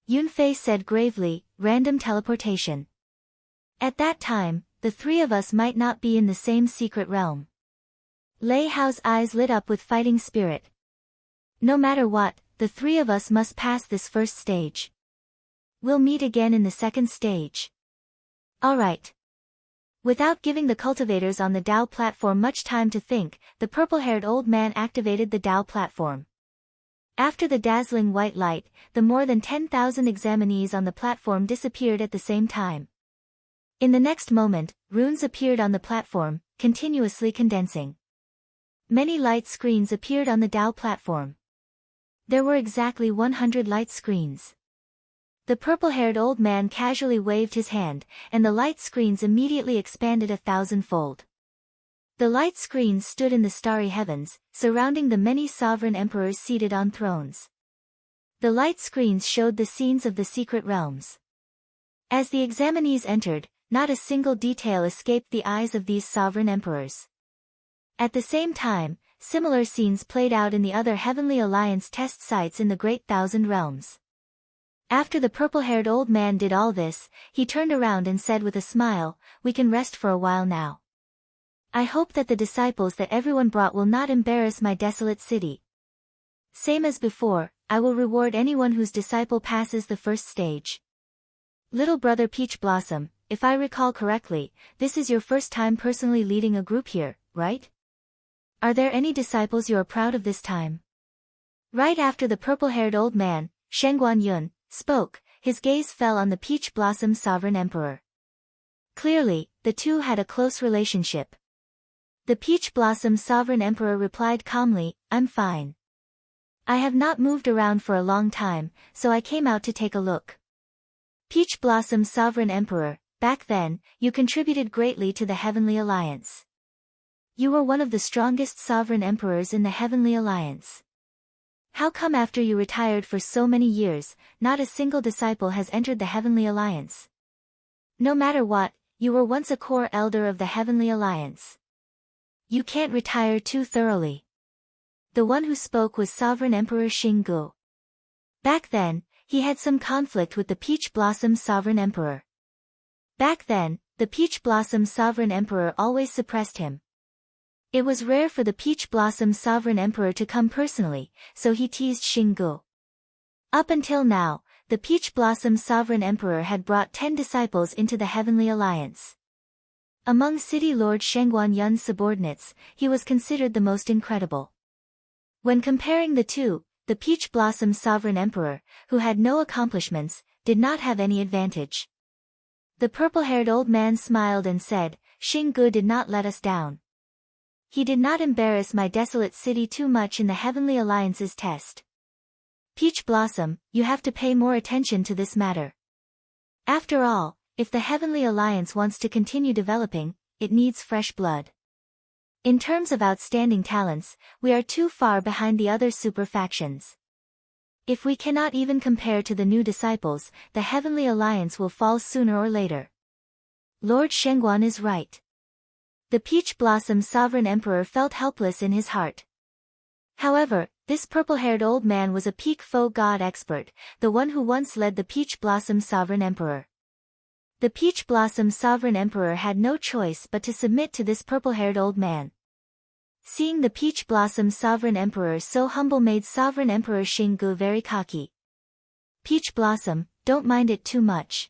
Yun Fei said gravely, "Random teleportation. At that time, the 3 of us might not be in the same secret realm." Lei Hao's eyes lit up with fighting spirit. "No matter what, the 3 of us must pass this first stage. We'll meet again in the second stage." "All right. Without giving the cultivators on the Tao platform much time to think, the purple-haired old man activated the Tao platform. After the dazzling white light, the more than 10,000 examinees on the platform disappeared at the same time. In the next moment, runes appeared on the platform, continuously condensing. Many light screens appeared on the Tao platform. There were exactly 100 light screens. The purple-haired old man casually waved his hand, and the light screens immediately expanded 1,000-fold. The light screens stood in the starry heavens, surrounding the many sovereign emperors seated on thrones. The light screens showed the scenes of the secret realms. As the examinees entered, not a single detail escaped the eyes of these sovereign emperors. At the same time, similar scenes played out in the other Heavenly Alliance test sites in the Great Thousand Realms. After the purple-haired old man did all this, he turned around and said with a smile, "We can rest for a while now. I hope that the disciples that everyone brought will not embarrass my desolate city. Same as before, I will reward anyone whose disciple passes the first stage." Little brother Peach Blossom, if I recall correctly, this is your first time personally leading a group here, right? Are there any disciples you are proud of this time? Right after the purple-haired old man, Shengguan Yun, spoke, his gaze fell on the Peach Blossom Sovereign Emperor. Clearly, the two had a close relationship. The Peach Blossom Sovereign Emperor replied calmly, "I'm fine. I have not moved around for a long time, so I came out to take a look." Peach Blossom Sovereign Emperor, back then, you contributed greatly to the Heavenly Alliance. You were one of the strongest sovereign emperors in the Heavenly Alliance. How come after you retired for so many years, not a single disciple has entered the Heavenly Alliance? No matter what, you were once a core elder of the Heavenly Alliance. You can't retire too thoroughly. The one who spoke was Sovereign Emperor Xinggu. Back then, he had some conflict with the Peach Blossom Sovereign Emperor. Back then, the Peach Blossom Sovereign Emperor always suppressed him. It was rare for the Peach Blossom Sovereign Emperor to come personally, so he teased Xinggu. Up until now, the Peach Blossom Sovereign Emperor had brought 10 disciples into the Heavenly Alliance. Among City Lord Shengguan Yun's subordinates, he was considered the most incredible. When comparing the two, the Peach Blossom Sovereign Emperor, who had no accomplishments, did not have any advantage. The purple-haired old man smiled and said, "Xinggu did not let us down. He did not embarrass my desolate city too much in the Heavenly Alliance's test. Peach Blossom, you have to pay more attention to this matter. After all, if the Heavenly Alliance wants to continue developing, it needs fresh blood. In terms of outstanding talents, we are too far behind the other super factions. If we cannot even compare to the new disciples, the Heavenly Alliance will fall sooner or later." Lord Shengguan is right. The Peach Blossom Sovereign Emperor felt helpless in his heart. However, this purple-haired old man was a peak foe god expert, the one who once led the Peach Blossom Sovereign Emperor. The Peach Blossom Sovereign Emperor had no choice but to submit to this purple-haired old man. Seeing the Peach Blossom Sovereign Emperor so humble made Sovereign Emperor Xinggu very cocky. "Peach Blossom, don't mind it too much."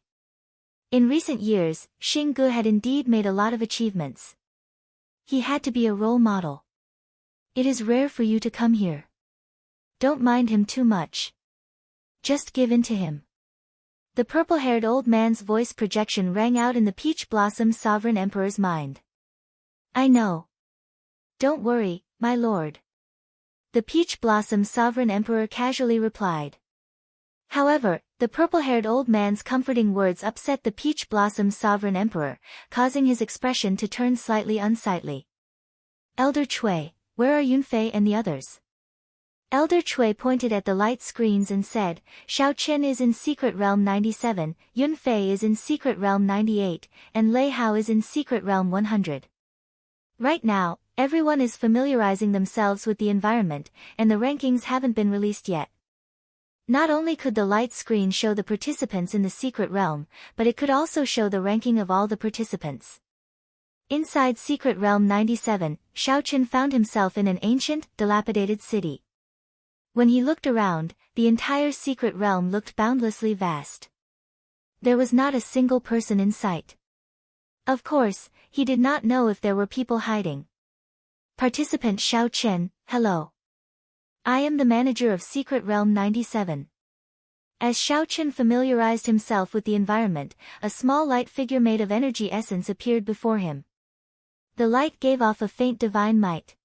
In recent years, Xinggu had indeed made a lot of achievements. He had to be a role model. It is rare for you to come here. Don't mind him too much. Just give in to him. The purple-haired old man's voice projection rang out in the Peach Blossom Sovereign Emperor's mind. "I know. Don't worry, my lord." The Peach Blossom Sovereign Emperor casually replied. However, the purple-haired old man's comforting words upset the Peach Blossom Sovereign Emperor, causing his expression to turn slightly unsightly. "Elder Cui, where are Yunfei and the others?" Elder Cui pointed at the light screens and said, "Xiao Qian is in Secret Realm 97, Yunfei is in Secret Realm 98, and Lei Hao is in Secret Realm 100. Right now, everyone is familiarizing themselves with the environment, and the rankings haven't been released yet." Not only could the light screen show the participants in the secret realm, but it could also show the ranking of all the participants. Inside Secret Realm 97, Xiaoqin found himself in an ancient, dilapidated city. When he looked around, the entire secret realm looked boundlessly vast. There was not a single person in sight. Of course, he did not know if there were people hiding. Participant Xiao Chen, hello. I am the manager of Secret Realm 97. As Xiao Chen familiarized himself with the environment, a small light figure made of energy essence appeared before him. The light gave off a faint divine might.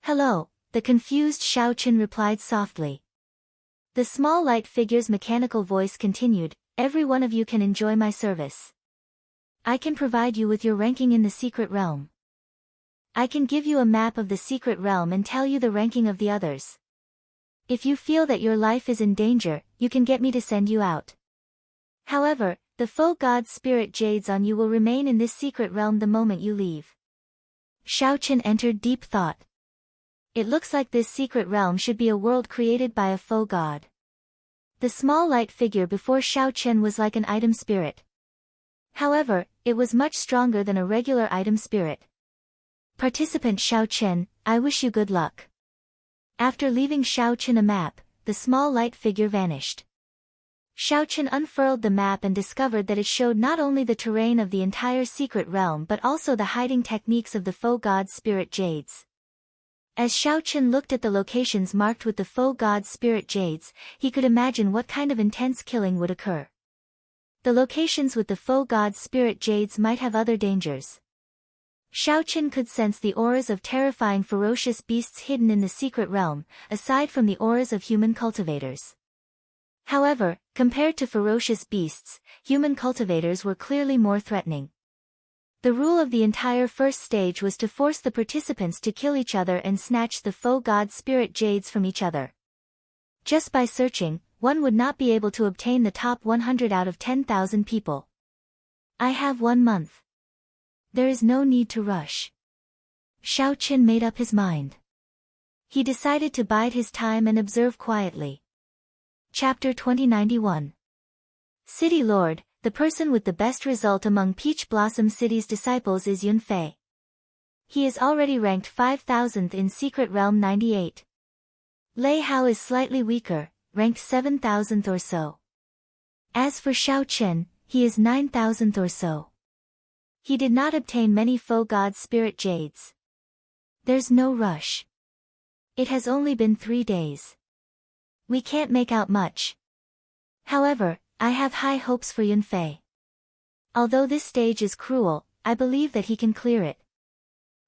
Hello, the confused Xiao Chen replied softly. The small light figure's mechanical voice continued, every one of you can enjoy my service. I can provide you with your ranking in the secret realm. I can give you a map of the secret realm and tell you the ranking of the others. If you feel that your life is in danger, you can get me to send you out. However, the foe god spirit jades on you will remain in this secret realm the moment you leave. Xiao Chen entered deep thought. It looks like this secret realm should be a world created by a foe god. The small light figure before Xiao Chen was like an item spirit. However, it was much stronger than a regular item spirit. Participant Xiao Chen, I wish you good luck. After leaving Xiao Chen a map, the small light figure vanished. Xiao Chen unfurled the map and discovered that it showed not only the terrain of the entire secret realm but also the hiding techniques of the foe god spirit jades. As Xiao Chen looked at the locations marked with the foe god spirit jades, he could imagine what kind of intense killing would occur. The locations with the foe god spirit jades might have other dangers. Xiao Chen could sense the auras of terrifying ferocious beasts hidden in the secret realm, aside from the auras of human cultivators. However, compared to ferocious beasts, human cultivators were clearly more threatening. The rule of the entire first stage was to force the participants to kill each other and snatch the foe god spirit jades from each other. Just by searching, one would not be able to obtain the top 100 out of 10,000 people. I have 1 month. There is no need to rush. Xiao Chen made up his mind. He decided to bide his time and observe quietly. Chapter 2091. City Lord, the person with the best result among Peach Blossom City's disciples is Yunfei. He is already ranked 5,000th in Secret Realm 98. Lei Hao is slightly weaker, ranked 7,000th or so. As for Xiao Chen, he is 9,000th or so. He did not obtain many foe god spirit jades. There's no rush. It has only been 3 days. We can't make out much. However, I have high hopes for Yunfei. Although this stage is cruel, I believe that he can clear it.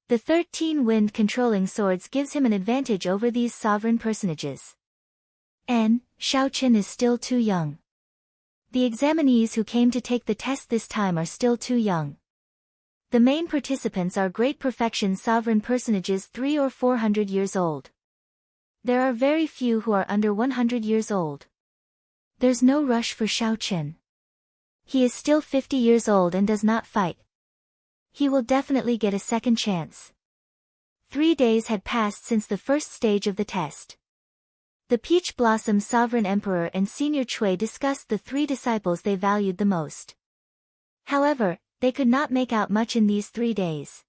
The 13 wind controlling swords gives him an advantage over these sovereign personages. Xiao Chen is still too young. The examinees who came to take the test this time are still too young. The main participants are great perfection sovereign personages 300 or 400 years old. There are very few who are under 100 years old. There's no rush for Xiao Chen. He is still 50 years old and does not fight. He will definitely get a second chance. 3 days had passed since the first stage of the test. The Peach Blossom Sovereign Emperor and Senior Chui discussed the 3 disciples they valued the most. However, they could not make out much in these 3 days.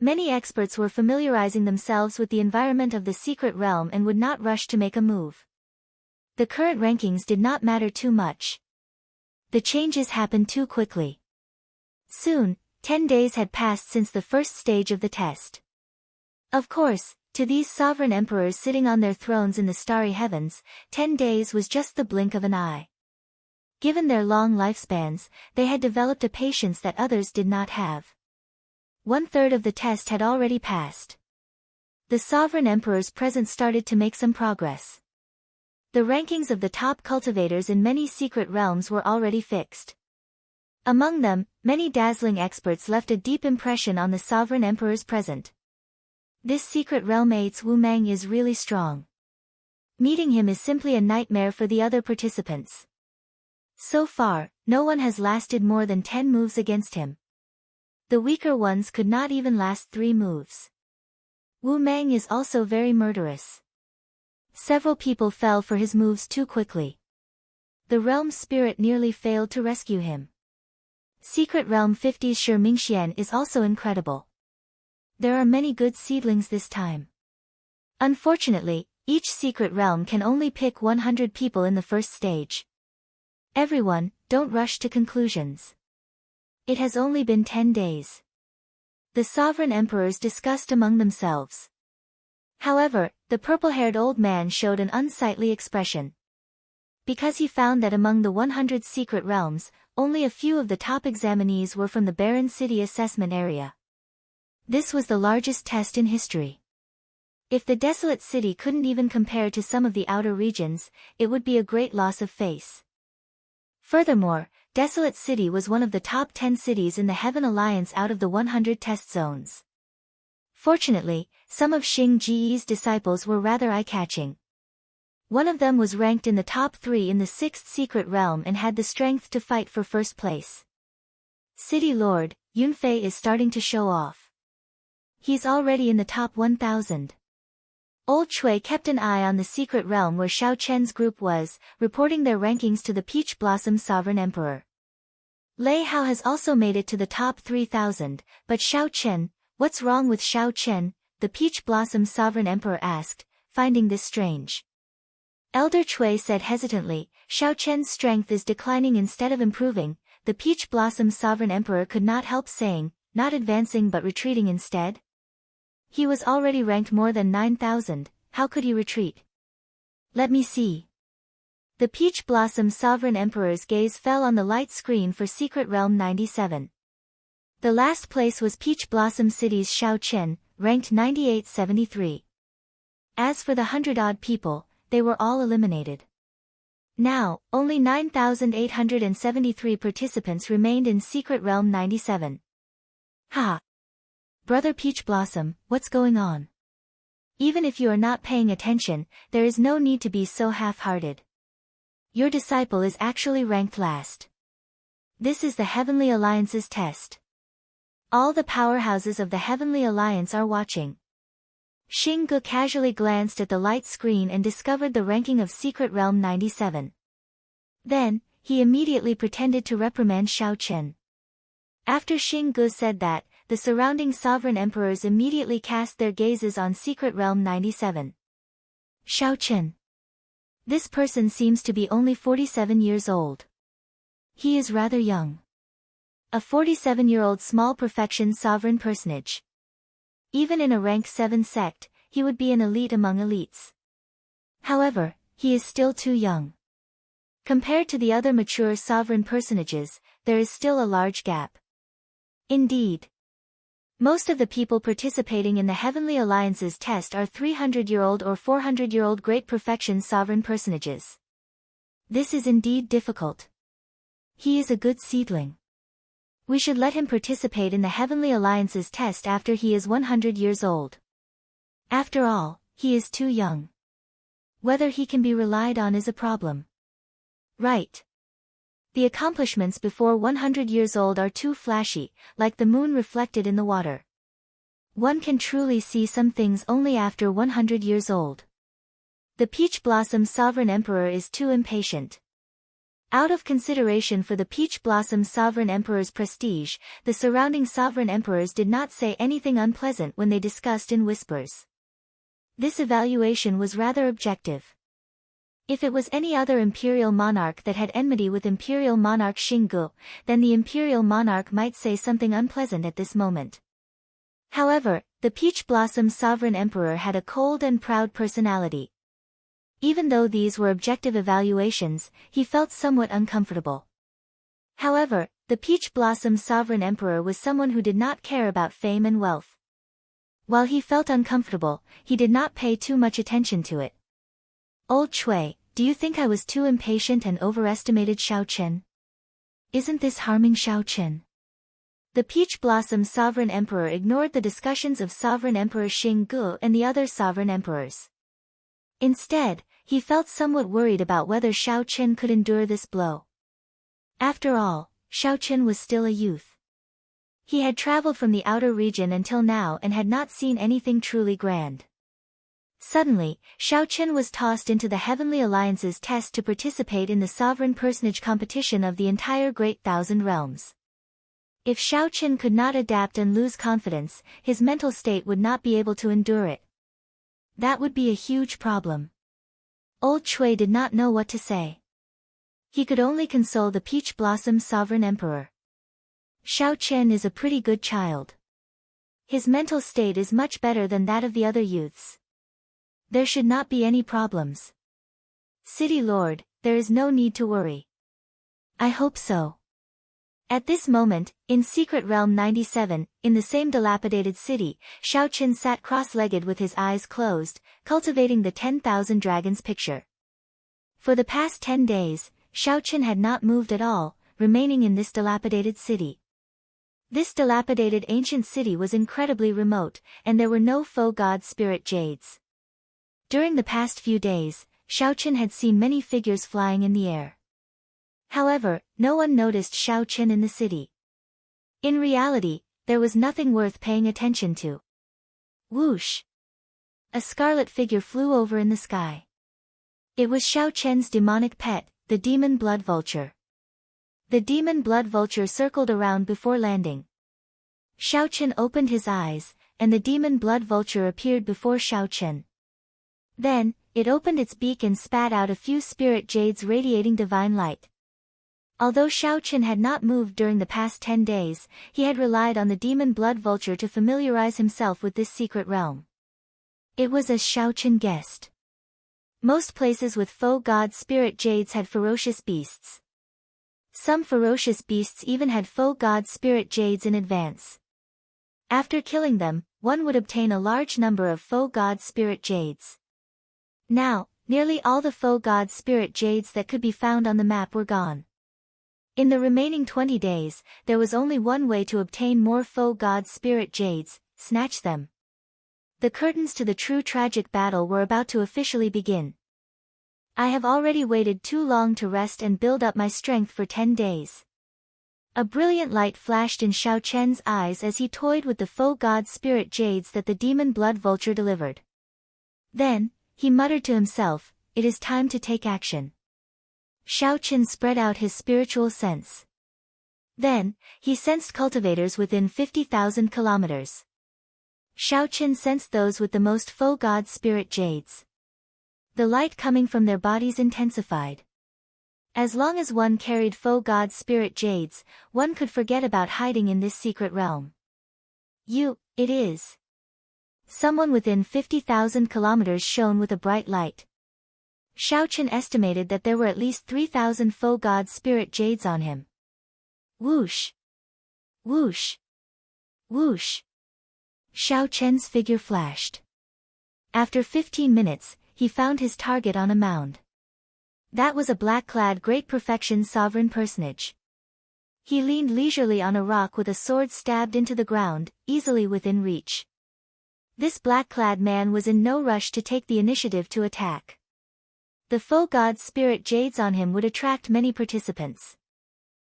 Many experts were familiarizing themselves with the environment of the secret realm and would not rush to make a move. The current rankings did not matter too much. The changes happened too quickly. Soon, 10 days had passed since the first stage of the test. Of course, to these sovereign emperors sitting on their thrones in the starry heavens, 10 days was just the blink of an eye. Given their long lifespans, they had developed a patience that others did not have. 1/3 of the test had already passed. The sovereign emperors present started to make some progress. The rankings of the top cultivators in many secret realms were already fixed. Among them, many dazzling experts left a deep impression on the sovereign emperors present. This secret realm mate's Wu Mang is really strong. Meeting him is simply a nightmare for the other participants. So far, no one has lasted more than 10 moves against him. The weaker ones could not even last 3 moves. Wu Mang is also very murderous. Several people fell for his moves too quickly. The realm spirit nearly failed to rescue him. Secret Realm 50's Shi Mingxian is also incredible. There are many good seedlings this time. Unfortunately, each secret realm can only pick 100 people in the first stage. Everyone, don't rush to conclusions. It has only been 10 days. The sovereign emperors discussed among themselves. However, the purple-haired old man showed an unsightly expression. Because he found that among the 100 secret realms, only a few of the top examinees were from the barren city assessment area. This was the largest test in history. If the desolate city couldn't even compare to some of the outer regions, it would be a great loss of face. Furthermore, Desolate City was one of the top 10 cities in the Heaven Alliance out of the 100 test zones. Fortunately, some of Xing Ji's disciples were rather eye-catching. One of them was ranked in the top 3 in the 6th secret realm and had the strength to fight for first place. City Lord, Yunfei is starting to show off. He's already in the top 1,000. Old Chui kept an eye on the secret realm where Xiao Chen's group was, reporting their rankings to the Peach Blossom Sovereign Emperor. Lei Hao has also made it to the top 3,000, but Xiao Chen, what's wrong with Xiao Chen? The Peach Blossom Sovereign Emperor asked, finding this strange. Elder Chui said hesitantly, Xiao Chen's strength is declining instead of improving. The Peach Blossom Sovereign Emperor could not help saying, not advancing but retreating instead. He was already ranked more than 9,000, how could he retreat? Let me see. The Peach Blossom Sovereign Emperor's gaze fell on the light screen for Secret Realm 97. The last place was Peach Blossom City's Xiao Chen, ranked 9873. As for the 100-odd people, they were all eliminated. Now, only 9,873 participants remained in Secret Realm 97. Ha! Brother Peach Blossom, what's going on? Even if you are not paying attention, there is no need to be so half-hearted. Your disciple is actually ranked last. This is the Heavenly Alliance's test. All the powerhouses of the Heavenly Alliance are watching. Xing Ge casually glanced at the light screen and discovered the ranking of Secret Realm 97. Then, he immediately pretended to reprimand Xiao Chen. After Xing Ge said that, the surrounding sovereign emperors immediately cast their gazes on Secret Realm 97. Xiao Chen. This person seems to be only 47 years old. He is rather young. A 47-year-old small perfection sovereign personage. Even in a rank 7 sect, he would be an elite among elites. However, he is still too young. Compared to the other mature sovereign personages, there is still a large gap. Indeed. Most of the people participating in the Heavenly Alliance's test are 300-year-old or 400-year-old great perfection sovereign personages. This is indeed difficult. He is a good seedling. We should let him participate in the Heavenly Alliance's test after he is 100 years old. After all, he is too young. Whether he can be relied on is a problem. Right. The accomplishments before 100 years old are too flashy, like the moon reflected in the water. One can truly see some things only after 100 years old. The Peach Blossom Sovereign Emperor is too impatient. Out of consideration for the Peach Blossom Sovereign Emperor's prestige, the surrounding sovereign emperors did not say anything unpleasant when they discussed in whispers. This evaluation was rather objective. If it was any other imperial monarch that had enmity with imperial monarch Xing Ge, then the imperial monarch might say something unpleasant at this moment. However, the Peach Blossom Sovereign Emperor had a cold and proud personality. Even though these were objective evaluations, he felt somewhat uncomfortable. However, the Peach Blossom Sovereign Emperor was someone who did not care about fame and wealth. While he felt uncomfortable, he did not pay too much attention to it. Old Chui, do you think I was too impatient and overestimated Xiao Chen? Isn't this harming Xiao Chen? The Peach Blossom Sovereign Emperor ignored the discussions of Sovereign Emperor Xing Ge and the other sovereign emperors. Instead, he felt somewhat worried about whether Xiao Chen could endure this blow. After all, Xiao Chen was still a youth. He had traveled from the outer region until now and had not seen anything truly grand. Suddenly, Xiao Chen was tossed into the Heavenly Alliance's test to participate in the sovereign personage competition of the entire Great Thousand Realms. If Xiao Chen could not adapt and lose confidence, his mental state would not be able to endure it. That would be a huge problem. Old Chui did not know what to say. He could only console the Peach Blossom Sovereign Emperor. Xiao Chen is a pretty good child. His mental state is much better than that of the other youths. There should not be any problems. City Lord, there is no need to worry. I hope so. At this moment, in Secret Realm 97, in the same dilapidated city, Xiaoqin sat cross-legged with his eyes closed, cultivating the 10,000 dragons picture. For the past 10 days, Xiaoqin had not moved at all, remaining in this dilapidated city. This dilapidated ancient city was incredibly remote, and there were no faux god spirit jades. During the past few days, Xiaoqin had seen many figures flying in the air. However, no one noticed Xiaoqin in the city. In reality, there was nothing worth paying attention to. Whoosh! A scarlet figure flew over in the sky. It was Xiaoqin's demonic pet, the demon blood vulture. The demon blood vulture circled around before landing. Xiaoqin opened his eyes, and the demon blood vulture appeared before Xiaoqin. Then, it opened its beak and spat out a few spirit jades radiating divine light. Although Xiaoqin had not moved during the past 10 days, he had relied on the demon blood vulture to familiarize himself with this secret realm. It was as Xiaoqin guessed. Most places with faux god spirit jades had ferocious beasts. Some ferocious beasts even had faux god spirit jades in advance. After killing them, one would obtain a large number of faux god spirit jades. Now, nearly all the faux god spirit jades that could be found on the map were gone. In the remaining 20 days, there was only one way to obtain more faux god spirit jades: snatch them. The curtains to the true tragic battle were about to officially begin. I have already waited too long to rest and build up my strength for 10 days. A brilliant light flashed in Xiaoqin's eyes as he toyed with the faux god spirit jades that the demon blood vulture delivered. Then, he muttered to himself, "It is time to take action." Xiaoqin spread out his spiritual sense. Then, he sensed cultivators within 50,000 kilometers. Xiaoqin sensed those with the most faux god spirit jades. The light coming from their bodies intensified. As long as one carried faux god spirit jades, one could forget about hiding in this secret realm. It is. Someone within 50,000 kilometers shone with a bright light. Xiaoqin estimated that there were at least 3,000 faux god spirit jades on him. Whoosh! Whoosh! Whoosh! Xiaoqin's figure flashed. After 15 minutes, he found his target on a mound. That was a black-clad Great Perfection sovereign personage. He leaned leisurely on a rock with a sword stabbed into the ground, easily within reach. This black-clad man was in no rush to take the initiative to attack. The faux god spirit jades on him would attract many participants.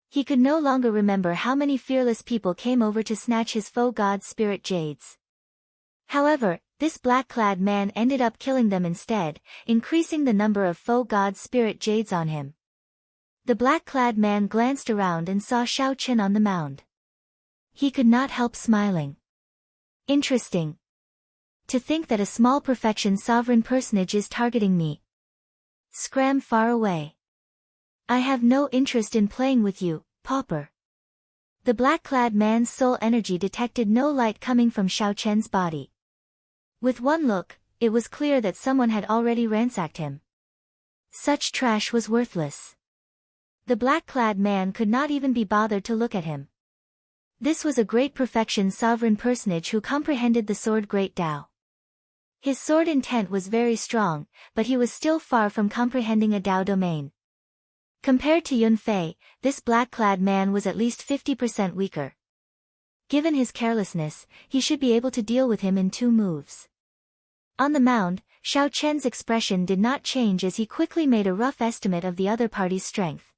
He could no longer remember how many fearless people came over to snatch his faux god spirit jades. However, this black-clad man ended up killing them instead, increasing the number of faux god spirit jades on him. The black-clad man glanced around and saw Xiaoqin on the mound. He could not help smiling. Interesting. To think that a small perfection sovereign personage is targeting me. Scram far away. I have no interest in playing with you, pauper. The black-clad man's soul energy detected no light coming from Xiaoqin's body. With one look, it was clear that someone had already ransacked him. Such trash was worthless. The black-clad man could not even be bothered to look at him. This was a Great Perfection sovereign personage who comprehended the sword Great Tao. His sword intent was very strong, but he was still far from comprehending a Tao domain. Compared to Yun Fei, this black-clad man was at least 50% weaker. Given his carelessness, he should be able to deal with him in 2 moves. On the mound, Xiaoqin's expression did not change as he quickly made a rough estimate of the other party's strength.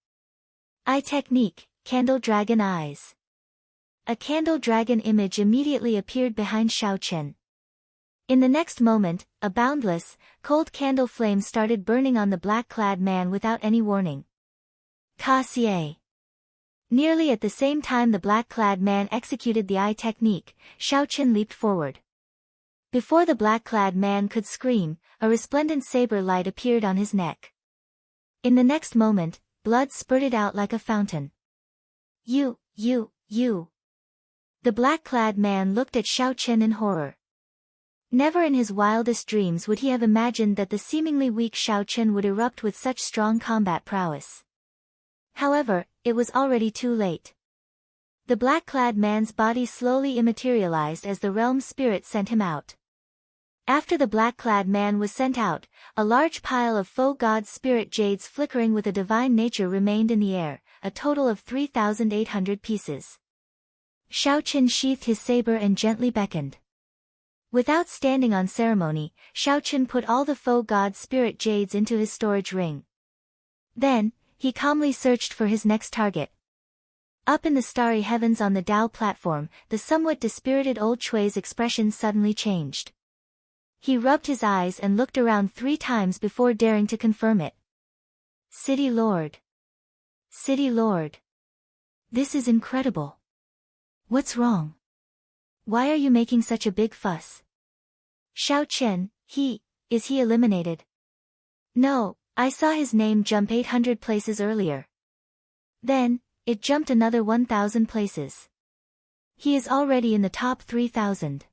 Eye technique, Candle Dragon Eyes. A candle dragon image immediately appeared behind Xiaoqin. In the next moment, a boundless, cold candle flame started burning on the black-clad man without any warning. Ka-xie. Nearly at the same time the black-clad man executed the eye technique, Xiaoqin leaped forward. Before the black-clad man could scream, a resplendent saber light appeared on his neck. In the next moment, blood spurted out like a fountain. You. The black-clad man looked at Xiao Chen in horror. Never in his wildest dreams would he have imagined that the seemingly weak Xiao Chen would erupt with such strong combat prowess. However, it was already too late. The black-clad man's body slowly immaterialized as the realm spirit sent him out. After the black-clad man was sent out, a large pile of faux god spirit jades flickering with a divine nature remained in the air, a total of 3,800 pieces. Xiao Chen sheathed his saber and gently beckoned. Without standing on ceremony, Xiao Chen put all the faux god spirit jades into his storage ring. Then, he calmly searched for his next target. Up in the starry heavens on the Dao platform, the somewhat dispirited old Chui's expression suddenly changed. He rubbed his eyes and looked around 3 times before daring to confirm it. City Lord. City Lord. This is incredible. What's wrong? Why are you making such a big fuss? Xiao Chen, is he eliminated? No, I saw his name jump 800 places earlier. Then, it jumped another 1,000 places. He is already in the top 3,000.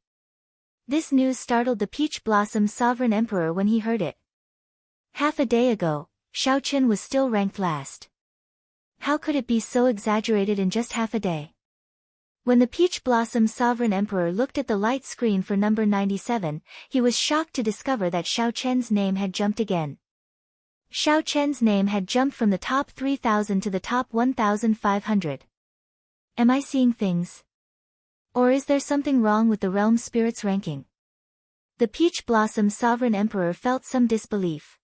This news startled the Peach Blossom Sovereign Emperor when he heard it. Half a day ago, Xiao Chen was still ranked last. How could it be so exaggerated in just half a day? When the Peach Blossom Sovereign Emperor looked at the light screen for number 97, he was shocked to discover that Xiao Chen's name had jumped again. Xiao Chen's name had jumped from the top 3,000 to the top 1,500. Am I seeing things? Or is there something wrong with the Realm Spirit's ranking? The Peach Blossom Sovereign Emperor felt some disbelief.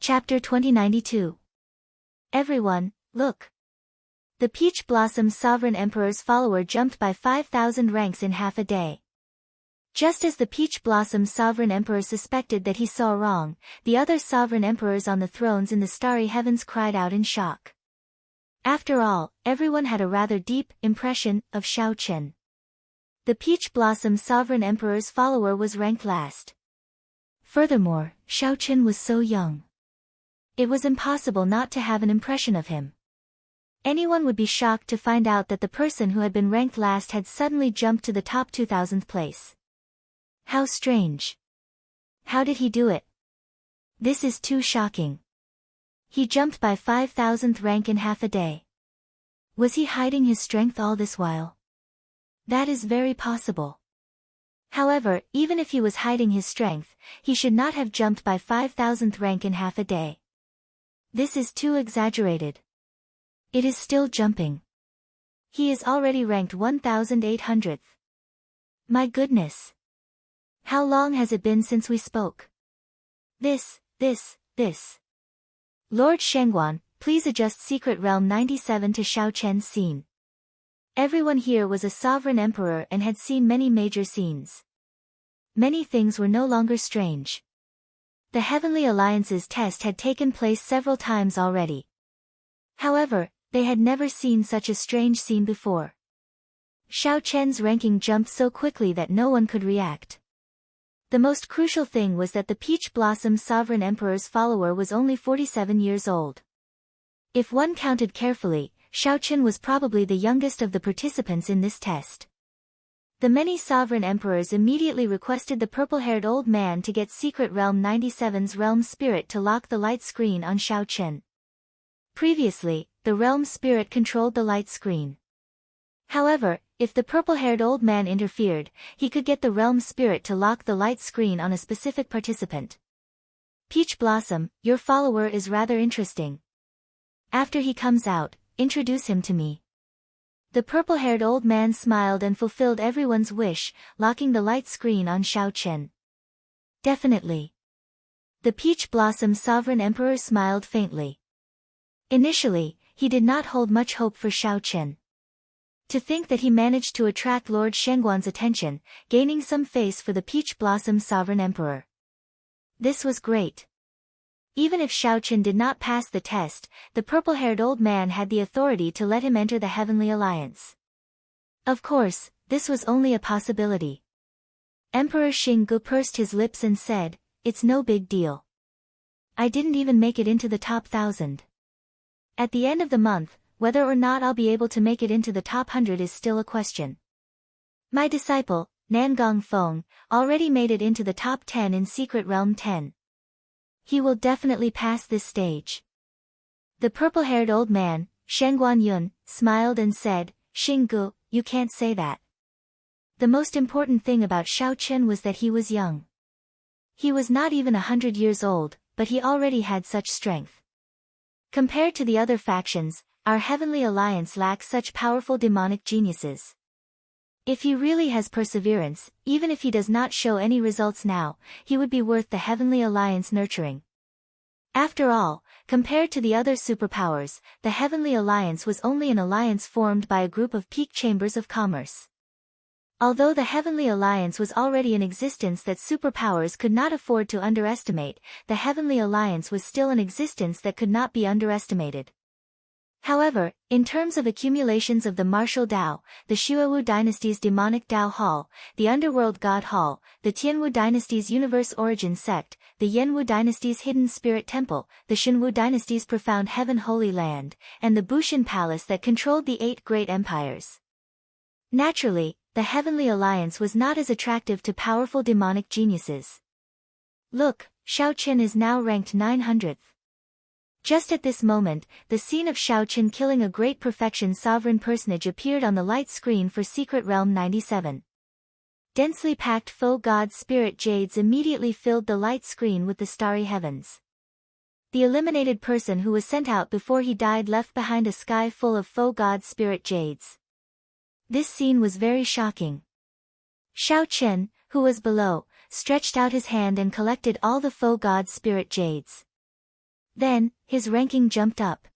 Chapter 2092. Everyone, look. The Peach Blossom Sovereign Emperor's follower jumped by 5,000 ranks in half a day. Just as the Peach Blossom Sovereign Emperor suspected that he saw wrong, the other Sovereign Emperors on the thrones in the starry heavens cried out in shock. After all, everyone had a rather deep impression of Xiao Chen. The Peach Blossom Sovereign Emperor's follower was ranked last. Furthermore, Xiao Chen was so young. It was impossible not to have an impression of him. Anyone would be shocked to find out that the person who had been ranked last had suddenly jumped to the top 2,000th place. How strange. How did he do it? This is too shocking. He jumped by 5,000th rank in half a day. Was he hiding his strength all this while? That is very possible. However, even if he was hiding his strength, he should not have jumped by 5,000th rank in half a day. This is too exaggerated. It is still jumping. He is already ranked 1,800th. My goodness. How long has it been since we spoke? This. Lord Shengguan, please adjust Secret Realm 97 to Xiao Chen's scene. Everyone here was a sovereign emperor and had seen many major scenes. Many things were no longer strange. The Heavenly Alliance's test had taken place several times already. However, they had never seen such a strange scene before. Xiao Chen's ranking jumped so quickly that no one could react. The most crucial thing was that the Peach Blossom Sovereign Emperor's follower was only 47 years old. If one counted carefully, Xiao Chen was probably the youngest of the participants in this test. The many sovereign emperors immediately requested the purple-haired old man to get Secret Realm 97's Realm Spirit to lock the light screen on Xiao Chen. Previously, the Realm Spirit controlled the light screen. However, if the purple-haired old man interfered, he could get the Realm Spirit to lock the light screen on a specific participant. Peach Blossom, your follower is rather interesting. After he comes out, introduce him to me. The purple-haired old man smiled and fulfilled everyone's wish, locking the light screen on Xiao Chen. Definitely. The Peach Blossom Sovereign Emperor smiled faintly. Initially, he did not hold much hope for Xiao Chen. To think that he managed to attract Lord Shengguan's attention, gaining some face for the Peach Blossom Sovereign Emperor. This was great. Even if Xiao Chen did not pass the test, the purple-haired old man had the authority to let him enter the Heavenly Alliance. Of course, this was only a possibility. Emperor Xinggu pursed his lips and said, "It's no big deal. I didn't even make it into the top 1,000. At the end of the month, whether or not I'll be able to make it into the top 100 is still a question. My disciple, Nangong Feng, already made it into the top 10 in Secret Realm 10. He will definitely pass this stage. The purple-haired old man, Shengguan Yun, smiled and said, Xinggu, you can't say that. The most important thing about Shao Chen was that he was young. He was not even 100 years old, but he already had such strength. Compared to the other factions, our Heavenly Alliance lacks such powerful demonic geniuses. If he really has perseverance, even if he does not show any results now, he would be worth the Heavenly Alliance nurturing. After all, compared to the other superpowers, the Heavenly Alliance was only an alliance formed by a group of peak chambers of commerce. Although the Heavenly Alliance was already in existence that superpowers could not afford to underestimate, the Heavenly Alliance was still an existence that could not be underestimated. However, in terms of accumulations of the martial Dao, the Xuewu dynasty's demonic Dao Hall, the Underworld God Hall, the Tianwu dynasty's Universe Origin Sect, the Yanwu dynasty's Hidden Spirit Temple, the Shenwu dynasty's Profound Heaven Holy Land, and the Bushin Palace that controlled the 8 great empires. Naturally, the Heavenly Alliance was not as attractive to powerful demonic geniuses. Look, Shao Chen is now ranked 900th. Just at this moment, the scene of Shao Chen killing a great perfection sovereign personage appeared on the light screen for Secret Realm 97. Densely packed faux god spirit jades immediately filled the light screen with the starry heavens. The eliminated person who was sent out before he died left behind a sky full of faux god spirit jades. This scene was very shocking. Shao Chen, who was below, stretched out his hand and collected all the faux god spirit jades. Then, his ranking jumped up.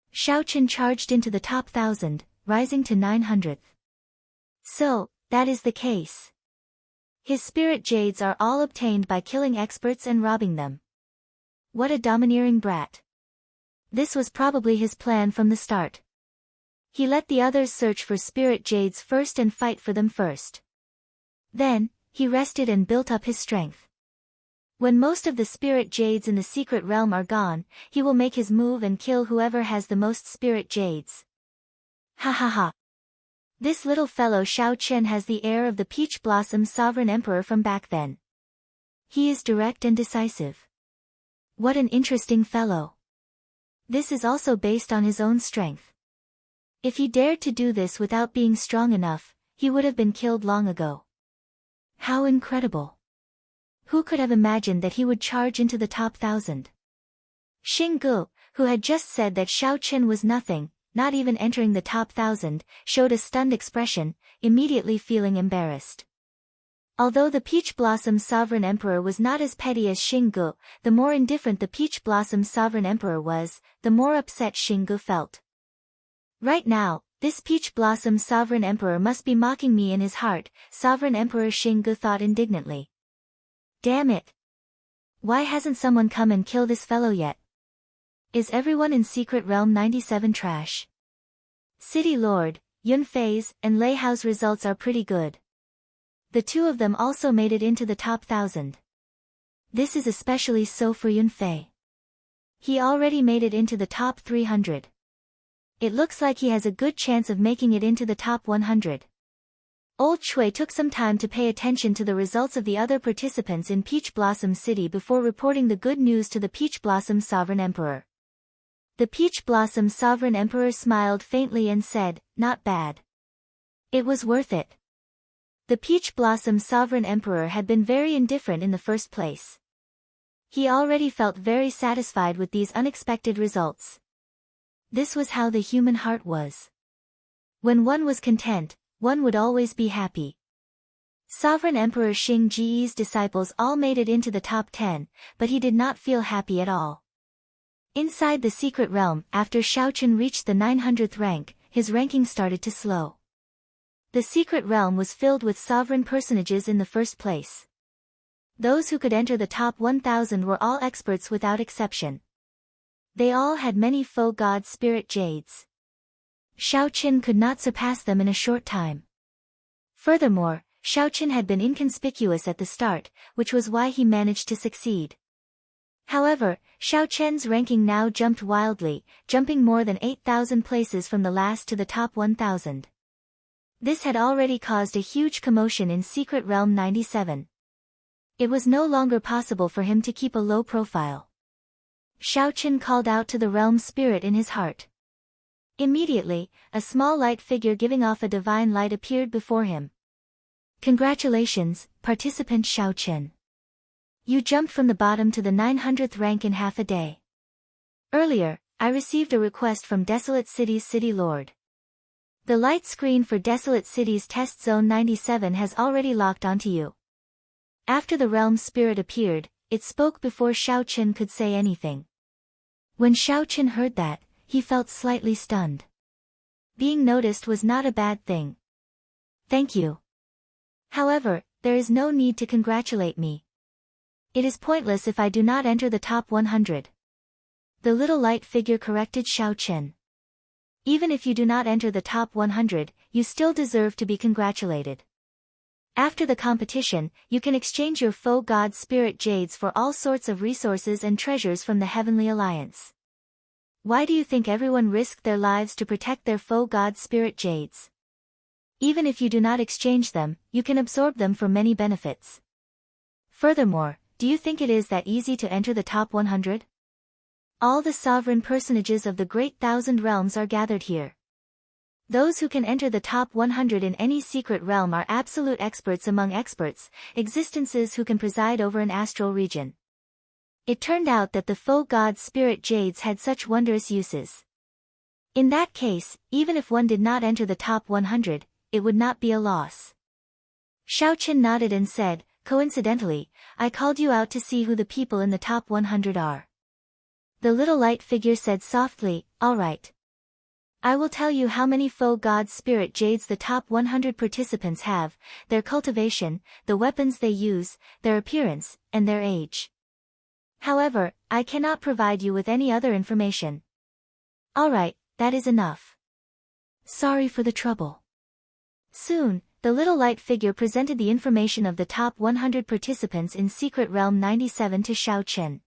Shao Chen charged into the top 1,000, rising to 900th. So, that is the case. His spirit jades are all obtained by killing experts and robbing them. What a domineering brat. This was probably his plan from the start. He let the others search for spirit jades first and fight for them first. Then, he rested and built up his strength. When most of the spirit jades in the secret realm are gone, he will make his move and kill whoever has the most spirit jades. Ha ha ha. This little fellow Shao Chen has the air of the Peach Blossom Sovereign Emperor from back then. He is direct and decisive. What an interesting fellow. This is also based on his own strength. If he dared to do this without being strong enough, he would have been killed long ago. How incredible. Who could have imagined that he would charge into the top 1,000? Xinggu, who had just said that Shao Chen was nothing, not even entering the top 1,000, showed a stunned expression, immediately feeling embarrassed. Although the Peach Blossom Sovereign Emperor was not as petty as Xinggu, the more indifferent the Peach Blossom Sovereign Emperor was, the more upset Xinggu felt. Right now, this Peach Blossom Sovereign Emperor must be mocking me in his heart, Sovereign Emperor Xinggu thought indignantly. Damn it! Why hasn't someone come and kill this fellow yet? Is everyone in Secret Realm 97 trash? City Lord, Yunfei's, and Lei Hao's results are pretty good. The two of them also made it into the top 1,000. This is especially so for Yunfei. He already made it into the top 300. It looks like he has a good chance of making it into the top 100. Old Shui took some time to pay attention to the results of the other participants in Peach Blossom City before reporting the good news to the Peach Blossom Sovereign Emperor. The Peach Blossom Sovereign Emperor smiled faintly and said, "Not bad. It was worth it." The Peach Blossom Sovereign Emperor had been very indifferent in the first place. He already felt very satisfied with these unexpected results. This was how the human heart was. When one was content, one would always be happy. Sovereign Emperor Xing Ji's disciples all made it into the top 10, but he did not feel happy at all. Inside the secret realm, after Shao Chen reached the 900th rank, his ranking started to slow. The secret realm was filled with sovereign personages in the first place. Those who could enter the top 1,000 were all experts without exception. They all had many faux god spirit jades. Shao Chen could not surpass them in a short time. Furthermore, Shao Chen had been inconspicuous at the start, which was why he managed to succeed. However, Shao Chen's ranking now jumped wildly, jumping more than 8,000 places from the last to the top 1,000. This had already caused a huge commotion in Secret Realm 97. It was no longer possible for him to keep a low profile. Xiaoqin called out to the realm spirit in his heart. Immediately, a small light figure giving off a divine light appeared before him. Congratulations, participant Xiaoqin. You jumped from the bottom to the 900th rank in half a day. Earlier, I received a request from Desolate City's City Lord. The light screen for Desolate City's Test Zone 97 has already locked onto you. After the realm spirit appeared, it spoke before Xiaoqin could say anything. When Xiaoqin heard that, he felt slightly stunned. Being noticed was not a bad thing. Thank you. However, there is no need to congratulate me. It is pointless if I do not enter the top 100. The little light figure corrected Xiaoqin. Even if you do not enter the top 100, you still deserve to be congratulated. After the competition, you can exchange your foe god spirit jades for all sorts of resources and treasures from the Heavenly Alliance. Why do you think everyone risked their lives to protect their foe god spirit jades? Even if you do not exchange them, you can absorb them for many benefits. Furthermore, do you think it is that easy to enter the top 100? All the sovereign personages of the Great Thousand Realms are gathered here. Those who can enter the top 100 in any secret realm are absolute experts among experts, existences who can preside over an astral region. It turned out that the foe god spirit jades had such wondrous uses. In that case, even if one did not enter the top 100, it would not be a loss. Xiaoqin nodded and said, coincidentally, I called you out to see who the people in the top 100 are. The little light figure said softly, all right. I will tell you how many foe god spirit jades the top 100 participants have, their cultivation, the weapons they use, their appearance, and their age. However, I cannot provide you with any other information. All right, that is enough. Sorry for the trouble. Soon, the little light figure presented the information of the top 100 participants in Secret Realm 97 to Xiaoqin.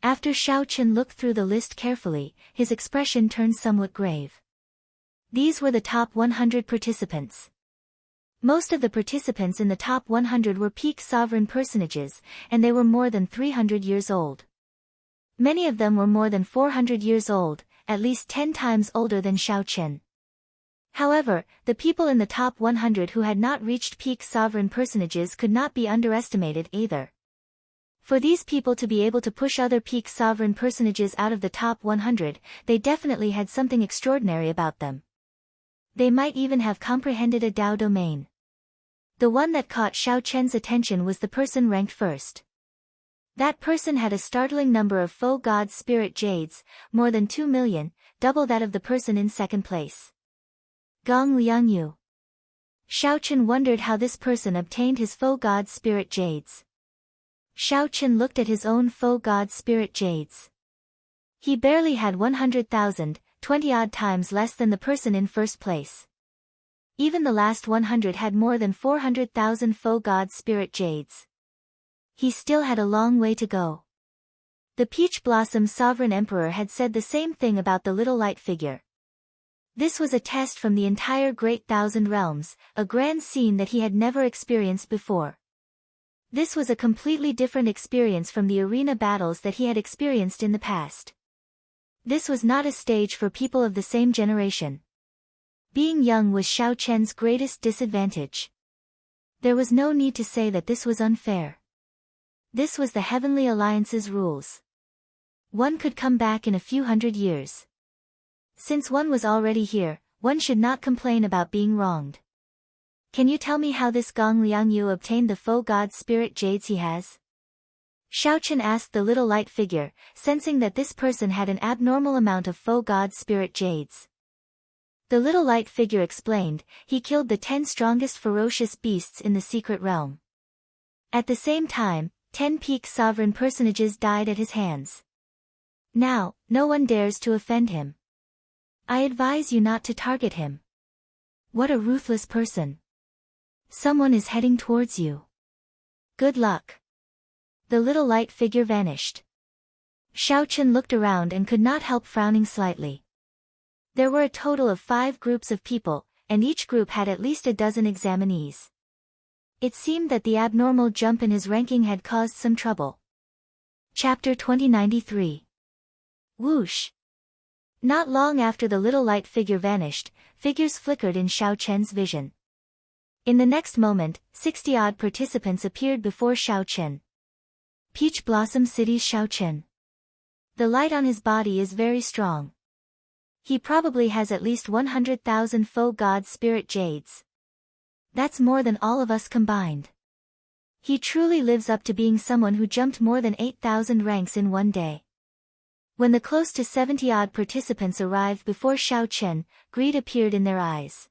After Xiaoqin looked through the list carefully, his expression turned somewhat grave. These were the top 100 participants. Most of the participants in the top 100 were peak sovereign personages, and they were more than 300 years old. Many of them were more than 400 years old, at least 10 times older than Xiaoqin. However, the people in the top 100 who had not reached peak sovereign personages could not be underestimated either. For these people to be able to push other peak sovereign personages out of the top 100, they definitely had something extraordinary about them. They might even have comprehended a Dao domain. The one that caught Xiaoqin's attention was the person ranked first. That person had a startling number of foe god spirit jades, more than 2 million, double that of the person in second place. Gong Liangyu. Xiaoqin wondered how this person obtained his foe god spirit jades. Xiaoqin looked at his own foe god spirit jades. He barely had 100,000, 20-odd times less than the person in first place. Even the last 100 had more than 400,000 foe god spirit jades. He still had a long way to go. The Peach Blossom Sovereign Emperor had said the same thing about the little light figure. This was a test from the entire Great Thousand Realms, a grand scene that he had never experienced before. This was a completely different experience from the arena battles that he had experienced in the past. This was not a stage for people of the same generation. Being young was Xiaoqin's greatest disadvantage. There was no need to say that this was unfair. This was the Heavenly Alliance's rules. One could come back in a few hundred years. Since one was already here, one should not complain about being wronged. Can you tell me how this Gong Liangyu obtained the foe god spirit jades he has? Xiaoqin asked the little light figure, sensing that this person had an abnormal amount of foe god spirit jades. The little light figure explained, he killed the 10 strongest ferocious beasts in the secret realm. At the same time, 10 peak sovereign personages died at his hands. Now, no one dares to offend him. I advise you not to target him. What a ruthless person. Someone is heading towards you. Good luck. The little light figure vanished. Xiaoqin looked around and could not help frowning slightly. There were a total of 5 groups of people, and each group had at least a dozen examinees. It seemed that the abnormal jump in his ranking had caused some trouble. Chapter 2093. Whoosh! Not long after the little light figure vanished, figures flickered in Xiao Chen's vision. In the next moment, 60-odd participants appeared before Xiao Chen. Peach Blossom City's Xiao Chen. The light on his body is very strong. He probably has at least 100,000 faux god spirit jades. That's more than all of us combined. He truly lives up to being someone who jumped more than 8,000 ranks in one day. When the close to 70-odd participants arrived before Xiao Chen, greed appeared in their eyes.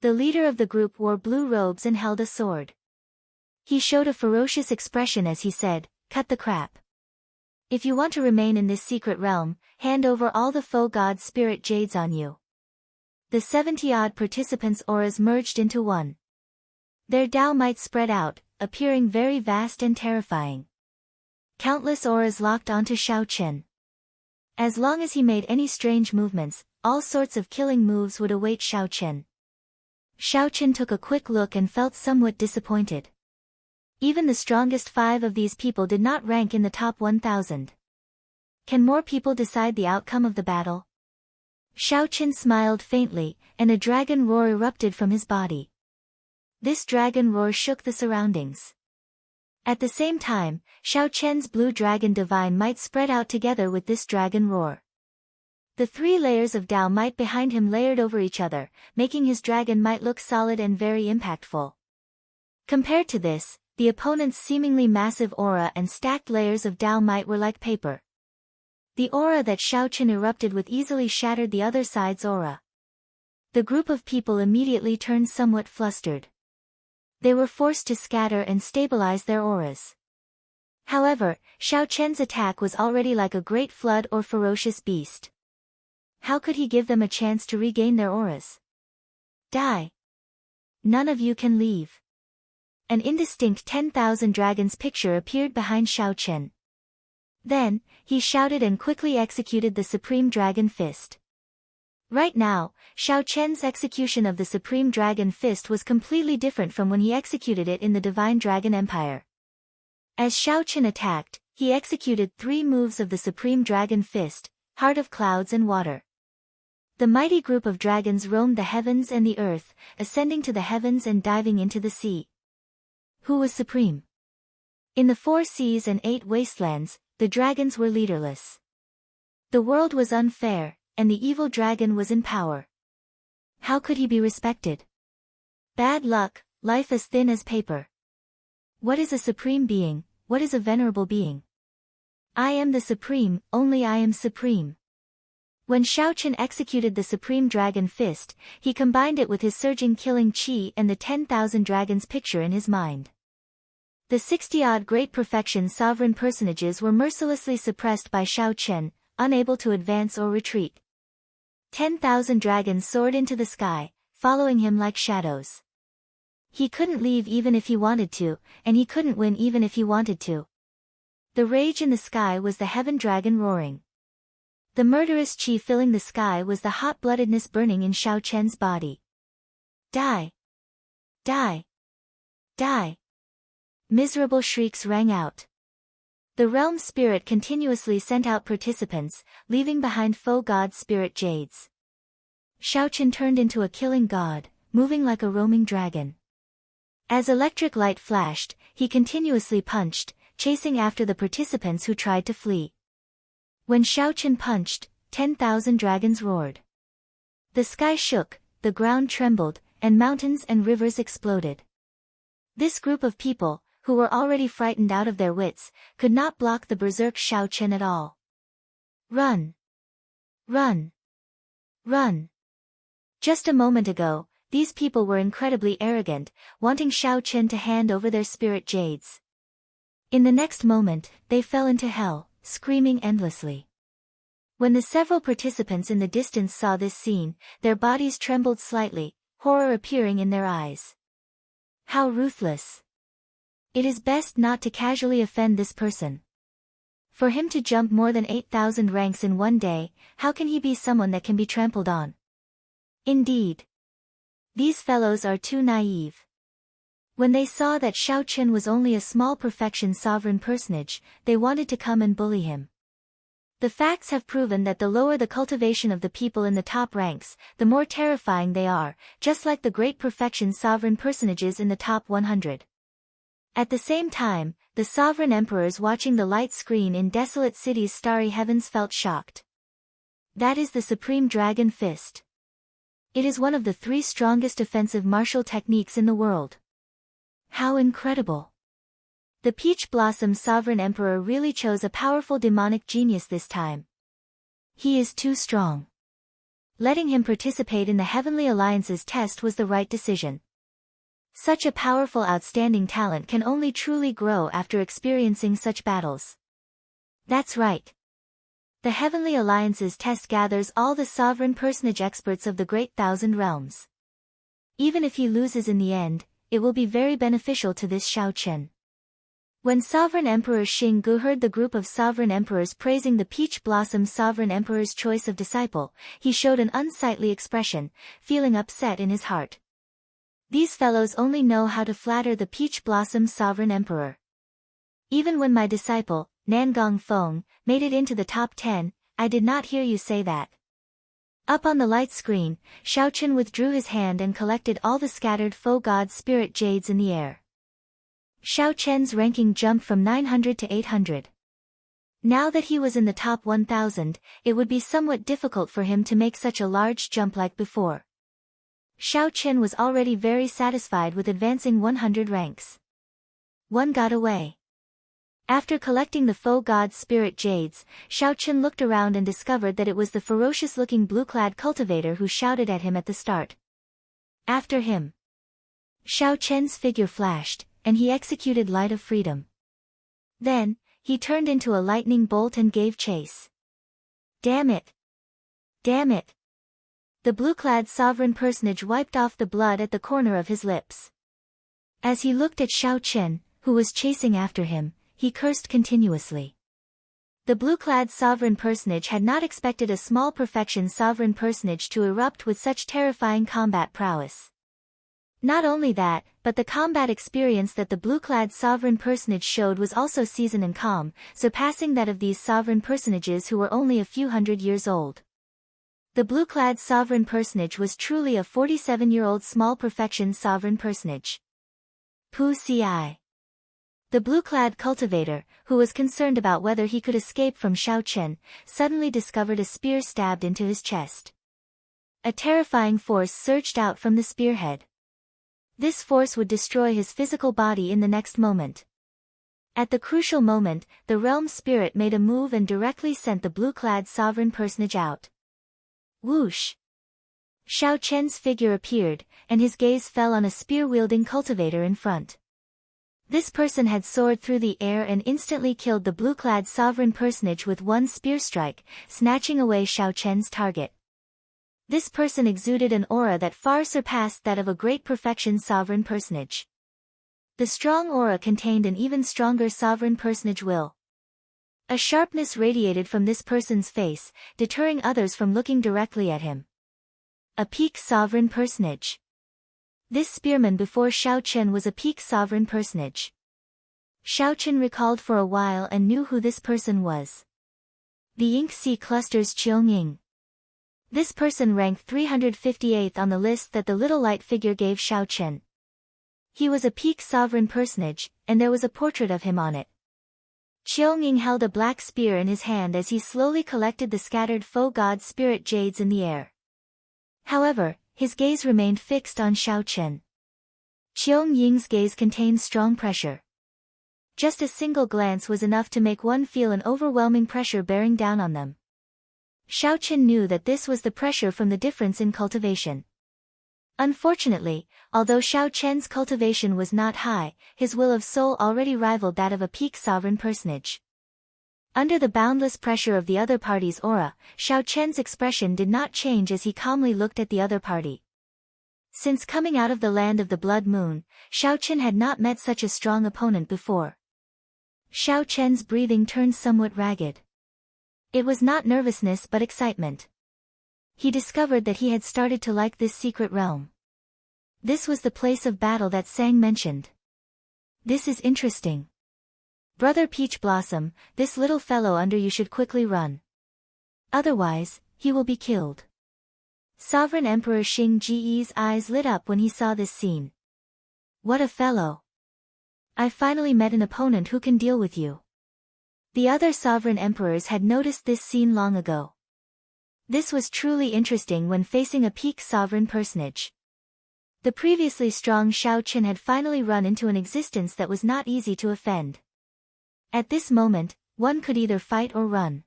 The leader of the group wore blue robes and held a sword. He showed a ferocious expression as he said, "Cut the crap. If you want to remain in this secret realm, hand over all the faux god spirit jades on you." The 70-odd participants' auras merged into one. Their Dao might spread out, appearing very vast and terrifying. Countless auras locked onto Xiao Chen. As long as he made any strange movements, all sorts of killing moves would await Xiao Chen. Xiao Chen took a quick look and felt somewhat disappointed. Even the strongest 5 of these people did not rank in the top 1,000. Can more people decide the outcome of the battle? Xiao Chen smiled faintly, and a dragon roar erupted from his body. This dragon roar shook the surroundings. At the same time, Xiao Chen's blue dragon divine might spread out together with this dragon roar. The 3 layers of Dao might behind him layered over each other, making his dragon might look solid and very impactful. Compared to this, the opponent's seemingly massive aura and stacked layers of Dao might were like paper. The aura that Xiao Chen erupted with easily shattered the other side's aura. The group of people immediately turned somewhat flustered. They were forced to scatter and stabilize their auras. However, Xiao Chen's attack was already like a great flood or ferocious beast. How could he give them a chance to regain their auras? Die! None of you can leave. An indistinct 10,000 dragons picture appeared behind Xiao Chen. Then, he shouted and quickly executed the Supreme Dragon Fist. Right now, Xiao Chen's execution of the Supreme Dragon Fist was completely different from when he executed it in the Divine Dragon Empire. As Xiao Chen attacked, he executed 3 moves of the Supreme Dragon Fist, Heart of Clouds and Water. The mighty group of dragons roamed the heavens and the earth, ascending to the heavens and diving into the sea. Who was supreme? In the 4 seas and 8 wastelands, the dragons were leaderless. The world was unfair, and the evil dragon was in power. How could he be respected? Bad luck, life as thin as paper. What is a supreme being, what is a venerable being? I am the supreme, only I am supreme. When Xiao Chen executed the Supreme Dragon Fist, he combined it with his surging killing chi and the 10,000 dragons picture in his mind. The 60-odd great perfection sovereign personages were mercilessly suppressed by Xiao Chen, unable to advance or retreat. 10,000 dragons soared into the sky, following him like shadows. He couldn't leave even if he wanted to, and he couldn't win even if he wanted to. The rage in the sky was the heaven dragon roaring. The murderous chi filling the sky was the hot-bloodedness burning in Xiao Chen's body. Die! Die! Die! Miserable shrieks rang out. The realm spirit continuously sent out participants, leaving behind faux god spirit jades. Xiao Chen turned into a killing god, moving like a roaming dragon. As electric light flashed, he continuously punched, chasing after the participants who tried to flee. When Xiao Chen punched, 10,000 dragons roared. The sky shook, the ground trembled, and mountains and rivers exploded. This group of people, who were already frightened out of their wits, could not block the berserk Xiao Chen at all. Run! Run! Run! Just a moment ago, these people were incredibly arrogant, wanting Xiao Chen to hand over their spirit jades. In the next moment, they fell into hell, screaming endlessly. When the several participants in the distance saw this scene, their bodies trembled slightly, horror appearing in their eyes. How ruthless! It is best not to casually offend this person. For him to jump more than 8,000 ranks in one day, how can he be someone that can be trampled on? Indeed. These fellows are too naive. When they saw that Xiaochen was only a small perfection sovereign personage, they wanted to come and bully him. The facts have proven that the lower the cultivation of the people in the top ranks, the more terrifying they are, just like the great perfection sovereign personages in the top 100. At the same time, the sovereign emperors watching the light screen in desolate cities' starry heavens felt shocked. That is the supreme dragon fist. It is one of the 3 strongest offensive martial techniques in the world. How incredible! The Peach Blossom Sovereign Emperor really chose a powerful demonic genius this time. He is too strong. Letting him participate in the Heavenly Alliance's test was the right decision. Such a powerful outstanding talent can only truly grow after experiencing such battles. That's right. The Heavenly Alliance's test gathers all the sovereign personage experts of the Great Thousand Realms. Even if he loses in the end, it will be very beneficial to this Xiaochen. When Sovereign Emperor Xinggu heard the group of sovereign emperors praising the Peach Blossom Sovereign Emperor's choice of disciple, he showed an unsightly expression, feeling upset in his heart. These fellows only know how to flatter the Peach Blossom Sovereign Emperor. Even when my disciple, Nangong Feng, made it into the top 10, I did not hear you say that. Up on the light screen, Xiaochen withdrew his hand and collected all the scattered faux god spirit jades in the air. Xiaochen's ranking jumped from 900 to 800. Now that he was in the top 1000, it would be somewhat difficult for him to make such a large jump like before. Xiaochen was already very satisfied with advancing 100 ranks. One got away. After collecting the faux god spirit jades, Xiaochen looked around and discovered that it was the ferocious-looking blue-clad cultivator who shouted at him at the start. After him. Xiaochen's figure flashed, and he executed Light of Freedom. Then, he turned into a lightning bolt and gave chase. Damn it! Damn it! The blue-clad sovereign personage wiped off the blood at the corner of his lips. As he looked at Xiaochen, who was chasing after him, he cursed continuously. The blue-clad sovereign personage had not expected a small perfection sovereign personage to erupt with such terrifying combat prowess. Not only that, but the combat experience that the blue-clad sovereign personage showed was also seasoned and calm, surpassing that of these sovereign personages who were only a few hundred years old. The blue-clad sovereign personage was truly a 47-year-old small perfection sovereign personage. Pu Ci. The blue-clad cultivator, who was concerned about whether he could escape from Xiaochen, suddenly discovered a spear stabbed into his chest. A terrifying force surged out from the spearhead. This force would destroy his physical body in the next moment. At the crucial moment, the realm spirit made a move and directly sent the blue-clad sovereign personage out. Whoosh! Xiaochen's figure appeared, and his gaze fell on a spear-wielding cultivator in front. This person had soared through the air and instantly killed the blue-clad sovereign personage with one spear strike, snatching away Xiaochen's target. This person exuded an aura that far surpassed that of a great perfection sovereign personage. The strong aura contained an even stronger sovereign personage will. A sharpness radiated from this person's face, deterring others from looking directly at him. A peak sovereign personage. This spearman before Xiaochen was a peak sovereign personage. Xiaochen recalled for a while and knew who this person was. The Ink Sea Cluster's Qiangying. This person ranked 358th on the list that the little light figure gave Xiaochen. He was a peak sovereign personage, and there was a portrait of him on it. Qiangying held a black spear in his hand as he slowly collected the scattered faux god spirit jades in the air. However, his gaze remained fixed on Xiaochen. Qiangying's gaze contained strong pressure. Just a single glance was enough to make one feel an overwhelming pressure bearing down on them. Xiaochen knew that this was the pressure from the difference in cultivation. Unfortunately, although Xiaochen's cultivation was not high, his will of soul already rivaled that of a peak sovereign personage. Under the boundless pressure of the other party's aura, Xiaochen's expression did not change as he calmly looked at the other party. Since coming out of the land of the blood moon, Xiaochen had not met such a strong opponent before. Xiaochen's breathing turned somewhat ragged. It was not nervousness but excitement. He discovered that he had started to like this secret realm. This was the place of battle that Sang mentioned. This is interesting. Brother Peach Blossom, this little fellow under you should quickly run. Otherwise, he will be killed. Sovereign Emperor Xing Ji's eyes lit up when he saw this scene. What a fellow. I finally met an opponent who can deal with you. The other sovereign emperors had noticed this scene long ago. This was truly interesting when facing a peak sovereign personage. The previously strong Shao Qin had finally run into an existence that was not easy to offend. At this moment, one could either fight or run.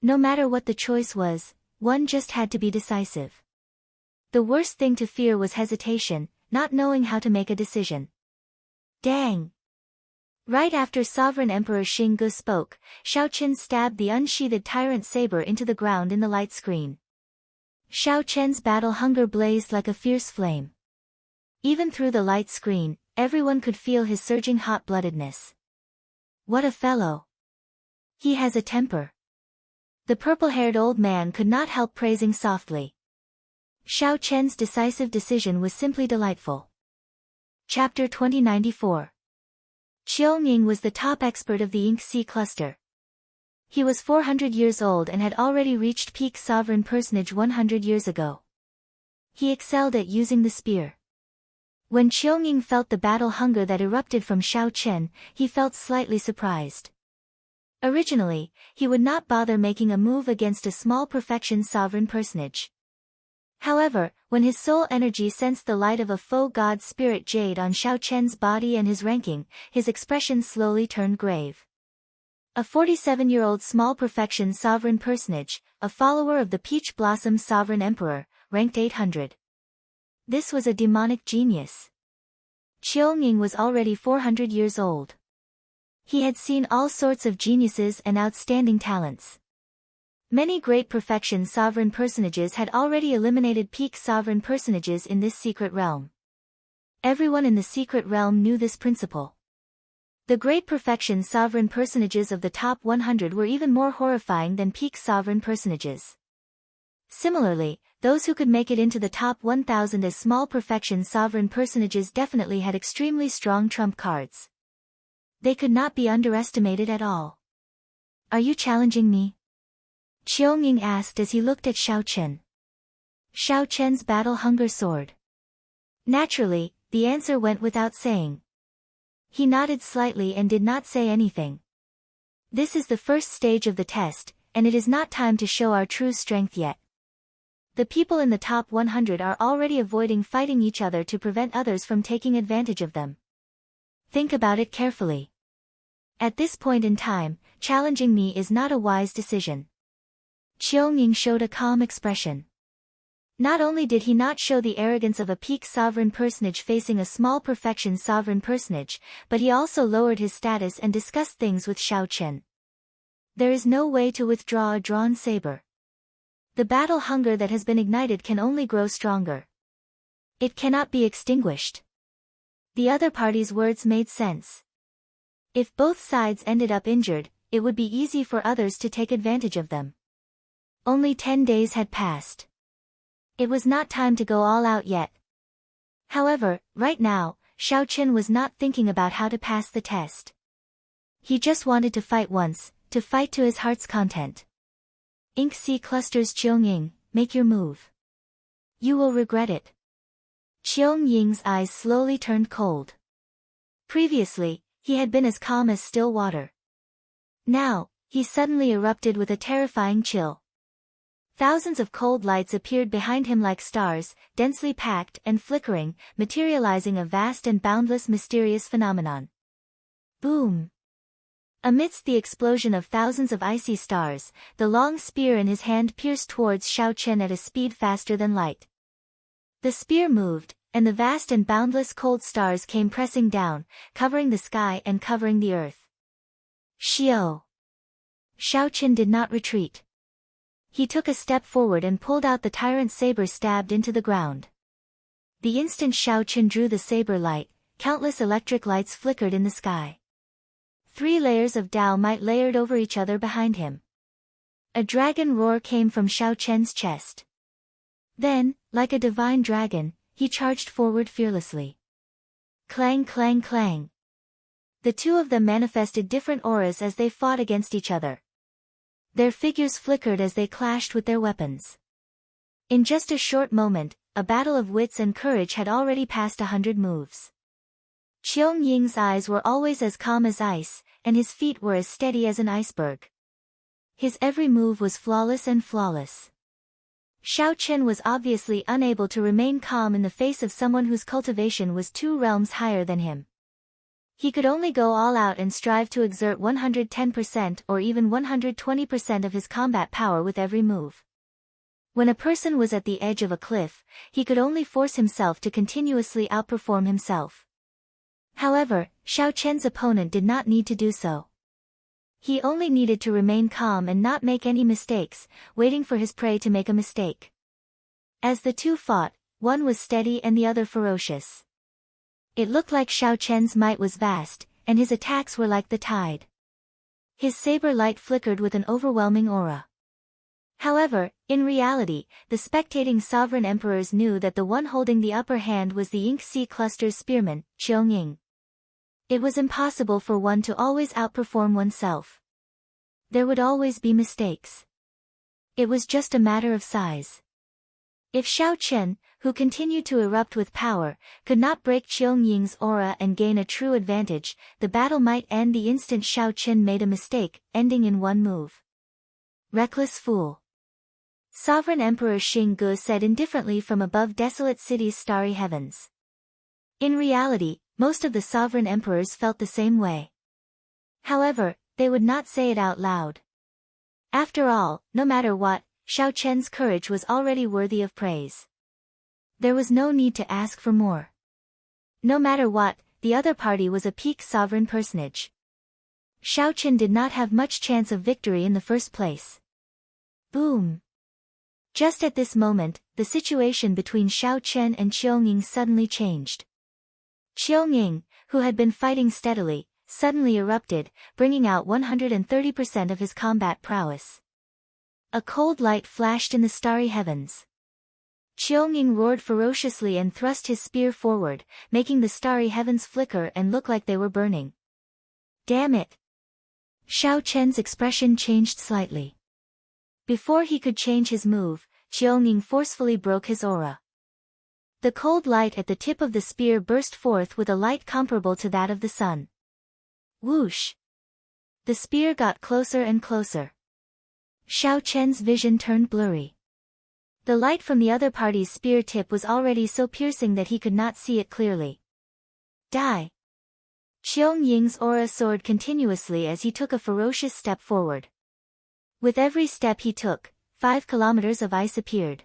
No matter what the choice was, one just had to be decisive. The worst thing to fear was hesitation, not knowing how to make a decision. Dang! Right after Sovereign Emperor Xingge spoke, Shao Qin stabbed the unsheathed tyrant saber into the ground in the light screen. Shao Qian's battle hunger blazed like a fierce flame. Even through the light screen, everyone could feel his surging hot-bloodedness. What a fellow! He has a temper. The purple-haired old man could not help praising softly. Shao Qian's decisive decision was simply delightful. Chapter 2094. Qiu was the top expert of the Ink Sea cluster. He was 400 years old and had already reached peak sovereign personage 100 years ago. He excelled at using the spear. When Qiu felt the battle hunger that erupted from Shao Qian, he felt slightly surprised. Originally, he would not bother making a move against a small perfection sovereign personage. However, when his soul energy sensed the light of a faux god spirit jade on Shao Qian's body and his ranking, his expression slowly turned grave. A 47-year-old small perfection sovereign personage, a follower of the Peach Blossom Sovereign Emperor, ranked 800. This was a demonic genius. Qiu was already 400 years old. He had seen all sorts of geniuses and outstanding talents. Many great perfection sovereign personages had already eliminated peak sovereign personages in this secret realm. Everyone in the secret realm knew this principle. The great perfection sovereign personages of the top 100 were even more horrifying than peak sovereign personages. Similarly, those who could make it into the top 1000 as small perfection sovereign personages definitely had extremely strong trump cards. They could not be underestimated at all. Are you challenging me? Qiu asked as he looked at Shao Qian. Shao Qian's battle hunger soared. Naturally, the answer went without saying. He nodded slightly and did not say anything. This is the first stage of the test, and it is not time to show our true strength yet. The people in the top 100 are already avoiding fighting each other to prevent others from taking advantage of them. Think about it carefully. At this point in time, challenging me is not a wise decision. Qiu showed a calm expression. Not only did he not show the arrogance of a peak sovereign personage facing a small perfection sovereign personage, but he also lowered his status and discussed things with Shao Qian. There is no way to withdraw a drawn saber. The battle hunger that has been ignited can only grow stronger. It cannot be extinguished. The other party's words made sense. If both sides ended up injured, it would be easy for others to take advantage of them. Only 10 days had passed. It was not time to go all out yet. However, right now, Shao Qian was not thinking about how to pass the test. He just wanted to fight once, to fight to his heart's content. Ink Sea clusters Qiu, make your move. You will regret it. Qiu eyes slowly turned cold. Previously, he had been as calm as still water. Now, he suddenly erupted with a terrifying chill. Thousands of cold lights appeared behind him like stars, densely packed and flickering, materializing a vast and boundless mysterious phenomenon. Boom! Amidst the explosion of thousands of icy stars, the long spear in his hand pierced towards Shao Qian at a speed faster than light. The spear moved, and the vast and boundless cold stars came pressing down, covering the sky and covering the earth. Xiao! Shao Qian did not retreat. He took a step forward and pulled out the tyrant's saber stabbed into the ground. The instant Shao Qian drew the saber light, countless electric lights flickered in the sky. 3 layers of Dao might layered over each other behind him. A dragon roar came from Shao Qian's chest. Then, like a divine dragon, he charged forward fearlessly. Clang clang clang. The two of them manifested different auras as they fought against each other. Their figures flickered as they clashed with their weapons. In just a short moment, a battle of wits and courage had already passed 100 moves. Qiong Ying's eyes were always as calm as ice, and his feet were as steady as an iceberg. His every move was flawless and flawless. Xiao Chen was obviously unable to remain calm in the face of someone whose cultivation was 2 realms higher than him. He could only go all out and strive to exert 110% or even 120% of his combat power with every move. When a person was at the edge of a cliff, he could only force himself to continuously outperform himself. However, Xiao Chen's opponent did not need to do so. He only needed to remain calm and not make any mistakes, waiting for his prey to make a mistake. As the two fought, one was steady and the other ferocious. It looked like Xiao Chen's might was vast, and his attacks were like the tide. His saber light flickered with an overwhelming aura. However, in reality, the spectating sovereign emperors knew that the one holding the upper hand was the Ink Sea Cluster's spearman, Qiong Ying. It was impossible for one to always outperform oneself. There would always be mistakes. It was just a matter of size. If Xiao Chen, who continued to erupt with power, could not break Qiong Ying's aura and gain a true advantage, the battle might end the instant Xiao Chen made a mistake, ending in one move. Reckless fool. Sovereign Emperor Xing Ge said indifferently from above desolate city's starry heavens. In reality, most of the sovereign emperors felt the same way. However, they would not say it out loud. After all, no matter what, Xiao Chen's courage was already worthy of praise. There was no need to ask for more. No matter what, the other party was a peak sovereign personage. Xiao Chen did not have much chance of victory in the first place. Boom! Just at this moment, the situation between Xiao Chen and Qiong Ying suddenly changed. Qiong Ying, who had been fighting steadily, suddenly erupted, bringing out 130% of his combat prowess. A cold light flashed in the starry heavens. Qiong Ying roared ferociously and thrust his spear forward, making the starry heavens flicker and look like they were burning. Damn it! Xiao Chen's expression changed slightly. Before he could change his move, Qiong Ying forcefully broke his aura. The cold light at the tip of the spear burst forth with a light comparable to that of the sun. Whoosh! The spear got closer and closer. Xiao Chen's vision turned blurry. The light from the other party's spear tip was already so piercing that he could not see it clearly. Die! Qiong Ying's aura soared continuously as he took a ferocious step forward. With every step he took, 5 kilometers of ice appeared.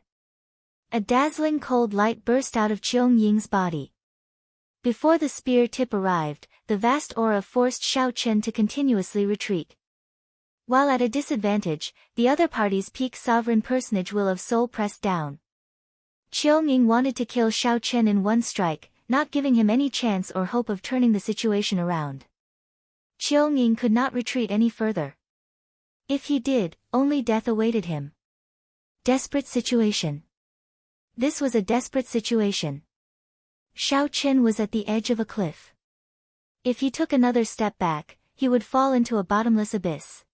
A dazzling cold light burst out of Qiong Ying's body. Before the spear tip arrived, the vast aura forced Xiao Chen to continuously retreat. While at a disadvantage, the other party's peak sovereign personage Will of Soul pressed down. Qiong Ying wanted to kill Xiao Chen in one strike, not giving him any chance or hope of turning the situation around. Qiong Ying could not retreat any further. If he did, only death awaited him. Desperate situation. This was a desperate situation. Xiao Chen was at the edge of a cliff. If he took another step back, he would fall into a bottomless abyss.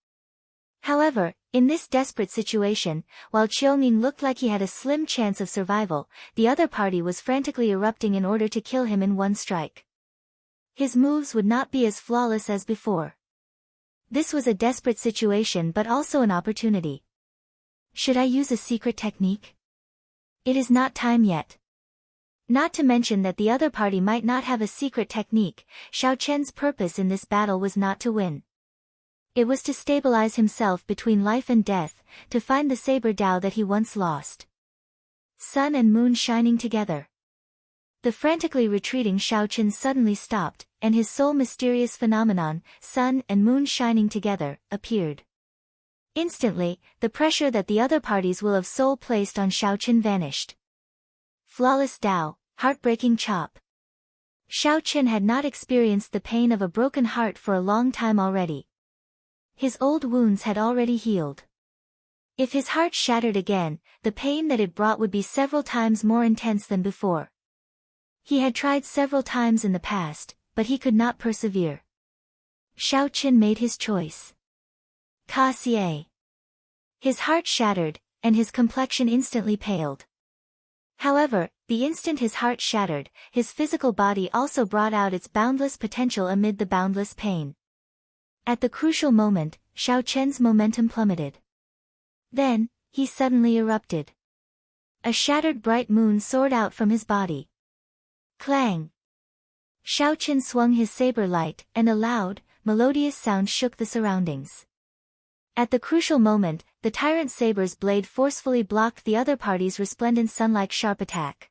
However, in this desperate situation, while Qiong Ying looked like he had a slim chance of survival, the other party was frantically erupting in order to kill him in one strike. His moves would not be as flawless as before. This was a desperate situation but also an opportunity. Should I use a secret technique? It is not time yet. Not to mention that the other party might not have a secret technique. Xiao Chen's purpose in this battle was not to win. It was to stabilize himself between life and death, to find the saber Dao that he once lost. Sun and moon shining together. The frantically retreating Xiao Chen suddenly stopped, and his sole mysterious phenomenon, sun and moon shining together, appeared. Instantly, the pressure that the other party's Will of Soul placed on Xiao Chen vanished. Flawless Dao, heartbreaking chop. Xiao Chen had not experienced the pain of a broken heart for a long time already. His old wounds had already healed. If his heart shattered again, the pain that it brought would be several times more intense than before. He had tried several times in the past, but he could not persevere. Xiao Qin made his choice. Ka Xie. His heart shattered, and his complexion instantly paled. However, the instant his heart shattered, his physical body also brought out its boundless potential amid the boundless pain. At the crucial moment, Xiao Chen's momentum plummeted. Then, he suddenly erupted. A shattered bright moon soared out from his body. Clang! Xiao Chen swung his saber light, and a loud, melodious sound shook the surroundings. At the crucial moment, the tyrant saber's blade forcefully blocked the other party's resplendent sun-like sharp attack.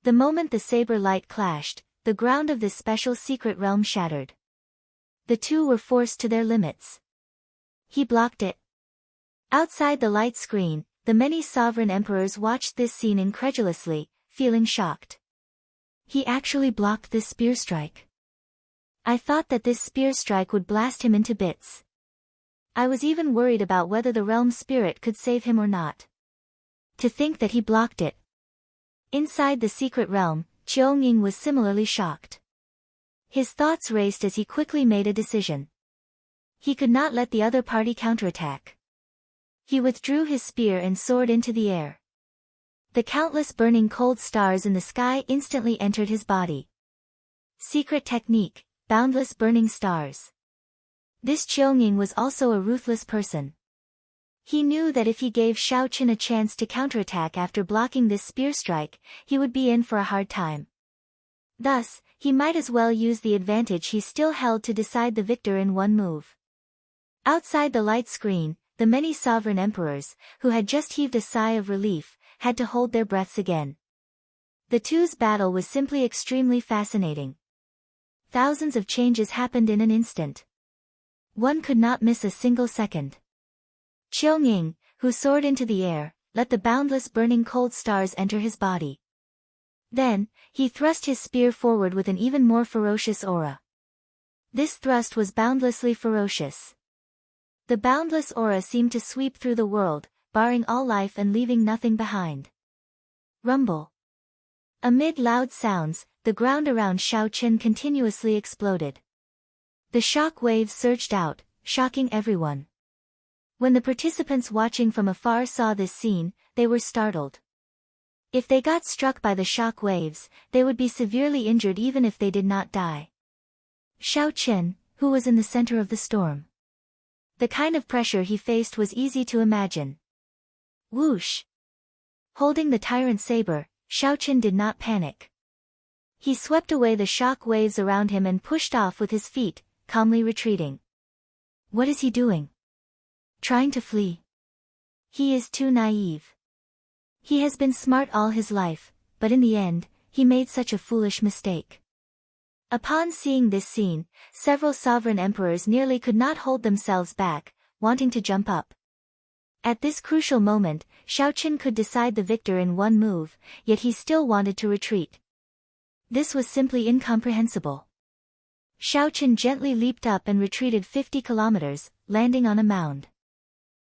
The moment the saber light clashed, the ground of this special secret realm shattered. The two were forced to their limits. He blocked it. Outside the light screen, the many sovereign emperors watched this scene incredulously, feeling shocked. He actually blocked this spear strike. I thought that this spear strike would blast him into bits. I was even worried about whether the realm spirit could save him or not. To think that he blocked it. Inside the secret realm, Qiu was similarly shocked. His thoughts raced as he quickly made a decision. He could not let the other party counterattack. He withdrew his spear and soared into the air. The countless burning cold stars in the sky instantly entered his body. Secret technique, boundless burning stars. This Qiu was also a ruthless person. He knew that if he gave Xiao Qin a chance to counterattack after blocking this spear strike, he would be in for a hard time. Thus, he might as well use the advantage he still held to decide the victor in one move. Outside the light screen, the many sovereign emperors, who had just heaved a sigh of relief, had to hold their breaths again. The two's battle was simply extremely fascinating. Thousands of changes happened in an instant. One could not miss a single second. Qiu, who soared into the air, let the boundless burning cold stars enter his body. Then, he thrust his spear forward with an even more ferocious aura. This thrust was boundlessly ferocious. The boundless aura seemed to sweep through the world, barring all life and leaving nothing behind. Rumble. Amid loud sounds, the ground around Xiao Qin continuously exploded. The shock waves surged out, shocking everyone. When the participants watching from afar saw this scene, they were startled. If they got struck by the shock waves, they would be severely injured even if they did not die. Xiao Qin, who was in the center of the storm. The kind of pressure he faced was easy to imagine. Whoosh! Holding the tyrant saber, Xiao Qin did not panic. He swept away the shock waves around him and pushed off with his feet, calmly retreating. What is he doing? Trying to flee? He is too naive. He has been smart all his life, but in the end, he made such a foolish mistake. Upon seeing this scene, several sovereign emperors nearly could not hold themselves back, wanting to jump up. At this crucial moment, Xiao Qin could decide the victor in one move, yet he still wanted to retreat. This was simply incomprehensible. Xiao Qin gently leaped up and retreated 50 kilometers, landing on a mound.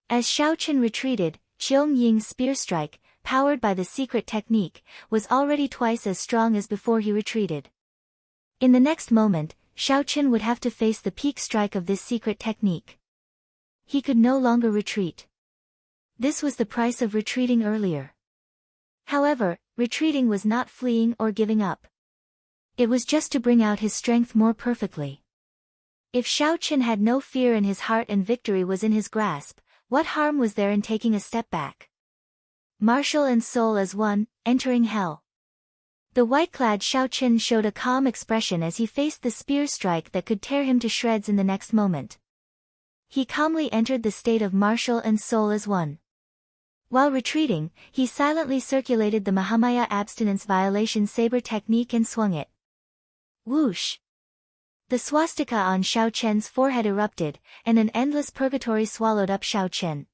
As Xiao Qin retreated, Qiu Ying's spear strike, powered by the secret technique, was already twice as strong as before he retreated. In the next moment, Xiao Qin would have to face the peak strike of this secret technique. He could no longer retreat. This was the price of retreating earlier. However, retreating was not fleeing or giving up. It was just to bring out his strength more perfectly. If Xiao Qin had no fear in his heart and victory was in his grasp, what harm was there in taking a step back? Martial and soul as one, entering hell. The white-clad Xiao Qin showed a calm expression as he faced the spear strike that could tear him to shreds in the next moment. He calmly entered the state of martial and soul as one. While retreating, he silently circulated the Mahamaya abstinence violation saber technique and swung it. Whoosh! The swastika on Xiao Chen's forehead erupted, and an endless purgatory swallowed up Xiao Chen.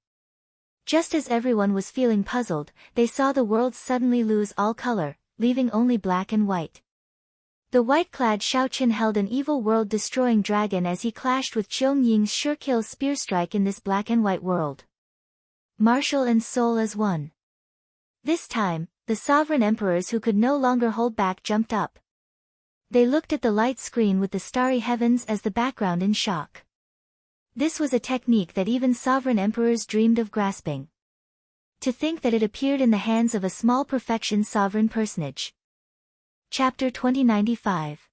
Just as everyone was feeling puzzled, they saw the world suddenly lose all color, leaving only black and white. The white-clad Xiao Qin held an evil world-destroying dragon as he clashed with Qiu Ying's sure-kill spear strike in this black and white world. Martial and soul as one. This time, the sovereign emperors who could no longer hold back jumped up. They looked at the light screen with the starry heavens as the background in shock. This was a technique that even sovereign emperors dreamed of grasping. To think that it appeared in the hands of a small perfection sovereign personage. Chapter 2095.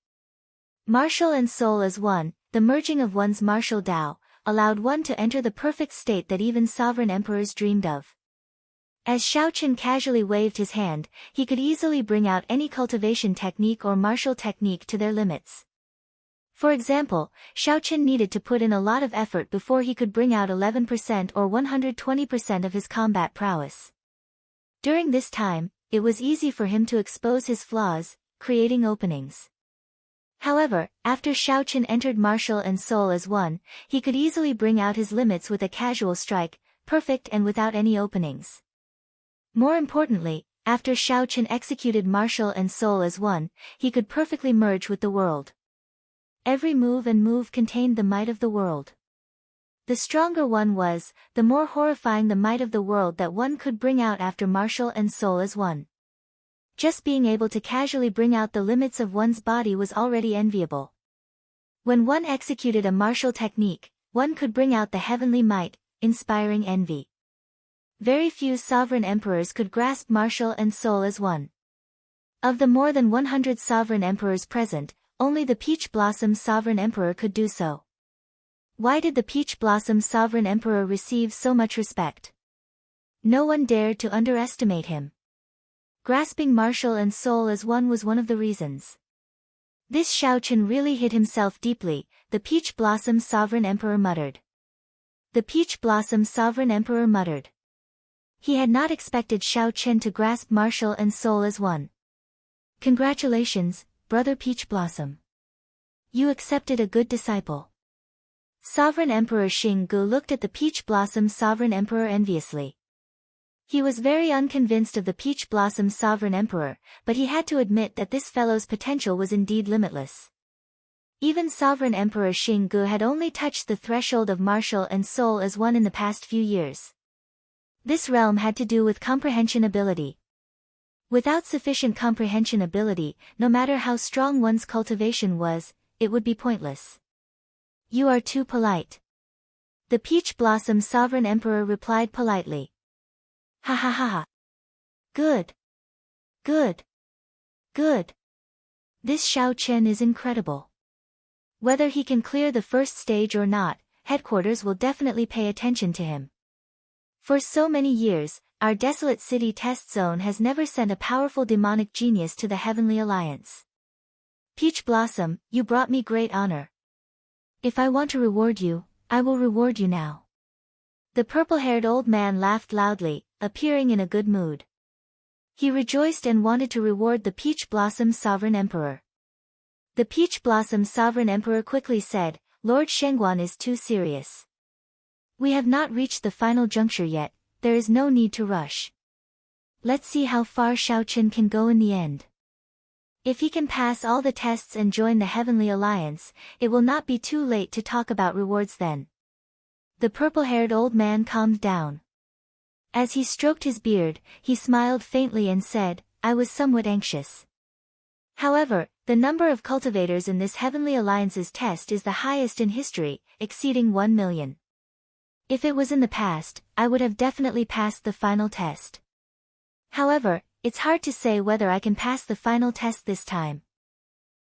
Martial and soul as one, the merging of one's martial Tao, allowed one to enter the perfect state that even sovereign emperors dreamed of. As Shaoqin casually waved his hand, he could easily bring out any cultivation technique or martial technique to their limits. For example, Shaoqin needed to put in a lot of effort before he could bring out 11% or 120% of his combat prowess. During this time, it was easy for him to expose his flaws, creating openings. However, after Shaoqin entered martial and soul as one, he could easily bring out his limits with a casual strike, perfect and without any openings. More importantly, after Shaoqin executed martial and soul as one, he could perfectly merge with the world. Every move contained the might of the world. The stronger one was, the more horrifying the might of the world that one could bring out after martial and soul as one. Just being able to casually bring out the limits of one's body was already enviable. When one executed a martial technique, one could bring out the heavenly might, inspiring envy. Very few sovereign emperors could grasp martial and soul as one. Of the more than 100 sovereign emperors present, only the Peach Blossom Sovereign Emperor could do so. Why did the Peach Blossom Sovereign Emperor receive so much respect? No one dared to underestimate him. Grasping martial and soul as one was one of the reasons. This Shaoqin really hit himself deeply, the Peach Blossom Sovereign Emperor muttered. The Peach Blossom Sovereign Emperor muttered. He had not expected Shaoqin to grasp martial and soul as one. Congratulations, Brother Peach Blossom. You accepted a good disciple. Sovereign Emperor Xinggu looked at the Peach Blossom Sovereign Emperor enviously. He was very unconvinced of the Peach Blossom Sovereign Emperor, but he had to admit that this fellow's potential was indeed limitless. Even Sovereign Emperor Xinggu had only touched the threshold of martial and soul as one in the past few years. This realm had to do with comprehension ability. Without sufficient comprehension ability, no matter how strong one's cultivation was, it would be pointless. You are too polite. The Peach Blossom Sovereign Emperor replied politely. Ha ha ha ha. Good. Good. Good. This Shaoqin is incredible. Whether he can clear the first stage or not, headquarters will definitely pay attention to him. For so many years, our desolate city test zone has never sent a powerful demonic genius to the Heavenly Alliance. Peach Blossom, you brought me great honor. If I want to reward you, I will reward you now. The purple-haired old man laughed loudly, appearing in a good mood. He rejoiced and wanted to reward the Peach Blossom Sovereign Emperor. The Peach Blossom Sovereign Emperor quickly said, Lord Shengguan is too serious. We have not reached the final juncture yet, there is no need to rush. Let's see how far Shaoqin can go in the end. If he can pass all the tests and join the Heavenly Alliance, it will not be too late to talk about rewards then. The purple-haired old man calmed down. As he stroked his beard, he smiled faintly and said, I was somewhat anxious. However, the number of cultivators in this Heavenly Alliance's test is the highest in history, exceeding 1 million. If it was in the past, I would have definitely passed the final test. However, it's hard to say whether I can pass the final test this time.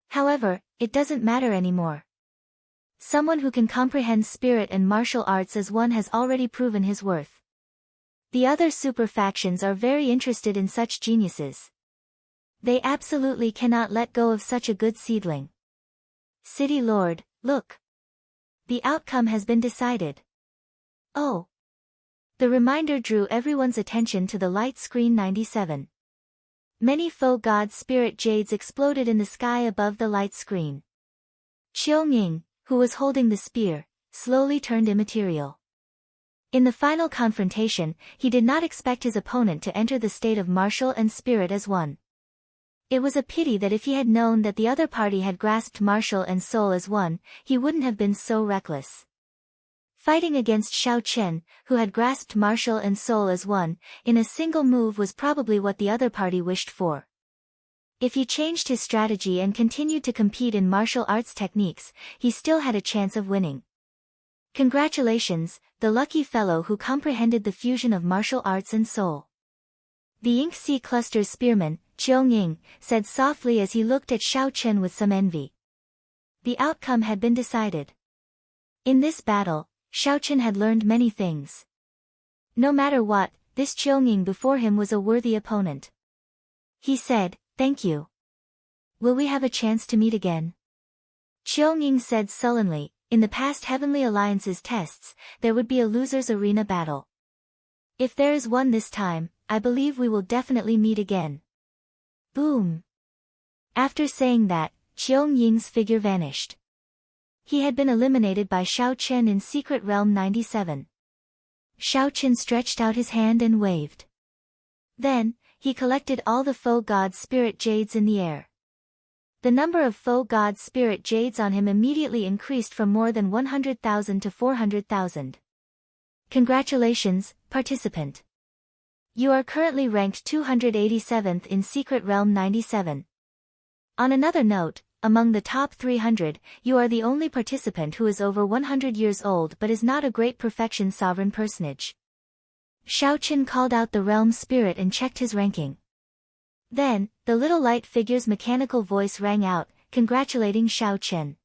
However, it doesn't matter anymore. Someone who can comprehend spirit and martial arts as one has already proven his worth. The other super factions are very interested in such geniuses. They absolutely cannot let go of such a good seedling. City Lord, look. The outcome has been decided. Oh. The reminder drew everyone's attention to the light screen 97. Many faux god spirit jades exploded in the sky above the light screen. Qiu-Ning, who was holding the spear, slowly turned immaterial. In the final confrontation, he did not expect his opponent to enter the state of martial and spirit as one. It was a pity that if he had known that the other party had grasped martial and soul as one, he wouldn't have been so reckless. Fighting against Xiao Chen, who had grasped martial and soul as one, in a single move was probably what the other party wished for. If he changed his strategy and continued to compete in martial arts techniques, he still had a chance of winning. Congratulations, the lucky fellow who comprehended the fusion of martial arts and soul. The Ink Sea Cluster's spearman, Cheong Ying, said softly as he looked at Xiao Chen with some envy. The outcome had been decided. In this battle, Xiao Chen had learned many things. No matter what, this Cheong Ying before him was a worthy opponent. He said, "Thank you. Will we have a chance to meet again?" Cheong Ying said sullenly, "In the past Heavenly Alliance's tests, there would be a loser's arena battle. If there is one this time, I believe we will definitely meet again." Boom. After saying that, Cheong Ying's figure vanished. He had been eliminated by Xiao Chen in Secret Realm 97. Xiao Chen stretched out his hand and waved. Then, he collected all the Faux God Spirit Jades in the air. The number of Faux God Spirit Jades on him immediately increased from more than 100,000 to 400,000. Congratulations, participant. You are currently ranked 287th in Secret Realm 97. On another note, among the top 300, you are the only participant who is over 100 years old but is not a great perfection sovereign personage. Xiao Chen called out the realm spirit and checked his ranking. Then, the little light figure's mechanical voice rang out, congratulating Xiao Chen.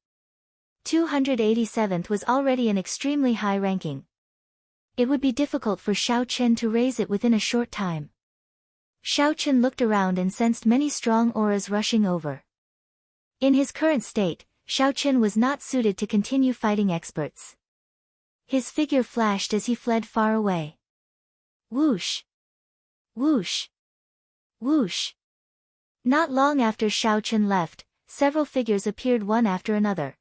287th was already an extremely high ranking. It would be difficult for Xiao Chen to raise it within a short time. Xiao Chen looked around and sensed many strong auras rushing over. In his current state, Xiao Chen was not suited to continue fighting experts. His figure flashed as he fled far away. Whoosh! Whoosh! Whoosh! Not long after Xiao Chen left, several figures appeared one after another.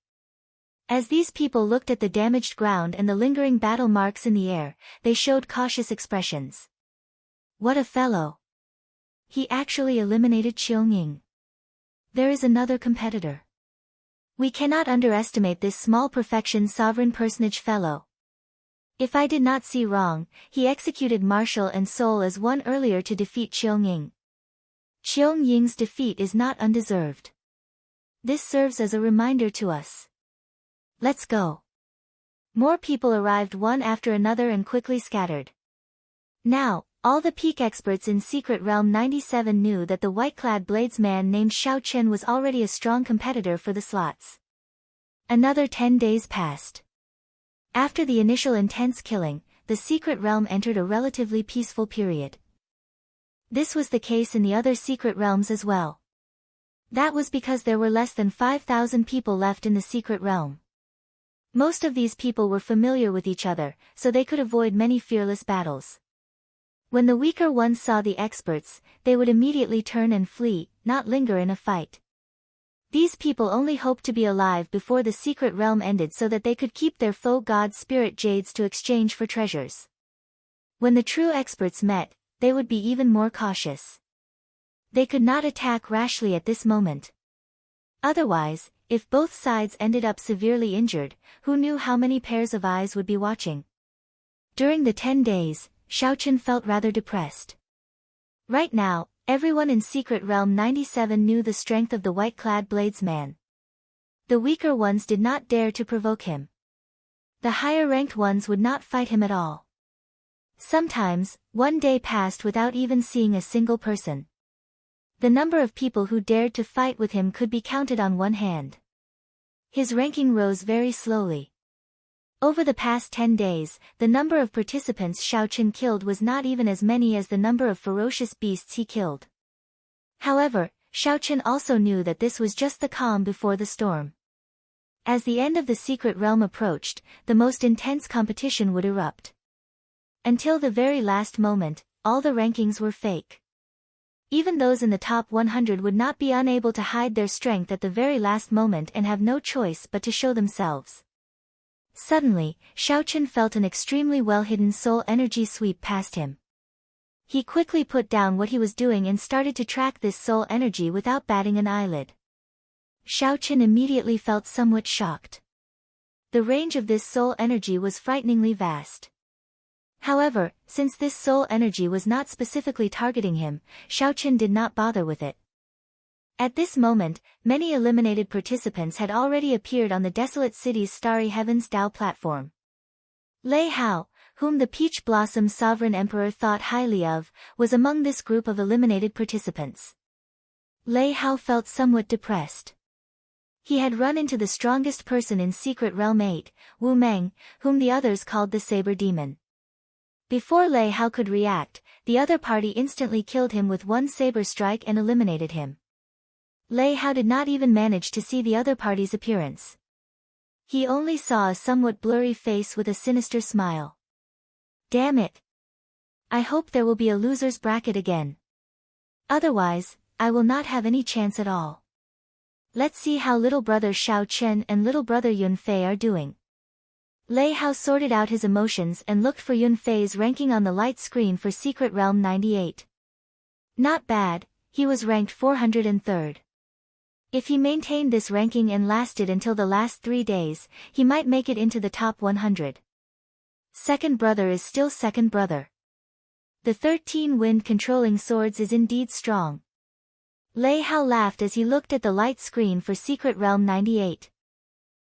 As these people looked at the damaged ground and the lingering battle marks in the air, they showed cautious expressions. What a fellow! He actually eliminated Cheong Ying. There is another competitor. We cannot underestimate this small perfection sovereign personage fellow. If I did not see wrong, he executed martial and soul as one earlier to defeat Cheong Ying. Cheong Ying's defeat is not undeserved. This serves as a reminder to us. Let's go. More people arrived one after another and quickly scattered. Now, all the peak experts in Secret Realm 97 knew that the white-clad bladesman named Xiao Chen was already a strong competitor for the slots. Another 10 days passed. After the initial intense killing, the Secret Realm entered a relatively peaceful period. This was the case in the other Secret Realms as well. That was because there were less than 5,000 people left in the Secret Realm. Most of these people were familiar with each other, so they could avoid many fearless battles. When the weaker ones saw the experts, they would immediately turn and flee, not linger in a fight. These people only hoped to be alive before the Secret Realm ended so that they could keep their Faux God Spirit Jades to exchange for treasures. When the true experts met, they would be even more cautious. They could not attack rashly at this moment. Otherwise, if both sides ended up severely injured, who knew how many pairs of eyes would be watching? During the 10 days, Xiao Chen felt rather depressed. Right now, everyone in Secret Realm 97 knew the strength of the white-clad bladesman. The weaker ones did not dare to provoke him. The higher-ranked ones would not fight him at all. Sometimes, one day passed without even seeing a single person. The number of people who dared to fight with him could be counted on one hand. His ranking rose very slowly. Over the past 10 days, the number of participants Xiao Chen killed was not even as many as the number of ferocious beasts he killed. However, Xiao Chen also knew that this was just the calm before the storm. As the end of the Secret Realm approached, the most intense competition would erupt. Until the very last moment, all the rankings were fake. Even those in the top 100 would not be unable to hide their strength at the very last moment and have no choice but to show themselves. Suddenly, Xiao Chen felt an extremely well-hidden soul energy sweep past him. He quickly put down what he was doing and started to track this soul energy without batting an eyelid. Xiao Chen immediately felt somewhat shocked. The range of this soul energy was frighteningly vast. However, since this soul energy was not specifically targeting him, Xiaochen did not bother with it. At this moment, many eliminated participants had already appeared on the desolate city's starry heavens Dao platform. Lei Hao, whom the Peach Blossom Sovereign Emperor thought highly of, was among this group of eliminated participants. Lei Hao felt somewhat depressed. He had run into the strongest person in Secret Realm 8, Wu Meng, whom the others called the Saber Demon. Before Lei Hao could react, the other party instantly killed him with one saber strike and eliminated him. Lei Hao did not even manage to see the other party's appearance. He only saw a somewhat blurry face with a sinister smile. Damn it! I hope there will be a loser's bracket again. Otherwise, I will not have any chance at all. Let's see how little brother Xiao Chen and little brother Yun Fei are doing. Lei Hao sorted out his emotions and looked for Yun Fei's ranking on the light screen for Secret Realm 98. Not bad, he was ranked 403rd. If he maintained this ranking and lasted until the last 3 days, he might make it into the top 100. Second brother is still second brother. The 13 wind-controlling swords is indeed strong. Lei Hao laughed as he looked at the light screen for Secret Realm 98.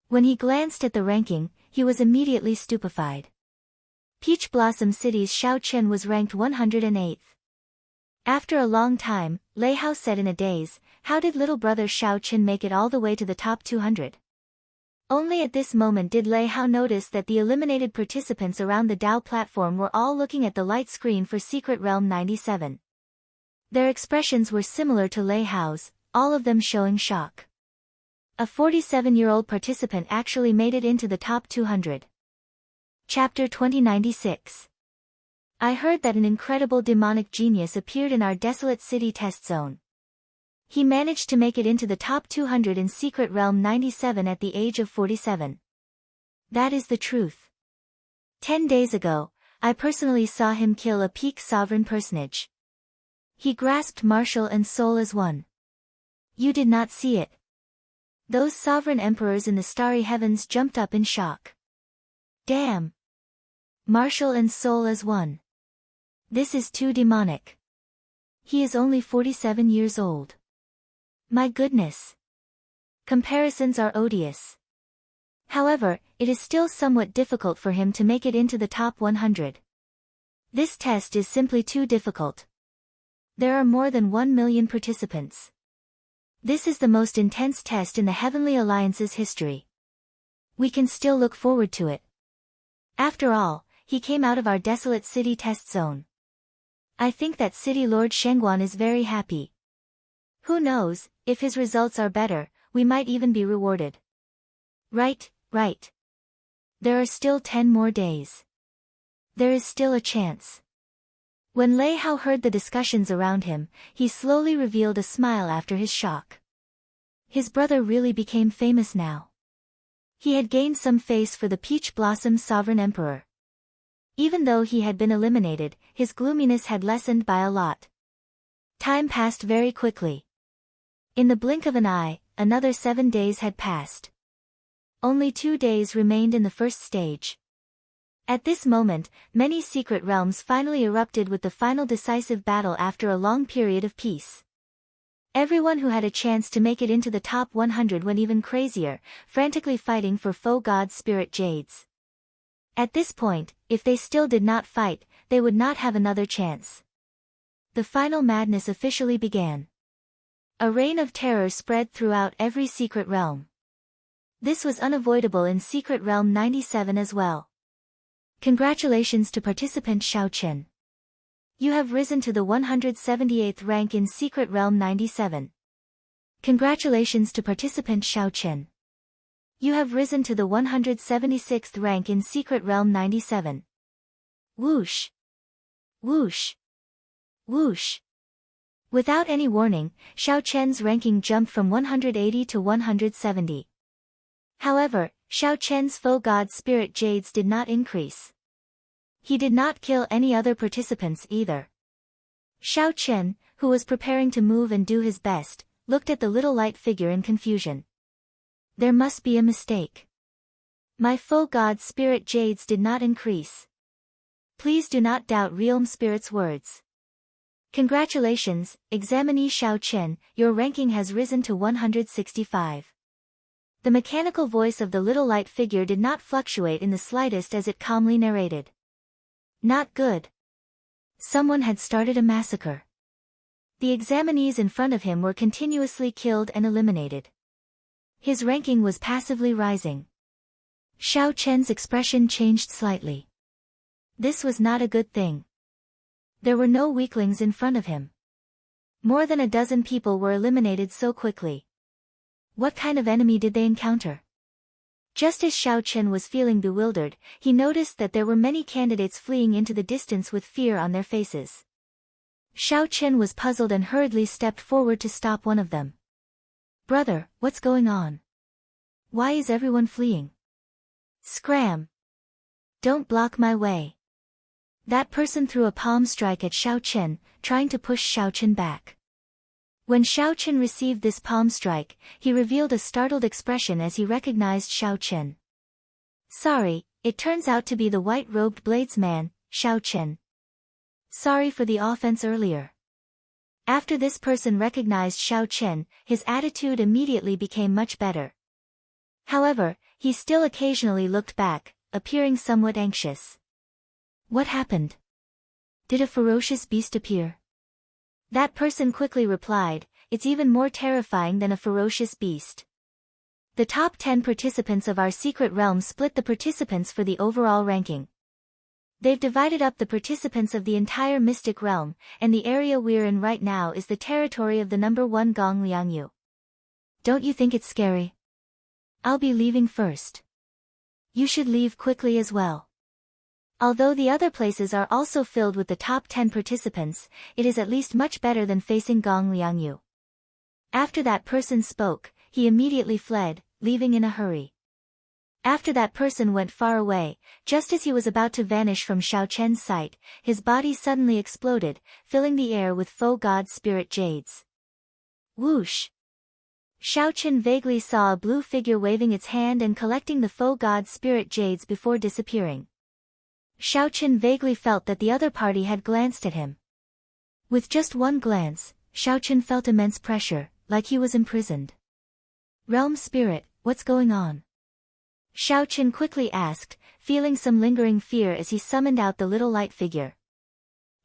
When he glanced at the ranking, he was immediately stupefied. Peach Blossom City's Xiao Chen was ranked 108th. After a long time, Lei Hao said in a daze, "How did little brother Xiao Chen make it all the way to the top 200? Only at this moment did Lei Hao notice that the eliminated participants around the Dao platform were all looking at the light screen for Secret Realm 97. Their expressions were similar to Lei Hao's, all of them showing shock. A 47-year-old participant actually made it into the top 200. Chapter 2096. I heard that an incredible demonic genius appeared in our desolate city test zone. He managed to make it into the top 200 in Secret Realm 97 at the age of 47. That is the truth. 10 days ago, I personally saw him kill a peak sovereign personage. He grasped martial and soul as one. You did not see it. Those sovereign emperors in the starry heavens jumped up in shock. Damn! Martial and soul as one. This is too demonic. He is only 47 years old. My goodness. Comparisons are odious. However, it is still somewhat difficult for him to make it into the top 100. This test is simply too difficult. There are more than 1 million participants. This is the most intense test in the Heavenly Alliance's history. We can still look forward to it. After all, he came out of our desolate city test zone. I think that City Lord Shengguan is very happy. Who knows, if his results are better, we might even be rewarded. Right. There are still 10 more days. There is still a chance. When Lei Hao heard the discussions around him, he slowly revealed a smile after his shock. His brother really became famous now. He had gained some face for the Peach Blossom Sovereign Emperor. Even though he had been eliminated, his gloominess had lessened by a lot. Time passed very quickly. In the blink of an eye, another 7 days had passed. Only 2 days remained in the first stage. At this moment, many secret realms finally erupted with the final decisive battle after a long period of peace. Everyone who had a chance to make it into the top 100 went even crazier, frantically fighting for foe god spirit jades. At this point, if they still did not fight, they would not have another chance. The final madness officially began. A reign of terror spread throughout every secret realm. This was unavoidable in Secret Realm 97 as well. Congratulations to participant Xiao Chen. You have risen to the 178th rank in Secret Realm 97. Congratulations to participant Xiao Chen. You have risen to the 176th rank in Secret Realm 97. Whoosh! Whoosh! Whoosh! Without any warning, Xiao Chen's ranking jumped from 180 to 170. However, Xiao Chen's foe god spirit jades did not increase. He did not kill any other participants either. Xiao Chen, who was preparing to move and do his best, looked at the little light figure in confusion. There must be a mistake. My foe God's spirit Jades did not increase. Please do not doubt Realm Spirit's words. Congratulations, examinee Shao Chen, your ranking has risen to 165. The mechanical voice of the little light figure did not fluctuate in the slightest as it calmly narrated. Not good. Someone had started a massacre. The examinees in front of him were continuously killed and eliminated. His ranking was passively rising. Shao Chen's expression changed slightly. This was not a good thing. There were no weaklings in front of him. More than a dozen people were eliminated so quickly. What kind of enemy did they encounter? Just as Shao Chen was feeling bewildered, he noticed that there were many candidates fleeing into the distance with fear on their faces. Shao Chen was puzzled and hurriedly stepped forward to stop one of them. Brother, what's going on? Why is everyone fleeing? Scram! Don't block my way. That person threw a palm strike at Shao Chen, trying to push Shao Chen back. When Shao Chen received this palm strike, he revealed a startled expression as he recognized Shao Chen. Sorry, it turns out to be the white-robed bladesman, Shao Chen. Sorry for the offense earlier. After this person recognized Shao Chen, his attitude immediately became much better. However, he still occasionally looked back, appearing somewhat anxious. What happened? Did a ferocious beast appear? That person quickly replied, it's even more terrifying than a ferocious beast. The top 10 participants of our secret realm split the participants for the overall ranking. They've divided up the participants of the entire mystic realm, and the area we're in right now is the territory of the number 1 Gong Liangyu. Don't you think it's scary? I'll be leaving first. You should leave quickly as well. Although the other places are also filled with the top 10 participants, it is at least much better than facing Gong Liangyu. After that person spoke, he immediately fled, leaving in a hurry. After that person went far away, just as he was about to vanish from Shao Chen's sight, his body suddenly exploded, filling the air with foe god spirit jades. Whoosh! Shao Chen vaguely saw a blue figure waving its hand and collecting the foe god spirit jades before disappearing. Shao Chen vaguely felt that the other party had glanced at him. With just one glance, Shao Chen felt immense pressure, like he was imprisoned. Realm Spirit, what's going on? Shao Chen quickly asked, feeling some lingering fear as he summoned out the little light figure.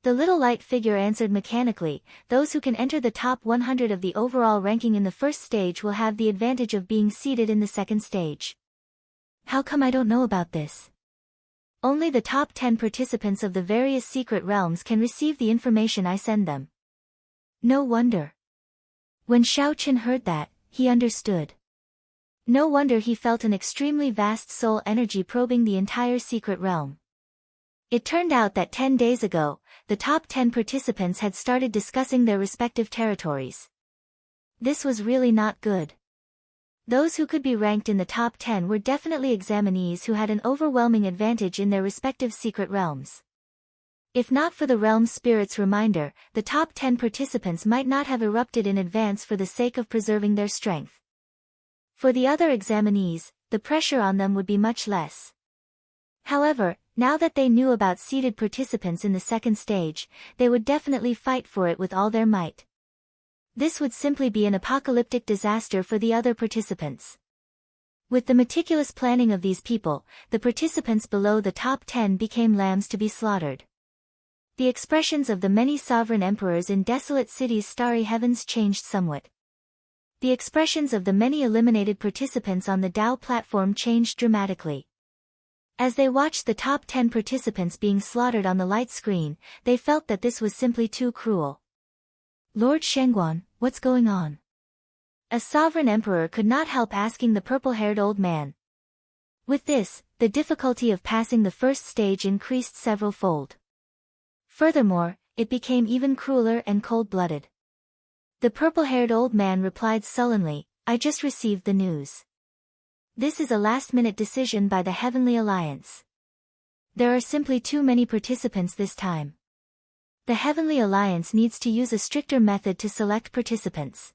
The little light figure answered mechanically, those who can enter the top 100 of the overall ranking in the first stage will have the advantage of being seated in the second stage. How come I don't know about this? Only the top 10 participants of the various secret realms can receive the information I send them. No wonder. When Shao Chen heard that, he understood. No wonder he felt an extremely vast soul energy probing the entire secret realm. It turned out that 10 days ago, the top 10 participants had started discussing their respective territories. This was really not good. Those who could be ranked in the top 10 were definitely examinees who had an overwhelming advantage in their respective secret realms. If not for the realm spirit's reminder, the top 10 participants might not have erupted in advance for the sake of preserving their strength. For the other examinees, the pressure on them would be much less. However, now that they knew about seated participants in the second stage, they would definitely fight for it with all their might. This would simply be an apocalyptic disaster for the other participants. With the meticulous planning of these people, the participants below the top 10 became lambs to be slaughtered. The expressions of the many sovereign emperors in desolate cities' starry heavens changed somewhat. The expressions of the many eliminated participants on the Dao platform changed dramatically. As they watched the top 10 participants being slaughtered on the light screen, they felt that this was simply too cruel. Lord Shengguan, what's going on? A sovereign emperor could not help asking the purple-haired old man. With this, the difficulty of passing the first stage increased several-fold. Furthermore, it became even crueler and cold-blooded. The purple-haired old man replied sullenly, I just received the news. This is a last-minute decision by the Heavenly Alliance. There are simply too many participants this time. The Heavenly Alliance needs to use a stricter method to select participants.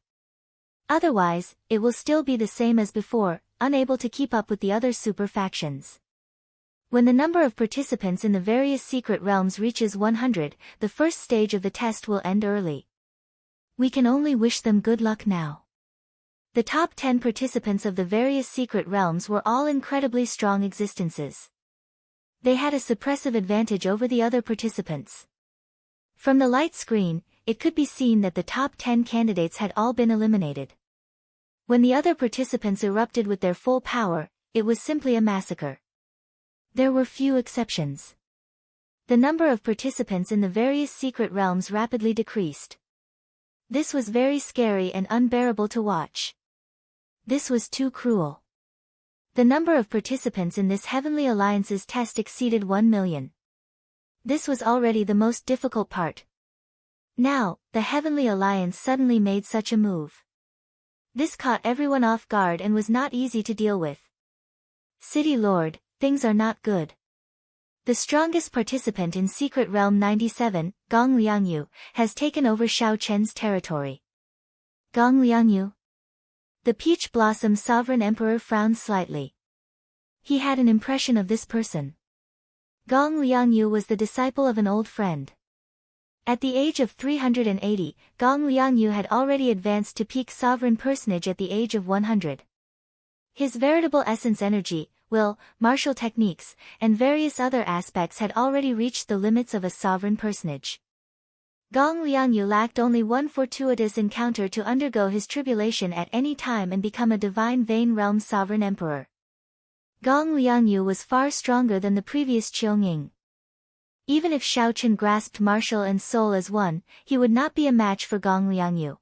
Otherwise, it will still be the same as before, unable to keep up with the other super factions. When the number of participants in the various secret realms reaches 100, the first stage of the test will end early. We can only wish them good luck now. The top 10 participants of the various secret realms were all incredibly strong existences. They had a suppressive advantage over the other participants. From the light screen, it could be seen that the top 10 candidates had all been eliminated. When the other participants erupted with their full power, it was simply a massacre. There were few exceptions. The number of participants in the various secret realms rapidly decreased. This was very scary and unbearable to watch. This was too cruel. The number of participants in this Heavenly Alliance's test exceeded 1 million. This was already the most difficult part. Now, the Heavenly Alliance suddenly made such a move. This caught everyone off guard and was not easy to deal with. City Lord, things are not good. The strongest participant in Secret Realm 97, Gong Liangyu, has taken over Xiao Chen's territory. Gong Liangyu? The Peach Blossom Sovereign Emperor frowned slightly. He had an impression of this person. Gong Liangyu was the disciple of an old friend. At the age of 380, Gong Liangyu had already advanced to peak sovereign personage at the age of 100. His veritable essence energy, will, martial techniques, and various other aspects had already reached the limits of a sovereign personage. Gong Liangyu lacked only one fortuitous encounter to undergo his tribulation at any time and become a divine Vane Realm sovereign emperor. Gong Liangyu was far stronger than the previous Qionging. Even if Xiao Chen grasped martial and soul as one, he would not be a match for Gong Liangyu.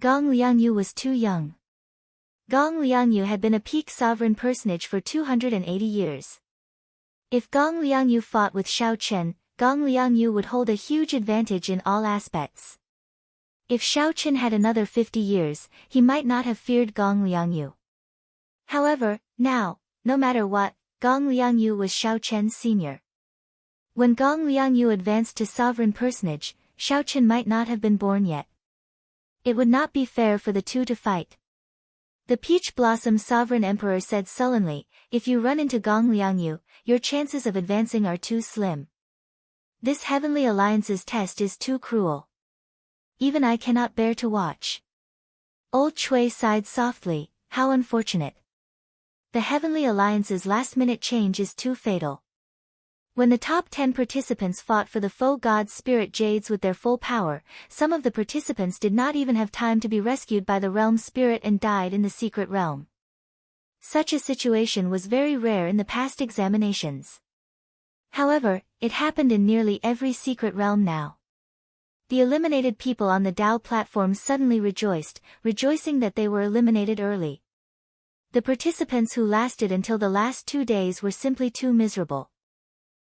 Gong Liangyu was too young. Gong Liangyu had been a peak sovereign personage for 280 years. If Gong Liangyu fought with Xiao Chen, Gong Liangyu would hold a huge advantage in all aspects. If Xiao Chen had another 50 years, he might not have feared Gong Liangyu. However, now, no matter what, Gong Liangyu was Xiao Chen's senior. When Gong Liangyu advanced to sovereign personage, Xiao Chen might not have been born yet. It would not be fair for the two to fight. The Peach Blossom Sovereign Emperor said sullenly, "If you run into Gong Liangyu, your chances of advancing are too slim. This Heavenly Alliance's test is too cruel. Even I cannot bear to watch." Old Chui sighed softly, "How unfortunate. The Heavenly Alliance's last-minute change is too fatal." When the top 10 participants fought for the foe god's spirit jades with their full power, some of the participants did not even have time to be rescued by the realm spirit and died in the secret realm. Such a situation was very rare in the past examinations. However, it happened in nearly every secret realm now. The eliminated people on the Dao platform suddenly rejoiced, rejoicing that they were eliminated early. The participants who lasted until the last 2 days were simply too miserable.